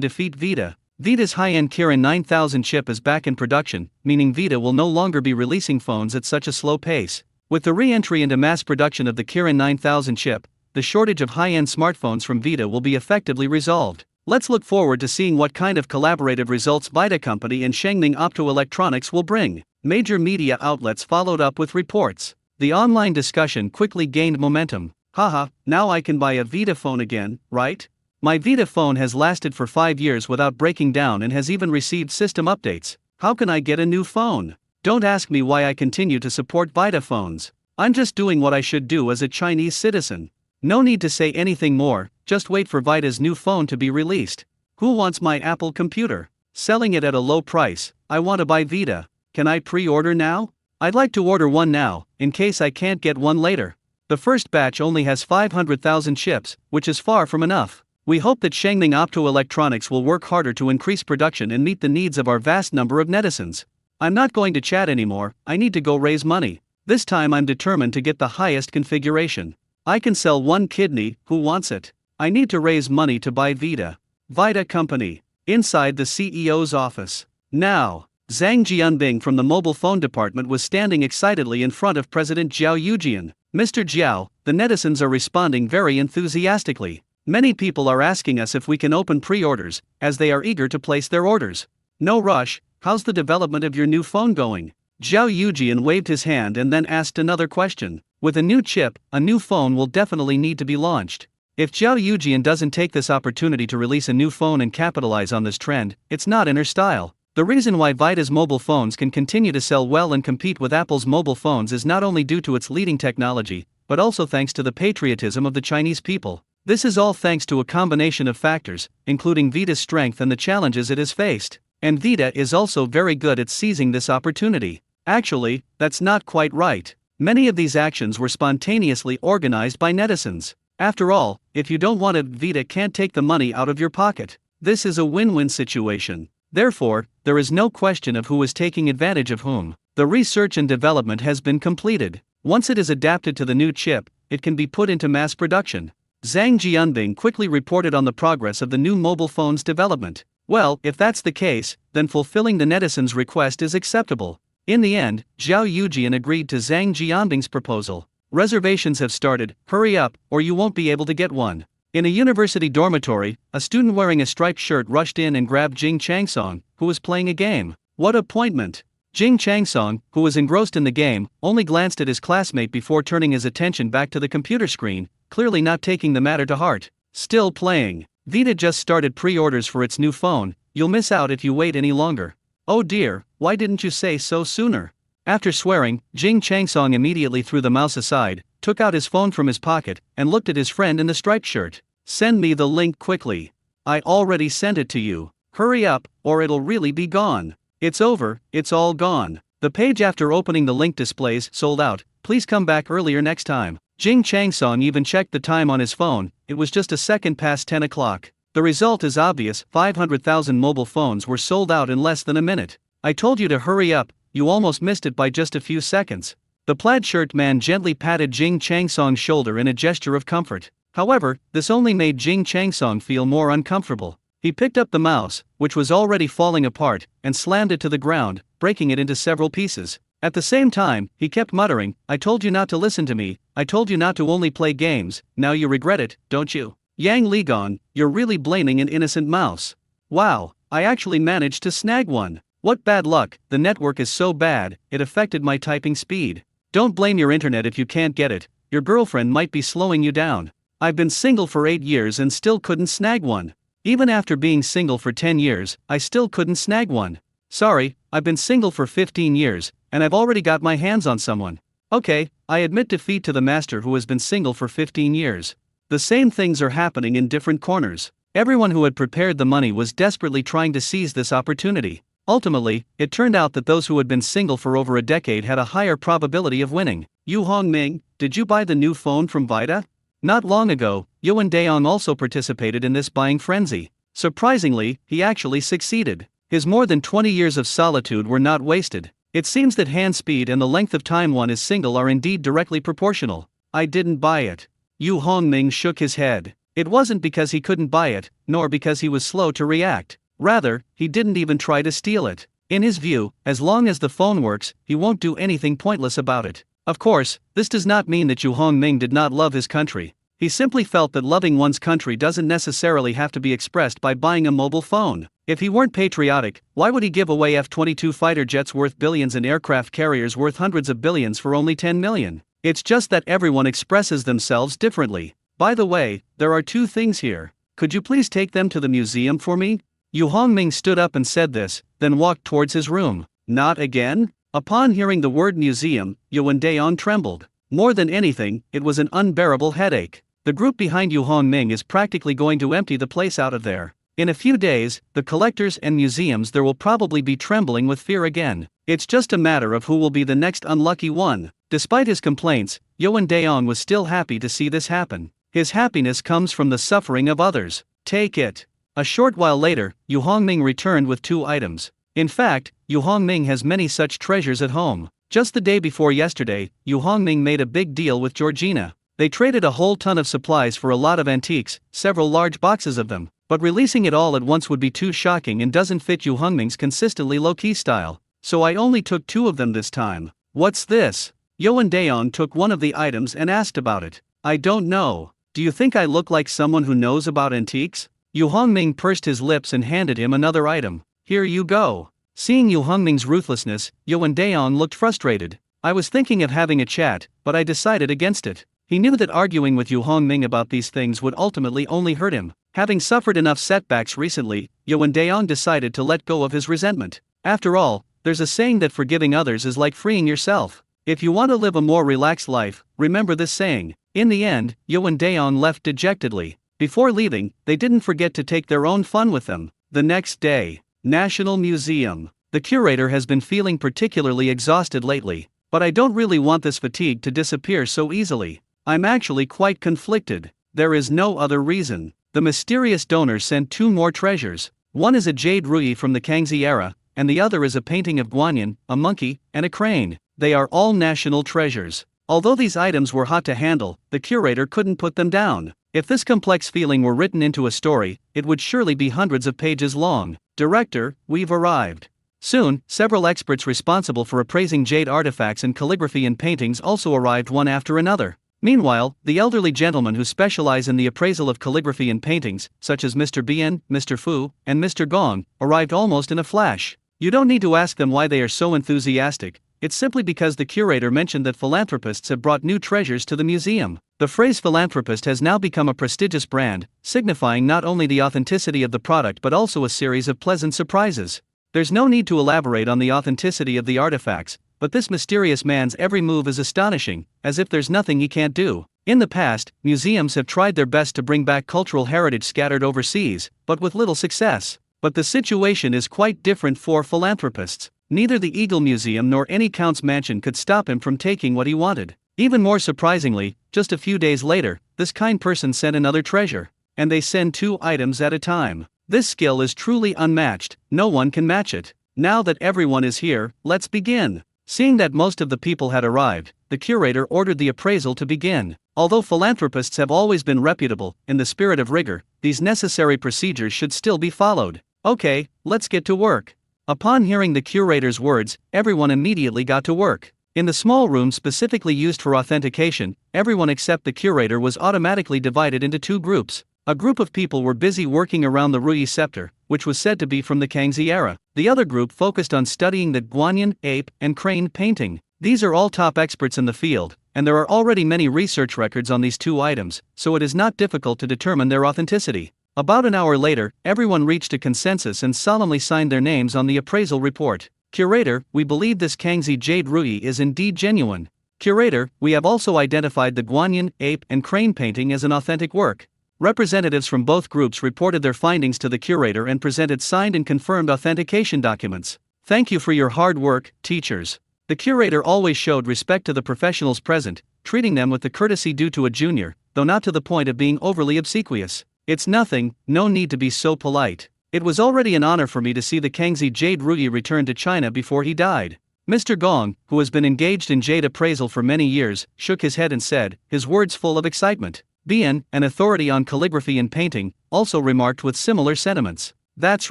defeat Vita. Vita's high-end Kirin 9000 chip is back in production, meaning Vita will no longer be releasing phones at such a slow pace. With the re-entry into mass production of the Kirin 9000 chip, the shortage of high-end smartphones from Vita will be effectively resolved. Let's look forward to seeing what kind of collaborative results Vita Company and Shengming Optoelectronics will bring. Major media outlets followed up with reports. The online discussion quickly gained momentum. Haha, now I can buy a Vita phone again, right? My Vita phone has lasted for 5 years without breaking down and has even received system updates. How can I get a new phone? Don't ask me why I continue to support Vita phones. I'm just doing what I should do as a Chinese citizen. No need to say anything more, just wait for Vita's new phone to be released. Who wants my Apple computer? Selling it at a low price. I want to buy Vita. Can I pre-order now? I'd like to order one now, in case I can't get one later. The first batch only has 500,000 chips, which is far from enough. We hope that Shengming Optoelectronics will work harder to increase production and meet the needs of our vast number of netizens. I'm not going to chat anymore, I need to go raise money. This time I'm determined to get the highest configuration. I can sell one kidney, who wants it? I need to raise money to buy Vita. Vita Company. Inside the CEO's office. Now, Zhang Jianbing from the mobile phone department was standing excitedly in front of President Zhao Yujian. Mr. Zhao, the netizens are responding very enthusiastically. Many people are asking us if we can open pre-orders, as they are eager to place their orders. No rush, how's the development of your new phone going? Zhao Yujian waved his hand and then asked another question. With a new chip, a new phone will definitely need to be launched. If Zhao Yujian doesn't take this opportunity to release a new phone and capitalize on this trend, it's not in her style. The reason why Vita's mobile phones can continue to sell well and compete with Apple's mobile phones is not only due to its leading technology, but also thanks to the patriotism of the Chinese people. This is all thanks to a combination of factors, including Vita's strength and the challenges it has faced. And Vita is also very good at seizing this opportunity. Actually, that's not quite right. Many of these actions were spontaneously organized by netizens. After all, if you don't want it, Vita can't take the money out of your pocket. This is a win-win situation. Therefore, there is no question of who is taking advantage of whom. The research and development has been completed. Once it is adapted to the new chip, it can be put into mass production. Zhang Jianbing quickly reported on the progress of the new mobile phone's development. Well, if that's the case, then fulfilling the netizens' request is acceptable. In the end, Zhao Yujian agreed to Zhang Jianbing's proposal. Reservations have started, hurry up, or you won't be able to get one. In a university dormitory, a student wearing a striped shirt rushed in and grabbed Jing Changsong, who was playing a game. What appointment! Jing Changsong, who was engrossed in the game, only glanced at his classmate before turning his attention back to the computer screen, clearly not taking the matter to heart. Still playing. Vita just started pre-orders for its new phone. You'll miss out if you wait any longer. Oh dear, why didn't you say so sooner? After swearing, Jing Changsong immediately threw the mouse aside, took out his phone from his pocket, and looked at his friend in the striped shirt. Send me the link quickly. I already sent it to you. Hurry up, or it'll really be gone. It's over, it's all gone. The page after opening the link displays sold out. Please come back earlier next time. Jing Changsong even checked the time on his phone. It was just a second past 10 o'clock. The result is obvious, 500,000 mobile phones were sold out in less than a minute. I told you to hurry up, you almost missed it by just a few seconds. The plaid shirt man gently patted Jing Changsong's shoulder in a gesture of comfort. However, this only made Jing Changsong feel more uncomfortable. He picked up the mouse, which was already falling apart, and slammed it to the ground, breaking it into several pieces. At the same time, he kept muttering, I told you not to listen to me, I told you not to only play games, now you regret it, don't you? Yang Ligon, you're really blaming an innocent mouse. Wow, I actually managed to snag one. What bad luck, the network is so bad, it affected my typing speed. Don't blame your internet if you can't get it, your girlfriend might be slowing you down. I've been single for 8 years and still couldn't snag one. Even after being single for 10 years, I still couldn't snag one. Sorry, I've been single for 15 years, and I've already got my hands on someone. Okay, I admit defeat to the master who has been single for 15 years. The same things are happening in different corners. Everyone who had prepared the money was desperately trying to seize this opportunity. Ultimately, it turned out that those who had been single for over a decade had a higher probability of winning. Yu Hongming, did you buy the new phone from Vita? Not long ago, Yuan Daong also participated in this buying frenzy. Surprisingly, he actually succeeded. His more than 20 years of solitude were not wasted. It seems that hand speed and the length of time one is single are indeed directly proportional. I didn't buy it. Yu Hongming shook his head. It wasn't because he couldn't buy it, nor because he was slow to react. Rather, he didn't even try to steal it. In his view, as long as the phone works, he won't do anything pointless about it. Of course, this does not mean that Yu Hongming did not love his country. He simply felt that loving one's country doesn't necessarily have to be expressed by buying a mobile phone. If he weren't patriotic, why would he give away F-22 fighter jets worth billions and aircraft carriers worth hundreds of billions for only 10 million? It's just that everyone expresses themselves differently. By the way, there are 2 things here. Could you please take them to the museum for me? Yu Hongming stood up and said this, then walked towards his room. Not again? Upon hearing the word museum, Yuan Daong trembled. More than anything, it was an unbearable headache. The group behind Yu Hongming is practically going to empty the place out of there. In a few days, the collectors and museums there will probably be trembling with fear again. It's just a matter of who will be the next unlucky one. Despite his complaints, Yuan Daong was still happy to see this happen. His happiness comes from the suffering of others. Take it. A short while later, Yu Hongming returned with 2 items. In fact, Yu Hongming has many such treasures at home. Just the day before yesterday, Yu Hongming made a big deal with Georgina. They traded a whole ton of supplies for a lot of antiques, several large boxes of them. But releasing it all at once would be too shocking and doesn't fit Yu Hongming's consistently low-key style. So I only took 2 of them this time. What's this? Yuan Daong took one of the items and asked about it. I don't know. Do you think I look like someone who knows about antiques? Yu Hongming pursed his lips and handed him another item. Here you go. Seeing Yu Hongming's ruthlessness, Yuan Daong looked frustrated. I was thinking of having a chat, but I decided against it. He knew that arguing with Yu Hongming about these things would ultimately only hurt him. Having suffered enough setbacks recently, Yuan Daong decided to let go of his resentment. After all, there's a saying that forgiving others is like freeing yourself. If you want to live a more relaxed life, remember this saying. In the end, Yuan Daong left dejectedly. Before leaving, they didn't forget to take their own fun with them. The next day, National Museum. The curator has been feeling particularly exhausted lately, but I don't really want this fatigue to disappear so easily. I'm actually quite conflicted. There is no other reason. The mysterious donor sent 2 more treasures. One is a jade ruyi from the Kangxi era, and the other is a painting of Guanyin, a monkey, and a crane. They are all national treasures. Although these items were hot to handle, the curator couldn't put them down. If this complex feeling were written into a story, it would surely be hundreds of pages long. Director, we've arrived. Soon, several experts responsible for appraising jade artifacts and calligraphy in paintings also arrived one after another. Meanwhile, the elderly gentlemen who specialize in the appraisal of calligraphy in paintings, such as Mr. Bian, Mr. Fu, and Mr. Gong, arrived almost in a flash. You don't need to ask them why they are so enthusiastic. it's simply because the curator mentioned that philanthropists have brought new treasures to the museum. The phrase philanthropist has now become a prestigious brand, signifying not only the authenticity of the product but also a series of pleasant surprises. There's no need to elaborate on the authenticity of the artifacts, but this mysterious man's every move is astonishing, as if there's nothing he can't do. In the past, museums have tried their best to bring back cultural heritage scattered overseas, but with little success. But the situation is quite different for philanthropists. Neither the Eagle Museum nor any Count's mansion could stop him from taking what he wanted. Even more surprisingly, just a few days later, this kind person sent another treasure. And they send 2 items at a time. This skill is truly unmatched, no one can match it. Now that everyone is here, let's begin. Seeing that most of the people had arrived, the curator ordered the appraisal to begin. Although philanthropists have always been reputable, in the spirit of rigor, these necessary procedures should still be followed. Okay, let's get to work. Upon hearing the curator's words, everyone immediately got to work. In the small room specifically used for authentication, everyone except the curator was automatically divided into 2 groups. A group of people were busy working around the Ruyi scepter, which was said to be from the Kangxi era. The other group focused on studying the guanyin, ape, and crane painting. These are all top experts in the field, and there are already many research records on these 2 items, so it is not difficult to determine their authenticity. About an hour later, everyone reached a consensus and solemnly signed their names on the appraisal report. Curator, we believe this Kangxi jade Ruyi is indeed genuine. Curator, we have also identified the guanyin, ape, and crane painting as an authentic work. Representatives from both groups reported their findings to the curator and presented signed and confirmed authentication documents. Thank you for your hard work, teachers. The curator always showed respect to the professionals present, treating them with the courtesy due to a junior, though not to the point of being overly obsequious. It's nothing, no need to be so polite. It was already an honor for me to see the Kangxi jade Ruyi return to China before he died. Mr. Gong, who has been engaged in jade appraisal for many years, shook his head and said, his words full of excitement. Bian, an authority on calligraphy and painting, also remarked with similar sentiments. That's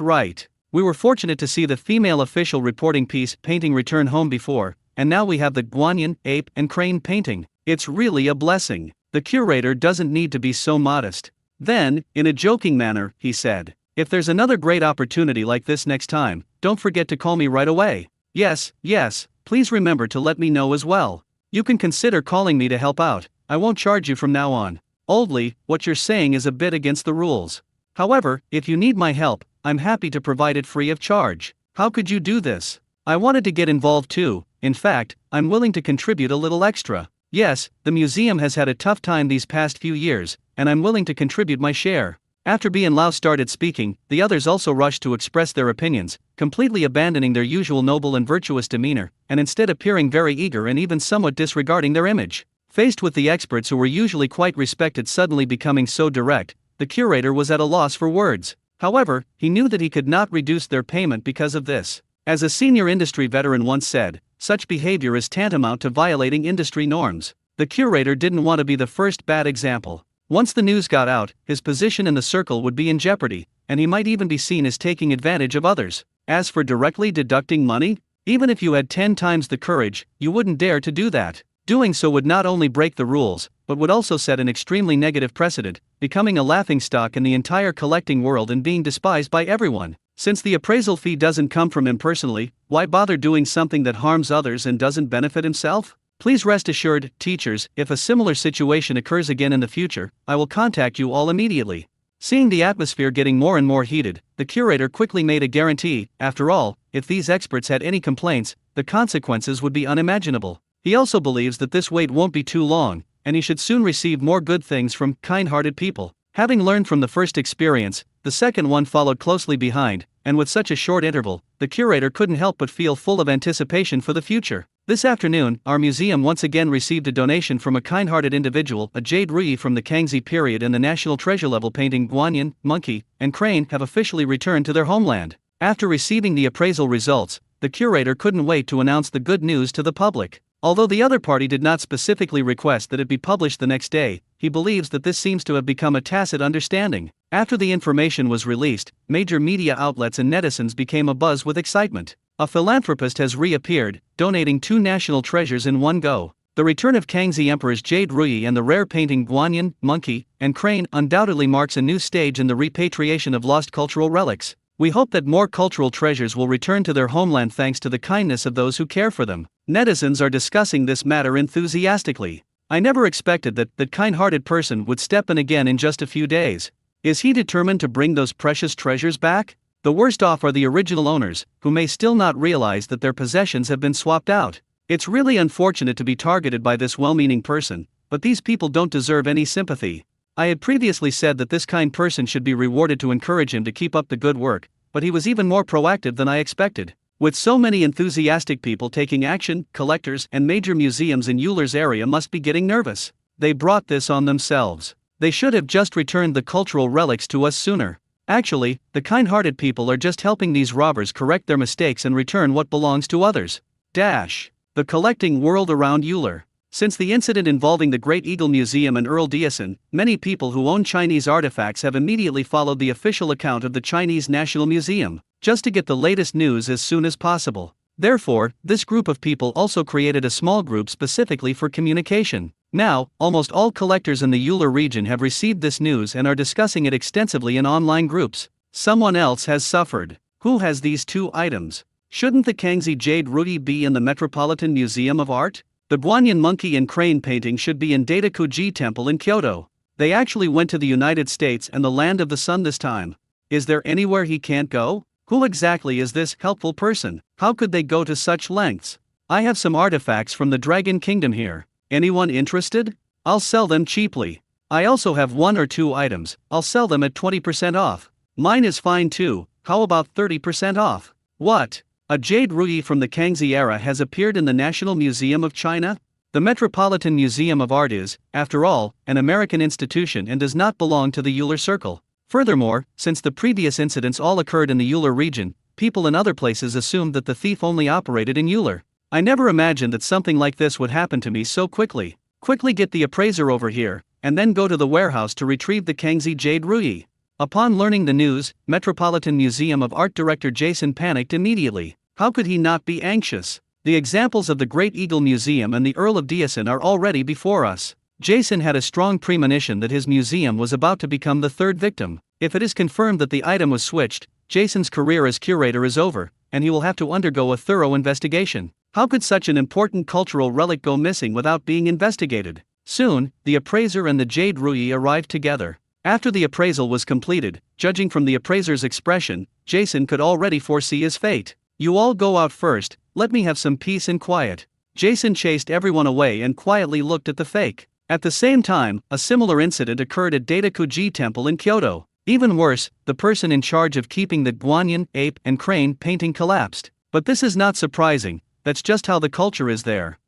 right. We were fortunate to see the female official reporting piece painting return home before, and now we have the guanyin, ape, and crane painting. It's really a blessing. The curator doesn't need to be so modest. Then, in a joking manner, he said, if there's another great opportunity like this next time, don't forget to call me right away. Yes, please remember to let me know as well. You can consider calling me to help out. I won't charge you from now on. Oldly, what you're saying is a bit against the rules. However, if you need my help, I'm happy to provide it free of charge. How could you do this? I wanted to get involved too. In fact, I'm willing to contribute a little extra. Yes, the museum has had a tough time these past few years, and I'm willing to contribute my share. After Bian Lao started speaking, the others also rushed to express their opinions, completely abandoning their usual noble and virtuous demeanor, and instead appearing very eager and even somewhat disregarding their image. Faced with the experts who were usually quite respected suddenly becoming so direct, the curator was at a loss for words. However, he knew that he could not reduce their payment because of this. As a senior industry veteran once said, such behavior is tantamount to violating industry norms. The curator didn't want to be the first bad example. Once the news got out, his position in the circle would be in jeopardy, and he might even be seen as taking advantage of others. As for directly deducting money, even if you had 10 times the courage, you wouldn't dare to do that. Doing so would not only break the rules, but would also set an extremely negative precedent, becoming a laughingstock in the entire collecting world and being despised by everyone. Since the appraisal fee doesn't come from him personally, why bother doing something that harms others and doesn't benefit himself? Please rest assured, teachers, if a similar situation occurs again in the future, I will contact you all immediately. Seeing the atmosphere getting more and more heated, the curator quickly made a guarantee. After all, if these experts had any complaints, the consequences would be unimaginable. He also believes that this wait won't be too long, and he should soon receive more good things from kind-hearted people. Having learned from the first experience, the second one followed closely behind, and with such a short interval, the curator couldn't help but feel full of anticipation for the future. This afternoon, our museum once again received a donation from a kind-hearted individual. A jade Ruyi from the Kangxi period and the national treasure-level painting guanyin, monkey, and crane have officially returned to their homeland. After receiving the appraisal results, the curator couldn't wait to announce the good news to the public. Although the other party did not specifically request that it be published the next day, he believes that this seems to have become a tacit understanding. After the information was released, major media outlets and netizens became abuzz with excitement. A philanthropist has reappeared, donating 2 national treasures in one go. The return of Kangxi Emperor's jade Ruyi and the rare painting guanyin, monkey, and crane undoubtedly marks a new stage in the repatriation of lost cultural relics. We hope that more cultural treasures will return to their homeland thanks to the kindness of those who care for them. Netizens are discussing this matter enthusiastically. I never expected that kind-hearted person would step in again in just a few days. Is he determined to bring those precious treasures back? The worst off are the original owners, who may still not realize that their possessions have been swapped out. It's really unfortunate to be targeted by this well-meaning person, but these people don't deserve any sympathy. I had previously said that this kind person should be rewarded to encourage him to keep up the good work, but he was even more proactive than I expected. With so many enthusiastic people taking action, collectors and major museums in Euler's area must be getting nervous. They brought this on themselves. They should have just returned the cultural relics to us sooner. Actually, the kind-hearted people are just helping these robbers correct their mistakes and return what belongs to others. The collecting world around Euler. Since the incident involving the Great Eagle Museum and Earl Diason, many people who own Chinese artifacts have immediately followed the official account of the Chinese National Museum, just to get the latest news as soon as possible. Therefore, this group of people also created a small group specifically for communication. Now, almost all collectors in the Euler region have received this news and are discussing it extensively in online groups. Someone else has suffered. Who has these two items? Shouldn't the Kangxi Jade Ruyi be in the Metropolitan Museum of Art? The Guanyin monkey and crane painting should be in Daidakuji Temple in Kyoto. They actually went to the United States and the land of the sun this time. Is there anywhere he can't go? Who exactly is this helpful person? How could they go to such lengths? I have some artifacts from the Dragon Kingdom here. Anyone interested? I'll sell them cheaply. I also have 1 or 2 items. I'll sell them at 20% off. Mine is fine too. How about 30% off? What? A Jade Ruyi from the Kangxi era has appeared in the National Museum of China? The Metropolitan Museum of Art is, after all, an American institution and does not belong to the Euler Circle. Furthermore, since the previous incidents all occurred in the Euler region, people in other places assumed that the thief only operated in Euler. I never imagined that something like this would happen to me so quickly. Quickly get the appraiser over here, and then go to the warehouse to retrieve the Kangxi Jade Ruyi. Upon learning the news, Metropolitan Museum of Art Director Jason panicked immediately. How could he not be anxious? The examples of the Great Eagle Museum and the Earl of Diason are already before us. Jason had a strong premonition that his museum was about to become the third victim. If it is confirmed that the item was switched, Jason's career as curator is over, and he will have to undergo a thorough investigation. How could such an important cultural relic go missing without being investigated? Soon, the appraiser and the Jade Ruyi arrived together. After the appraisal was completed, judging from the appraiser's expression, Jason could already foresee his fate. You all go out first, let me have some peace and quiet. Jason chased everyone away and quietly looked at the fake. At the same time, a similar incident occurred at Daidakuji Temple in Kyoto. Even worse, the person in charge of keeping the Guanyin, ape, and crane painting collapsed. But this is not surprising, that's just how the culture is there.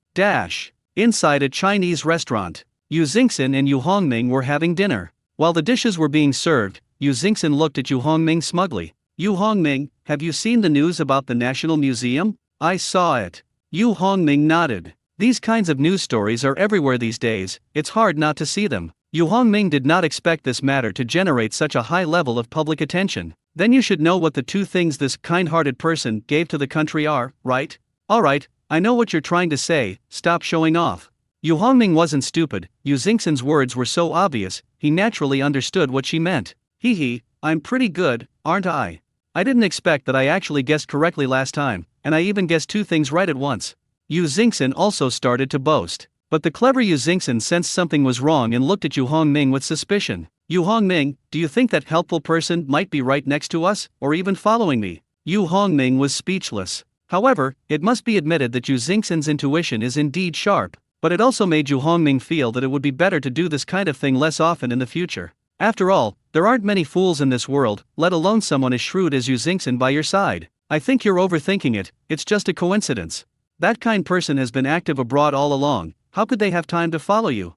Inside a Chinese restaurant, Yu Xingxin and Yu Hongming were having dinner. While the dishes were being served, Yu Xingxin looked at Yu Hongming smugly. Yu Hongming, have you seen the news about the National Museum? I saw it. Yu Hongming nodded. These kinds of news stories are everywhere these days, it's hard not to see them. Yu Hongming did not expect this matter to generate such a high level of public attention. Then you should know what the 2 things this kind-hearted person gave to the country are, right? Alright, I know what you're trying to say, stop showing off. Yu Hongming wasn't stupid, Yu Xingxin's words were so obvious, he naturally understood what she meant. I'm pretty good, aren't I? I didn't expect that I actually guessed correctly last time, and I even guessed 2 things right at once. Yu Xingxin also started to boast. But the clever Yu Xingxin sensed something was wrong and looked at Yu Hongming with suspicion. Yu Hongming, do you think that helpful person might be right next to us, or even following me? Yu Hongming was speechless. However, it must be admitted that Yu Xingxin's intuition is indeed sharp, but it also made Yu Hongming feel that it would be better to do this kind of thing less often in the future. After all, there aren't many fools in this world, let alone someone as shrewd as Yu Xingxin by your side. I think you're overthinking it, it's just a coincidence. That kind person has been active abroad all along, how could they have time to follow you?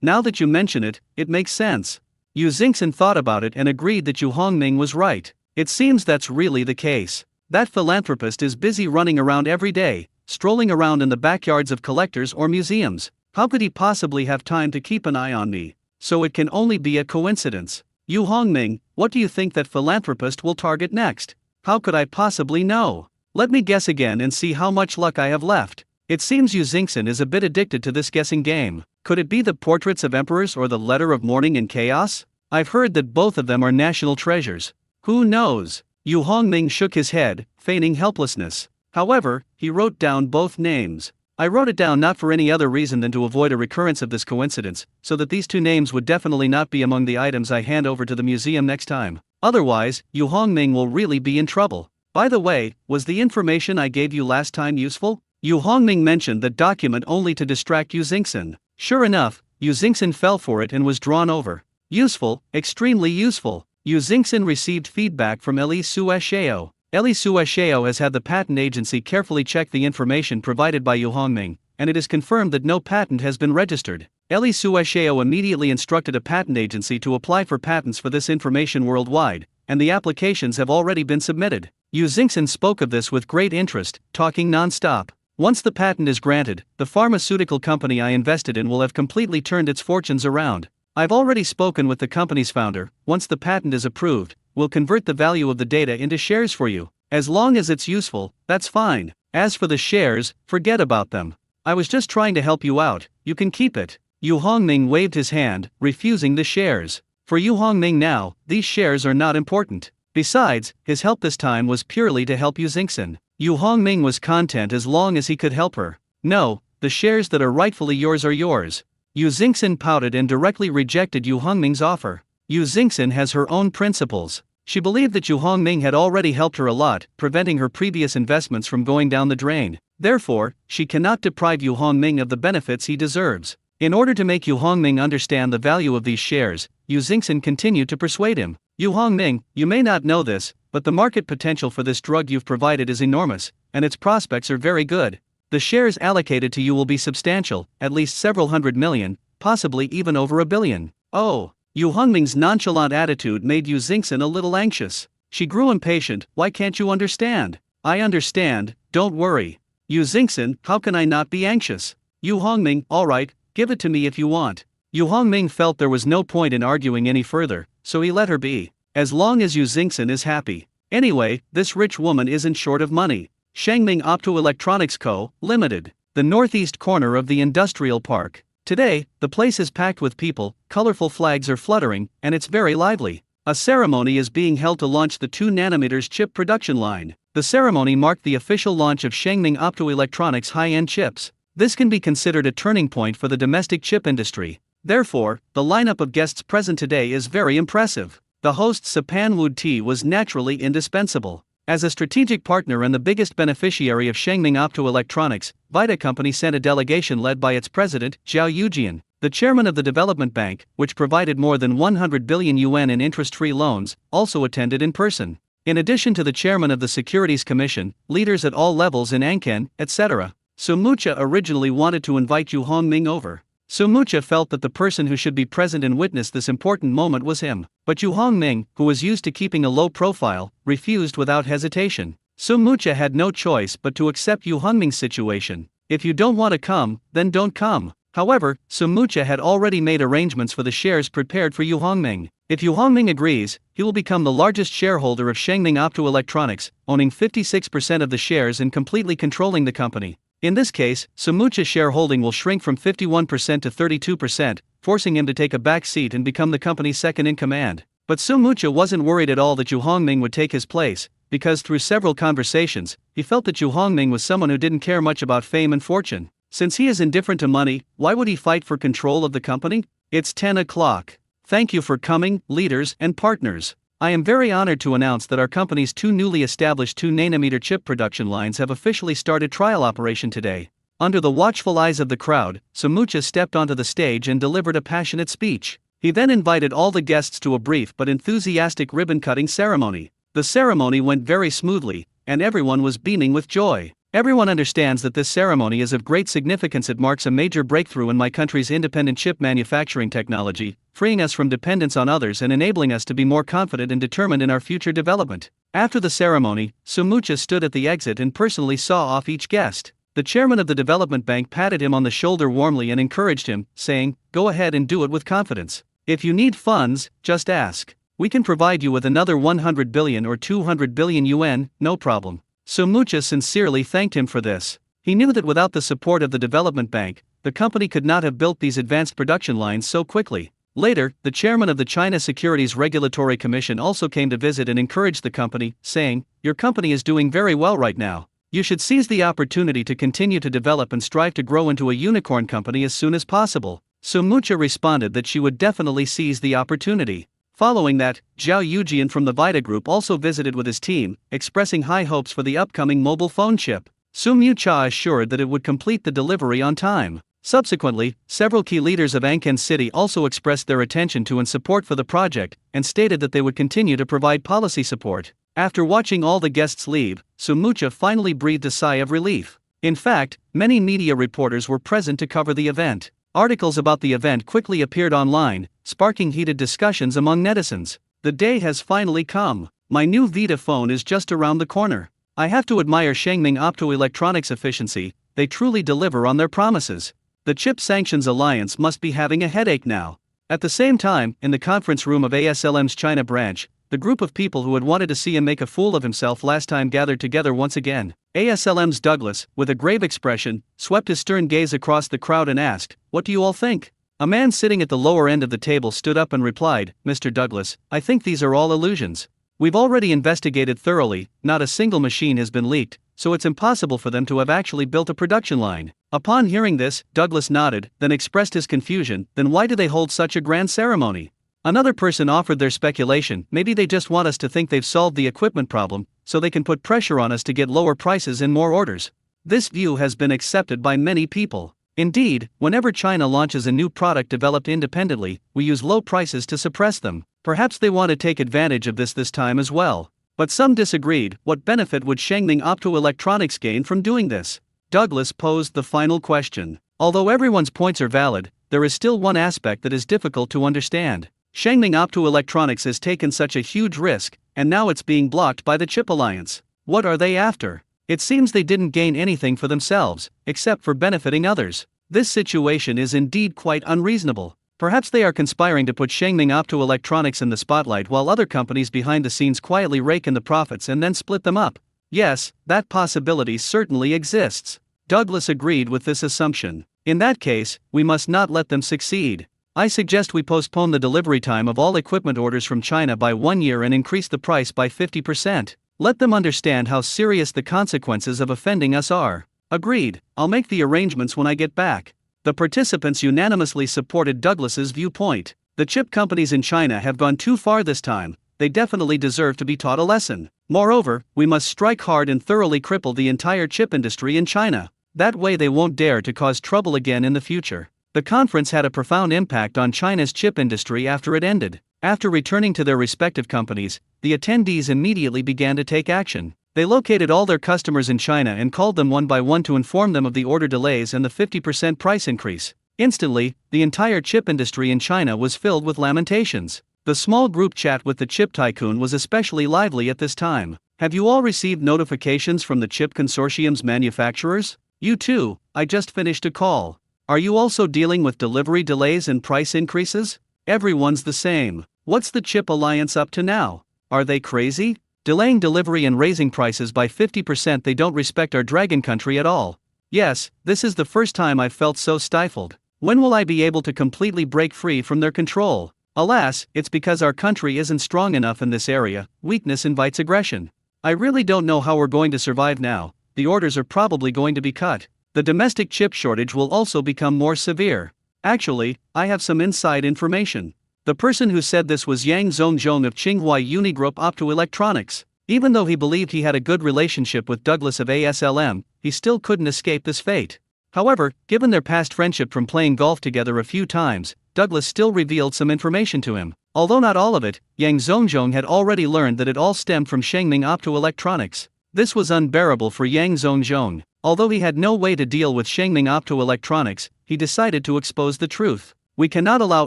Now that you mention it, it makes sense. Yu Xingxin thought about it and agreed that Yu Hongming was right. It seems that's really the case. That philanthropist is busy running around every day, strolling around in the backyards of collectors or museums. How could he possibly have time to keep an eye on me? So it can only be a coincidence. Yu Hongming, what do you think that philanthropist will target next? How could I possibly know? Let me guess again and see how much luck I have left. It seems Yu Xingxin is a bit addicted to this guessing game. Could it be the portraits of emperors or the letter of mourning and chaos? I've heard that both of them are national treasures. Who knows? Yu Hongming shook his head, feigning helplessness. However, he wrote down both names. I wrote it down not for any other reason than to avoid a recurrence of this coincidence, so that these two names would definitely not be among the items I hand over to the museum next time. Otherwise, Yu Hongming will really be in trouble. By the way, was the information I gave you last time useful? Yu Hongming mentioned that document only to distract Yu Xingxin. Sure enough, Yu Xingxin fell for it and was drawn over. Useful, extremely useful. Yu Xingxin received feedback from Eli Suesheo. Eli Suesheo has had the patent agency carefully check the information provided by Yu Hongming, and it is confirmed that no patent has been registered. Eli Suesheo immediately instructed a patent agency to apply for patents for this information worldwide, and the applications have already been submitted. Yu Xingxin spoke of this with great interest, talking non-stop. Once the patent is granted, the pharmaceutical company I invested in will have completely turned its fortunes around. I've already spoken with the company's founder. Once the patent is approved, we'll convert the value of the data into shares for you. As long as it's useful, that's fine. As for the shares, forget about them. I was just trying to help you out, you can keep it. Yu Hongming waved his hand, refusing the shares. For Yu Hongming now, these shares are not important. Besides, his help this time was purely to help Yu Xingxin. Yu Hongming was content as long as he could help her. No, the shares that are rightfully yours are yours. Yu Xingxin pouted and directly rejected Yu Hongming's offer. Yu Xingxin has her own principles. She believed that Yu Hongming had already helped her a lot, preventing her previous investments from going down the drain. Therefore, she cannot deprive Yu Hongming of the benefits he deserves. In order to make Yu Hongming understand the value of these shares, Yu Xingxin continued to persuade him. Yu Hongming, you may not know this, but the market potential for this drug you've provided is enormous, and its prospects are very good. The shares allocated to you will be substantial, at least several hundred million, possibly even over $1 billion. Oh! Yu Hongming's nonchalant attitude made Yu Xingxin a little anxious. She grew impatient. Why can't you understand? I understand, don't worry. Yu Xingxin, how can I not be anxious? Yu Hongming, alright, give it to me if you want. Yu Hongming felt there was no point in arguing any further, so he let her be. As long as Yu Xingxin is happy. Anyway, this rich woman isn't short of money. Shangming Optoelectronics Co., Limited. The northeast corner of the industrial park. Today, the place is packed with people, colorful flags are fluttering, and it's very lively. A ceremony is being held to launch the 2nm chip production line. The ceremony marked the official launch of Shangming Optoelectronics high-end chips. This can be considered a turning point for the domestic chip industry. Therefore, the lineup of guests present today is very impressive. The host Sapan Wood-T was naturally indispensable. As a strategic partner and the biggest beneficiary of Shangming Optoelectronics, Vita Company sent a delegation led by its president, Zhao Yujian. The chairman of the development bank, which provided more than 100 billion yuan in interest-free loans, also attended in person. In addition to the chairman of the Securities Commission, leaders at all levels in Anken, etc. Sumucha originally wanted to invite Yu Hongming over. Sumucha felt that the person who should be present and witness this important moment was him. But Yu Hongming, who was used to keeping a low profile, refused without hesitation. Sumucha had no choice but to accept Yu Hongming's situation. If you don't want to come, then don't come. However, Sumucha had already made arrangements for the shares prepared for Yu Hongming. If Yu Hongming agrees, he will become the largest shareholder of Shangming Optoelectronics, owning 56% of the shares and completely controlling the company. In this case, Sumucha's shareholding will shrink from 51% to 32%, forcing him to take a back seat and become the company's second-in-command. But Sumucha wasn't worried at all that Yu Hongming would take his place, because through several conversations, he felt that Yu Hongming was someone who didn't care much about fame and fortune. Since he is indifferent to money, why would he fight for control of the company? It's 10 o'clock. Thank you for coming, leaders and partners. I am very honored to announce that our company's two newly established 2nm chip production lines have officially started trial operation today. Under the watchful eyes of the crowd, Sumucha stepped onto the stage and delivered a passionate speech. He then invited all the guests to a brief but enthusiastic ribbon-cutting ceremony. The ceremony went very smoothly, and everyone was beaming with joy. Everyone understands that this ceremony is of great significance. It marks a major breakthrough in my country's independent chip manufacturing technology, freeing us from dependence on others and enabling us to be more confident and determined in our future development. After the ceremony, Sumucha stood at the exit and personally saw off each guest. The chairman of the development bank patted him on the shoulder warmly and encouraged him, saying, "Go ahead and do it with confidence. If you need funds, just ask. We can provide you with another 100 billion or 200 billion yuan, no problem." Sumucha sincerely thanked him for this. He knew that without the support of the development bank, the company could not have built these advanced production lines so quickly. Later, the chairman of the China Securities Regulatory Commission also came to visit and encouraged the company, saying, "Your company is doing very well right now. You should seize the opportunity to continue to develop and strive to grow into a unicorn company as soon as possible." Sumucha responded that she would definitely seize the opportunity. Following that, Zhao Yujian from the Vita Group also visited with his team, expressing high hopes for the upcoming mobile phone chip. Sumucha assured that it would complete the delivery on time. Subsequently, several key leaders of Anken City also expressed their attention to and support for the project, and stated that they would continue to provide policy support. After watching all the guests leave, Sumucha finally breathed a sigh of relief. In fact, many media reporters were present to cover the event. Articles about the event quickly appeared online, sparking heated discussions among netizens. The day has finally come. My new Vita phone is just around the corner. I have to admire Shengming Optoelectronics' efficiency, they truly deliver on their promises. The Chip Sanctions Alliance must be having a headache now. At the same time, in the conference room of ASLM's China branch, the group of people who had wanted to see him make a fool of himself last time gathered together once again. ASLM's Douglas, with a grave expression, swept his stern gaze across the crowd and asked, "What do you all think?" A man sitting at the lower end of the table stood up and replied, "Mr. Douglas, I think these are all illusions. We've already investigated thoroughly, not a single machine has been leaked, so it's impossible for them to have actually built a production line." Upon hearing this, Douglas nodded, then expressed his confusion. Then why do they hold such a grand ceremony? Another person offered their speculation, maybe they just want us to think they've solved the equipment problem, so they can put pressure on us to get lower prices and more orders. This view has been accepted by many people. Indeed, whenever China launches a new product developed independently, we use low prices to suppress them. Perhaps they want to take advantage of this time as well. But some disagreed. What benefit would Shengming Optoelectronics gain from doing this? Douglas posed the final question. Although everyone's points are valid, there is still one aspect that is difficult to understand. Shengming Optoelectronics has taken such a huge risk, and now it's being blocked by the Chip Alliance. What are they after? It seems they didn't gain anything for themselves, except for benefiting others. This situation is indeed quite unreasonable. Perhaps they are conspiring to put Shengming Optoelectronics in the spotlight while other companies behind the scenes quietly rake in the profits and then split them up. Yes, that possibility certainly exists. Douglas agreed with this assumption. In that case, we must not let them succeed. I suggest we postpone the delivery time of all equipment orders from China by 1 year and increase the price by 50%. Let them understand how serious the consequences of offending us are. Agreed, I'll make the arrangements when I get back. The participants unanimously supported Douglas's viewpoint. The chip companies in China have gone too far this time. They definitely deserve to be taught a lesson. Moreover, we must strike hard and thoroughly cripple the entire chip industry in China. That way they won't dare to cause trouble again in the future. The conference had a profound impact on China's chip industry after it ended. After returning to their respective companies, the attendees immediately began to take action. They located all their customers in China and called them one by one to inform them of the order delays and the 50% price increase. Instantly, the entire chip industry in China was filled with lamentations. The small group chat with the chip tycoon was especially lively at this time. Have you all received notifications from the chip consortium's manufacturers? You too, I just finished a call. Are you also dealing with delivery delays and price increases? Everyone's the same. What's the Chip Alliance up to now? Are they crazy? Delaying delivery and raising prices by 50%. They don't respect our dragon country at all. Yes, this is the first time I've felt so stifled. When will I be able to completely break free from their control? Alas, it's because our country isn't strong enough in this area. Weakness invites aggression. I really don't know how we're going to survive now. The orders are probably going to be cut. The domestic chip shortage will also become more severe. Actually, I have some inside information. The person who said this was Yang Zhongzhong of Tsinghua Unigroup Optoelectronics. Even though he believed he had a good relationship with Douglas of ASLM, he still couldn't escape this fate. However, given their past friendship from playing golf together a few times, Douglas still revealed some information to him. Although not all of it, Yang Zhongzhong had already learned that it all stemmed from Shengming Optoelectronics. This was unbearable for Yang Zhongzhong. Although he had no way to deal with Shengming Optoelectronics, he decided to expose the truth. We cannot allow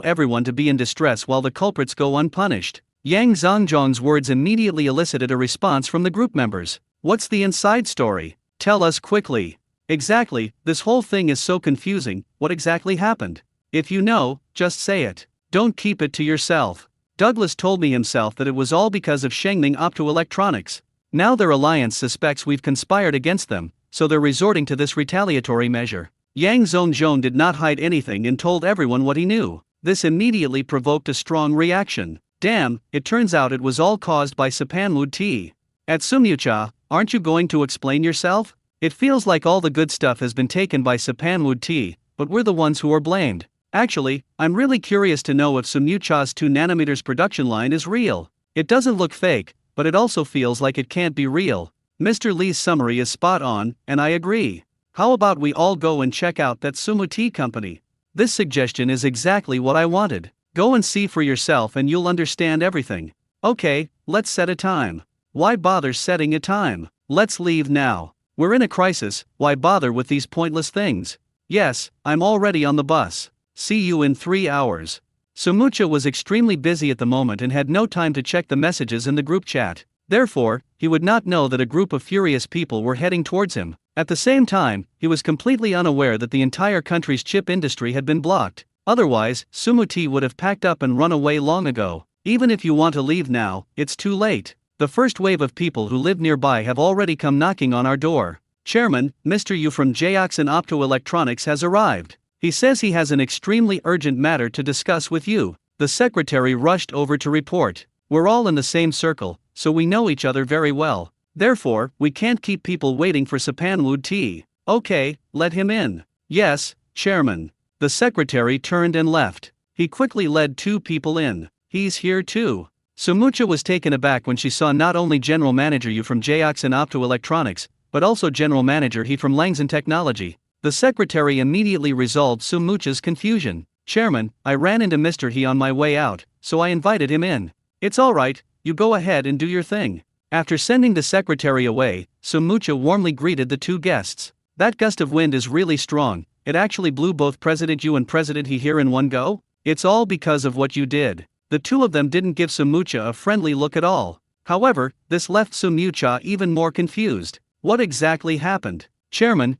everyone to be in distress while the culprits go unpunished. Yang Zhongzhong's words immediately elicited a response from the group members. What's the inside story? Tell us quickly. Exactly, this whole thing is so confusing. What exactly happened? If you know, just say it. Don't keep it to yourself. Douglas told me himself that it was all because of Shengming Optoelectronics. Now their alliance suspects we've conspired against them, so they're resorting to this retaliatory measure. Yang Zhongzhong did not hide anything and told everyone what he knew. This immediately provoked a strong reaction. Damn, it turns out it was all caused by Subtitles. At Sumucha, aren't you going to explain yourself? It feels like all the good stuff has been taken by Subtitles, but we're the ones who are blamed. Actually, I'm really curious to know if Sumucha's 2nm production line is real. It doesn't look fake, but it also feels like it can't be real. Mr. Lee's summary is spot on, and I agree. How about we all go and check out that Sumuti company? This suggestion is exactly what I wanted. Go and see for yourself and you'll understand everything. Okay, let's set a time. Why bother setting a time? Let's leave now. We're in a crisis, why bother with these pointless things? Yes, I'm already on the bus. See you in 3 hours. Sumucha was extremely busy at the moment and had no time to check the messages in the group chat. Therefore, he would not know that a group of furious people were heading towards him. At the same time, he was completely unaware that the entire country's chip industry had been blocked. Otherwise, Sumuti would have packed up and run away long ago. Even if you want to leave now, it's too late. The first wave of people who live nearby have already come knocking on our door. Chairman, Mr. Yu from Jackson Optoelectronics has arrived. He says he has an extremely urgent matter to discuss with you. The secretary rushed over to report. We're all in the same circle, so we know each other very well. Therefore, we can't keep people waiting for Subtitles. Okay, let him in. Yes, Chairman. The secretary turned and left. He quickly led 2 people in. He's here too. Sumucha was taken aback when she saw not only General Manager Yu from Jackson Optoelectronics, but also General Manager He from Langzhen Technology. The secretary immediately resolved Sumucha's confusion. Chairman, I ran into Mr. He on my way out, so I invited him in. It's alright, you go ahead and do your thing. After sending the secretary away, Sumucha warmly greeted the 2 guests. That gust of wind is really strong, it actually blew both President Yu and President He here in one go? It's all because of what you did. The 2 of them didn't give Sumucha a friendly look at all. However, this left Sumucha even more confused. What exactly happened? Chairman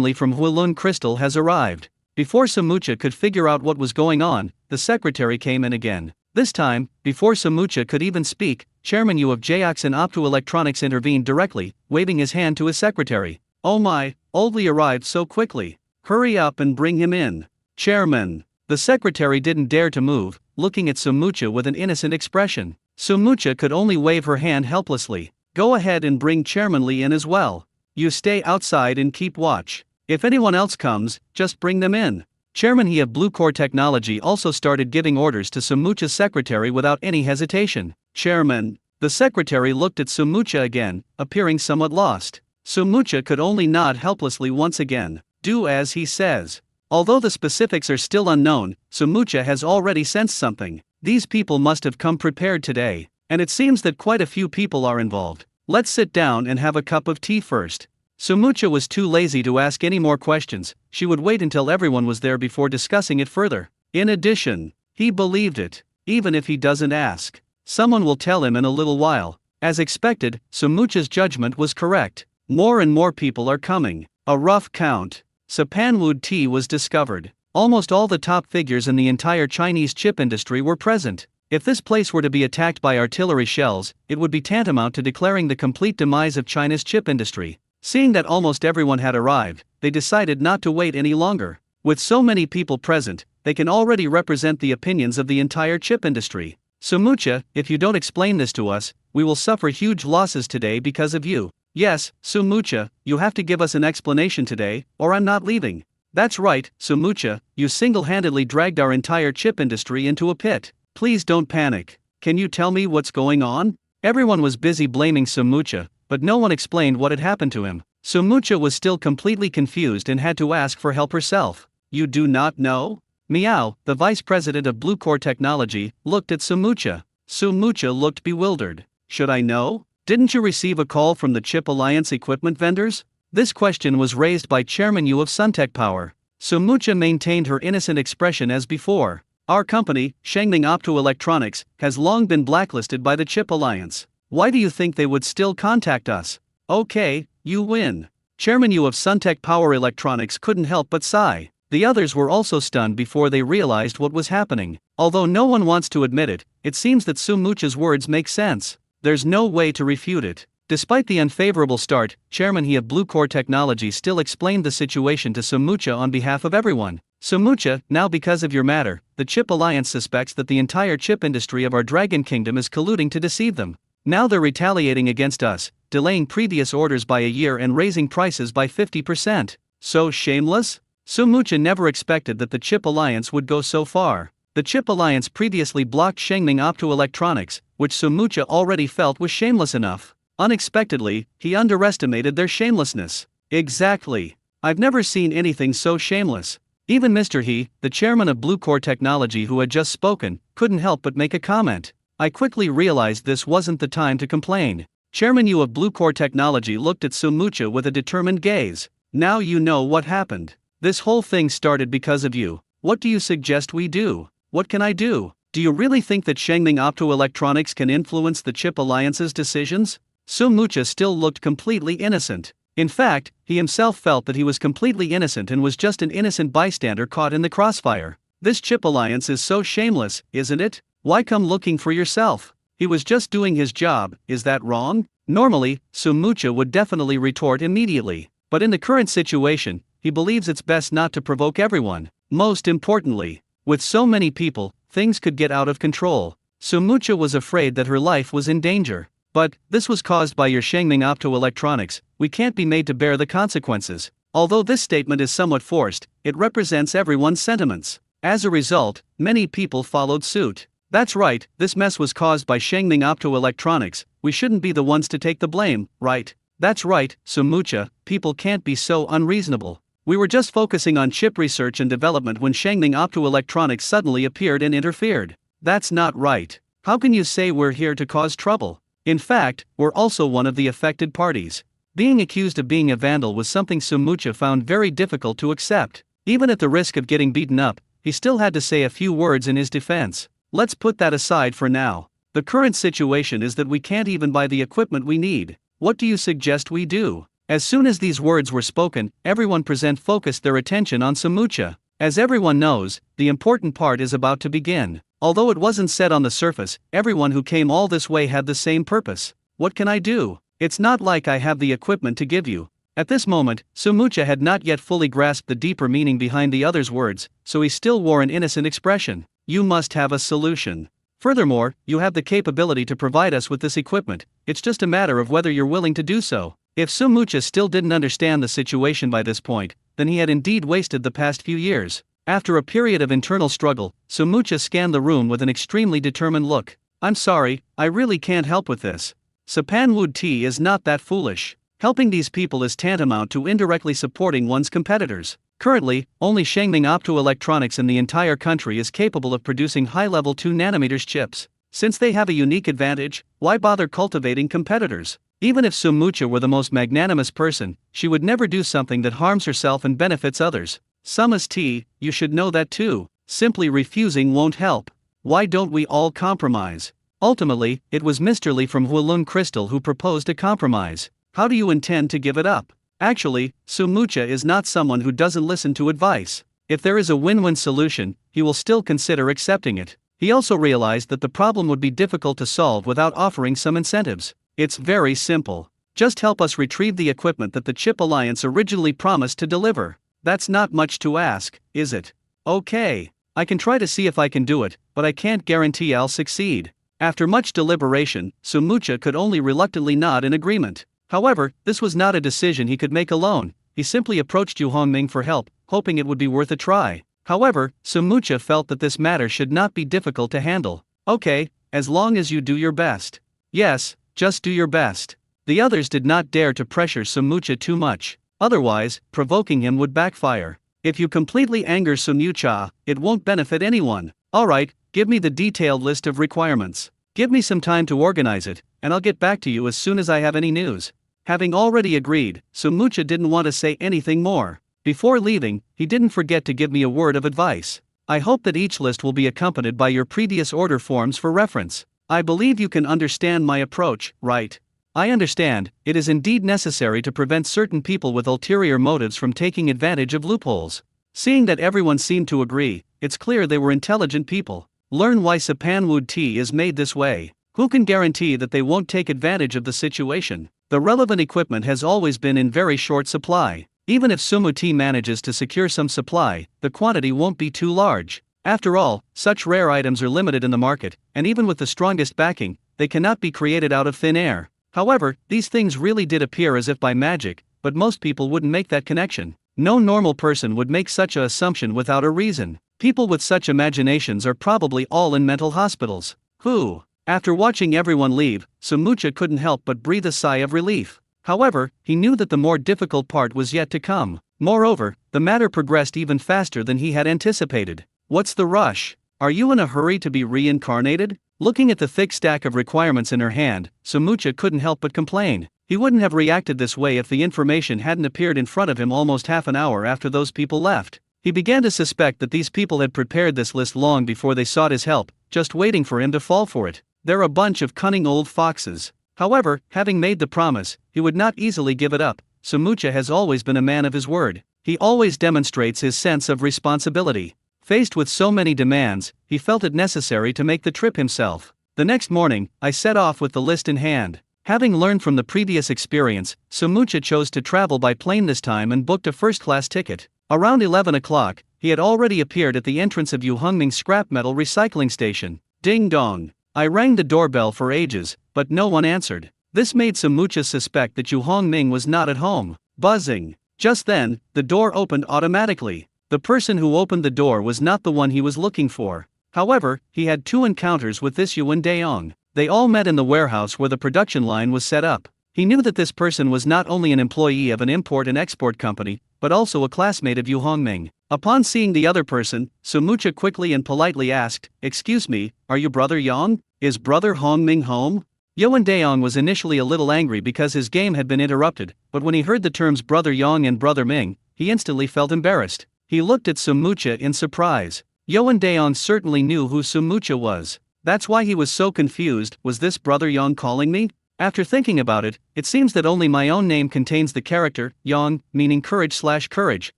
Lee from Hualun Crystal has arrived. Before Sumucha could figure out what was going on, the secretary came in again. This time, before Sumucha could even speak, Chairman Yu of Jackson Optoelectronics intervened directly, waving his hand to his secretary. Oh my, Oldly arrived so quickly. Hurry up and bring him in. Chairman. The secretary didn't dare to move, looking at Sumucha with an innocent expression. Sumucha could only wave her hand helplessly. Go ahead and bring Chairman Lee in as well. You stay outside and keep watch. If anyone else comes, just bring them in. Chairman He of Blue Core Technology also started giving orders to Sumucha's secretary without any hesitation. Chairman. The secretary looked at Sumucha again, appearing somewhat lost. Sumucha could only nod helplessly once again. Do as he says. Although the specifics are still unknown, Sumucha has already sensed something. These people must have come prepared today, and it seems that quite a few people are involved. Let's sit down and have a cup of tea first. Sumucha was too lazy to ask any more questions, she would wait until everyone was there before discussing it further. In addition, he believed it. Even if he doesn't ask, someone will tell him in a little while. As expected, Sumucha's judgment was correct. More and more people are coming. A rough count. Sapanwood tea was discovered. Almost all the top figures in the entire Chinese chip industry were present. If this place were to be attacked by artillery shells, it would be tantamount to declaring the complete demise of China's chip industry. Seeing that almost everyone had arrived, they decided not to wait any longer. With so many people present, they can already represent the opinions of the entire chip industry. Sumucha, if you don't explain this to us, we will suffer huge losses today because of you. Yes, Sumucha, you have to give us an explanation today, or I'm not leaving. That's right, Sumucha, you single-handedly dragged our entire chip industry into a pit. Please don't panic. Can you tell me what's going on? Everyone was busy blaming Sumucha, but no one explained what had happened to him. Sumucha was still completely confused and had to ask for help herself. You do not know? Miao, the vice president of Blue Core Technology, looked at Sumucha. Sumucha looked bewildered. Should I know? Didn't you receive a call from the Chip Alliance equipment vendors? This question was raised by Chairman Yu of Suntech Power. Sumucha maintained her innocent expression as before. Our company, Shangling Optoelectronics, has long been blacklisted by the Chip Alliance. Why do you think they would still contact us? Okay, you win. Chairman Yu of Suntech Power Electronics couldn't help but sigh. The others were also stunned before they realized what was happening. Although no one wants to admit it, it seems that Sumucha's words make sense. There's no way to refute it. Despite the unfavorable start, Chairman He of Blue Core Technology still explained the situation to Sumucha on behalf of everyone. Sumucha, now because of your matter, the Chip Alliance suspects that the entire chip industry of our Dragon Kingdom is colluding to deceive them. Now they're retaliating against us, delaying previous orders by a year and raising prices by 50%. So shameless? Sumucha never expected that the Chip Alliance would go so far. The Chip Alliance previously blocked Shengming Optoelectronics, which Sumucha already felt was shameless enough. Unexpectedly, he underestimated their shamelessness. Exactly. I've never seen anything so shameless. Even Mr. He, the chairman of Blue Core Technology who had just spoken, couldn't help but make a comment. I quickly realized this wasn't the time to complain. Chairman Yu of Blue Core Technology looked at Sumucha with a determined gaze. Now you know what happened. This whole thing started because of you. What do you suggest we do? What can I do? Do you really think that Shengming Optoelectronics can influence the Chip Alliance's decisions? Sumucha still looked completely innocent. In fact, he himself felt that he was completely innocent and was just an innocent bystander caught in the crossfire. This Chip Alliance is so shameless, isn't it? Why come looking for yourself? He was just doing his job, is that wrong? Normally, Sumucha would definitely retort immediately. But in the current situation, he believes it's best not to provoke everyone. Most importantly, with so many people, things could get out of control. Sumucha was afraid that her life was in danger. But, this was caused by your Shengming Optoelectronics, we can't be made to bear the consequences. Although this statement is somewhat forced, it represents everyone's sentiments. As a result, many people followed suit. That's right, this mess was caused by Shengming Optoelectronics, we shouldn't be the ones to take the blame, right? That's right, Sumucha, people can't be so unreasonable. We were just focusing on chip research and development when Shengming Optoelectronics suddenly appeared and interfered. That's not right. How can you say we're here to cause trouble? In fact, we're also one of the affected parties. Being accused of being a vandal was something Sumucha found very difficult to accept. Even at the risk of getting beaten up, he still had to say a few words in his defense. Let's put that aside for now. The current situation is that we can't even buy the equipment we need. What do you suggest we do? As soon as these words were spoken, everyone present focused their attention on Sumucha. As everyone knows, the important part is about to begin. Although it wasn't said on the surface, everyone who came all this way had the same purpose. What can I do? It's not like I have the equipment to give you. At this moment, Sumucha had not yet fully grasped the deeper meaning behind the other's words, so he still wore an innocent expression. You must have a solution. Furthermore, you have the capability to provide us with this equipment, it's just a matter of whether you're willing to do so. If Sumucha still didn't understand the situation by this point, then he had indeed wasted the past few years. After a period of internal struggle, Sumucha scanned the room with an extremely determined look. I'm sorry, I really can't help with this. Sapanwood Tea is not that foolish. Helping these people is tantamount to indirectly supporting one's competitors. Currently, only Shengming Optoelectronics in the entire country is capable of producing high-level 2 nanometers chips. Since they have a unique advantage, why bother cultivating competitors? Even if Sumucha were the most magnanimous person, she would never do something that harms herself and benefits others. Sumas Tea, you should know that too. Simply refusing won't help. Why don't we all compromise? Ultimately, it was Mr. Lee from Hualun Crystal who proposed a compromise. How do you intend to give it up? Actually, Sumucha is not someone who doesn't listen to advice. If there is a win-win solution, he will still consider accepting it. He also realized that the problem would be difficult to solve without offering some incentives. It's very simple. Just help us retrieve the equipment that the Chip Alliance originally promised to deliver. That's not much to ask, is it? Okay. I can try to see if I can do it, but I can't guarantee I'll succeed. After much deliberation, Sumucha could only reluctantly nod in agreement. However, this was not a decision he could make alone. He simply approached Yu Hongming for help, hoping it would be worth a try. However, Sumucha felt that this matter should not be difficult to handle. Okay, as long as you do your best. Yes, just do your best. The others did not dare to pressure Sumucha too much. Otherwise, provoking him would backfire. If you completely anger Sumucha, it won't benefit anyone. Alright, give me the detailed list of requirements. Give me some time to organize it, and I'll get back to you as soon as I have any news. Having already agreed, Sumucha didn't want to say anything more. Before leaving, he didn't forget to give me a word of advice. I hope that each list will be accompanied by your previous order forms for reference. I believe you can understand my approach, right? I understand, it is indeed necessary to prevent certain people with ulterior motives from taking advantage of loopholes. Seeing that everyone seemed to agree, it's clear they were intelligent people. Learn why Sapanwood Tea is made this way. Who can guarantee that they won't take advantage of the situation? The relevant equipment has always been in very short supply. Even if Sumuti manages to secure some supply, the quantity won't be too large. After all, such rare items are limited in the market, and even with the strongest backing, they cannot be created out of thin air. However, these things really did appear as if by magic, but most people wouldn't make that connection. No normal person would make such an assumption without a reason. People with such imaginations are probably all in mental hospitals. Who? After watching everyone leave, Sumucha couldn't help but breathe a sigh of relief. However, he knew that the more difficult part was yet to come. Moreover, the matter progressed even faster than he had anticipated. What's the rush? Are you in a hurry to be reincarnated? Looking at the thick stack of requirements in her hand, Sumucha couldn't help but complain. He wouldn't have reacted this way if the information hadn't appeared in front of him almost half an hour after those people left. He began to suspect that these people had prepared this list long before they sought his help, just waiting for him to fall for it. They're a bunch of cunning old foxes. However, having made the promise, he would not easily give it up. Sumucha has always been a man of his word. He always demonstrates his sense of responsibility. Faced with so many demands, he felt it necessary to make the trip himself. The next morning, I set off with the list in hand. Having learned from the previous experience, Sumucha chose to travel by plane this time and booked a first-class ticket. Around 11 o'clock, he had already appeared at the entrance of Yu Hongming's scrap metal recycling station. Ding dong. I rang the doorbell for ages, but no one answered. This made Sumucha suspect that Yu Hongming was not at home. Buzzing. Just then, the door opened automatically. The person who opened the door was not the one he was looking for. However, he had two encounters with this Yuan Daong. They all met in the warehouse where the production line was set up. He knew that this person was not only an employee of an import and export company, but also a classmate of Yu Hongming. Upon seeing the other person, Sumucha quickly and politely asked, "Excuse me, are you Brother Yang? Is Brother Hongming home?" Yuan Daong was initially a little angry because his game had been interrupted, but when he heard the terms Brother Yang and Brother Ming, he instantly felt embarrassed. He looked at Sumucha in surprise. Yuan Daong certainly knew who Sumucha was. That's why he was so confused. Was this Brother Yang calling me? After thinking about it, it seems that only my own name contains the character, Yang, meaning courage/courage.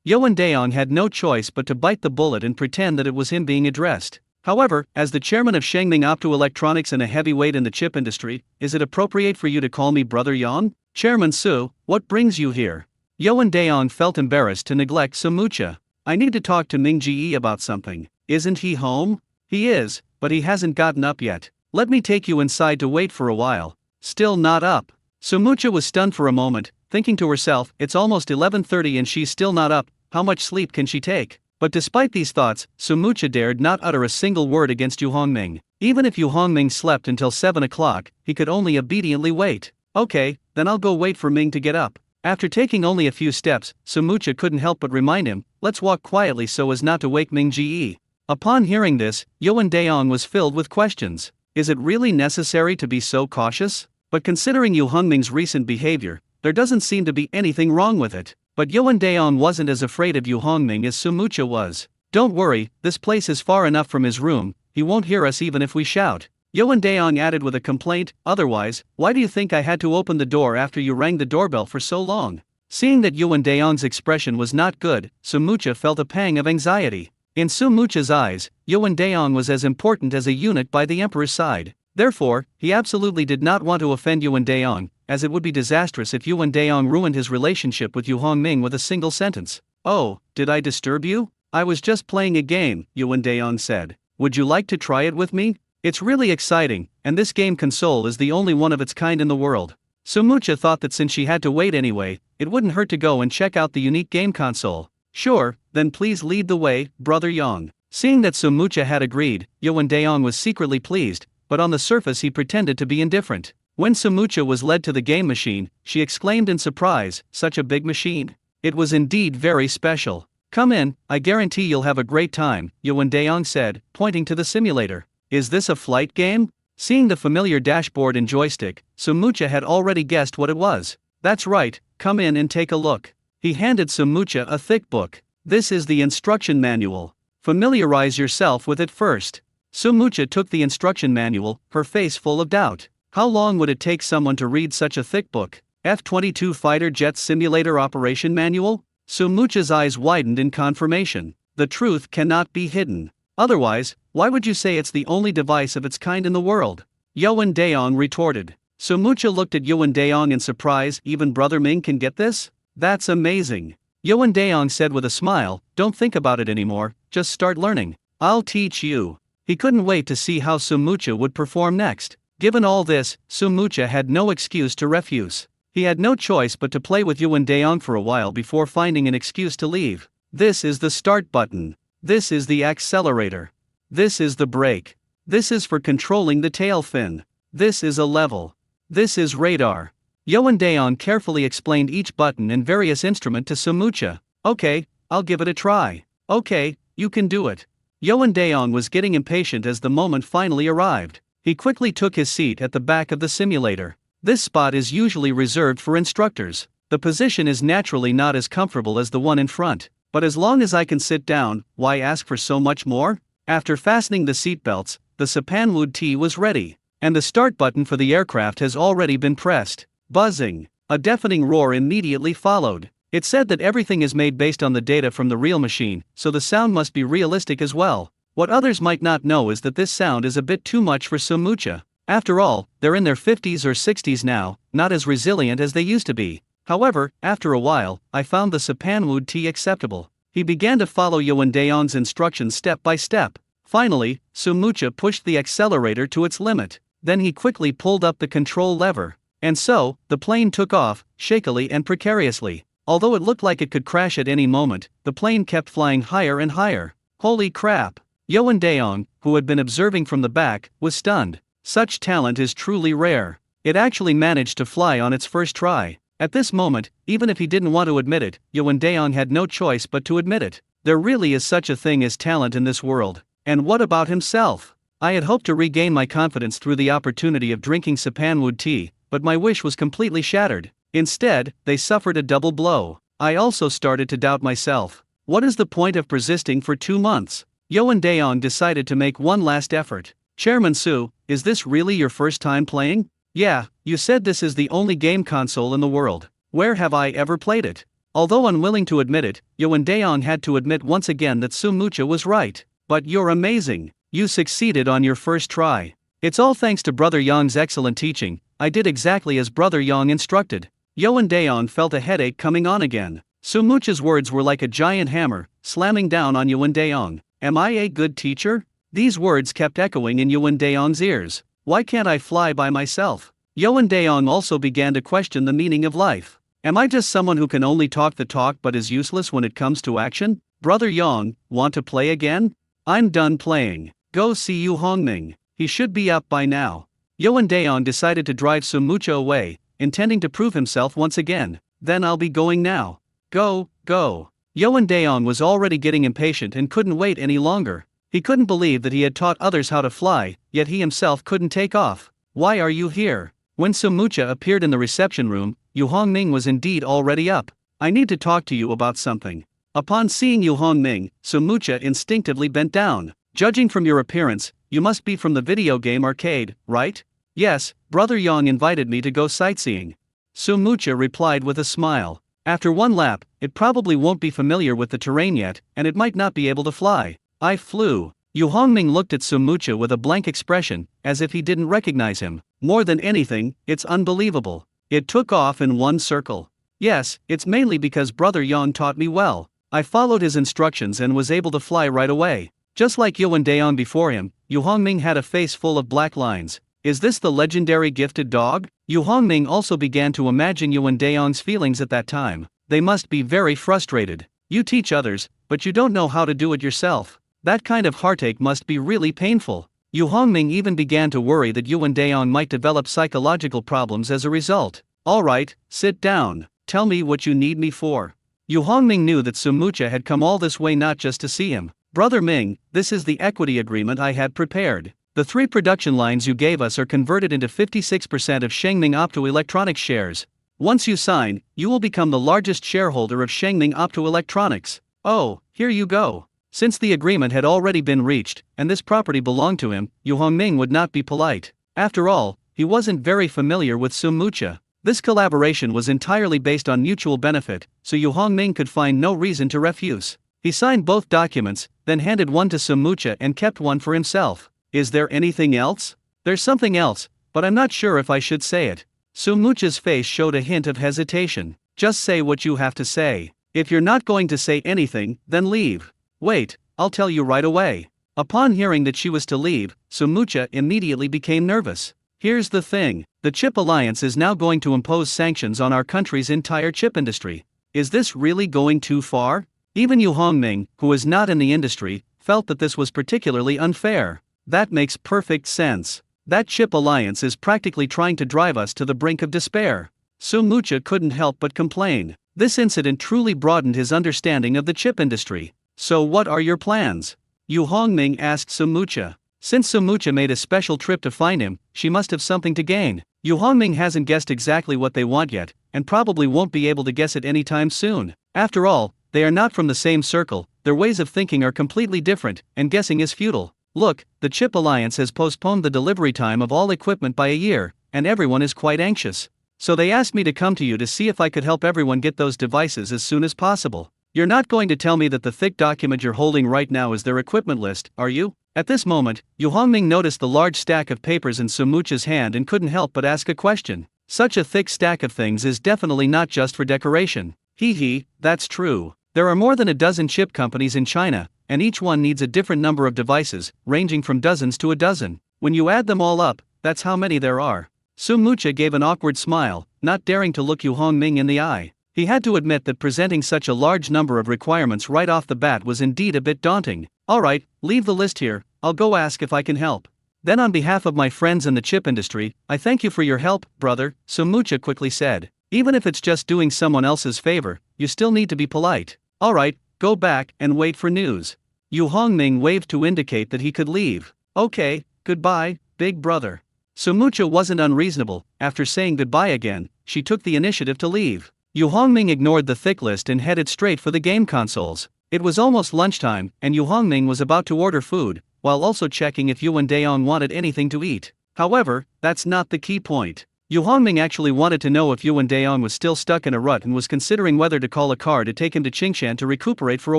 Yuan Daong had no choice but to bite the bullet and pretend that it was him being addressed. However, as the chairman of Shengming Optoelectronics and a heavyweight in the chip industry, is it appropriate for you to call me Brother Yang? Chairman Su, what brings you here? Yuan Daong felt embarrassed to neglect Sumucha. I need to talk to Ming Ji about something. Isn't he home? He is, but he hasn't gotten up yet. Let me take you inside to wait for a while. Still not up. Sumucha was stunned for a moment, thinking to herself, it's almost 11:30 and she's still not up, how much sleep can she take? But despite these thoughts, Sumucha dared not utter a single word against Yu Hongming. Even if Yu Hongming slept until 7 o'clock, he could only obediently wait. Okay, then I'll go wait for Ming to get up. After taking only a few steps, Sumucha couldn't help but remind him, let's walk quietly so as not to wake Ming Ji. Upon hearing this, Yuan Daong was filled with questions. Is it really necessary to be so cautious? But considering Yu Hongming's recent behavior, there doesn't seem to be anything wrong with it. But Yuan Daong wasn't as afraid of Yu Hongming as Sumucha was. Don't worry, this place is far enough from his room, he won't hear us even if we shout. Yuan Daong added with a complaint, otherwise, why do you think I had to open the door after you rang the doorbell for so long? Seeing that Yuan Daong's expression was not good, Sumucha felt a pang of anxiety. In Sumucha's eyes, Yuan Daong was as important as a eunuch by the emperor's side. Therefore, he absolutely did not want to offend Yuan Daong, as it would be disastrous if Yuan Daong ruined his relationship with Yu Hongming with a single sentence. Oh, did I disturb you? I was just playing a game, Yuan Daong said. Would you like to try it with me? It's really exciting, and this game console is the only one of its kind in the world. Sumucha thought that since she had to wait anyway, it wouldn't hurt to go and check out the unique game console. Sure, then please lead the way, Brother Yang. Seeing that Sumucha had agreed, Yuan Daong was secretly pleased, but on the surface he pretended to be indifferent. When Sumucha was led to the game machine, she exclaimed in surprise, such a big machine. It was indeed very special. Come in, I guarantee you'll have a great time, Yuan Daong said, pointing to the simulator. Is this a flight game? Seeing the familiar dashboard and joystick, Sumucha had already guessed what it was. That's right, come in and take a look. He handed Sumucha a thick book. This is the instruction manual. Familiarize yourself with it first. Sumucha took the instruction manual, her face full of doubt. How long would it take someone to read such a thick book? F-22 Fighter Jet Simulator Operation Manual? Sumucha's eyes widened in confirmation. The truth cannot be hidden. Otherwise, why would you say it's the only device of its kind in the world? Yuan Daong retorted. Sumucha looked at Yuan Daong in surprise. Even Brother Ming can get this? That's amazing. Yoan Daong said with a smile, don't think about it anymore, just start learning. I'll teach you. He couldn't wait to see how Sumucha would perform next. Given all this, Sumucha had no excuse to refuse. He had no choice but to play with Yoan Daong for a while before finding an excuse to leave. This is the start button. This is the accelerator. This is the brake. This is for controlling the tail fin. This is a level. This is radar. Yoan Daong carefully explained each button and various instrument to Sumucha. Okay, I'll give it a try. Okay, you can do it. Yoan Daong was getting impatient as the moment finally arrived. He quickly took his seat at the back of the simulator. This spot is usually reserved for instructors. The position is naturally not as comfortable as the one in front, but as long as I can sit down, why ask for so much more? After fastening the seatbelts, the Sapanwood T was ready, and the start button for the aircraft has already been pressed. Buzzing. A deafening roar immediately followed. It said that everything is made based on the data from the real machine, so the sound must be realistic as well. What others might not know is that this sound is a bit too much for Sumucha. After all, they're in their 50s or 60s now, not as resilient as they used to be. However, after a while, I found the Sapanwood T acceptable. He began to follow Yoan Daong's instructions step by step. Finally, Sumucha pushed the accelerator to its limit. Then he quickly pulled up the control lever. And so, the plane took off, shakily and precariously. Although it looked like it could crash at any moment, the plane kept flying higher and higher. Holy crap! Yoan Daong, who had been observing from the back, was stunned. Such talent is truly rare. It actually managed to fly on its first try. At this moment, even if he didn't want to admit it, Yoan Daong had no choice but to admit it. There really is such a thing as talent in this world. And what about himself? I had hoped to regain my confidence through the opportunity of drinking Sapanwood tea, but my wish was completely shattered. Instead, they suffered a double blow. I also started to doubt myself. What is the point of persisting for 2 months? Yoan Daong decided to make one last effort. Chairman Su, is this really your first time playing? Yeah, you said this is the only game console in the world. Where have I ever played it? Although unwilling to admit it, Yoan Daong had to admit once again that Sumucha was right. But you're amazing. You succeeded on your first try. It's all thanks to Brother Yong's excellent teaching. I did exactly as Brother Yong instructed. Yoan Daong felt a headache coming on again. Sumucha's words were like a giant hammer, slamming down on Yoan Daong. Am I a good teacher? These words kept echoing in Yoan Daong's ears. Why can't I fly by myself? Yoan Daong also began to question the meaning of life. Am I just someone who can only talk the talk but is useless when it comes to action? Brother Yong, want to play again? I'm done playing. Go see Yu Hongming. He should be up by now. Yoan Daong decided to drive Sumucha away, intending to prove himself once again. Then I'll be going now. Go, go. Yoan Daong was already getting impatient and couldn't wait any longer. He couldn't believe that he had taught others how to fly, yet he himself couldn't take off. Why are you here? When Sumucha appeared in the reception room, Yu Hongming was indeed already up. I need to talk to you about something. Upon seeing Yu Hongming, Sumucha instinctively bent down. Judging from your appearance, you must be from the video game arcade, right? Yes, Brother Yong invited me to go sightseeing. Sumucha replied with a smile. After one lap, it probably won't be familiar with the terrain yet, and it might not be able to fly. I flew. Yu Hongming looked at Sumucha with a blank expression, as if he didn't recognize him. More than anything, it's unbelievable. It took off in one circle. Yes, it's mainly because Brother Yong taught me well. I followed his instructions and was able to fly right away. Just like Yoan Daong before him, Yu Hongming had a face full of black lines. Is this the legendary gifted dog? Yu Hongming also began to imagine Yoan Daong's feelings at that time. They must be very frustrated. You teach others, but you don't know how to do it yourself. That kind of heartache must be really painful. Yu Hongming even began to worry that Yoan Daong might develop psychological problems as a result. Alright, sit down. Tell me what you need me for. Yu Hongming knew that Sumucha had come all this way not just to see him. Brother Ming, this is the equity agreement I had prepared. The 3 production lines you gave us are converted into 56% of Shengming Optoelectronics shares. Once you sign, you will become the largest shareholder of Shengming Optoelectronics. Oh, here you go. Since the agreement had already been reached, and this property belonged to him, Yu Hongming would not be polite. After all, he wasn't very familiar with Sumucha. This collaboration was entirely based on mutual benefit, so Yu Hongming could find no reason to refuse. He signed both documents, then handed one to Sumucha and kept one for himself. Is there anything else? There's something else, but I'm not sure if I should say it. Sumucha's face showed a hint of hesitation. Just say what you have to say. If you're not going to say anything, then leave. Wait, I'll tell you right away. Upon hearing that she was to leave, Sumucha immediately became nervous. Here's the thing, the Chip Alliance is now going to impose sanctions on our country's entire chip industry. Is this really going too far? Even Yu Hongming, who is not in the industry, felt that this was particularly unfair. That makes perfect sense. That Chip Alliance is practically trying to drive us to the brink of despair. Sumucha couldn't help but complain. This incident truly broadened his understanding of the chip industry. So what are your plans? Yu Hongming asked Sumucha. Since Sumucha made a special trip to find him, she must have something to gain. Yu Hongming hasn't guessed exactly what they want yet, and probably won't be able to guess it anytime soon. After all, they are not from the same circle, their ways of thinking are completely different, and guessing is futile. Look, the Chip Alliance has postponed the delivery time of all equipment by a year, and everyone is quite anxious. So they asked me to come to you to see if I could help everyone get those devices as soon as possible. You're not going to tell me that the thick document you're holding right now is their equipment list, are you? At this moment, Yu Hongming noticed the large stack of papers in Sumucha's hand and couldn't help but ask a question. Such a thick stack of things is definitely not just for decoration. Hee, that's true. There are more than a dozen chip companies in China, and each one needs a different number of devices, ranging from dozens to a dozen. When you add them all up, that's how many there are. Sumucha gave an awkward smile, not daring to look Yu Hongming in the eye. He had to admit that presenting such a large number of requirements right off the bat was indeed a bit daunting. Alright, leave the list here, I'll go ask if I can help. Then on behalf of my friends in the chip industry, I thank you for your help, brother, Sumucha quickly said. Even if it's just doing someone else's favor, you still need to be polite. Alright, go back and wait for news. Yu Hongming waved to indicate that he could leave. Okay, goodbye, big brother. Sumucha wasn't unreasonable. After saying goodbye again, she took the initiative to leave. Yu Hongming ignored the thick list and headed straight for the game consoles. It was almost lunchtime, and Yu Hongming was about to order food, while also checking if Yuan Daong wanted anything to eat. However, that's not the key point. Yu Hongming actually wanted to know if Yuan Daong was still stuck in a rut and was considering whether to call a car to take him to Qingshan to recuperate for a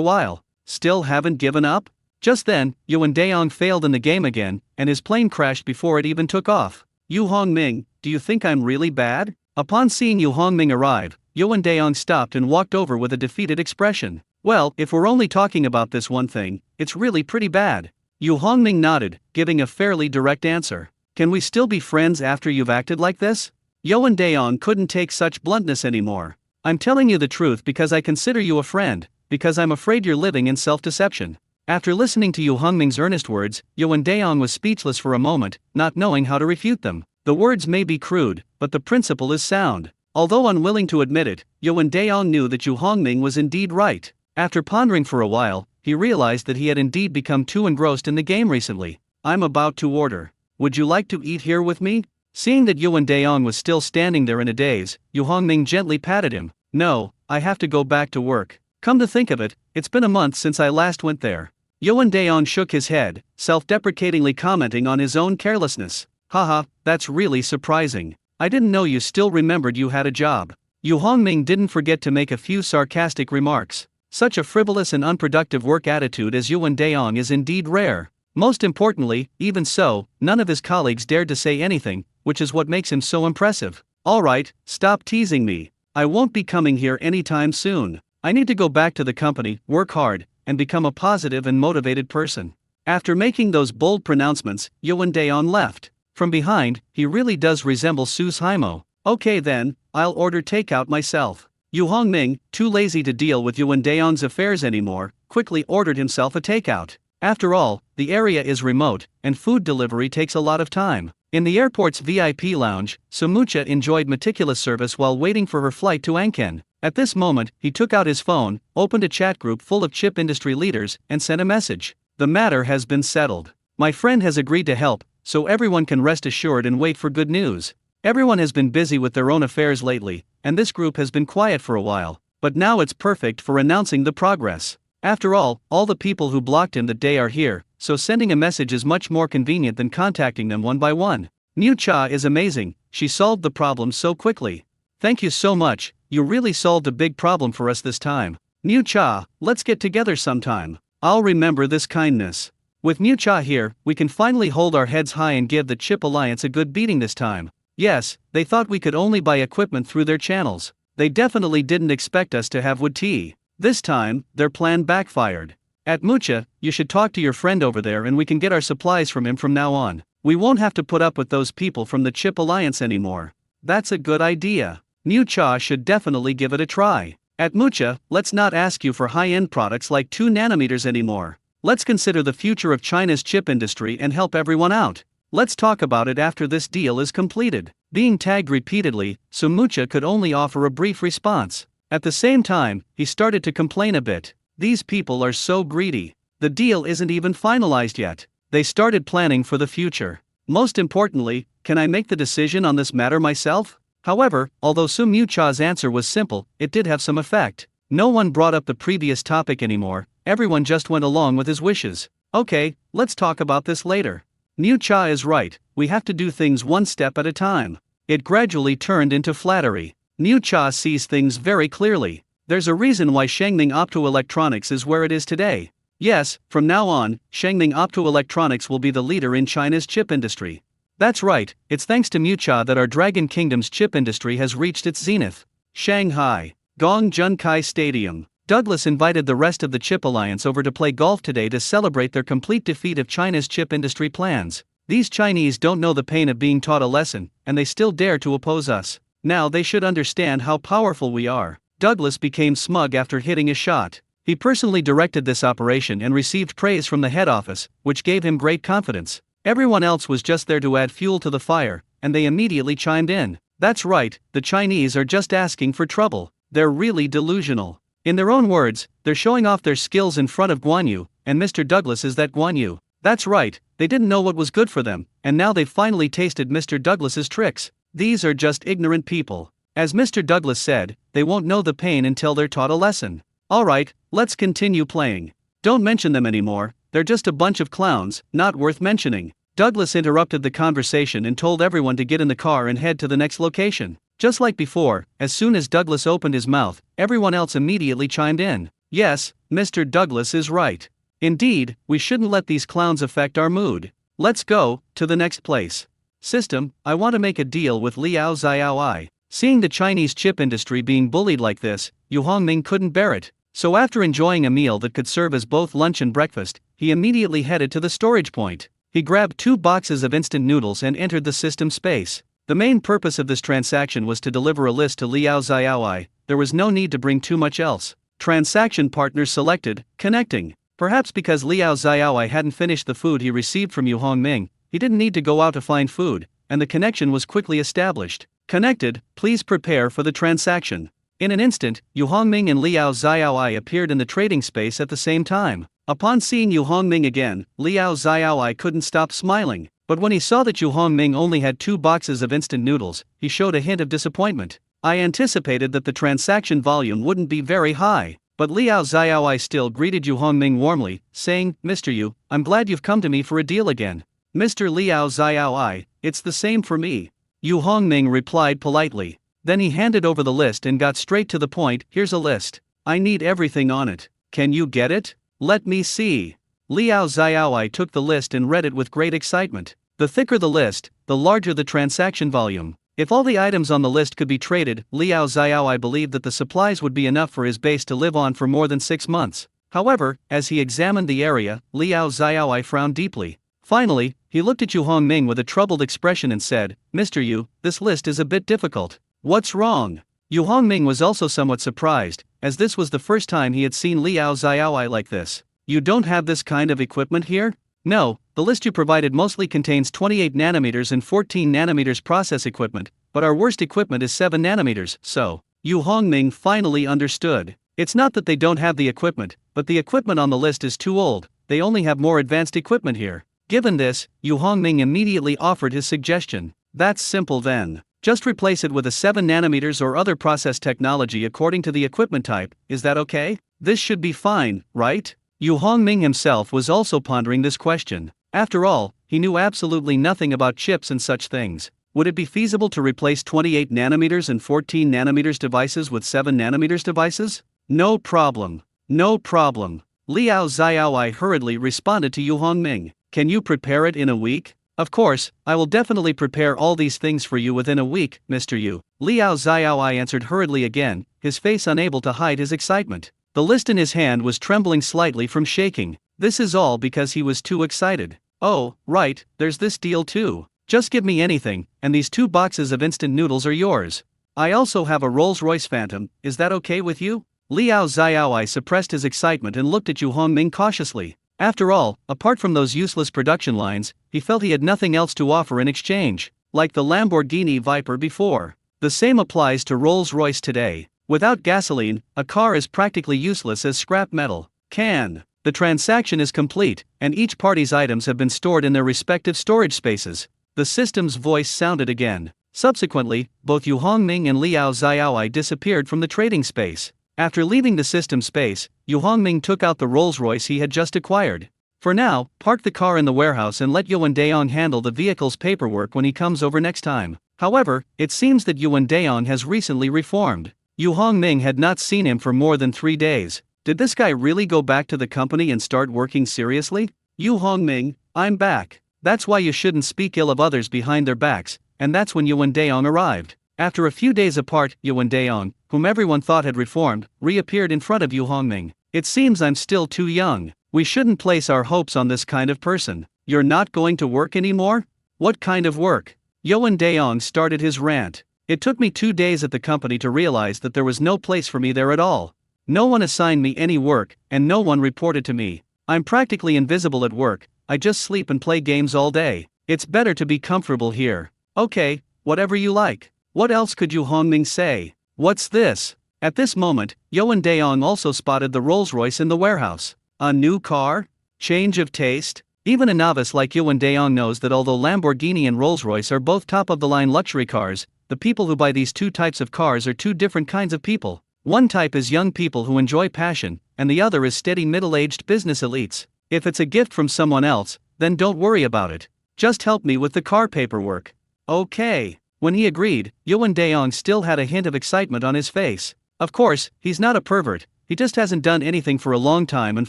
while. Still haven't given up? Just then, Yuan Daong failed in the game again, and his plane crashed before it even took off. Yu Hongming, do you think I'm really bad? Upon seeing Yu Hongming arrive, Yuan Daong stopped and walked over with a defeated expression. Well, if we're only talking about this one thing, it's really pretty bad. Yu Hongming nodded, giving a fairly direct answer. Can we still be friends after you've acted like this? Yuan Daong couldn't take such bluntness anymore. I'm telling you the truth because I consider you a friend, because I'm afraid you're living in self-deception. After listening to Yu Hongming's earnest words, Yuan Daong was speechless for a moment, not knowing how to refute them. The words may be crude, but the principle is sound. Although unwilling to admit it, Yuan Daong knew that Yu Hongming was indeed right. After pondering for a while, he realized that he had indeed become too engrossed in the game recently. I'm about to order. Would you like to eat here with me? Seeing that Yuan Daong was still standing there in a daze, Yu Hongming gently patted him. No, I have to go back to work. Come to think of it, it's been a month since I last went there. Yuan Daong shook his head, self-deprecatingly commenting on his own carelessness. Haha, that's really surprising. I didn't know you still remembered you had a job. Yu Hongming didn't forget to make a few sarcastic remarks. Such a frivolous and unproductive work attitude as Yuan Daong is indeed rare. Most importantly, even so, none of his colleagues dared to say anything, which is what makes him so impressive. Alright, stop teasing me. I won't be coming here anytime soon. I need to go back to the company, work hard, and become a positive and motivated person. After making those bold pronouncements, Yuan Daong left. From behind, he really does resemble Su's Haimo. Okay then, I'll order takeout myself. Yu Hongming, too lazy to deal with Yuan Daong's affairs anymore, quickly ordered himself a takeout. After all, the area is remote, and food delivery takes a lot of time. In the airport's VIP lounge, Sumucha enjoyed meticulous service while waiting for her flight to Anken. At this moment, he took out his phone, opened a chat group full of chip industry leaders, and sent a message. The matter has been settled. My friend has agreed to help, so everyone can rest assured and wait for good news. Everyone has been busy with their own affairs lately, and this group has been quiet for a while, but now it's perfect for announcing the progress. After all the people who blocked him that day are here, so sending a message is much more convenient than contacting them one by one. Niu Cha is amazing, she solved the problem so quickly. Thank you so much, you really solved a big problem for us this time. Niu Cha, let's get together sometime. I'll remember this kindness. With Niu Cha here, we can finally hold our heads high and give the Chip Alliance a good beating this time. Yes, they thought we could only buy equipment through their channels. They definitely didn't expect us to have wood tea. This time, their plan backfired. At Mucha, you should talk to your friend over there and we can get our supplies from him from now on. We won't have to put up with those people from the Chip Alliance anymore. That's a good idea. Mucha should definitely give it a try. At Mucha, let's not ask you for high-end products like 2 nanometers anymore. Let's consider the future of China's chip industry and help everyone out. Let's talk about it after this deal is completed. Being tagged repeatedly, so Mucha could only offer a brief response. At the same time, he started to complain a bit. These people are so greedy. The deal isn't even finalized yet. They started planning for the future. Most importantly, can I make the decision on this matter myself? However, although Su Mucha's answer was simple, it did have some effect. No one brought up the previous topic anymore, everyone just went along with his wishes. Okay, let's talk about this later. Mucha is right, we have to do things one step at a time. It gradually turned into flattery. Mucha sees things very clearly. There's a reason why Shangning Optoelectronics is where it is today. Yes, from now on, Shangning Optoelectronics will be the leader in China's chip industry. That's right, it's thanks to Mucha that our Dragon Kingdom's chip industry has reached its zenith. Shanghai, Junkyard Stadium. Douglas invited the rest of the Chip Alliance over to play golf today to celebrate their complete defeat of China's chip industry plans. These Chinese don't know the pain of being taught a lesson, and they still dare to oppose us. Now they should understand how powerful we are. Douglas became smug after hitting a shot. He personally directed this operation and received praise from the head office, which gave him great confidence. Everyone else was just there to add fuel to the fire, and they immediately chimed in. That's right, the Chinese are just asking for trouble. They're really delusional. In their own words, they're showing off their skills in front of Guan Yu, and Mr. Douglas is that Guan Yu. That's right, they didn't know what was good for them, and now they've finally tasted Mr. Douglas's tricks. These are just ignorant people. As Mr. Douglas said, they won't know the pain until they're taught a lesson. Alright, let's continue playing. Don't mention them anymore, they're just a bunch of clowns, not worth mentioning. Douglas interrupted the conversation and told everyone to get in the car and head to the next location. Just like before, as soon as Douglas opened his mouth, everyone else immediately chimed in. Yes, Mr. Douglas is right. Indeed, we shouldn't let these clowns affect our mood. Let's go to the next place. System, I want to make a deal with Liao Xiaoi. Seeing the Chinese chip industry being bullied like this, Yu Hongming couldn't bear it. So after enjoying a meal that could serve as both lunch and breakfast, he immediately headed to the storage point. He grabbed 2 boxes of instant noodles and entered the system space. The main purpose of this transaction was to deliver a list to Liao Xiaoi. There was no need to bring too much else. Transaction partners selected, connecting. Perhaps because Liao Xiaoi hadn't finished the food he received from Yu Hongming, he didn't need to go out to find food, and the connection was quickly established. Connected, please prepare for the transaction. In an instant, Yu Hongming and Liao Xiaoi appeared in the trading space at the same time. Upon seeing Yu Hongming again, Liao Xiaoi couldn't stop smiling. But when he saw that Yu Hongming only had 2 boxes of instant noodles, he showed a hint of disappointment. I anticipated that the transaction volume wouldn't be very high, but Liao Xiaoi still greeted Yu Hongming warmly, saying, Mr. Yu, I'm glad you've come to me for a deal again. Mr. Liao Xiaoi, it's the same for me. Yu Hongming replied politely. Then he handed over the list and got straight to the point. Here's a list. I need everything on it. Can you get it? Let me see. Liao Xiaoi took the list and read it with great excitement. The thicker the list, the larger the transaction volume. If all the items on the list could be traded, Liao Xiaoi believed that the supplies would be enough for his base to live on for more than 6 months. However, as he examined the area, Liao Xiaoi frowned deeply. Finally, he looked at Yu Hongming with a troubled expression and said, Mr. Yu, this list is a bit difficult. What's wrong? Yu Hongming was also somewhat surprised, as this was the first time he had seen Liao Xiaoi like this. You don't have this kind of equipment here? No, the list you provided mostly contains 28 nanometers and 14 nanometers process equipment, but our worst equipment is 7 nanometers, so. Yu Hongming finally understood. It's not that they don't have the equipment, but the equipment on the list is too old, they only have more advanced equipment here. Given this, Yu Hongming immediately offered his suggestion. That's simple then. Just replace it with a 7 nanometers or other process technology according to the equipment type, is that okay? This should be fine, right? Yu Hongming himself was also pondering this question. After all, he knew absolutely nothing about chips and such things. Would it be feasible to replace 28 nanometers and 14 nanometers devices with 7 nanometers devices? No problem. No problem. Liao Xiaoi hurriedly responded to Yu Hongming. Can you prepare it in a week? Of course, I will definitely prepare all these things for you within a week, Mr. Yu. Liao Xiaoi answered hurriedly again, his face unable to hide his excitement. The list in his hand was trembling slightly from shaking. This is all because he was too excited. Oh, right, there's this deal too. Just give me anything, and these 2 boxes of instant noodles are yours. I also have a Rolls-Royce Phantom, is that okay with you? Liao Xiaoai suppressed his excitement and looked at Yu Hongming cautiously. After all, apart from those useless production lines, he felt he had nothing else to offer in exchange. Like the Lamborghini Viper before. The same applies to Rolls-Royce today. Without gasoline, a car is practically useless as scrap metal. The transaction is complete, and each party's items have been stored in their respective storage spaces. The system's voice sounded again. Subsequently, both Yu Hongming and Liao Xiaoai disappeared from the trading space. After leaving the system space, Yu Hongming took out the Rolls-Royce he had just acquired. For now, park the car in the warehouse and let Yuan Daong handle the vehicle's paperwork when he comes over next time. However, it seems that Yuan Daong has recently reformed. Yu Hongming had not seen him for more than 3 days. Did this guy really go back to the company and start working seriously? Yu Hongming, I'm back. That's why you shouldn't speak ill of others behind their backs, and that's when Yuan Daong arrived. After a few days apart, Yuan Daong, whom everyone thought had reformed, reappeared in front of Yu Hongming. It seems I'm still too young. We shouldn't place our hopes on this kind of person. You're not going to work anymore? What kind of work? Yuan Daong started his rant. It took me 2 days at the company to realize that there was no place for me there at all. No one assigned me any work, and no one reported to me. I'm practically invisible at work, I just sleep and play games all day. It's better to be comfortable here. Okay, whatever you like. What else could Yu Hongming say? What's this? At this moment, Yuan Daong also spotted the Rolls-Royce in the warehouse. A new car? Change of taste? Even a novice like Yuan Daong knows that although Lamborghini and Rolls-Royce are both top-of-the-line luxury cars, the people who buy these 2 types of cars are 2 different kinds of people. One type is young people who enjoy passion, and the other is steady middle-aged business elites. If it's a gift from someone else, then don't worry about it. Just help me with the car paperwork. Okay. When he agreed, Yuan Daong still had a hint of excitement on his face. Of course, he's not a pervert, he just hasn't done anything for a long time and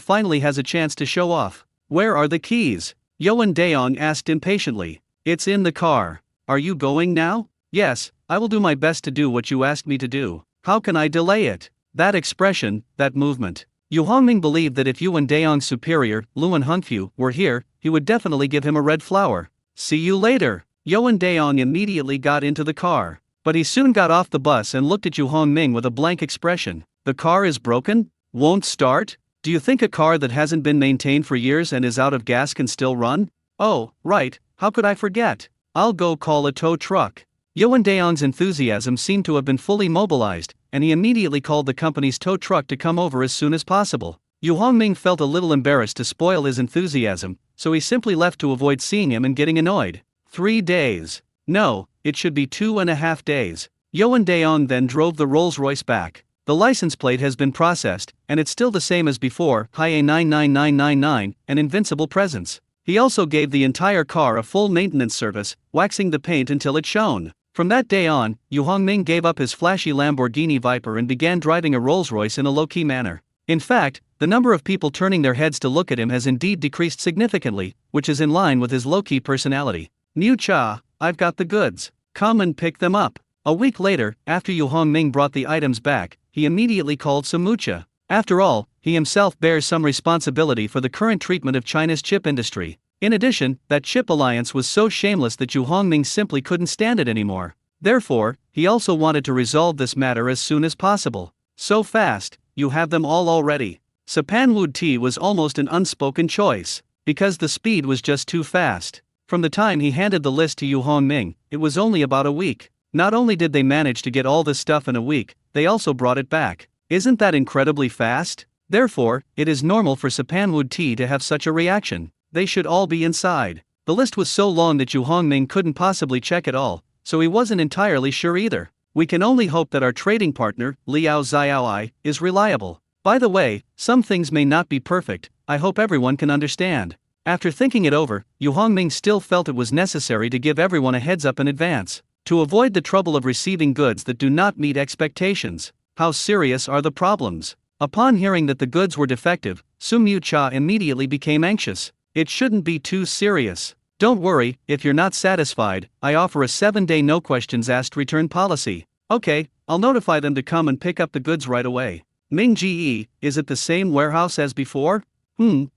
finally has a chance to show off. Where are the keys? Yuan Daong asked impatiently. It's in the car. Are you going now? Yes, I will do my best to do what you asked me to do. How can I delay it? That expression, that movement. Yu Hongming believed that if Yuan Daong's superior, Luan Hongfu, were here, he would definitely give him a red flower. See you later. Yuan Daong immediately got into the car. But he soon got off the bus and looked at Yu Hongming with a blank expression. The car is broken? Won't start? Do you think a car that hasn't been maintained for years and is out of gas can still run? Oh, right, how could I forget? I'll go call a tow truck. Yuan Daong's enthusiasm seemed to have been fully mobilized, and he immediately called the company's tow truck to come over as soon as possible. Yu Hongming felt a little embarrassed to spoil his enthusiasm, so he simply left to avoid seeing him and getting annoyed. 3 days. No, it should be 2.5 days. Yuan Daong then drove the Rolls-Royce back. The license plate has been processed, and it's still the same as before, HIA 99999, an invincible presence. He also gave the entire car a full maintenance service, waxing the paint until it shone. From that day on, Yu Hongming gave up his flashy Lamborghini Viper and began driving a Rolls-Royce in a low-key manner. In fact, the number of people turning their heads to look at him has indeed decreased significantly, which is in line with his low-key personality. Niu Cha, I've got the goods. Come and pick them up. A week later, after Yu Hongming brought the items back, he immediately called Samucha. After all, he himself bears some responsibility for the current treatment of China's chip industry. In addition, that chip alliance was so shameless that Yu Hongming simply couldn't stand it anymore. Therefore, he also wanted to resolve this matter as soon as possible. So fast, you have them all already. Sapanwood Tea was almost an unspoken choice, because the speed was just too fast. From the time he handed the list to Yu Hongming, it was only about a week. Not only did they manage to get all this stuff in a week, they also brought it back. Isn't that incredibly fast? Therefore, it is normal for Sapanwood Tea to have such a reaction. They should all be inside. The list was so long that Yu Hongming couldn't possibly check it all, so he wasn't entirely sure either. We can only hope that our trading partner, Liao Xiaoai, is reliable. By the way, some things may not be perfect, I hope everyone can understand. After thinking it over, Yu Hongming still felt it was necessary to give everyone a heads up in advance, to avoid the trouble of receiving goods that do not meet expectations. How serious are the problems? Upon hearing that the goods were defective, Sumyu Cha immediately became anxious. It shouldn't be too serious. Don't worry, if you're not satisfied, I offer a 7-day no questions asked return policy. Okay, I'll notify them to come and pick up the goods right away. Ming Ge, is it the same warehouse as before?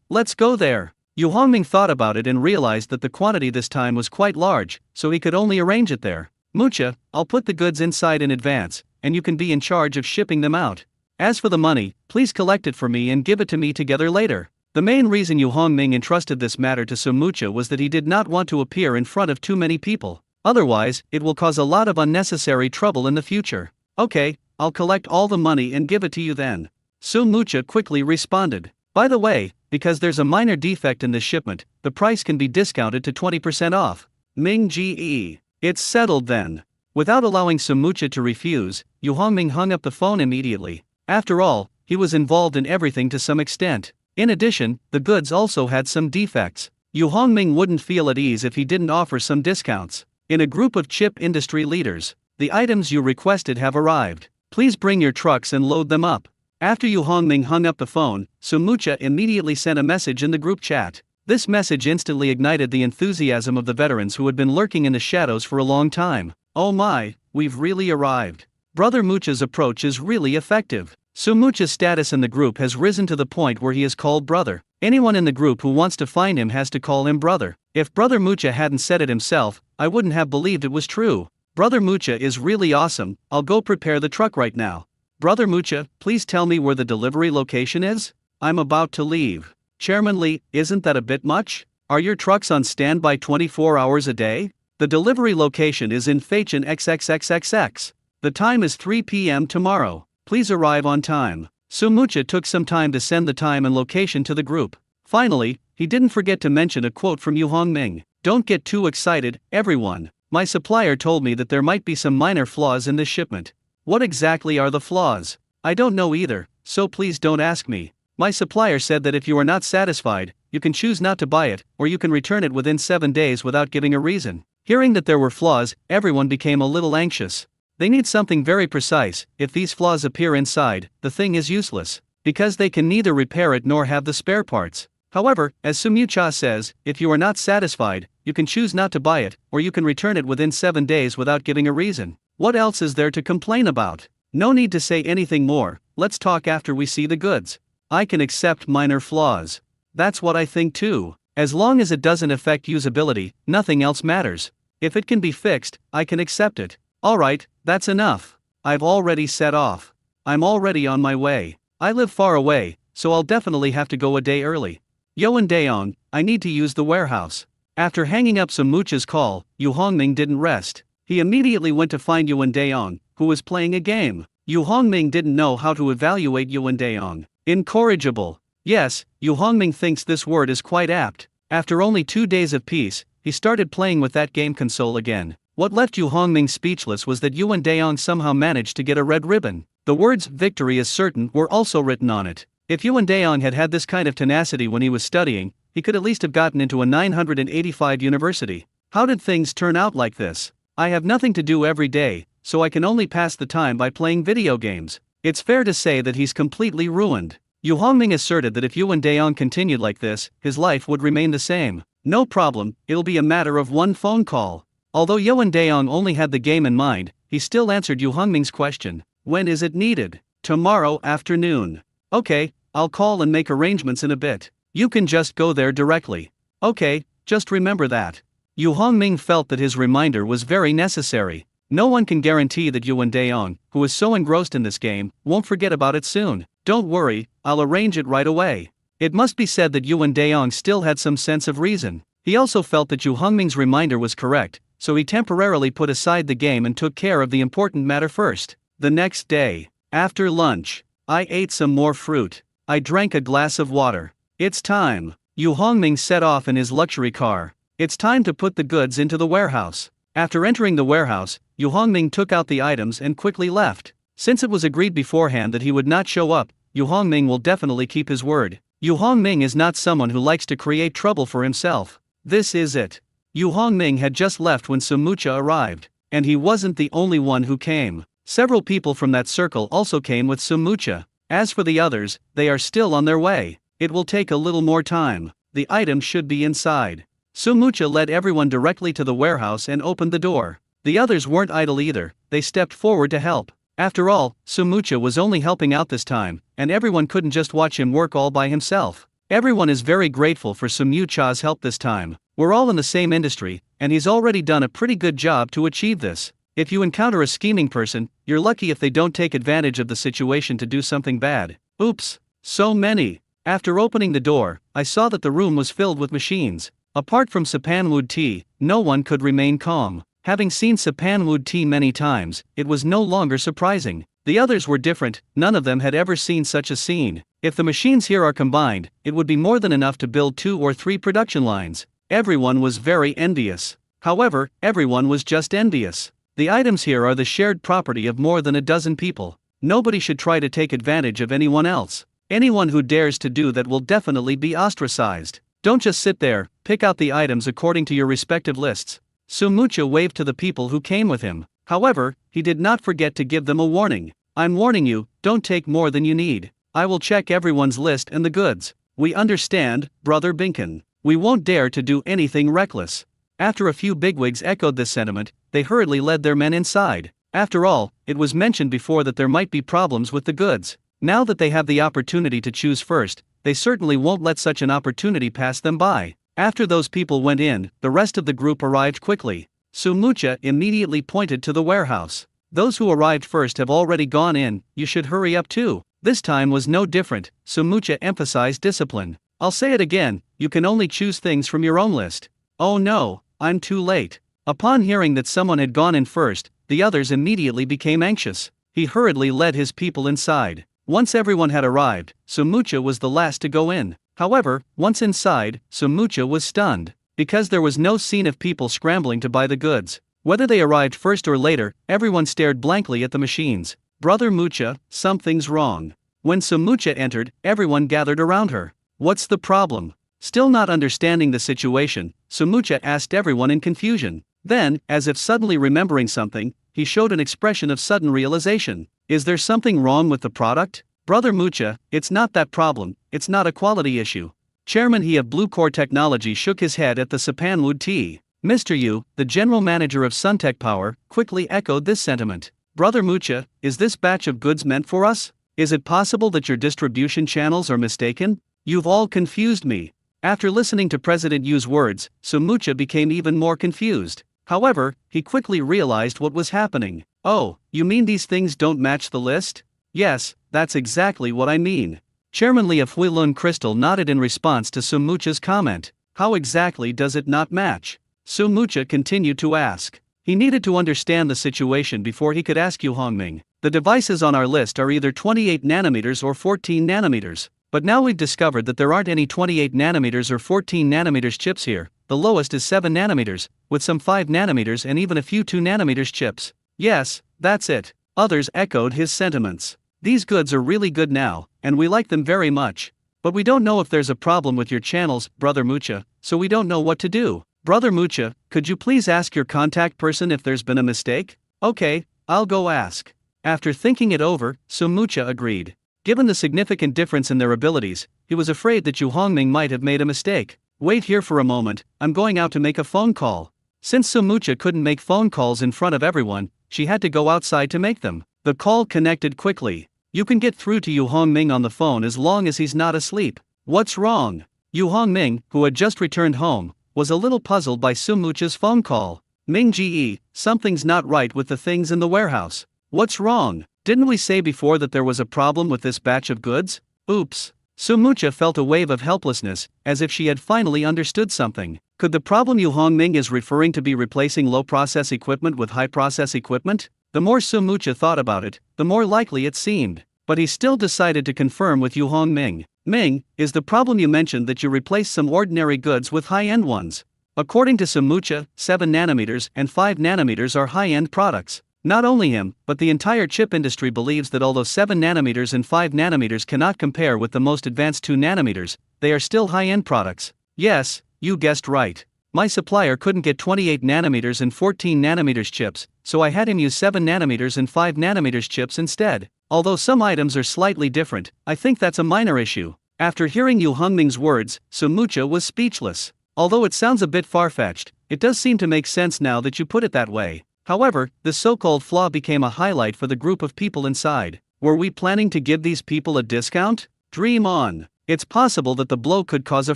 Let's go there. Yu Hongming thought about it and realized that the quantity this time was quite large, so he could only arrange it there. Mucha, I'll put the goods inside in advance, and you can be in charge of shipping them out. As for the money, please collect it for me and give it to me together later. The main reason Yu Hongming entrusted this matter to Su Mucha was that he did not want to appear in front of too many people. Otherwise, it will cause a lot of unnecessary trouble in the future. Okay, I'll collect all the money and give it to you then. Su Mucha quickly responded. By the way, because there's a minor defect in this shipment, the price can be discounted to 20% off. Ming Ge. It's settled then. Without allowing Su Mucha to refuse, Yu Hongming hung up the phone immediately. After all, he was involved in everything to some extent. In addition, the goods also had some defects. Yu Hongming wouldn't feel at ease if he didn't offer some discounts. In a group of chip industry leaders, the items you requested have arrived. Please bring your trucks and load them up. After Yu Hongming hung up the phone, Su Mucha immediately sent a message in the group chat. This message instantly ignited the enthusiasm of the veterans who had been lurking in the shadows for a long time. Oh my, we've really arrived. Brother Mucha's approach is really effective. Su Mucha's status in the group has risen to the point where he is called brother. Anyone in the group who wants to find him has to call him brother. If Brother Mucha hadn't said it himself, I wouldn't have believed it was true. Brother Mucha is really awesome. I'll go prepare the truck right now. Brother Mucha, please tell me where the delivery location is? I'm about to leave. Chairman Lee, isn't that a bit much? Are your trucks on standby 24 hours a day? The delivery location is in Feichen XXXXX. The time is 3 p.m. tomorrow. Please arrive on time. Su Mucha took some time to send the time and location to the group. Finally, he didn't forget to mention a quote from Yu Hongming. Don't get too excited, everyone. My supplier told me that there might be some minor flaws in this shipment. What exactly are the flaws? I don't know either, so please don't ask me. My supplier said that if you are not satisfied, you can choose not to buy it, or you can return it within 7 days without giving a reason. Hearing that there were flaws, everyone became a little anxious. They need something very precise. If these flaws appear inside, the thing is useless, because they can neither repair it nor have the spare parts. However, as Su Mucha says, if you are not satisfied, you can choose not to buy it, or you can return it within 7 days without giving a reason. What else is there to complain about? No need to say anything more, let's talk after we see the goods. I can accept minor flaws. That's what I think too. As long as it doesn't affect usability, nothing else matters. If it can be fixed, I can accept it. Alright, that's enough. I've already set off. I'm already on my way. I live far away, so I'll definitely have to go a day early. Yo and Daeong, I need to use the warehouse. After hanging up Su Mucha's call, Yu Hongming didn't rest. He immediately went to find Yuan Daeong, who was playing a game. Yu Hongming didn't know how to evaluate Yuan Daeong. Incorrigible. Yes, Yu Hongming thinks this word is quite apt. After only 2 days of peace, he started playing with that game console again. What left Yu Hongming speechless was that Yuan Daeong somehow managed to get a red ribbon. The words "victory is certain" were also written on it. If Yuan Daeong had had this kind of tenacity when he was studying, he could at least have gotten into a 985 university. How did things turn out like this? I have nothing to do every day, so I can only pass the time by playing video games. It's fair to say that he's completely ruined. Yu Hongming asserted that if Yuan Daeong continued like this, his life would remain the same. No problem, it'll be a matter of one phone call. Although Yuan Daeong only had the game in mind, he still answered Yu Hongming's question. When is it needed? Tomorrow afternoon. Okay, I'll call and make arrangements in a bit. You can just go there directly. Okay, just remember that. Yu Hongming felt that his reminder was very necessary. No one can guarantee that Yuan Daeong, who is so engrossed in this game, won't forget about it soon. Don't worry, I'll arrange it right away. It must be said that Yuan Daeong still had some sense of reason. He also felt that Yu Hongming's reminder was correct, so he temporarily put aside the game and took care of the important matter first. The next day, after lunch, I ate some more fruit. I drank a glass of water. It's time. Yu Hongming set off in his luxury car. It's time to put the goods into the warehouse. After entering the warehouse, Yu Hongming took out the items and quickly left. Since it was agreed beforehand that he would not show up, Yu Hongming will definitely keep his word. Yu Hongming is not someone who likes to create trouble for himself. This is it. Yu Hongming had just left when Su Mucha arrived, and he wasn't the only one who came. Several people from that circle also came with Su Mucha. As for the others, they are still on their way. It will take a little more time. The item should be inside. Su Mucha led everyone directly to the warehouse and opened the door. The others weren't idle either, they stepped forward to help. After all, Sumucha was only helping out this time, and everyone couldn't just watch him work all by himself. Everyone is very grateful for Sumucha's help this time. We're all in the same industry, and he's already done a pretty good job to achieve this. If you encounter a scheming person, you're lucky if they don't take advantage of the situation to do something bad. Oops, so many. After opening the door, I saw that the room was filled with machines. Apart from Sapanwood Tea, no one could remain calm. Having seen Sapanwood Tea many times, it was no longer surprising. The others were different, none of them had ever seen such a scene. If the machines here are combined, it would be more than enough to build 2 or 3 production lines. Everyone was very envious. However, everyone was just envious. The items here are the shared property of more than a dozen people. Nobody should try to take advantage of anyone else. Anyone who dares to do that will definitely be ostracized. Don't just sit there, pick out the items according to your respective lists. Sumucha waved to the people who came with him. However, he did not forget to give them a warning. I'm warning you, don't take more than you need. I will check everyone's list and the goods. We understand, Brother Binkin. We won't dare to do anything reckless. After a few bigwigs echoed this sentiment, they hurriedly led their men inside. After all, it was mentioned before that there might be problems with the goods. Now that they have the opportunity to choose first, they certainly won't let such an opportunity pass them by. After those people went in, the rest of the group arrived quickly. Sumucha immediately pointed to the warehouse. Those who arrived first have already gone in, you should hurry up too. This time was no different. Sumucha emphasized discipline. I'll say it again, you can only choose things from your own list. Oh no, I'm too late. Upon hearing that someone had gone in first, the others immediately became anxious. He hurriedly led his people inside. Once everyone had arrived, Sumucha was the last to go in. However, once inside, Sumucha was stunned. Because there was no scene of people scrambling to buy the goods. Whether they arrived first or later, everyone stared blankly at the machines. Brother Mucha, something's wrong. When Sumucha entered, everyone gathered around her. What's the problem? Still not understanding the situation, Sumucha asked everyone in confusion. Then, as if suddenly remembering something, he showed an expression of sudden realization. Is there something wrong with the product? Brother Mucha, it's not that problem, it's not a quality issue. Chairman He of Blue Core Technology shook his head at the Sapanwood Tea. Mr. Yu, the general manager of Suntech Power, quickly echoed this sentiment. Brother Mucha, is this batch of goods meant for us? Is it possible that your distribution channels are mistaken? You've all confused me. After listening to President Yu's words, Sumucha became even more confused. However, he quickly realized what was happening. Oh, you mean these things don't match the list? Yes, that's exactly what I mean. Chairman Li of Huilun Crystal nodded in response to Sumucha's comment. How exactly does it not match? Sumucha continued to ask. He needed to understand the situation before he could ask Yu Hongming. The devices on our list are either 28 nanometers or 14 nanometers. But now we've discovered that there aren't any 28 nanometers or 14 nanometers chips here. The lowest is 7 nanometers, with some 5 nanometers and even a few 2 nanometers chips. Yes, that's it. Others echoed his sentiments. These goods are really good now, and we like them very much. But we don't know if there's a problem with your channels, Brother Mucha, so we don't know what to do. Brother Mucha, could you please ask your contact person if there's been a mistake? Okay, I'll go ask. After thinking it over, Sumucha agreed. Given the significant difference in their abilities, he was afraid that Yu Hongming might have made a mistake. Wait here for a moment, I'm going out to make a phone call. Since Sumucha couldn't make phone calls in front of everyone, she had to go outside to make them. The call connected quickly. You can get through to Yu Hongming on the phone as long as he's not asleep. What's wrong? Yu Hongming, who had just returned home, was a little puzzled by Sumucha's phone call. Ming Ji, something's not right with the things in the warehouse. What's wrong? Didn't we say before that there was a problem with this batch of goods? Oops. Sumucha felt a wave of helplessness, as if she had finally understood something. Could the problem Yu Hongming is referring to be replacing low-process equipment with high-process equipment? The more Sumucha thought about it, the more likely it seemed. But he still decided to confirm with Yu Hongming. Ming, is the problem you mentioned that you replaced some ordinary goods with high-end ones? According to Sumucha, 7 nanometers and 5 nanometers are high-end products. Not only him, but the entire chip industry believes that although 7 nanometers and 5 nanometers cannot compare with the most advanced 2 nanometers, they are still high-end products. Yes, you guessed right. My supplier couldn't get 28 nanometers and 14 nanometers chips, so I had him use 7 nanometers and 5 nanometers chips instead. Although some items are slightly different, I think that's a minor issue. After hearing Yu Hongming's words, Sumucha was speechless. Although it sounds a bit far-fetched, it does seem to make sense now that you put it that way. However, this so-called flaw became a highlight for the group of people inside. Were we planning to give these people a discount? Dream on. It's possible that the blow could cause a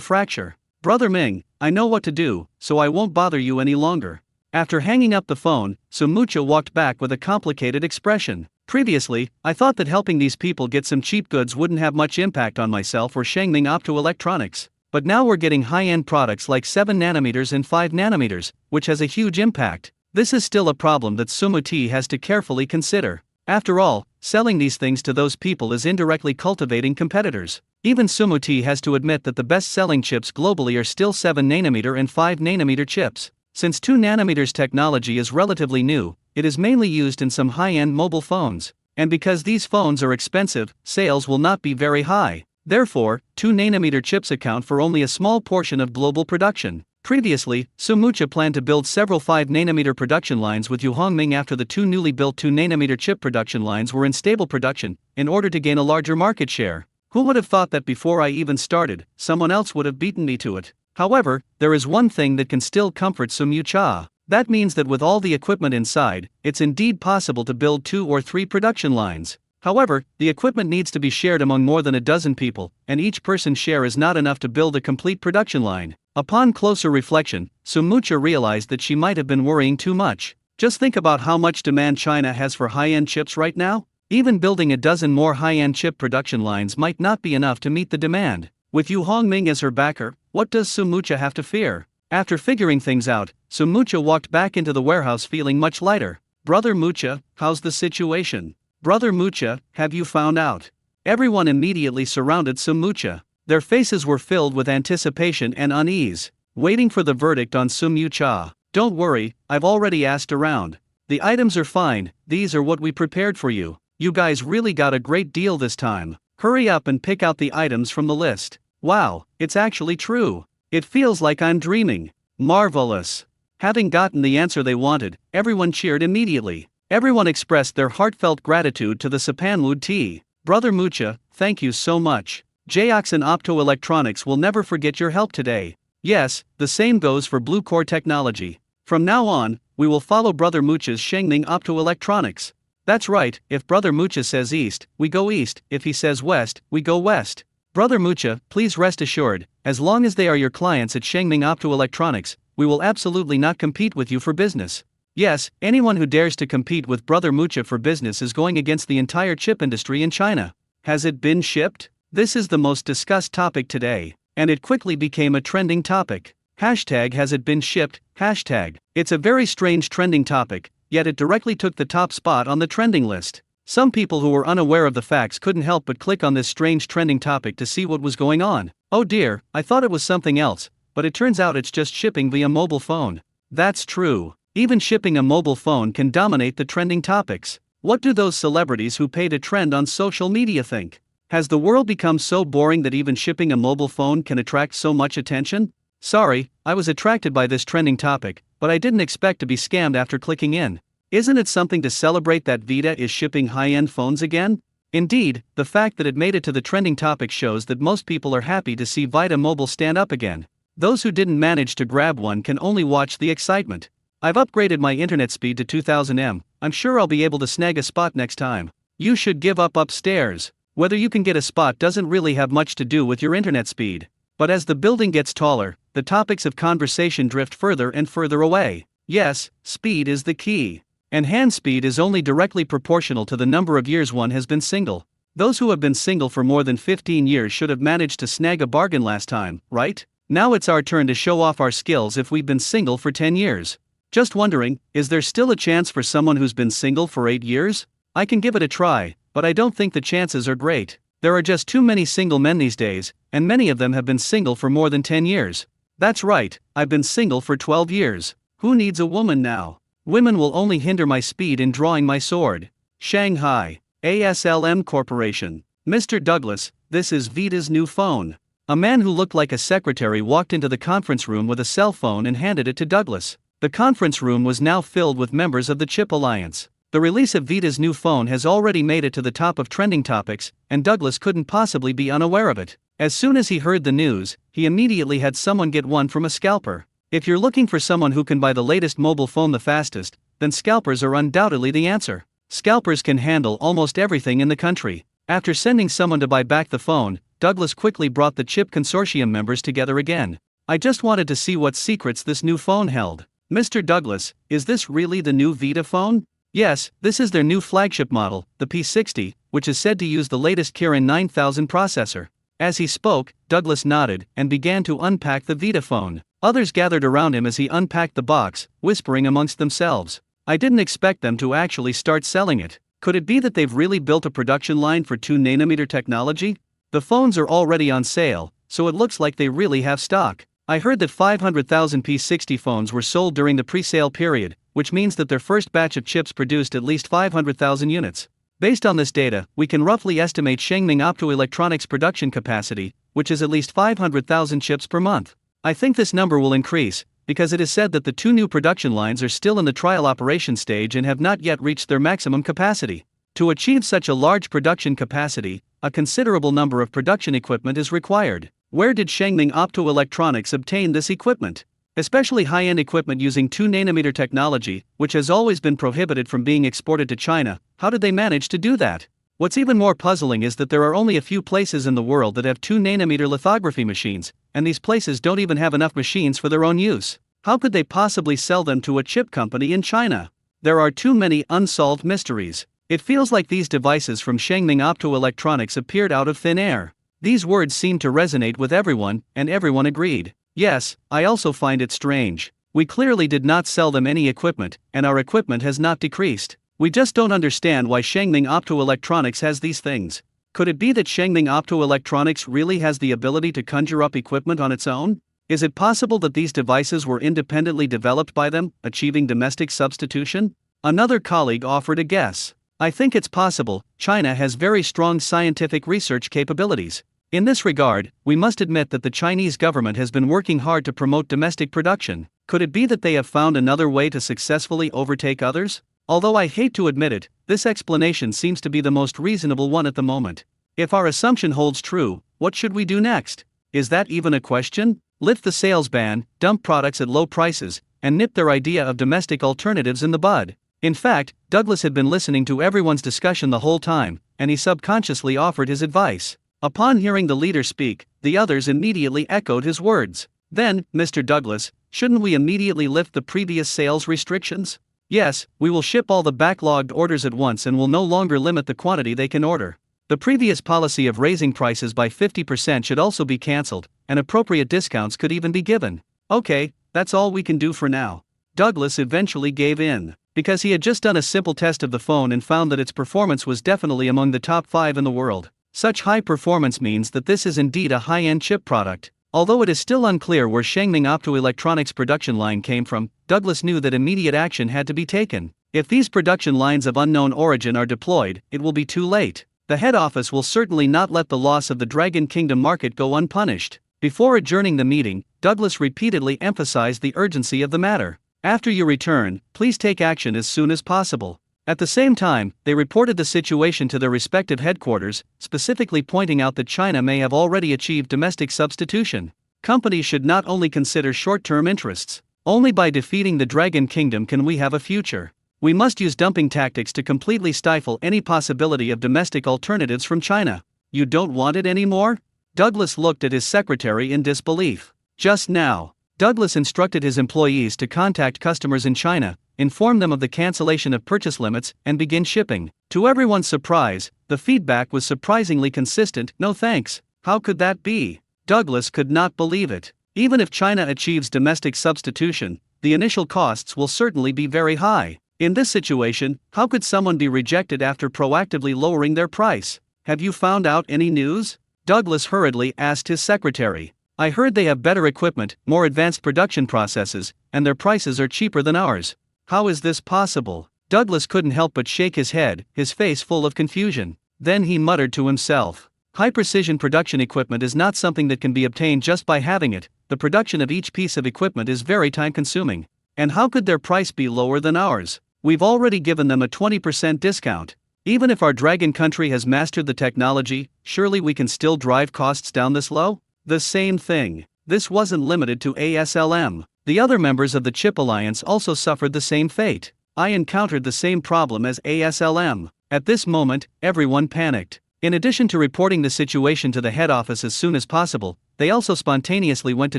fracture. Brother Ming, I know what to do, so I won't bother you any longer. After hanging up the phone, Sumucha walked back with a complicated expression. Previously, I thought that helping these people get some cheap goods wouldn't have much impact on myself or Shengming Optoelectronics. But now we're getting high-end products like 7 nanometers and 5 nanometers, which has a huge impact. This is still a problem that Sumuti has to carefully consider. After all, selling these things to those people is indirectly cultivating competitors. Even Sumuti has to admit that the best-selling chips globally are still 7 nanometer and 5 nanometer chips. Since 2 nanometers technology is relatively new, it is mainly used in some high-end mobile phones. And because these phones are expensive, sales will not be very high. Therefore, 2 nanometer chips account for only a small portion of global production. Previously, Sumucha planned to build several 5 nanometer production lines with Yu Hongming after the 2 newly built 2 nanometer chip production lines were in stable production, in order to gain a larger market share. Who would have thought that before I even started, someone else would have beaten me to it? However, there is one thing that can still comfort Sumucha. That means that with all the equipment inside, it's indeed possible to build 2 or 3 production lines. However, the equipment needs to be shared among more than a dozen people, and each person's share is not enough to build a complete production line. Upon closer reflection, Sumucha realized that she might have been worrying too much. Just think about how much demand China has for high-end chips right now. Even building a dozen more high-end chip production lines might not be enough to meet the demand. With Yu Hongming as her backer, what does Sumucha have to fear? After figuring things out, Sumucha walked back into the warehouse feeling much lighter. Brother Mucha, how's the situation? Brother Mucha, have you found out? Everyone immediately surrounded Sumucha. Their faces were filled with anticipation and unease, waiting for the verdict on Sumucha. Don't worry, I've already asked around. The items are fine, these are what we prepared for you. You guys really got a great deal this time. Hurry up and pick out the items from the list. Wow, it's actually true. It feels like I'm dreaming. Marvelous. Having gotten the answer they wanted, everyone cheered immediately. Everyone expressed their heartfelt gratitude to the Sapanwood tea. Brother Mucha, thank you so much. Jaox and Optoelectronics will never forget your help today. Yes, the same goes for Blue Core Technology. From now on, we will follow Brother Mucha's Shengming Optoelectronics. That's right, if Brother Mucha says east, we go east, if he says west, we go west. Brother Mucha, please rest assured, as long as they are your clients at Shengming Optoelectronics, we will absolutely not compete with you for business. Yes, anyone who dares to compete with Brother Mucha for business is going against the entire chip industry in China. Has it been shipped? This is the most discussed topic today, and it quickly became a trending topic. Hashtag has it been shipped, hashtag. It's a very strange trending topic, yet it directly took the top spot on the trending list. Some people who were unaware of the facts couldn't help but click on this strange trending topic to see what was going on. Oh dear, I thought it was something else, but it turns out it's just shipping via mobile phone. That's true. Even shipping a mobile phone can dominate the trending topics. What do those celebrities who pay to trend on social media think? Has the world become so boring that even shipping a mobile phone can attract so much attention? Sorry, I was attracted by this trending topic, but I didn't expect to be scammed after clicking in. Isn't it something to celebrate that Vita is shipping high-end phones again? Indeed, the fact that it made it to the trending topic shows that most people are happy to see Vita Mobile stand up again. Those who didn't manage to grab one can only watch the excitement. I've upgraded my internet speed to 2000 m. I'm sure I'll be able to snag a spot next time. You should give up upstairs. Whether you can get a spot doesn't really have much to do with your internet speed. But as the building gets taller, the topics of conversation drift further and further away. Yes, speed is the key. And hand speed is only directly proportional to the number of years one has been single. Those who have been single for more than 15 years should have managed to snag a bargain last time, right? Now it's our turn to show off our skills if we've been single for 10 years. Just wondering, is there still a chance for someone who's been single for 8 years? I can give it a try, but I don't think the chances are great. There are just too many single men these days, and many of them have been single for more than 10 years. That's right, I've been single for 12 years. Who needs a woman now? Women will only hinder my speed in drawing my sword. Shanghai, ASLM Corporation. Mr. Douglas, this is Vita's new phone. A man who looked like a secretary walked into the conference room with a cell phone and handed it to Douglas. The conference room was now filled with members of the Chip Alliance. The release of Vita's new phone has already made it to the top of trending topics, and Douglas couldn't possibly be unaware of it. As soon as he heard the news, he immediately had someone get one from a scalper. If you're looking for someone who can buy the latest mobile phone the fastest, then scalpers are undoubtedly the answer. Scalpers can handle almost everything in the country. After sending someone to buy back the phone, Douglas quickly brought the chip consortium members together again. I just wanted to see what secrets this new phone held. Mr. Douglas, is this really the new Vita phone? Yes, this is their new flagship model, the P60, which is said to use the latest Kirin 9000 processor. As he spoke, Douglas nodded and began to unpack the Vita phone. Others gathered around him as he unpacked the box, whispering amongst themselves. I didn't expect them to actually start selling it. Could it be that they've really built a production line for 2nm technology? The phones are already on sale, so it looks like they really have stock. I heard that 500,000 P60 phones were sold during the pre-sale period, which means that their first batch of chips produced at least 500,000 units. Based on this data, we can roughly estimate Shenming Optoelectronics' production capacity, which is at least 500,000 chips per month. I think this number will increase, because it is said that the two new production lines are still in the trial operation stage and have not yet reached their maximum capacity. To achieve such a large production capacity, a considerable number of production equipment is required. Where did Shenming Optoelectronics obtain this equipment? Especially high-end equipment using 2nm technology, which has always been prohibited from being exported to China. How did they manage to do that? What's even more puzzling is that there are only a few places in the world that have 2nm lithography machines, and these places don't even have enough machines for their own use. How could they possibly sell them to a chip company in China? There are too many unsolved mysteries. It feels like these devices from Shenming Optoelectronics appeared out of thin air. These words seemed to resonate with everyone, and everyone agreed. Yes, I also find it strange. We clearly did not sell them any equipment, and our equipment has not decreased. We just don't understand why Shenming Optoelectronics has these things. Could it be that Shenming Optoelectronics really has the ability to conjure up equipment on its own? Is it possible that these devices were independently developed by them, achieving domestic substitution? Another colleague offered a guess. I think it's possible. China has very strong scientific research capabilities. In this regard, we must admit that the Chinese government has been working hard to promote domestic production. Could it be that they have found another way to successfully overtake others? Although I hate to admit it, this explanation seems to be the most reasonable one at the moment. If our assumption holds true, what should we do next? Is that even a question? Lift the sales ban, dump products at low prices, and nip their idea of domestic alternatives in the bud. In fact, Douglas had been listening to everyone's discussion the whole time, and he subconsciously offered his advice. Upon hearing the leader speak, the others immediately echoed his words. Then, Mr. Douglas, shouldn't we immediately lift the previous sales restrictions? Yes, we will ship all the backlogged orders at once and will no longer limit the quantity they can order. The previous policy of raising prices by 50% should also be cancelled, and appropriate discounts could even be given. Okay, that's all we can do for now. Douglas eventually gave in, because he had just done a simple test of the phone and found that its performance was definitely among the top 5 in the world. Such high performance means that this is indeed a high-end chip product. Although it is still unclear where Shenming Optoelectronics' production line came from, Douglas knew that immediate action had to be taken. If these production lines of unknown origin are deployed, it will be too late. The head office will certainly not let the loss of the Dragon Kingdom market go unpunished. Before adjourning the meeting, Douglas repeatedly emphasized the urgency of the matter. After you return, please take action as soon as possible. At the same time, they reported the situation to their respective headquarters, specifically pointing out that China may have already achieved domestic substitution. Companies should not only consider short-term interests. Only by defeating the Dragon Kingdom can we have a future. We must use dumping tactics to completely stifle any possibility of domestic alternatives from China. You don't want it anymore? Douglas looked at his secretary in disbelief. Just now, Douglas instructed his employees to contact customers in China, inform them of the cancellation of purchase limits, and begin shipping. To everyone's surprise, the feedback was surprisingly consistent. No thanks. How could that be? Douglas could not believe it. Even if China achieves domestic substitution, the initial costs will certainly be very high. In this situation, how could someone be rejected after proactively lowering their price? Have you found out any news? Douglas hurriedly asked his secretary. I heard they have better equipment, more advanced production processes, and their prices are cheaper than ours. How is this possible? Douglas couldn't help but shake his head, his face full of confusion. Then he muttered to himself. High-precision production equipment is not something that can be obtained just by having it. The production of each piece of equipment is very time-consuming. And how could their price be lower than ours? We've already given them a 20% discount. Even if our dragon country has mastered the technology, surely we can still drive costs down this low? The same thing. This wasn't limited to ASLM. The other members of the Chip Alliance also suffered the same fate. I encountered the same problem as ASLM. At this moment, everyone panicked. In addition to reporting the situation to the head office as soon as possible, they also spontaneously went to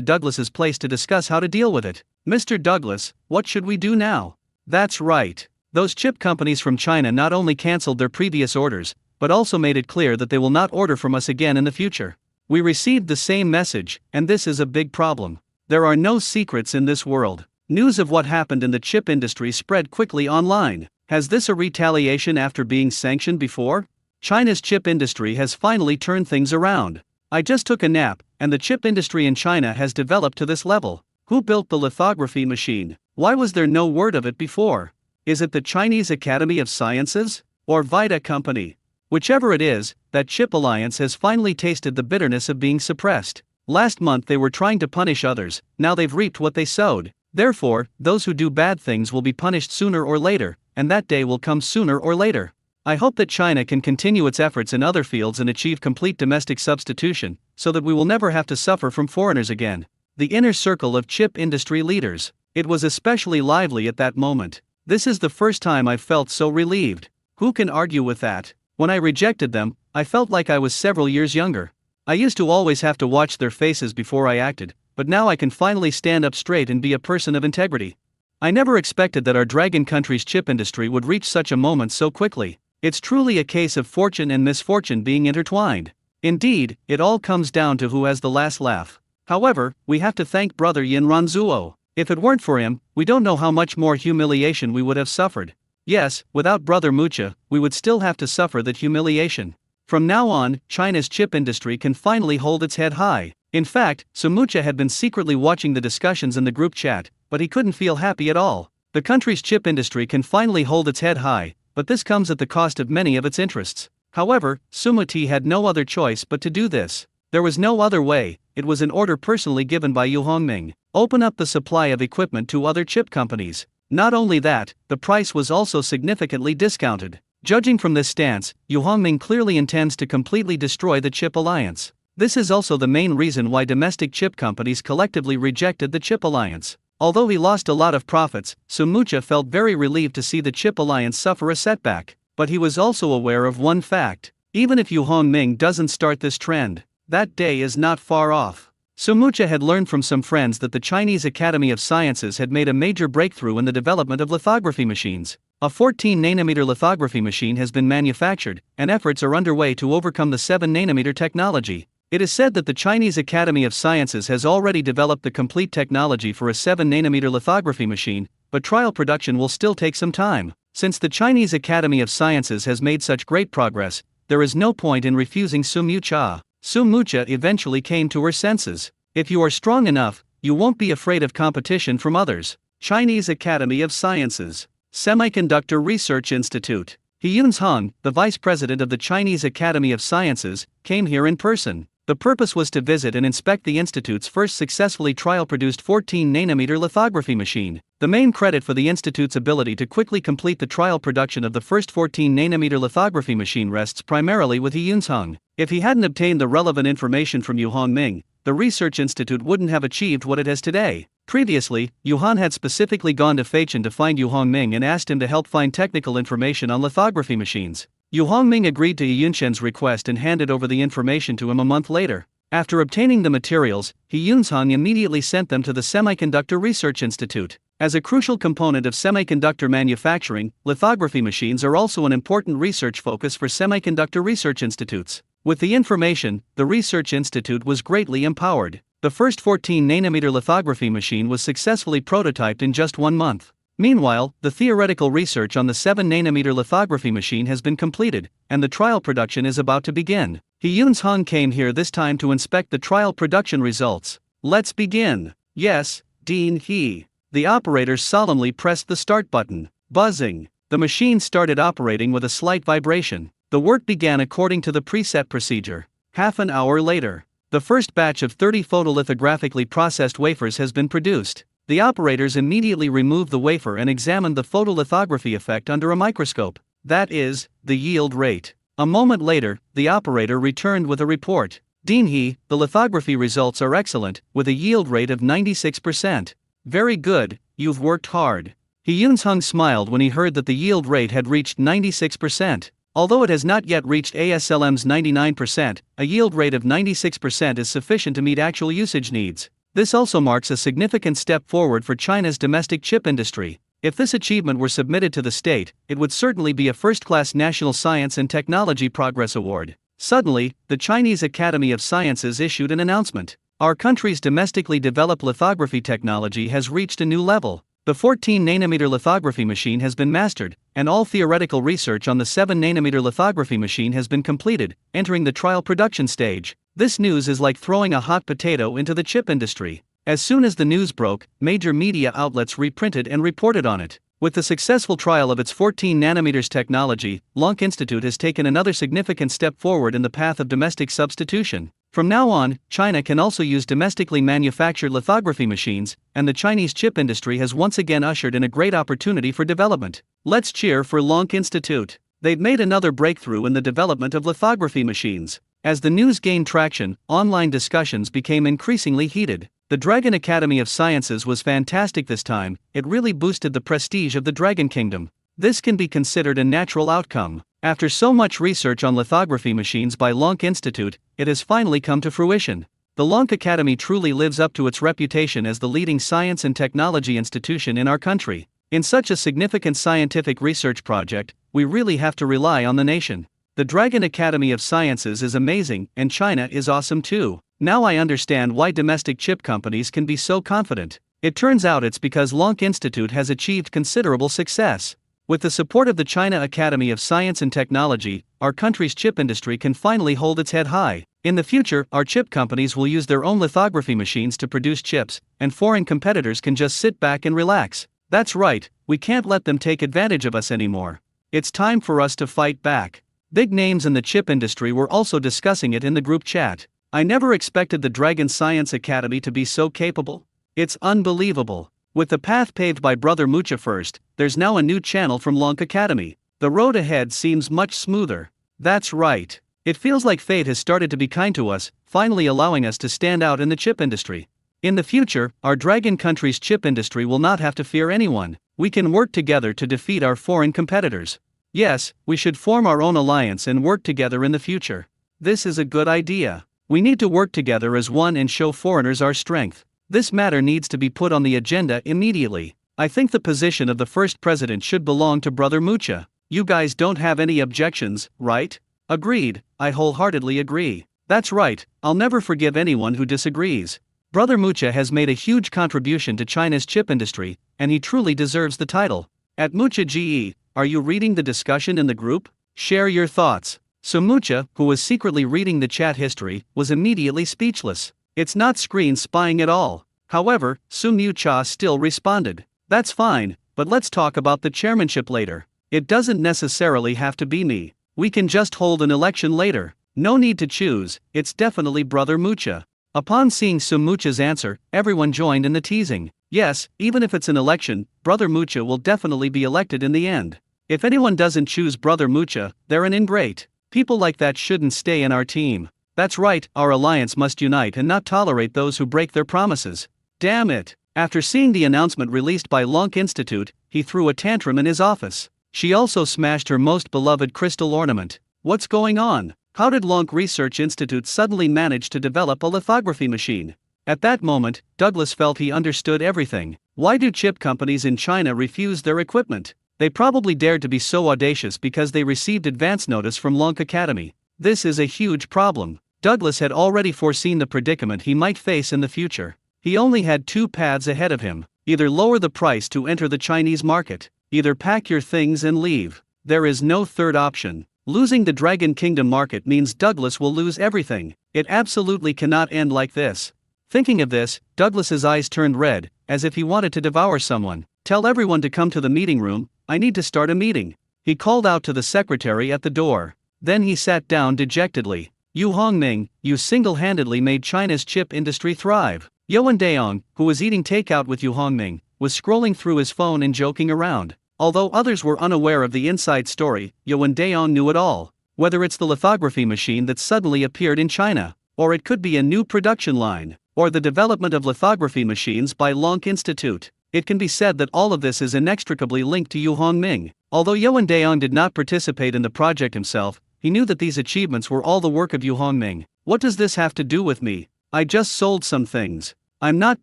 Douglas's place to discuss how to deal with it. Mr. Douglas, what should we do now? That's right. Those chip companies from China not only cancelled their previous orders, but also made it clear that they will not order from us again in the future. We received the same message, and this is a big problem. There are no secrets in this world. News of what happened in the chip industry spread quickly online. Has this a retaliation after being sanctioned before? China's chip industry has finally turned things around. I just took a nap, and the chip industry in China has developed to this level. Who built the lithography machine? Why was there no word of it before? Is it the Chinese Academy of Sciences? Or Vita Company? Whichever it is, that chip alliance has finally tasted the bitterness of being suppressed. Last month they were trying to punish others, now they've reaped what they sowed. Therefore, those who do bad things will be punished sooner or later, and that day will come sooner or later. I hope that China can continue its efforts in other fields and achieve complete domestic substitution, so that we will never have to suffer from foreigners again. The inner circle of chip industry leaders. It was especially lively at that moment. This is the first time I've felt so relieved. Who can argue with that? When I rejected them, I felt like I was several years younger. I used to always have to watch their faces before I acted, but now I can finally stand up straight and be a person of integrity. I never expected that our dragon country's chip industry would reach such a moment so quickly. It's truly a case of fortune and misfortune being intertwined. Indeed, it all comes down to who has the last laugh. However, we have to thank Brother Yin Ranzuo. If it weren't for him, we don't know how much more humiliation we would have suffered. Yes, without Brother Mucha, we would still have to suffer that humiliation. From now on, China's chip industry can finally hold its head high. In fact, Sumucha had been secretly watching the discussions in the group chat, but he couldn't feel happy at all. The country's chip industry can finally hold its head high, but this comes at the cost of many of its interests. However, Sumuti had no other choice but to do this. There was no other way. It was an order personally given by Yu Hongming. Open up the supply of equipment to other chip companies. Not only that, the price was also significantly discounted. Judging from this stance, Yu Hongming clearly intends to completely destroy the chip alliance. This is also the main reason why domestic chip companies collectively rejected the chip alliance. Although he lost a lot of profits, Sumucha felt very relieved to see the chip alliance suffer a setback. But he was also aware of one fact. Even if Yu Hongming doesn't start this trend, that day is not far off. Sumucha had learned from some friends that the Chinese Academy of Sciences had made a major breakthrough in the development of lithography machines. A 14-nanometer lithography machine has been manufactured, and efforts are underway to overcome the 7-nanometer technology. It is said that the Chinese Academy of Sciences has already developed the complete technology for a 7-nanometer lithography machine, but trial production will still take some time. Since the Chinese Academy of Sciences has made such great progress, there is no point in refusing Sumucha. Sumucha eventually came to her senses. If you are strong enough, you won't be afraid of competition from others. Chinese Academy of Sciences. Semiconductor Research Institute. He Yunzhang, the vice president of the Chinese Academy of Sciences, came here in person. The purpose was to visit and inspect the institute's first successfully trial-produced 14-nanometer lithography machine. The main credit for the institute's ability to quickly complete the trial production of the first 14-nanometer lithography machine rests primarily with He Yunzhang. If he hadn't obtained the relevant information from Yu Hongming, the research institute wouldn't have achieved what it has today. Previously, Yu Han had specifically gone to Feichen to find Yu Hongming and asked him to help find technical information on lithography machines. Yu Hongming agreed to He Yunshen's request and handed over the information to him a month later. After obtaining the materials, He Yunzhang immediately sent them to the Semiconductor Research Institute. As a crucial component of semiconductor manufacturing, lithography machines are also an important research focus for semiconductor research institutes. With the information, the research institute was greatly empowered. The first 14-nanometer lithography machine was successfully prototyped in just 1 month. Meanwhile, the theoretical research on the 7-nanometer lithography machine has been completed, and the trial production is about to begin. He Yunzhang came here this time to inspect the trial production results. Let's begin. Yes, Dean He. The operator solemnly pressed the start button. Buzzing. The machine started operating with a slight vibration. The work began according to the preset procedure. Half an hour later, the first batch of 30 photolithographically processed wafers has been produced. The operators immediately removed the wafer and examined the photolithography effect under a microscope. That is, the yield rate. A moment later, the operator returned with a report. Dean He, the lithography results are excellent, with a yield rate of 96%. Very good, you've worked hard. He Yunzheng smiled when he heard that the yield rate had reached 96%. Although it has not yet reached ASLM's 99%, a yield rate of 96% is sufficient to meet actual usage needs. This also marks a significant step forward for China's domestic chip industry. If this achievement were submitted to the state, it would certainly be a first-class National Science and Technology Progress Award. Suddenly, the Chinese Academy of Sciences issued an announcement. Our country's domestically developed lithography technology has reached a new level. The 14-nanometer lithography machine has been mastered, and all theoretical research on the 7-nanometer lithography machine has been completed, entering the trial production stage. This news is like throwing a hot potato into the chip industry. As soon as the news broke, major media outlets reprinted and reported on it. With the successful trial of its 14-nanometers technology, Lonk Institute has taken another significant step forward in the path of domestic substitution. From now on, China can also use domestically manufactured lithography machines, and the Chinese chip industry has once again ushered in a great opportunity for development. Let's cheer for Lonk Institute. They've made another breakthrough in the development of lithography machines. As the news gained traction, online discussions became increasingly heated. The Dragon Academy of Sciences was fantastic this time. It really boosted the prestige of the Dragon Kingdom. This can be considered a natural outcome. After so much research on lithography machines by Lonk Institute, it has finally come to fruition. The Lonk Academy truly lives up to its reputation as the leading science and technology institution in our country. In such a significant scientific research project, we really have to rely on the nation. The Dragon Academy of Sciences is amazing, and China is awesome too. Now I understand why domestic chip companies can be so confident. It turns out it's because Lonk Institute has achieved considerable success. With the support of the China Academy of Science and Technology, our country's chip industry can finally hold its head high. In the future, our chip companies will use their own lithography machines to produce chips, and foreign competitors can just sit back and relax. That's right, we can't let them take advantage of us anymore. It's time for us to fight back. Big names in the chip industry were also discussing it in the group chat. I never expected the Dragon Science Academy to be so capable. It's unbelievable. With the path paved by Brother Mucha first, there's now a new channel from Lonk Academy. The road ahead seems much smoother. That's right. It feels like fate has started to be kind to us, finally allowing us to stand out in the chip industry. In the future, our Dragon country's chip industry will not have to fear anyone. We can work together to defeat our foreign competitors. Yes, we should form our own alliance and work together in the future. This is a good idea. We need to work together as one and show foreigners our strength. This matter needs to be put on the agenda immediately. I think the position of the first president should belong to Brother Mucha. You guys don't have any objections, right? Agreed, I wholeheartedly agree. That's right, I'll never forgive anyone who disagrees. Brother Mucha has made a huge contribution to China's chip industry, and he truly deserves the title. At Mucha GE, are you reading the discussion in the group? Share your thoughts. So Mucha, who was secretly reading the chat history, was immediately speechless. It's not screen spying at all. However, Sun Yu Cha still responded. That's fine, but let's talk about the chairmanship later. It doesn't necessarily have to be me. We can just hold an election later. No need to choose, it's definitely Brother Mucha. Upon seeing Sun Mucha's answer, everyone joined in the teasing. Yes, even if it's an election, Brother Mucha will definitely be elected in the end. If anyone doesn't choose Brother Mucha, they're an ingrate. People like that shouldn't stay in our team. That's right, our alliance must unite and not tolerate those who break their promises. Damn it! After seeing the announcement released by Lonk Institute, he threw a tantrum in his office. She also smashed her most beloved crystal ornament. What's going on? How did Lonk Research Institute suddenly manage to develop a lithography machine? At that moment, Douglas felt he understood everything. Why do chip companies in China refuse their equipment? They probably dared to be so audacious because they received advance notice from Lonk Academy. This is a huge problem. Douglas had already foreseen the predicament he might face in the future. He only had two paths ahead of him: either lower the price to enter the Chinese market, either pack your things and leave. There is no third option. Losing the Dragon Kingdom market means Douglas will lose everything. It absolutely cannot end like this. Thinking of this, Douglas's eyes turned red, as if he wanted to devour someone. Tell everyone to come to the meeting room, I need to start a meeting. He called out to the secretary at the door. Then he sat down dejectedly. Yu Hongming, you single-handedly made China's chip industry thrive. Yuan Daong, who was eating takeout with Yu Hongming, was scrolling through his phone and joking around. Although others were unaware of the inside story, Yuan Daong knew it all. Whether it's the lithography machine that suddenly appeared in China, or it could be a new production line, or the development of lithography machines by Lonk Institute. It can be said that all of this is inextricably linked to Yu Hongming. Although Yuan Daong did not participate in the project himself, he knew that these achievements were all the work of Yu Hongming. What does this have to do with me? I just sold some things. I'm not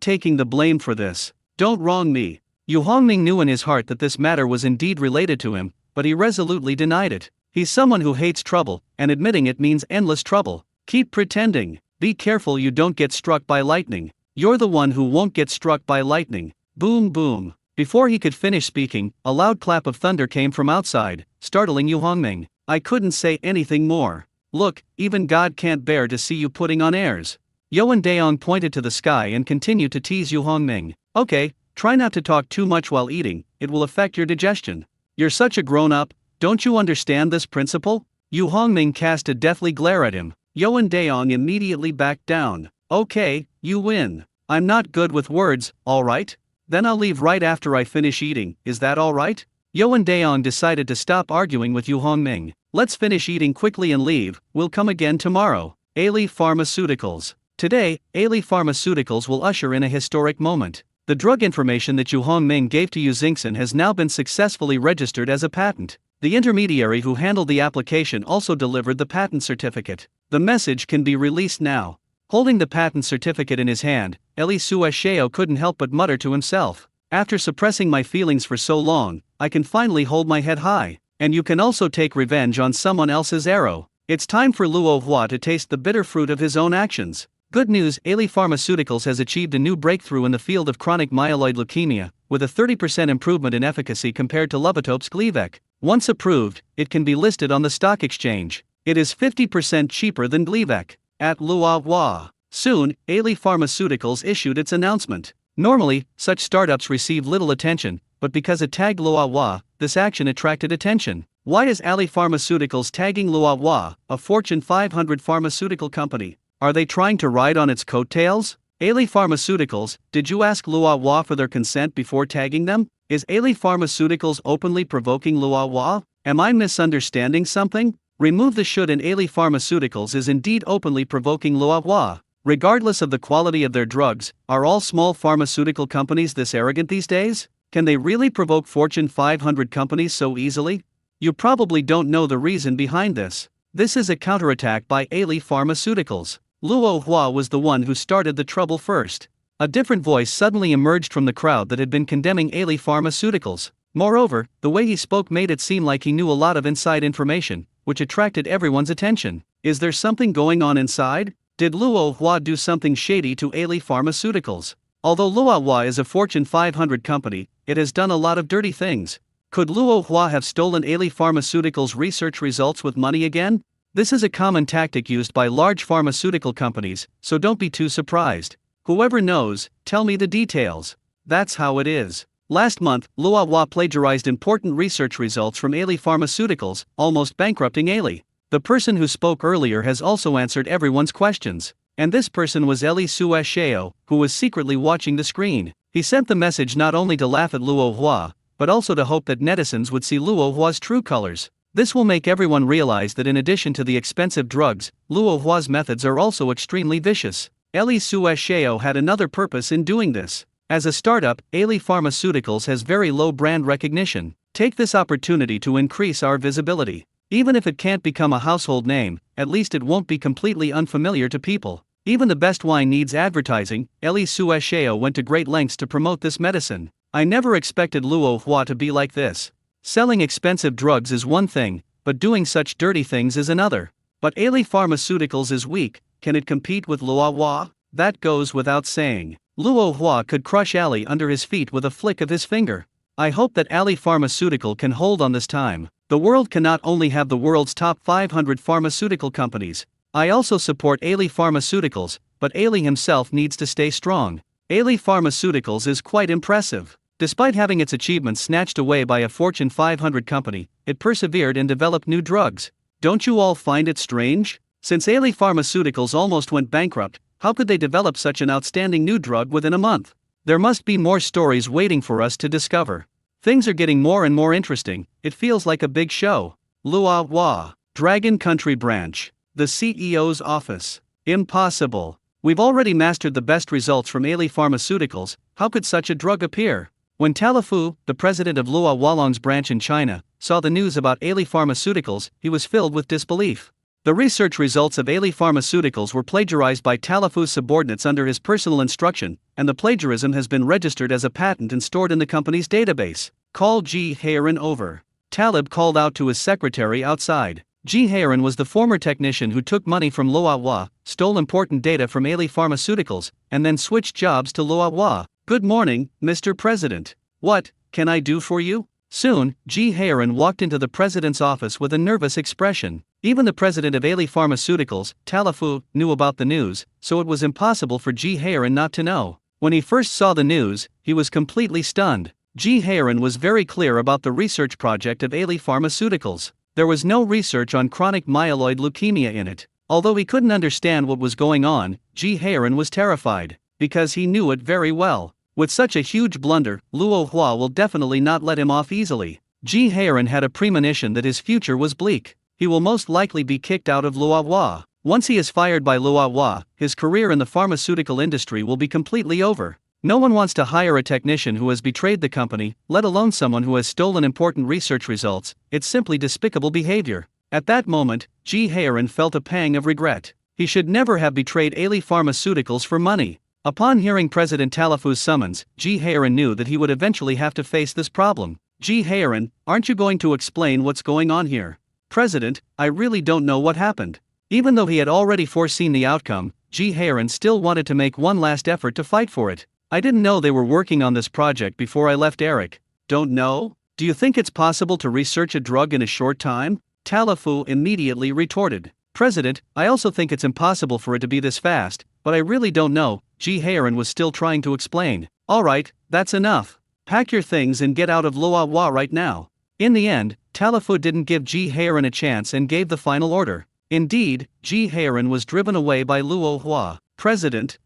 taking the blame for this. Don't wrong me. Yu Hongming knew in his heart that this matter was indeed related to him, but he resolutely denied it. He's someone who hates trouble, and admitting it means endless trouble. Keep pretending. Be careful you don't get struck by lightning. You're the one who won't get struck by lightning. Boom boom. Before he could finish speaking, a loud clap of thunder came from outside, startling Yu Hongming. I couldn't say anything more. Look, even God can't bear to see you putting on airs. Yuan Daong pointed to the sky and continued to tease Yu Hongming. Okay, try not to talk too much while eating, it will affect your digestion. You're such a grown-up, don't you understand this principle? Yu Hongming cast a deathly glare at him. Yuan Daong immediately backed down. Okay, you win. I'm not good with words, alright? Then I'll leave right after I finish eating, is that alright? Yuan Daong decided to stop arguing with Yu Hongming. Let's finish eating quickly and leave, we'll come again tomorrow. Ailey Pharmaceuticals. Today, Ailey Pharmaceuticals will usher in a historic moment. The drug information that Yu Hongming gave to Yu Xingxin has now been successfully registered as a patent. The intermediary who handled the application also delivered the patent certificate. The message can be released now. Holding the patent certificate in his hand, Eli Suesheo couldn't help but mutter to himself. After suppressing my feelings for so long, I can finally hold my head high. And you can also take revenge on someone else's arrow. It's time for Luo Hua to taste the bitter fruit of his own actions. Good news, Ailey Pharmaceuticals has achieved a new breakthrough in the field of chronic myeloid leukemia, with a 30% improvement in efficacy compared to Levotop's Gleevec. Once approved, it can be listed on the stock exchange. It is 50% cheaper than Gleevec. At Luo Hua. Soon, Ailey Pharmaceuticals issued its announcement. Normally, such startups receive little attention, but because it tagged Luo Hua, this action attracted attention. Why is Ailey Pharmaceuticals tagging Luo Hua, a Fortune 500 pharmaceutical company? Are they trying to ride on its coattails? Ailey Pharmaceuticals, did you ask Luo Hua for their consent before tagging them? Is Ailey Pharmaceuticals openly provoking Luo Hua? Am I misunderstanding something? Remove the should, and Ailey Pharmaceuticals is indeed openly provoking Luo Hua. Regardless of the quality of their drugs, are all small pharmaceutical companies this arrogant these days? Can they really provoke Fortune 500 companies so easily? You probably don't know the reason behind this. This is a counterattack by Ailey Pharmaceuticals. Luo Hua was the one who started the trouble first. A different voice suddenly emerged from the crowd that had been condemning Ailey Pharmaceuticals. Moreover, the way he spoke made it seem like he knew a lot of inside information, which attracted everyone's attention. Is there something going on inside? Did Luo Hua do something shady to Ailey Pharmaceuticals? Although Luo Hua is a Fortune 500 company, it has done a lot of dirty things. Could Luo Hua have stolen Ailey Pharmaceuticals' research results with money again? This is a common tactic used by large pharmaceutical companies, so don't be too surprised. Whoever knows, tell me the details. That's how it is. Last month, Luo Hua plagiarized important research results from Ailey Pharmaceuticals, almost bankrupting Ailey. The person who spoke earlier has also answered everyone's questions. And this person was Eli Suesheo, who was secretly watching the screen. He sent the message not only to laugh at Luo Hua, but also to hope that netizens would see Luo Hua's true colors. This will make everyone realize that in addition to the expensive drugs, Luo Hua's methods are also extremely vicious. Eli Suesheo had another purpose in doing this. As a startup, Ailey Pharmaceuticals has very low brand recognition. Take this opportunity to increase our visibility. Even if it can't become a household name, at least it won't be completely unfamiliar to people. Even the best wine needs advertising. Eli Suesheo went to great lengths to promote this medicine. I never expected Luo Hua to be like this. Selling expensive drugs is one thing, but doing such dirty things is another. But Ailey Pharmaceuticals is weak. Can it compete with Luo Hua? That goes without saying. Luo Hua could crush Ailey under his feet with a flick of his finger. I hope that Ailey Pharmaceutical can hold on this time. The world cannot only have the world's top 500 pharmaceutical companies. I also support Ailey Pharmaceuticals, but Ailey himself needs to stay strong. Ailey Pharmaceuticals is quite impressive. Despite having its achievements snatched away by a Fortune 500 company, it persevered and developed new drugs. Don't you all find it strange? Since Ailey Pharmaceuticals almost went bankrupt, how could they develop such an outstanding new drug within a month? There must be more stories waiting for us to discover. Things are getting more and more interesting. It feels like a big show. Luo Hua, Dragon Country Branch. The CEO's office. Impossible. We've already mastered the best results from Ailey Pharmaceuticals. How could such a drug appear? When Talafu, the president of Lua Walong's branch in China, saw the news about Aili Pharmaceuticals, he was filled with disbelief. The research results of Aili Pharmaceuticals were plagiarized by Talafu's subordinates under his personal instruction, and the plagiarism has been registered as a patent and stored in the company's database. Call Ji Haerin over. Talib called out to his secretary outside. Ji Haerin was the former technician who took money from Lua Hua, stole important data from Aili Pharmaceuticals, and then switched jobs to Lua Hua. Good morning, Mr. President. What can I do for you? Soon, Ji Haerin walked into the president's office with a nervous expression. Even the president of Aili Pharmaceuticals, Talafu, knew about the news, so it was impossible for Ji Haerin not to know. When he first saw the news, he was completely stunned. Ji Haerin was very clear about the research project of Aili Pharmaceuticals. There was no research on chronic myeloid leukemia in it. Although he couldn't understand what was going on, Ji Haerin was terrified, because he knew it very well. With such a huge blunder, Luo Hua will definitely not let him off easily. Ji Haerin had a premonition that his future was bleak. He will most likely be kicked out of Lua Hua. Once he is fired by Lua Hua, his career in the pharmaceutical industry will be completely over. No one wants to hire a technician who has betrayed the company, let alone someone who has stolen important research results. It's simply despicable behavior. At that moment, Ji Haerin felt a pang of regret. He should never have betrayed Aili Pharmaceuticals for money. Upon hearing President Talafu's summons, Ji Haerin knew that he would eventually have to face this problem. Ji Haerin, aren't you going to explain what's going on here? President, I really don't know what happened. Even though he had already foreseen the outcome, Ji Haerin still wanted to make one last effort to fight for it. I didn't know they were working on this project before I left Eric. Don't know? Do you think it's possible to research a drug in a short time? Talafu immediately retorted. President, I also think it's impossible for it to be this fast, but I really don't know. Ji Haerin was still trying to explain. Alright, that's enough. Pack your things and get out of Lua Hua right now. In the end, Talafu didn't give Ji Haerin a chance and gave the final order. Indeed, Ji Haerin was driven away by Luo Hua. President,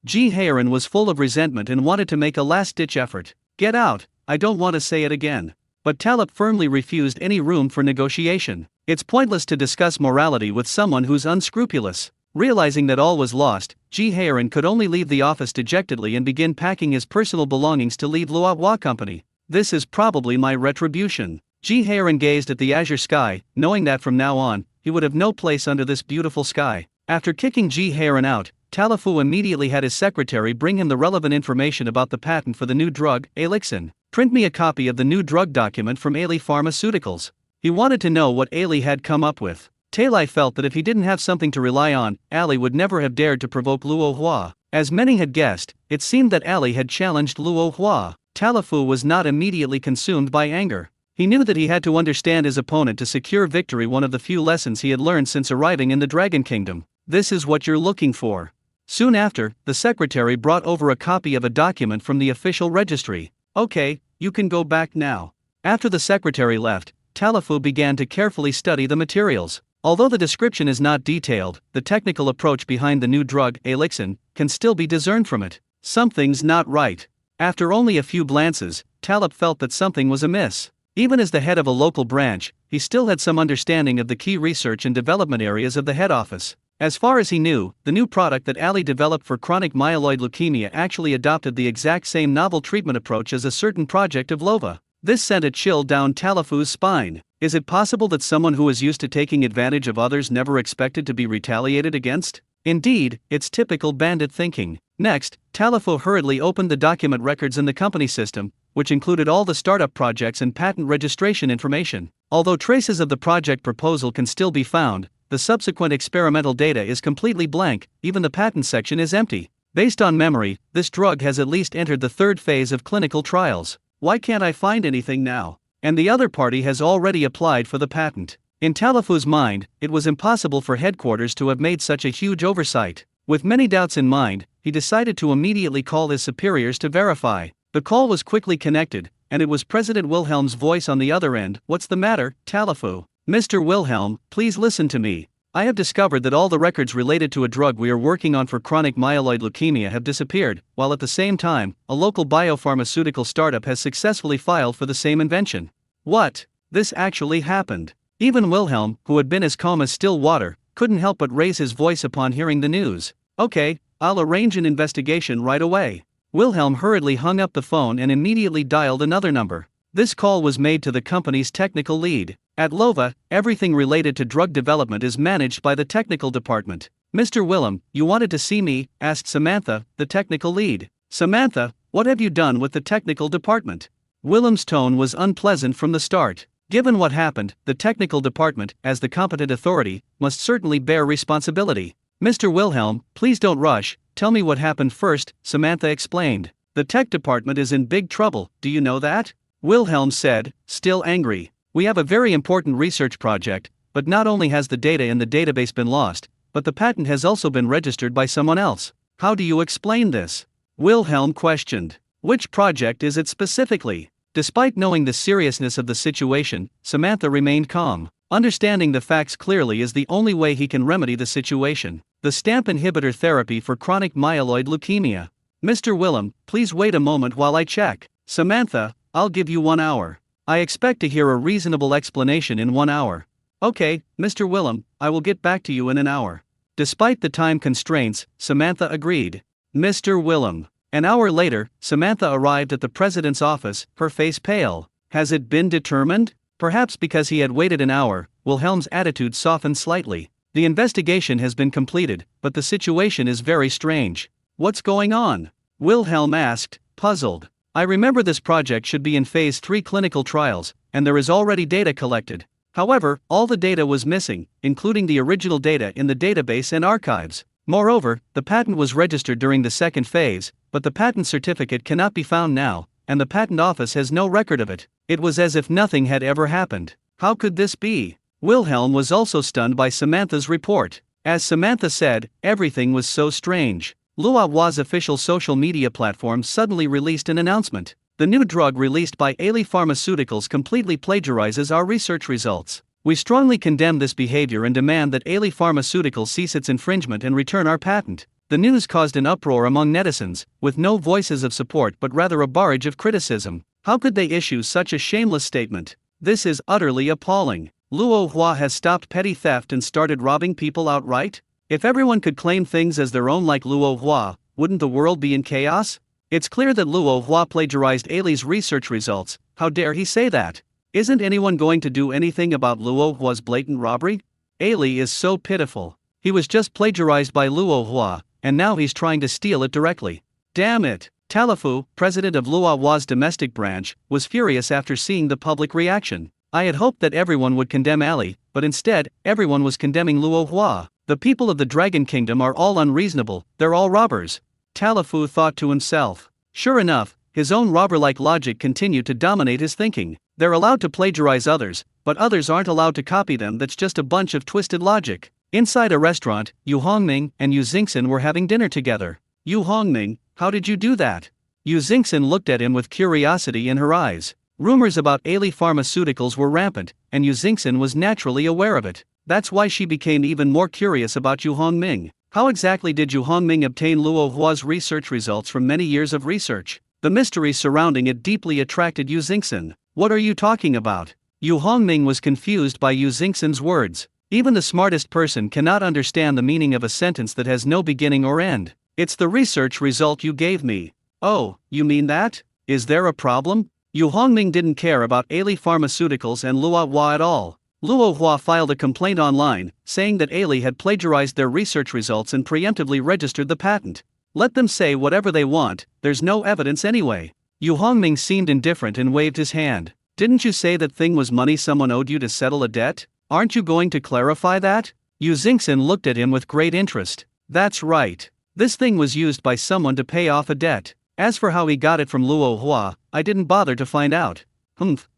Ji Haerin was full of resentment and wanted to make a last-ditch effort. Get out, I don't want to say it again. But Talib firmly refused any room for negotiation. It's pointless to discuss morality with someone who's unscrupulous. Realizing that all was lost, Ji Haerin could only leave the office dejectedly and begin packing his personal belongings to leave Lua Hua Company. This is probably my retribution. Ji Haerin gazed at the azure sky, knowing that from now on, he would have no place under this beautiful sky. After kicking Ji Haerin out, Talafu immediately had his secretary bring him the relevant information about the patent for the new drug, Alixin. Print me a copy of the new drug document from Aili Pharmaceuticals. He wanted to know what Aili had come up with. Talai felt that if he didn't have something to rely on, Ali would never have dared to provoke Luo Hua. As many had guessed, it seemed that Ali had challenged Luo Hua. Talafu was not immediately consumed by anger. He knew that he had to understand his opponent to secure victory, one of the few lessons he had learned since arriving in the Dragon Kingdom. This is what you're looking for. Soon after, the secretary brought over a copy of a document from the official registry. Okay, you can go back now. After the secretary left, Talafu began to carefully study the materials. Although the description is not detailed, the technical approach behind the new drug, Alixin, can still be discerned from it. Something's not right. After only a few glances, Talib felt that something was amiss. Even as the head of a local branch, he still had some understanding of the key research and development areas of the head office. As far as he knew, the new product that Ali developed for chronic myeloid leukemia actually adopted the exact same novel treatment approach as a certain project of Lova. This sent a chill down Talafu's spine. Is it possible that someone who is used to taking advantage of others never expected to be retaliated against? Indeed, it's typical bandit thinking. Next, Talafu hurriedly opened the document records in the company system, which included all the startup projects and patent registration information. Although traces of the project proposal can still be found, the subsequent experimental data is completely blank, even the patent section is empty. Based on memory, this drug has at least entered the third phase of clinical trials. Why can't I find anything now? And the other party has already applied for the patent. In Talafu's mind, it was impossible for headquarters to have made such a huge oversight. With many doubts in mind, he decided to immediately call his superiors to verify. The call was quickly connected, and it was President Wilhelm's voice on the other end. What's the matter, Talafu? Mr. Wilhelm, please listen to me. I have discovered that all the records related to a drug we are working on for chronic myeloid leukemia have disappeared, while at the same time, a local biopharmaceutical startup has successfully filed for the same invention. What? This actually happened. Even Wilhelm, who had been as calm as still water, couldn't help but raise his voice upon hearing the news. Okay, I'll arrange an investigation right away. Wilhelm hurriedly hung up the phone and immediately dialed another number. This call was made to the company's technical lead. At Lova, everything related to drug development is managed by the technical department. Mr. Willem, you wanted to see me? Asked Samantha, the technical lead. Samantha, what have you done with the technical department? Willem's tone was unpleasant from the start. Given what happened, the technical department, as the competent authority, must certainly bear responsibility. Mr. Wilhelm, please don't rush, tell me what happened first, Samantha explained. The tech department is in big trouble, do you know that? Wilhelm said, still angry. We have a very important research project, but not only has the data in the database been lost, but the patent has also been registered by someone else. How do you explain this? Wilhelm questioned. Which project is it specifically? Despite knowing the seriousness of the situation, Samantha remained calm. Understanding the facts clearly is the only way he can remedy the situation. The STAMP inhibitor therapy for chronic myeloid leukemia. Mr. Willem, please wait a moment while I check. Samantha, I'll give you 1 hour. I expect to hear a reasonable explanation in 1 hour. Okay, Mr. Willem, I will get back to you in an hour. Despite the time constraints, Samantha agreed. Mr. Willem. An hour later, Samantha arrived at the president's office, her face pale. Has it been determined? Perhaps because he had waited an hour, Wilhelm's attitude softened slightly. The investigation has been completed, but the situation is very strange. What's going on? Wilhelm asked, puzzled. I remember this project should be in phase 3 clinical trials, and there is already data collected. However, all the data was missing, including the original data in the database and archives. Moreover, the patent was registered during the second phase, but the patent certificate cannot be found now, and the patent office has no record of it. It was as if nothing had ever happened. How could this be? Wilhelm was also stunned by Samantha's report. As Samantha said, everything was so strange. Luohua's official social media platform suddenly released an announcement. The new drug released by Ailey Pharmaceuticals completely plagiarizes our research results. We strongly condemn this behavior and demand that Ailey Pharmaceuticals cease its infringement and return our patent. The news caused an uproar among netizens, with no voices of support but rather a barrage of criticism. How could they issue such a shameless statement? This is utterly appalling. Luohua has stopped petty theft and started robbing people outright? If everyone could claim things as their own like Luohua, wouldn't the world be in chaos? It's clear that Luohua plagiarized Ailey's research results. How dare he say that? Isn't anyone going to do anything about Luohua's blatant robbery? Ailey is so pitiful. He was just plagiarized by Luohua, and now he's trying to steal it directly. Damn it! Talafu, president of Luohua's domestic branch, was furious after seeing the public reaction. I had hoped that everyone would condemn Ailey, but instead, everyone was condemning Luohua. The people of the Dragon Kingdom are all unreasonable, they're all robbers. Talafu thought to himself. Sure enough, his own robber-like logic continued to dominate his thinking. They're allowed to plagiarize others, but others aren't allowed to copy them. That's just a bunch of twisted logic. Inside a restaurant, Yu Hongming and Yu Xingxin were having dinner together. Yu Hongming, how did you do that? Yu Xingxin looked at him with curiosity in her eyes. Rumors about Ailey Pharmaceuticals were rampant, and Yu Xingxin was naturally aware of it. That's why she became even more curious about Yu Hongming. How exactly did Yu Hongming obtain Luohua's research results from many years of research? The mystery surrounding it deeply attracted Yu Xingxin. What are you talking about? Yu Hongming was confused by Yu Xingxin's words. Even the smartest person cannot understand the meaning of a sentence that has no beginning or end. It's the research result you gave me. Oh, you mean that? Is there a problem? Yu Hongming didn't care about Ailey Pharmaceuticals and Luohua at all. Luohua filed a complaint online, saying that Ailey had plagiarized their research results and preemptively registered the patent. Let them say whatever they want, there's no evidence anyway. Yu Hongming seemed indifferent and waved his hand. Didn't you say that thing was money someone owed you to settle a debt? Aren't you going to clarify that? Yu Xingxin looked at him with great interest. That's right. This thing was used by someone to pay off a debt. As for how he got it from Luohua, I didn't bother to find out.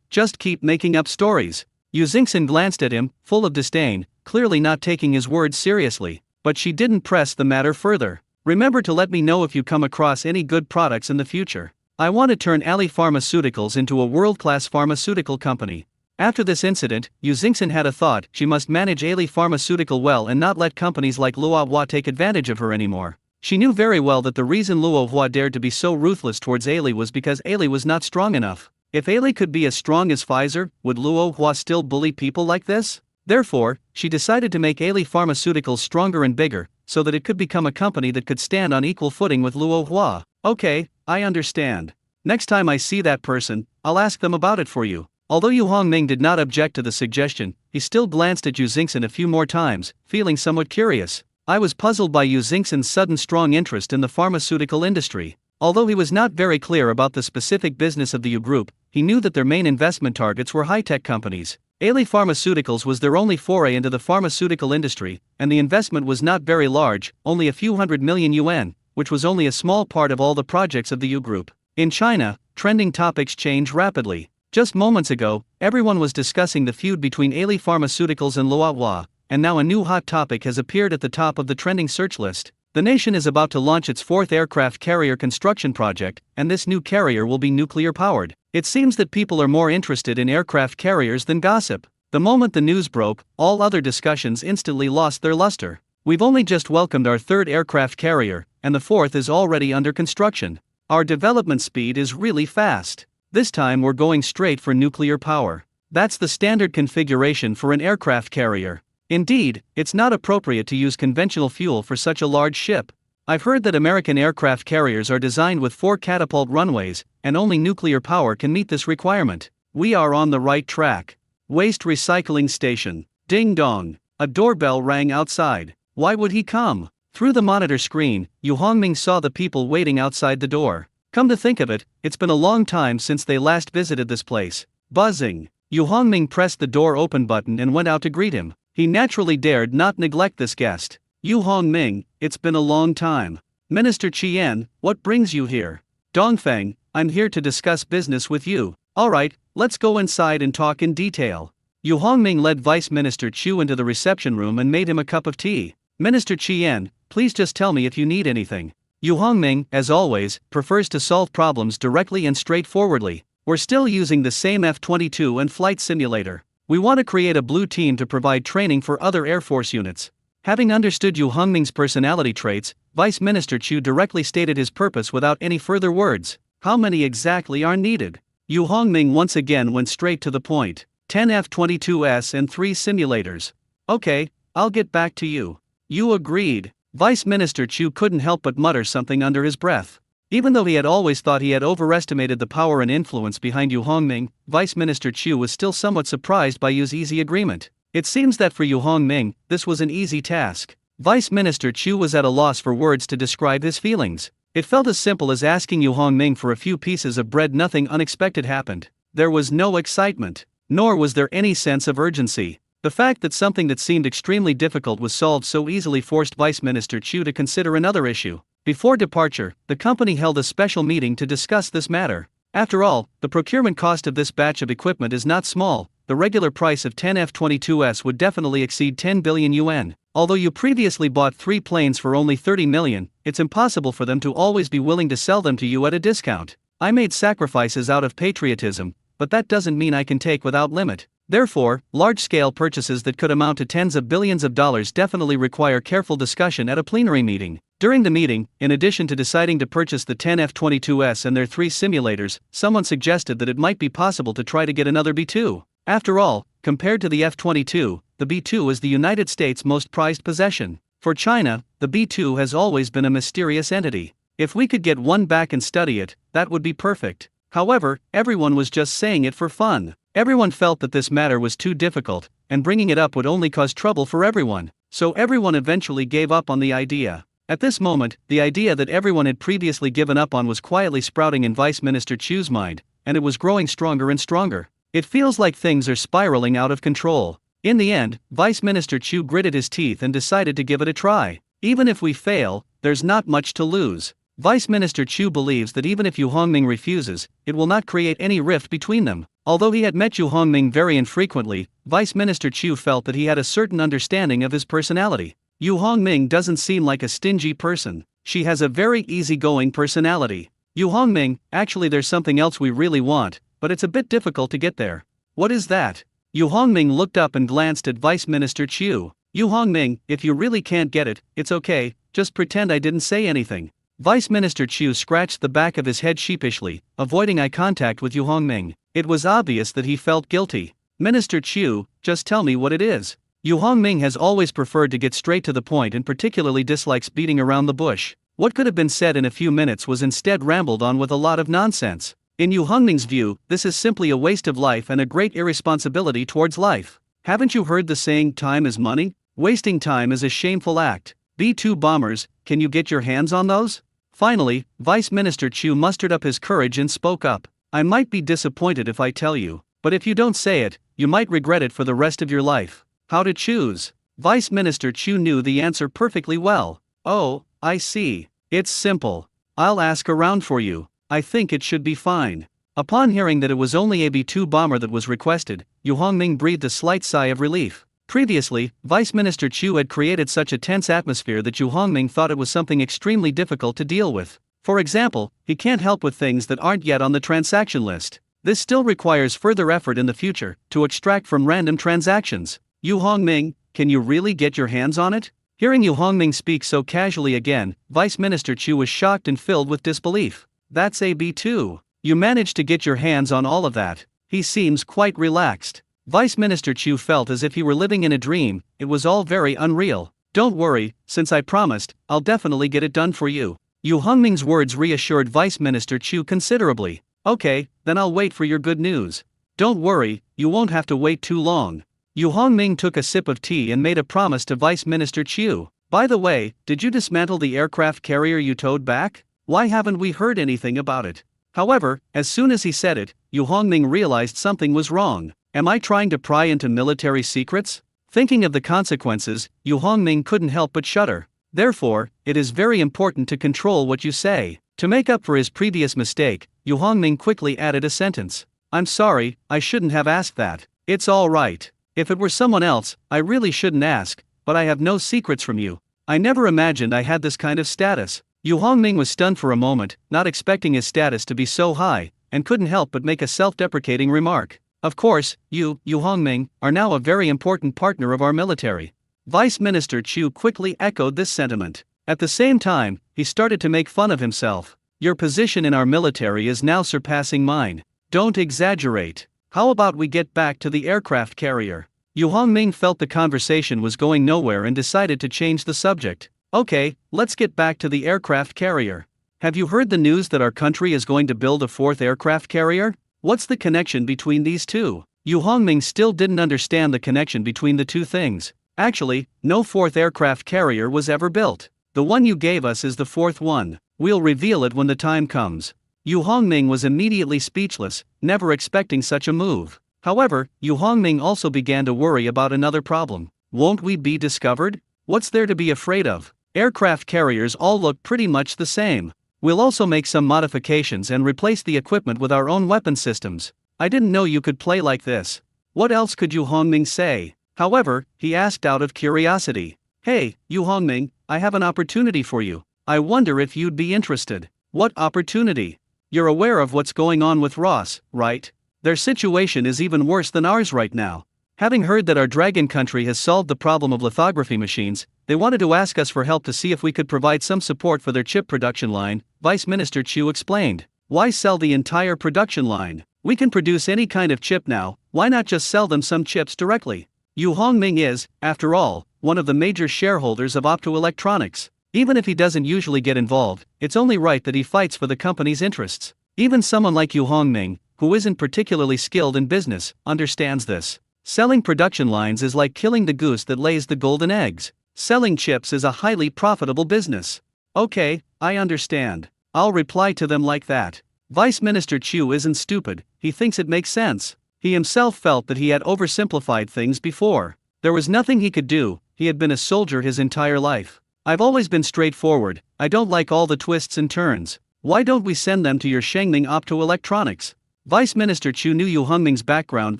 Just keep making up stories. Yu Xingxin glanced at him, full of disdain, clearly not taking his words seriously. But she didn't press the matter further. Remember to let me know if you come across any good products in the future. I want to turn Ailey Pharmaceuticals into a world-class pharmaceutical company. After this incident, Yu Xingxin had a thought. She must manage Ailey Pharmaceutical well and not let companies like Luohua take advantage of her anymore. She knew very well that the reason Luohua dared to be so ruthless towards Ailey was because Ailey was not strong enough. If Ailey could be as strong as Pfizer, would Luohua still bully people like this? Therefore, she decided to make Ailey Pharmaceuticals stronger and bigger, so that it could become a company that could stand on equal footing with Luohua. Okay, I understand. Next time I see that person, I'll ask them about it for you. Although Yu Hongming did not object to the suggestion, he still glanced at Yu Xingxin a few more times, feeling somewhat curious. I was puzzled by Yu Xingxin's sudden strong interest in the pharmaceutical industry. Although he was not very clear about the specific business of the Yu Group, he knew that their main investment targets were high-tech companies. Aili Pharmaceuticals was their only foray into the pharmaceutical industry, and the investment was not very large, only a few hundred million yuan, which was only a small part of all the projects of the Yu Group. In China, trending topics change rapidly. Just moments ago, everyone was discussing the feud between Aili Pharmaceuticals and Luohua, and now a new hot topic has appeared at the top of the trending search list. The nation is about to launch its fourth aircraft carrier construction project, and this new carrier will be nuclear-powered. It seems that people are more interested in aircraft carriers than gossip. The moment the news broke, all other discussions instantly lost their luster. We've only just welcomed our third aircraft carrier, and the fourth is already under construction. Our development speed is really fast. This time we're going straight for nuclear power. That's the standard configuration for an aircraft carrier. Indeed, it's not appropriate to use conventional fuel for such a large ship. I've heard that American aircraft carriers are designed with 4 catapult runways, and only nuclear power can meet this requirement. We are on the right track. Waste recycling station. Ding dong. A doorbell rang outside. Why would he come? Through the monitor screen, Yu Hongming saw the people waiting outside the door. Come to think of it, it's been a long time since they last visited this place. Buzzing. Yu Hongming pressed the door open button and went out to greet him. He naturally dared not neglect this guest. Yu Hongming, it's been a long time. Minister Qian, what brings you here? Dongfeng, I'm here to discuss business with you. Alright, let's go inside and talk in detail. Yu Hongming led Vice Minister Chu into the reception room and made him a cup of tea. Minister Qian, please just tell me if you need anything. Yu Hongming, as always, prefers to solve problems directly and straightforwardly. We're still using the same F-22 and flight simulator. We want to create a blue team to provide training for other Air Force units. Having understood Yu Hongming's personality traits, Vice Minister Chu directly stated his purpose without any further words. How many exactly are needed? Yu Hongming once again went straight to the point. 10 F-22s and 3 simulators. Okay, I'll get back to you. You agreed. Vice Minister Chu couldn't help but mutter something under his breath. Even though he had always thought he had overestimated the power and influence behind Yu Hongming, Vice Minister Chu was still somewhat surprised by Yu's easy agreement. It seems that for Yu Hongming, this was an easy task. Vice Minister Chu was at a loss for words to describe his feelings. It felt as simple as asking Yu Hongming for a few pieces of bread. Nothing unexpected happened. There was no excitement, nor was there any sense of urgency. The fact that something that seemed extremely difficult was solved so easily forced Vice Minister Chu to consider another issue. Before departure, the company held a special meeting to discuss this matter. After all, the procurement cost of this batch of equipment is not small. The regular price of 10 F-22s would definitely exceed 10 billion yuan. Although you previously bought 3 planes for only 30 million, it's impossible for them to always be willing to sell them to you at a discount. I made sacrifices out of patriotism, but that doesn't mean I can take without limit. Therefore, large-scale purchases that could amount to tens of billions of dollars definitely require careful discussion at a plenary meeting. During the meeting, in addition to deciding to purchase the 10 F-22s and their 3 simulators, someone suggested that it might be possible to try to get another B-2. After all, compared to the F-22, the B-2 is the United States' most prized possession. For China, the B-2 has always been a mysterious entity. If we could get one back and study it, that would be perfect. However, everyone was just saying it for fun. Everyone felt that this matter was too difficult, and bringing it up would only cause trouble for everyone. So everyone eventually gave up on the idea. At this moment, the idea that everyone had previously given up on was quietly sprouting in Vice Minister Chu's mind, and it was growing stronger and stronger. It feels like things are spiraling out of control. In the end, Vice Minister Chu gritted his teeth and decided to give it a try. Even if we fail, there's not much to lose. Vice Minister Chu believes that even if Yu Hongming refuses, it will not create any rift between them. Although he had met Yu Hongming very infrequently, Vice Minister Chu felt that he had a certain understanding of his personality. Yu Hongming doesn't seem like a stingy person. She has a very easygoing personality. Yu Hongming, actually there's something else we really want, but it's a bit difficult to get there. What is that? Yu Hongming looked up and glanced at Vice Minister Chu. Yu Hongming, if you really can't get it, it's okay, just pretend I didn't say anything. Vice Minister Chu scratched the back of his head sheepishly, avoiding eye contact with Yu Hongming. It was obvious that he felt guilty. Minister Chu, just tell me what it is. Yu Hongming has always preferred to get straight to the point and particularly dislikes beating around the bush. What could have been said in a few minutes was instead rambled on with a lot of nonsense. In Yu Hongming's view, this is simply a waste of life and a great irresponsibility towards life. Haven't you heard the saying, time is money? Wasting time is a shameful act. B-2 bombers, can you get your hands on those? Finally, Vice Minister Chu mustered up his courage and spoke up. I might be disappointed if I tell you, but if you don't say it, you might regret it for the rest of your life. How to choose? Vice Minister Chu knew the answer perfectly well. Oh, I see. It's simple. I'll ask around for you. I think it should be fine. Upon hearing that it was only a B-2 bomber that was requested, Yu Hongming breathed a slight sigh of relief. Previously, Vice Minister Chu had created such a tense atmosphere that Yu Hongming thought it was something extremely difficult to deal with. For example, he can't help with things that aren't yet on the transaction list. This still requires further effort in the future to extract from random transactions. Yu Hongming, can you really get your hands on it? Hearing Yu Hongming speak so casually again, Vice Minister Chu was shocked and filled with disbelief. That's a B-2. You managed to get your hands on all of that. He seems quite relaxed. Vice Minister Chu felt as if he were living in a dream. It was all very unreal. Don't worry, since I promised, I'll definitely get it done for you. Yu Hongming's words reassured Vice Minister Chu considerably. Okay, then I'll wait for your good news. Don't worry, you won't have to wait too long. Yu Hongming took a sip of tea and made a promise to Vice Minister Chu. By the way, did you dismantle the aircraft carrier you towed back? Why haven't we heard anything about it? However, as soon as he said it, Yu Hongming realized something was wrong. Am I trying to pry into military secrets? Thinking of the consequences, Yu Hongming couldn't help but shudder. Therefore, it is very important to control what you say. To make up for his previous mistake, Yu Hongming quickly added a sentence. I'm sorry, I shouldn't have asked that. It's all right. If it were someone else, I really shouldn't ask, but I have no secrets from you. I never imagined I had this kind of status. Yu Hongming was stunned for a moment, not expecting his status to be so high, and couldn't help but make a self-deprecating remark. Of course, Yu Hongming, are now a very important partner of our military. Vice Minister Chu quickly echoed this sentiment. At the same time, he started to make fun of himself. Your position in our military is now surpassing mine. Don't exaggerate. How about we get back to the aircraft carrier? Yu Hongming felt the conversation was going nowhere and decided to change the subject. Okay, let's get back to the aircraft carrier. Have you heard the news that our country is going to build a fourth aircraft carrier? What's the connection between these two? Yu Hongming still didn't understand the connection between the two things. Actually, no fourth aircraft carrier was ever built. The one you gave us is the fourth one. We'll reveal it when the time comes. Yu Hongming was immediately speechless, never expecting such a move. However, Yu Hongming also began to worry about another problem. Won't we be discovered? What's there to be afraid of? Aircraft carriers all look pretty much the same. We'll also make some modifications and replace the equipment with our own weapon systems. I didn't know you could play like this. What else could Yu Hongming say? However, he asked out of curiosity. Hey, Yu Hongming, I have an opportunity for you. I wonder if you'd be interested. What opportunity? You're aware of what's going on with Ross, right? Their situation is even worse than ours right now. Having heard that our dragon country has solved the problem of lithography machines, they wanted to ask us for help to see if we could provide some support for their chip production line, Vice Minister Chu explained. Why sell the entire production line? We can produce any kind of chip now, why not just sell them some chips directly? Yu Hongming is, after all, one of the major shareholders of optoelectronics. Even if he doesn't usually get involved, it's only right that he fights for the company's interests. Even someone like Yu Hongming, who isn't particularly skilled in business, understands this. Selling production lines is like killing the goose that lays the golden eggs. Selling chips is a highly profitable business. Okay, I understand. I'll reply to them like that. Vice Minister Chu isn't stupid, he thinks it makes sense. He himself felt that he had oversimplified things before. There was nothing he could do, he had been a soldier his entire life. I've always been straightforward, I don't like all the twists and turns. Why don't we send them to your Shengming Optoelectronics? Vice Minister Chu knew Yu Hongming's background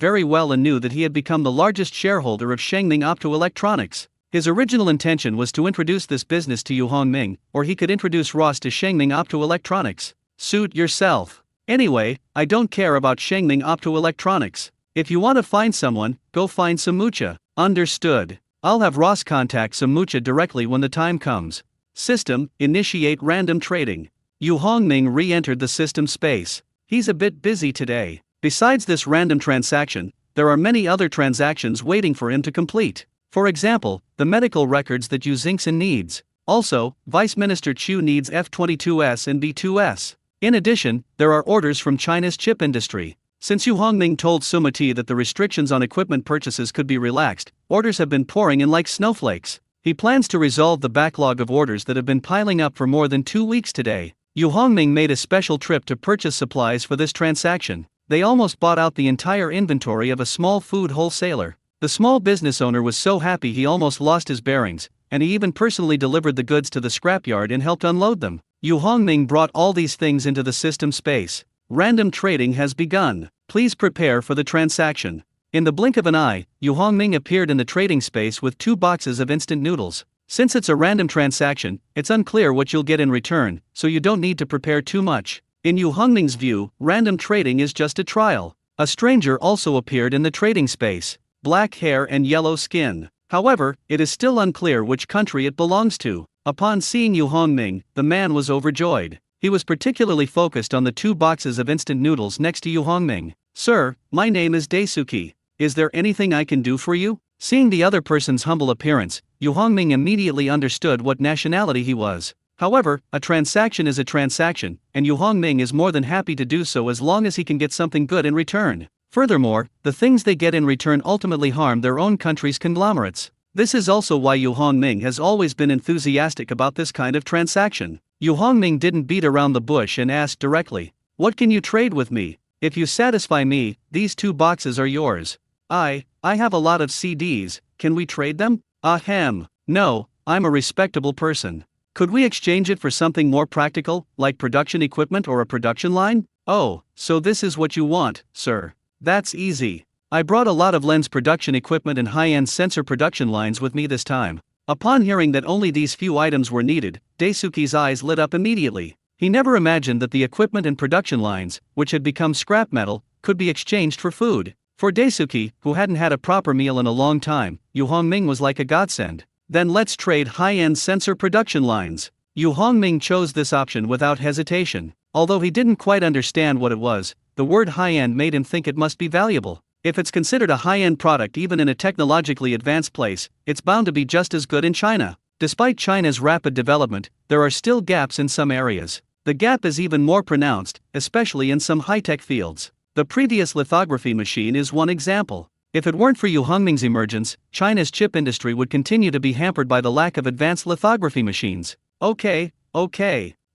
very well and knew that he had become the largest shareholder of Shengming Optoelectronics. His original intention was to introduce this business to Yu Hongming, or he could introduce Ross to Shengming Optoelectronics. Suit yourself. Anyway, I don't care about Shengming Optoelectronics. If you want to find someone, go find Samucha. Understood. I'll have Ross contact Samucha directly when the time comes. System, initiate random trading. Yu Hongming re-entered the system space. He's a bit busy today. Besides this random transaction, there are many other transactions waiting for him to complete. For example, the medical records that Yu Xingxin needs. Also, Vice Minister Chu needs F-22s and B-2s. In addition, there are orders from China's chip industry. Since Yu Hongming told Sumati that the restrictions on equipment purchases could be relaxed, orders have been pouring in like snowflakes. He plans to resolve the backlog of orders that have been piling up for more than 2 weeks today. Yu Hongming made a special trip to purchase supplies for this transaction. They almost bought out the entire inventory of a small food wholesaler. The small business owner was so happy he almost lost his bearings, and he even personally delivered the goods to the scrapyard and helped unload them. Yu Hongming brought all these things into the system space. Random trading has begun. Please prepare for the transaction. In the blink of an eye, Yu Hongming appeared in the trading space with 2 boxes of instant noodles. Since it's a random transaction, it's unclear what you'll get in return, so you don't need to prepare too much. In Yu Hongming's view, random trading is just a trial. A stranger also appeared in the trading space. Black hair and yellow skin. However, it is still unclear which country it belongs to. Upon seeing Yu Hongming, the man was overjoyed. He was particularly focused on the 2 boxes of instant noodles next to Yu Hongming. "Sir, my name is Daisuke. Is there anything I can do for you?" Seeing the other person's humble appearance, Yu Hongming immediately understood what nationality he was. However, a transaction is a transaction, and Yu Hongming is more than happy to do so as long as he can get something good in return. Furthermore, the things they get in return ultimately harm their own country's conglomerates. This is also why Yu Hongming has always been enthusiastic about this kind of transaction. Yu Hongming didn't beat around the bush and asked directly, "What can you trade with me? If you satisfy me, these 2 boxes are yours." I have a lot of CDs, can we trade them?" "Ahem. No, I'm a respectable person. Could we exchange it for something more practical, like production equipment or a production line?" "Oh, so this is what you want, sir. That's easy. I brought a lot of lens production equipment and high-end sensor production lines with me this time." Upon hearing that only these few items were needed, Daisuke's eyes lit up immediately. He never imagined that the equipment and production lines, which had become scrap metal, could be exchanged for food. For Daisuke, who hadn't had a proper meal in a long time, Yu Hongming was like a godsend. "Then let's trade high-end sensor production lines." Yu Hongming chose this option without hesitation. Although he didn't quite understand what it was, the word high-end made him think it must be valuable. If it's considered a high-end product even in a technologically advanced place, it's bound to be just as good in China. Despite China's rapid development, there are still gaps in some areas. The gap is even more pronounced, especially in some high-tech fields. The previous lithography machine is one example. If it weren't for Yu Hongming's emergence, China's chip industry would continue to be hampered by the lack of advanced lithography machines. Okay.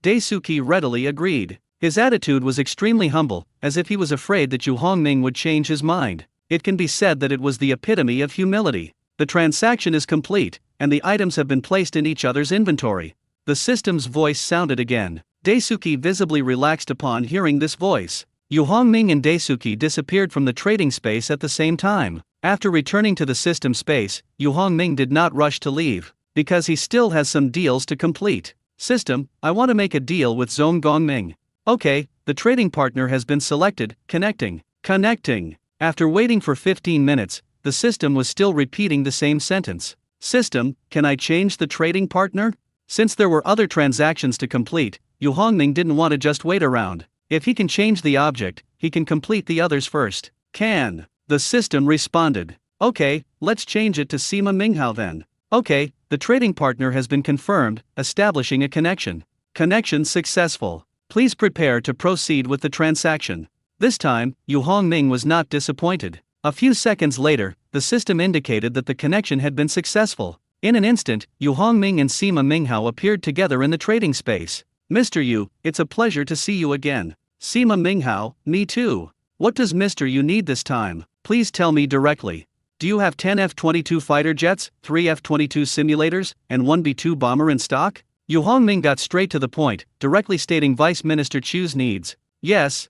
Daisuke readily agreed. His attitude was extremely humble, as if he was afraid that Yu Hongming would change his mind. It can be said that it was the epitome of humility. The transaction is complete, and the items have been placed in each other's inventory. The system's voice sounded again. Daisuke visibly relaxed upon hearing this voice. Yu Hongming and Daisuke disappeared from the trading space at the same time. After returning to the system space, Yu Hongming did not rush to leave, because he still has some deals to complete. "System, I want to make a deal with Zhong Gongming." "Okay, the trading partner has been selected, connecting. After waiting for 15 minutes, the system was still repeating the same sentence. "System, can I change the trading partner?" Since there were other transactions to complete, Yu Hongming didn't want to just wait around. If he can change the object, he can complete the others first. "Can." The system responded. "Okay, let's change it to Sima Minghao then." "Okay, the trading partner has been confirmed, establishing a connection. Connection successful. Please prepare to proceed with the transaction." This time, Yu Hongming was not disappointed. A few seconds later, the system indicated that the connection had been successful. In an instant, Yu Hongming and Sima Minghao appeared together in the trading space. "Mr. Yu, it's a pleasure to see you again." Sima Minghao, "Me too. What does Mr. Yu need this time? Please tell me directly. Do you have 10 F-22 fighter jets, 3 F-22 simulators, and 1 B-2 bomber in stock?" Yu Hongming got straight to the point, directly stating Vice Minister Chu's needs. Yes.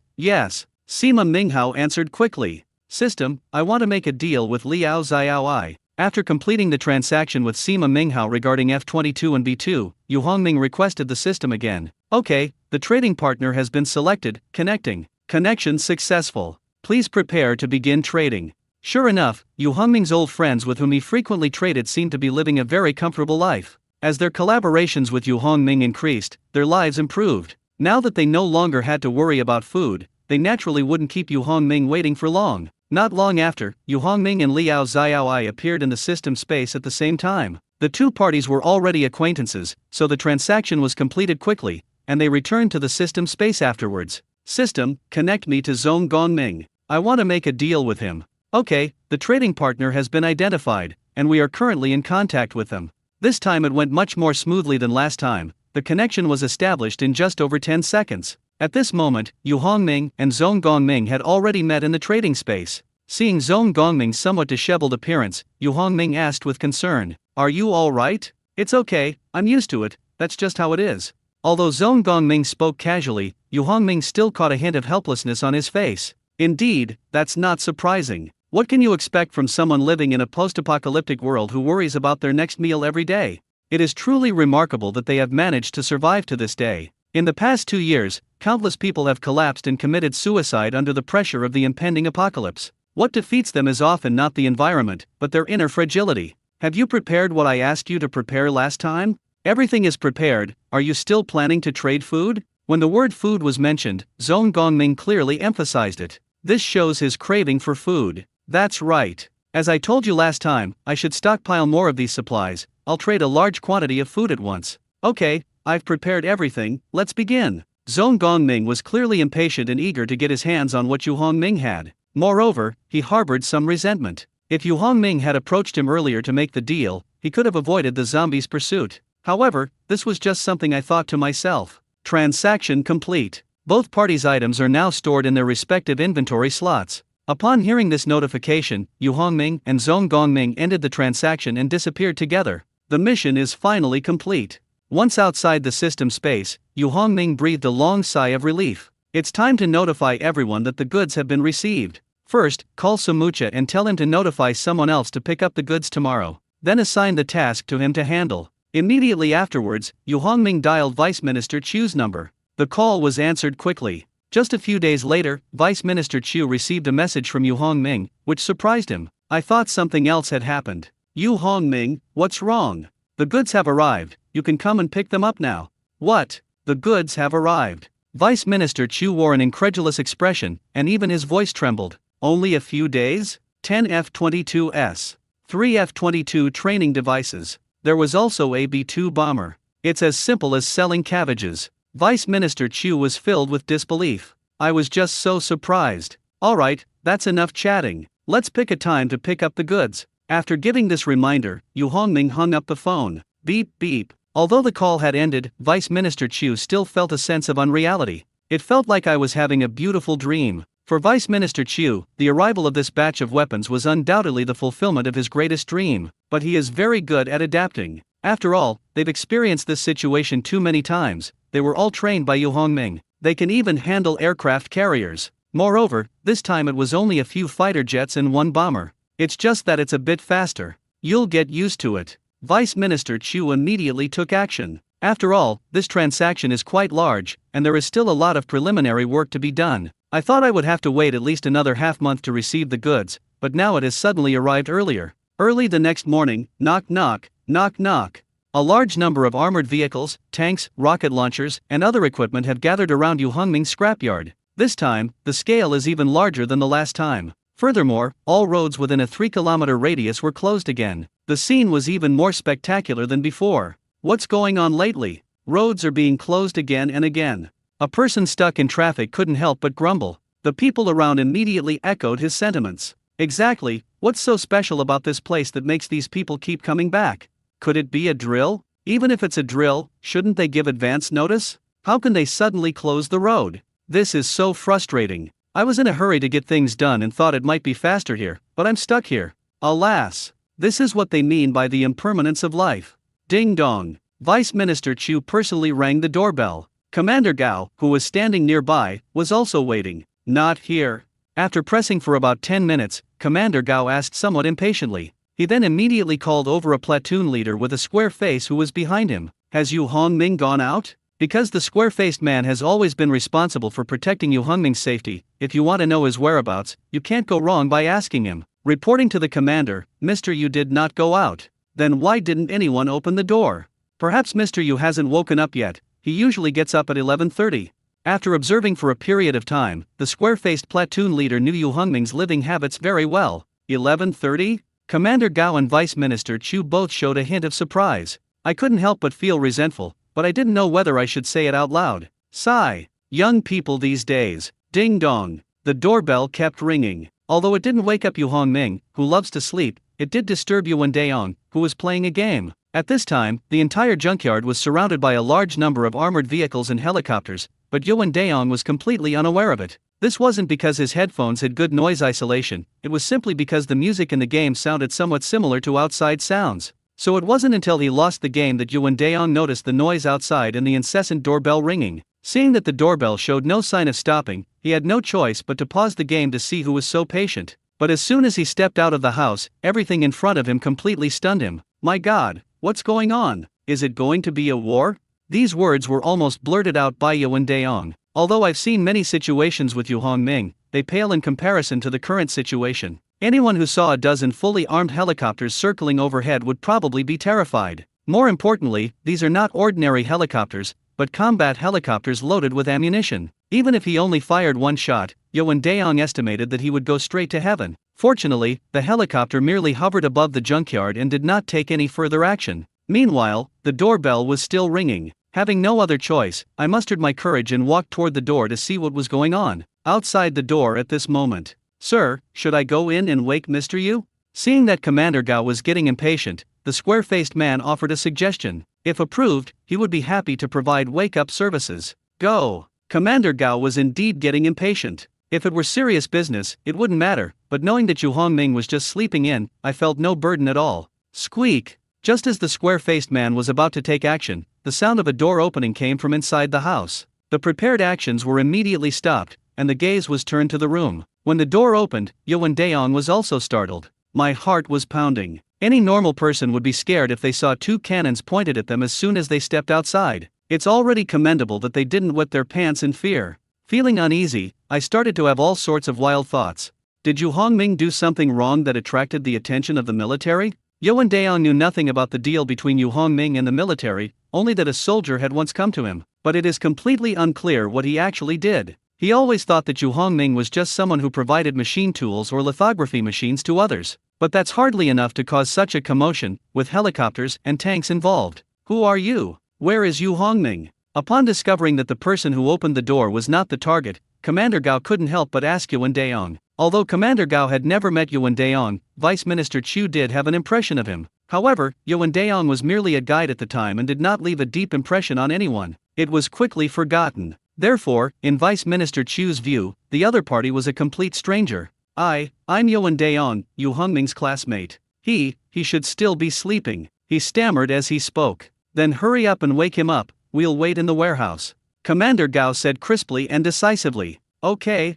Sima Minghao answered quickly. "System, I want to make a deal with Liao Xiaoi." After completing the transaction with Sima Minghao regarding F-22 and B-2, Yu Hongming requested the system again. "Okay, the trading partner has been selected, connecting. Connection successful. Please prepare to begin trading." Sure enough, Yu Hongming's old friends with whom he frequently traded seemed to be living a very comfortable life. As their collaborations with Yu Hongming increased, their lives improved. Now that they no longer had to worry about food, they naturally wouldn't keep Yu Hongming waiting for long. Not long after, Yu Hongming and Liao Xiaoai appeared in the system space at the same time. The two parties were already acquaintances, so the transaction was completed quickly, and they returned to the system space afterwards. System, connect me to Zhong Gongming. I want to make a deal with him. Okay, the trading partner has been identified, and we are currently in contact with them. This time it went much more smoothly than last time. The connection was established in just over 10 seconds. At this moment, Yu Hongming and Zhong Gongming had already met in the trading space. Seeing Zhong Gongming's somewhat disheveled appearance, Yu Hongming asked with concern, "Are you all right?" "It's okay, I'm used to it, that's just how it is." Although Zhong Gongming spoke casually, Yu Hongming still caught a hint of helplessness on his face. Indeed, that's not surprising. What can you expect from someone living in a post-apocalyptic world who worries about their next meal every day? It is truly remarkable that they have managed to survive to this day. In the past 2 years, countless people have collapsed and committed suicide under the pressure of the impending apocalypse. What defeats them is often not the environment, but their inner fragility. Have you prepared what I asked you to prepare last time? Everything is prepared. Are you still planning to trade food? When the word food was mentioned, Zhong Gongming clearly emphasized it. This shows his craving for food. That's right. As I told you last time, I should stockpile more of these supplies. I'll trade a large quantity of food at once. Okay, I've prepared everything, let's begin. Zhong Gongming was clearly impatient and eager to get his hands on what Yu Hongming had. Moreover, he harbored some resentment. If Yu Hongming had approached him earlier to make the deal, he could have avoided the zombies' pursuit. However, this was just something I thought to myself. Transaction complete. Both parties' items are now stored in their respective inventory slots. Upon hearing this notification, Yu Hongming and Zhong Gongming ended the transaction and disappeared together. The mission is finally complete. Once outside the system space, Yu Hongming breathed a long sigh of relief. It's time to notify everyone that the goods have been received. First, call Samucha and tell him to notify someone else to pick up the goods tomorrow. Then assign the task to him to handle. Immediately afterwards, Yu Hongming dialed Vice Minister Chu's number. The call was answered quickly. Just a few days later, Vice Minister Chu received a message from Yu Hongming, which surprised him. I thought something else had happened. Yu Hongming, what's wrong? The goods have arrived, you can come and pick them up now. What? The goods have arrived. Vice Minister Chu wore an incredulous expression, and even his voice trembled. Only a few days? 10 F-22s. 3 F-22 training devices. There was also a B-2 bomber. It's as simple as selling cabbages. Vice Minister Chu was filled with disbelief. I was just so surprised. Alright, that's enough chatting. Let's pick a time to pick up the goods. After giving this reminder, Yu Hongming hung up the phone. Beep beep. Although the call had ended, Vice Minister Chu still felt a sense of unreality. It felt like I was having a beautiful dream. For Vice Minister Chu, the arrival of this batch of weapons was undoubtedly the fulfillment of his greatest dream, but he is very good at adapting. After all, they've experienced this situation too many times. They were all trained by Yu Hongming. They can even handle aircraft carriers. Moreover, this time it was only a few fighter jets and one bomber. It's just that it's a bit faster. You'll get used to it. Vice Minister Chu immediately took action. After all, this transaction is quite large, and there is still a lot of preliminary work to be done. I thought I would have to wait at least another half-month to receive the goods, but now it has suddenly arrived earlier. Early the next morning, knock knock, knock knock. A large number of armored vehicles, tanks, rocket launchers, and other equipment have gathered around Yu Hongming's scrapyard. This time, the scale is even larger than the last time. Furthermore, all roads within a 3-kilometer radius were closed again. The scene was even more spectacular than before. What's going on lately? Roads are being closed again and again. A person stuck in traffic couldn't help but grumble. The people around immediately echoed his sentiments. Exactly, what's so special about this place that makes these people keep coming back? Could it be a drill? Even if it's a drill, shouldn't they give advance notice? How can they suddenly close the road? This is so frustrating. I was in a hurry to get things done and thought it might be faster here, but I'm stuck here. Alas, this is what they mean by the impermanence of life. Ding dong. Vice Minister Chu personally rang the doorbell. Commander Gao, who was standing nearby, was also waiting. Not here. After pressing for about 10 minutes, Commander Gao asked somewhat impatiently. He then immediately called over a platoon leader with a square face who was behind him. Has Yu Hongming gone out? Because the square-faced man has always been responsible for protecting Yu Hongming's safety, if you want to know his whereabouts, you can't go wrong by asking him. Reporting to the commander, Mr. Yu did not go out. Then why didn't anyone open the door? Perhaps Mr. Yu hasn't woken up yet. He usually gets up at 11:30. After observing for a period of time, the square-faced platoon leader knew Yu Hongming's living habits very well. 11:30? Commander Gao and Vice Minister Chu both showed a hint of surprise. I couldn't help but feel resentful, but I didn't know whether I should say it out loud. Sigh. Young people these days. Ding dong. The doorbell kept ringing. Although it didn't wake up Yu Hongming, who loves to sleep, it did disturb Yuan Daong, who was playing a game. At this time, the entire junkyard was surrounded by a large number of armored vehicles and helicopters, but Yuan Daong was completely unaware of it. This wasn't because his headphones had good noise isolation, it was simply because the music in the game sounded somewhat similar to outside sounds. So it wasn't until he lost the game that Yuan Daong noticed the noise outside and the incessant doorbell ringing. Seeing that the doorbell showed no sign of stopping, he had no choice but to pause the game to see who was so patient. But as soon as he stepped out of the house, everything in front of him completely stunned him. My God, what's going on? Is it going to be a war? These words were almost blurted out by Yuan Daong. Although I've seen many situations with Yu Hongming, they pale in comparison to the current situation. Anyone who saw a dozen fully armed helicopters circling overhead would probably be terrified. More importantly, these are not ordinary helicopters, but combat helicopters loaded with ammunition. Even if he only fired one shot, Yuan Daong estimated that he would go straight to heaven. Fortunately, the helicopter merely hovered above the junkyard and did not take any further action. Meanwhile, the doorbell was still ringing. Having no other choice, I mustered my courage and walked toward the door to see what was going on. Outside the door at this moment. Sir, should I go in and wake Mr. Yu? Seeing that Commander Gao was getting impatient, the square-faced man offered a suggestion. If approved, he would be happy to provide wake-up services. Go! Commander Gao was indeed getting impatient. If it were serious business, it wouldn't matter, but knowing that Yu Hongming was just sleeping in, I felt no burden at all. Squeak! Just as the square-faced man was about to take action, the sound of a door opening came from inside the house. The prepared actions were immediately stopped, and the gaze was turned to the room. When the door opened, Yuan Daong was also startled. My heart was pounding. Any normal person would be scared if they saw two cannons pointed at them as soon as they stepped outside. It's already commendable that they didn't wet their pants in fear. Feeling uneasy, I started to have all sorts of wild thoughts. Did Yu Hongming do something wrong that attracted the attention of the military? Yuan Daong knew nothing about the deal between Yu Hongming and the military, only that a soldier had once come to him, but it is completely unclear what he actually did. He always thought that Yu Hongming was just someone who provided machine tools or lithography machines to others. But that's hardly enough to cause such a commotion, with helicopters and tanks involved. Who are you? Where is Yu Hongming? Upon discovering that the person who opened the door was not the target, Commander Gao couldn't help but ask Yuan Daong. Although Commander Gao had never met Yuan Daong, Vice Minister Chu did have an impression of him. However, Yuan Daong was merely a guide at the time and did not leave a deep impression on anyone. It was quickly forgotten. Therefore, in Vice Minister Chu's view, the other party was a complete stranger. I'm Yuan Daong, Yu Hongming's classmate. He should still be sleeping. He stammered as he spoke. Then hurry up and wake him up, we'll wait in the warehouse. Commander Gao said crisply and decisively. Okay.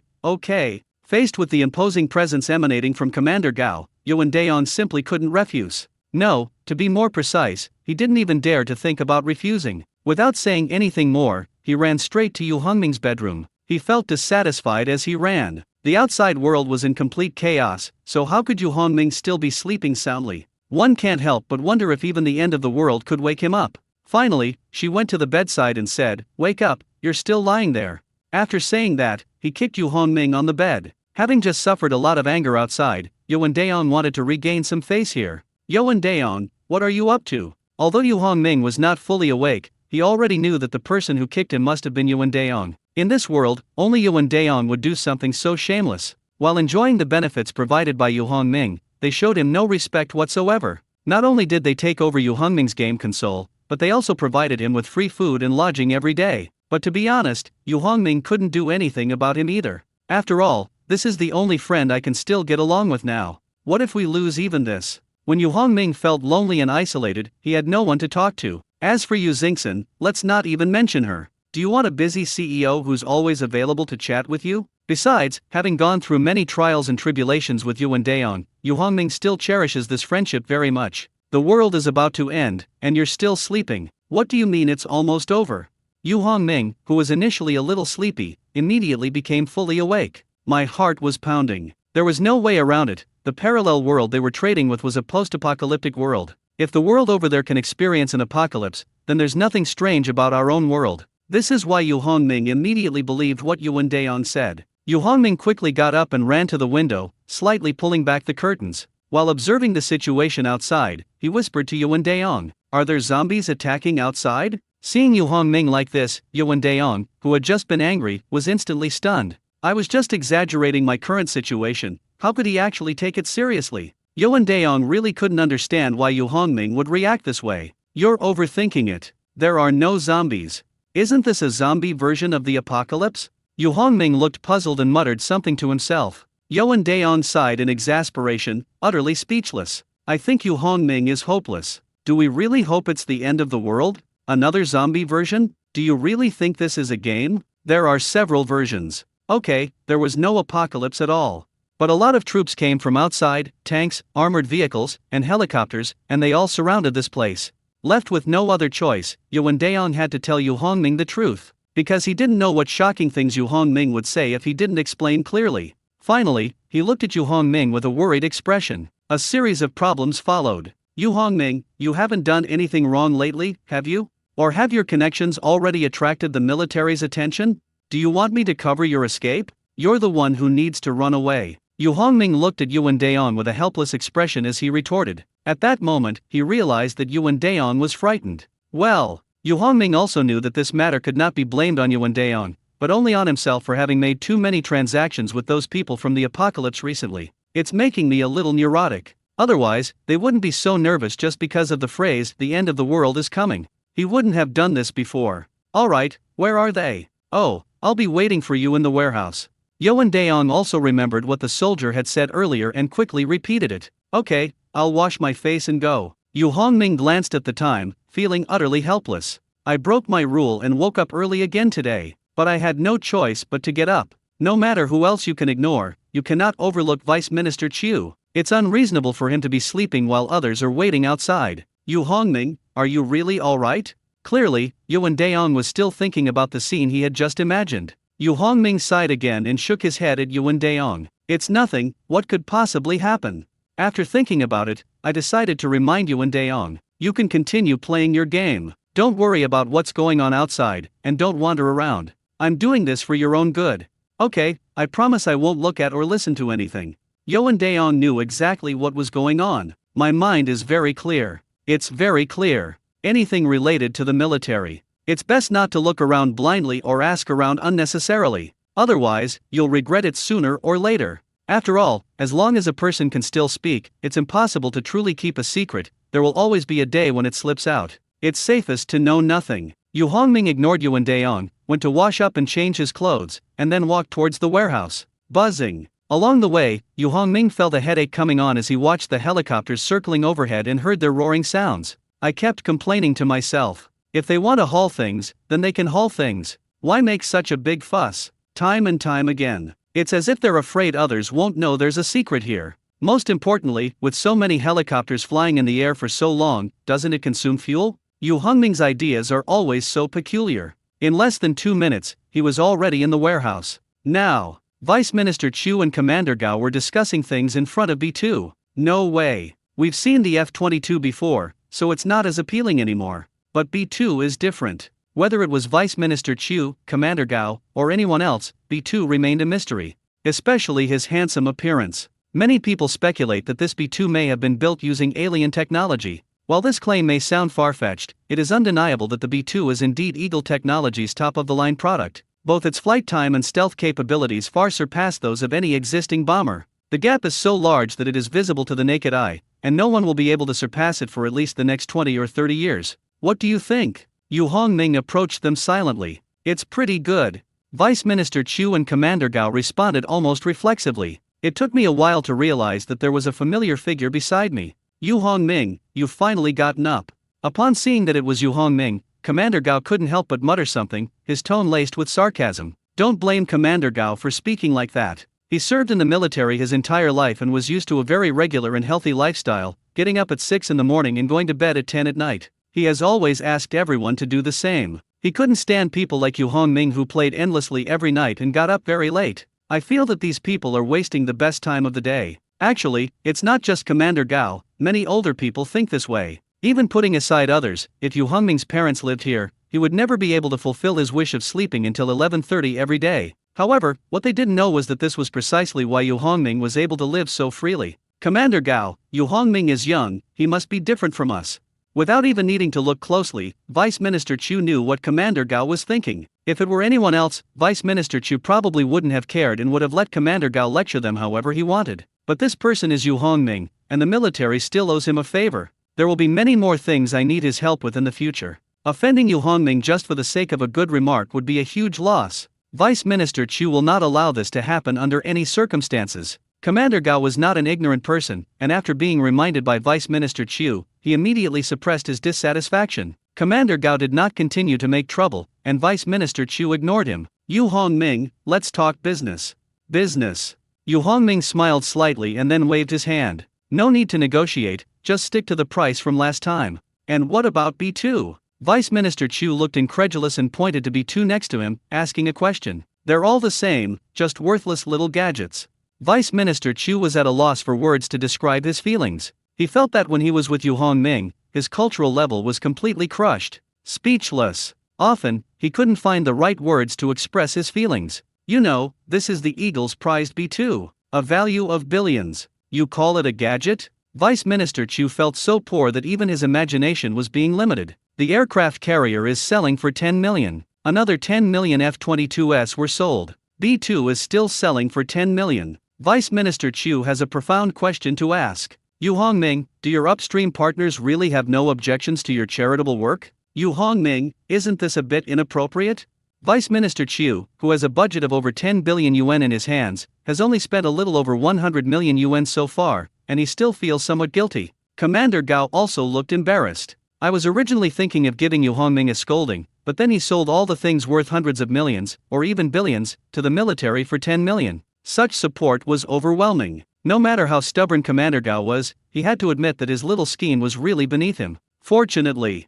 Faced with the imposing presence emanating from Commander Gao, Yuan Daong simply couldn't refuse. No, to be more precise, he didn't even dare to think about refusing. Without saying anything more, he ran straight to Yu Hongming's bedroom. He felt dissatisfied as he ran. The outside world was in complete chaos, so how could Yu Hongming still be sleeping soundly? One can't help but wonder if even the end of the world could wake him up. Finally, she went to the bedside and said, "Wake up, you're still lying there." After saying that, he kicked Yu Hongming on the bed. Having just suffered a lot of anger outside, Yuan Daong wanted to regain some face here. Yuan Daong, what are you up to? Although Yu Hongming was not fully awake, he already knew that the person who kicked him must have been Yuan Daong. In this world, only Yuan Daong would do something so shameless. While enjoying the benefits provided by Yu Hongming, they showed him no respect whatsoever. Not only did they take over Yu Hongming's game console, but they also provided him with free food and lodging every day. But to be honest, Yu Hongming couldn't do anything about him either. After all, this is the only friend I can still get along with now. What if we lose even this? When Yu Hongming felt lonely and isolated, he had no one to talk to. As for Yu Xingxin, let's not even mention her. Do you want a busy CEO who's always available to chat with you? Besides, having gone through many trials and tribulations with Yuan Daong, Yu Hongming still cherishes this friendship very much. The world is about to end, and you're still sleeping. What do you mean it's almost over? Yu Hongming, who was initially a little sleepy, immediately became fully awake. My heart was pounding. There was no way around it. The parallel world they were trading with was a post-apocalyptic world. If the world over there can experience an apocalypse, then there's nothing strange about our own world. This is why Yu Hongming immediately believed what Yuan Daong said. Yu Hongming quickly got up and ran to the window, slightly pulling back the curtains. While observing the situation outside, he whispered to Yuan Daong, "Are there zombies attacking outside?" Seeing Yu Hongming like this, Yuan Daong, who had just been angry, was instantly stunned. "I was just exaggerating my current situation. How could he actually take it seriously?" Yuan Daong really couldn't understand why Yu Hongming would react this way. "You're overthinking it. There are no zombies. Isn't this a zombie version of the apocalypse?" Yu Hongming looked puzzled and muttered something to himself. Yuan Daong sighed in exasperation, utterly speechless. "I think Yu Hongming is hopeless. Do we really hope it's the end of the world? Another zombie version? Do you really think this is a game? There are several versions. Okay, there was no apocalypse at all. But a lot of troops came from outside, tanks, armored vehicles, and helicopters, and they all surrounded this place." Left with no other choice, Yuan Daong had to tell Yu Hongming the truth, because he didn't know what shocking things Yu Hongming would say if he didn't explain clearly. Finally, he looked at Yu Hongming with a worried expression. A series of problems followed. "Yu Hongming, you haven't done anything wrong lately, have you? Or have your connections already attracted the military's attention? Do you want me to cover your escape? You're the one who needs to run away." Yu Hongming looked at Yuan Daong with a helpless expression as he retorted. At that moment, he realized that Yuan Daong was frightened. Well, Yu Hongming also knew that this matter could not be blamed on Yuan Daong, but only on himself for having made too many transactions with those people from the apocalypse recently. "It's making me a little neurotic. Otherwise, they wouldn't be so nervous just because of the phrase, 'the end of the world is coming.' He wouldn't have done this before." "Alright, where are they?" "Oh, I'll be waiting for you in the warehouse." Yuan Daong also remembered what the soldier had said earlier and quickly repeated it. "Okay, I'll wash my face and go." Yu Hongming glanced at the time, feeling utterly helpless. "I broke my rule and woke up early again today, but I had no choice but to get up. No matter who else you can ignore, you cannot overlook Vice Minister Chiu. It's unreasonable for him to be sleeping while others are waiting outside." "Yu Hongming, are you really alright?" Clearly, Yuan Daong was still thinking about the scene he had just imagined. Yu Hongming sighed again and shook his head at Yuan Daong. "It's nothing, what could possibly happen?" After thinking about it, I decided to remind Yuan Daong, "You can continue playing your game. Don't worry about what's going on outside, and don't wander around. I'm doing this for your own good." "Okay, I promise I won't look at or listen to anything." Yuan Daong knew exactly what was going on. "My mind is very clear. It's very clear. Anything related to the military. It's best not to look around blindly or ask around unnecessarily. Otherwise, you'll regret it sooner or later. After all, as long as a person can still speak, it's impossible to truly keep a secret. There will always be a day when it slips out. It's safest to know nothing." Yu Hongming ignored Yuan Daong, went to wash up and change his clothes, and then walked towards the warehouse. Buzzing. Along the way, Yu Hongming felt a headache coming on as he watched the helicopters circling overhead and heard their roaring sounds. I kept complaining to myself. If they want to haul things, then they can haul things. Why make such a big fuss? Time and time again. It's as if they're afraid others won't know there's a secret here. Most importantly, with so many helicopters flying in the air for so long, doesn't it consume fuel? Yu Hongming's ideas are always so peculiar. In less than 2 minutes, he was already in the warehouse. Now, Vice Minister Chu and Commander Gao were discussing things in front of B2. No way. We've seen the F-22 before, so it's not as appealing anymore. But B2 is different. Whether it was Vice Minister Chu, Commander Gao, or anyone else, B2 remained a mystery. Especially his handsome appearance. Many people speculate that this B2 may have been built using alien technology. While this claim may sound far-fetched, it is undeniable that the B2 is indeed Eagle Technology's top-of-the-line product. Both its flight time and stealth capabilities far surpass those of any existing bomber. The gap is so large that it is visible to the naked eye, and no one will be able to surpass it for at least the next 20 or 30 years. What do you think? Yu Hongming approached them silently. It's pretty good. Vice Minister Chu and Commander Gao responded almost reflexively. It took me a while to realize that there was a familiar figure beside me. Yu Hongming, you've finally gotten up. Upon seeing that it was Yu Hongming, Commander Gao couldn't help but mutter something, his tone laced with sarcasm. Don't blame Commander Gao for speaking like that. He served in the military his entire life and was used to a very regular and healthy lifestyle, getting up at 6 in the morning and going to bed at 10 at night. He has always asked everyone to do the same. He couldn't stand people like Yu Hongming who played endlessly every night and got up very late. I feel that these people are wasting the best time of the day. Actually, it's not just Commander Gao, many older people think this way. Even putting aside others, if Yu Hongming's parents lived here, he would never be able to fulfill his wish of sleeping until 11:30 every day. However, what they didn't know was that this was precisely why Yu Hongming was able to live so freely. Commander Gao, Yu Hongming is young, he must be different from us. Without even needing to look closely, Vice Minister Chu knew what Commander Gao was thinking. If it were anyone else, Vice Minister Chu probably wouldn't have cared and would have let Commander Gao lecture them however he wanted. But this person is Yu Hongming, and the military still owes him a favor. There will be many more things I need his help with in the future. Offending Yu Hongming just for the sake of a good remark would be a huge loss. Vice Minister Chu will not allow this to happen under any circumstances. Commander Gao was not an ignorant person, and after being reminded by Vice Minister Chu, he immediately suppressed his dissatisfaction. Commander Gao did not continue to make trouble, and Vice Minister Chu ignored him. Yu Hongming, let's talk business. Business. Yu Hongming smiled slightly and then waved his hand. No need to negotiate, just stick to the price from last time. And what about B2? Vice Minister Chu looked incredulous and pointed to B2 next to him, asking a question. They're all the same, just worthless little gadgets. Vice Minister Chu was at a loss for words to describe his feelings. He felt that when he was with Yu Hongming, his cultural level was completely crushed. Speechless. Often, he couldn't find the right words to express his feelings. You know, this is the Eagle's prized B2, a value of billions. You call it a gadget? Vice Minister Chu felt so poor that even his imagination was being limited. The aircraft carrier is selling for 10 million. Another 10 million F-22s were sold. B2 is still selling for 10 million. Vice Minister Chu has a profound question to ask. Yu Hongming, do your upstream partners really have no objections to your charitable work? Yu Hongming, isn't this a bit inappropriate? Vice Minister Chu, who has a budget of over 10 billion yuan in his hands, has only spent a little over 100 million yuan so far, and he still feels somewhat guilty. Commander Gao also looked embarrassed. I was originally thinking of giving Yu Hongming a scolding, but then he sold all the things worth hundreds of millions, or even billions, to the military for 10 million. Such support was overwhelming. No matter how stubborn Commander Gao was, he had to admit that his little scheme was really beneath him. Fortunately,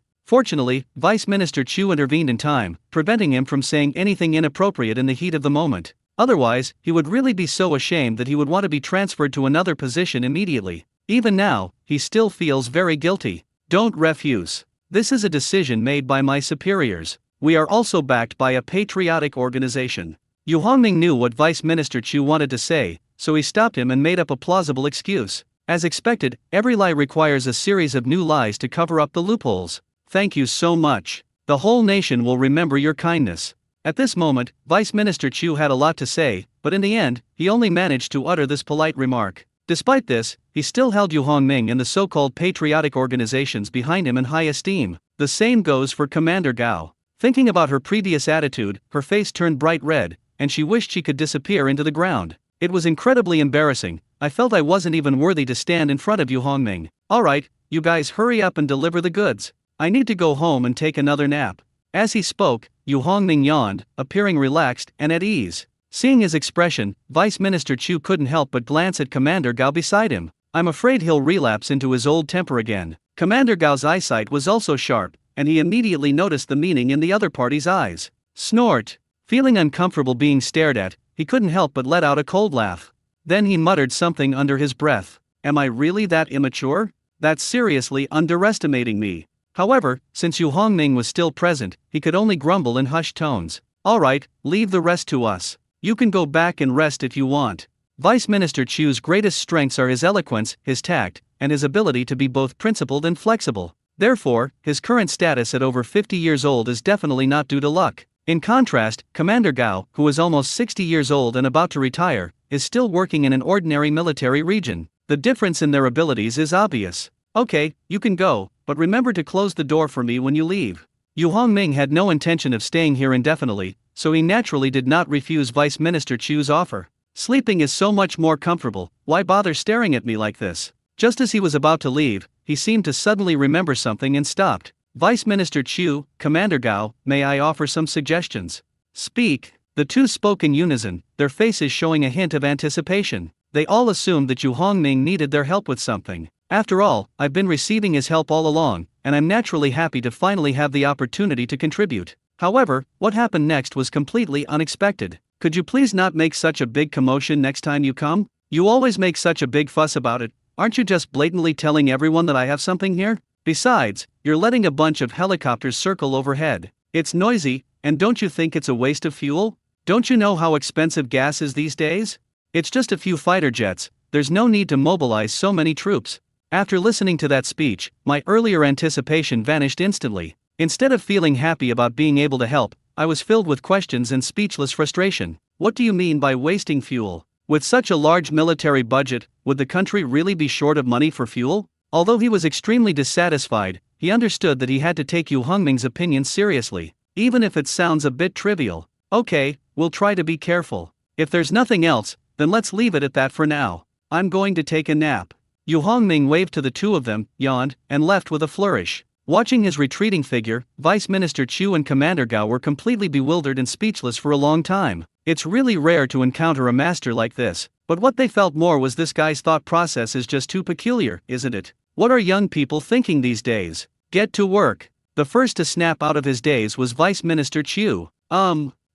Vice Minister Chu intervened in time, preventing him from saying anything inappropriate in the heat of the moment. Otherwise, he would really be so ashamed that he would want to be transferred to another position immediately. Even now, he still feels very guilty. Don't refuse. This is a decision made by my superiors. We are also backed by a patriotic organization. Yu Hongming knew what Vice Minister Chu wanted to say, so he stopped him and made up a plausible excuse. As expected, every lie requires a series of new lies to cover up the loopholes. Thank you so much. The whole nation will remember your kindness. At this moment, Vice Minister Chu had a lot to say, but in the end, he only managed to utter this polite remark. Despite this, he still held Yu Hongming and the so-called patriotic organizations behind him in high esteem. The same goes for Commander Gao. Thinking about her previous attitude, her face turned bright red, and she wished she could disappear into the ground. It was incredibly embarrassing. I felt I wasn't even worthy to stand in front of Yu Hongming. Alright, you guys hurry up and deliver the goods. I need to go home and take another nap. As he spoke, Yu Hongming yawned, appearing relaxed and at ease. Seeing his expression, Vice Minister Chu couldn't help but glance at Commander Gao beside him. I'm afraid he'll relapse into his old temper again. Commander Gao's eyesight was also sharp, and he immediately noticed the meaning in the other party's eyes. Snort. Feeling uncomfortable being stared at, he couldn't help but let out a cold laugh. Then he muttered something under his breath. Am I really that immature? That's seriously underestimating me. However, since Yu Hongming was still present, he could only grumble in hushed tones. Alright, leave the rest to us. You can go back and rest if you want. Vice Minister Chu's greatest strengths are his eloquence, his tact, and his ability to be both principled and flexible. Therefore, his current status at over 50 years old is definitely not due to luck. In contrast, Commander Gao, who is almost 60 years old and about to retire, is still working in an ordinary military region. The difference in their abilities is obvious. Okay, you can go, but remember to close the door for me when you leave. Yu Hongming had no intention of staying here indefinitely, so he naturally did not refuse Vice Minister Chu's offer. Sleeping is so much more comfortable, why bother staring at me like this? Just as he was about to leave, he seemed to suddenly remember something and stopped. Vice Minister Chu, Commander Gao, may I offer some suggestions? Speak. The two spoke in unison, their faces showing a hint of anticipation. They all assumed that Yu Hongming needed their help with something. After all, I've been receiving his help all along, and I'm naturally happy to finally have the opportunity to contribute. However, what happened next was completely unexpected. Could you please not make such a big commotion next time you come? You always make such a big fuss about it. Aren't you just blatantly telling everyone that I have something here? Besides, you're letting a bunch of helicopters circle overhead. It's noisy, and don't you think it's a waste of fuel? Don't you know how expensive gas is these days? It's just a few fighter jets, there's no need to mobilize so many troops. After listening to that speech, my earlier anticipation vanished instantly. Instead of feeling happy about being able to help, I was filled with questions and speechless frustration. What do you mean by wasting fuel? With such a large military budget, would the country really be short of money for fuel? Although he was extremely dissatisfied, he understood that he had to take Yu Hongming's opinion seriously, even if it sounds a bit trivial. Okay, we'll try to be careful. If there's nothing else, then let's leave it at that for now. I'm going to take a nap. Yu Hongming waved to the two of them, yawned, and left with a flourish. Watching his retreating figure, Vice Minister Chu and Commander Gao were completely bewildered and speechless for a long time. It's really rare to encounter a master like this, but what they felt more was this guy's thought process is just too peculiar, isn't it? What are young people thinking these days? Get to work. The first to snap out of his daze was Vice Minister Chu.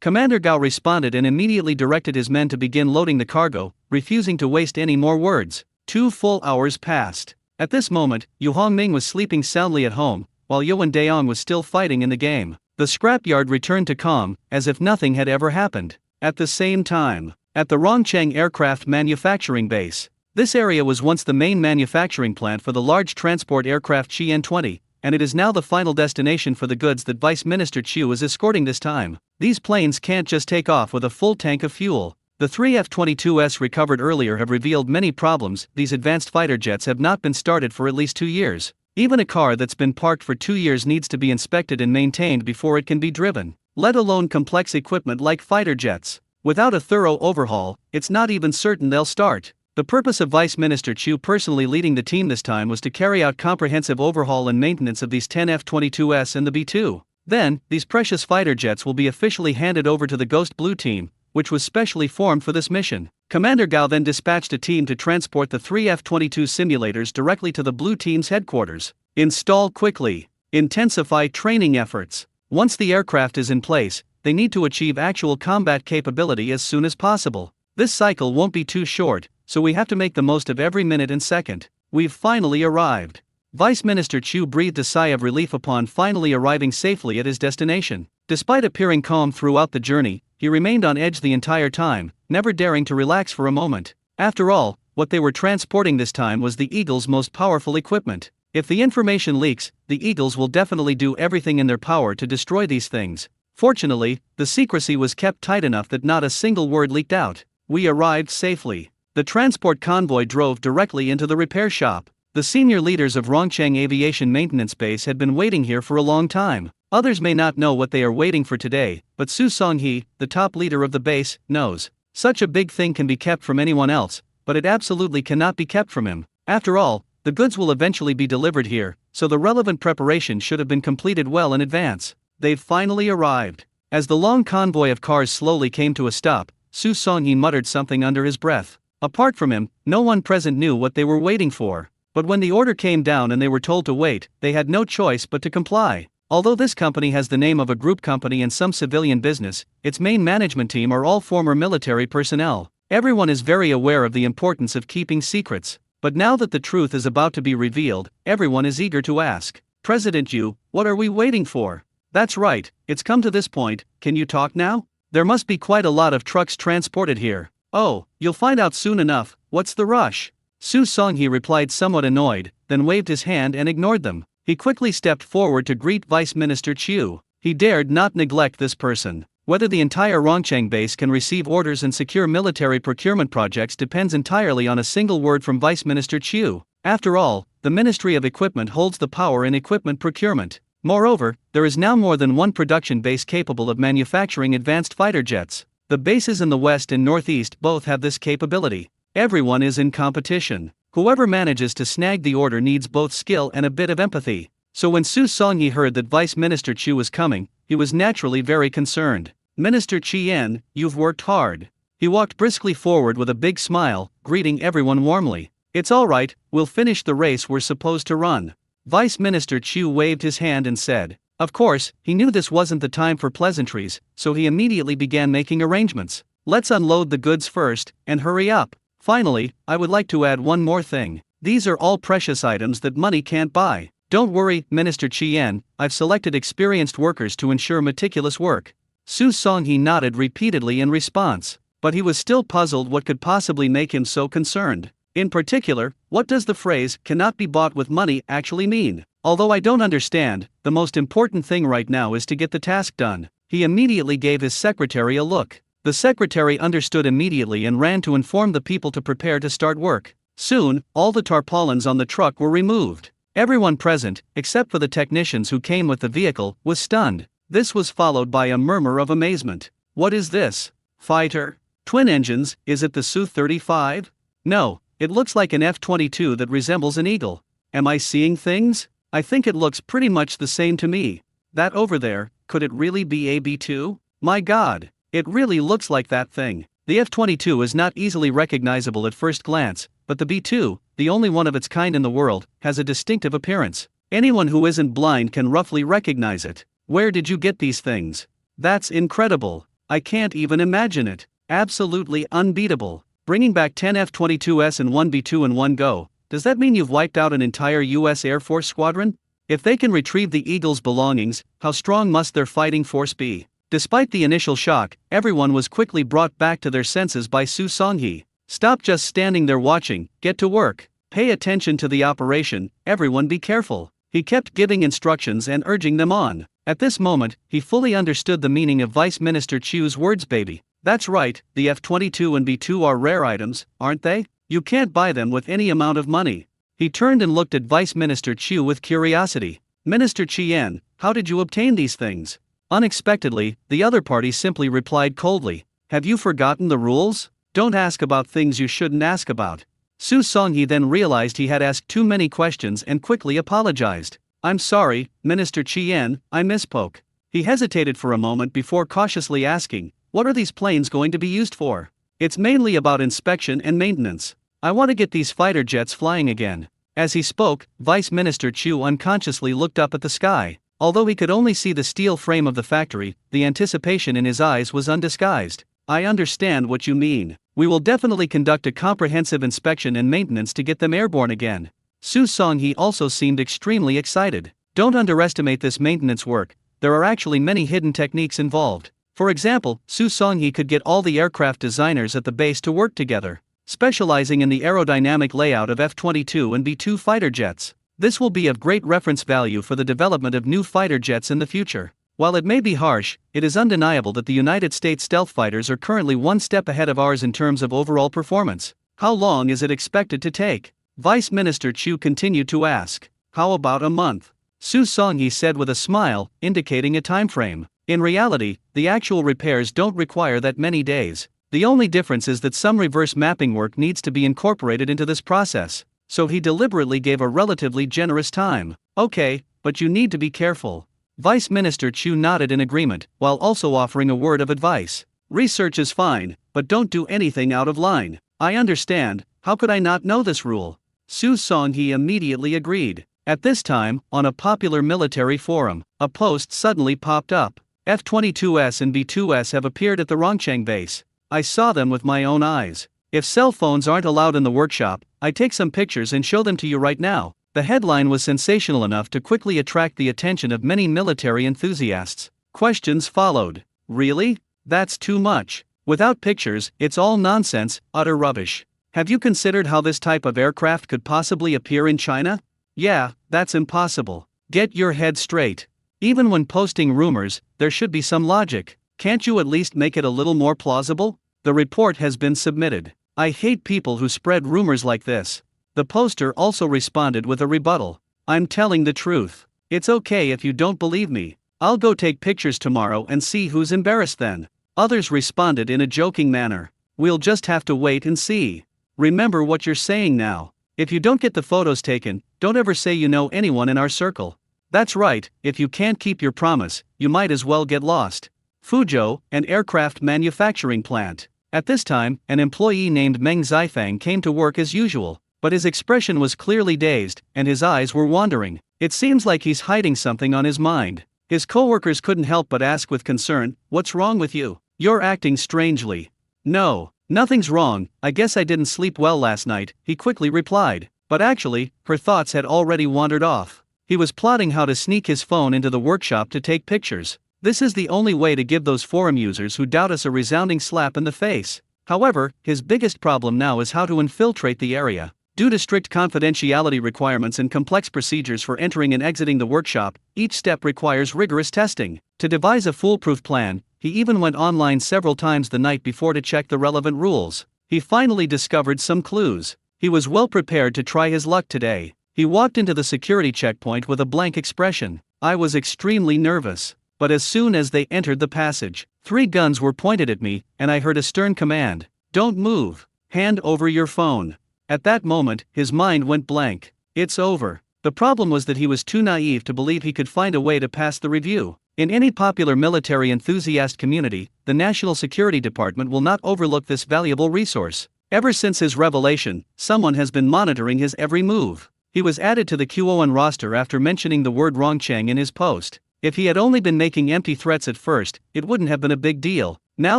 Commander Gao responded and immediately directed his men to begin loading the cargo, refusing to waste any more words. 2 full hours passed. At this moment, Yu Hongming was sleeping soundly at home, while Yuan Daong was still fighting in the game. The scrapyard returned to calm, as if nothing had ever happened. At the same time, at the Rongcheng Aircraft Manufacturing Base. This area was once the main manufacturing plant for the large transport aircraft Qian-20, and it is now the final destination for the goods that Vice Minister Chu is escorting this time. These planes can't just take off with a full tank of fuel. The 3 F-22s recovered earlier have revealed many problems. These advanced fighter jets have not been started for at least 2 years. Even a car that's been parked for 2 years needs to be inspected and maintained before it can be driven, let alone complex equipment like fighter jets. Without a thorough overhaul, it's not even certain they'll start. The purpose of Vice Minister Chu personally leading the team this time was to carry out comprehensive overhaul and maintenance of these 10 F-22s and the B-2. Then, these precious fighter jets will be officially handed over to the Ghost Blue team, which was specially formed for this mission. Commander Gao then dispatched a team to transport the 3 F-22 simulators directly to the Blue team's headquarters. Install quickly. Intensify training efforts. Once the aircraft is in place, they need to achieve actual combat capability as soon as possible. This cycle won't be too short, so we have to make the most of every minute and second. We've finally arrived. Vice Minister Chu breathed a sigh of relief upon finally arriving safely at his destination. Despite appearing calm throughout the journey, he remained on edge the entire time, never daring to relax for a moment. After all, what they were transporting this time was the Eagle's most powerful equipment. If the information leaks, the Eagles will definitely do everything in their power to destroy these things. Fortunately, the secrecy was kept tight enough that not a single word leaked out. We arrived safely. The transport convoy drove directly into the repair shop. The senior leaders of Rongcheng Aviation Maintenance Base had been waiting here for a long time. Others may not know what they are waiting for today, but Su Songhee, the top leader of the base, knows. Such a big thing can be kept from anyone else, but it absolutely cannot be kept from him. After all, the goods will eventually be delivered here, so the relevant preparation should have been completed well in advance. They've finally arrived. As the long convoy of cars slowly came to a stop, Su Songhee muttered something under his breath. Apart from him, no one present knew what they were waiting for. But when the order came down and they were told to wait, they had no choice but to comply. Although this company has the name of a group company and some civilian business, its main management team are all former military personnel. Everyone is very aware of the importance of keeping secrets. But now that the truth is about to be revealed, everyone is eager to ask, President Yu, what are we waiting for? That's right, it's come to this point, can you talk now? There must be quite a lot of trucks transported here. Oh, you'll find out soon enough, what's the rush? Su Songhee replied somewhat annoyed, then waved his hand and ignored them. He quickly stepped forward to greet Vice Minister Chu. He dared not neglect this person. Whether the entire Rongcheng base can receive orders and secure military procurement projects depends entirely on a single word from Vice Minister Chu. After all, the Ministry of Equipment holds the power in equipment procurement. Moreover, there is now more than one production base capable of manufacturing advanced fighter jets. The bases in the west and northeast both have this capability. Everyone is in competition. Whoever manages to snag the order needs both skill and a bit of empathy. So when Su Songhee heard that Vice Minister Chu was coming, he was naturally very concerned. Minister Chien, you've worked hard. He walked briskly forward with a big smile, greeting everyone warmly. It's all right, we'll finish the race we're supposed to run. Vice Minister Chu waved his hand and said. Of course, he knew this wasn't the time for pleasantries, so he immediately began making arrangements. Let's unload the goods first, and hurry up. Finally, I would like to add one more thing. These are all precious items that money can't buy. Don't worry, Minister Chien, I've selected experienced workers to ensure meticulous work. Su Songhee nodded repeatedly in response, but he was still puzzled what could possibly make him so concerned. In particular, what does the phrase, cannot be bought with money, actually mean? Although I don't understand, the most important thing right now is to get the task done. He immediately gave his secretary a look. The secretary understood immediately and ran to inform the people to prepare to start work. Soon, all the tarpaulins on the truck were removed. Everyone present, except for the technicians who came with the vehicle, was stunned. This was followed by a murmur of amazement. What is this? Fighter? Twin engines, is it the Su-35? No, it looks like an F-22 that resembles an eagle. Am I seeing things? I think it looks pretty much the same to me. That over there, could it really be a B-2? My God, it really looks like that thing. The F-22 is not easily recognizable at first glance, but the B-2, the only one of its kind in the world, has a distinctive appearance. Anyone who isn't blind can roughly recognize it. Where did you get these things? That's incredible. I can't even imagine it. Absolutely unbeatable. Bringing back 10 F-22s and 1 B-2 in one go. Does that mean you've wiped out an entire U.S. Air Force squadron? If they can retrieve the Eagle's belongings, how strong must their fighting force be? Despite the initial shock, everyone was quickly brought back to their senses by Su Songhee. Stop just standing there watching, get to work. Pay attention to the operation, everyone be careful. He kept giving instructions and urging them on. At this moment, he fully understood the meaning of Vice Minister Chu's words, baby. That's right, the F-22 and B-2 are rare items, aren't they? You can't buy them with any amount of money. He turned and looked at Vice Minister Chu with curiosity. Minister Chien, how did you obtain these things? Unexpectedly, the other party simply replied coldly. Have you forgotten the rules? Don't ask about things you shouldn't ask about. Su Songhee then realized he had asked too many questions and quickly apologized. I'm sorry, Minister Chien, I misspoke. He hesitated for a moment before cautiously asking, what are these planes going to be used for? It's mainly about inspection and maintenance. I want to get these fighter jets flying again. As he spoke, Vice Minister Chu unconsciously looked up at the sky. Although he could only see the steel frame of the factory, the anticipation in his eyes was undisguised. I understand what you mean. We will definitely conduct a comprehensive inspection and maintenance to get them airborne again. Su Songhee also seemed extremely excited. Don't underestimate this maintenance work. There are actually many hidden techniques involved. For example, Su Songhee could get all the aircraft designers at the base to work together, specializing in the aerodynamic layout of F-22 and B-2 fighter jets. This will be of great reference value for the development of new fighter jets in the future. While it may be harsh, it is undeniable that the United States stealth fighters are currently one step ahead of ours in terms of overall performance. How long is it expected to take? Vice Minister Chu continued to ask. How about a month? Su Songhee said with a smile, indicating a time frame. In reality, the actual repairs don't require that many days. The only difference is that some reverse mapping work needs to be incorporated into this process. So he deliberately gave a relatively generous time. Okay, but you need to be careful. Vice Minister Chu nodded in agreement, while also offering a word of advice. Research is fine, but don't do anything out of line. I understand, how could I not know this rule? Su Songhee immediately agreed. At this time, on a popular military forum, a post suddenly popped up. F-22s and B-2s have appeared at the Rongcheng base. I saw them with my own eyes. If cell phones aren't allowed in the workshop, I take some pictures and show them to you right now. The headline was sensational enough to quickly attract the attention of many military enthusiasts. Questions followed. Really? That's too much. Without pictures, it's all nonsense, utter rubbish. Have you considered how this type of aircraft could possibly appear in China? Yeah, that's impossible. Get your head straight. Even when posting rumors, there should be some logic. Can't you at least make it a little more plausible? The report has been submitted. I hate people who spread rumors like this. The poster also responded with a rebuttal. I'm telling the truth. It's okay if you don't believe me. I'll go take pictures tomorrow and see who's embarrassed then. Others responded in a joking manner. We'll just have to wait and see. Remember what you're saying now. If you don't get the photos taken, don't ever say you know anyone in our circle. That's right, if you can't keep your promise, you might as well get lost. Fuzhou, an aircraft manufacturing plant. At this time, an employee named Meng Zifang came to work as usual, but his expression was clearly dazed, and his eyes were wandering. It seems like he's hiding something on his mind. His coworkers couldn't help but ask with concern, "What's wrong with you? You're acting strangely." "No, nothing's wrong, I guess I didn't sleep well last night," he quickly replied. But actually, her thoughts had already wandered off. He was plotting how to sneak his phone into the workshop to take pictures. This is the only way to give those forum users who doubt us a resounding slap in the face. However, his biggest problem now is how to infiltrate the area. Due to strict confidentiality requirements and complex procedures for entering and exiting the workshop, each step requires rigorous testing. To devise a foolproof plan, he even went online several times the night before to check the relevant rules. He finally discovered some clues. He was well prepared to try his luck today. He walked into the security checkpoint with a blank expression. I was extremely nervous. But as soon as they entered the passage, 3 guns were pointed at me, and I heard a stern command. Don't move. Hand over your phone. At that moment, his mind went blank. It's over. The problem was that he was too naive to believe he could find a way to pass the review. In any popular military enthusiast community, the National Security Department will not overlook this valuable resource. Ever since his revelation, someone has been monitoring his every move. He was added to the QON roster after mentioning the word Rongcheng in his post. If he had only been making empty threats at first, it wouldn't have been a big deal. Now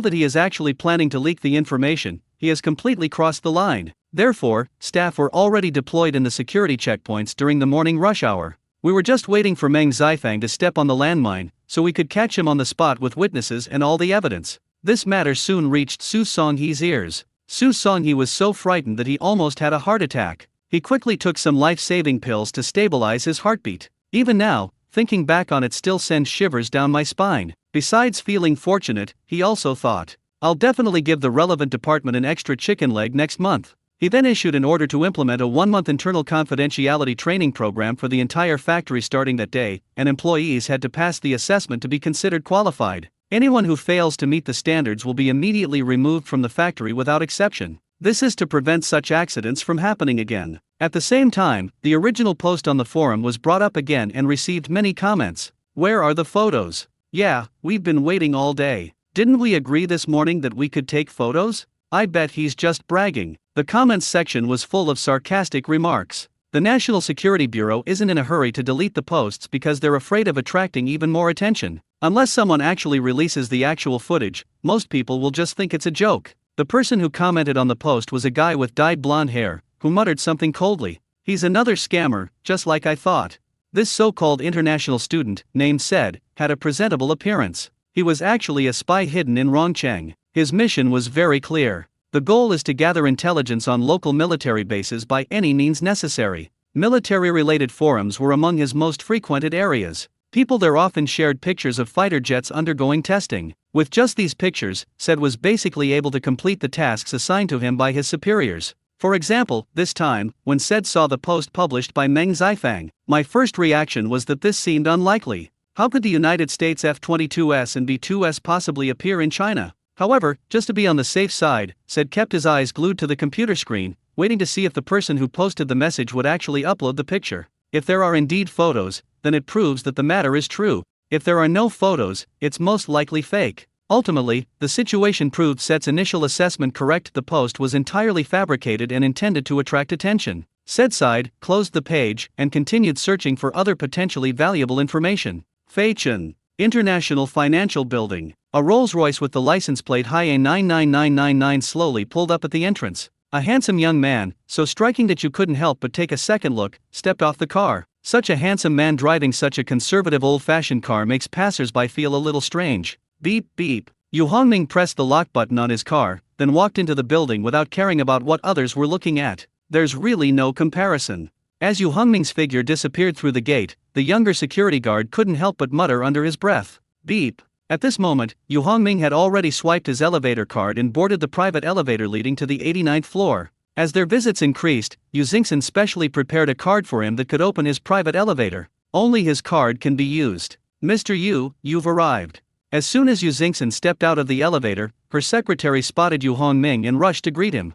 that he is actually planning to leak the information, he has completely crossed the line. Therefore, staff were already deployed in the security checkpoints during the morning rush hour. We were just waiting for Meng Zifang to step on the landmine, so we could catch him on the spot with witnesses and all the evidence. This matter soon reached Su Songhe's ears. Su Songhe was so frightened that he almost had a heart attack. He quickly took some life-saving pills to stabilize his heartbeat. Even now, thinking back on it still sends shivers down my spine. Besides feeling fortunate, he also thought, I'll definitely give the relevant department an extra chicken leg next month. He then issued an order to implement a 1-month internal confidentiality training program for the entire factory starting that day, and employees had to pass the assessment to be considered qualified. Anyone who fails to meet the standards will be immediately removed from the factory without exception. This is to prevent such accidents from happening again. At the same time, the original post on the forum was brought up again and received many comments. Where are the photos? Yeah, we've been waiting all day. Didn't we agree this morning that we could take photos? I bet he's just bragging. The comments section was full of sarcastic remarks. The National Security Bureau isn't in a hurry to delete the posts because they're afraid of attracting even more attention. Unless someone actually releases the actual footage, most people will just think it's a joke. The person who commented on the post was a guy with dyed blonde hair, who muttered something coldly. He's another scammer, just like I thought. This so-called international student, named Said, had a presentable appearance. He was actually a spy hidden in Rongcheng. His mission was very clear. The goal is to gather intelligence on local military bases by any means necessary. Military-related forums were among his most frequented areas. People there often shared pictures of fighter jets undergoing testing. With just these pictures, Said was basically able to complete the tasks assigned to him by his superiors. For example, this time, when Said saw the post published by Meng Zifang, my first reaction was that this seemed unlikely. How could the United States F-22S and B-2S possibly appear in China? However, just to be on the safe side, Said kept his eyes glued to the computer screen, waiting to see if the person who posted the message would actually upload the picture. If there are indeed photos, then it proves that the matter is true. If there are no photos, it's most likely fake. Ultimately, the situation proved Said's initial assessment correct. The post was entirely fabricated and intended to attract attention. Said side closed the page and continued searching for other potentially valuable information. Feichen International Financial Building. A Rolls-Royce with the license plate HIA 99999 slowly pulled up at the entrance. A handsome young man, so striking that you couldn't help but take a second look, stepped off the car. Such a handsome man driving such a conservative old-fashioned car makes passers-by feel a little strange. Beep beep. Yu Hongming pressed the lock button on his car, then walked into the building without caring about what others were looking at. There's really no comparison. As Yu Hongming's figure disappeared through the gate, the younger security guard couldn't help but mutter under his breath. Beep. At this moment, Yu Hongming had already swiped his elevator card and boarded the private elevator leading to the 89th floor. As their visits increased, Yu Xingxin specially prepared a card for him that could open his private elevator. Only his card can be used. Mr. Yu, you've arrived. As soon as Yu Xingxin stepped out of the elevator, her secretary spotted Yu Hongming and rushed to greet him.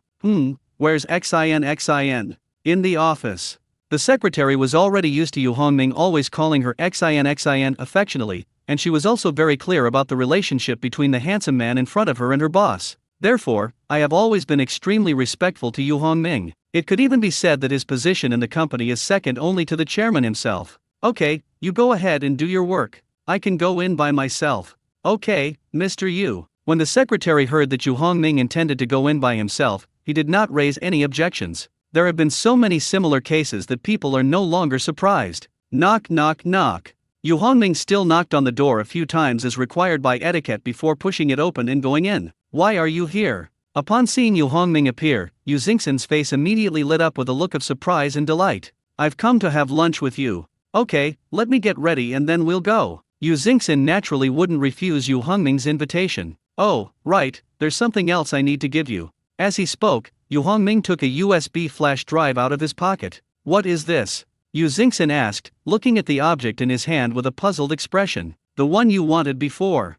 Where's XIN? In the office. The secretary was already used to Yu Hongming always calling her XIN affectionately, and she was also very clear about the relationship between the handsome man in front of her and her boss. Therefore, I have always been extremely respectful to Yu Hongming. It could even be said that his position in the company is second only to the chairman himself. Okay, you go ahead and do your work. I can go in by myself. Okay, Mr. Yu. When the secretary heard that Yu Hongming intended to go in by himself, he did not raise any objections. There have been so many similar cases that people are no longer surprised. Knock knock knock. Yu Hongming still knocked on the door a few times as required by etiquette before pushing it open and going in. Why are you here? Upon seeing Yu Hongming appear, Yu Xingxin's face immediately lit up with a look of surprise and delight. I've come to have lunch with you. Okay, let me get ready and then we'll go. Yu Xingxin naturally wouldn't refuse Yu Hongming's invitation. Oh, right, there's something else I need to give you. As he spoke, Yu Hongming took a USB flash drive out of his pocket. What is this? Yu Xingxin asked, looking at the object in his hand with a puzzled expression. The one you wanted before.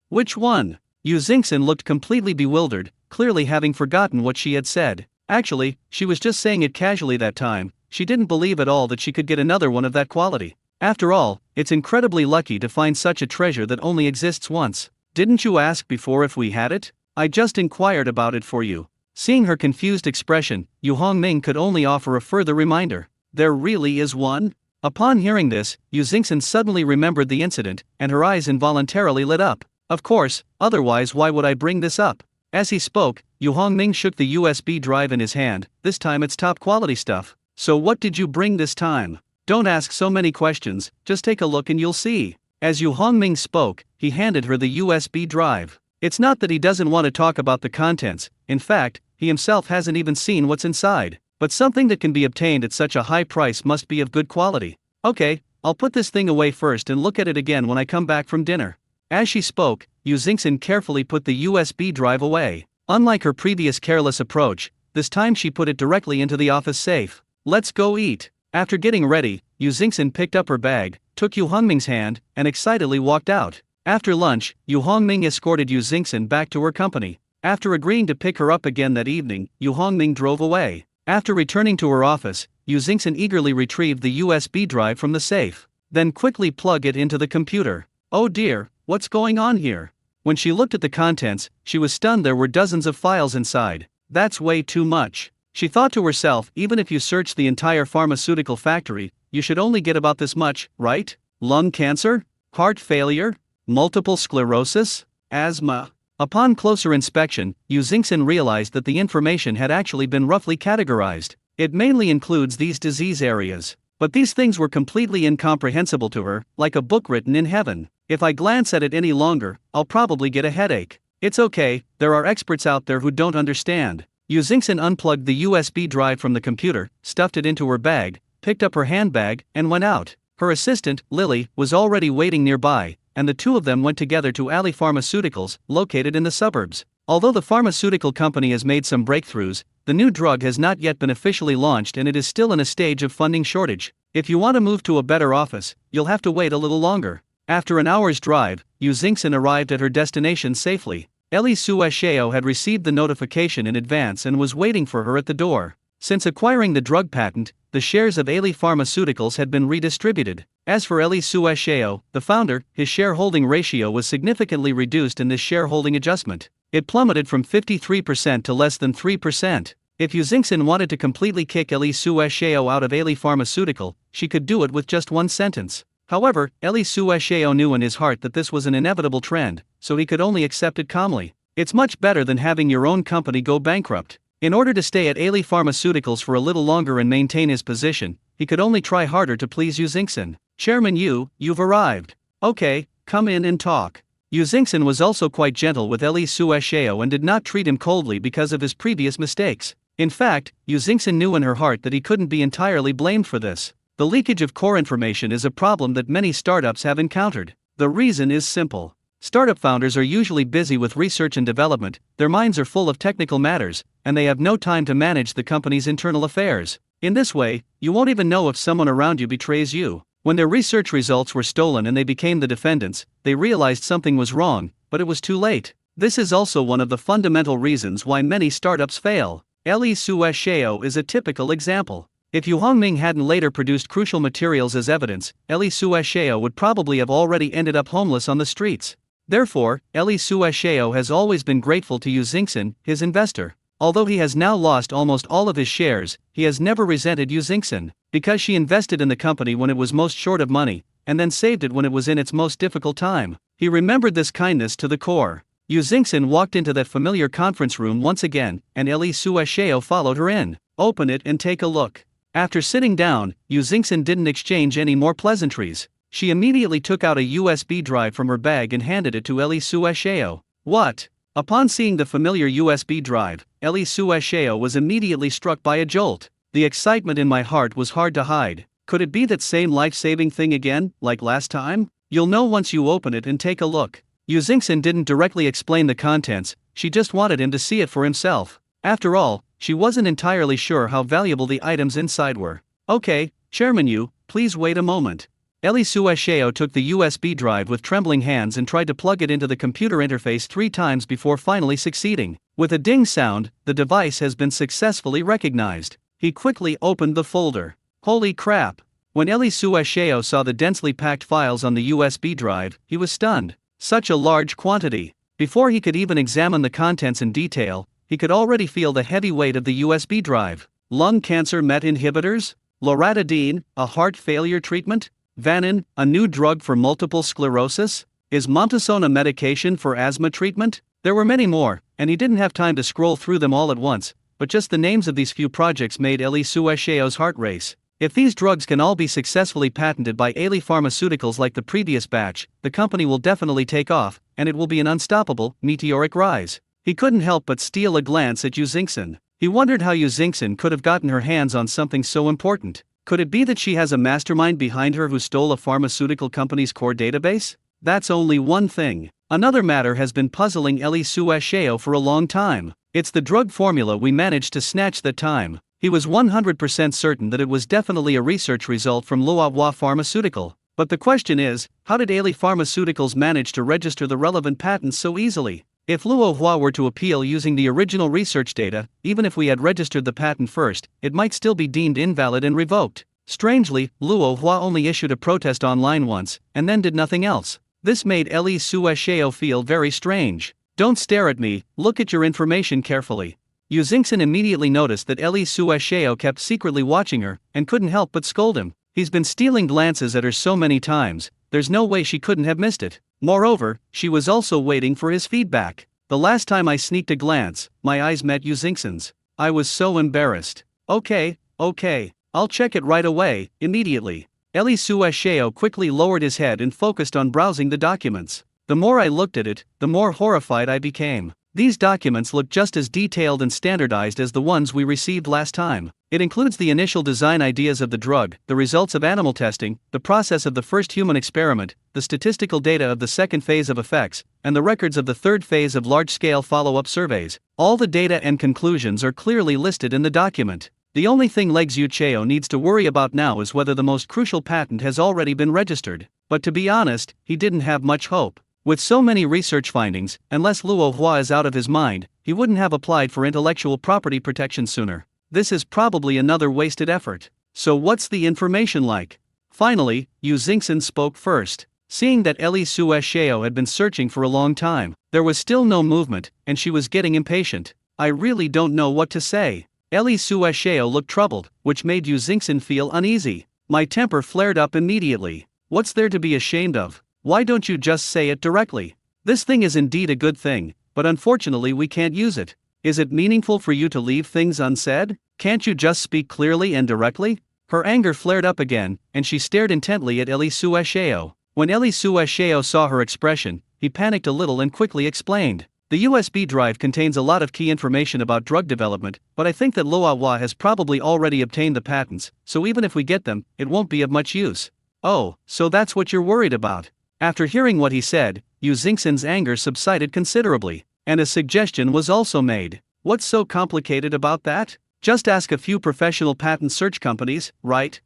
Which one? Yu Xingxin looked completely bewildered, clearly having forgotten what she had said. Actually, she was just saying it casually that time. She didn't believe at all that she could get another one of that quality. After all, it's incredibly lucky to find such a treasure that only exists once. Didn't you ask before if we had it? I just inquired about it for you. Seeing her confused expression, Yu Hongming could only offer a further reminder. There really is one? Upon hearing this, Yu Xingxin suddenly remembered the incident, and her eyes involuntarily lit up. Of course, otherwise why would I bring this up? As he spoke, Yu Hongming shook the USB drive in his hand. This time it's top quality stuff. So what did you bring this time? Don't ask so many questions, just take a look and you'll see. As Yu Hongming spoke, he handed her the USB drive. It's not that he doesn't want to talk about the contents, in fact, he himself hasn't even seen what's inside. But something that can be obtained at such a high price must be of good quality. Okay, I'll put this thing away first and look at it again when I come back from dinner. As she spoke, Yu Xingxin carefully put the USB drive away. Unlike her previous careless approach, this time she put it directly into the office safe. Let's go eat. After getting ready, Yu Xingxin picked up her bag, took Yu Hongming's hand, and excitedly walked out. After lunch, Yu Hongming escorted Yu Xingxin back to her company. After agreeing to pick her up again that evening, Yu Hongming drove away. After returning to her office, Yu Xingxin eagerly retrieved the USB drive from the safe, then quickly plugged it into the computer. Oh dear, what's going on here? When she looked at the contents, she was stunned. There were dozens of files inside. That's way too much. She thought to herself, even if you search the entire pharmaceutical factory, you should only get about this much, right? Lung cancer? Heart failure? Multiple sclerosis? Asthma? Upon closer inspection, Yu Xingxin realized that the information had actually been roughly categorized. It mainly includes these disease areas. But these things were completely incomprehensible to her, like a book written in heaven. If I glance at it any longer, I'll probably get a headache. It's okay, there are experts out there who don't understand. Yu Xingxin unplugged the USB drive from the computer, stuffed it into her bag, picked up her handbag, and went out. Her assistant, Lily, was already waiting nearby, and the two of them went together to Alley Pharmaceuticals, located in the suburbs. Although the pharmaceutical company has made some breakthroughs, the new drug has not yet been officially launched and it is still in a stage of funding shortage. If you want to move to a better office, you'll have to wait a little longer. After an hour's drive, Yu Xingxin arrived at her destination safely. Ellie Suesheo had received the notification in advance and was waiting for her at the door. Since acquiring the drug patent, the shares of Alley Pharmaceuticals had been redistributed. As for Ellie Suesheo, the founder, his shareholding ratio was significantly reduced in this shareholding adjustment. It plummeted from 53% to less than 3%. If Yu Xingxin wanted to completely kick Ellie Suesheo out of Alley Pharmaceutical, she could do it with just one sentence. However, Ellie Suesheo knew in his heart that this was an inevitable trend, so he could only accept it calmly. It's much better than having your own company go bankrupt. In order to stay at Alley Pharmaceuticals for a little longer and maintain his position, he could only try harder to please Yu Xingxin. Chairman Yu, you've arrived. Okay, come in and talk. Yu Xingxin was also quite gentle with Ellie Suesheo and did not treat him coldly because of his previous mistakes. In fact, Yu Xingxin knew in her heart that he couldn't be entirely blamed for this. The leakage of core information is a problem that many startups have encountered. The reason is simple. Startup founders are usually busy with research and development, their minds are full of technical matters, and they have no time to manage the company's internal affairs. In this way, you won't even know if someone around you betrays you. When their research results were stolen and they became the defendants, they realized something was wrong, but it was too late. This is also one of the fundamental reasons why many startups fail. Ellie Suesheo is a typical example. If Yu Hongming hadn't later produced crucial materials as evidence, Ellie Suesheo would probably have already ended up homeless on the streets. Therefore, Ellie Suesheo has always been grateful to Yu Xingxin, his investor. Although he has now lost almost all of his shares, he has never resented Yu Xingxin, because she invested in the company when it was most short of money, and then saved it when it was in its most difficult time. He remembered this kindness to the core. Yu Xingxin walked into that familiar conference room once again, and Ellie Suesheo followed her in. Open it and take a look. After sitting down, Yu Xingxin didn't exchange any more pleasantries. She immediately took out a USB drive from her bag and handed it to Eli Suesheo. What? Upon seeing the familiar USB drive, Eli Suesheo was immediately struck by a jolt. The excitement in my heart was hard to hide. Could it be that same life-saving thing again, like last time? You'll know once you open it and take a look. Yu Xingxin didn't directly explain the contents, she just wanted him to see it for himself. After all, she wasn't entirely sure how valuable the items inside were. Okay, Chairman Yu, please wait a moment. Eli Suesheo took the USB drive with trembling hands and tried to plug it into the computer interface 3 times before finally succeeding. With a ding sound, the device has been successfully recognized. He quickly opened the folder. Holy crap! When Eli Suesheo saw the densely packed files on the USB drive, he was stunned. Such a large quantity. Before he could even examine the contents in detail, he could already feel the heavy weight of the USB drive. Lung cancer MET inhibitors? Loratadine, a heart failure treatment? Vannin, a new drug for multiple sclerosis? Is Montesone a medication for asthma treatment? There were many more, and he didn't have time to scroll through them all at once, but just the names of these few projects made Eli Suesheo's heart race. If these drugs can all be successfully patented by Eli Pharmaceuticals like the previous batch, the company will definitely take off, and it will be an unstoppable, meteoric rise. He couldn't help but steal a glance at Yu Xingxin. He wondered how Yu Xingxin could have gotten her hands on something so important. Could it be that she has a mastermind behind her who stole a pharmaceutical company's core database? That's only one thing. Another matter has been puzzling Eli Suesheo for a long time. It's the drug formula we managed to snatch that time. He was 100% certain that it was definitely a research result from Luohua Pharmaceutical. But the question is, how did Eli Pharmaceuticals manage to register the relevant patents so easily? If Luohua were to appeal using the original research data, even if we had registered the patent first, it might still be deemed invalid and revoked. Strangely, Luohua only issued a protest online once, and then did nothing else. This made Eli Suesheo feel very strange. Don't stare at me, look at your information carefully. Yu Xingxin immediately noticed that Eli Suesheo kept secretly watching her, and couldn't help but scold him. He's been stealing glances at her so many times, there's no way she couldn't have missed it. Moreover, she was also waiting for his feedback. The last time I sneaked a glance, my eyes met Yu Xingxin's. I was so embarrassed. Okay, I'll check it right away, immediately. Eli Suesheo quickly lowered his head and focused on browsing the documents. The more I looked at it, the more horrified I became. These documents look just as detailed and standardized as the ones we received last time. It includes the initial design ideas of the drug, the results of animal testing, the process of the first human experiment, the statistical data of the second phase of effects, and the records of the third phase of large-scale follow-up surveys. All the data and conclusions are clearly listed in the document. The only thing Leg Zucheo needs to worry about now is whether the most crucial patent has already been registered. But to be honest, he didn't have much hope. With so many research findings, unless Luohua is out of his mind, he wouldn't have applied for intellectual property protection sooner. This is probably another wasted effort. So what's the information like? Finally, Yu Xingxin spoke first. Seeing that Eli Suesheo had been searching for a long time, there was still no movement, and she was getting impatient. I really don't know what to say. Eli Suesheo looked troubled, which made Yu Xingxin feel uneasy. My temper flared up immediately. What's there to be ashamed of? Why don't you just say it directly? This thing is indeed a good thing, but unfortunately we can't use it. Is it meaningful for you to leave things unsaid? Can't you just speak clearly and directly? Her anger flared up again, and she stared intently at Eli Suesheo. When Eli Suesheo saw her expression, he panicked a little and quickly explained. The USB drive contains a lot of key information about drug development, but I think that Luohua has probably already obtained the patents, so even if we get them, it won't be of much use. Oh, so that's what you're worried about. After hearing what he said, Yu Xingxin's anger subsided considerably, and a suggestion was also made. What's so complicated about that? Just ask a few professional patent search companies, right?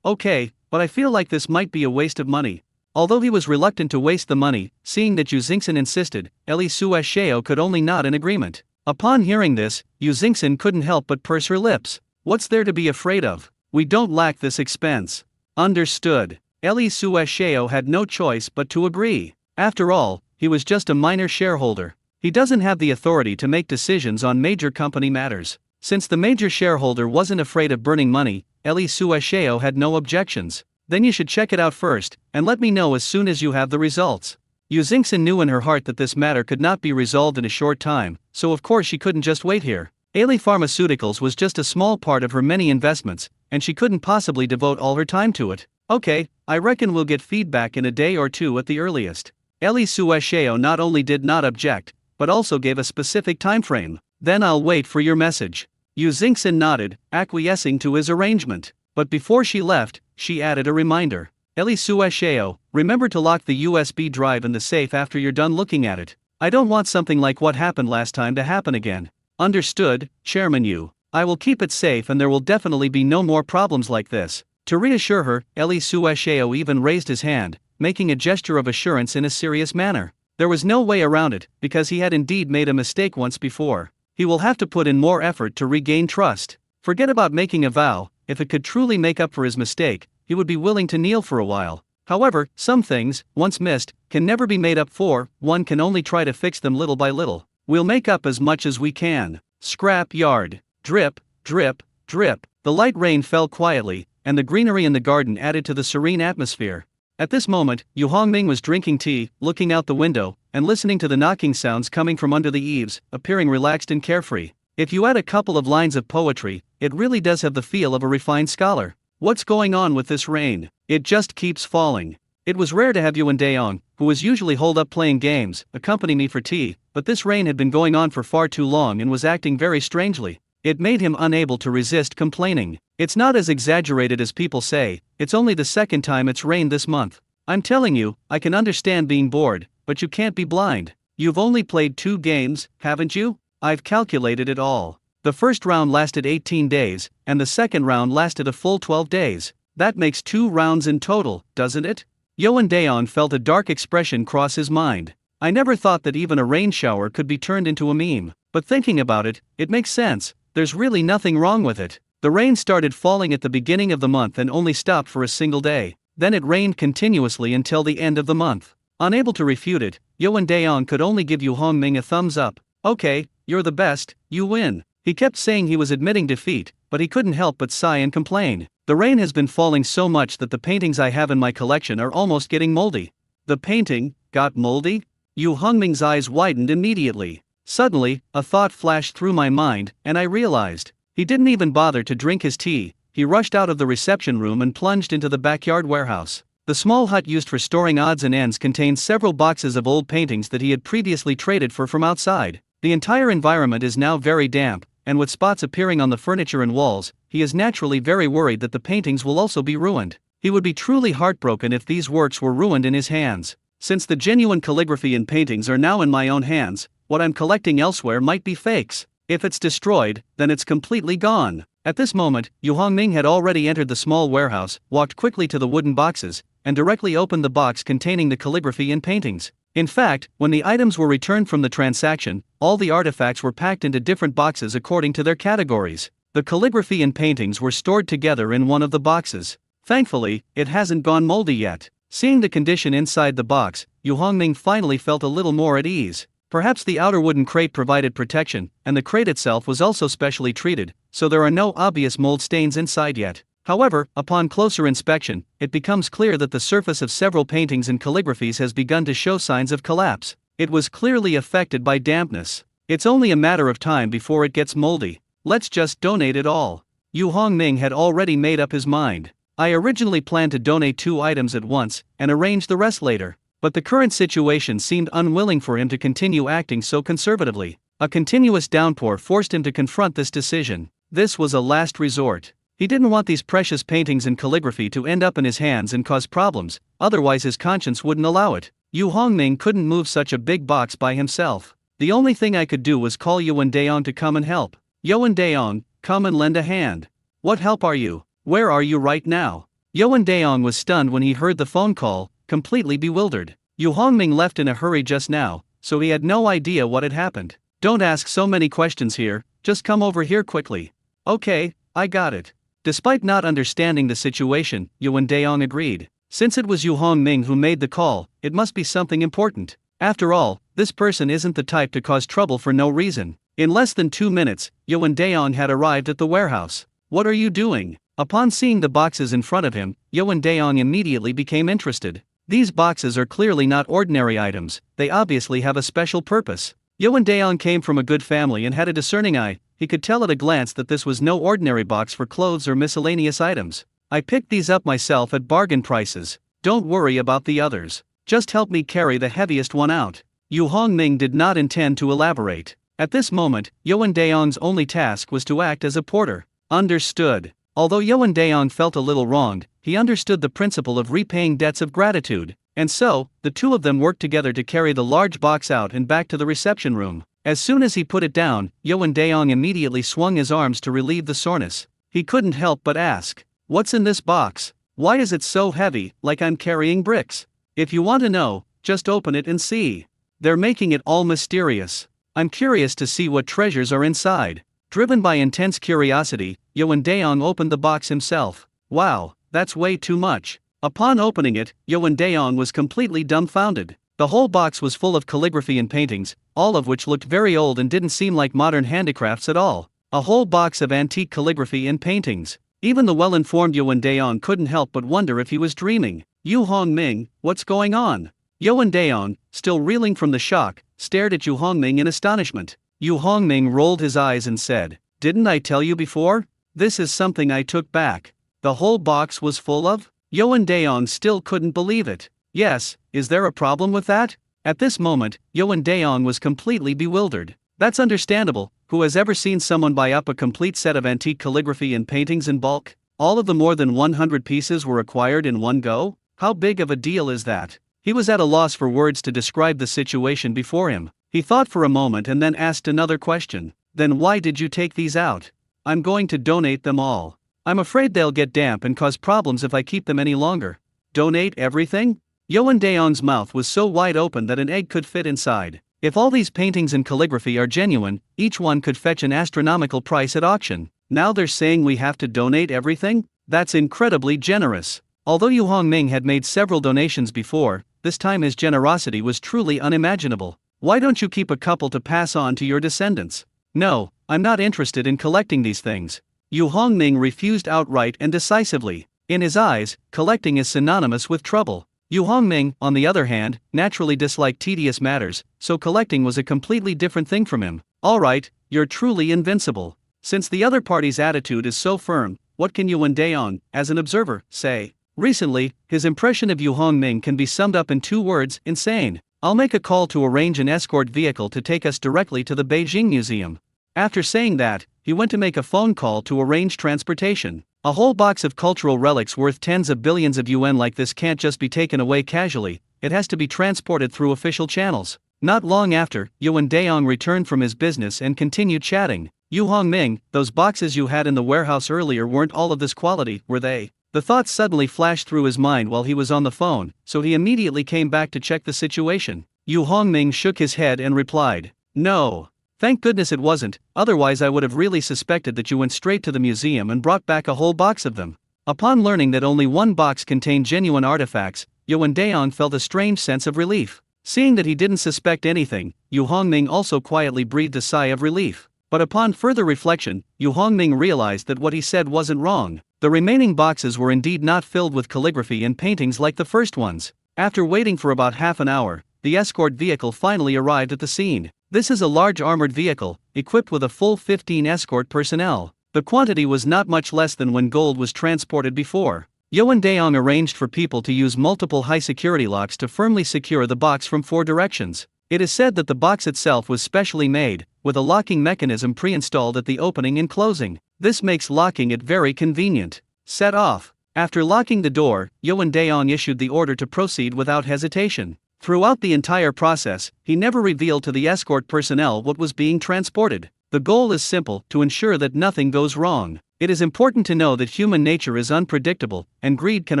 Okay, but I feel like this might be a waste of money. Although he was reluctant to waste the money, seeing that Yu Xingxin insisted, Eli Suesheo could only nod in agreement. Upon hearing this, Yu Xingxin couldn't help but purse her lips. What's there to be afraid of? We don't lack this expense. Understood. Eli Suesheo had no choice but to agree. After all, he was just a minor shareholder. He doesn't have the authority to make decisions on major company matters. Since the major shareholder wasn't afraid of burning money, Eli Suesheo had no objections. Then you should check it out first, and let me know as soon as you have the results. Yu Xingxin knew in her heart that this matter could not be resolved in a short time, so of course she couldn't just wait here. Eli Pharmaceuticals was just a small part of her many investments, and she couldn't possibly devote all her time to it. Okay, I reckon we'll get feedback in a day or two at the earliest. Ellie Suesheo not only did not object, but also gave a specific time frame. Then I'll wait for your message. Yu Xingxin nodded, acquiescing to his arrangement. But before she left, she added a reminder. Ellie Suesheo, remember to lock the USB drive in the safe after you're done looking at it. I don't want something like what happened last time to happen again. Understood, Chairman Yu. I will keep it safe and there will definitely be no more problems like this. To reassure her, Ellie Suesheo even raised his hand, making a gesture of assurance in a serious manner. There was no way around it, because he had indeed made a mistake once before. He will have to put in more effort to regain trust. Forget about making a vow. If it could truly make up for his mistake, he would be willing to kneel for a while. However, some things, once missed, can never be made up for. One can only try to fix them little by little. We'll make up as much as we can. Scrap yard. Drip, drip, drip. The light rain fell quietly, and the greenery in the garden added to the serene atmosphere. At this moment, Yu Hongming was drinking tea, looking out the window, and listening to the knocking sounds coming from under the eaves, appearing relaxed and carefree. If you add a couple of lines of poetry, it really does have the feel of a refined scholar. What's going on with this rain? It just keeps falling. It was rare to have Yuan Daong, who was usually holed up playing games, accompany me for tea, but this rain had been going on for far too long and was acting very strangely. It made him unable to resist complaining. It's not as exaggerated as people say, it's only the second time it's rained this month. I'm telling you, I can understand being bored, but you can't be blind. You've only played 2 games, haven't you? I've calculated it all. The first round lasted 18 days, and the second round lasted a full 12 days. That makes 2 rounds in total, doesn't it? Yuan Daong felt a dark expression cross his mind. I never thought that even a rain shower could be turned into a meme, but thinking about it, it makes sense. There's really nothing wrong with it. The rain started falling at the beginning of the month and only stopped for a single day. Then it rained continuously until the end of the month. Unable to refute it, Yuan Daong could only give Yu Hongming a thumbs up. Okay, you're the best, you win. He kept saying he was admitting defeat, but he couldn't help but sigh and complain. The rain has been falling so much that the paintings I have in my collection are almost getting moldy. The painting got moldy? Yu Hongming's eyes widened immediately. Suddenly, a thought flashed through my mind, and I realized. He didn't even bother to drink his tea. He rushed out of the reception room and plunged into the backyard warehouse. The small hut used for storing odds and ends contained several boxes of old paintings that he had previously traded for from outside. The entire environment is now very damp, and with spots appearing on the furniture and walls, he is naturally very worried that the paintings will also be ruined. He would be truly heartbroken if these works were ruined in his hands. Since the genuine calligraphy and paintings are now in my own hands, what I'm collecting elsewhere might be fakes. If it's destroyed, then it's completely gone. At this moment, Yu Hongming had already entered the small warehouse, walked quickly to the wooden boxes, and directly opened the box containing the calligraphy and paintings. In fact, when the items were returned from the transaction, all the artifacts were packed into different boxes according to their categories. The calligraphy and paintings were stored together in one of the boxes. Thankfully, it hasn't gone moldy yet. Seeing the condition inside the box, Yu Hongming finally felt a little more at ease. Perhaps the outer wooden crate provided protection, and the crate itself was also specially treated, so there are no obvious mold stains inside yet. However, upon closer inspection, it becomes clear that the surface of several paintings and calligraphies has begun to show signs of collapse. It was clearly affected by dampness. It's only a matter of time before it gets moldy. Let's just donate it all. Yu Hongming had already made up his mind. I originally planned to donate 2 items at once, and arrange the rest later. But the current situation seemed unwilling for him to continue acting so conservatively. A continuous downpour forced him to confront this decision. This was a last resort. He didn't want these precious paintings and calligraphy to end up in his hands and cause problems, otherwise his conscience wouldn't allow it. Yu Hongming couldn't move such a big box by himself. The only thing I could do was call Yuan Daong to come and help. Yuan Daong, come and lend a hand. What help are you? Where are you right now? Yuan Daong was stunned when he heard the phone call, completely bewildered. Yu Hongming left in a hurry just now, so he had no idea what had happened. Don't ask so many questions here, just come over here quickly. Okay, I got it. Despite not understanding the situation, Yuan Daong agreed. Since it was Yu Hongming who made the call, it must be something important. After all, this person isn't the type to cause trouble for no reason. In less than 2 minutes, Yuan Daong had arrived at the warehouse. What are you doing? Upon seeing the boxes in front of him, Yuan Daong immediately became interested. These boxes are clearly not ordinary items, they obviously have a special purpose. Yuan Daong came from a good family and had a discerning eye, he could tell at a glance that this was no ordinary box for clothes or miscellaneous items. I picked these up myself at bargain prices. Don't worry about the others. Just help me carry the heaviest one out. Yu Hongming did not intend to elaborate. At this moment, Yoan Daong's only task was to act as a porter. Understood. Although Yoan Daong felt a little wronged, he understood the principle of repaying debts of gratitude, and so, the two of them worked together to carry the large box out and back to the reception room. As soon as he put it down, Yoan Daong immediately swung his arms to relieve the soreness. He couldn't help but ask, "What's in this box? Why is it so heavy, like I'm carrying bricks?" "If you want to know, just open it and see. They're making it all mysterious. I'm curious to see what treasures are inside." Driven by intense curiosity, Yoan Daong opened the box himself. Wow, that's way too much. Upon opening it, Yoan Daong was completely dumbfounded. The whole box was full of calligraphy and paintings, all of which looked very old and didn't seem like modern handicrafts at all. A whole box of antique calligraphy and paintings. Even the well-informed Yoan Daong couldn't help but wonder if he was dreaming. "Yu Hongming, what's going on?" Yoan Daong, still reeling from the shock, stared at Yu Hongming in astonishment. Yu Hongming rolled his eyes and said, "Didn't I tell you before? This is something I took back." The whole box was full of? Yoan Daong still couldn't believe it. "Yes, is there a problem with that?" At this moment, Yoan Daong was completely bewildered. That's understandable. Who has ever seen someone buy up a complete set of antique calligraphy and paintings in bulk? All of the more than 100 pieces were acquired in one go? How big of a deal is that? He was at a loss for words to describe the situation before him. He thought for a moment and then asked another question. "Then why did you take these out?" "I'm going to donate them all. I'm afraid they'll get damp and cause problems if I keep them any longer." "Donate everything?" Yoan Daong's mouth was so wide open that an egg could fit inside. If all these paintings and calligraphy are genuine, each one could fetch an astronomical price at auction. Now they're saying we have to donate everything? That's incredibly generous. Although Yu Hongming had made several donations before, this time his generosity was truly unimaginable. "Why don't you keep a couple to pass on to your descendants?" "No, I'm not interested in collecting these things." Yu Hongming refused outright and decisively. In his eyes, collecting is synonymous with trouble. Yu Hongming, on the other hand, naturally disliked tedious matters, so collecting was a completely different thing from him. "Alright, you're truly invincible. Since the other party's attitude is so firm, what can Yoan Daong, as an observer, say?" Recently, his impression of Yu Hongming can be summed up in 2 words: insane. "I'll make a call to arrange an escort vehicle to take us directly to the Beijing Museum." After saying that, he went to make a phone call to arrange transportation. A whole box of cultural relics worth tens of billions of yuan like this can't just be taken away casually, it has to be transported through official channels. Not long after, Yoan Daong returned from his business and continued chatting. "Yu Hongming, those boxes you had in the warehouse earlier weren't all of this quality, were they?" The thought suddenly flashed through his mind while he was on the phone, so he immediately came back to check the situation. Yu Hongming shook his head and replied, "No. Thank goodness it wasn't, otherwise I would have really suspected that you went straight to the museum and brought back a whole box of them." Upon learning that only one box contained genuine artifacts, Yoan Daong felt a strange sense of relief. Seeing that he didn't suspect anything, Yu Hongming also quietly breathed a sigh of relief. But upon further reflection, Yu Hongming realized that what he said wasn't wrong. The remaining boxes were indeed not filled with calligraphy and paintings like the first ones. After waiting for about half an hour, the escort vehicle finally arrived at the scene. This is a large armored vehicle, equipped with a full 15 escort personnel. The quantity was not much less than when gold was transported before. Yoan Daong arranged for people to use multiple high-security locks to firmly secure the box from 4 directions. It is said that the box itself was specially made, with a locking mechanism pre-installed at the opening and closing. This makes locking it very convenient. Set off. After locking the door, Yoan Daong issued the order to proceed without hesitation. Throughout the entire process, he never revealed to the escort personnel what was being transported. The goal is simple: to ensure that nothing goes wrong. It is important to know that human nature is unpredictable, and greed can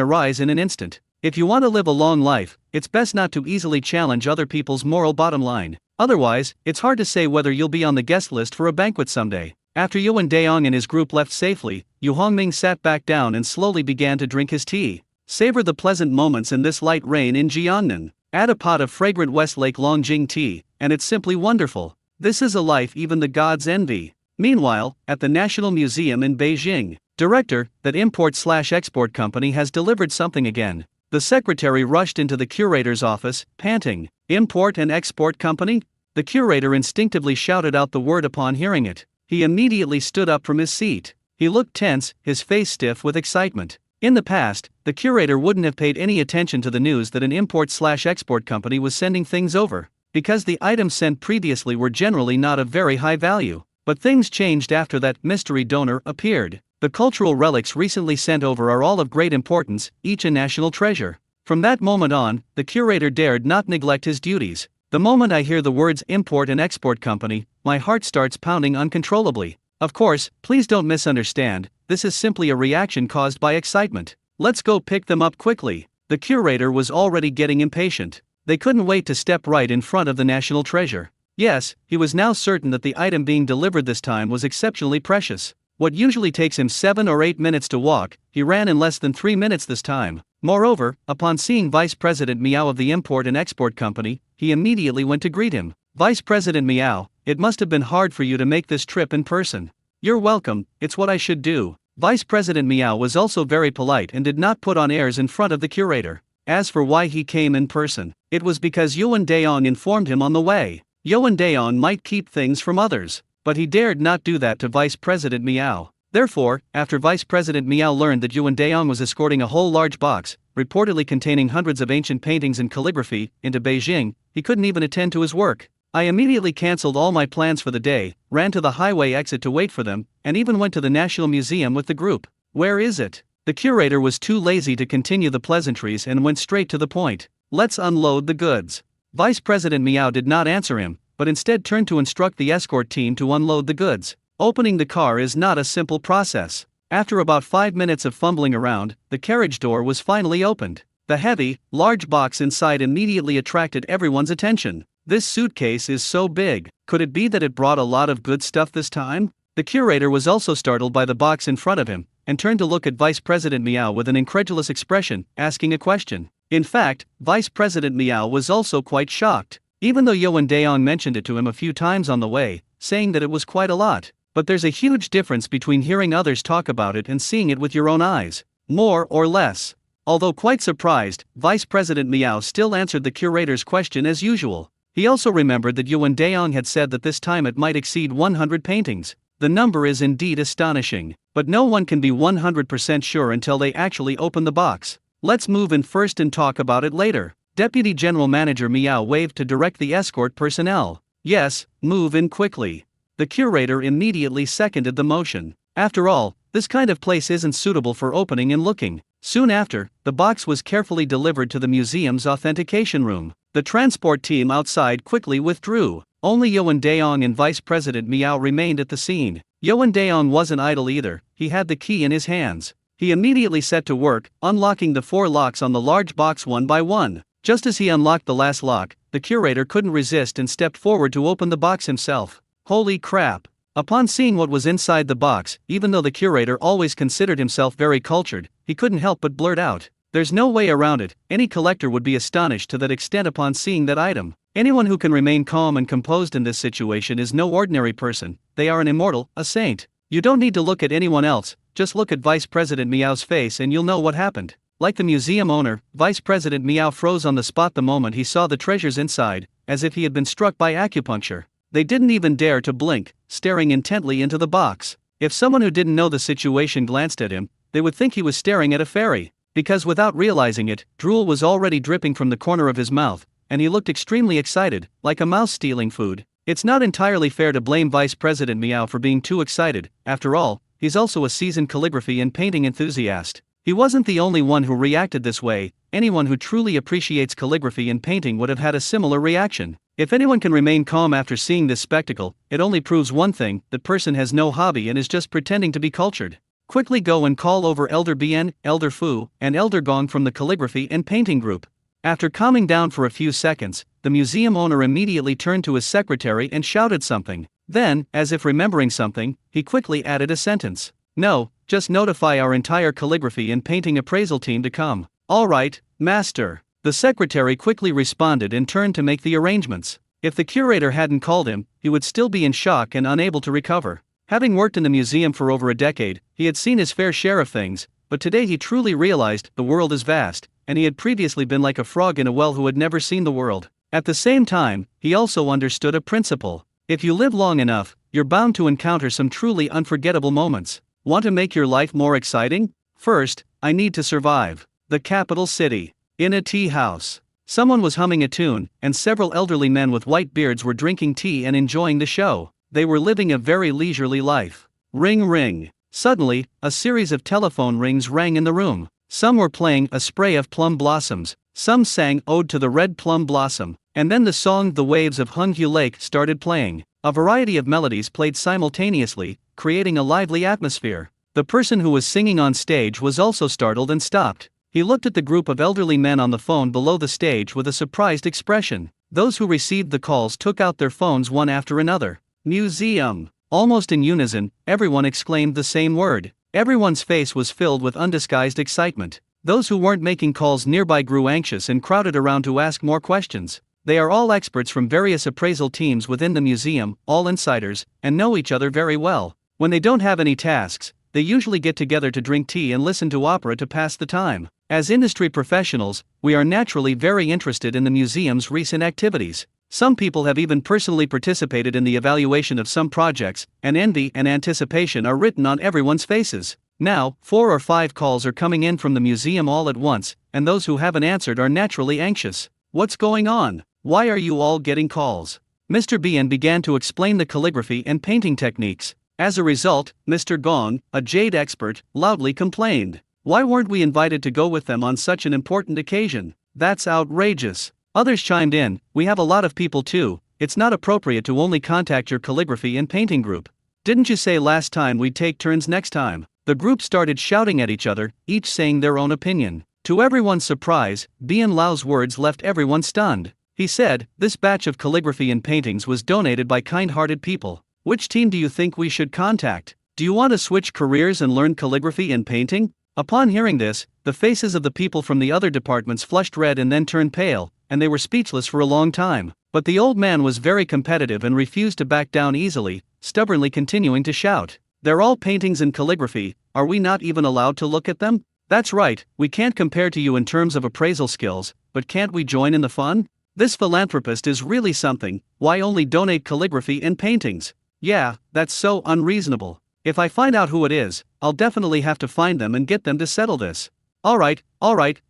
arise in an instant. If you want to live a long life, it's best not to easily challenge other people's moral bottom line. Otherwise, it's hard to say whether you'll be on the guest list for a banquet someday. After Yoan Daong and his group left safely, Yu Hongming sat back down and slowly began to drink his tea. Savor the pleasant moments in this light rain in Jiangnan. Add a pot of fragrant Westlake Longjing tea, and it's simply wonderful. This is a life even the gods envy. Meanwhile, at the National Museum in Beijing, director, that import/export company has delivered something again. The secretary rushed into the curator's office, panting. "Import and export company?" The curator instinctively shouted out the word upon hearing it. He immediately stood up from his seat. He looked tense, his face stiff with excitement. In the past, the curator wouldn't have paid any attention to the news that an import/export company was sending things over, because the items sent previously were generally not of very high value. But things changed after that mystery donor appeared. The cultural relics recently sent over are all of great importance, each a national treasure. From that moment on, the curator dared not neglect his duties. The moment I hear the words import and export company, my heart starts pounding uncontrollably. Of course, please don't misunderstand, this is simply a reaction caused by excitement. Let's go pick them up quickly. The curator was already getting impatient. They couldn't wait to step right in front of the national treasure. Yes, he was now certain that the item being delivered this time was exceptionally precious. What usually takes him 7 or 8 minutes to walk, he ran in less than 3 minutes this time. Moreover, upon seeing Vice President Miao of the Import and Export Company, he immediately went to greet him. Vice President Miao, it must have been hard for you to make this trip in person. You're welcome, it's what I should do. Vice President Miao was also very polite and did not put on airs in front of the curator. As for why he came in person, it was because Yuan Daong informed him on the way. Yuan Daong might keep things from others, but he dared not do that to Vice President Miao. Therefore, after Vice President Miao learned that Yuan Daong was escorting a whole large box, reportedly containing hundreds of ancient paintings and calligraphy, into Beijing, he couldn't even attend to his work. I immediately cancelled all my plans for the day, ran to the highway exit to wait for them, and even went to the National Museum with the group. Where is it? The curator was too lazy to continue the pleasantries and went straight to the point. Let's unload the goods. Vice President Miao did not answer him, but instead turned to instruct the escort team to unload the goods. Opening the car is not a simple process. After about 5 minutes of fumbling around, the carriage door was finally opened. The heavy, large box inside immediately attracted everyone's attention. This suitcase is so big. Could it be that it brought a lot of good stuff this time? The curator was also startled by the box in front of him, and turned to look at Vice President Miao with an incredulous expression, asking a question. In fact, Vice President Miao was also quite shocked. Even though Yuan Daong mentioned it to him a few times on the way, saying that it was quite a lot. But there's a huge difference between hearing others talk about it and seeing it with your own eyes. More or less. Although quite surprised, Vice President Miao still answered the curator's question as usual. He also remembered that Yuan Daong had said that this time it might exceed 100 paintings. The number is indeed astonishing, but no one can be 100% sure until they actually open the box. Let's move in first and talk about it later. Deputy General Manager Miao waved to direct the escort personnel. Yes, move in quickly. The curator immediately seconded the motion. After all, this kind of place isn't suitable for opening and looking. Soon after, the box was carefully delivered to the museum's authentication room. The transport team outside quickly withdrew. Only Yuan Daong and Vice President Miao remained at the scene. Yuan Daong wasn't idle either, he had the key in his hands. He immediately set to work, unlocking the 4 locks on the large box one by one. Just as he unlocked the last lock, the curator couldn't resist and stepped forward to open the box himself. Holy crap! Upon seeing what was inside the box, even though the curator always considered himself very cultured, he couldn't help but blurt out. There's no way around it, any collector would be astonished to that extent upon seeing that item. Anyone who can remain calm and composed in this situation is no ordinary person, they are an immortal, a saint. You don't need to look at anyone else, just look at Vice President Miao's face and you'll know what happened. Like the museum owner, Vice President Miao froze on the spot the moment he saw the treasures inside, as if he had been struck by acupuncture. They didn't even dare to blink, staring intently into the box. If someone who didn't know the situation glanced at him, they would think he was staring at a fairy. Because without realizing it, drool was already dripping from the corner of his mouth, and he looked extremely excited, like a mouse stealing food. It's not entirely fair to blame Vice President Miao for being too excited. After all, he's also a seasoned calligraphy and painting enthusiast. He wasn't the only one who reacted this way. Anyone who truly appreciates calligraphy and painting would have had a similar reaction. If anyone can remain calm after seeing this spectacle, it only proves one thing: that person has no hobby and is just pretending to be cultured. Quickly go and call over Elder Bien, Elder Fu, and Elder Gong from the calligraphy and painting group. After calming down for a few seconds, the museum owner immediately turned to his secretary and shouted something. Then, as if remembering something, he quickly added a sentence. No, just notify our entire calligraphy and painting appraisal team to come. All right, master. The secretary quickly responded and turned to make the arrangements. If the curator hadn't called him, he would still be in shock and unable to recover. Having worked in the museum for over a decade, he had seen his fair share of things, but today he truly realized the world is vast, and he had previously been like a frog in a well who had never seen the world. At the same time, he also understood a principle. If you live long enough, you're bound to encounter some truly unforgettable moments. Want to make your life more exciting? First, I need to survive. The capital city. In a tea house. Someone was humming a tune, and several elderly men with white beards were drinking tea and enjoying the show. They were living a very leisurely life. Ring ring. Suddenly, a series of telephone rings rang in the room. Some were playing A Spray of Plum Blossoms, some sang Ode to the Red Plum Blossom, and then the song The Waves of Hungyu Lake started playing. A variety of melodies played simultaneously, creating a lively atmosphere. The person who was singing on stage was also startled and stopped. He looked at the group of elderly men on the phone below the stage with a surprised expression. Those who received the calls took out their phones one after another. Museum. Almost in unison, everyone exclaimed the same word. Everyone's face was filled with undisguised excitement. Those who weren't making calls nearby grew anxious and crowded around to ask more questions. They are all experts from various appraisal teams within the museum, all insiders, and know each other very well. When they don't have any tasks, they usually get together to drink tea and listen to opera to pass the time. As industry professionals, we are naturally very interested in the museum's recent activities. Some people have even personally participated in the evaluation of some projects, and envy and anticipation are written on everyone's faces. Now, 4 or 5 calls are coming in from the museum all at once, and those who haven't answered are naturally anxious. What's going on? Why are you all getting calls? Mr. Bien began to explain the calligraphy and painting techniques. As a result, Mr. Gong, a jade expert, loudly complained. Why weren't we invited to go with them on such an important occasion? That's outrageous. Others chimed in, we have a lot of people too, it's not appropriate to only contact your calligraphy and painting group. Didn't you say last time we'd take turns next time? The group started shouting at each other, each saying their own opinion. To everyone's surprise, Bien Lao's words left everyone stunned. He said, this batch of calligraphy and paintings was donated by kind-hearted people. Which team do you think we should contact? Do you want to switch careers and learn calligraphy and painting? Upon hearing this, the faces of the people from the other departments flushed red and then turned pale, and they were speechless for a long time. But the old man was very competitive and refused to back down easily, stubbornly continuing to shout. They're all paintings and calligraphy, are we not even allowed to look at them? That's right, we can't compare to you in terms of appraisal skills, but can't we join in the fun? This philanthropist is really something, why only donate calligraphy and paintings? Yeah, that's so unreasonable. If I find out who it is, I'll definitely have to find them and get them to settle this. Alright,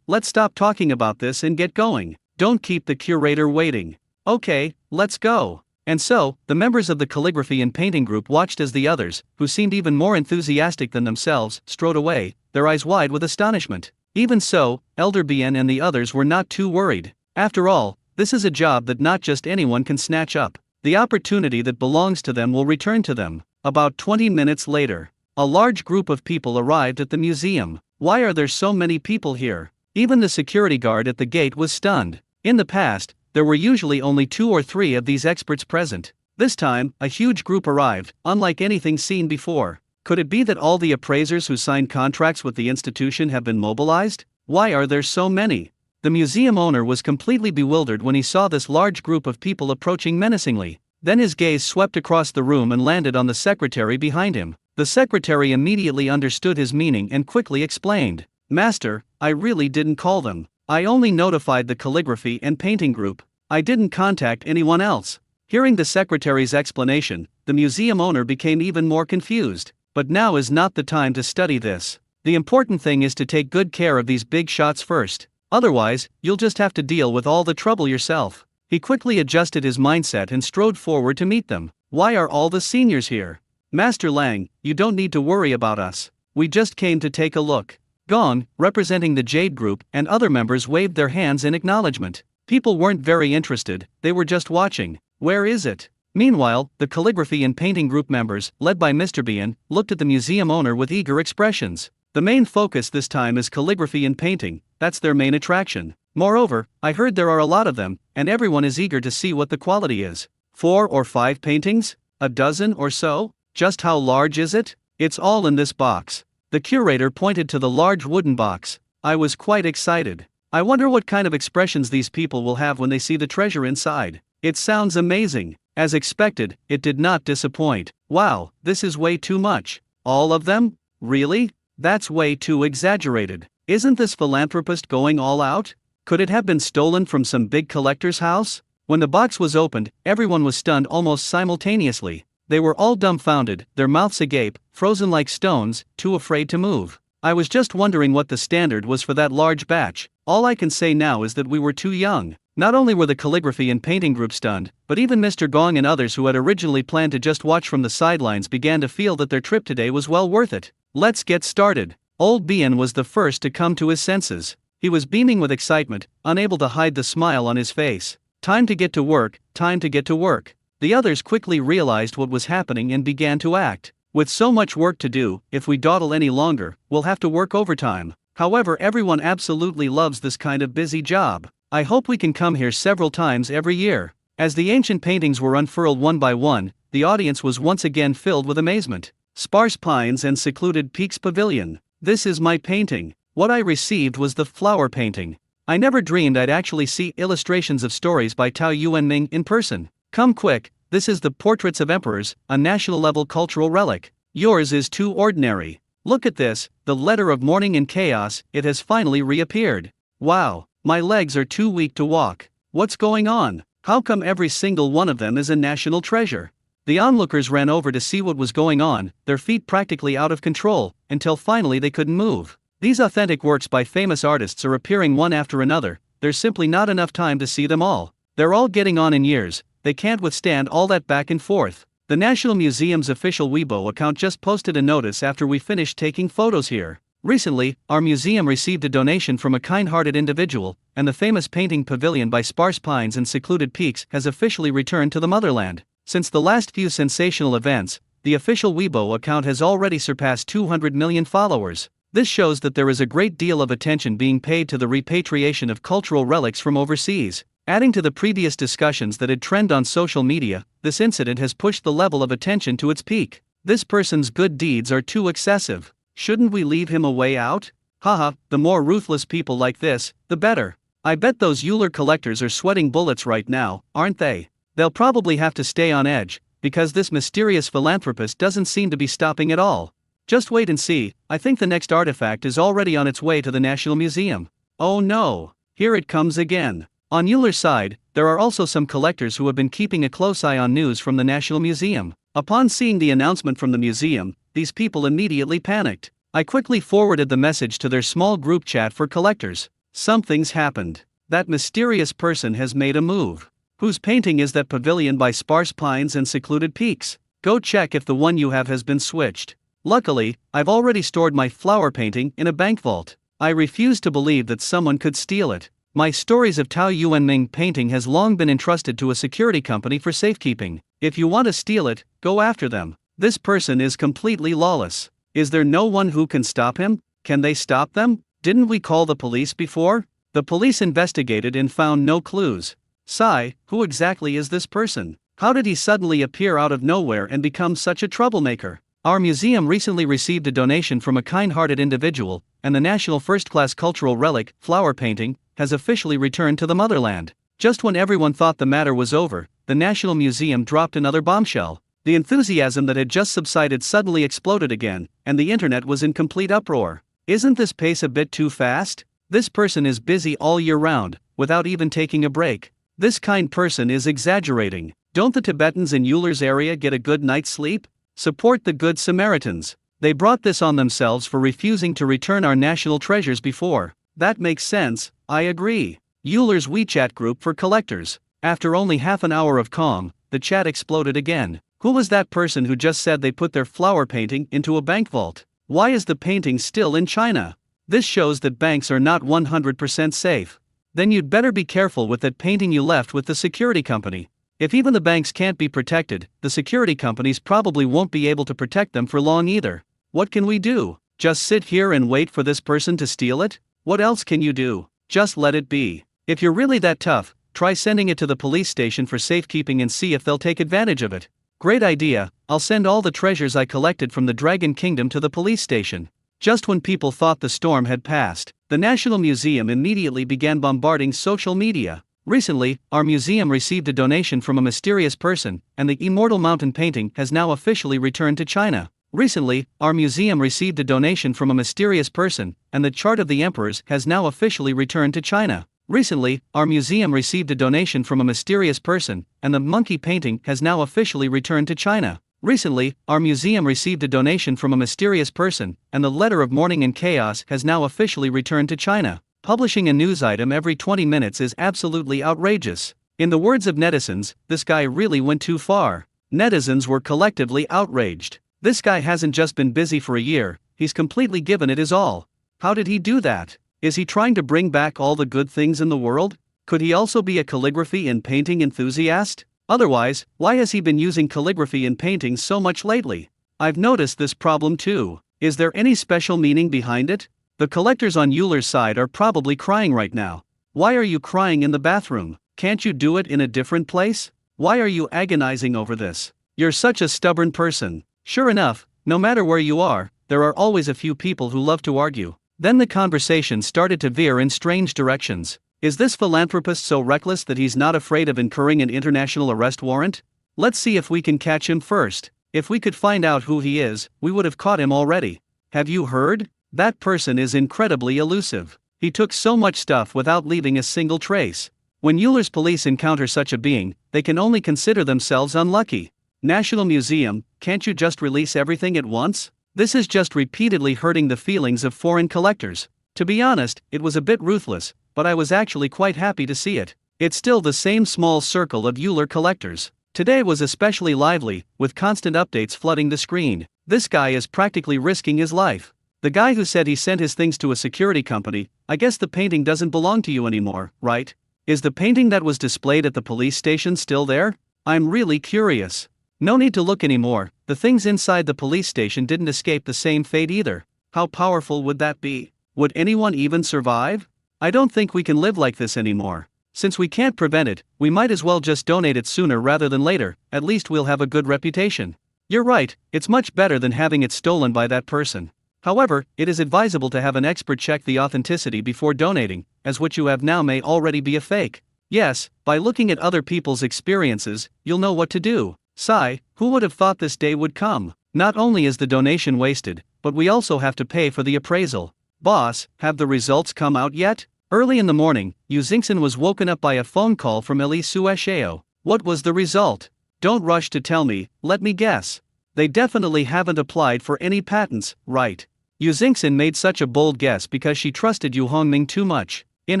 let's stop talking about this and get going. Don't keep the curator waiting. Okay, let's go. And so, the members of the calligraphy and painting group watched as the others, who seemed even more enthusiastic than themselves, strode away, their eyes wide with astonishment. Even so, Elder Bien and the others were not too worried. After all, this is a job that not just anyone can snatch up. The opportunity that belongs to them will return to them. About 20 minutes later, a large group of people arrived at the museum. Why are there so many people here? Even the security guard at the gate was stunned. In the past, there were usually only 2 or 3 of these experts present. This time, a huge group arrived, unlike anything seen before. Could it be that all the appraisers who signed contracts with the institution have been mobilized? Why are there so many? The museum owner was completely bewildered when he saw this large group of people approaching menacingly. Then his gaze swept across the room and landed on the secretary behind him. The secretary immediately understood his meaning and quickly explained. Master, I really didn't call them. I only notified the calligraphy and painting group. I didn't contact anyone else. Hearing the secretary's explanation, the museum owner became even more confused. But now is not the time to study this. The important thing is to take good care of these big shots first. Otherwise, you'll just have to deal with all the trouble yourself. He quickly adjusted his mindset and strode forward to meet them. Why are all the seniors here? Master Lang, you don't need to worry about us. We just came to take a look. Gong, representing the Jade Group, and other members waved their hands in acknowledgement. People weren't very interested, they were just watching. Where is it? Meanwhile, the calligraphy and painting group members, led by Mr. Bien, looked at the museum owner with eager expressions. The main focus this time is calligraphy and painting, that's their main attraction. Moreover, I heard there are a lot of them, and everyone is eager to see what the quality is. 4 or 5 paintings? A dozen or so? Just how large is it? It's all in this box. The curator pointed to the large wooden box. I was quite excited. I wonder what kind of expressions these people will have when they see the treasure inside. It sounds amazing. As expected, it did not disappoint. Wow, this is way too much. All of them? Really? That's way too exaggerated. Isn't this philanthropist going all out? Could it have been stolen from some big collector's house? When the box was opened, everyone was stunned almost simultaneously. They were all dumbfounded, their mouths agape, frozen like stones, too afraid to move. I was just wondering what the standard was for that large batch. All I can say now is that we were too young. Not only were the calligraphy and painting group stunned, but even Mr. Gong and others who had originally planned to just watch from the sidelines began to feel that their trip today was well worth it. Let's get started. Old Bien was the first to come to his senses. He was beaming with excitement, unable to hide the smile on his face. Time to get to work, time to get to work. The others quickly realized what was happening and began to act. With so much work to do, if we dawdle any longer, we'll have to work overtime. However, everyone absolutely loves this kind of busy job. I hope we can come here several times every year. As the ancient paintings were unfurled one by one, the audience was once again filled with amazement. Sparse Pines and Secluded Peaks Pavilion. This is my painting. What I received was the flower painting. I never dreamed I'd actually see illustrations of stories by Tao Yuanming in person. Come quick, this is the Portraits of Emperors, a national-level cultural relic. Yours is too ordinary. Look at this, the letter of mourning and chaos, it has finally reappeared. Wow, my legs are too weak to walk. What's going on? How come every single one of them is a national treasure? The onlookers ran over to see what was going on, their feet practically out of control, until finally they couldn't move. These authentic works by famous artists are appearing one after another, there's simply not enough time to see them all. They're all getting on in years, they can't withstand all that back and forth. The National Museum's official Weibo account just posted a notice after we finished taking photos here. Recently, our museum received a donation from a kind-hearted individual, and the famous painting pavilion by Sparse Pines and Secluded Peaks has officially returned to the motherland. Since the last few sensational events, the official Weibo account has already surpassed 200 million followers. This shows that there is a great deal of attention being paid to the repatriation of cultural relics from overseas. Adding to the previous discussions that had trended on social media, this incident has pushed the level of attention to its peak. This person's good deeds are too excessive. Shouldn't we leave him a way out? Haha, the more ruthless people like this, the better. I bet those Euler collectors are sweating bullets right now, aren't they? They'll probably have to stay on edge, because this mysterious philanthropist doesn't seem to be stopping at all. Just wait and see, I think the next artifact is already on its way to the National Museum. Oh no, here it comes again. On Euler's side, there are also some collectors who have been keeping a close eye on news from the National Museum. Upon seeing the announcement from the museum, these people immediately panicked. I quickly forwarded the message to their small group chat for collectors. Something's happened. That mysterious person has made a move. Whose painting is that pavilion by Sparse Pines and Secluded Peaks? Go check if the one you have has been switched. Luckily, I've already stored my flower painting in a bank vault. I refuse to believe that someone could steal it. My stories of Tao Yuanming painting has long been entrusted to a security company for safekeeping. If you want to steal it, go after them. This person is completely lawless. Is there no one who can stop him? Can they stop them? Didn't we call the police before? The police investigated and found no clues. Sigh, who exactly is this person? How did he suddenly appear out of nowhere and become such a troublemaker? Our museum recently received a donation from a kind-hearted individual, and the national first-class cultural relic, flower painting, has officially returned to the motherland. Just when everyone thought the matter was over, the National Museum dropped another bombshell. The enthusiasm that had just subsided suddenly exploded again, and the internet was in complete uproar. Isn't this pace a bit too fast? This person is busy all year round, without even taking a break. This kind person is exaggerating. Don't the Tibetans in Euler's area get a good night's sleep? Support the Good Samaritans. They brought this on themselves for refusing to return our national treasures before. That makes sense, I agree. Euler's WeChat group for collectors. After only half an hour of calm, the chat exploded again. Who was that person who just said they put their flower painting into a bank vault? Why is the painting still in China? This shows that banks are not 100% safe. Then you'd better be careful with that painting you left with the security company. If even the banks can't be protected, the security companies probably won't be able to protect them for long either. What can we do? Just sit here and wait for this person to steal it? What else can you do? Just let it be. If you're really that tough, try sending it to the police station for safekeeping and see if they'll take advantage of it. Great idea, I'll send all the treasures I collected from the Dragon Kingdom to the police station. Just when people thought the storm had passed, the National Museum immediately began bombarding social media. Recently, our museum received a donation from a mysterious person, and the immortal mountain painting has now officially returned to China. Recently, our museum received a donation from a mysterious person, and the chart of the emperors has now officially returned to China. Recently, our museum received a donation from a mysterious person, and the monkey painting has now officially returned to China. Recently, our museum received a donation from a mysterious person, and the letter of mourning and chaos has now officially returned to China. Publishing a news item every 20 minutes is absolutely outrageous. In the words of netizens, this guy really went too far. Netizens were collectively outraged. This guy hasn't just been busy for a year, he's completely given it his all. How did he do that? Is he trying to bring back all the good things in the world? Could he also be a calligraphy and painting enthusiast? Otherwise, why has he been using calligraphy and painting so much lately? I've noticed this problem too. Is there any special meaning behind it? The collectors on Euler's side are probably crying right now. Why are you crying in the bathroom? Can't you do it in a different place? Why are you agonizing over this? You're such a stubborn person. Sure enough, no matter where you are, there are always a few people who love to argue. Then the conversation started to veer in strange directions. Is this philanthropist so reckless that he's not afraid of incurring an international arrest warrant? Let's see if we can catch him first. If we could find out who he is, we would have caught him already. Have you heard? That person is incredibly elusive. He took so much stuff without leaving a single trace. When Euler's police encounter such a being, they can only consider themselves unlucky. National Museum, can't you just release everything at once? This is just repeatedly hurting the feelings of foreign collectors. To be honest, it was a bit ruthless, but I was actually quite happy to see it. It's still the same small circle of Euler collectors. Today was especially lively, with constant updates flooding the screen. This guy is practically risking his life. The guy who said he sent his things to a security company, I guess the painting doesn't belong to you anymore, right? Is the painting that was displayed at the police station still there? I'm really curious. No need to look anymore, the things inside the police station didn't escape the same fate either. How powerful would that be? Would anyone even survive? I don't think we can live like this anymore. Since we can't prevent it, we might as well just donate it sooner rather than later, at least we'll have a good reputation. You're right, it's much better than having it stolen by that person. However, it is advisable to have an expert check the authenticity before donating, as what you have now may already be a fake. Yes, by looking at other people's experiences, you'll know what to do. Sigh, who would have thought this day would come? Not only is the donation wasted, but we also have to pay for the appraisal. Boss, have the results come out yet? Early in the morning, Yu Xingxin was woken up by a phone call from Li Suesheo. What was the result? Don't rush to tell me, let me guess. They definitely haven't applied for any patents, right? Yu Xingxin made such a bold guess because she trusted Yu Hongming too much. In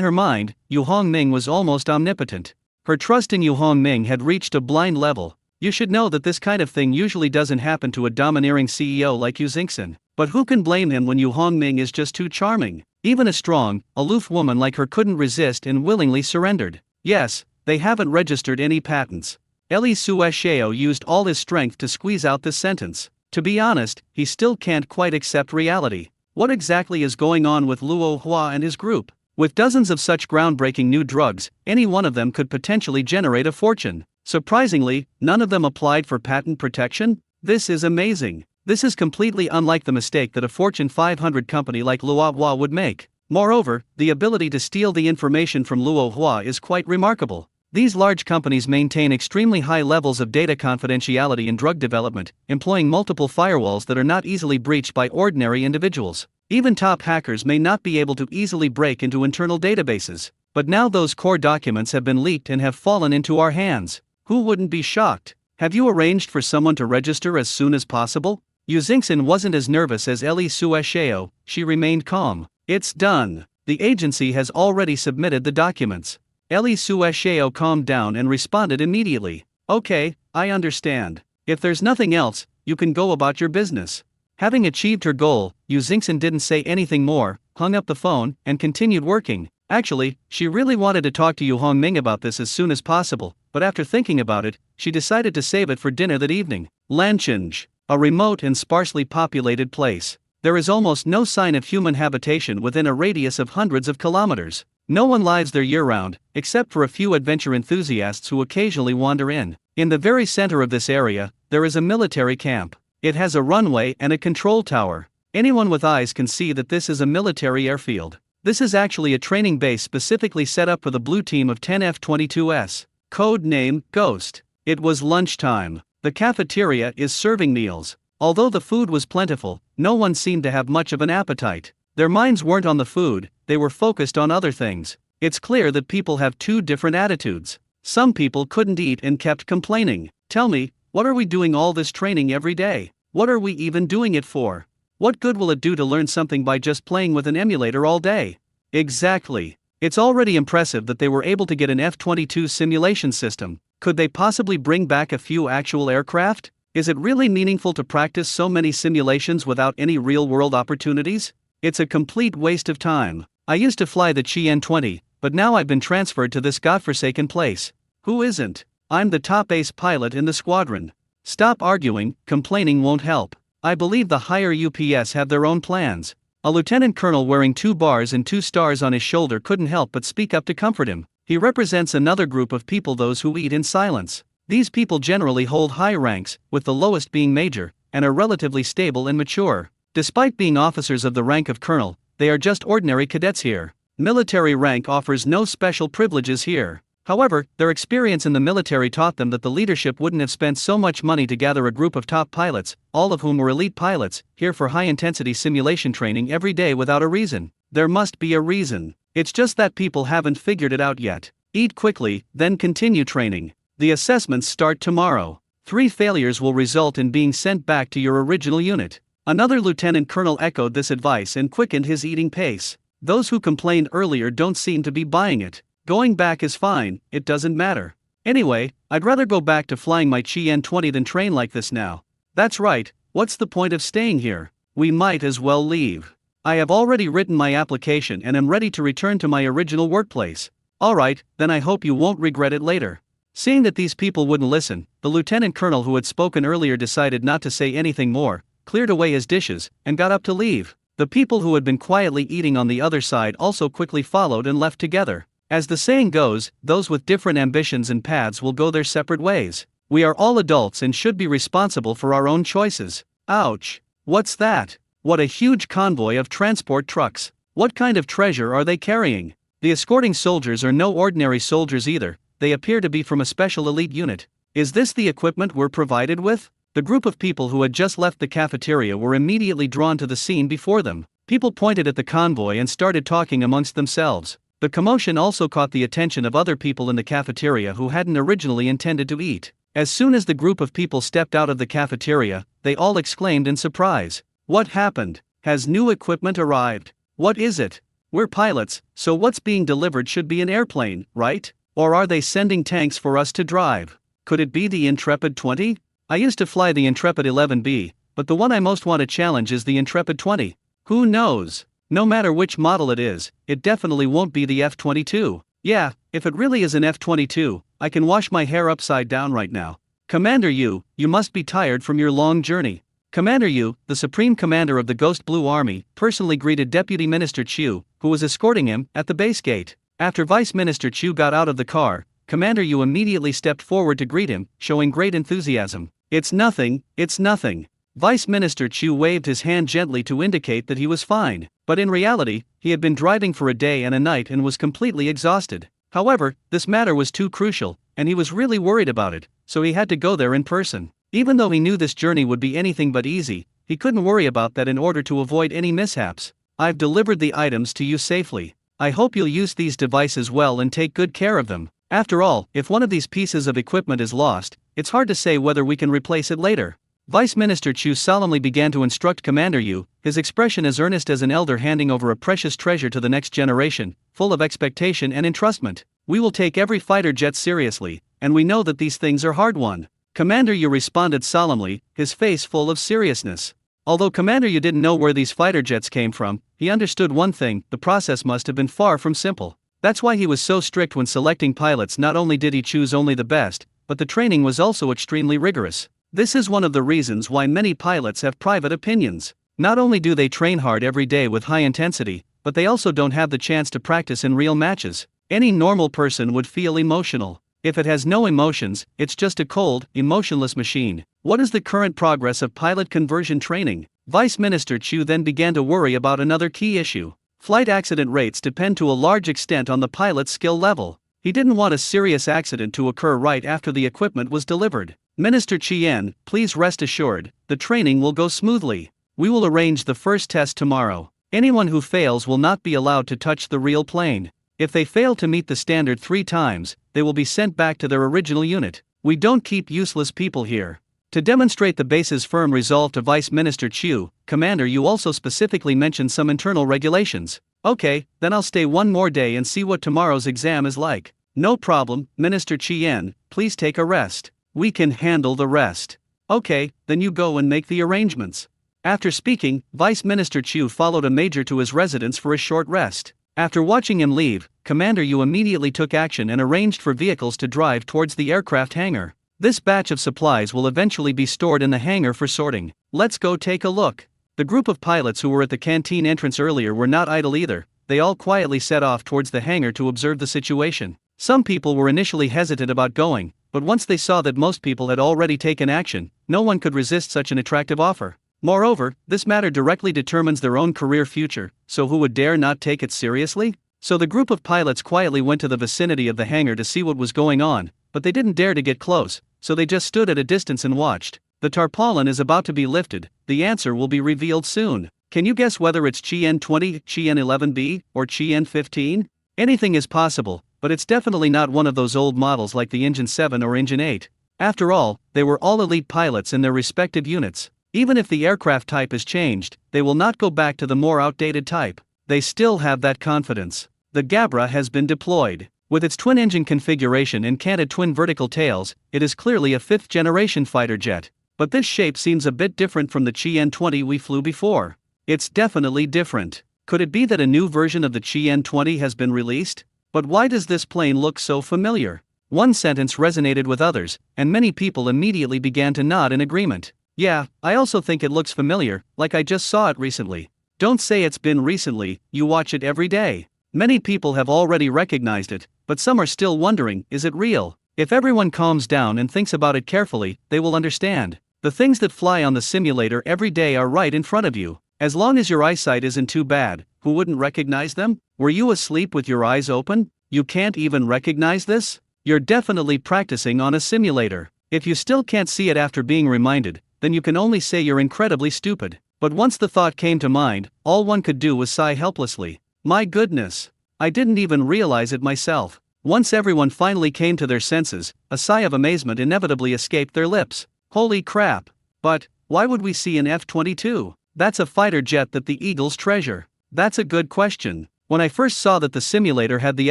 her mind, Yu Hongming was almost omnipotent. Her trust in Yu Hongming had reached a blind level. You should know that this kind of thing usually doesn't happen to a domineering CEO like Yu Xingxin. But who can blame him when Yu Hongming is just too charming? Even a strong, aloof woman like her couldn't resist and willingly surrendered. Yes, they haven't registered any patents. Li Suesheo used all his strength to squeeze out this sentence. To be honest, he still can't quite accept reality. What exactly is going on with Luo Hua and his group? With dozens of such groundbreaking new drugs, any one of them could potentially generate a fortune. Surprisingly, none of them applied for patent protection? This is amazing. This is completely unlike the mistake that a Fortune 500 company like Luo Hua would make. Moreover, the ability to steal the information from Luo Hua is quite remarkable. These large companies maintain extremely high levels of data confidentiality in drug development, employing multiple firewalls that are not easily breached by ordinary individuals. Even top hackers may not be able to easily break into internal databases. But now those core documents have been leaked and have fallen into our hands. Who wouldn't be shocked? Have you arranged for someone to register as soon as possible? Yu Xingxin wasn't as nervous as Li Suesheo, she remained calm. It's done. The agency has already submitted the documents. Li Suesheo calmed down and responded immediately. Okay, I understand. If there's nothing else, you can go about your business. Having achieved her goal, Yu Xingxin didn't say anything more, hung up the phone, and continued working. Actually, she really wanted to talk to Yu Hongming about this as soon as possible, but after thinking about it, she decided to save it for dinner that evening. Lanchinge, a remote and sparsely populated place. There is almost no sign of human habitation within a radius of hundreds of kilometers. No one lives there year-round, except for a few adventure enthusiasts who occasionally wander in. In the very center of this area, there is a military camp. It has a runway and a control tower. Anyone with eyes can see that this is a military airfield. This is actually a training base specifically set up for the blue team of 10 F-22s. Code name, Ghost. It was lunchtime. The cafeteria is serving meals. Although the food was plentiful, no one seemed to have much of an appetite. Their minds weren't on the food, they were focused on other things. It's clear that people have two different attitudes. Some people couldn't eat and kept complaining. Tell me, What are we doing all this training every day? What are we even doing it for? What good will it do to learn something by just playing with an emulator all day? Exactly. It's already impressive that they were able to get an F-22 simulation system. Could they possibly bring back a few actual aircraft? Is it really meaningful to practice so many simulations without any real-world opportunities? It's a complete waste of time. I used to fly the Chi-N-20, but now I've been transferred to this godforsaken place. Who isn't? I'm the top ace pilot in the squadron. Stop arguing, complaining won't help. I believe the higher UPS have their own plans. A lieutenant colonel wearing 2 bars and 2 stars on his shoulder couldn't help but speak up to comfort him. He represents another group of people, those who eat in silence. These people generally hold high ranks, with the lowest being major, and are relatively stable and mature. Despite being officers of the rank of colonel, they are just ordinary cadets here. Military rank offers no special privileges here. However, their experience in the military taught them that the leadership wouldn't have spent so much money to gather a group of top pilots, all of whom were elite pilots, here for high-intensity simulation training every day without a reason. There must be a reason. It's just that people haven't figured it out yet. Eat quickly, then continue training. The assessments start tomorrow. 3 failures will result in being sent back to your original unit. Another lieutenant colonel echoed this advice and quickened his eating pace. Those who complained earlier don't seem to be buying it. Going back is fine, it doesn't matter. Anyway, I'd rather go back to flying my Chi-N-20 than train like this now. That's right, what's the point of staying here? We might as well leave. I have already written my application and am ready to return to my original workplace. Alright, then I hope you won't regret it later. Seeing that these people wouldn't listen, the lieutenant colonel who had spoken earlier decided not to say anything more, cleared away his dishes, and got up to leave. The people who had been quietly eating on the other side also quickly followed and left together. As the saying goes, those with different ambitions and paths will go their separate ways. We are all adults and should be responsible for our own choices. Ouch. What's that? What a huge convoy of transport trucks. What kind of treasure are they carrying? The escorting soldiers are no ordinary soldiers either, they appear to be from a special elite unit. Is this the equipment we're provided with? The group of people who had just left the cafeteria were immediately drawn to the scene before them. People pointed at the convoy and started talking amongst themselves. The commotion also caught the attention of other people in the cafeteria who hadn't originally intended to eat. As soon as the group of people stepped out of the cafeteria, they all exclaimed in surprise. What happened? Has new equipment arrived? What is it? We're pilots, so what's being delivered should be an airplane, right? Or are they sending tanks for us to drive? Could it be the Intrepid 20? I used to fly the Intrepid 11B, but the one I most want to challenge is the Intrepid 20. Who knows? No matter which model it is, it definitely won't be the F-22. Yeah, if it really is an F-22, I can wash my hair upside down right now. Commander Yu, you must be tired from your long journey. Commander Yu, the Supreme Commander of the Ghost Blue Army, personally greeted Deputy Minister Chu, who was escorting him, at the base gate. After Vice Minister Chu got out of the car, Commander Yu immediately stepped forward to greet him, showing great enthusiasm. It's nothing, it's nothing. Vice Minister Chu waved his hand gently to indicate that he was fine, but in reality, he had been driving for a day and a night and was completely exhausted. However, this matter was too crucial, and he was really worried about it, so he had to go there in person. Even though he knew this journey would be anything but easy, he couldn't worry about that in order to avoid any mishaps. I've delivered the items to you safely. I hope you'll use these devices well and take good care of them. After all, if one of these pieces of equipment is lost, it's hard to say whether we can replace it later. Vice Minister Chu solemnly began to instruct Commander Yu, his expression as earnest as an elder handing over a precious treasure to the next generation, full of expectation and entrustment. We will take every fighter jet seriously, and we know that these things are hard-won. Commander Yu responded solemnly, his face full of seriousness. Although Commander Yu didn't know where these fighter jets came from, he understood one thing: the process must have been far from simple. That's why he was so strict when selecting pilots. Not only did he choose only the best, but the training was also extremely rigorous. This is one of the reasons why many pilots have private opinions. Not only do they train hard every day with high intensity, but they also don't have the chance to practice in real matches. Any normal person would feel emotional. If it has no emotions, it's just a cold, emotionless machine. What is the current progress of pilot conversion training? Vice Minister Chu then began to worry about another key issue. Flight accident rates depend to a large extent on the pilot's skill level. He didn't want a serious accident to occur right after the equipment was delivered. Minister Chien, please rest assured, the training will go smoothly. We will arrange the first test tomorrow. Anyone who fails will not be allowed to touch the real plane. If they fail to meet the standard 3 times, they will be sent back to their original unit. We don't keep useless people here. To demonstrate the base's firm resolve to Vice Minister Chu, Commander, you also specifically mentioned some internal regulations. Okay, then I'll stay one more day and see what tomorrow's exam is like. No problem, Minister Chien, please take a rest. We can handle the rest. Okay, then you go and make the arrangements. After speaking, Vice Minister Chu followed a major to his residence for a short rest. After watching him leave, Commander Yu immediately took action and arranged for vehicles to drive towards the aircraft hangar. This batch of supplies will eventually be stored in the hangar for sorting. Let's go take a look. The group of pilots who were at the canteen entrance earlier were not idle either. They all quietly set off towards the hangar to observe the situation. Some people were initially hesitant about going, but once they saw that most people had already taken action, no one could resist such an attractive offer. Moreover, this matter directly determines their own career future, so who would dare not take it seriously? So the group of pilots quietly went to the vicinity of the hangar to see what was going on, but they didn't dare to get close, so they just stood at a distance and watched. The tarpaulin is about to be lifted. The answer will be revealed soon. Can you guess whether it's Chien 20, Chien 11B, or Chien 15? Anything is possible, but it's definitely not one of those old models like the Engine 7 or Engine 8. After all, they were all elite pilots in their respective units. Even if the aircraft type is changed, they will not go back to the more outdated type. They still have that confidence. The Gabra has been deployed. With its twin-engine configuration and canted twin vertical tails, it is clearly a fifth-generation fighter jet. But this shape seems a bit different from the Chien 20 we flew before. It's definitely different. Could it be that a new version of the Chien 20 has been released? But why does this plane look so familiar? One sentence resonated with others, and many people immediately began to nod in agreement. Yeah, I also think it looks familiar, like I just saw it recently. Don't say it's been recently, you watch it every day. Many people have already recognized it, but some are still wondering, is it real? If everyone calms down and thinks about it carefully, they will understand. The things that fly on the simulator every day are right in front of you. As long as your eyesight isn't too bad, who wouldn't recognize them? Were you asleep with your eyes open? You can't even recognize this? You're definitely practicing on a simulator. If you still can't see it after being reminded, then you can only say you're incredibly stupid. But once the thought came to mind, all one could do was sigh helplessly. My goodness! I didn't even realize it myself. Once everyone finally came to their senses, a sigh of amazement inevitably escaped their lips. Holy crap! But why would we see an F-22? That's a fighter jet that the Eagles treasure. That's a good question. When I first saw that the simulator had the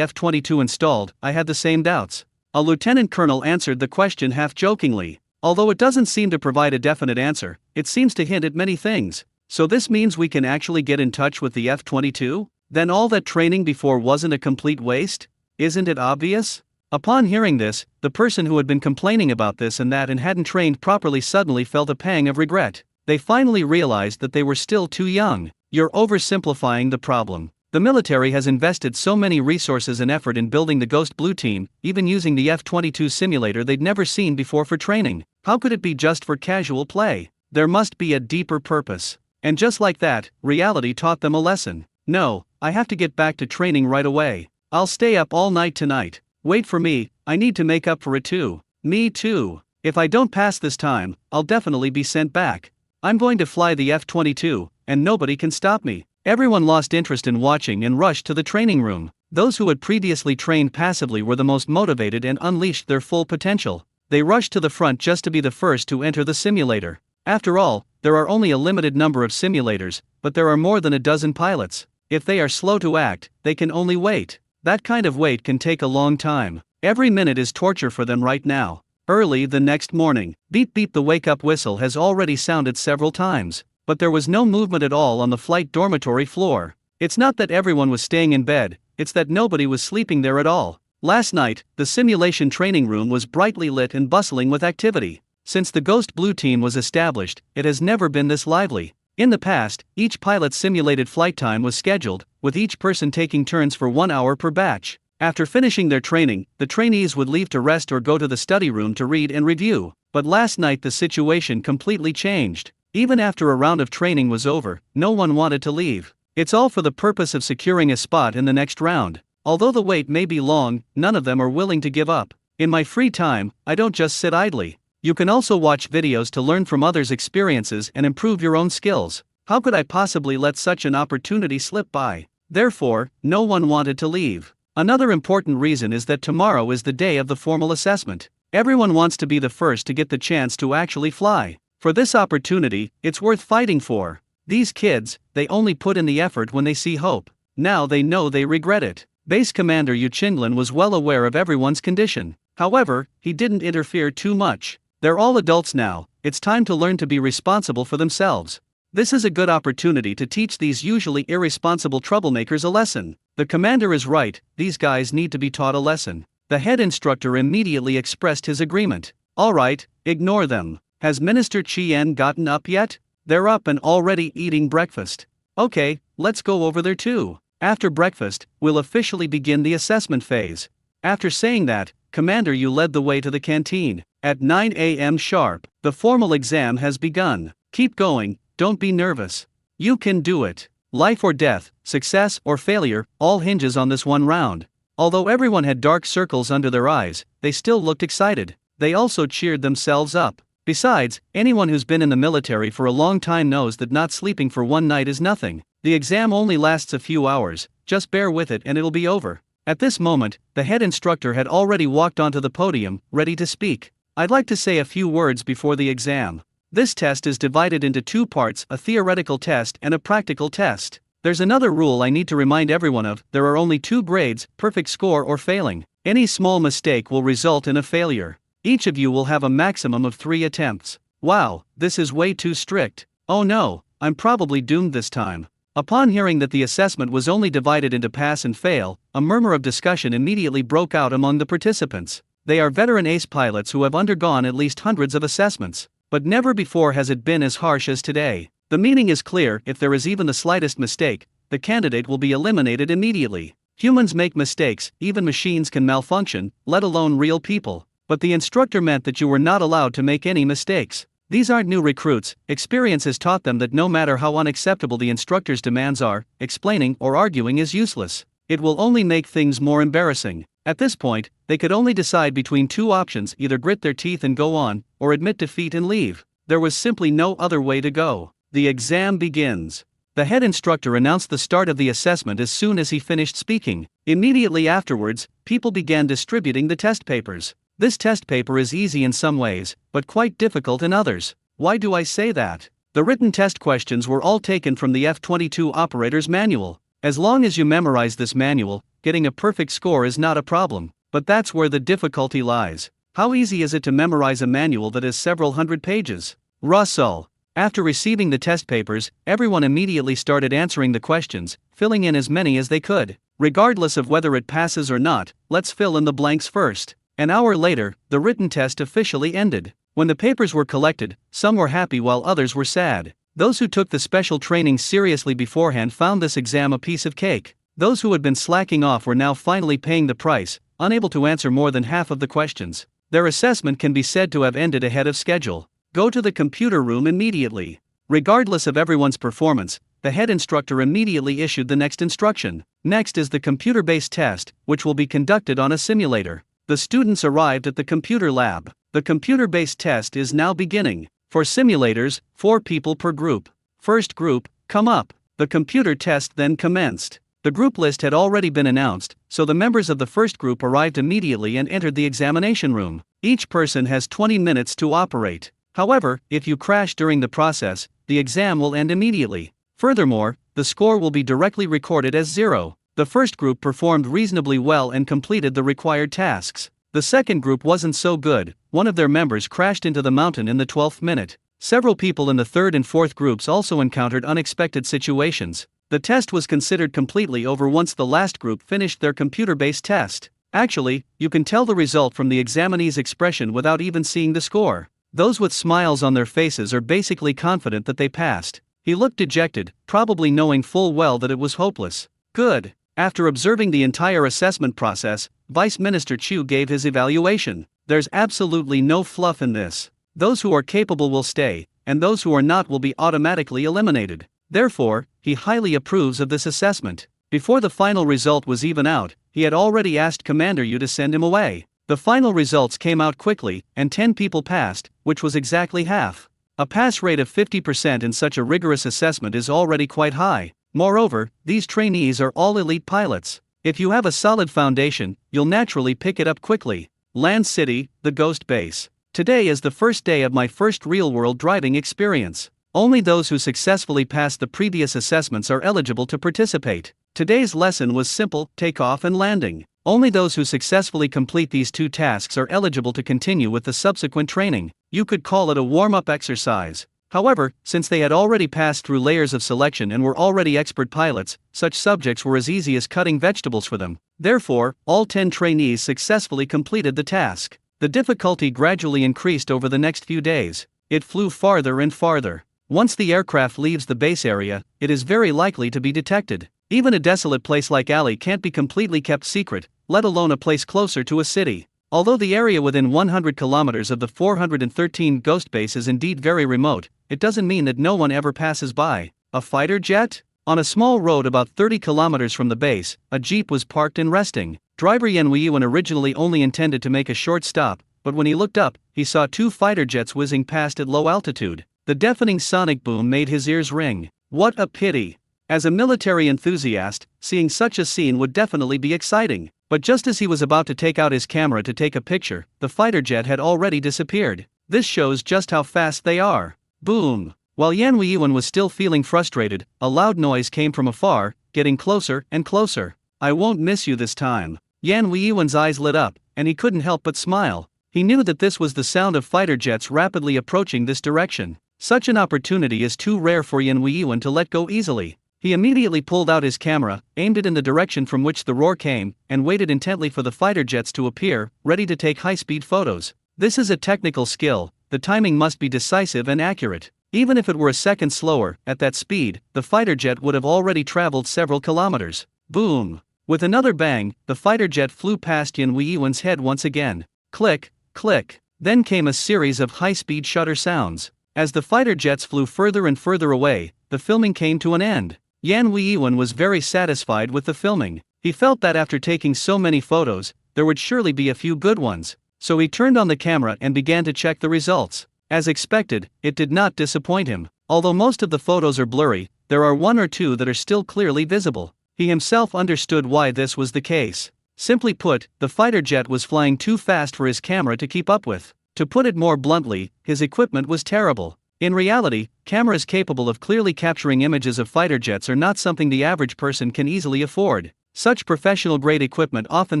F-22 installed, I had the same doubts. A lieutenant colonel answered the question half-jokingly. Although it doesn't seem to provide a definite answer, it seems to hint at many things. So this means we can actually get in touch with the F-22? Then all that training before wasn't a complete waste? Isn't it obvious? Upon hearing this, the person who had been complaining about this and that and hadn't trained properly suddenly felt a pang of regret. They finally realized that they were still too young. You're oversimplifying the problem. The military has invested so many resources and effort in building the Ghost Blue team, even using the F-22 simulator they'd never seen before for training. How could it be just for casual play? There must be a deeper purpose. And just like that, reality taught them a lesson. No, I have to get back to training right away. I'll stay up all night tonight. Wait for me, I need to make up for it too. Me too. If I don't pass this time, I'll definitely be sent back. I'm going to fly the F-22, and nobody can stop me. Everyone lost interest in watching and rushed to the training room. Those who had previously trained passively were the most motivated and unleashed their full potential. They rushed to the front just to be the first to enter the simulator. After all, there are only a limited number of simulators, but there are more than a dozen pilots. If they are slow to act, they can only wait. That kind of wait can take a long time. Every minute is torture for them right now. Early the next morning, beep beep, the wake-up whistle has already sounded several times. But there was no movement at all on the flight dormitory floor. It's not that everyone was staying in bed, it's that nobody was sleeping there at all. Last night, the simulation training room was brightly lit and bustling with activity. Since the Ghost Blue team was established, it has never been this lively. In the past, each pilot's simulated flight time was scheduled, with each person taking turns for 1 hour per batch. After finishing their training, the trainees would leave to rest or go to the study room to read and review. But last night the situation completely changed. Even after a round of training was over, no one wanted to leave. It's all for the purpose of securing a spot in the next round. Although the wait may be long, none of them are willing to give up. In my free time, I don't just sit idly. You can also watch videos to learn from others' experiences and improve your own skills. How could I possibly let such an opportunity slip by? Therefore, no one wanted to leave. Another important reason is that tomorrow is the day of the formal assessment. Everyone wants to be the first to get the chance to actually fly. For this opportunity, it's worth fighting for. These kids, they only put in the effort when they see hope. Now they know they regret it. Base Commander Yu Qinglin was well aware of everyone's condition. However, he didn't interfere too much. They're all adults now, it's time to learn to be responsible for themselves. This is a good opportunity to teach these usually irresponsible troublemakers a lesson. The commander is right, these guys need to be taught a lesson. The head instructor immediately expressed his agreement. Alright, ignore them. Has Minister Chien gotten up yet? They're up and already eating breakfast. Okay, let's go over there too. After breakfast, we'll officially begin the assessment phase. After saying that, Commander Yu led the way to the canteen. At 9 a.m. sharp, the formal exam has begun. Keep going, don't be nervous. You can do it. Life or death, success or failure, all hinges on this one round. Although everyone had dark circles under their eyes, they still looked excited. They also cheered themselves up. Besides, anyone who's been in the military for a long time knows that not sleeping for one night is nothing. The exam only lasts a few hours, just bear with it and it'll be over. At this moment, the head instructor had already walked onto the podium, ready to speak. I'd like to say a few words before the exam. This test is divided into two parts, a theoretical test and a practical test. There's another rule I need to remind everyone of, there are only two grades, perfect score or failing. Any small mistake will result in a failure. Each of you will have a maximum of 3 attempts. Wow, this is way too strict. Oh no, I'm probably doomed this time. Upon hearing that the assessment was only divided into pass and fail, a murmur of discussion immediately broke out among the participants. They are veteran ace pilots who have undergone at least hundreds of assessments, but never before has it been as harsh as today. The meaning is clear, if there is even the slightest mistake, the candidate will be eliminated immediately. Humans make mistakes, even machines can malfunction, let alone real people. But the instructor meant that you were not allowed to make any mistakes. These aren't new recruits, experience has taught them that no matter how unacceptable the instructor's demands are, explaining or arguing is useless. It will only make things more embarrassing. At this point, they could only decide between two options, either grit their teeth and go on, or admit defeat and leave. There was simply no other way to go. The exam begins. The head instructor announced the start of the assessment as soon as he finished speaking. Immediately afterwards, people began distributing the test papers. This test paper is easy in some ways, but quite difficult in others. Why do I say that? The written test questions were all taken from the F-22 operator's manual. As long as you memorize this manual, getting a perfect score is not a problem, but that's where the difficulty lies. How easy is it to memorize a manual that is several hundred pages? Russell. After receiving the test papers, everyone immediately started answering the questions, filling in as many as they could. Regardless of whether it passes or not, let's fill in the blanks first. An hour later, the written test officially ended. When the papers were collected, some were happy while others were sad. Those who took the special training seriously beforehand found this exam a piece of cake. Those who had been slacking off were now finally paying the price, unable to answer more than half of the questions. Their assessment can be said to have ended ahead of schedule. Go to the computer room immediately. Regardless of everyone's performance, the head instructor immediately issued the next instruction. Next is the computer-based test, which will be conducted on a simulator. The students arrived at the computer lab. The computer-based test is now beginning. For simulators, 4 people per group. First group, come up. The computer test then commenced. The group list had already been announced, so the members of the first group arrived immediately and entered the examination room. Each person has 20 minutes to operate. However, if you crash during the process, the exam will end immediately. Furthermore, the score will be directly recorded as 0. The first group performed reasonably well and completed the required tasks. The second group wasn't so good, one of their members crashed into the mountain in the 12th minute. Several people in the third and fourth groups also encountered unexpected situations. The test was considered completely over once the last group finished their computer-based test. Actually, you can tell the result from the examinee's expression without even seeing the score. Those with smiles on their faces are basically confident that they passed. He looked dejected, probably knowing full well that it was hopeless. Good. After observing the entire assessment process, Vice Minister Chu gave his evaluation. There's absolutely no fluff in this. Those who are capable will stay, and those who are not will be automatically eliminated. Therefore, he highly approves of this assessment. Before the final result was even out, he had already asked Commander Yu to send him away. The final results came out quickly, and 10 people passed, which was exactly half. A pass rate of 50% in such a rigorous assessment is already quite high. Moreover, these trainees are all elite pilots. If you have a solid foundation, you'll naturally pick it up quickly. Land City, the Ghost Base. Today is the first day of my first real-world driving experience. Only those who successfully passed the previous assessments are eligible to participate. Today's lesson was simple: takeoff and landing. Only those who successfully complete these two tasks are eligible to continue with the subsequent training. You could call it a warm-up exercise. However, since they had already passed through layers of selection and were already expert pilots, such subjects were as easy as cutting vegetables for them. Therefore, all 10 trainees successfully completed the task. The difficulty gradually increased over the next few days. It flew farther and farther. Once the aircraft leaves the base area, it is very likely to be detected. Even a desolate place like Ali can't be completely kept secret, let alone a place closer to a city. Although the area within 100 kilometers of the 413 ghost base is indeed very remote, it doesn't mean that no one ever passes by. A fighter jet? On a small road about 30 kilometers from the base, a jeep was parked and resting. Driver Yen Weiyuan originally only intended to make a short stop, but when he looked up, he saw 2 fighter jets whizzing past at low altitude. The deafening sonic boom made his ears ring. What a pity! As a military enthusiast, seeing such a scene would definitely be exciting. But just as he was about to take out his camera to take a picture, the fighter jet had already disappeared. This shows just how fast they are. Boom! While Yan Weiyuan was still feeling frustrated, a loud noise came from afar, getting closer and closer. I won't miss you this time. Yan Weiyuan's eyes lit up, and he couldn't help but smile. He knew that this was the sound of fighter jets rapidly approaching this direction. Such an opportunity is too rare for Yan Weiyuan to let go easily. He immediately pulled out his camera, aimed it in the direction from which the roar came, and waited intently for the fighter jets to appear, ready to take high-speed photos. This is a technical skill. The timing must be decisive and accurate. Even if it were a second slower, at that speed, the fighter jet would have already traveled several kilometers. Boom! With another bang, the fighter jet flew past Yan Weiyuan's head once again. Click, click. Then came a series of high-speed shutter sounds. As the fighter jets flew further and further away, the filming came to an end. Yan Weiyuan was very satisfied with the filming. He felt that after taking so many photos, there would surely be a few good ones. So he turned on the camera and began to check the results. As expected, it did not disappoint him. Although most of the photos are blurry, there are 1 or 2 that are still clearly visible. He himself understood why this was the case. Simply put, the fighter jet was flying too fast for his camera to keep up with. To put it more bluntly, his equipment was terrible. In reality, cameras capable of clearly capturing images of fighter jets are not something the average person can easily afford. Such professional-grade equipment often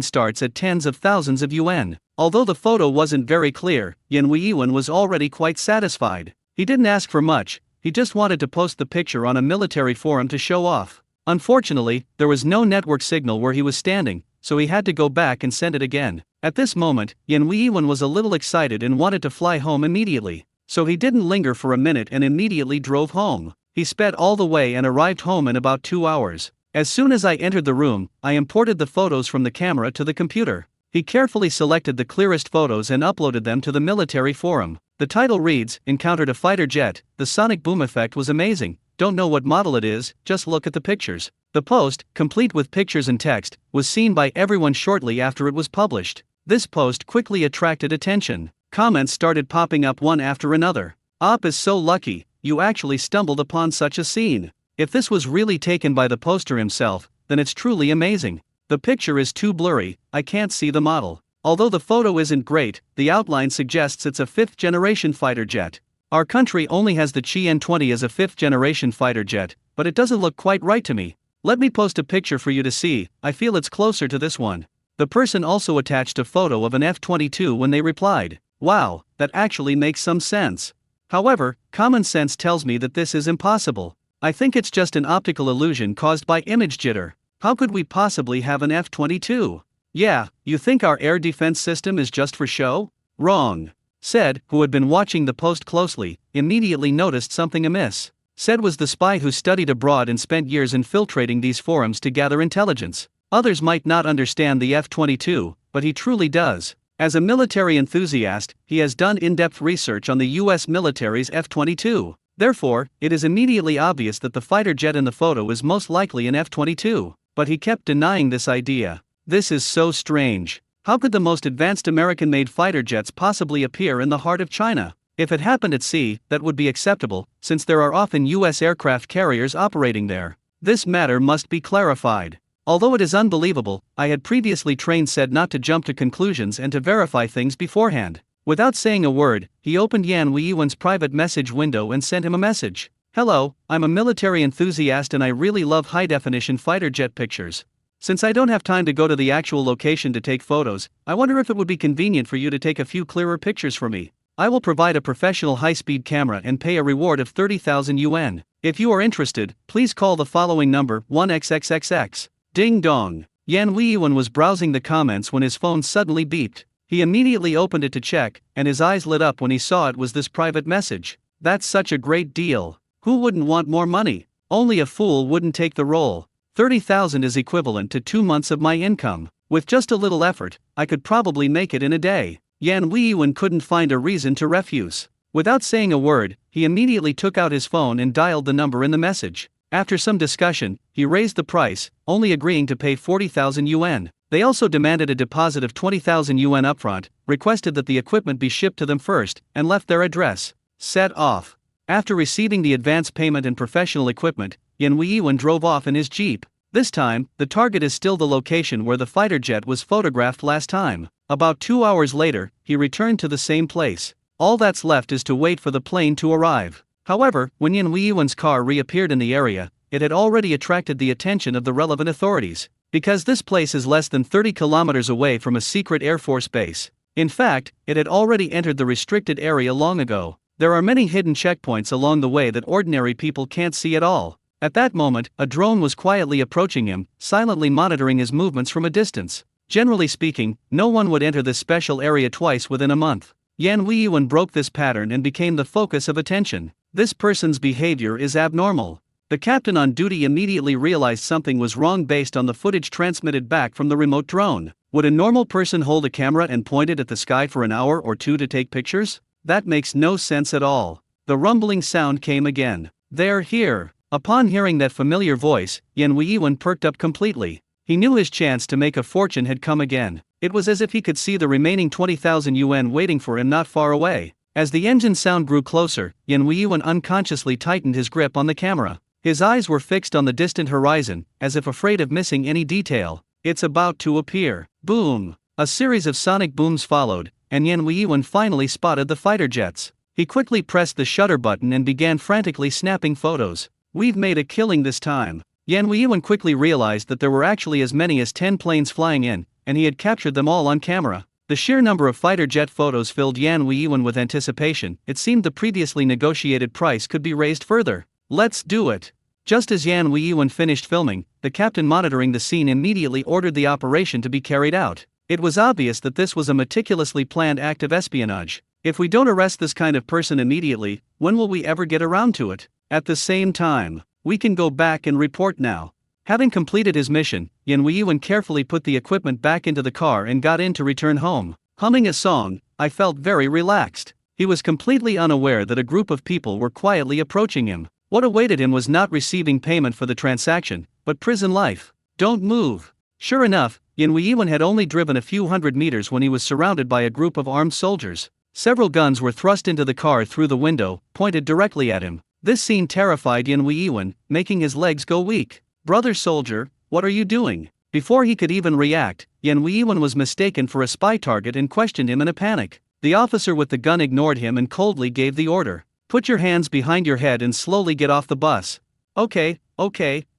starts at tens of thousands of yuan. Although the photo wasn't very clear, Yan Weiyuan was already quite satisfied. He didn't ask for much, he just wanted to post the picture on a military forum to show off. Unfortunately, there was no network signal where he was standing, so he had to go back and send it again. At this moment, Yan Weiyuan was a little excited and wanted to fly home immediately. So he didn't linger for a minute and immediately drove home. He sped all the way and arrived home in about 2 hours. As soon as I entered the room, I imported the photos from the camera to the computer. He carefully selected the clearest photos and uploaded them to the military forum. The title reads, "Encountered a fighter jet. The sonic boom effect was amazing. Don't know what model it is, just look at the pictures." The post, complete with pictures and text, was seen by everyone shortly after it was published. This post quickly attracted attention. Comments started popping up one after another. "Op is so lucky, you actually stumbled upon such a scene. If this was really taken by the poster himself, then it's truly amazing. The picture is too blurry, I can't see the model. Although the photo isn't great, the outline suggests it's a 5th-generation fighter jet. Our country only has the Chi-N-20 as a 5th-generation fighter jet, but it doesn't look quite right to me. Let me post a picture for you to see, I feel it's closer to this one." The person also attached a photo of an F-22 when they replied. Wow, that actually makes some sense. However, common sense tells me that this is impossible. I think it's just an optical illusion caused by image jitter. How could we possibly have an F-22? Yeah, you think our air defense system is just for show? Wrong. Said, who had been watching the post closely, immediately noticed something amiss. Said was the spy who studied abroad and spent years infiltrating these forums to gather intelligence. Others might not understand the F-22, but he truly does. As a military enthusiast, he has done in-depth research on the US military's F-22. Therefore, it is immediately obvious that the fighter jet in the photo is most likely an F-22. But he kept denying this idea. This is so strange. How could the most advanced American-made fighter jets possibly appear in the heart of China? If it happened at sea, that would be acceptable, since there are often US aircraft carriers operating there. This matter must be clarified. Although it is unbelievable, I had previously trained said not to jump to conclusions and to verify things beforehand. Without saying a word, he opened Yan Weiwen's private message window and sent him a message. Hello, I'm a military enthusiast and I really love high-definition fighter jet pictures. Since I don't have time to go to the actual location to take photos, I wonder if it would be convenient for you to take a few clearer pictures for me. I will provide a professional high-speed camera and pay a reward of 30,000 yuan. If you are interested, please call the following number 1xxxx. Ding dong. Yan Weiwen was browsing the comments when his phone suddenly beeped. He immediately opened it to check, and his eyes lit up when he saw it was this private message. That's such a great deal. Who wouldn't want more money? Only a fool wouldn't take the role. 30,000 is equivalent to 2 months of my income. With just a little effort, I could probably make it in a day. Yan Weiwen couldn't find a reason to refuse. Without saying a word, he immediately took out his phone and dialed the number in the message. After some discussion, he raised the price, only agreeing to pay 40,000 yuan. They also demanded a deposit of 20,000 yuan upfront, requested that the equipment be shipped to them first, and left their address. Set off. After receiving the advance payment and professional equipment, Yan Weiwen drove off in his jeep. This time, the target is still the location where the fighter jet was photographed last time. About 2 hours later, he returned to the same place. All that's left is to wait for the plane to arrive. However, when Yan Weiwen's car reappeared in the area, it had already attracted the attention of the relevant authorities. Because this place is less than 30 kilometers away from a secret Air Force base. In fact, it had already entered the restricted area long ago. There are many hidden checkpoints along the way that ordinary people can't see at all. At that moment, a drone was quietly approaching him, silently monitoring his movements from a distance. Generally speaking, no one would enter this special area twice within a month. Yan Weiwen broke this pattern and became the focus of attention. This person's behavior is abnormal. The captain on duty immediately realized something was wrong based on the footage transmitted back from the remote drone. Would a normal person hold a camera and point it at the sky for an hour or two to take pictures? That makes no sense at all. The rumbling sound came again. They're here. Upon hearing that familiar voice, Yan Weiwen perked up completely. He knew his chance to make a fortune had come again. It was as if he could see the remaining 20,000 yuan waiting for him not far away. As the engine sound grew closer, Yan Weiwen unconsciously tightened his grip on the camera. His eyes were fixed on the distant horizon, as if afraid of missing any detail. It's about to appear. Boom! A series of sonic booms followed, and Yan Weiwen finally spotted the fighter jets. He quickly pressed the shutter button and began frantically snapping photos. We've made a killing this time. Yan Weiwen quickly realized that there were actually as many as 10 planes flying in, and he had captured them all on camera. The sheer number of fighter jet photos filled Yan Weiwen with anticipation. It seemed the previously negotiated price could be raised further. Let's do it. Just as Yan Weiwen finished filming, the captain monitoring the scene immediately ordered the operation to be carried out. It was obvious that this was a meticulously planned act of espionage. If we don't arrest this kind of person immediately, when will we ever get around to it? At the same time, we can go back and report now. Having completed his mission, Yan Weiwen carefully put the equipment back into the car and got in to return home. Humming a song, I felt very relaxed. He was completely unaware that a group of people were quietly approaching him. What awaited him was not receiving payment for the transaction, but prison life. Don't move. Sure enough, Yan Weiwen had only driven a few hundred meters when he was surrounded by a group of armed soldiers. Several guns were thrust into the car through the window, pointed directly at him. This scene terrified Yan Weiwen, making his legs go weak. Brother soldier, what are you doing? Before he could even react, Yan Weiwen was mistaken for a spy target and questioned him in a panic. The officer with the gun ignored him and coldly gave the order. Put your hands behind your head and slowly get off the bus. Okay,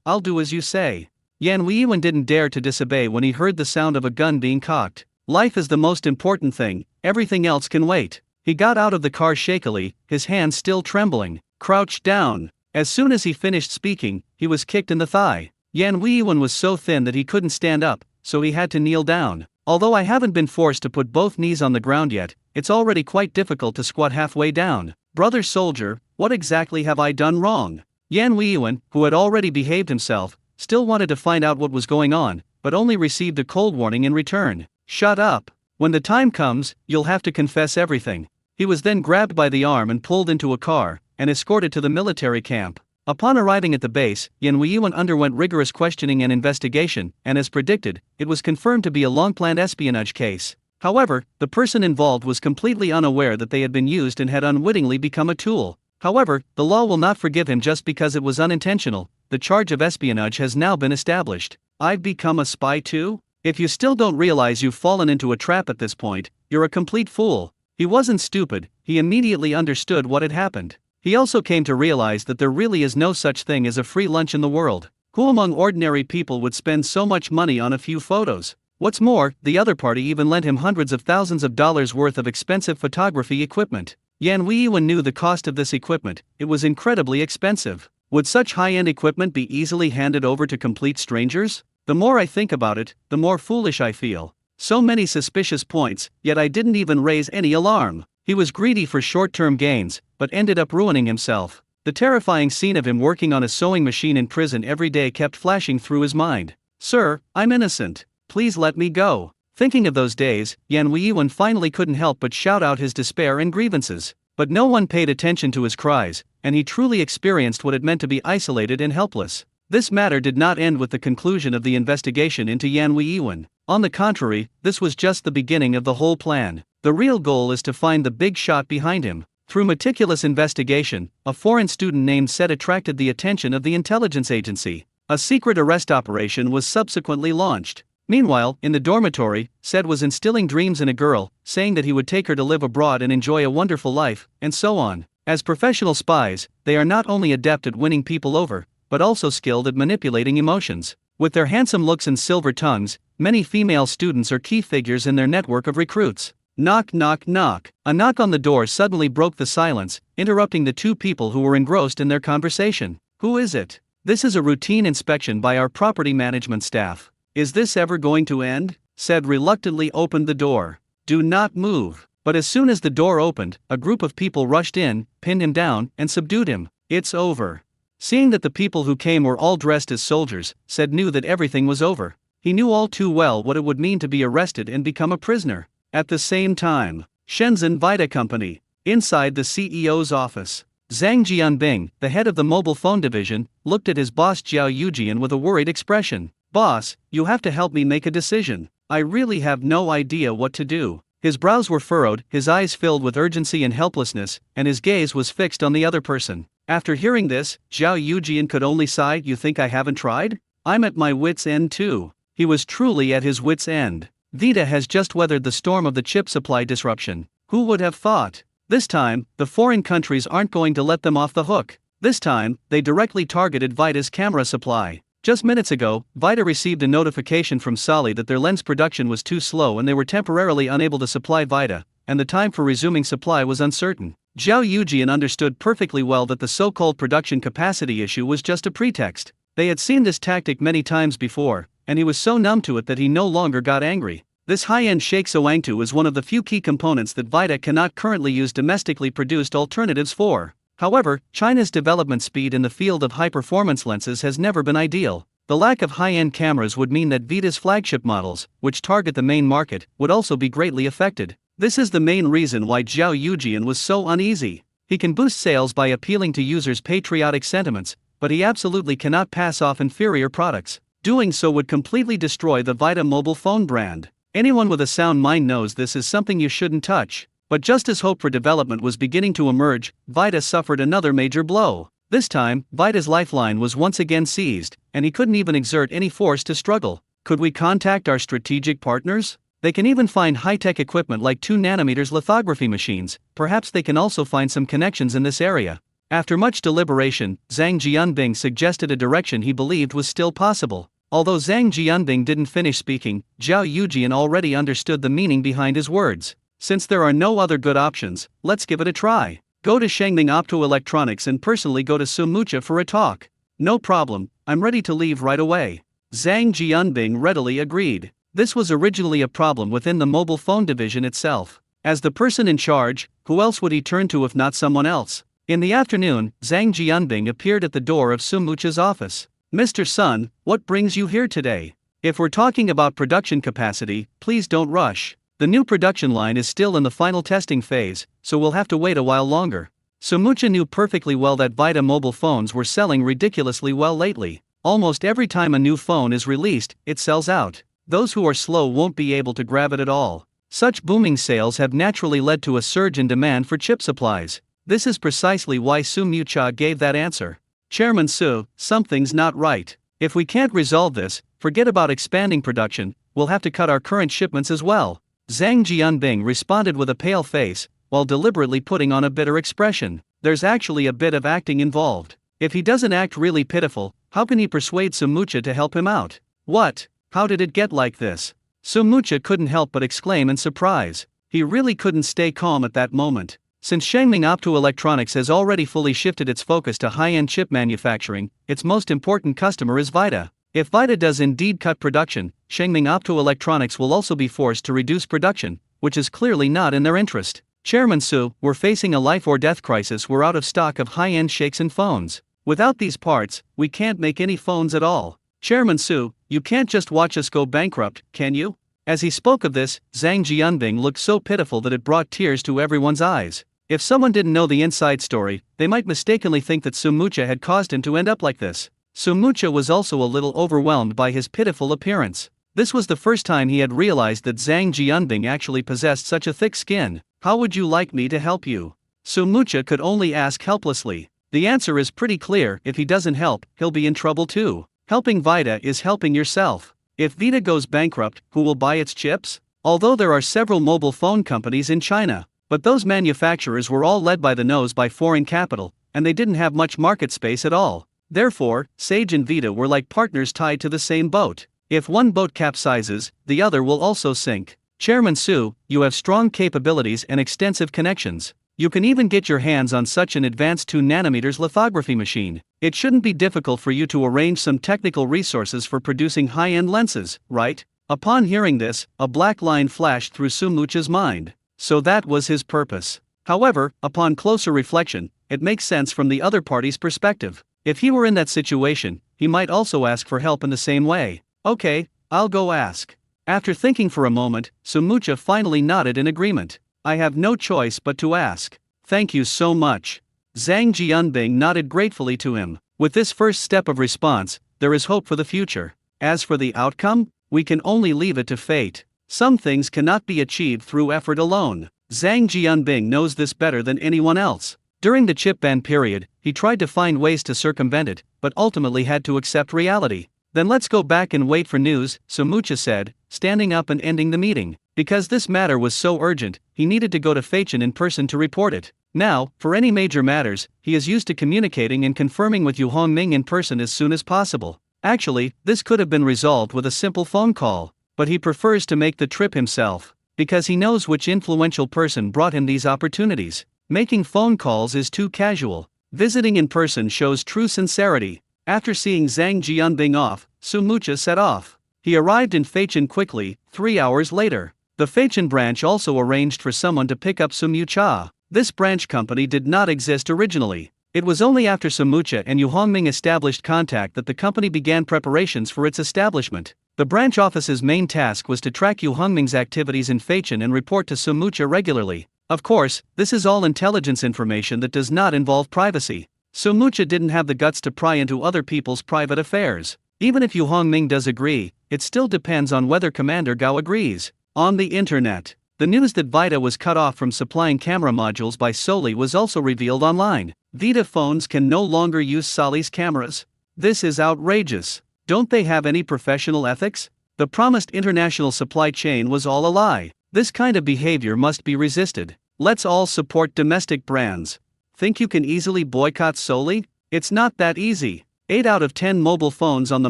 I'll do as you say. Yan Weiwen didn't dare to disobey when he heard the sound of a gun being cocked. Life is the most important thing, everything else can wait. He got out of the car shakily, his hands still trembling. Crouched down. As soon as he finished speaking, he was kicked in the thigh. Yan Weiwen was so thin that he couldn't stand up, so he had to kneel down. Although I haven't been forced to put both knees on the ground yet, it's already quite difficult to squat halfway down. Brother soldier, what exactly have I done wrong? Yan Weiwen, who had already behaved himself, still wanted to find out what was going on, but only received a cold warning in return. Shut up. When the time comes, you'll have to confess everything. He was then grabbed by the arm and pulled into a car, and escorted to the military camp. Upon arriving at the base, Yan Weiwen underwent rigorous questioning and investigation, and as predicted, it was confirmed to be a long-planned espionage case. However, the person involved was completely unaware that they had been used and had unwittingly become a tool. However, the law will not forgive him just because it was unintentional. The charge of espionage has now been established. I've become a spy too? If you still don't realize you've fallen into a trap at this point, you're a complete fool. He wasn't stupid, he immediately understood what had happened. He also came to realize that there really is no such thing as a free lunch in the world. Who among ordinary people would spend so much money on a few photos? What's more, the other party even lent him hundreds of thousands of dollars worth of expensive photography equipment. Yan Weiwen knew the cost of this equipment, it was incredibly expensive. Would such high-end equipment be easily handed over to complete strangers? The more I think about it, the more foolish I feel. So many suspicious points, yet I didn't even raise any alarm. He was greedy for short-term gains, but ended up ruining himself. The terrifying scene of him working on a sewing machine in prison every day kept flashing through his mind. Sir, I'm innocent. Please let me go. Thinking of those days, Yan Weiwen finally couldn't help but shout out his despair and grievances. But no one paid attention to his cries, and he truly experienced what it meant to be isolated and helpless. This matter did not end with the conclusion of the investigation into Yan Weiwen. On the contrary, this was just the beginning of the whole plan. The real goal is to find the big shot behind him. Through meticulous investigation, a foreign student named Seth attracted the attention of the intelligence agency. A secret arrest operation was subsequently launched. Meanwhile, in the dormitory, Seth was instilling dreams in a girl, saying that he would take her to live abroad and enjoy a wonderful life, and so on. As professional spies, they are not only adept at winning people over, but also skilled at manipulating emotions. With their handsome looks and silver tongues, many female students are key figures in their network of recruits. Knock, knock, knock. A knock on the door suddenly broke the silence, interrupting the two people who were engrossed in their conversation. Who is it? This is a routine inspection by our property management staff. Is this ever going to end? Seth reluctantly opened the door. Do not move. But as soon as the door opened, a group of people rushed in, pinned him down, and subdued him. It's over. Seeing that the people who came were all dressed as soldiers, Seth knew that everything was over. He knew all too well what it would mean to be arrested and become a prisoner. At the same time, Shenzhen Vita Company. Inside the CEO's office, Zhang Jianbing, the head of the mobile phone division, looked at his boss Zhao Yujian with a worried expression. Boss, you have to help me make a decision. I really have no idea what to do. His brows were furrowed, his eyes filled with urgency and helplessness, and his gaze was fixed on the other person. After hearing this, Zhao Yujian could only sigh. You think I haven't tried? I'm at my wit's end too. He was truly at his wit's end. Vita has just weathered the storm of the chip supply disruption. Who would have thought? This time, the foreign countries aren't going to let them off the hook. This time, they directly targeted Vita's camera supply. Just minutes ago, Vita received a notification from Sally that their lens production was too slow and they were temporarily unable to supply Vita, and the time for resuming supply was uncertain. Zhao Yujian understood perfectly well that the so-called production capacity issue was just a pretext. They had seen this tactic many times before, and he was so numb to it that he no longer got angry. This high-end Shake Soangtu is one of the few key components that Vita cannot currently use domestically produced alternatives for. However, China's development speed in the field of high-performance lenses has never been ideal. The lack of high-end cameras would mean that Vita's flagship models, which target the main market, would also be greatly affected. This is the main reason why Zhao Yujian was so uneasy. He can boost sales by appealing to users' patriotic sentiments, but he absolutely cannot pass off inferior products. Doing so would completely destroy the Vita mobile phone brand. Anyone with a sound mind knows this is something you shouldn't touch. But just as hope for development was beginning to emerge, Vita suffered another major blow. This time, Vita's lifeline was once again seized, and he couldn't even exert any force to struggle. Could we contact our strategic partners? They can even find high-tech equipment like 2nm lithography machines. Perhaps they can also find some connections in this area. After much deliberation, Zhang Jianbing suggested a direction he believed was still possible. Although Zhang Jianbing didn't finish speaking, Zhao Yujian already understood the meaning behind his words. Since there are no other good options, let's give it a try. Go to Shengming Optoelectronics and personally go to Sumucha for a talk. No problem, I'm ready to leave right away. Zhang Jianbing readily agreed. This was originally a problem within the mobile phone division itself. As the person in charge, who else would he turn to if not someone else? In the afternoon, Zhang Jianbing appeared at the door of Sumucha's office. Mr. Sun, what brings you here today? If we're talking about production capacity, please don't rush. The new production line is still in the final testing phase, so we'll have to wait a while longer. Sumucha knew perfectly well that Vita mobile phones were selling ridiculously well lately. Almost every time a new phone is released, it sells out. Those who are slow won't be able to grab it at all. Such booming sales have naturally led to a surge in demand for chip supplies. This is precisely why Sumucha gave that answer. Chairman Su, something's not right. If we can't resolve this, forget about expanding production, we'll have to cut our current shipments as well. Zhang Jianbing responded with a pale face, while deliberately putting on a bitter expression. There's actually a bit of acting involved. If he doesn't act really pitiful, how can he persuade Sumucha to help him out? What? How did it get like this? Sumucha couldn't help but exclaim in surprise. He really couldn't stay calm at that moment. Since Shangming Optoelectronics has already fully shifted its focus to high-end chip manufacturing, its most important customer is Vita. If Vita does indeed cut production, Shangming Optoelectronics will also be forced to reduce production, which is clearly not in their interest. Chairman Su, we're facing a life-or-death crisis. We're out of stock of high-end shakes and phones. Without these parts, we can't make any phones at all. Chairman Su, you can't just watch us go bankrupt, can you? As he spoke of this, Zhang Jianbing looked so pitiful that it brought tears to everyone's eyes. If someone didn't know the inside story, they might mistakenly think that Sumucha had caused him to end up like this. Sumucha was also a little overwhelmed by his pitiful appearance. This was the first time he had realized that Zhang Jianbing actually possessed such a thick skin. How would you like me to help you? Sumucha could only ask helplessly. The answer is pretty clear: if he doesn't help, he'll be in trouble too. Helping Vita is helping yourself. If Vita goes bankrupt, who will buy its chips? Although there are several mobile phone companies in China, but those manufacturers were all led by the nose by foreign capital, and they didn't have much market space at all. Therefore, Sage and Vita were like partners tied to the same boat. If one boat capsizes, the other will also sink. Chairman Su, you have strong capabilities and extensive connections. You can even get your hands on such an advanced 2nm lithography machine. It shouldn't be difficult for you to arrange some technical resources for producing high-end lenses, right? Upon hearing this, a black line flashed through Sumucha's mind. So that was his purpose. However, upon closer reflection, it makes sense from the other party's perspective. If he were in that situation, he might also ask for help in the same way. Okay, I'll go ask. After thinking for a moment, Sumucha finally nodded in agreement. I have no choice but to ask. Thank you so much. Zhang Jianbing nodded gratefully to him. With this first step of response, there is hope for the future. As for the outcome, we can only leave it to fate. Some things cannot be achieved through effort alone. Zhang Jianbing knows this better than anyone else. During the chip ban period, he tried to find ways to circumvent it, but ultimately had to accept reality. Then let's go back and wait for news, Sumucha said, standing up and ending the meeting. Because this matter was so urgent, he needed to go to Feichen in person to report it. Now, for any major matters, he is used to communicating and confirming with Yu Hongming in person as soon as possible. Actually, this could have been resolved with a simple phone call. But he prefers to make the trip himself, because he knows which influential person brought him these opportunities. Making phone calls is too casual. Visiting in person shows true sincerity. After seeing Zhang Jianbing off, Sumucha set off. He arrived in Feichen quickly, 3 hours later. The Feichen branch also arranged for someone to pick up Sumucha. This branch company did not exist originally. It was only after Sumucha and Yu Hongming established contact that the company began preparations for its establishment. The branch office's main task was to track Yu Hongming's activities in Feichen and report to Sumucha regularly. Of course, this is all intelligence information that does not involve privacy. Sumucha didn't have the guts to pry into other people's private affairs. Even if Yu Hongming does agree, it still depends on whether Commander Gao agrees. On the internet, the news that Vita was cut off from supplying camera modules by Soli was also revealed online. Vita phones can no longer use Soli's cameras. This is outrageous. Don't they have any professional ethics? The promised international supply chain was all a lie. This kind of behavior must be resisted. Let's all support domestic brands. Think you can easily boycott Soli? It's not that easy. 8 out of 10 mobile phones on the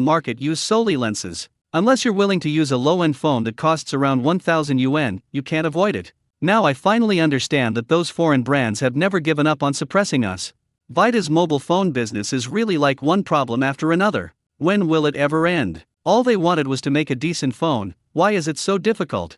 market use Soli lenses. Unless you're willing to use a low-end phone that costs around 1,000 yuan, you can't avoid it. Now I finally understand that those foreign brands have never given up on suppressing us. Vita's mobile phone business is really like one problem after another. When will it ever end? All they wanted was to make a decent phone. Why is it so difficult?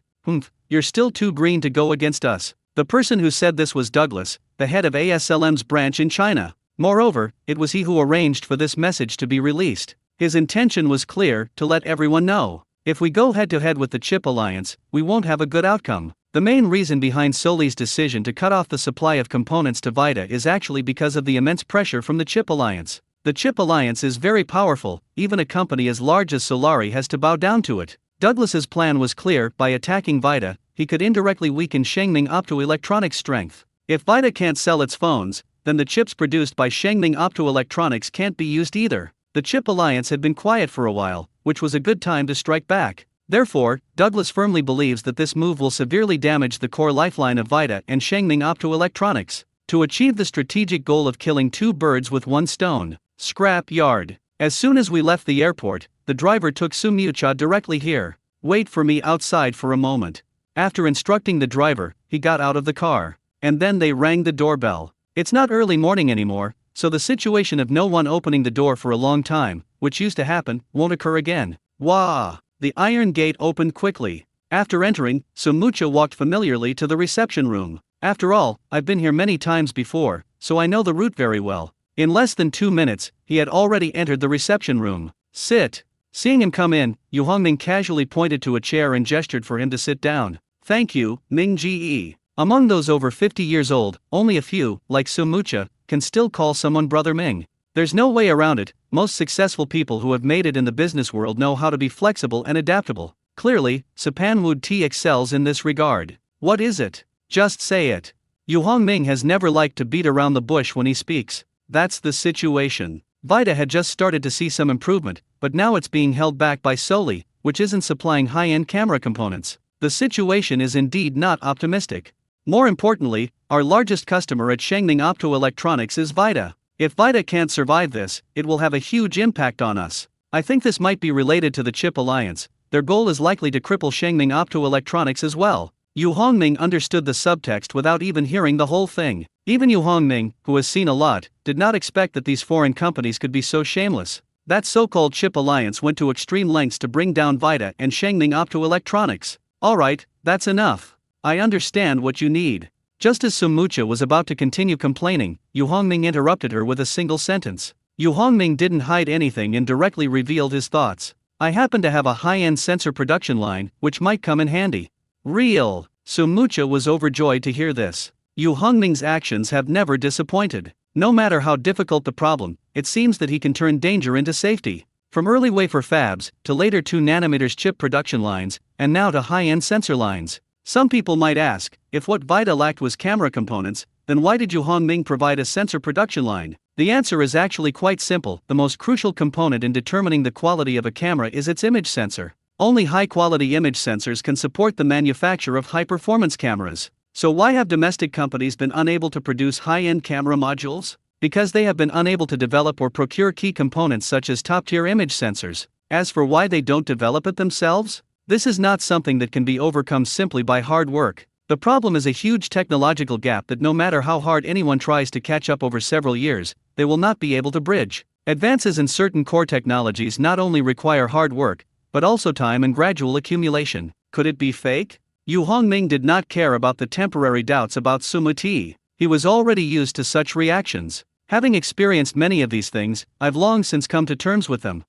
You're still too green to go against us. The person who said this was Douglas, the head of ASLM's branch in China. Moreover, it was he who arranged for this message to be released. His intention was clear: to let everyone know. If we go head-to-head with the Chip Alliance, we won't have a good outcome. The main reason behind Soli's decision to cut off the supply of components to Vita is actually because of the immense pressure from the Chip Alliance. The Chip Alliance is very powerful, even a company as large as Solari has to bow down to it. Douglas's plan was clear: by attacking Vita, he could indirectly weaken Shangming Optoelectronics' strength. If Vita can't sell its phones, then the chips produced by Shangming Optoelectronics can't be used either. The Chip Alliance had been quiet for a while, which was a good time to strike back. Therefore, Douglas firmly believes that this move will severely damage the core lifeline of Vita and Shengming Optoelectronics. To achieve the strategic goal of killing two birds with one stone. Scrap yard. As soon as we left the airport, the driver took Sumucha directly here. Wait for me outside for a moment. After instructing the driver, he got out of the car. And then they rang the doorbell. It's not early morning anymore, so the situation of no one opening the door for a long time, which used to happen, won't occur again. Wah! The iron gate opened quickly. After entering, Sumucha walked familiarly to the reception room. After all, I've been here many times before, so I know the route very well. In less than 2 minutes, he had already entered the reception room. Sit. Seeing him come in, Yu Hongming casually pointed to a chair and gestured for him to sit down. Thank you, Ming Ge. Among those over 50 years old, only a few, like Sumucha, can still call someone Brother Ming. There's no way around it. Most successful people who have made it in the business world know how to be flexible and adaptable. Clearly, Sapanwood Tea excels in this regard. What is it? Just say it. Yu Hongming has never liked to beat around the bush when he speaks. That's the situation. Vita had just started to see some improvement, but now it's being held back by Soli, which isn't supplying high-end camera components. The situation is indeed not optimistic. More importantly, our largest customer at Shengming Optoelectronics is Vita. If Vita can't survive this, it will have a huge impact on us. I think this might be related to the Chip Alliance. Their goal is likely to cripple Shengming Optoelectronics as well. Yu Hongming understood the subtext without even hearing the whole thing. Even Yu Hongming, who has seen a lot, did not expect that these foreign companies could be so shameless. That so-called Chip Alliance went to extreme lengths to bring down Vita and Shengming Optoelectronics. Alright, that's enough. I understand what you need. Just as Sumucha was about to continue complaining, Yu Hongming interrupted her with a single sentence. Yu Hongming didn't hide anything and directly revealed his thoughts. I happen to have a high-end sensor production line, which might come in handy. Real. Sumucha was overjoyed to hear this. Yu Hongming's actions have never disappointed. No matter how difficult the problem, it seems that he can turn danger into safety. From early wafer fabs, to later 2nm chip production lines, and now to high-end sensor lines. Some people might ask, if what Vita lacked was camera components, then why did Yu Hongming provide a sensor production line? The answer is actually quite simple. The most crucial component in determining the quality of a camera is its image sensor. Only high-quality image sensors can support the manufacture of high-performance cameras. So why have domestic companies been unable to produce high-end camera modules? Because they have been unable to develop or procure key components such as top-tier image sensors. As for why they don't develop it themselves? This is not something that can be overcome simply by hard work. The problem is a huge technological gap that no matter how hard anyone tries to catch up over several years, they will not be able to bridge. Advances in certain core technologies not only require hard work, but also time and gradual accumulation. Could it be fake? Yu Hongming did not care about the temporary doubts about Sumuti. He was already used to such reactions. Having experienced many of these things, I've long since come to terms with them.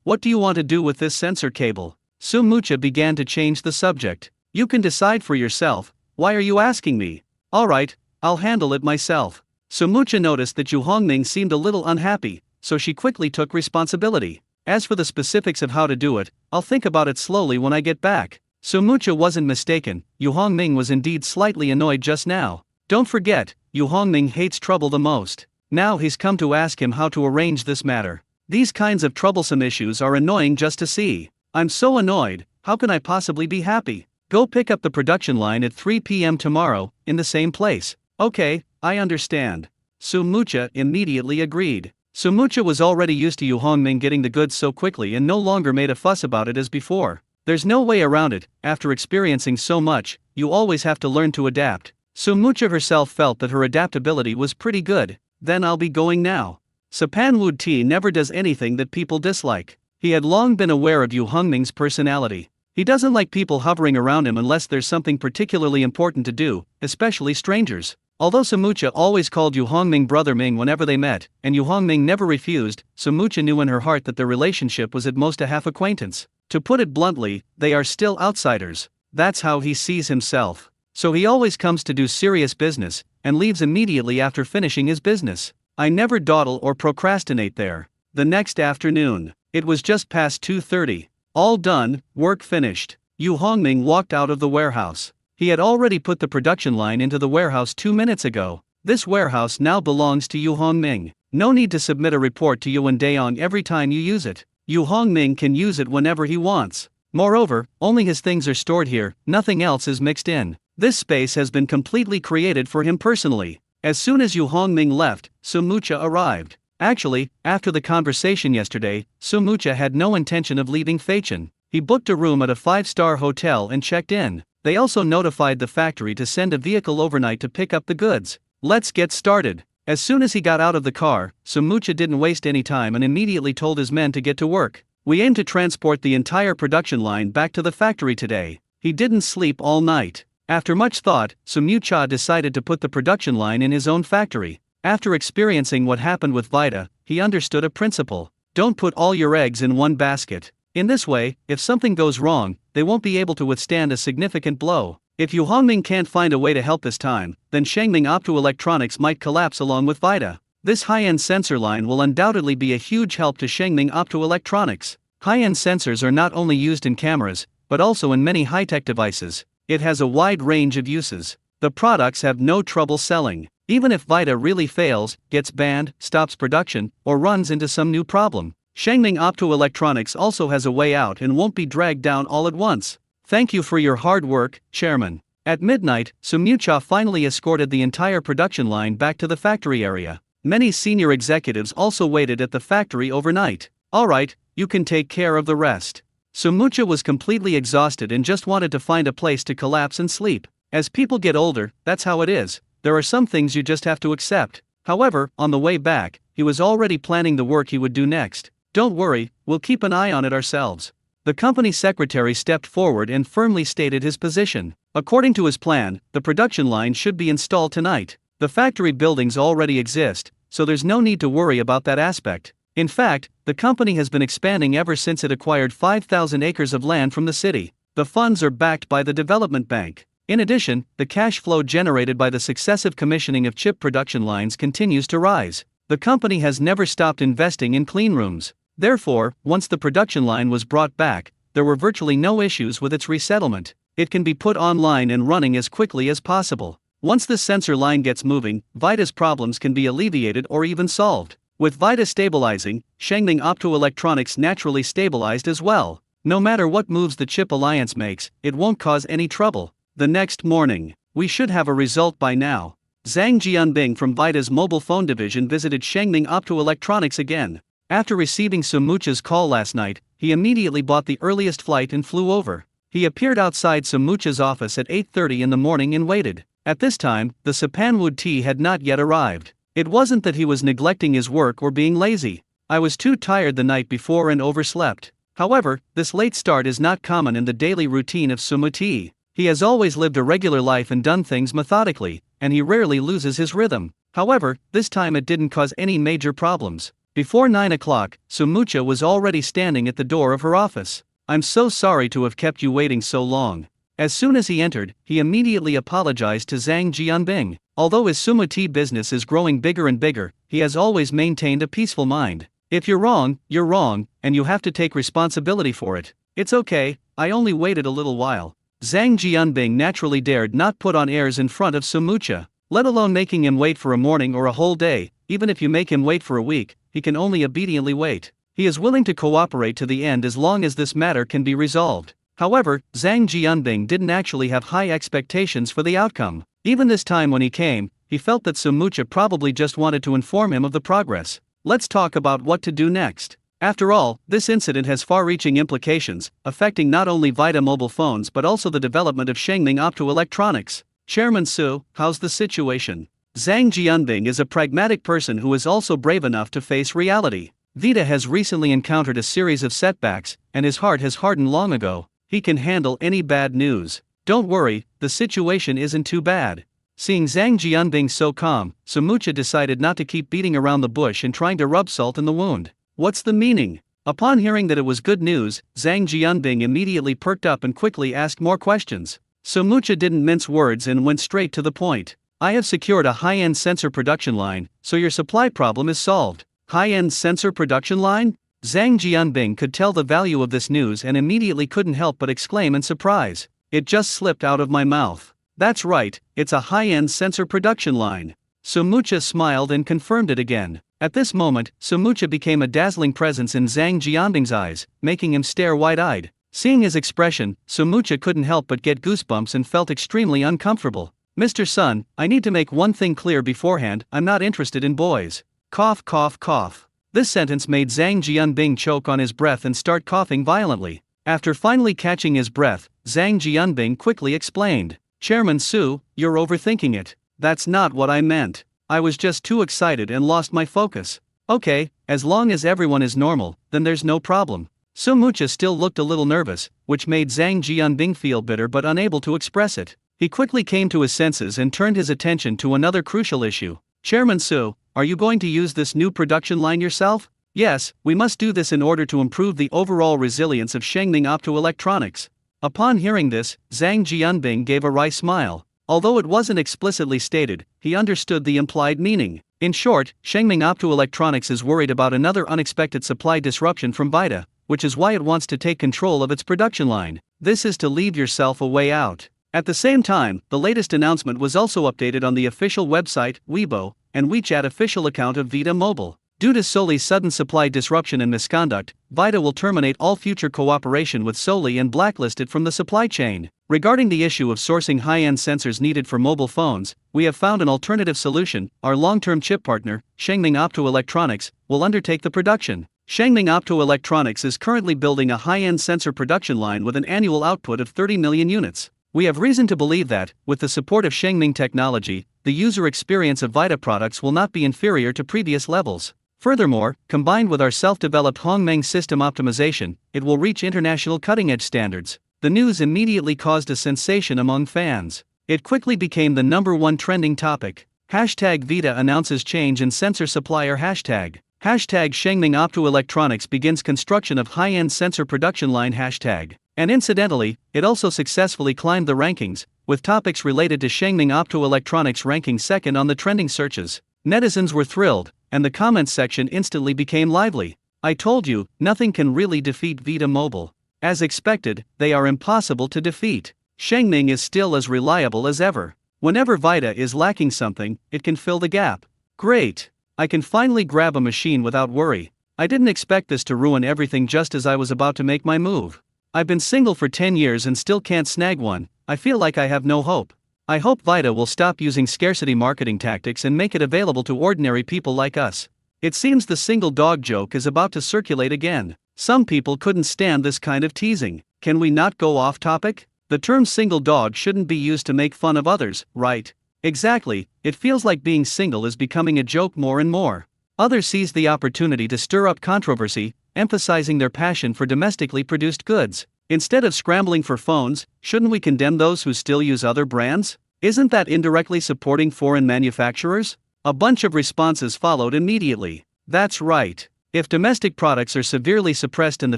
What do you want to do with this sensor cable? Sumucha began to change the subject. You can decide for yourself. Why are you asking me? Alright, I'll handle it myself. Sumucha noticed that Yu Hongming seemed a little unhappy, so she quickly took responsibility. As for the specifics of how to do it, I'll think about it slowly when I get back. Sumucha wasn't mistaken. Yu Hongming was indeed slightly annoyed just now. Don't forget, Yu Hongming hates trouble the most. Now he's come to ask him how to arrange this matter. These kinds of troublesome issues are annoying just to see. I'm so annoyed, how can I possibly be happy? Go pick up the production line at 3 p.m. tomorrow, in the same place. Okay, I understand. Sumucha immediately agreed. Sumucha was already used to Yu Hongming getting the goods so quickly and no longer made a fuss about it as before. There's no way around it. After experiencing so much, you always have to learn to adapt. Sumucha herself felt that her adaptability was pretty good. Then I'll be going now. Sapanwood Tea never does anything that people dislike. He had long been aware of Yu Hongming's personality. He doesn't like people hovering around him unless there's something particularly important to do, especially strangers. Although Sumucha always called Yu Hongming Brother Ming whenever they met, and Yu Hongming never refused, Sumucha knew in her heart that their relationship was at most a half acquaintance. To put it bluntly, they are still outsiders. That's how he sees himself. So he always comes to do serious business, and leaves immediately after finishing his business. I never dawdle or procrastinate there. The next afternoon. It was just past 2:30. All done, work finished. Yu Hongming walked out of the warehouse. He had already put the production line into the warehouse 2 minutes ago. This warehouse now belongs to Yu Hongming. No need to submit a report to Yuan Daong every time you use it. Yu Hongming can use it whenever he wants. Moreover, only his things are stored here, nothing else is mixed in. This space has been completely created for him personally. As soon as Yu Hongming left, Sumucha arrived. Actually, after the conversation yesterday, Sumucha had no intention of leaving Feichen. He booked a room at a 5-star hotel and checked in. They also notified the factory to send a vehicle overnight to pick up the goods. Let's get started. As soon as he got out of the car, Sumucha didn't waste any time and immediately told his men to get to work. We aim to transport the entire production line back to the factory today. He didn't sleep all night. After much thought, Sumucha decided to put the production line in his own factory. After experiencing what happened with Vita, he understood a principle. Don't put all your eggs in one basket. In this way, if something goes wrong, they won't be able to withstand a significant blow. If Yu Hongming can't find a way to help this time, then Shengming Optoelectronics might collapse along with Vita. This high-end sensor line will undoubtedly be a huge help to Shengming Optoelectronics. High-end sensors are not only used in cameras, but also in many high-tech devices. It has a wide range of uses. The products have no trouble selling. Even if Vita really fails, gets banned, stops production, or runs into some new problem, Shengming Optoelectronics also has a way out and won't be dragged down all at once. Thank you for your hard work, Chairman. At midnight, Sumucha finally escorted the entire production line back to the factory area. Many senior executives also waited at the factory overnight. Alright, you can take care of the rest. Sumucha was completely exhausted and just wanted to find a place to collapse and sleep. As people get older, that's how it is. There are some things you just have to accept. However, on the way back, he was already planning the work he would do next. Don't worry, we'll keep an eye on it ourselves. The company secretary stepped forward and firmly stated his position. According to his plan, the production line should be installed tonight. The factory buildings already exist, so there's no need to worry about that aspect. In fact, the company has been expanding ever since it acquired 5,000 acres of land from the city. The funds are backed by the development bank. In addition, the cash flow generated by the successive commissioning of chip production lines continues to rise. The company has never stopped investing in clean rooms. Therefore, once the production line was brought back, there were virtually no issues with its resettlement. It can be put online and running as quickly as possible. Once the sensor line gets moving, Vita's problems can be alleviated or even solved. With Vita stabilizing, Shengming Optoelectronics naturally stabilized as well. No matter what moves the Chip Alliance makes, it won't cause any trouble. The next morning, we should have a result by now. Zhang Jianbing from Vita's mobile phone division visited Shengming Optoelectronics again. After receiving Sumucha's call last night, he immediately bought the earliest flight and flew over. He appeared outside Sumucha's office at 8:30 in the morning and waited. At this time, the Sapanwood tea had not yet arrived. It wasn't that he was neglecting his work or being lazy. I was too tired the night before and overslept. However, this late start is not common in the daily routine of Sumuti. He has always lived a regular life and done things methodically, and he rarely loses his rhythm. However, this time it didn't cause any major problems. Before 9 o'clock, Sumucha was already standing at the door of her office. I'm so sorry to have kept you waiting so long. As soon as he entered, he immediately apologized to Zhang Jianbing. Although his Sumuti business is growing bigger and bigger, he has always maintained a peaceful mind. If you're wrong, and you have to take responsibility for it. It's okay, I only waited a little while. Zhang Jianbing naturally dared not put on airs in front of Sumucha, let alone making him wait for a morning or a whole day. Even if you make him wait for a week, he can only obediently wait. He is willing to cooperate to the end as long as this matter can be resolved. However, Zhang Jianbing didn't actually have high expectations for the outcome. Even this time when he came, he felt that Sumucha probably just wanted to inform him of the progress. Let's talk about what to do next. After all, this incident has far-reaching implications, affecting not only Vita mobile phones but also the development of Shengming Optoelectronics. Chairman Su, how's the situation? Zhang Jianbing is a pragmatic person who is also brave enough to face reality. Vita has recently encountered a series of setbacks, and his heart has hardened long ago. He can handle any bad news. Don't worry, the situation isn't too bad. Seeing Zhang Jianbing so calm, Sumucha decided not to keep beating around the bush and trying to rub salt in the wound. What's the meaning? Upon hearing that it was good news, Zhang Jianbing immediately perked up and quickly asked more questions. Sumucha didn't mince words and went straight to the point. I have secured a high-end sensor production line, so your supply problem is solved. High-end sensor production line? Zhang Jianbing could tell the value of this news and immediately couldn't help but exclaim in surprise. It just slipped out of my mouth. That's right, it's a high-end sensor production line. Sumucha smiled and confirmed it again. At this moment, Sumucha became a dazzling presence in Zhang Jianbing's eyes, making him stare wide-eyed. Seeing his expression, Sumucha couldn't help but get goosebumps and felt extremely uncomfortable. Mr. Sun, I need to make one thing clear beforehand, I'm not interested in boys. Cough cough cough. This sentence made Zhang Jianbing choke on his breath and start coughing violently. After finally catching his breath, Zhang Jianbing quickly explained. Chairman Su, you're overthinking it. That's not what I meant. I was just too excited and lost my focus. Okay, as long as everyone is normal, then there's no problem. Sumucha still looked a little nervous, which made Zhang Jianbing feel bitter but unable to express it. He quickly came to his senses and turned his attention to another crucial issue. Chairman Su, are you going to use this new production line yourself? Yes, we must do this in order to improve the overall resilience of Shengming Optoelectronics. Upon hearing this, Zhang Jianbing gave a wry smile. Although it wasn't explicitly stated, he understood the implied meaning. In short, Shengming Optoelectronics is worried about another unexpected supply disruption from Vita, which is why it wants to take control of its production line. This is to leave yourself a way out. At the same time, the latest announcement was also updated on the official website, Weibo, and WeChat official account of Vita Mobile. Due to Soli's sudden supply disruption and misconduct, Vita will terminate all future cooperation with Soli and blacklist it from the supply chain. Regarding the issue of sourcing high-end sensors needed for mobile phones, we have found an alternative solution. Our long-term chip partner, Shengming Optoelectronics, will undertake the production. Shengming Optoelectronics is currently building a high-end sensor production line with an annual output of 30 million units. We have reason to believe that, with the support of Shengming technology, the user experience of Vita products will not be inferior to previous levels. Furthermore, combined with our self-developed Hongmeng system optimization, it will reach international cutting-edge standards. The news immediately caused a sensation among fans. It quickly became the #1 trending topic. Hashtag Vita announces change in sensor supplier hashtag. Hashtag Shengming Optoelectronics begins construction of high-end sensor production line hashtag. And incidentally, it also successfully climbed the rankings, with topics related to Shengming Optoelectronics ranking second on the trending searches. Netizens were thrilled, and the comments section instantly became lively. I told you, nothing can really defeat Vita Mobile. As expected, they are impossible to defeat. Shengming is still as reliable as ever. Whenever Vita is lacking something, it can fill the gap. Great! I can finally grab a machine without worry. I didn't expect this to ruin everything just as I was about to make my move. I've been single for 10 years and still can't snag one. I feel like I have no hope. I hope Vita will stop using scarcity marketing tactics and make it available to ordinary people like us. It seems the single dog joke is about to circulate again. Some people couldn't stand this kind of teasing. Can we not go off topic? The term single dog shouldn't be used to make fun of others, right? Exactly, it feels like being single is becoming a joke more and more. Others seize the opportunity to stir up controversy, emphasizing their passion for domestically produced goods. Instead of scrambling for phones, shouldn't we condemn those who still use other brands? Isn't that indirectly supporting foreign manufacturers? A bunch of responses followed immediately. That's right. If domestic products are severely suppressed in the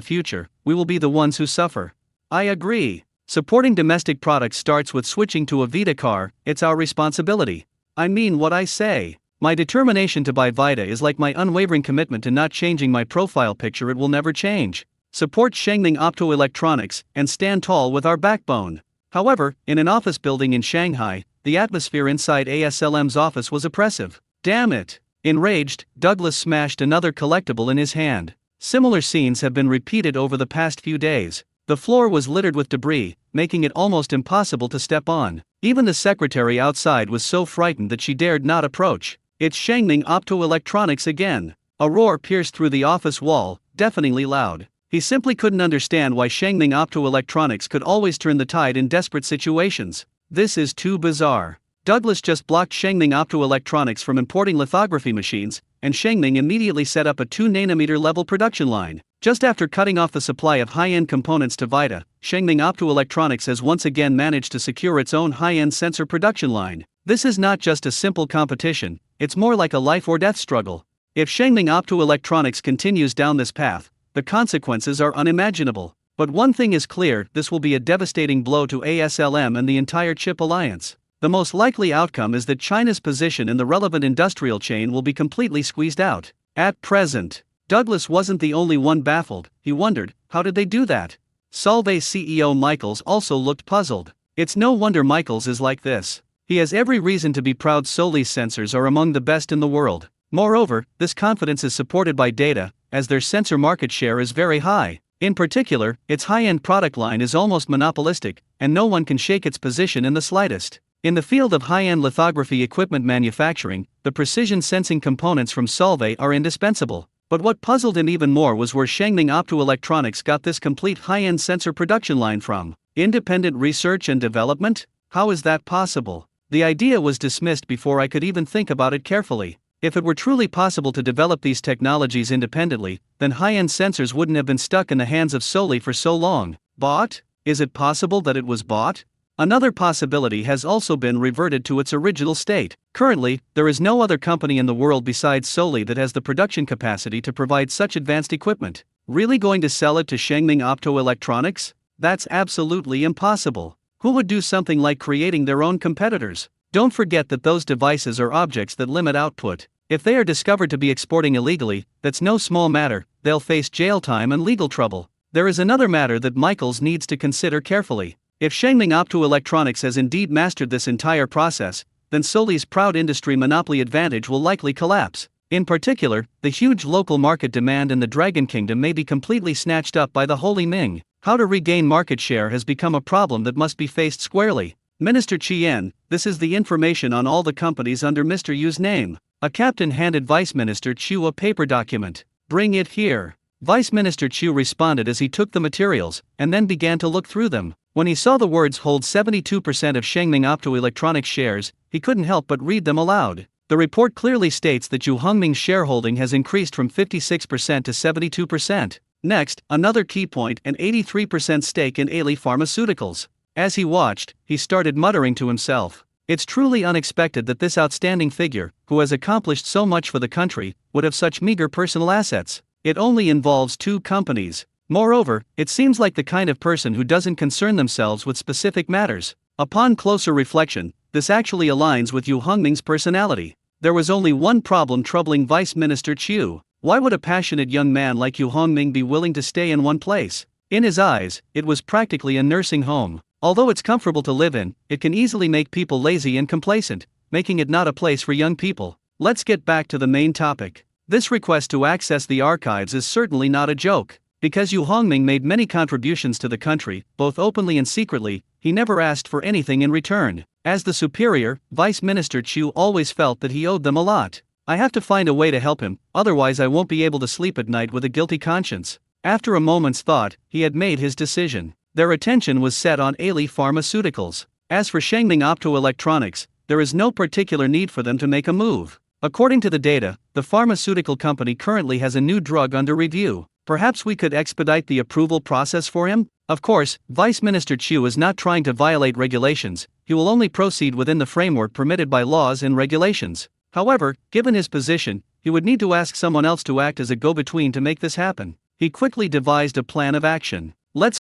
future, we will be the ones who suffer. I agree. Supporting domestic products starts with switching to a Vita car. It's our responsibility. I mean what I say. My determination to buy Vita is like my unwavering commitment to not changing my profile picture. It will never change. Support Shengming Optoelectronics and stand tall with our backbone. However, in an office building in Shanghai, the atmosphere inside ASLM's office was oppressive. Damn it! Enraged, Douglas smashed another collectible in his hand. Similar scenes have been repeated over the past few days. The floor was littered with debris, making it almost impossible to step on. Even the secretary outside was so frightened that she dared not approach. It's Shengming Optoelectronics again. A roar pierced through the office wall, deafeningly loud. He simply couldn't understand why Shengming Optoelectronics could always turn the tide in desperate situations. This is too bizarre. Douglas just blocked Shengming Optoelectronics from importing lithography machines, and Shengming immediately set up a 2-nanometer level production line. Just after cutting off the supply of high-end components to Vita, Shengming Optoelectronics has once again managed to secure its own high-end sensor production line. This is not just a simple competition, it's more like a life-or-death struggle. If Shengming Optoelectronics continues down this path, the consequences are unimaginable. But one thing is clear, this will be a devastating blow to ASLM and the entire chip alliance. The most likely outcome is that China's position in the relevant industrial chain will be completely squeezed out. At present, Douglas wasn't the only one baffled. He wondered, how did they do that? Solvay CEO Michaels also looked puzzled. It's no wonder Michaels is like this. He has every reason to be proud. Soli's sensors are among the best in the world. Moreover, this confidence is supported by data, as their sensor market share is very high. In particular, its high-end product line is almost monopolistic, and no one can shake its position in the slightest. In the field of high-end lithography equipment manufacturing, the precision sensing components from Solvay are indispensable. But what puzzled him even more was where Shangheng Optoelectronics got this complete high-end sensor production line from. Independent research and development? How is that possible? The idea was dismissed before I could even think about it carefully. If it were truly possible to develop these technologies independently, then high-end sensors wouldn't have been stuck in the hands of Soli for so long. Bought? Is it possible that it was bought? Another possibility has also been reverted to its original state. Currently, there is no other company in the world besides Soli that has the production capacity to provide such advanced equipment. Really going to sell it to Shangheng Optoelectronics? That's absolutely impossible. Who would do something like creating their own competitors? Don't forget that those devices are objects that limit output. If they are discovered to be exporting illegally, that's no small matter. They'll face jail time and legal trouble. There is another matter that Michaels needs to consider carefully. If Shangheng Optoelectronics has indeed mastered this entire process, then Soli's proud industry monopoly advantage will likely collapse. In particular, the huge local market demand in the Dragon Kingdom may be completely snatched up by the Holy Ming. How to regain market share has become a problem that must be faced squarely. Minister Chien, this is the information on all the companies under Mr. Yu's name. A captain handed Vice Minister Chu a paper document. Bring it here. Vice Minister Chu responded as he took the materials, and then began to look through them. When he saw the words hold 72% of Shangheng Optoelectronics shares, he couldn't help but read them aloud. The report clearly states that Yu Hongming's shareholding has increased from 56% to 72%. Next, another key point, an 83% stake in Aili Pharmaceuticals. As he watched, he started muttering to himself. It's truly unexpected that this outstanding figure, who has accomplished so much for the country, would have such meager personal assets. It only involves 2 companies. Moreover, it seems like the kind of person who doesn't concern themselves with specific matters. Upon closer reflection, this actually aligns with Yu Hongming's personality. There was only one problem troubling Vice Minister Chu. Why would a passionate young man like Yu Hongming be willing to stay in one place? In his eyes, it was practically a nursing home. Although it's comfortable to live in, it can easily make people lazy and complacent, making it not a place for young people. Let's get back to the main topic. This request to access the archives is certainly not a joke. Because Yu Hongming made many contributions to the country, both openly and secretly, he never asked for anything in return. As the superior, Vice Minister Chu always felt that he owed them a lot. I have to find a way to help him, otherwise I won't be able to sleep at night with a guilty conscience. After a moment's thought, he had made his decision. Their attention was set on Aili Pharmaceuticals. As for Shangheng Optoelectronics, there is no particular need for them to make a move. According to the data, the pharmaceutical company currently has a new drug under review. Perhaps we could expedite the approval process for him? Of course, Vice Minister Chu is not trying to violate regulations. He will only proceed within the framework permitted by laws and regulations. However, given his position, he would need to ask someone else to act as a go-between to make this happen. He quickly devised a plan of action. Let's